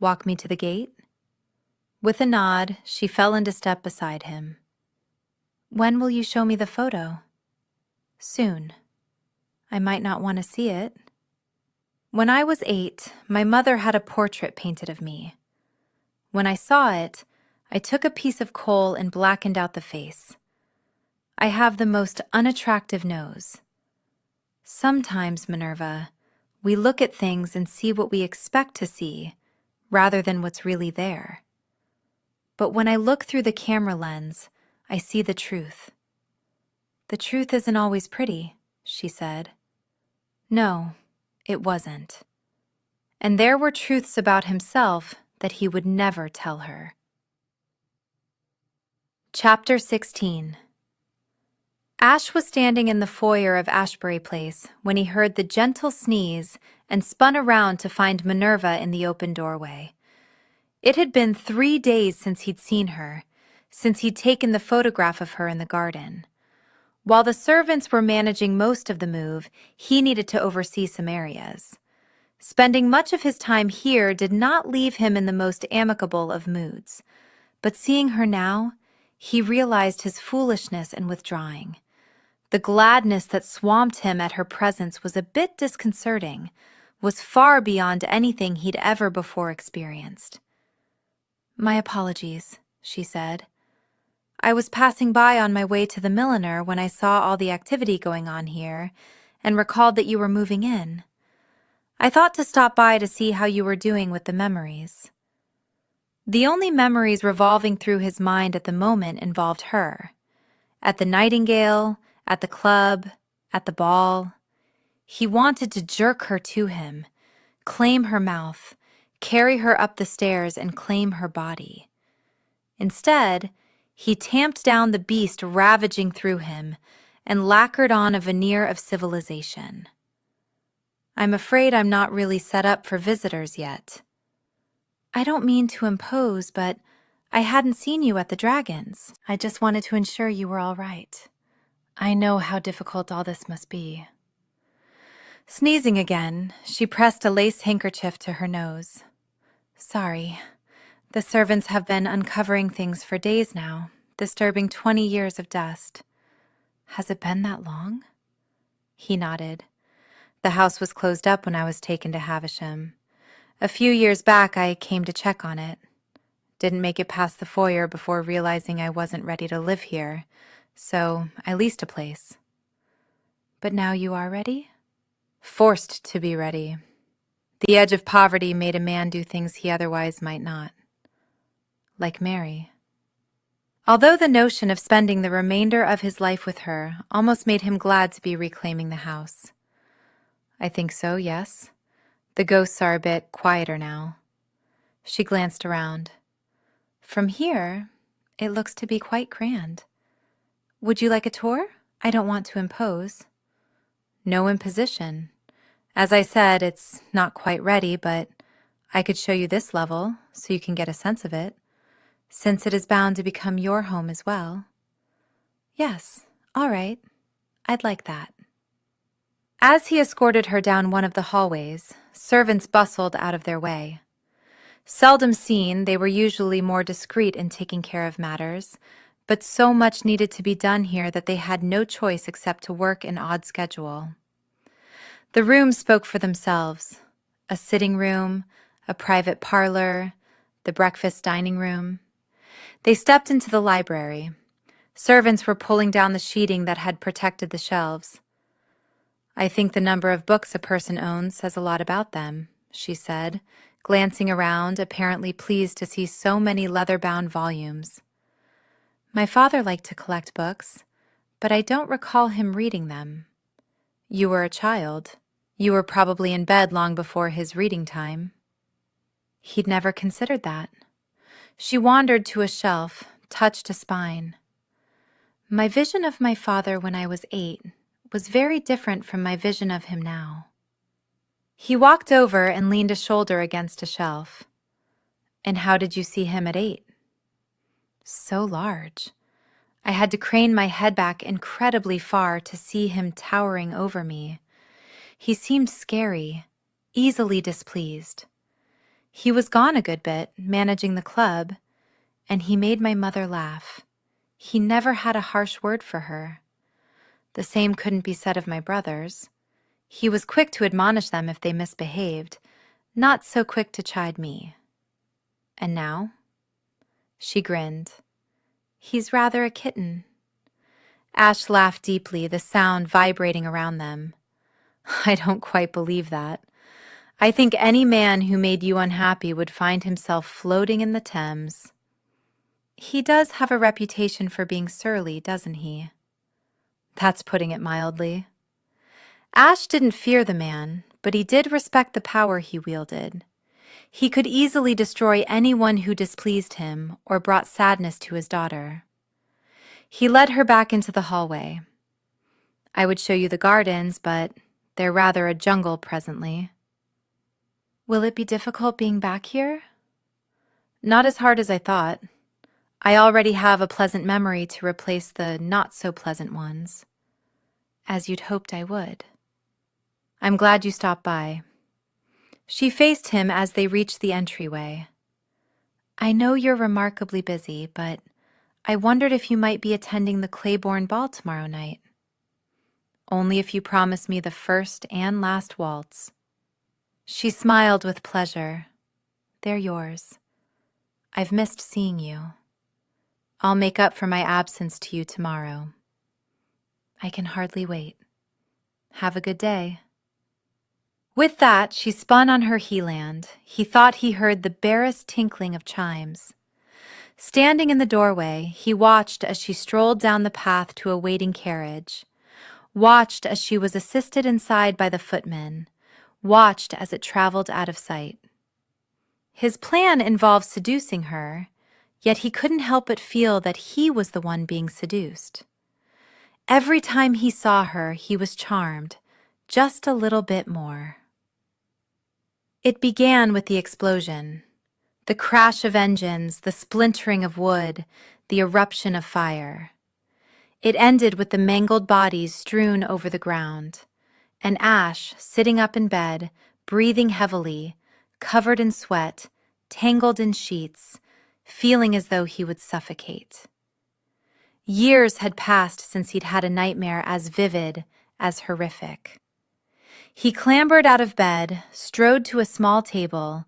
Walk me to the gate?" With a nod, she fell into step beside him. "When will you show me the photo?" "Soon. I might not want to see it. When I was 8, my mother had a portrait painted of me. When I saw it, I took a piece of coal and blackened out the face. I have the most unattractive nose. Sometimes, Minerva, we look at things and see what we expect to see, rather than what's really there. But when I look through the camera lens, I see the truth." "The truth isn't always pretty," she said. "No, it wasn't. And there were truths about himself that he would never tell her. Chapter 16. Ash was standing in the foyer of Ashbury Place when he heard the gentle sneeze and spun around to find Minerva in the open doorway. It had been 3 days since he'd seen her, since he'd taken the photograph of her in the garden. While the servants were managing most of the move, he needed to oversee some areas. Spending much of his time here did not leave him in the most amicable of moods. But seeing her now, he realized his foolishness in withdrawing. The gladness that swamped him at her presence was a bit disconcerting, was far beyond anything he'd ever before experienced. "My apologies," she said. "I was passing by on my way to the milliner when I saw all the activity going on here and recalled that you were moving in. I thought to stop by to see how you were doing with the memories." The only memories revolving through his mind at the moment involved her. At the Nightingale, at the club, at the ball. He wanted to jerk her to him, claim her mouth, carry her up the stairs and claim her body. Instead, he tamped down the beast ravaging through him and lacquered on a veneer of civilization. "I'm afraid I'm not really set up for visitors yet." "I don't mean to impose, but I hadn't seen you at the Dragons. I just wanted to ensure you were all right. I know how difficult all this must be." Sneezing again, she pressed a lace handkerchief to her nose. "Sorry. The servants have been uncovering things for days now, disturbing 20 years of dust." "Has it been that long?" He nodded. "The house was closed up when I was taken to Havisham. A few years back, I came to check on it. Didn't make it past the foyer before realizing I wasn't ready to live here, so I leased a place." "But now you are ready?" "Forced to be ready. The edge of poverty made a man do things he otherwise might not. Like marry." Although the notion of spending the remainder of his life with her almost made him glad to be reclaiming the house. "I think so, yes. The ghosts are a bit quieter now." She glanced around. "From here, it looks to be quite grand. Would you like a tour? I don't want to impose." "No imposition. As I said, it's not quite ready, but I could show you this level so you can get a sense of it, since it is bound to become your home as well." "Yes, all right. I'd like that." As he escorted her down one of the hallways, servants bustled out of their way. Seldom seen, they were usually more discreet in taking care of matters, but so much needed to be done here that they had no choice except to work an odd schedule. The rooms spoke for themselves: a sitting room, a private parlor, the breakfast dining room. They stepped into the library. Servants were pulling down the sheeting that had protected the shelves. "I think the number of books a person owns says a lot about them," she said, glancing around, apparently pleased to see so many leather-bound volumes. "My father liked to collect books, but I don't recall him reading them." "You were a child. You were probably in bed long before his reading time." He'd never considered that. She wandered to a shelf, touched a spine. "My vision of my father when I was 8 was very different from my vision of him now." He walked over and leaned a shoulder against a shelf. "And how did you see him at 8? "So large. I had to crane my head back incredibly far to see him towering over me. He seemed scary, easily displeased. He was gone a good bit, managing the club, and he made my mother laugh. He never had a harsh word for her. The same couldn't be said of my brothers. He was quick to admonish them if they misbehaved, not so quick to chide me." "And now?" She grinned. "He's rather a kitten." Ash laughed deeply, the sound vibrating around them. "I don't quite believe that. I think any man who made you unhappy would find himself floating in the Thames." "He does have a reputation for being surly, doesn't he?" "That's putting it mildly." Ash didn't fear the man, but he did respect the power he wielded. He could easily destroy anyone who displeased him or brought sadness to his daughter. He led her back into the hallway. "I would show you the gardens, but they're rather a jungle presently." "Will it be difficult being back here?" "Not as hard as I thought. I already have a pleasant memory to replace the not-so-pleasant ones." "As you'd hoped I would." "I'm glad you stopped by." She faced him as they reached the entryway. "I know you're remarkably busy, but I wondered if you might be attending the Claiborne ball tomorrow night." "Only if you promise me the first and last waltz." She smiled with pleasure. "They're yours. I've missed seeing you. I'll make up for my absence to you tomorrow." "I can hardly wait. Have a good day." With that, she spun on her heeland. He thought he heard the barest tinkling of chimes. Standing in the doorway, he watched as she strolled down the path to a waiting carriage, watched as she was assisted inside by the footman, watched as it traveled out of sight. His plan involved seducing her, yet he couldn't help but feel that he was the one being seduced. Every time he saw her, he was charmed, just a little bit more. It began with the explosion. The crash of engines, the splintering of wood, the eruption of fire. It ended with the mangled bodies strewn over the ground, and Ash, sitting up in bed, breathing heavily, covered in sweat, tangled in sheets, feeling as though he would suffocate. Years had passed since he'd had a nightmare as vivid, as horrific. He clambered out of bed, strode to a small table,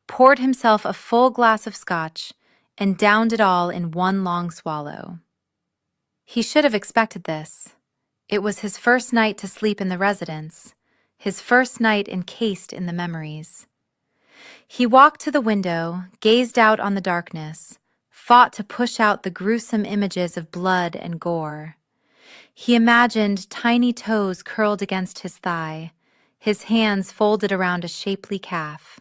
poured himself a full glass of scotch, and downed it all in one long swallow. He should have expected this. It was his first night to sleep in the residence, his first night encased in the memories. He walked to the window, gazed out on the darkness, fought to push out the gruesome images of blood and gore. He imagined tiny toes curled against his thigh, his hands folded around a shapely calf.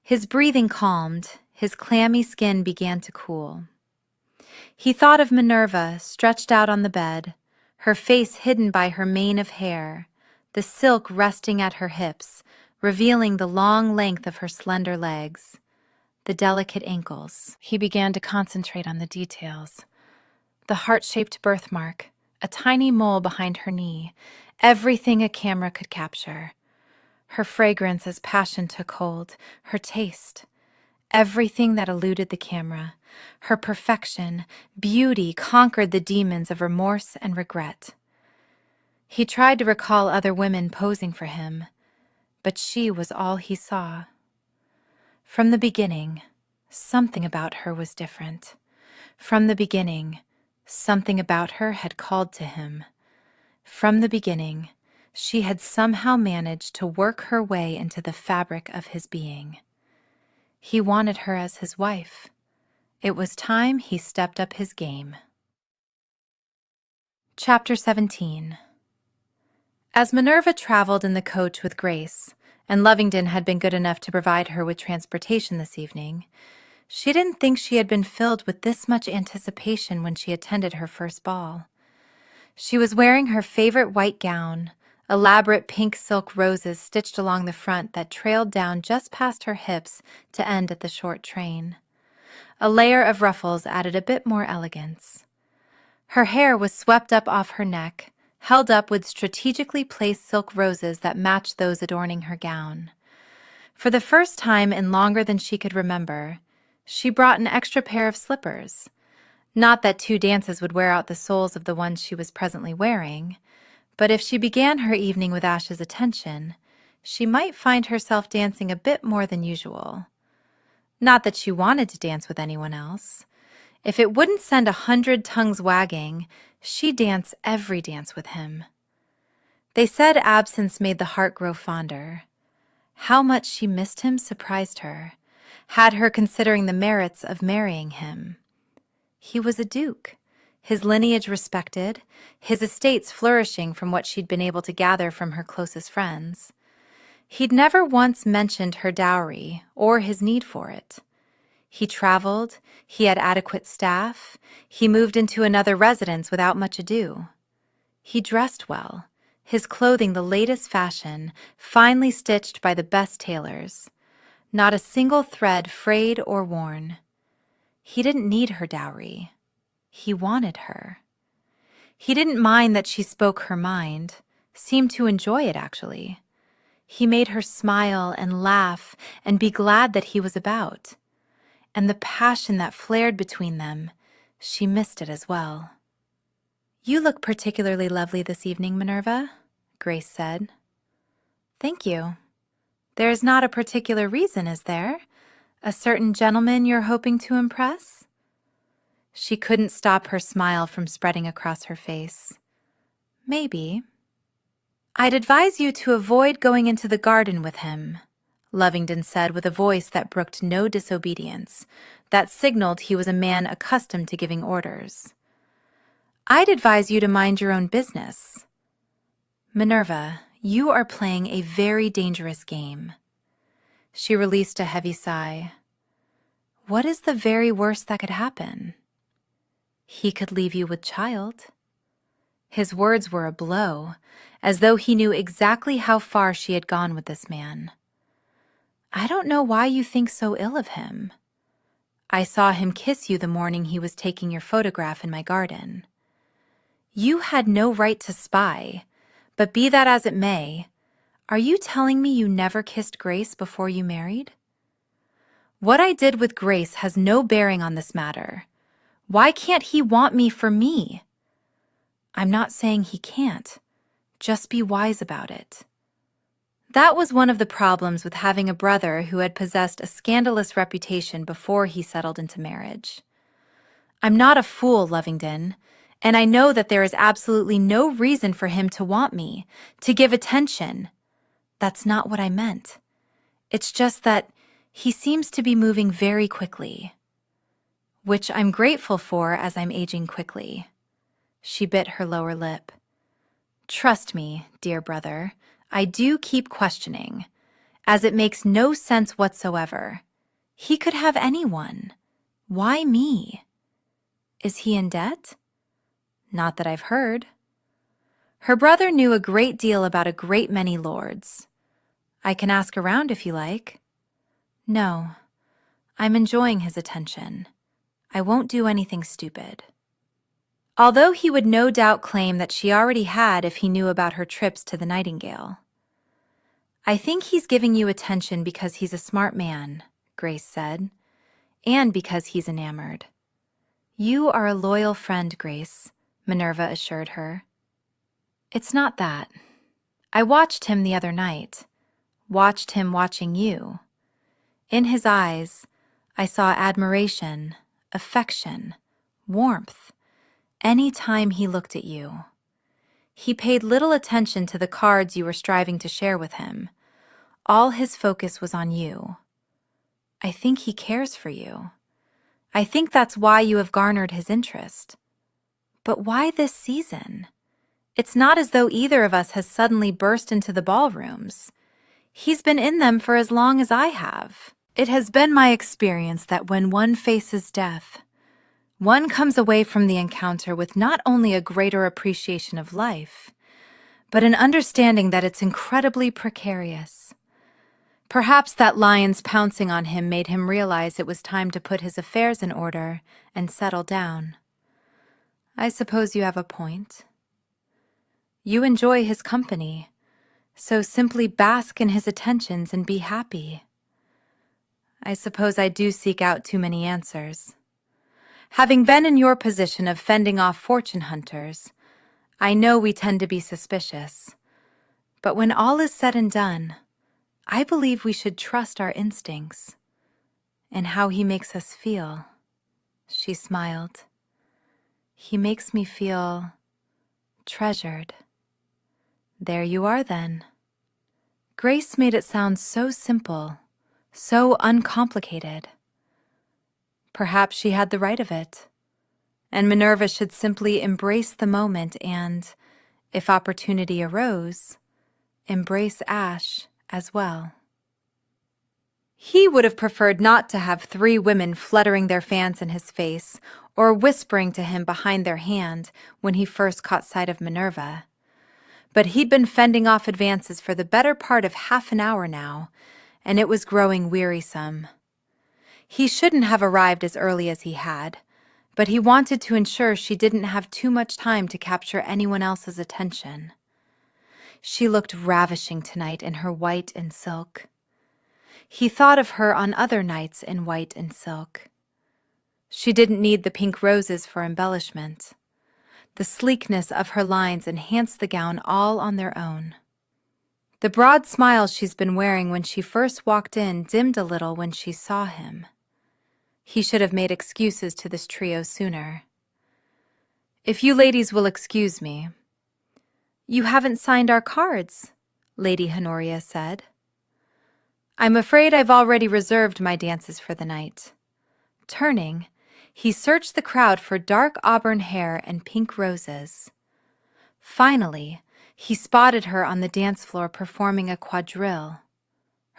His breathing calmed, his clammy skin began to cool. He thought of Minerva stretched out on the bed, her face hidden by her mane of hair, the silk resting at her hips, revealing the long length of her slender legs, the delicate ankles. He began to concentrate on the details. The heart-shaped birthmark, a tiny mole behind her knee, everything a camera could capture. Her fragrance as passion took hold, her taste, everything that eluded the camera. Her perfection, beauty conquered the demons of remorse and regret. He tried to recall other women posing for him, but she was all he saw. From the beginning, something about her was different. From the beginning, something about her had called to him. From the beginning, she had somehow managed to work her way into the fabric of his being. He wanted her as his wife. It was time he stepped up his game. Chapter 17. As Minerva traveled in the coach with Grace, and Lovingdon had been good enough to provide her with transportation this evening, she didn't think she had been filled with this much anticipation when she attended her first ball. She was wearing her favorite white gown, elaborate pink silk roses stitched along the front that trailed down just past her hips to end at the short train. A layer of ruffles added a bit more elegance. Her hair was swept up off her neck, held up with strategically placed silk roses that matched those adorning her gown. For the first time in longer than she could remember, she brought an extra pair of slippers. Not that 2 dances would wear out the soles of the ones she was presently wearing, but if she began her evening with Ash's attention, she might find herself dancing a bit more than usual. Not that she wanted to dance with anyone else. If it wouldn't send 100 tongues wagging, she'd dance every dance with him. They said absence made the heart grow fonder. How much she missed him surprised her, had her considering the merits of marrying him. He was a duke, his lineage respected, his estates flourishing from what she'd been able to gather from her closest friends. He'd never once mentioned her dowry or his need for it. He traveled, he had adequate staff, he moved into another residence without much ado. He dressed well, his clothing the latest fashion, finely stitched by the best tailors. Not a single thread frayed or worn. He didn't need her dowry. He wanted her. He didn't mind that she spoke her mind, seemed to enjoy it actually. He made her smile and laugh and be glad that he was about. And the passion that flared between them, she missed it as well. "You look particularly lovely this evening, Minerva," Grace said. "Thank you. There is not a particular reason, is there? A certain gentleman you're hoping to impress?" She couldn't stop her smile from spreading across her face. "Maybe." "I'd advise you to avoid going into the garden with him," Lovingdon said with a voice that brooked no disobedience, that signaled he was a man accustomed to giving orders. "I'd advise you to mind your own business. Minerva, you are playing a very dangerous game." She released a heavy sigh. "What is the very worst that could happen?" "He could leave you with child." His words were a blow, as though he knew exactly how far she had gone with this man. "I don't know why you think so ill of him. I saw him kiss you the morning he was taking your photograph in my garden. You had no right to spy, but be that as it may, are you telling me you never kissed Grace before you married?" "What I did with Grace has no bearing on this matter. Why can't he want me for me?" "I'm not saying he can't. Just be wise about it." That was one of the problems with having a brother who had possessed a scandalous reputation before he settled into marriage. "I'm not a fool, Lovingdon, and I know that there is absolutely no reason for him to want me, to give attention. That's not what I meant. It's just that he seems to be moving very quickly. Which I'm grateful for as I'm aging quickly." She bit her lower lip. "Trust me, dear brother, I do keep questioning, as it makes no sense whatsoever. He could have anyone. Why me? Is he in debt?" "Not that I've heard." Her brother knew a great deal about a great many lords. "I can ask around if you like." "No, I'm enjoying his attention. I won't do anything stupid." Although he would no doubt claim that she already had if he knew about her trips to the Nightingale. "I think he's giving you attention because he's a smart man," Grace said, "and because he's enamored." "You are a loyal friend, Grace," Minerva assured her. "It's not that. I watched him the other night, watched him watching you. In his eyes, I saw admiration, affection, warmth, any time he looked at you. He paid little attention to the cards you were striving to share with him. All his focus was on you. I think he cares for you. I think that's why you have garnered his interest. But why this season? It's not as though either of us has suddenly burst into the ballrooms. He's been in them for as long as I have. It has been my experience that when one faces death, one comes away from the encounter with not only a greater appreciation of life, but an understanding that it's incredibly precarious. Perhaps that lion's pouncing on him made him realize it was time to put his affairs in order and settle down. I suppose you have a point. You enjoy his company, so simply bask in his attentions and be happy. I suppose I do seek out too many answers. Having been in your position of fending off fortune hunters, I know we tend to be suspicious. But when all is said and done, I believe we should trust our instincts and how he makes us feel." She smiled. "He makes me feel treasured." "There you are then." Grace made it sound so simple, so uncomplicated. Perhaps she had the right of it, and Minerva should simply embrace the moment and, if opportunity arose, embrace Ash as well. He would have preferred not to have 3 women fluttering their fans in his face or whispering to him behind their hand when he first caught sight of Minerva. But he'd been fending off advances for the better part of half an hour now, and it was growing wearisome. He shouldn't have arrived as early as he had, but he wanted to ensure she didn't have too much time to capture anyone else's attention. She looked ravishing tonight in her white and silk. He thought of her on other nights in white and silk. She didn't need the pink roses for embellishment. The sleekness of her lines enhanced the gown all on their own. The broad smile she's been wearing when she first walked in dimmed a little when she saw him. He should have made excuses to this trio sooner. "If you ladies will excuse me." "You haven't signed our cards," Lady Honoria said. "I'm afraid I've already reserved my dances for the night." Turning, he searched the crowd for dark auburn hair and pink roses. Finally, he spotted her on the dance floor performing a quadrille.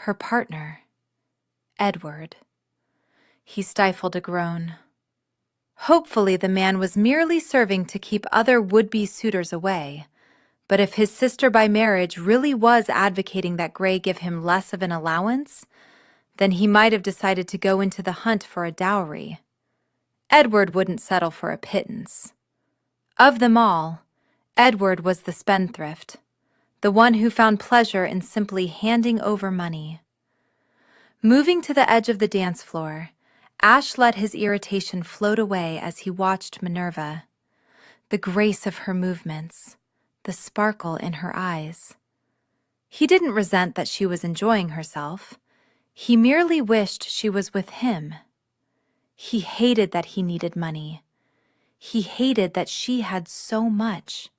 Her partner, Edward. He stifled a groan. Hopefully the man was merely serving to keep other would-be suitors away, but if his sister by marriage really was advocating that Gray give him less of an allowance, then he might have decided to go into the hunt for a dowry. Edward wouldn't settle for a pittance. Of them all, Edward was the spendthrift, the one who found pleasure in simply handing over money. Moving to the edge of the dance floor, Ash let his irritation float away as he watched Minerva. The grace of her movements, the sparkle in her eyes. He didn't resent that she was enjoying herself. He merely wished she was with him. He hated that he needed money. He hated that she had so much.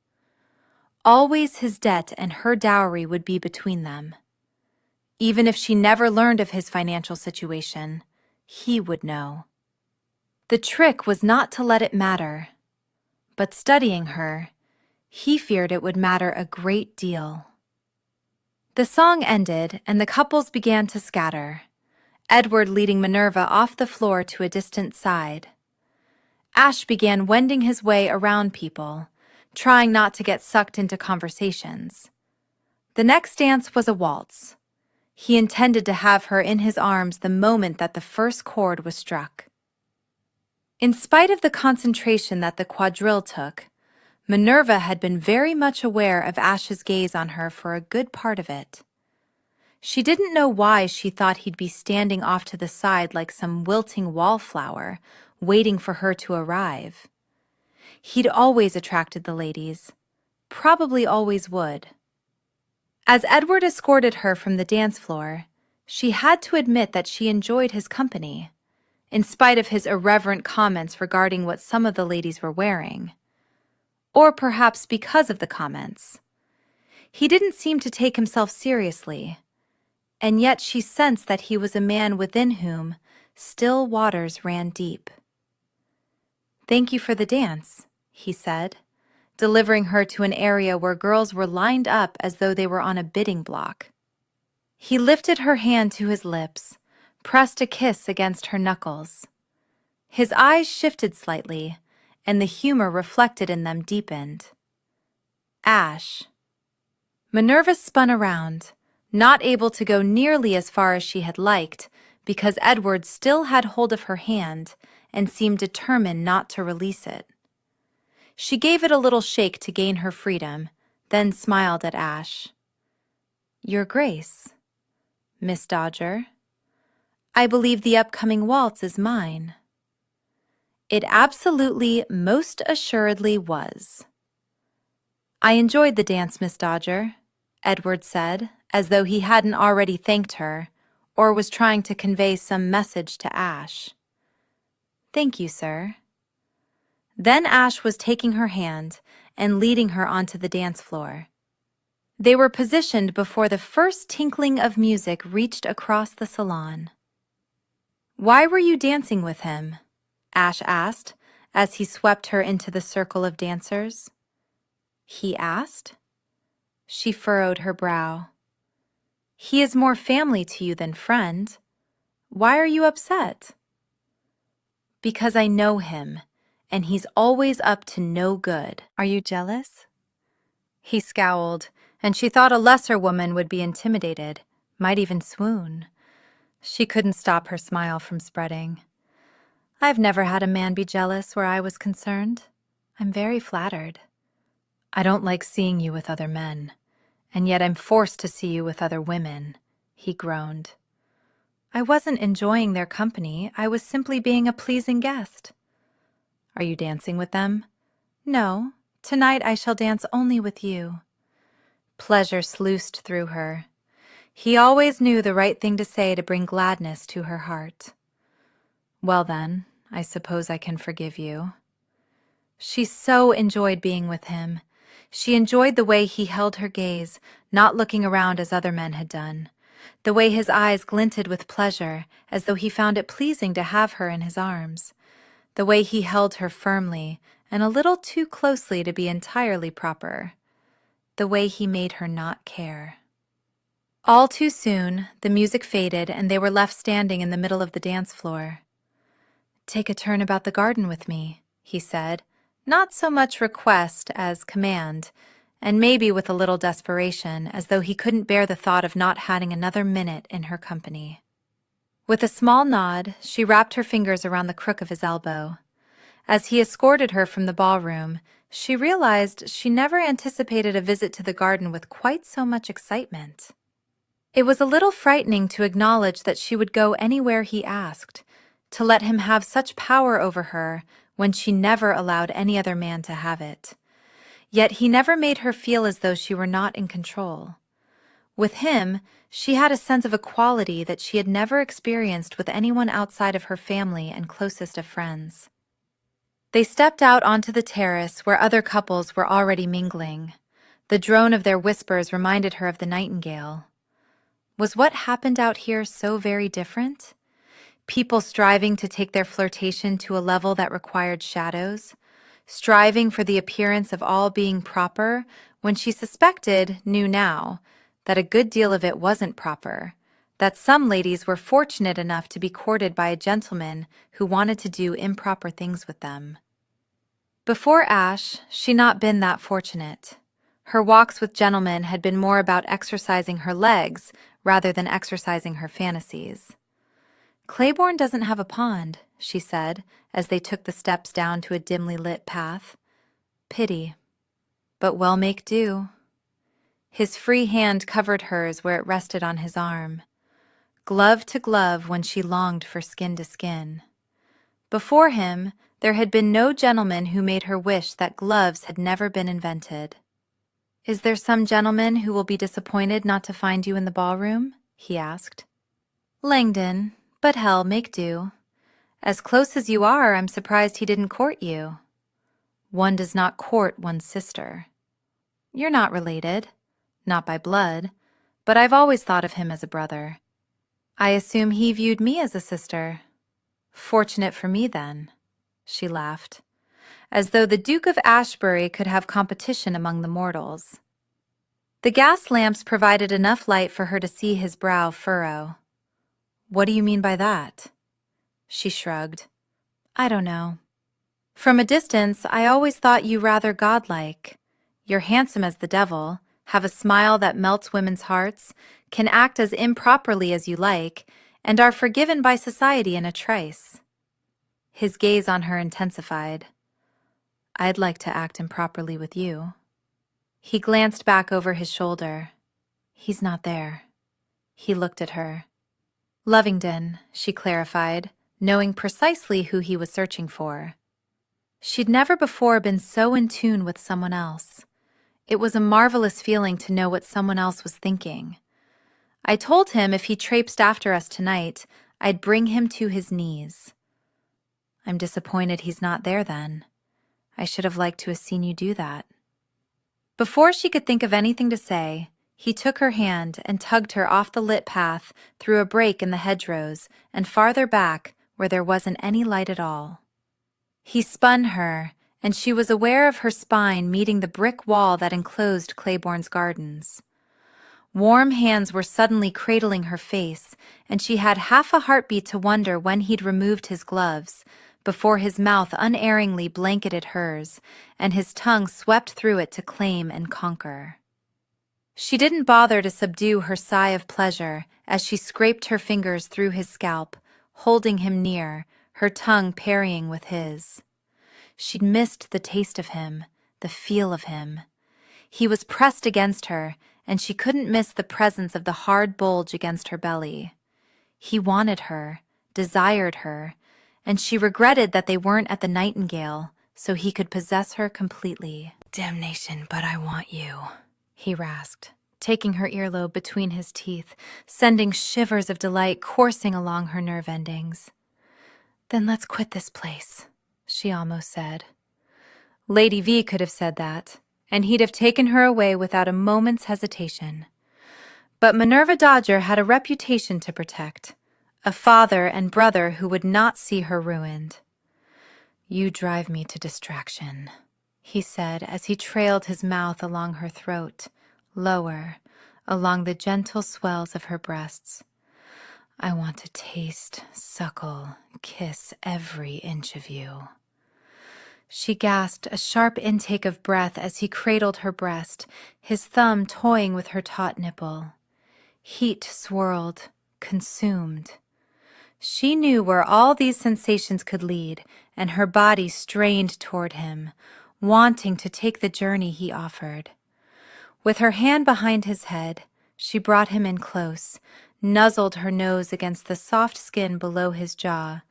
Always his debt and her dowry would be between them. Even if she never learned of his financial situation, he would know. The trick was not to let it matter, but studying her, he feared it would matter a great deal. The song ended, and the couples began to scatter, Edward leading Minerva off the floor to a distant side. Ash began wending his way around people, trying not to get sucked into conversations. The next dance was a waltz. He intended to have her in his arms the moment that the first chord was struck. In spite of the concentration that the quadrille took, Minerva had been very much aware of Ash's gaze on her for a good part of it. She didn't know why she thought he'd be standing off to the side like some wilting wallflower, waiting for her to arrive. He'd always attracted the ladies, probably always would. As Edward escorted her from the dance floor, she had to admit that she enjoyed his company, in spite of his irreverent comments regarding what some of the ladies were wearing. Or perhaps because of the comments. He didn't seem to take himself seriously, and yet she sensed that he was a man within whom still waters ran deep. "Thank you for the dance," he said, delivering her to an area where girls were lined up as though they were on a bidding block. He lifted her hand to his lips, pressed a kiss against her knuckles. His eyes shifted slightly, and the humor reflected in them deepened. "Ash." Minerva spun around, not able to go nearly as far as she had liked, because Edward still had hold of her hand and seemed determined not to release it. She gave it a little shake to gain her freedom, then smiled at Ash. "Your Grace, Miss Dodger, I believe the upcoming waltz is mine." It absolutely, most assuredly was. "I enjoyed the dance, Miss Dodger," Edward said, as though he hadn't already thanked her, or was trying to convey some message to Ash. "Thank you, sir." Then Ash was taking her hand and leading her onto the dance floor. They were positioned before the first tinkling of music reached across the salon. "Why were you dancing with him?" Ash asked, as he swept her into the circle of dancers. He asked. She furrowed her brow. He is more family to you than friend. Why are you upset? Because I know him, and he's always up to no good. Are you jealous? He scowled, and she thought a lesser woman would be intimidated, might even swoon. She couldn't stop her smile from spreading. I've never had a man be jealous where I was concerned. I'm very flattered. I don't like seeing you with other men, and yet I'm forced to see you with other women, he groaned. I wasn't enjoying their company, I was simply being a pleasing guest. Are you dancing with them? No, tonight I shall dance only with you. Pleasure sluiced through her. He always knew the right thing to say to bring gladness to her heart. Well then, I suppose I can forgive you. She so enjoyed being with him. She enjoyed the way he held her gaze, not looking around as other men had done. The way his eyes glinted with pleasure, as though he found it pleasing to have her in his arms. The way he held her firmly, and a little too closely to be entirely proper. The way he made her not care. All too soon, the music faded and they were left standing in the middle of the dance floor. Take a turn about the garden with me, he said, not so much request as command, and maybe with a little desperation, as though he couldn't bear the thought of not having another minute in her company. With a small nod, she wrapped her fingers around the crook of his elbow. As he escorted her from the ballroom, she realized she never anticipated a visit to the garden with quite so much excitement. It was a little frightening to acknowledge that she would go anywhere he asked, to let him have such power over her when she never allowed any other man to have it. Yet he never made her feel as though she were not in control. With him, she had a sense of equality that she had never experienced with anyone outside of her family and closest of friends. They stepped out onto the terrace where other couples were already mingling. The drone of their whispers reminded her of the nightingale. Was what happened out here so very different? People striving to take their flirtation to a level that required shadows, striving for the appearance of all being proper when she knew now, that a good deal of it wasn't proper, that some ladies were fortunate enough to be courted by a gentleman who wanted to do improper things with them. Before Ash, she'd not been that fortunate. Her walks with gentlemen had been more about exercising her legs rather than exercising her fantasies. Claiborne doesn't have a pond, she said, as they took the steps down to a dimly lit path. Pity. But well make do. His free hand covered hers where it rested on his arm. Glove to glove when she longed for skin to skin. Before him, there had been no gentleman who made her wish that gloves had never been invented. Is there some gentleman who will be disappointed not to find you in the ballroom? He asked. Langdon, but hell, make do. As close as you are, I'm surprised he didn't court you. One does not court one's sister. You're not related, not by blood, but I've always thought of him as a brother. I assume he viewed me as a sister. Fortunate for me, then, she laughed, as though the Duke of Ashebury could have competition among the mortals. The gas lamps provided enough light for her to see his brow furrow. What do you mean by that? She shrugged. I don't know. From a distance, I always thought you rather godlike. You're handsome as the devil, have a smile that melts women's hearts, can act as improperly as you like, and are forgiven by society in a trice. His gaze on her intensified. I'd like to act improperly with you. He glanced back over his shoulder. He's not there. He looked at her. Lovingdon, she clarified, knowing precisely who he was searching for. She'd never before been so in tune with someone else. It was a marvelous feeling to know what someone else was thinking. I told him if he traipsed after us tonight, I'd bring him to his knees. I'm disappointed he's not there then. I should have liked to have seen you do that. Before she could think of anything to say, he took her hand and tugged her off the lit path through a break in the hedgerows and farther back where there wasn't any light at all. He spun her, and she was aware of her spine meeting the brick wall that enclosed Claiborne's gardens. Warm hands were suddenly cradling her face, and she had half a heartbeat to wonder when he'd removed his gloves, before his mouth unerringly blanketed hers, and his tongue swept through it to claim and conquer. She didn't bother to subdue her sigh of pleasure as she scraped her fingers through his scalp, holding him near, her tongue parrying with his. She'd missed the taste of him, the feel of him. He was pressed against her, and she couldn't miss the presence of the hard bulge against her belly. He wanted her, desired her, and she regretted that they weren't at the Nightingale, so he could possess her completely. "Damnation, but I want you," he rasped, taking her earlobe between his teeth, sending shivers of delight coursing along her nerve endings. "Then let's quit this place," she almost said. Lady V could have said that, and he'd have taken her away without a moment's hesitation. But Minerva Dodger had a reputation to protect, a father and brother who would not see her ruined. "You drive me to distraction," he said as he trailed his mouth along her throat, lower, along the gentle swells of her breasts. "I want to taste, suckle, kiss every inch of you." She gasped a sharp intake of breath as he cradled her breast, his thumb toying with her taut nipple. Heat swirled, consumed. She knew where all these sensations could lead, and her body strained toward him, wanting to take the journey he offered. With her hand behind his head, she brought him in close, nuzzled her nose against the soft skin below his jaw,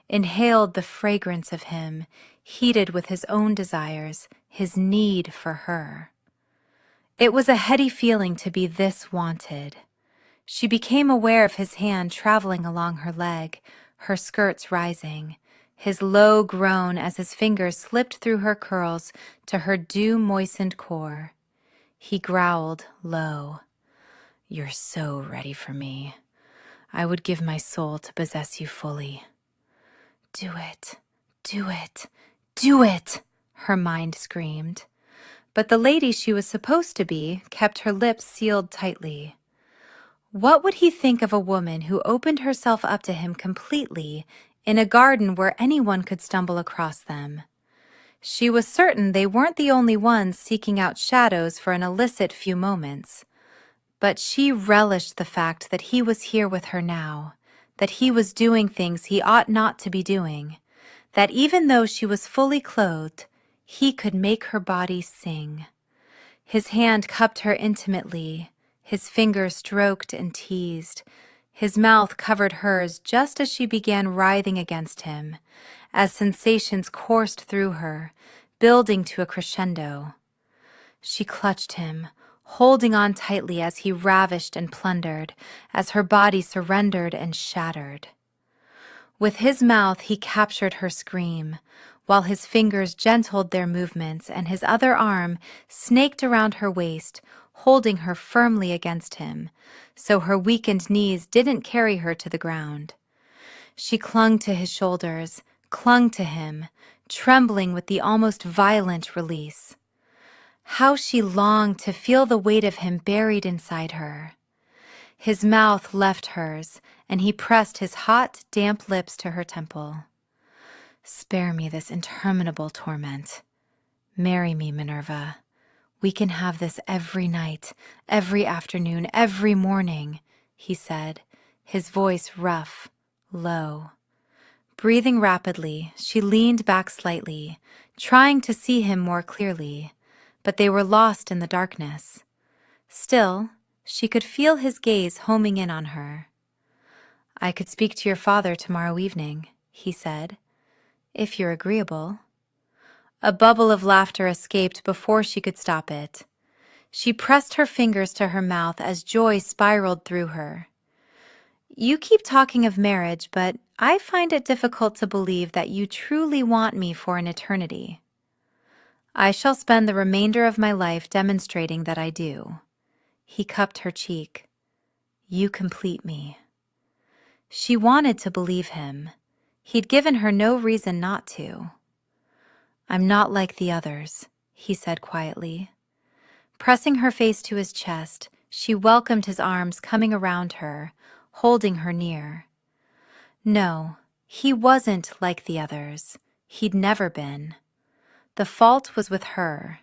inhaled the fragrance of him, heated with his own desires, his need for her. It was a heady feeling to be this wanted. She became aware of his hand traveling along her leg, her skirts rising, his low groan as his fingers slipped through her curls to her dew-moistened core. He growled low, "You're so ready for me. I would give my soul to possess you fully." "Do it, do it, do it," her mind screamed. But the lady she was supposed to be kept her lips sealed tightly. What would he think of a woman who opened herself up to him completely in a garden where anyone could stumble across them? She was certain they weren't the only ones seeking out shadows for an illicit few moments. But she relished the fact that he was here with her now, that he was doing things he ought not to be doing, that even though she was fully clothed, he could make her body sing. His hand cupped her intimately, his fingers stroked and teased. His mouth covered hers just as she began writhing against him, as sensations coursed through her, building to a crescendo. She clutched him, holding on tightly as he ravished and plundered, as her body surrendered and shattered. With his mouth he captured her scream, while his fingers gentled their movements and his other arm snaked around her waist, holding her firmly against him, so her weakened knees didn't carry her to the ground. She clung to his shoulders, clung to him, trembling with the almost violent release. How she longed to feel the weight of him buried inside her. His mouth left hers, and he pressed his hot, damp lips to her temple. "Spare me this interminable torment. Marry me, Minerva. We can have this every night, every afternoon, every morning," he said, his voice rough, low. Breathing rapidly, she leaned back slightly, trying to see him more clearly, but they were lost in the darkness. Still, she could feel his gaze homing in on her. "I could speak to your father tomorrow evening," he said, "if you're agreeable." A bubble of laughter escaped before she could stop it. She pressed her fingers to her mouth as joy spiraled through her. "You keep talking of marriage, but I find it difficult to believe that you truly want me for an eternity." "I shall spend the remainder of my life demonstrating that I do." He cupped her cheek. "You complete me." She wanted to believe him. He'd given her no reason not to. "I'm not like the others," he said quietly. Pressing her face to his chest, She welcomed his arms coming around her, holding her near. No, he wasn't like the others. He'd never been. The fault was with her.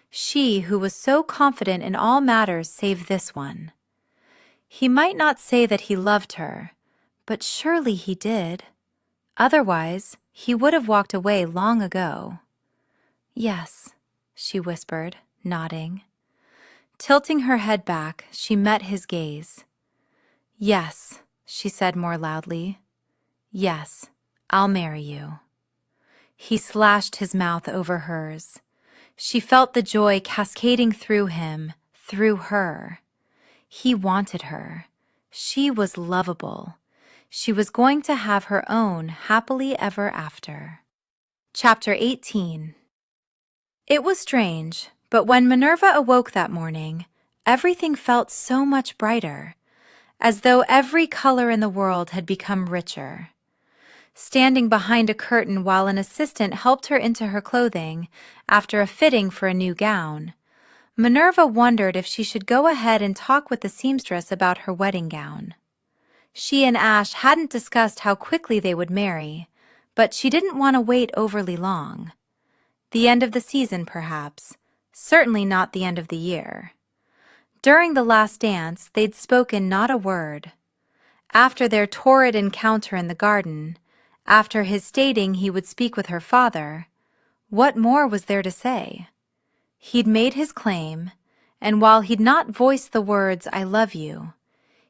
She who was so confident in all matters save this one. He might not say that he loved her, but surely he did. Otherwise, he would have walked away long ago. Yes, she whispered, nodding. Tilting her head back, she met his gaze. Yes, she said more loudly. Yes, I'll marry you. He slashed his mouth over hers. She felt the joy cascading through him, through her. He wanted her. She was lovable. She was going to have her own happily ever after. Chapter 18. It was strange, but when Minerva awoke that morning, everything felt so much brighter, as though every color in the world had become richer. Standing behind a curtain while an assistant helped her into her clothing after a fitting for a new gown, Minerva wondered if she should go ahead and talk with the seamstress about her wedding gown. She and Ash hadn't discussed how quickly they would marry, but she didn't want to wait overly long. The end of the season, perhaps. Certainly not the end of the year. During the last dance, they'd spoken not a word. After their torrid encounter in the garden, after his stating he would speak with her father, what more was there to say? He'd made his claim, and while he'd not voiced the words, "I love you,"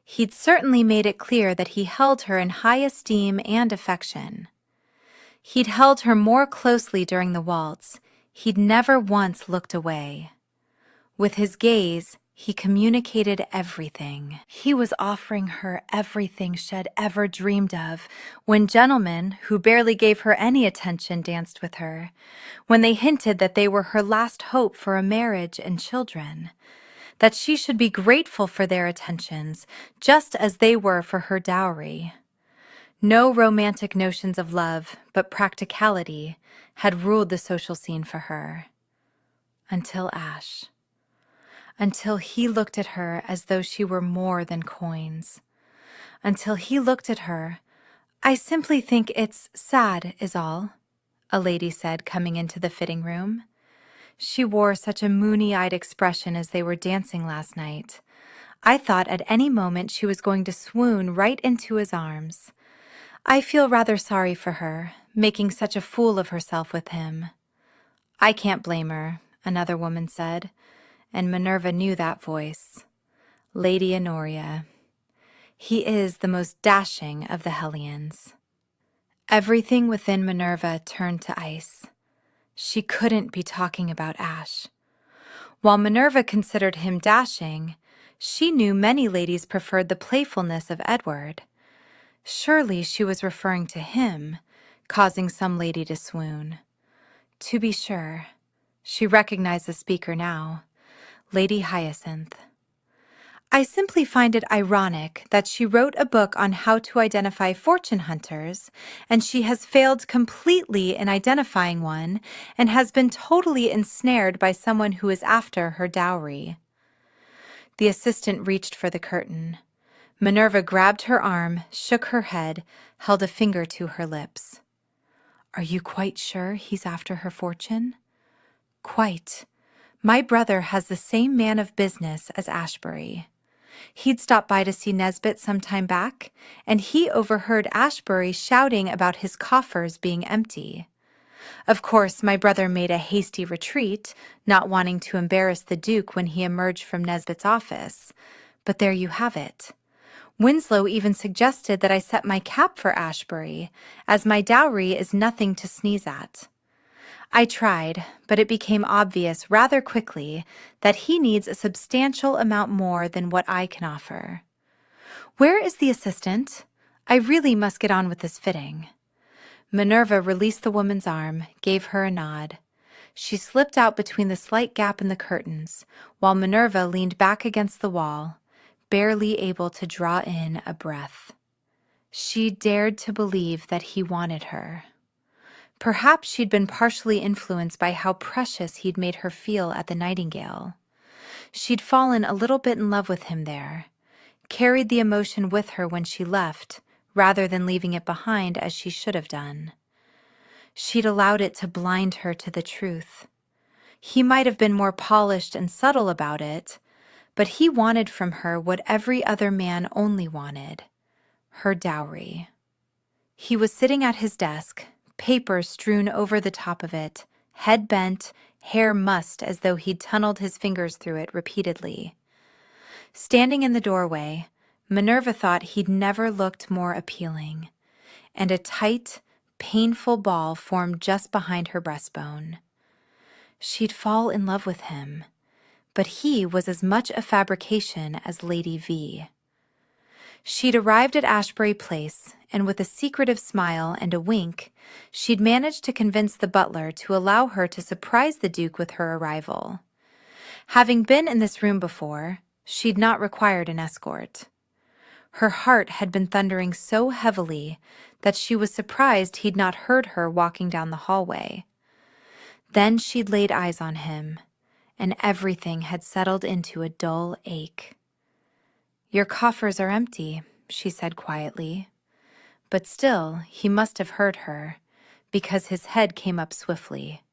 he'd certainly made it clear that he held her in high esteem and affection. He'd held her more closely during the waltz. He'd never once looked away. With his gaze, he communicated everything. He was offering her everything she'd ever dreamed of when gentlemen who barely gave her any attention danced with her, when they hinted that they were her last hope for a marriage and children, that she should be grateful for their attentions just as they were for her dowry. No romantic notions of love, but practicality, had ruled the social scene for her. Until Ash. Until he looked at her as though she were more than coins. Until he looked at her. "I simply think it's sad, is all," a lady said, coming into the fitting room. She wore such a moony-eyed expression as they were dancing last night. I thought at any moment she was going to swoon right into his arms. I feel rather sorry for her, making such a fool of herself with him. "I can't blame her," another woman said, and Minerva knew that voice. Lady Honoria. He is the most dashing of the Hellions. Everything within Minerva turned to ice. She couldn't be talking about Ash. While Minerva considered him dashing, she knew many ladies preferred the playfulness of Edward. Surely she was referring to him, causing some lady to swoon. To be sure, she recognized the speaker now. Lady Hyacinth. I simply find it ironic that she wrote a book on how to identify fortune hunters, and she has failed completely in identifying one and has been totally ensnared by someone who is after her dowry. The assistant reached for the curtain. Minerva grabbed her arm, shook her head, held a finger to her lips. Are you quite sure he's after her fortune? Quite. My brother has the same man of business as Ashebury. He'd stopped by to see Nesbit some time back, and he overheard Ashebury shouting about his coffers being empty. Of course, my brother made a hasty retreat, not wanting to embarrass the Duke when he emerged from Nesbit's office. But there you have it. Winslow even suggested that I set my cap for Ashebury, as my dowry is nothing to sneeze at. I tried, but it became obvious rather quickly that he needs a substantial amount more than what I can offer. Where is the assistant? I really must get on with this fitting. Minerva released the woman's arm, gave her a nod. She slipped out between the slight gap in the curtains, while Minerva leaned back against the wall, barely able to draw in a breath. She dared to believe that he wanted her. Perhaps she'd been partially influenced by how precious he'd made her feel at the Nightingale. She'd fallen a little bit in love with him there, carried the emotion with her when she left, rather than leaving it behind as she should have done. She'd allowed it to blind her to the truth. He might have been more polished and subtle about it, but he wanted from her what every other man only wanted: her dowry. He was sitting at his desk, papers strewn over the top of it, head bent, hair mussed as though he'd tunneled his fingers through it repeatedly. Standing in the doorway, Minerva thought he'd never looked more appealing, and a tight, painful ball formed just behind her breastbone. She'd fall in love with him, but he was as much a fabrication as Lady V. She'd arrived at Ashbury Place, and with a secretive smile and a wink, she'd managed to convince the butler to allow her to surprise the Duke with her arrival. Having been in this room before, she'd not required an escort. Her heart had been thundering so heavily that she was surprised he'd not heard her walking down the hallway. Then she'd laid eyes on him, and everything had settled into a dull ache. "Your coffers are empty," she said quietly. But still, he must have heard her, because his head came up swiftly.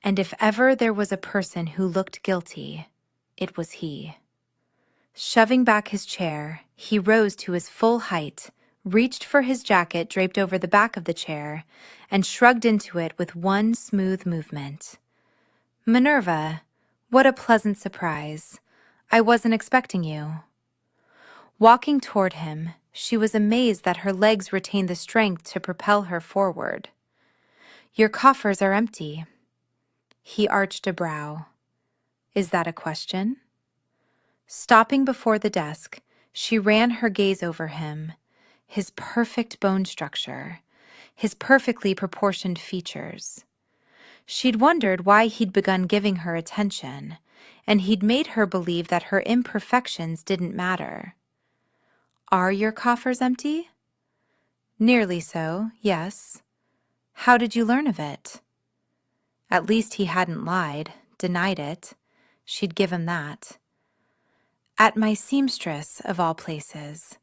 And if ever there was a person who looked guilty, it was he. Shoving back his chair, he rose to his full height, reached for his jacket draped over the back of the chair, and shrugged into it with one smooth movement. "Minerva, what a pleasant surprise. I wasn't expecting you." Walking toward him, she was amazed that her legs retained the strength to propel her forward. "Your coffers are empty." He arched a brow. "Is that a question?" Stopping before the desk, she ran her gaze over him, his perfect bone structure, his perfectly proportioned features. She'd wondered why he'd begun giving her attention, and he'd made her believe that her imperfections didn't matter. "Are your coffers empty?" "Nearly so, yes." "How did you learn of it?" At least he hadn't lied, denied it. She'd give him that. "At my seamstress, of all places.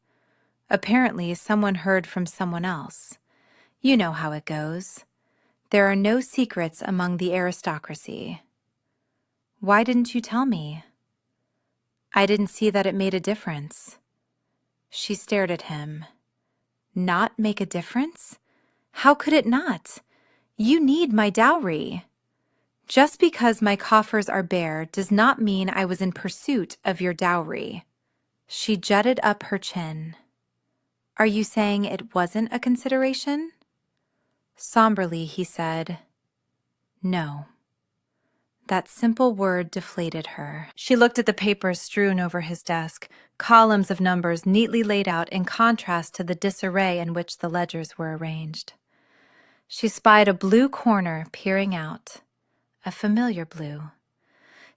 Apparently someone heard from someone else. You know how it goes. There are no secrets among the aristocracy." "Why didn't you tell me?" "I didn't see that it made a difference." She stared at him. "Not make a difference? How could it not? You need my dowry." "Just because my coffers are bare does not mean I was in pursuit of your dowry." She jutted up her chin. "Are you saying it wasn't a consideration?" Somberly, he said, "No." That simple word deflated her. She looked at the papers strewn over his desk, columns of numbers neatly laid out in contrast to the disarray in which the ledgers were arranged. She spied a blue corner peering out, a familiar blue.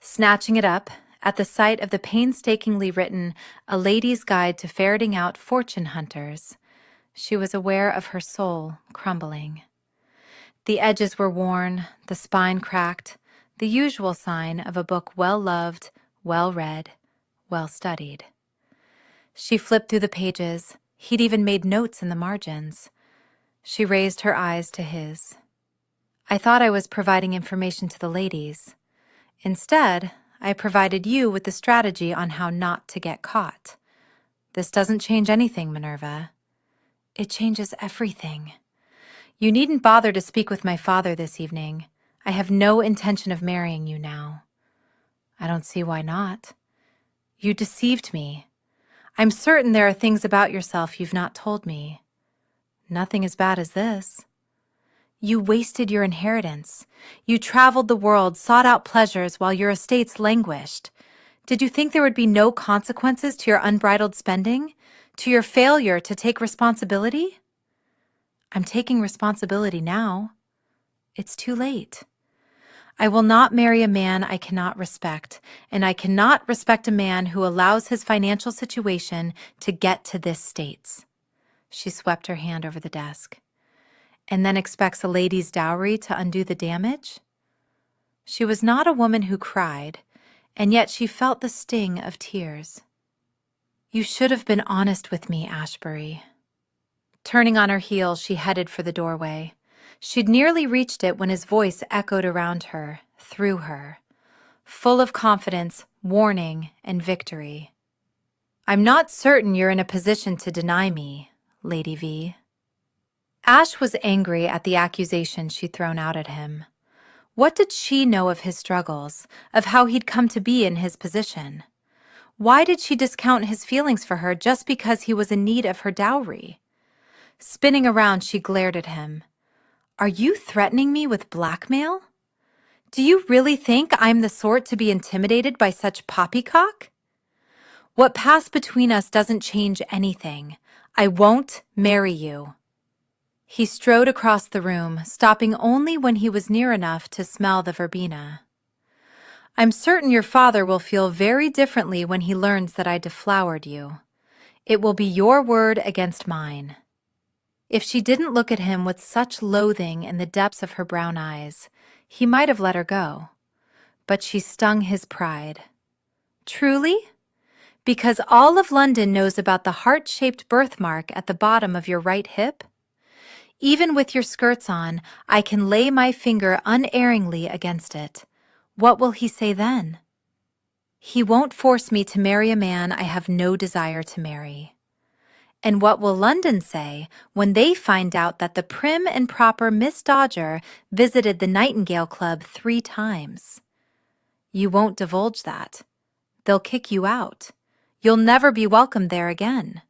Snatching it up, at the sight of the painstakingly written "A Lady's Guide to Ferreting Out Fortune Hunters," she was aware of her soul crumbling. The edges were worn, the spine cracked, the usual sign of a book well-loved, well-read, well-studied. She flipped through the pages. He'd even made notes in the margins. She raised her eyes to his. "I thought I was providing information to the ladies. Instead, I provided you with the strategy on how not to get caught. This doesn't change anything, Minerva." "It changes everything. You needn't bother to speak with my father this evening. I have no intention of marrying you now." "I don't see why not." "You deceived me. I'm certain there are things about yourself you've not told me." "Nothing as bad as this." "You wasted your inheritance. You traveled the world, sought out pleasures while your estates languished. Did you think there would be no consequences to your unbridled spending? To your failure to take responsibility?" "I'm taking responsibility now." "It's too late. I will not marry a man I cannot respect, and I cannot respect a man who allows his financial situation to get to this state." She swept her hand over the desk. "And then expects a lady's dowry to undo the damage?" She was not a woman who cried, and yet she felt the sting of tears. "You should have been honest with me, Ashebury." Turning on her heel, she headed for the doorway. She'd nearly reached it when his voice echoed around her, through her, full of confidence, warning, and victory. "I'm not certain you're in a position to deny me, Lady V." Ash was angry at the accusation she'd thrown out at him. What did she know of his struggles, of how he'd come to be in his position? Why did she discount his feelings for her just because he was in need of her dowry? Spinning around, she glared at him. "Are you threatening me with blackmail? Do you really think I'm the sort to be intimidated by such poppycock? What passed between us doesn't change anything. I won't marry you." He strode across the room, stopping only when he was near enough to smell the verbena. "I'm certain your father will feel very differently when he learns that I deflowered you. It will be your word against mine." If she didn't look at him with such loathing in the depths of her brown eyes, he might have let her go. But she stung his pride. "Truly? Because all of London knows about the heart-shaped birthmark at the bottom of your right hip? Even with your skirts on, I can lay my finger unerringly against it. What will he say then? He won't force me to marry a man I have no desire to marry. And what will London say when they find out that the prim and proper Miss Dodger visited the Nightingale Club 3 times? You won't divulge that. They'll kick you out. You'll never be welcome there again.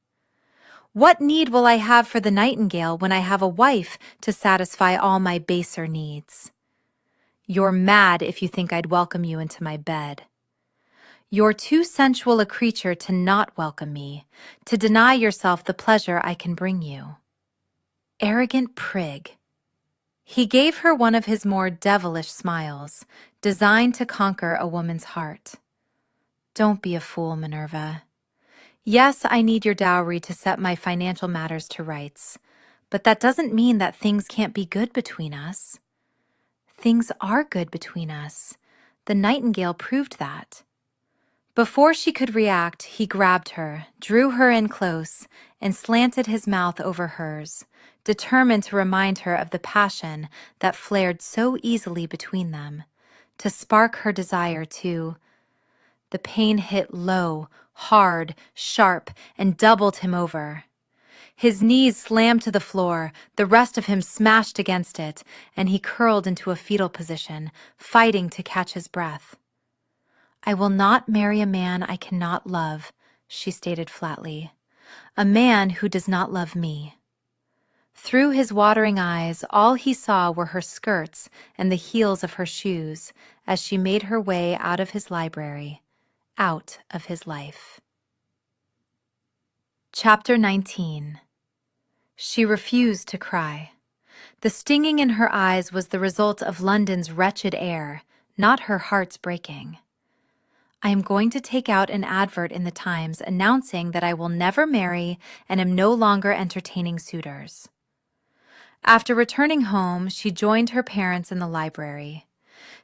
What need will I have for the Nightingale when I have a wife to satisfy all my baser needs? You're mad if you think I'd welcome you into my bed. You're too sensual a creature to not welcome me, to deny yourself the pleasure I can bring you." Arrogant prig. He gave her one of his more devilish smiles, designed to conquer a woman's heart. "Don't be a fool, Minerva. Yes, I need your dowry to set my financial matters to rights, but that doesn't mean that things can't be good between us. Things are good between us. The Nightingale proved that." Before she could react, he grabbed her, drew her in close, and slanted his mouth over hers, determined to remind her of the passion that flared so easily between them, to spark her desire to. The pain hit low, hard, sharp, and doubled him over. His knees slammed to the floor, the rest of him smashed against it, and he curled into a fetal position, fighting to catch his breath. "I will not marry a man I cannot love," she stated flatly. "A man who does not love me." Through his watering eyes, all he saw were her skirts and the heels of her shoes as she made her way out of his library, out of his life. Chapter 19. She refused to cry. The stinging in her eyes was the result of London's wretched air, not her heart's breaking. "I am going to take out an advert in the Times announcing that I will never marry and am no longer entertaining suitors." After returning home, she joined her parents in the library.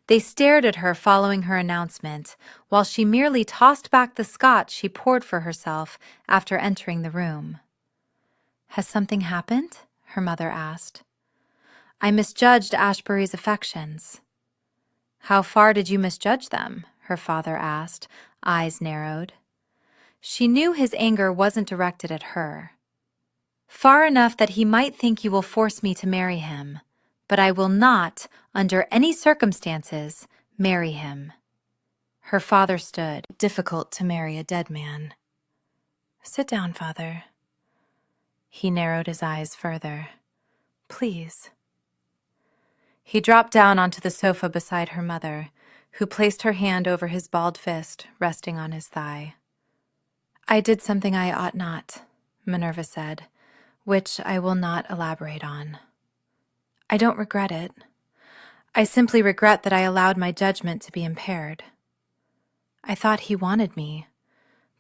They stared at her following her announcement, while she merely tossed back the scotch she poured for herself after entering the room. "Has something happened?" her mother asked. "I misjudged Ashebury's affections." "How far did you misjudge them?" her father asked, eyes narrowed. She knew his anger wasn't directed at her. "Far enough that he might think you will force me to marry him, but I will not, under any circumstances, marry him." Her father stood. Difficult to marry a dead man. "Sit down, father." He narrowed his eyes further. "Please." He dropped down onto the sofa beside her mother, who placed her hand over his balled fist, resting on his thigh. "I did something I ought not," Minerva said, "which I will not elaborate on. I don't regret it. I simply regret that I allowed my judgment to be impaired. I thought he wanted me,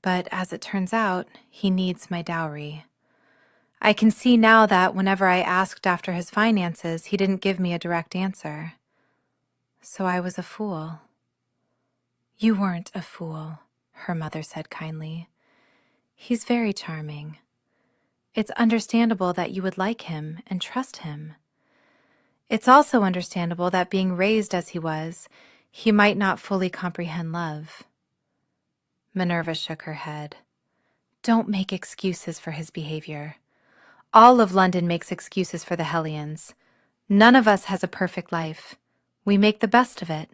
but as it turns out, he needs my dowry. I can see now that whenever I asked after his finances, he didn't give me a direct answer. So I was a fool." "You weren't a fool," her mother said kindly. "He's very charming. It's understandable that you would like him and trust him. It's also understandable that being raised as he was, he might not fully comprehend love." Minerva shook her head. "Don't make excuses for his behavior. All of London makes excuses for the hellions. None of us has a perfect life. We make the best of it."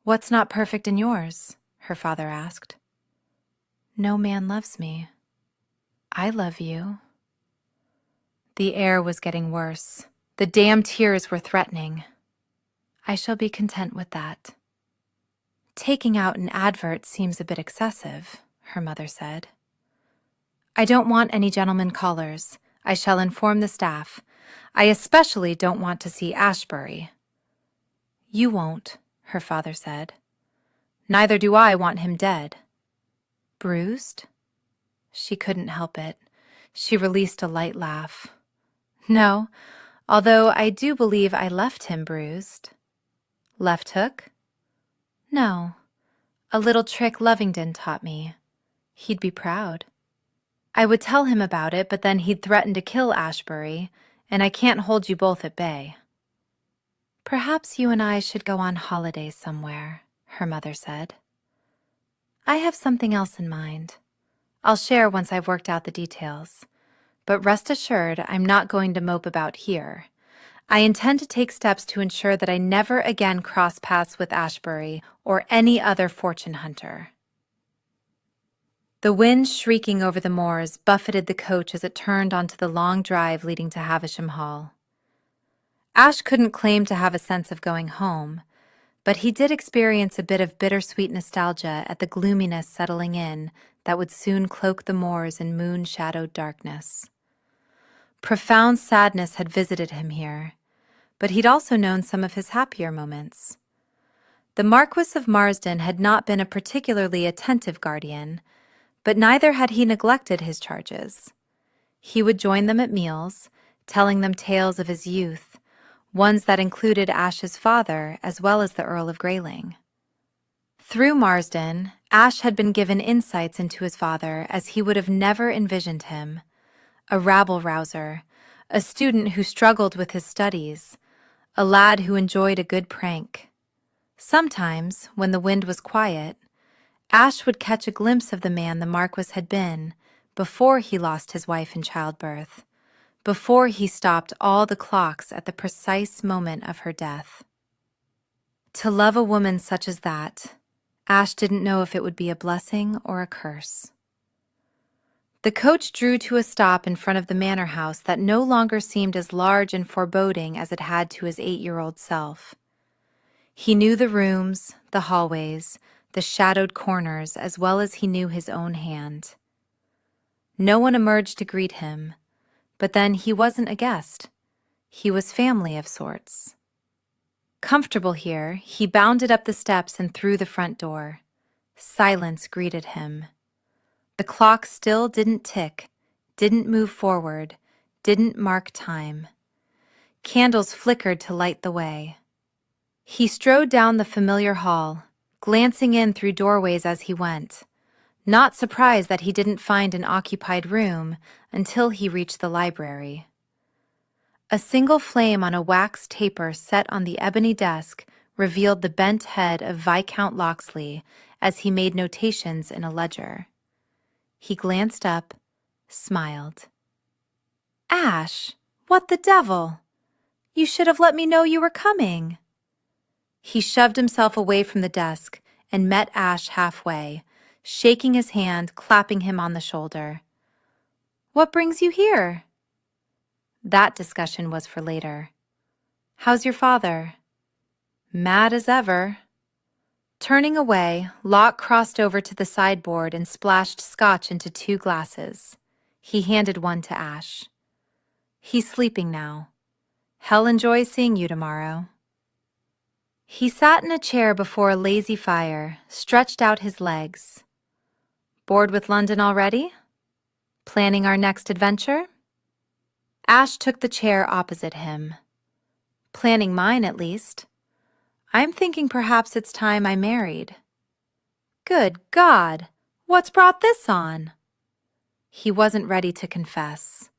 "What's not perfect in yours?" her father asked. "No man loves me. I love you." The air was getting worse. The damn tears were threatening. "I shall be content with that." "Taking out an advert seems a bit excessive," her mother said. "I don't want any gentlemen callers. I shall inform the staff. I especially don't want to see Ashebury." "You won't," her father said. "Neither do I want him dead." "Bruised?" She couldn't help it. She released a light laugh. "No, although I do believe I left him bruised." "Left hook?" "No. A little trick Lovingdon taught me. He'd be proud. I would tell him about it, but then he'd threaten to kill Ashebury, and I can't hold you both at bay." "Perhaps you and I should go on holiday somewhere," her mother said. "I have something else in mind. I'll share once I've worked out the details. But rest assured, I'm not going to mope about here. I intend to take steps to ensure that I never again cross paths with Ashebury or any other fortune hunter." The wind shrieking over the moors buffeted the coach as it turned onto the long drive leading to Havisham Hall. Ash couldn't claim to have a sense of going home, but he did experience a bit of bittersweet nostalgia at the gloominess settling in that would soon cloak the moors in moon-shadowed darkness. Profound sadness had visited him here, but he'd also known some of his happier moments. The Marquis of Marsden had not been a particularly attentive guardian, but neither had he neglected his charges. He would join them at meals, telling them tales of his youth, ones that included Ash's father as well as the Earl of Grayling. Through Marsden, Ash had been given insights into his father as he would have never envisioned him: a rabble-rouser, a student who struggled with his studies, a lad who enjoyed a good prank. Sometimes, when the wind was quiet, Ash would catch a glimpse of the man the Marquis had been before he lost his wife in childbirth, before he stopped all the clocks at the precise moment of her death. To love a woman such as that, Ash didn't know if it would be a blessing or a curse. The coach drew to a stop in front of the manor house that no longer seemed as large and foreboding as it had to his 8-year-old self. He knew the rooms, the hallways, the shadowed corners as well as he knew his own hand. No one emerged to greet him, but then he wasn't a guest. He was family of sorts. Comfortable here, he bounded up the steps and through the front door. Silence greeted him. The clock still didn't tick, didn't move forward, didn't mark time. Candles flickered to light the way. He strode down the familiar hall, glancing in through doorways as he went, not surprised that he didn't find an occupied room until he reached the library. A single flame on a wax taper set on the ebony desk revealed the bent head of Viscount Locksley as he made notations in a ledger. He glanced up, smiled. "Ash, what the devil? You should have let me know you were coming." He shoved himself away from the desk and met Ash halfway, shaking his hand, clapping him on the shoulder. "What brings you here?" That discussion was for later. "How's your father?" "Mad as ever." Turning away, Locke crossed over to the sideboard and splashed scotch into 2 glasses. He handed one to Ash. "He's sleeping now. He'll enjoy seeing you tomorrow." He sat in a chair before a lazy fire, stretched out his legs. "Bored with London already? Planning our next adventure?" Ash took the chair opposite him. "Planning mine, at least. I'm thinking perhaps it's time I married." Good God, what's brought this on? He wasn't ready to confess.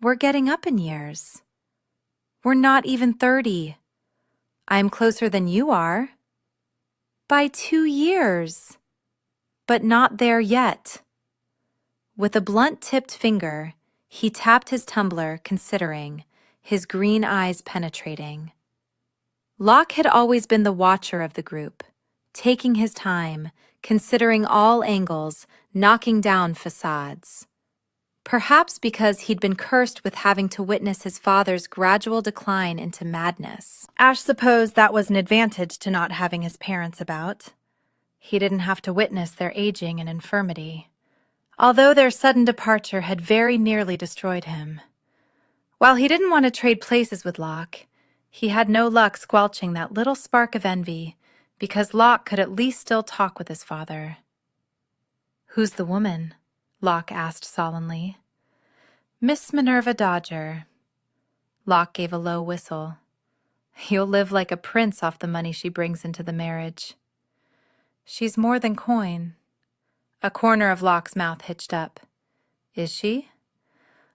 We're getting up in years. We're not even 30. I'm closer than you are. By 2 years. But not there yet. With a blunt-tipped finger, he tapped his tumbler, considering, his green eyes penetrating. Locke had always been the watcher of the group, taking his time, considering all angles, knocking down facades. Perhaps because he'd been cursed with having to witness his father's gradual decline into madness. Ash supposed that was an advantage to not having his parents about. He didn't have to witness their aging and infirmity, although their sudden departure had very nearly destroyed him. While he didn't want to trade places with Locke, he had no luck squelching that little spark of envy, because Locke could at least still talk with his father. "Who's the woman?" Locke asked sullenly. "Miss Minerva Dodger." Locke gave a low whistle. "You'll live like a prince off the money she brings into the marriage." "She's more than coin." A corner of Locke's mouth hitched up. "Is she?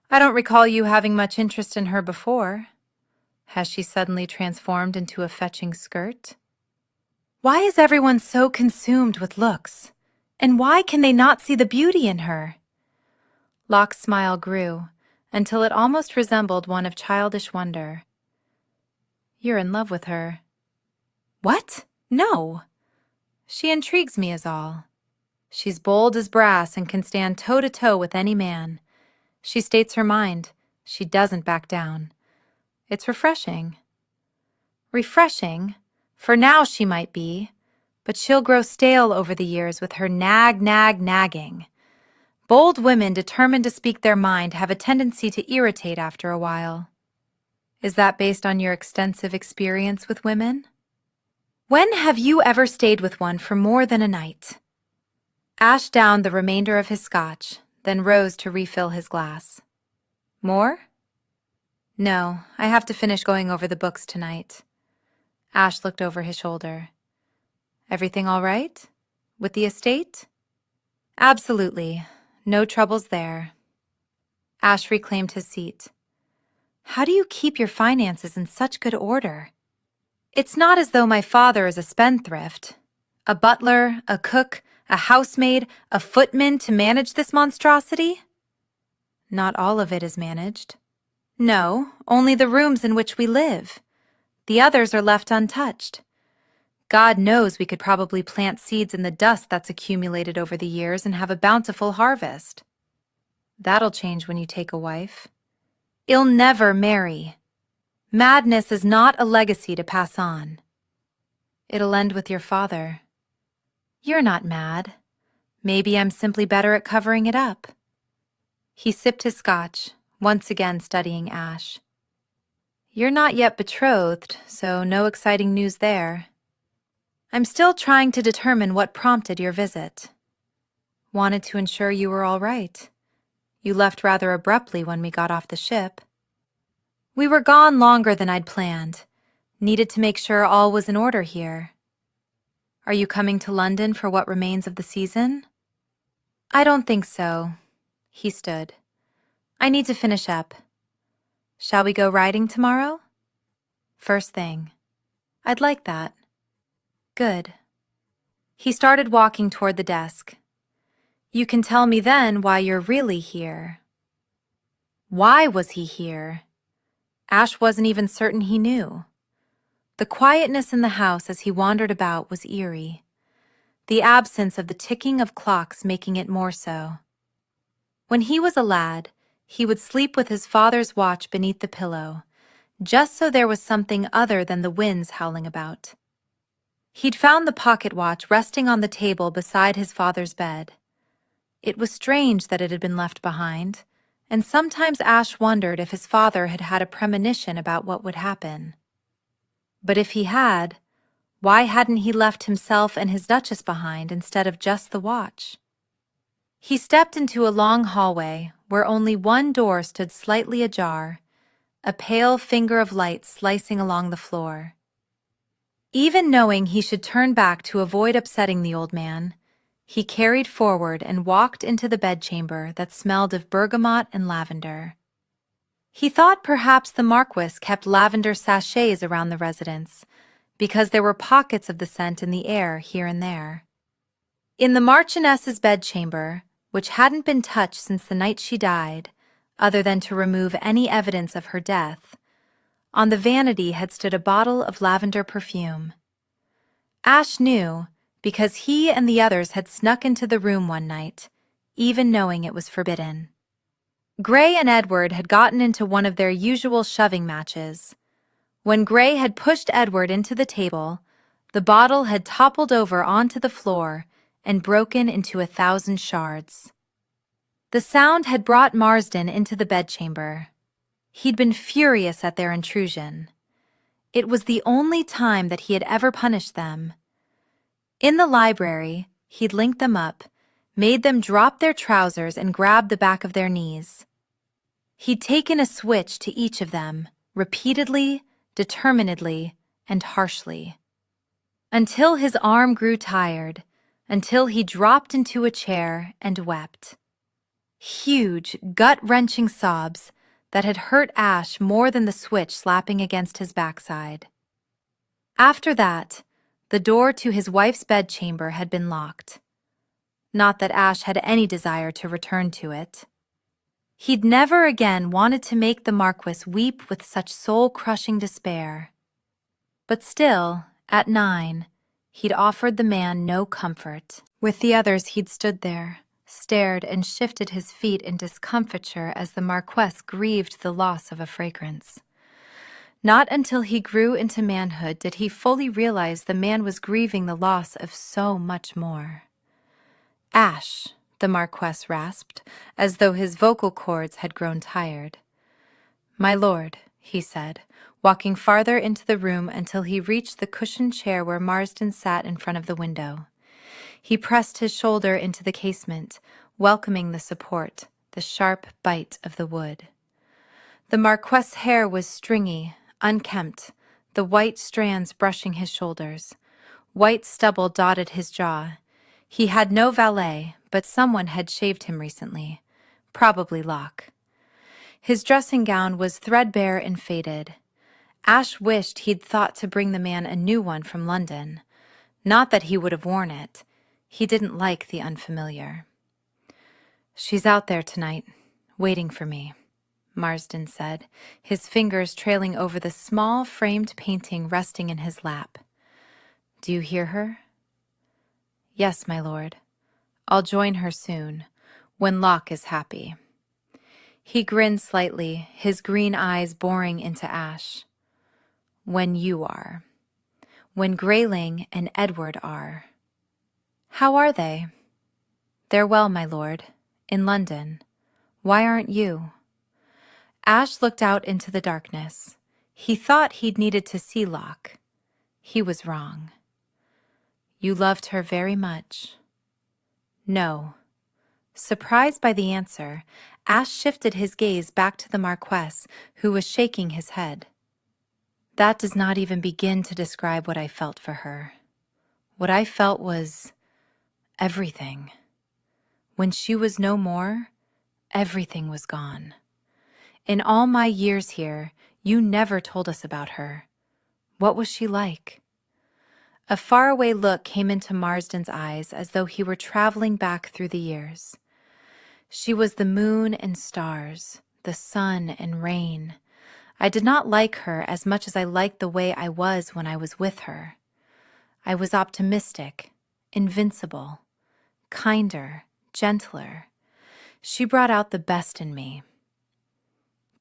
I don't recall you having much interest in her before. Has she suddenly transformed into a fetching skirt?" Why is everyone so consumed with looks? And why can they not see the beauty in her? Locke's smile grew, until it almost resembled one of childish wonder. "You're in love with her." "What? No." "She intrigues me is all. She's bold as brass and can stand toe-to-toe with any man. She states her mind. She doesn't back down. It's refreshing." "Refreshing? For now she might be, but she'll grow stale over the years with her nagging. Bold women determined to speak their mind have a tendency to irritate after a while." "Is that based on your extensive experience with women?" "When have you ever stayed with one for more than a night?" Ash downed the remainder of his scotch, then rose to refill his glass. "More?" "No, I have to finish going over the books tonight." Ash looked over his shoulder. "Everything all right? With the estate?" "Absolutely. No troubles there." Ash reclaimed his seat. "How do you keep your finances in such good order?" "It's not as though my father is a spendthrift. A butler, a cook, a housemaid, a footman to manage this monstrosity?" "Not all of it is managed." "No, only the rooms in which we live. The others are left untouched. God knows we could probably plant seeds in the dust that's accumulated over the years and have a bountiful harvest." "That'll change when you take a wife." "I'll never marry. Madness is not a legacy to pass on." "It'll end with your father." "You're not mad. Maybe I'm simply better at covering it up." He sipped his scotch, once again studying Ash. "You're not yet betrothed, so no exciting news there. I'm still trying to determine what prompted your visit." "Wanted to ensure you were all right. You left rather abruptly when we got off the ship." "We were gone longer than I'd planned. Needed to make sure all was in order here." "Are you coming to London for what remains of the season?" "I don't think so." He stood. "I need to finish up. Shall we go riding tomorrow?" "First thing." "I'd like that." "Good." He started walking toward the desk. "You can tell me then why you're really here." Why was he here? Ash wasn't even certain he knew. The quietness in the house as he wandered about was eerie, the absence of the ticking of clocks making it more so. When he was a lad, he would sleep with his father's watch beneath the pillow, just so there was something other than the winds howling about. He'd found the pocket watch resting on the table beside his father's bed. It was strange that it had been left behind, and sometimes Ash wondered if his father had had a premonition about what would happen. But if he had, why hadn't he left himself and his Duchess behind instead of just the watch? He stepped into a long hallway where only one door stood slightly ajar, a pale finger of light slicing along the floor. Even knowing he should turn back to avoid upsetting the old man, he carried forward and walked into the bedchamber that smelled of bergamot and lavender. He thought perhaps the Marquis kept lavender sachets around the residence, because there were pockets of the scent in the air here and there. In the Marchioness's bedchamber, which hadn't been touched since the night she died, other than to remove any evidence of her death, on the vanity had stood a bottle of lavender perfume. Ash knew, because he and the others had snuck into the room one night, even knowing it was forbidden. Gray and Edward had gotten into one of their usual shoving matches. When Gray had pushed Edward into the table, the bottle had toppled over onto the floor and broken into 1,000 shards. The sound had brought Marsden into the bedchamber. He'd been furious at their intrusion. It was the only time that he had ever punished them. In the library, he'd linked them up, made them drop their trousers and grab the back of their knees. He'd taken a switch to each of them, repeatedly, determinedly, and harshly. Until his arm grew tired, until he dropped into a chair and wept. Huge, gut-wrenching sobs that had hurt Ash more than the switch slapping against his backside. After that, the door to his wife's bedchamber had been locked. Not that Ash had any desire to return to it. He'd never again wanted to make the Marquis weep with such soul-crushing despair. But still, at 9, he'd offered the man no comfort. With the others, he'd stood there, stared and shifted his feet in discomfiture as the Marquess grieved the loss of a fragrance. Not until he grew into manhood did he fully realize the man was grieving the loss of so much more. "Ash," the Marquess rasped, as though his vocal cords had grown tired. "My lord," he said, walking farther into the room until he reached the cushioned chair where Marsden sat in front of the window. He pressed his shoulder into the casement, welcoming the support, the sharp bite of the wood. The Marquess' hair was stringy, unkempt, the white strands brushing his shoulders. White stubble dotted his jaw. He had no valet, but someone had shaved him recently, probably Locke. His dressing gown was threadbare and faded. Ash wished he'd thought to bring the man a new one from London. Not that he would have worn it. He didn't like the unfamiliar. "She's out there tonight, waiting for me," Marsden said, his fingers trailing over the small framed painting resting in his lap. "Do you hear her?" "Yes, my lord. I'll join her soon, when Locke is happy." He grinned slightly, his green eyes boring into Ash. "When you are. When Grayling and Edward are." "How are they?" "They're well, my lord. In London. Why aren't you?" Ash looked out into the darkness. He thought he'd needed to see Locke. He was wrong. "You loved her very much." "No." Surprised by the answer, Ash shifted his gaze back to the Marquess, who was shaking his head. "That does not even begin to describe what I felt for her. What I felt was everything. When she was no more, everything was gone. In all my years here, you never told us about her. What was she like?" A faraway look came into Marsden's eyes as though he were traveling back through the years. "She was the moon and stars, the sun and rain. I did not like her as much as I liked the way I was when I was with her. I was optimistic, invincible, kinder, gentler. She brought out the best in me."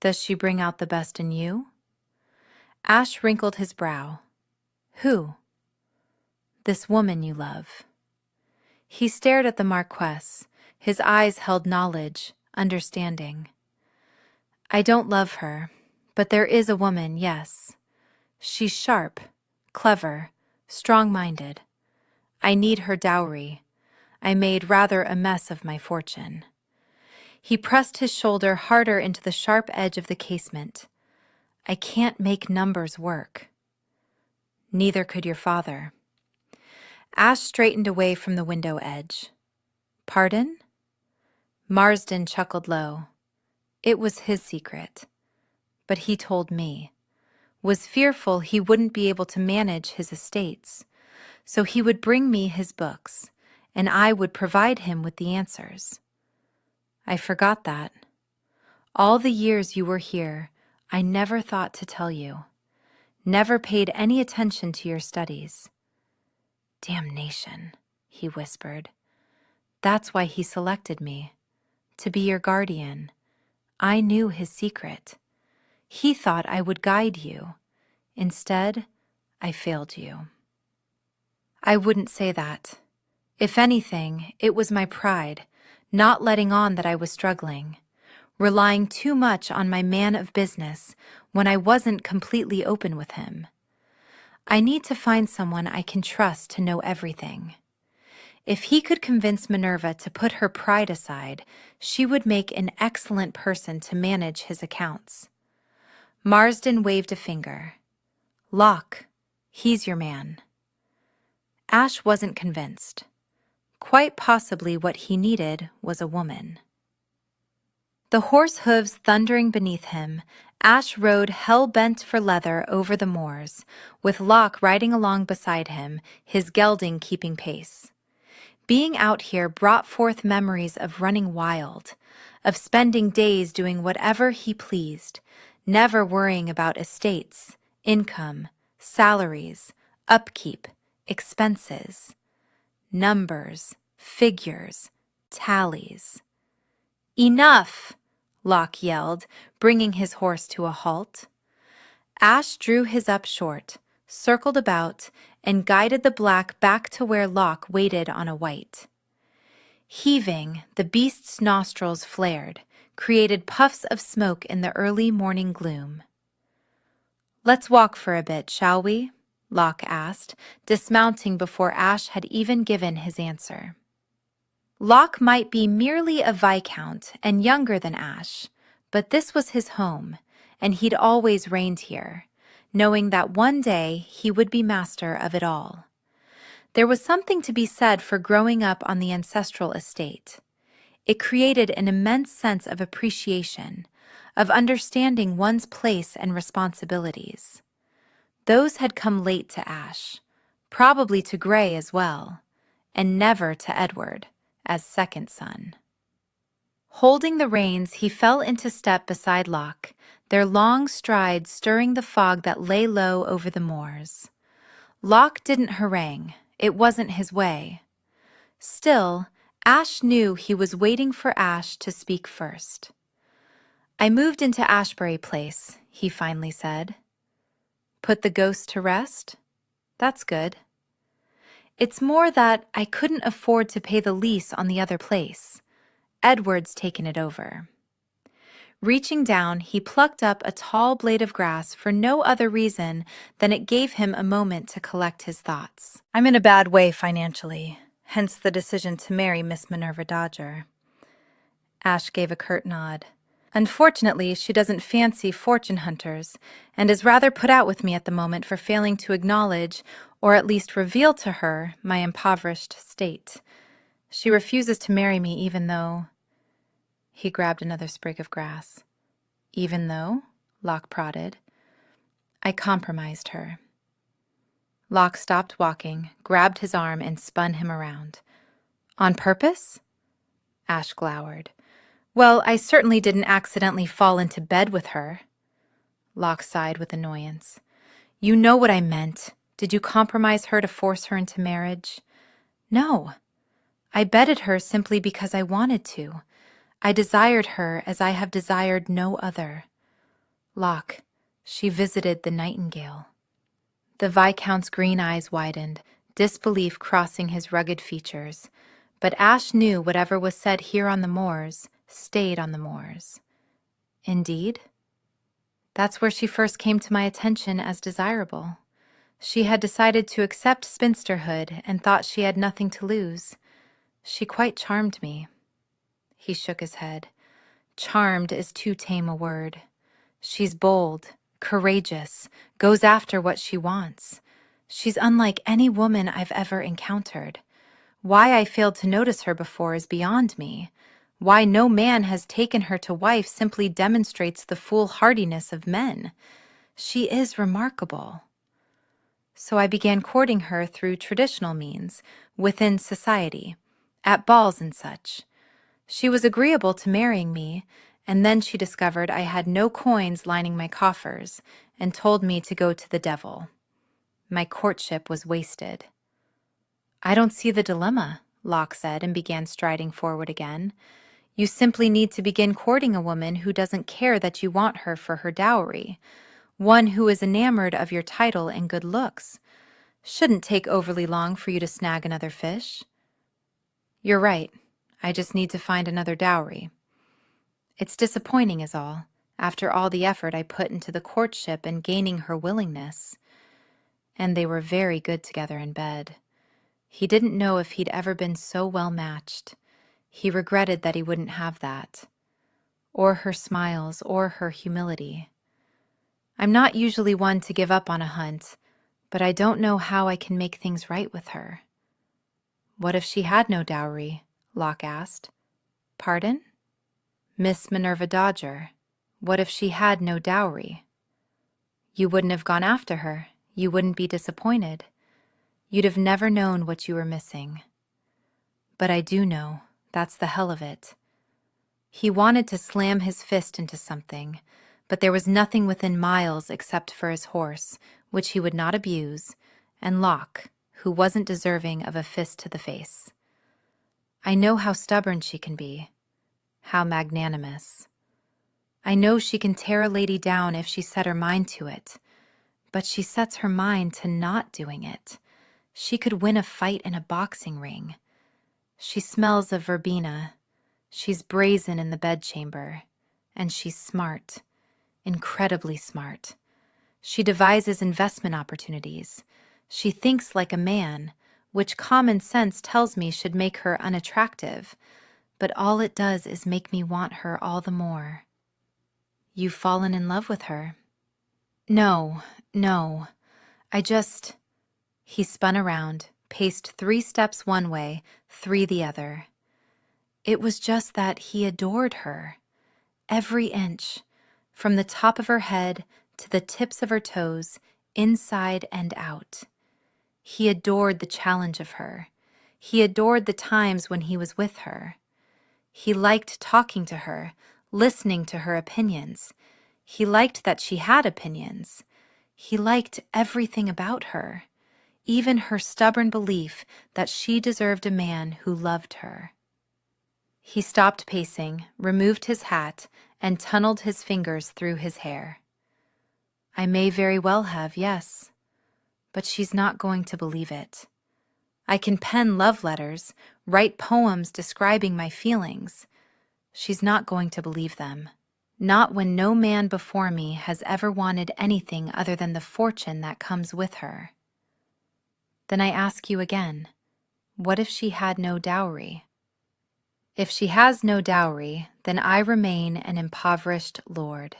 "Does she bring out the best in you?" Ash wrinkled his brow. "Who?" "This woman you love." He stared at the Marquess. His eyes held knowledge, understanding. "I don't love her, but there is a woman, yes. She's sharp, clever, strong-minded. I need her dowry. I made rather a mess of my fortune." He pressed his shoulder harder into the sharp edge of the casement. "I can't make numbers work." Neither could your father. Ash straightened away from the window edge. Pardon? Marsden chuckled low. It was his secret. But he told me. Was fearful he wouldn't be able to manage his estates. So he would bring me his books, and I would provide him with the answers. I forgot that. All the years you were here, I never thought to tell you. Never paid any attention to your studies. Damnation, he whispered. That's why he selected me. To be your guardian. I knew his secret. He thought I would guide you. Instead, I failed you. I wouldn't say that. If anything, it was my pride, not letting on that I was struggling, relying too much on my man of business when I wasn't completely open with him. I need to find someone I can trust to know everything. If he could convince Minerva to put her pride aside, she would make an excellent person to manage his accounts. Marsden waved a finger. Locke, he's your man. Ash wasn't convinced. Quite possibly what he needed was a woman. The horse hooves thundering beneath him, Ash rode hell-bent for leather over the moors, with Locke riding along beside him, his gelding keeping pace. Being out here brought forth memories of running wild, of spending days doing whatever he pleased, never worrying about estates, income, salaries, upkeep, expenses, numbers, figures, tallies. Enough! Locke yelled, bringing his horse to a halt. Ash drew his up short, circled about, and guided the black back to where Locke waited on a white. Heaving, the beast's nostrils flared, created puffs of smoke in the early morning gloom. Let's walk for a bit, shall we? Locke asked, dismounting before Ash had even given his answer. Locke might be merely a viscount and younger than Ash, but this was his home, and he'd always reigned here, knowing that one day he would be master of it all. There was something to be said for growing up on the ancestral estate. It created an immense sense of appreciation, of understanding one's place and responsibilities. Those had come late to Ash, probably to Gray as well, and never to Edward, as second son. Holding the reins, he fell into step beside Locke, their long strides stirring the fog that lay low over the moors. Locke didn't harangue. It wasn't his way. Still, Ash knew he was waiting for Ash to speak first. I moved into Ashbury Place, he finally said. Put the ghost to rest? That's good. It's more that I couldn't afford to pay the lease on the other place. Edward's taken it over. Reaching down, he plucked up a tall blade of grass for no other reason than it gave him a moment to collect his thoughts. I'm in a bad way financially, hence the decision to marry Miss Minerva Dodger. Ash gave a curt nod. Unfortunately, she doesn't fancy fortune hunters, and is rather put out with me at the moment for failing to acknowledge, or at least reveal to her, my impoverished state. She refuses to marry me even though... He grabbed another sprig of grass. Even though? Locke prodded. I compromised her. Locke stopped walking, grabbed his arm, and spun him around. On purpose? Ash glowered. Well, I certainly didn't accidentally fall into bed with her. Locke sighed with annoyance. You know what I meant. Did you compromise her to force her into marriage? No. I bedded her simply because I wanted to. I desired her as I have desired no other. Locke, she visited the nightingale. The Viscount's green eyes widened, disbelief crossing his rugged features. But Ash knew whatever was said here on the moors stayed on the moors. Indeed? That's where she first came to my attention as desirable. She had decided to accept spinsterhood and thought she had nothing to lose. She quite charmed me. He shook his head. Charmed is too tame a word. She's bold, courageous, goes after what she wants. She's unlike any woman I've ever encountered. Why I failed to notice her before is beyond me. Why no man has taken her to wife simply demonstrates the foolhardiness of men. She is remarkable. So I began courting her through traditional means, within society, at balls and such. She was agreeable to marrying me, and then she discovered I had no coins lining my coffers and told me to go to the devil. My courtship was wasted. I don't see the dilemma, Locke said and began striding forward again. You simply need to begin courting a woman who doesn't care that you want her for her dowry, one who is enamored of your title and good looks. Shouldn't take overly long for you to snag another fish. You're right. I just need to find another dowry. It's disappointing is all, after all the effort I put into the courtship and gaining her willingness. And they were very good together in bed. He didn't know if he'd ever been so well matched. He regretted that he wouldn't have that, or her smiles, or her humility. I'm not usually one to give up on a hunt, but I don't know how I can make things right with her. What if she had no dowry? Locke asked. Pardon? Miss Minerva Dodger. What if she had no dowry? You wouldn't have gone after her. You wouldn't be disappointed. You'd have never known what you were missing. But I do know. That's the hell of it. He wanted to slam his fist into something, but there was nothing within miles except for his horse, which he would not abuse, and Locke, who wasn't deserving of a fist to the face. I know how stubborn she can be, how magnanimous. I know she can tear a lady down if she set her mind to it, but she sets her mind to not doing it. She could win a fight in a boxing ring. She smells of verbena. She's brazen in the bedchamber. And she's smart. Incredibly smart. She devises investment opportunities. She thinks like a man, which common sense tells me should make her unattractive, but all it does is make me want her all the more. You've fallen in love with her? No. He spun around, paced 3 steps one way, 3 the other. It was just that he adored her. Every inch, from the top of her head to the tips of her toes, inside and out. He adored the challenge of her. He adored the times when he was with her. He liked talking to her, listening to her opinions. He liked that she had opinions. He liked everything about her, even her stubborn belief that she deserved a man who loved her. He stopped pacing, removed his hat, and tunneled his fingers through his hair. I may very well have, yes, but she's not going to believe it. I can pen love letters, write poems describing my feelings. She's not going to believe them. Not when no man before me has ever wanted anything other than the fortune that comes with her. Then I ask you again, what if she had no dowry? If she has no dowry, then I remain an impoverished lord.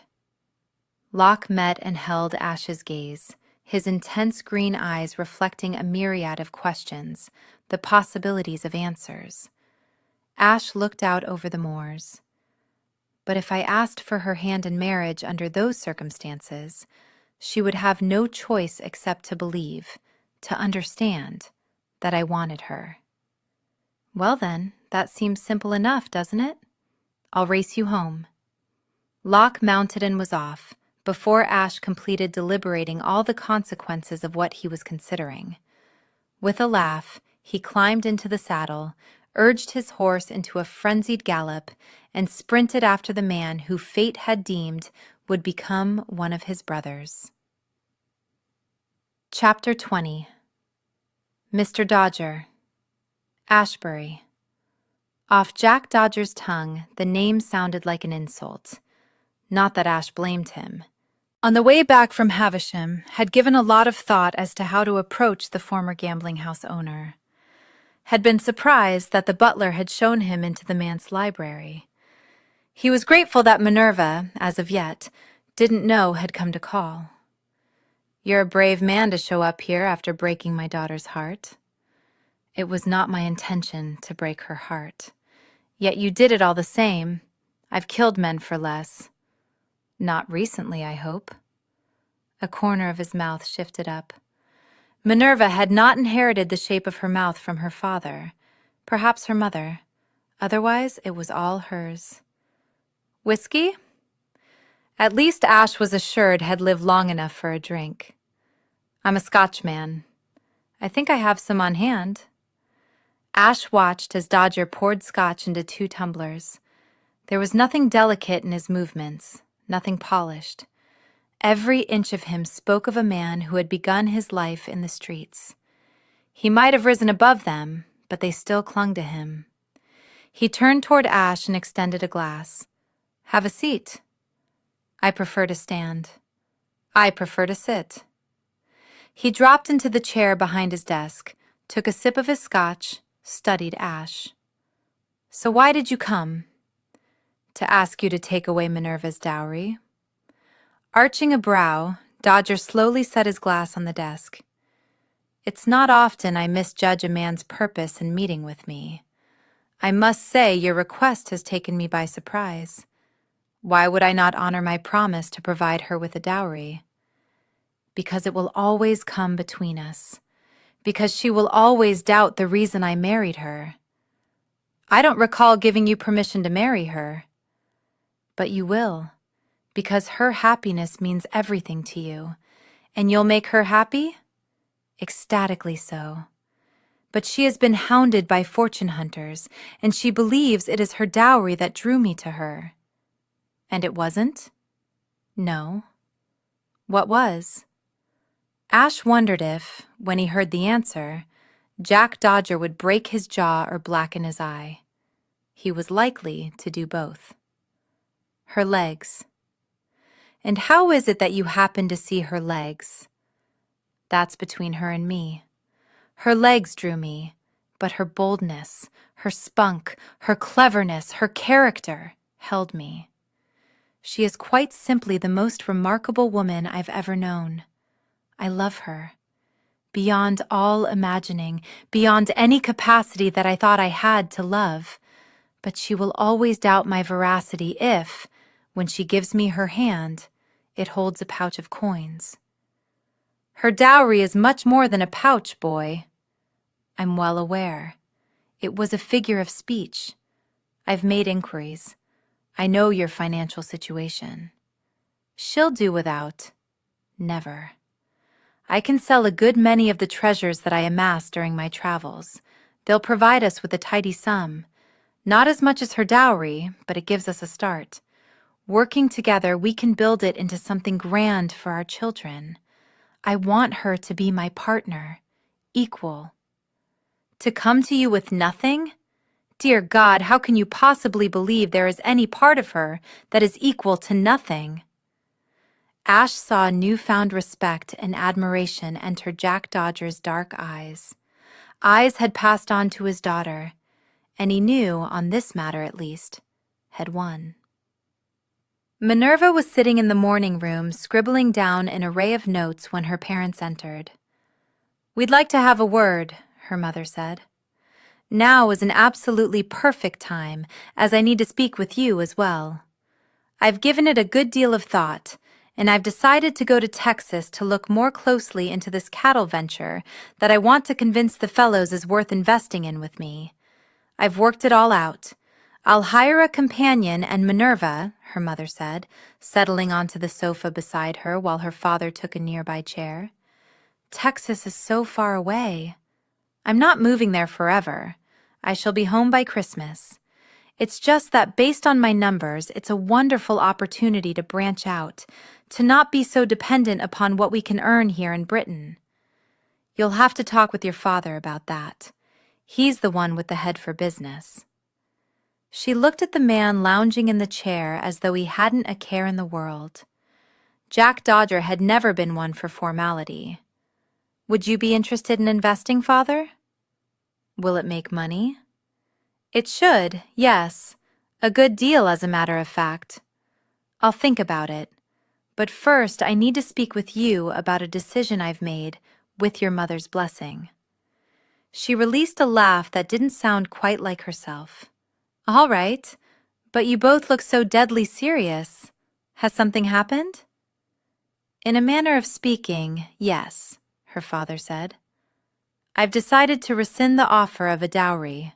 Locke met and held Ash's gaze, his intense green eyes reflecting a myriad of questions, the possibilities of answers. Ash looked out over the moors. But if I asked for her hand in marriage under those circumstances, she would have no choice except to believe, to understand, that I wanted her. Well then, that seems simple enough, doesn't it? I'll race you home. Locke mounted and was off, before Ash completed deliberating all the consequences of what he was considering. With a laugh, he climbed into the saddle, urged his horse into a frenzied gallop, and sprinted after the man who fate had deemed would become one of his brothers. Chapter 20. Mr. Dodger. Ashebury. Off Jack Dodger's tongue, the name sounded like an insult. Not that Ash blamed him. On the way back from Havisham, had given a lot of thought as to how to approach the former gambling house owner. Had been surprised that the butler had shown him into the manse library. He was grateful that Minerva, as of yet, didn't know had come to call. You're a brave man to show up here after breaking my daughter's heart. It was not my intention to break her heart. Yet you did it all the same. I've killed men for less. Not recently, I hope. A corner of his mouth shifted up. Minerva had not inherited the shape of her mouth from her father, perhaps her mother. Otherwise, it was all hers. Whiskey? At least Ash was assured had lived long enough for a drink. I'm a Scotchman. I think I have some on hand. Ash watched as Dodger poured scotch into 2 tumblers. There was nothing delicate in his movements, nothing polished. Every inch of him spoke of a man who had begun his life in the streets. He might have risen above them, but they still clung to him. He turned toward Ash and extended a glass. Have a seat. I prefer to stand. I prefer to sit. He dropped into the chair behind his desk, took a sip of his scotch, studied Ash. So why did you come? To ask you to take away Minerva's dowry. Arching a brow, Dodger slowly set his glass on the desk. It's not often I misjudge a man's purpose in meeting with me. I must say your request has taken me by surprise. Why would I not honor my promise to provide her with a dowry? Because it will always come between us. Because she will always doubt the reason I married her. I don't recall giving you permission to marry her. But you will, because her happiness means everything to you, and you'll make her happy? Ecstatically so. But she has been hounded by fortune hunters, and she believes it is her dowry that drew me to her. And it wasn't? No. What was? Ash wondered if, when he heard the answer, Jack Dodger would break his jaw or blacken his eye. He was likely to do both. Her legs. And how is it that you happen to see her legs? That's between her and me. Her legs drew me, but her boldness, her spunk, her cleverness, her character held me. She is quite simply the most remarkable woman I've ever known. I love her. Beyond all imagining, beyond any capacity that I thought I had to love. But she will always doubt my veracity if, when she gives me her hand, it holds a pouch of coins. Her dowry is much more than a pouch, boy. I'm well aware. It was a figure of speech. I've made inquiries. I know your financial situation. She'll do without. Never. I can sell a good many of the treasures that I amassed during my travels. They'll provide us with a tidy sum. Not as much as her dowry, but it gives us a start. Working together, we can build it into something grand for our children. I want her to be my partner, equal. To come to you with nothing? Dear God, how can you possibly believe there is any part of her that is equal to nothing? Ash saw newfound respect and admiration enter Jack Dodger's dark eyes. Eyes had passed on to his daughter, and he knew, on this matter at least, had won. Minerva was sitting in the morning room, scribbling down an array of notes when her parents entered. We'd like to have a word, her mother said. Now is an absolutely perfect time, as I need to speak with you as well. I've given it a good deal of thought, and I've decided to go to Texas to look more closely into this cattle venture that I want to convince the fellows is worth investing in with me. I've worked it all out. I'll hire a companion, and Minerva, her mother said, settling onto the sofa beside her while her father took a nearby chair. Texas is so far away. I'm not moving there forever. I shall be home by Christmas. It's just that based on my numbers, it's a wonderful opportunity to branch out, to not be so dependent upon what we can earn here in Britain. You'll have to talk with your father about that. He's the one with the head for business. She looked at the man lounging in the chair as though he hadn't a care in the world. Jack Dodger had never been one for formality. Would you be interested in investing, Father? Will it make money? It should, yes. A good deal, as a matter of fact. I'll think about it. But first, I need to speak with you about a decision I've made with your mother's blessing." She released a laugh that didn't sound quite like herself. "All right, but you both look so deadly serious. Has something happened?" "In a manner of speaking, yes," her father said. "I've decided to rescind the offer of a dowry."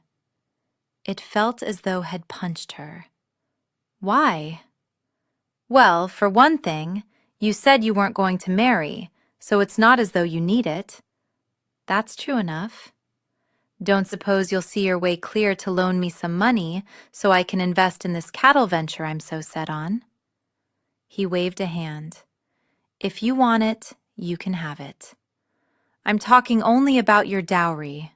It felt as though had punched her. "Why?" "Well, for one thing, you said you weren't going to marry, so it's not as though you need it." "That's true enough." "Don't suppose you'll see your way clear to loan me some money so I can invest in this cattle venture I'm so set on?" He waved a hand. "If you want it, you can have it. I'm talking only about your dowry."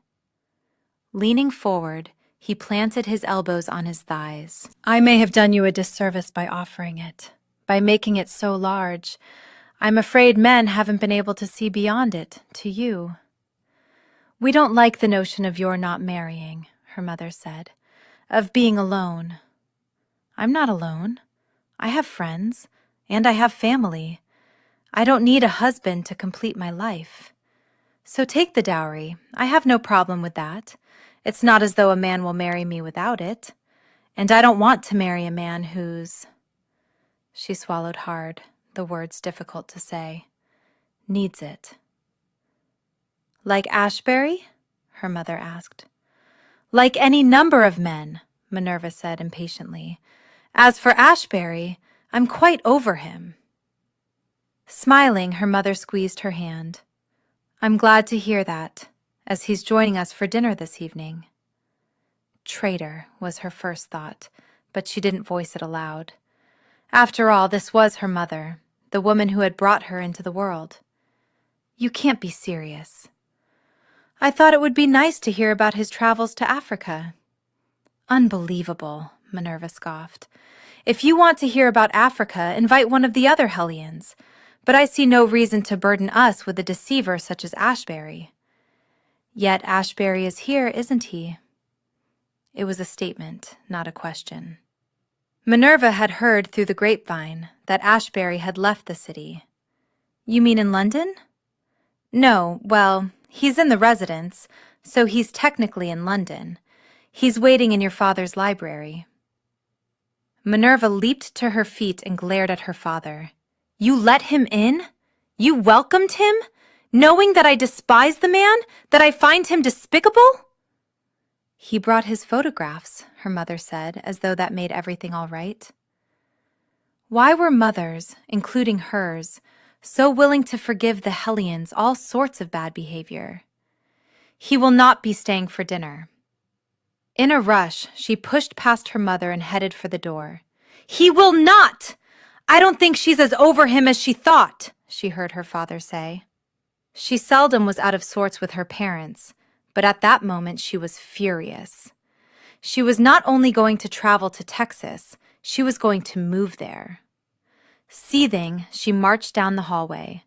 Leaning forward, he planted his elbows on his thighs. "I may have done you a disservice by offering it, by making it so large. I'm afraid men haven't been able to see beyond it, to you." "We don't like the notion of your not marrying," her mother said, "of being alone." "I'm not alone. I have friends, and I have family. I don't need a husband to complete my life. So take the dowry. I have no problem with that. It's not as though a man will marry me without it. And I don't want to marry a man who's—" She swallowed hard, the words difficult to say. "Needs it." "Like Ashebury?" her mother asked. "Like any number of men," Minerva said impatiently. "As for Ashebury, I'm quite over him." Smiling, her mother squeezed her hand. "I'm glad to hear that, as he's joining us for dinner this evening." Traitor was her first thought, but she didn't voice it aloud. After all, this was her mother, the woman who had brought her into the world. "You can't be serious." "I thought it would be nice to hear about his travels to Africa." "Unbelievable," Minerva scoffed. "If you want to hear about Africa, invite one of the other hellions. But I see no reason to burden us with a deceiver such as Ashebury." "Yet Ashebury is here, isn't he?" It was a statement, not a question. Minerva had heard through the grapevine that Ashebury had left the city. "You mean in London?" "No, well, he's in the residence, so he's technically in London. He's waiting in your father's library." Minerva leaped to her feet and glared at her father. "You let him in? You welcomed him? Knowing that I despise the man? That I find him despicable?" "He brought his photographs," her mother said, as though that made everything all right. Why were mothers, including hers, so willing to forgive the hellions all sorts of bad behavior? "He will not be staying for dinner." In a rush, she pushed past her mother and headed for the door. "He will not! I don't think she's as over him as she thought," she heard her father say. She seldom was out of sorts with her parents, but at that moment she was furious. She was not only going to travel to Texas, she was going to move there. Seething, she marched down the hallway.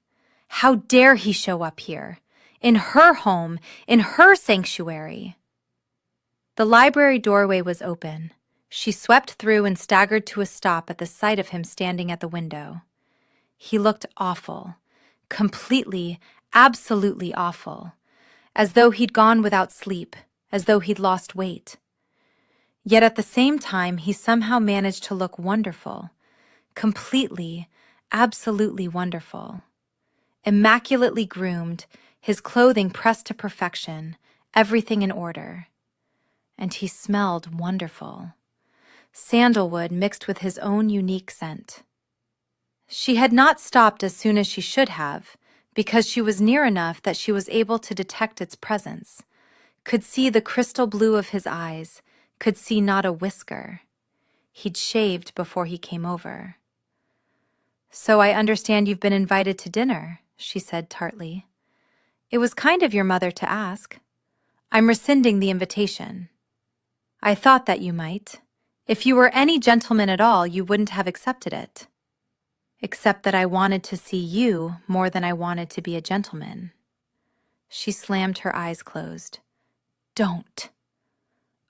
How dare he show up here? In her home, in her sanctuary. The library doorway was open. She swept through and staggered to a stop at the sight of him standing at the window. He looked awful, completely, absolutely awful, as though he'd gone without sleep, as though he'd lost weight. Yet at the same time, he somehow managed to look wonderful, completely, absolutely wonderful. Immaculately groomed, his clothing pressed to perfection, everything in order. And he smelled wonderful. Sandalwood mixed with his own unique scent. She had not stopped as soon as she should have, because she was near enough that she was able to detect its presence, could see the crystal blue of his eyes, could see not a whisker. He'd shaved before he came over. "So I understand you've been invited to dinner," she said tartly. "It was kind of your mother to ask. I'm rescinding the invitation." "I thought that you might. If you were any gentleman at all, you wouldn't have accepted it." "Except that I wanted to see you more than I wanted to be a gentleman." She slammed her eyes closed. "Don't."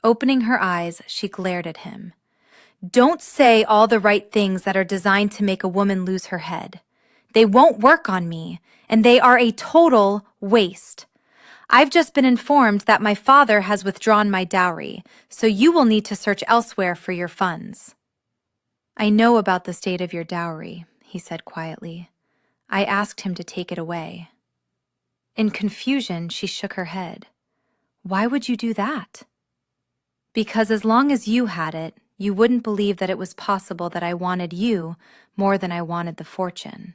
Opening her eyes, she glared at him. Don't say all the right things that are designed to make a woman lose her head. They won't work on me, and they are a total waste. I've just been informed that my father has withdrawn my dowry, so you will need to search elsewhere for your funds. I know about the state of your dowry, he said quietly. I asked him to take it away. In confusion, she shook her head. Why would you do that? Because as long as you had it, you wouldn't believe that it was possible that I wanted you more than I wanted the fortune.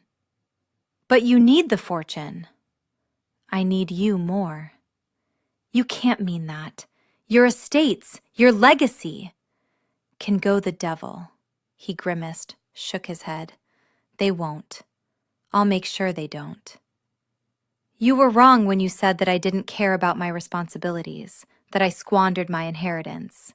But you need the fortune. I need you more. You can't mean that. Your estates, your legacy, can go the devil. He grimaced, shook his head. They won't. I'll make sure they don't. You were wrong when you said that I didn't care about my responsibilities, that I squandered my inheritance.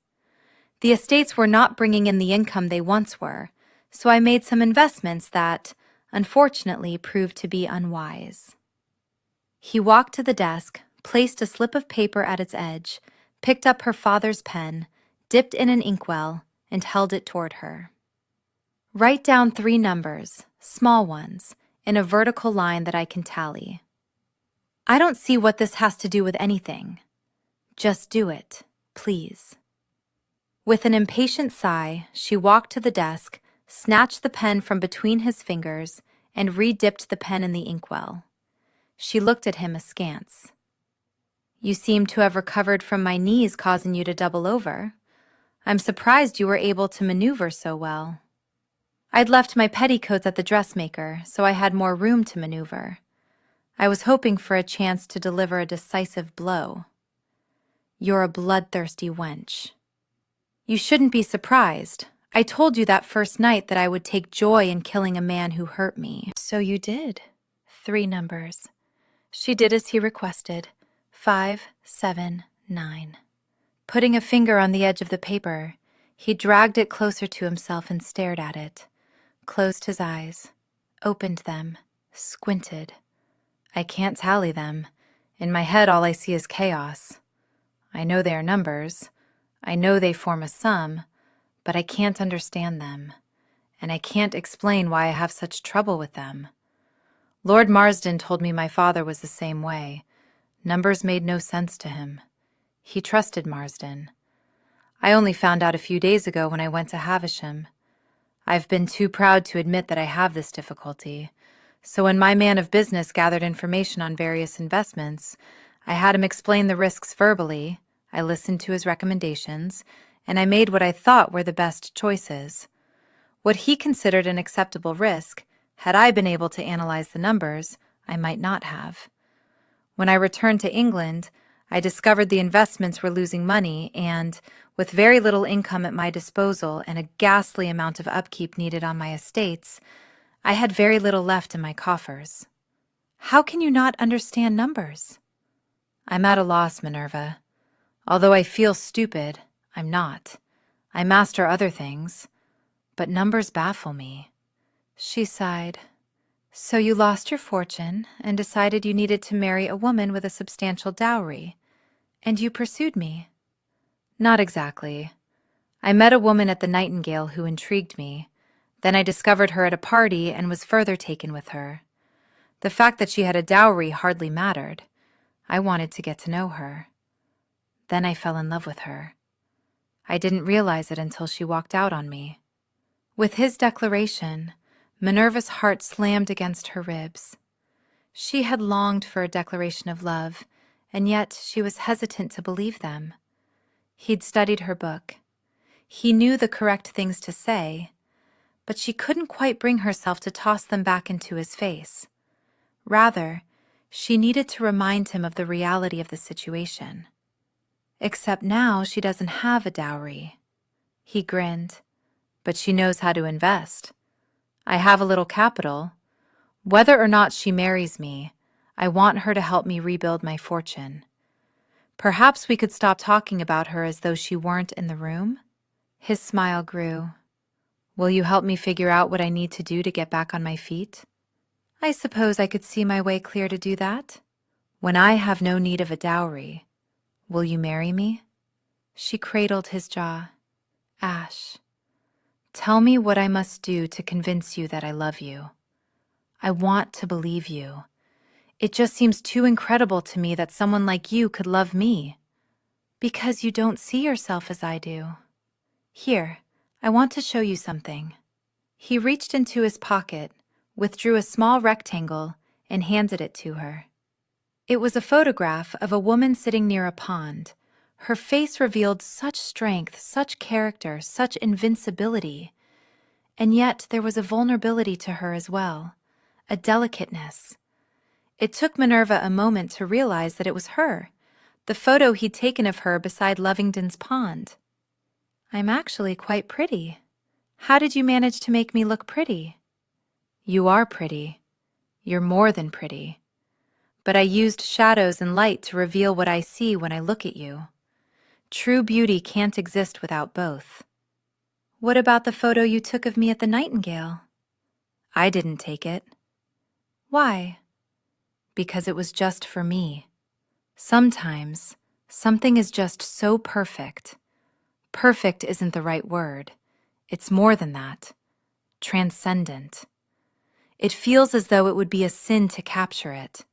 The estates were not bringing in the income they once were, so I made some investments that, unfortunately, proved to be unwise. He walked to the desk, placed a slip of paper at its edge, picked up her father's pen, dipped in an inkwell, and held it toward her. Write down 3 numbers, small ones, in a vertical line that I can tally. I don't see what this has to do with anything. Just do it, please. With an impatient sigh, she walked to the desk, snatched the pen from between his fingers, and re-dipped the pen in the inkwell. She looked at him askance. You seem to have recovered from my knees causing you to double over. I'm surprised you were able to maneuver so well. I'd left my petticoats at the dressmaker, so I had more room to maneuver. I was hoping for a chance to deliver a decisive blow. You're a bloodthirsty wench. You shouldn't be surprised. I told you that first night that I would take joy in killing a man who hurt me. So you did. 3 numbers. She did as he requested. 5, 7, 9. Putting a finger on the edge of the paper, he dragged it closer to himself and stared at it. Closed his eyes, opened them, squinted. I can't tally them. In my head, all I see is chaos. I know they are numbers. I know they form a sum, but I can't understand them, and I can't explain why I have such trouble with them. Lord Marsden told me my father was the same way. Numbers made no sense to him. He trusted Marsden. I only found out a few days ago when I went to Havisham. I've been too proud to admit that I have this difficulty, so when my man of business gathered information on various investments, I had him explain the risks verbally, I listened to his recommendations, and I made what I thought were the best choices. What he considered an acceptable risk, had I been able to analyze the numbers, I might not have. When I returned to England, I discovered the investments were losing money and, with very little income at my disposal and a ghastly amount of upkeep needed on my estates, I had very little left in my coffers. How can you not understand numbers? I'm at a loss, Minerva. Although I feel stupid, I'm not. I master other things, but numbers baffle me. She sighed. So you lost your fortune and decided you needed to marry a woman with a substantial dowry, and you pursued me. Not exactly. I met a woman at the Nightingale who intrigued me. Then I discovered her at a party and was further taken with her. The fact that she had a dowry hardly mattered. I wanted to get to know her. Then I fell in love with her. I didn't realize it until she walked out on me. With his declaration, Minerva's heart slammed against her ribs. She had longed for a declaration of love, and yet she was hesitant to believe them. He'd studied her book. He knew the correct things to say, but she couldn't quite bring herself to toss them back into his face. Rather, she needed to remind him of the reality of the situation. Except now she doesn't have a dowry. He grinned. But she knows how to invest. I have a little capital. Whether or not she marries me, I want her to help me rebuild my fortune. Perhaps we could stop talking about her as though she weren't in the room? His smile grew. Will you help me figure out what I need to do to get back on my feet? I suppose I could see my way clear to do that. When I have no need of a dowry, will you marry me? She cradled his jaw. Ash. Tell me what I must do to convince you that I love you. I want to believe you. It just seems too incredible to me that someone like you could love me. Because you don't see yourself as I do. Here, I want to show you something. He reached into his pocket, withdrew a small rectangle, and handed it to her. It was a photograph of a woman sitting near a pond. Her face revealed such strength, such character, such invincibility. And yet there was a vulnerability to her as well, a delicateness. It took Minerva a moment to realize that it was her, the photo he'd taken of her beside Lovingdon's pond. I'm actually quite pretty. How did you manage to make me look pretty? You are pretty. You're more than pretty. But I used shadows and light to reveal what I see when I look at you. True beauty can't exist without both. What about the photo you took of me at the Nightingale? I didn't take it. Why? Because it was just for me. Sometimes, something is just so perfect. Perfect isn't the right word. It's more than that. Transcendent. It feels as though it would be a sin to capture it.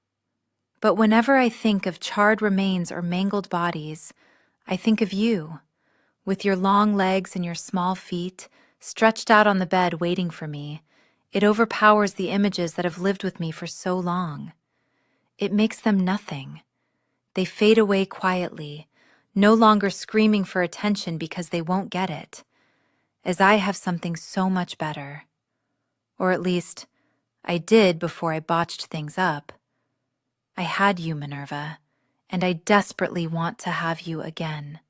But whenever I think of charred remains or mangled bodies, I think of you, with your long legs and your small feet, stretched out on the bed waiting for me. It overpowers the images that have lived with me for so long. It makes them nothing. They fade away quietly, no longer screaming for attention because they won't get it, as I have something so much better. Or at least, I did before I botched things up. I had you, Minerva, and I desperately want to have you again.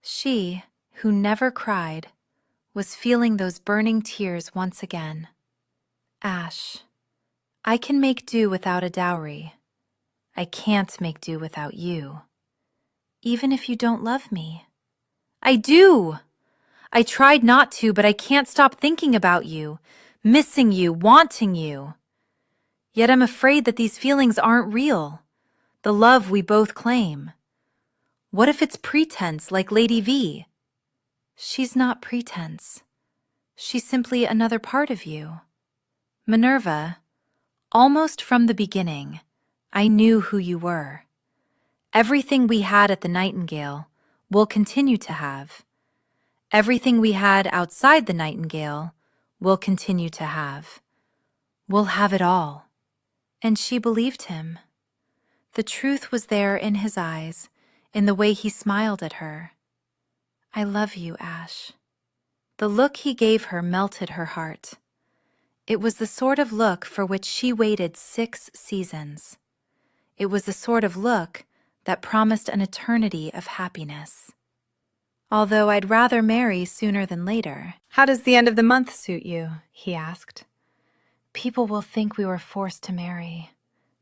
She, who never cried, was feeling those burning tears once again. Ash, I can make do without a dowry. I can't make do without you. Even if you don't love me. I do! I tried not to, but I can't stop thinking about you, missing you, wanting you. Yet I'm afraid that these feelings aren't real, the love we both claim. What if it's pretense like Lady V? She's not pretense. She's simply another part of you. Minerva, almost from the beginning, I knew who you were. Everything we had at the Nightingale, we'll continue to have. Everything we had outside the Nightingale, we'll continue to have. We'll have it all. And she believed him. The truth was there in his eyes, in the way he smiled at her. I love you, Ash. The look he gave her melted her heart. It was the sort of look for which she waited 6 seasons. It was the sort of look that promised an eternity of happiness. Although I'd rather marry sooner than later. How does the end of the month suit you? He asked. People will think we were forced to marry.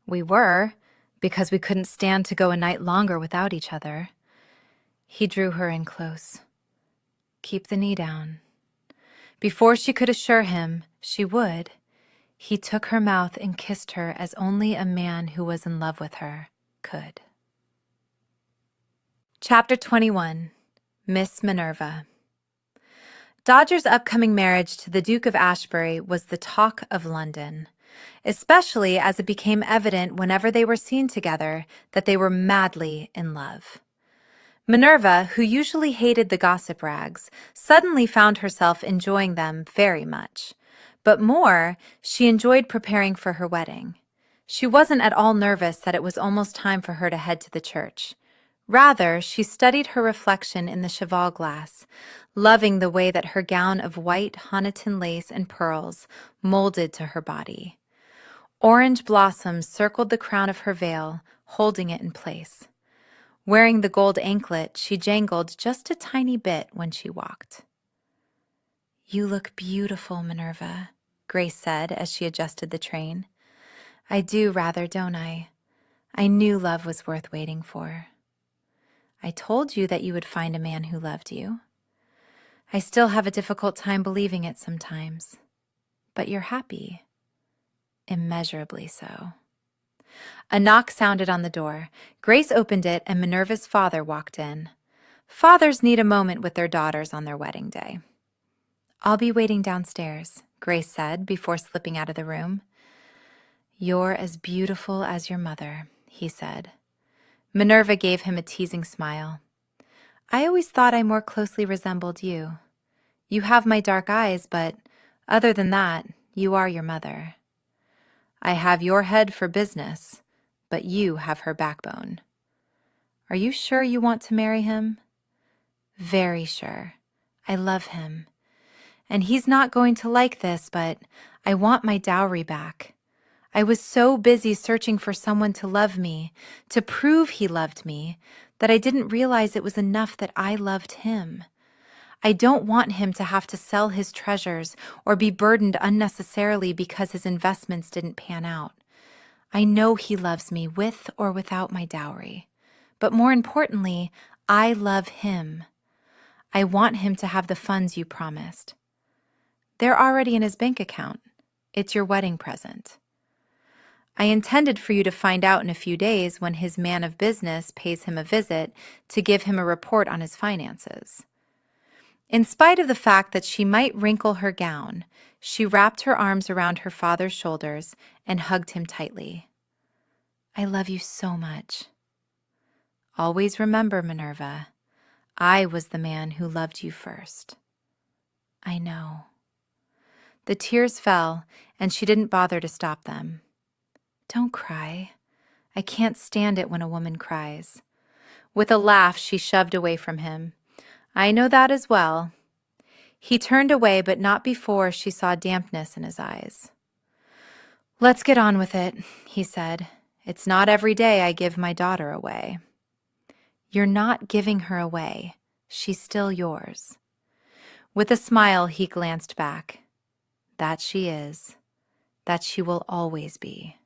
We were, because we couldn't stand to go a night longer without each other. He drew her in close. Keep the knee down. Before she could assure him she would, he took her mouth and kissed her as only a man who was in love with her could. Chapter 21. Miss Minerva. Dodger's upcoming marriage to the Duke of Ashebury was the talk of London, especially as it became evident whenever they were seen together that they were madly in love. Minerva, who usually hated the gossip rags, suddenly found herself enjoying them very much. But more, she enjoyed preparing for her wedding. She wasn't at all nervous that it was almost time for her to head to the church. Rather, she studied her reflection in the cheval glass, loving the way that her gown of white Honiton lace and pearls molded to her body. Orange blossoms circled the crown of her veil, holding it in place. Wearing the gold anklet, she jangled just a tiny bit when she walked. You look beautiful, Minerva, Grace said as she adjusted the train. I do rather, don't I? I knew love was worth waiting for. I told you that you would find a man who loved you. I still have a difficult time believing it sometimes. But you're happy. Immeasurably so. A knock sounded on the door. Grace opened it, and Minerva's father walked in. Fathers need a moment with their daughters on their wedding day. I'll be waiting downstairs, Grace said before slipping out of the room. You're as beautiful as your mother, he said. Minerva gave him a teasing smile. I always thought I more closely resembled you. You have my dark eyes, but other than that, you are your mother. I have your head for business, but you have her backbone. Are you sure you want to marry him? Very sure. I love him. And he's not going to like this, but I want my dowry back. I was so busy searching for someone to love me, to prove he loved me, that I didn't realize it was enough that I loved him. I don't want him to have to sell his treasures or be burdened unnecessarily because his investments didn't pan out. I know he loves me with or without my dowry. But more importantly, I love him. I want him to have the funds you promised. They're already in his bank account. It's your wedding present. I intended for you to find out in a few days when his man of business pays him a visit to give him a report on his finances. In spite of the fact that she might wrinkle her gown, she wrapped her arms around her father's shoulders and hugged him tightly. I love you so much. Always remember, Minerva, I was the man who loved you first. I know. The tears fell, and she didn't bother to stop them. Don't cry. I can't stand it when a woman cries. With a laugh, she shoved away from him. I know that as well. He turned away, but not before she saw dampness in his eyes. Let's get on with it, he said. It's not every day I give my daughter away. You're not giving her away. She's still yours. With a smile, he glanced back. That she is. That she will always be.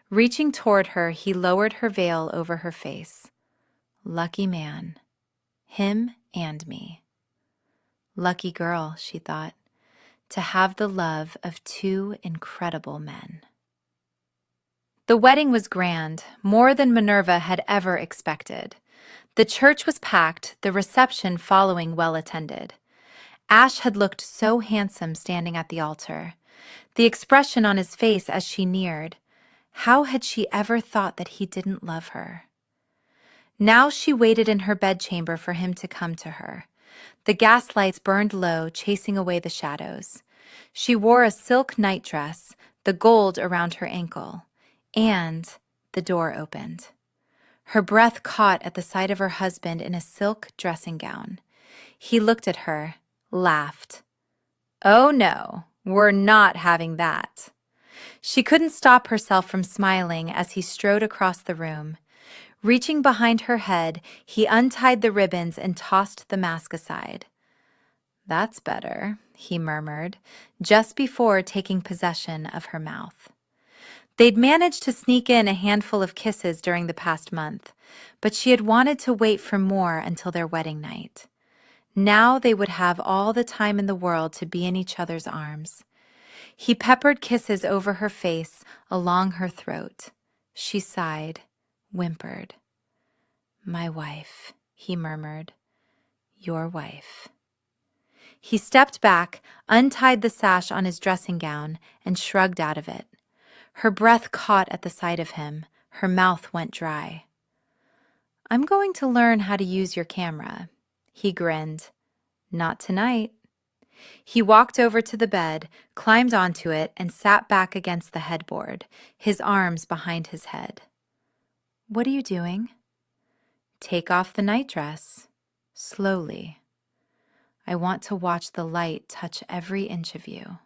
Reaching toward her, he lowered her veil over her face. Lucky man. Him and me. Lucky girl, she thought, to have the love of two incredible men. The wedding was grand, more than Minerva had ever expected. The church was packed, the reception following well attended. Ash had looked so handsome standing at the altar. The expression on his face as she neared. How had she ever thought that he didn't love her? Now she waited in her bedchamber for him to come to her. The gas lights burned low, chasing away the shadows. She wore a silk nightdress, the gold around her ankle, and the door opened. Her breath caught at the sight of her husband in a silk dressing gown. He looked at her, laughed. Oh no, we're not having that. She couldn't stop herself from smiling as he strode across the room. Reaching behind her head, he untied the ribbons and tossed the mask aside. That's better, he murmured, just before taking possession of her mouth. They'd managed to sneak in a handful of kisses during the past month, but she had wanted to wait for more until their wedding night. Now they would have all the time in the world to be in each other's arms. He peppered kisses over her face, along her throat. She sighed, whimpered. My wife, he murmured. Your wife. He stepped back, untied the sash on his dressing gown, and shrugged out of it. Her breath caught at the sight of him. Her mouth went dry. I'm going to learn how to use your camera. He grinned. Not tonight. He walked over to the bed, climbed onto it, and sat back against the headboard, his arms behind his head. What are you doing? Take off the nightdress. Slowly. I want to watch the light touch every inch of you.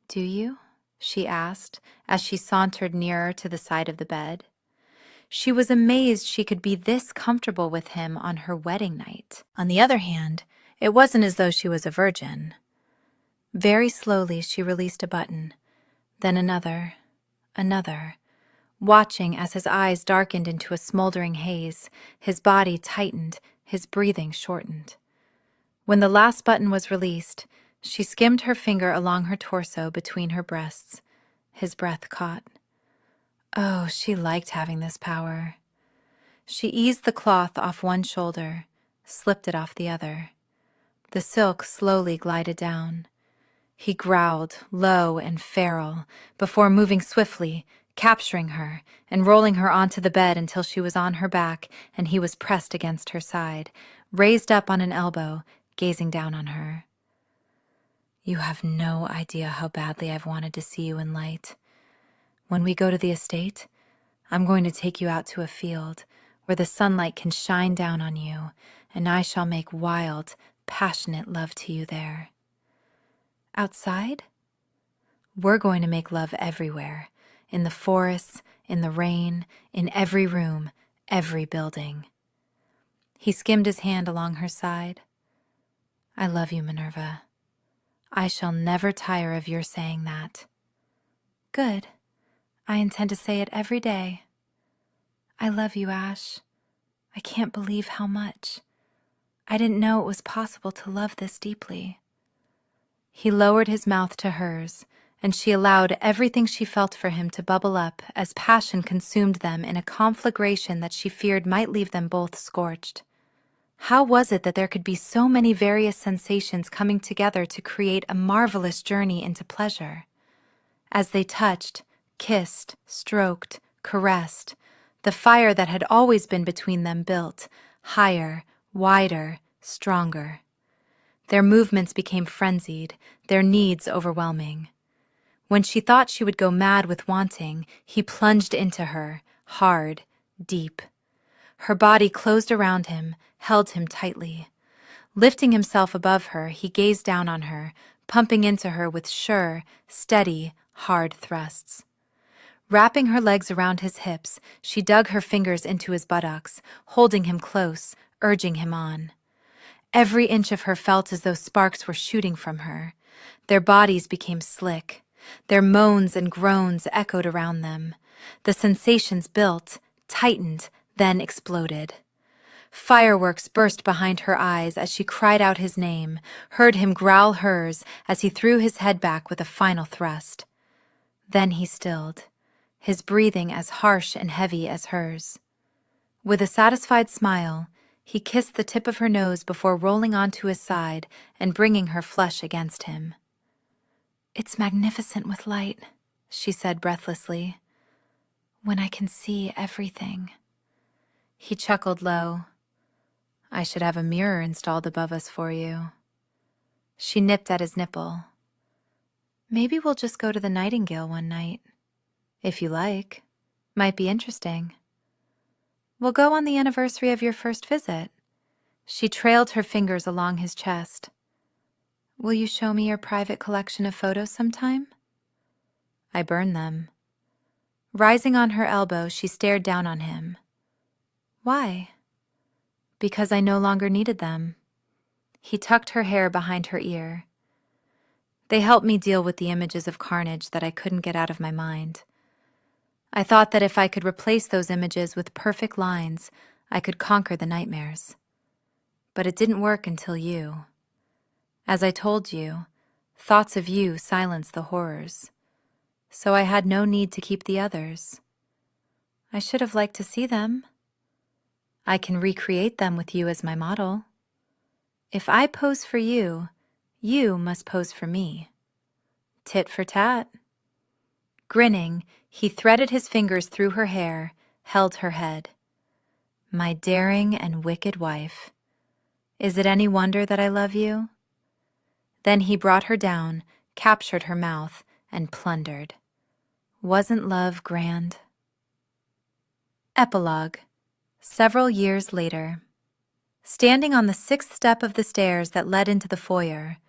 Do you? She asked as she sauntered nearer to the side of the bed. She was amazed she could be this comfortable with him on her wedding night. On the other hand, it wasn't as though she was a virgin. Very slowly she released a button, then another, watching as his eyes darkened into a smoldering haze, his body tightened, his breathing shortened. When the last button was released, she skimmed her finger along her torso between her breasts. His breath caught. Oh, she liked having this power. She eased the cloth off one shoulder, slipped it off the other. The silk slowly glided down. He growled, low and feral, before moving swiftly, capturing her and rolling her onto the bed until she was on her back and he was pressed against her side, raised up on an elbow, gazing down on her. You have no idea how badly I've wanted to see you in light. When we go to the estate, I'm going to take you out to a field where the sunlight can shine down on you, and I shall make wild, passionate love to you there. Outside? We're going to make love everywhere, in the forests, in the rain, in every room, every building. He skimmed his hand along her side. I love you, Minerva. I shall never tire of your saying that. Good. I intend to say it every day. I love you, Ash. I can't believe how much. I didn't know it was possible to love this deeply. He lowered his mouth to hers, and she allowed everything she felt for him to bubble up as passion consumed them in a conflagration that she feared might leave them both scorched. How was it that there could be so many various sensations coming together to create a marvelous journey into pleasure? As they touched, kissed, stroked, caressed, the fire that had always been between them built, higher, wider, stronger. Their movements became frenzied, their needs overwhelming. When she thought she would go mad with wanting, he plunged into her, hard, deep. Her body closed around him, held him tightly. Lifting himself above her, he gazed down on her, pumping into her with sure, steady, hard thrusts. Wrapping her legs around his hips, she dug her fingers into his buttocks, holding him close, urging him on. Every inch of her felt as though sparks were shooting from her. Their bodies became slick. Their moans and groans echoed around them. The sensations built, tightened, then exploded. Fireworks burst behind her eyes as she cried out his name, heard him growl hers as he threw his head back with a final thrust. Then he stilled, his breathing as harsh and heavy as hers. With a satisfied smile, he kissed the tip of her nose before rolling onto his side and bringing her flush against him. It's magnificent with light, she said breathlessly. When I can see everything. He chuckled low. I should have a mirror installed above us for you. She nipped at his nipple. Maybe we'll just go to the Nightingale one night. If you like. Might be interesting. We'll go on the anniversary of your first visit. She trailed her fingers along his chest. Will you show me your private collection of photos sometime? I burn them. Rising on her elbow, she stared down on him. Why? Because I no longer needed them. He tucked her hair behind her ear. They helped me deal with the images of carnage that I couldn't get out of my mind. I thought that if I could replace those images with perfect lines, I could conquer the nightmares. But it didn't work until you. As I told you, thoughts of you silence the horrors. So I had no need to keep the others. I should have liked to see them. I can recreate them with you as my model. If I pose for you, you must pose for me. Tit for tat. Grinning, he threaded his fingers through her hair, held her head. My daring and wicked wife. Is it any wonder that I love you? Then he brought her down, captured her mouth, and plundered. Wasn't love grand? Epilogue. Several years later. Standing on the 6th step of the stairs that led into the foyer,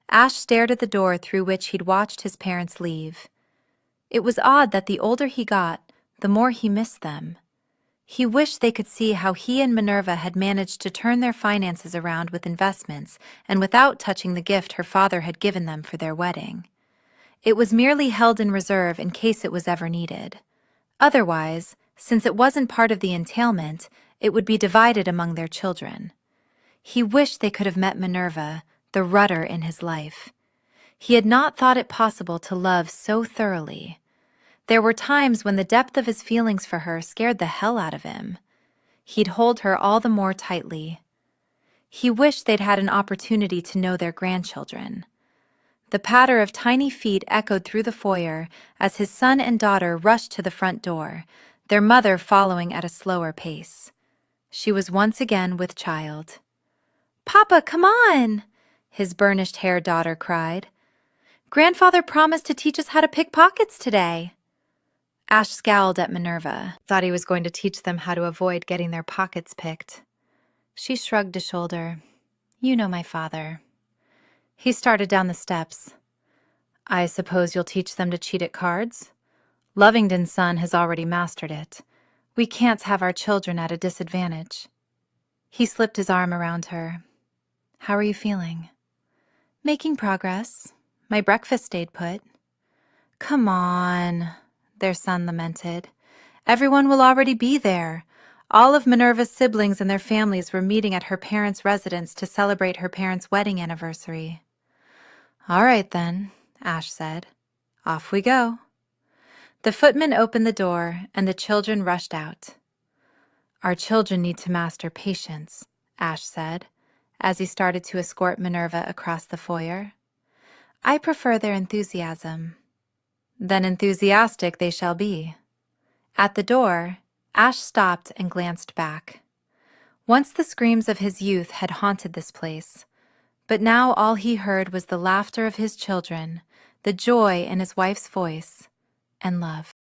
Ash stared at the door through which he'd watched his parents leave. It was odd that the older he got, the more he missed them. He wished they could see how he and Minerva had managed to turn their finances around with investments and without touching the gift her father had given them for their wedding. It was merely held in reserve in case it was ever needed. Otherwise, since it wasn't part of the entailment, it would be divided among their children. He wished they could have met Minerva, the rudder in his life. He had not thought it possible to love so thoroughly. There were times when the depth of his feelings for her scared the hell out of him. He'd hold her all the more tightly. He wished they'd had an opportunity to know their grandchildren. The patter of tiny feet echoed through the foyer as his son and daughter rushed to the front door, their mother following at a slower pace. She was once again with child. "Papa, come on!" his burnished-haired daughter cried. "Grandfather promised to teach us how to pick pockets today." Ash scowled at Minerva, thought he was going to teach them how to avoid getting their pockets picked. She shrugged a shoulder. "You know my father." He started down the steps. "I suppose you'll teach them to cheat at cards? Lovington's son has already mastered it. We can't have our children at a disadvantage." He slipped his arm around her. "How are you feeling?" "Making progress. My breakfast stayed put." "Come on," their son lamented. "Everyone will already be there. All of Minerva's siblings and their families were meeting at her parents' residence to celebrate her parents' wedding anniversary." "All right, then," Ash said. "Off we go." The footman opened the door, and the children rushed out. "Our children need to master patience," Ash said, as he started to escort Minerva across the foyer. "I prefer their enthusiasm." "Then enthusiastic they shall be." At the door, Ash stopped and glanced back. Once the screams of his youth had haunted this place, but now all he heard was the laughter of his children, the joy in his wife's voice, and love.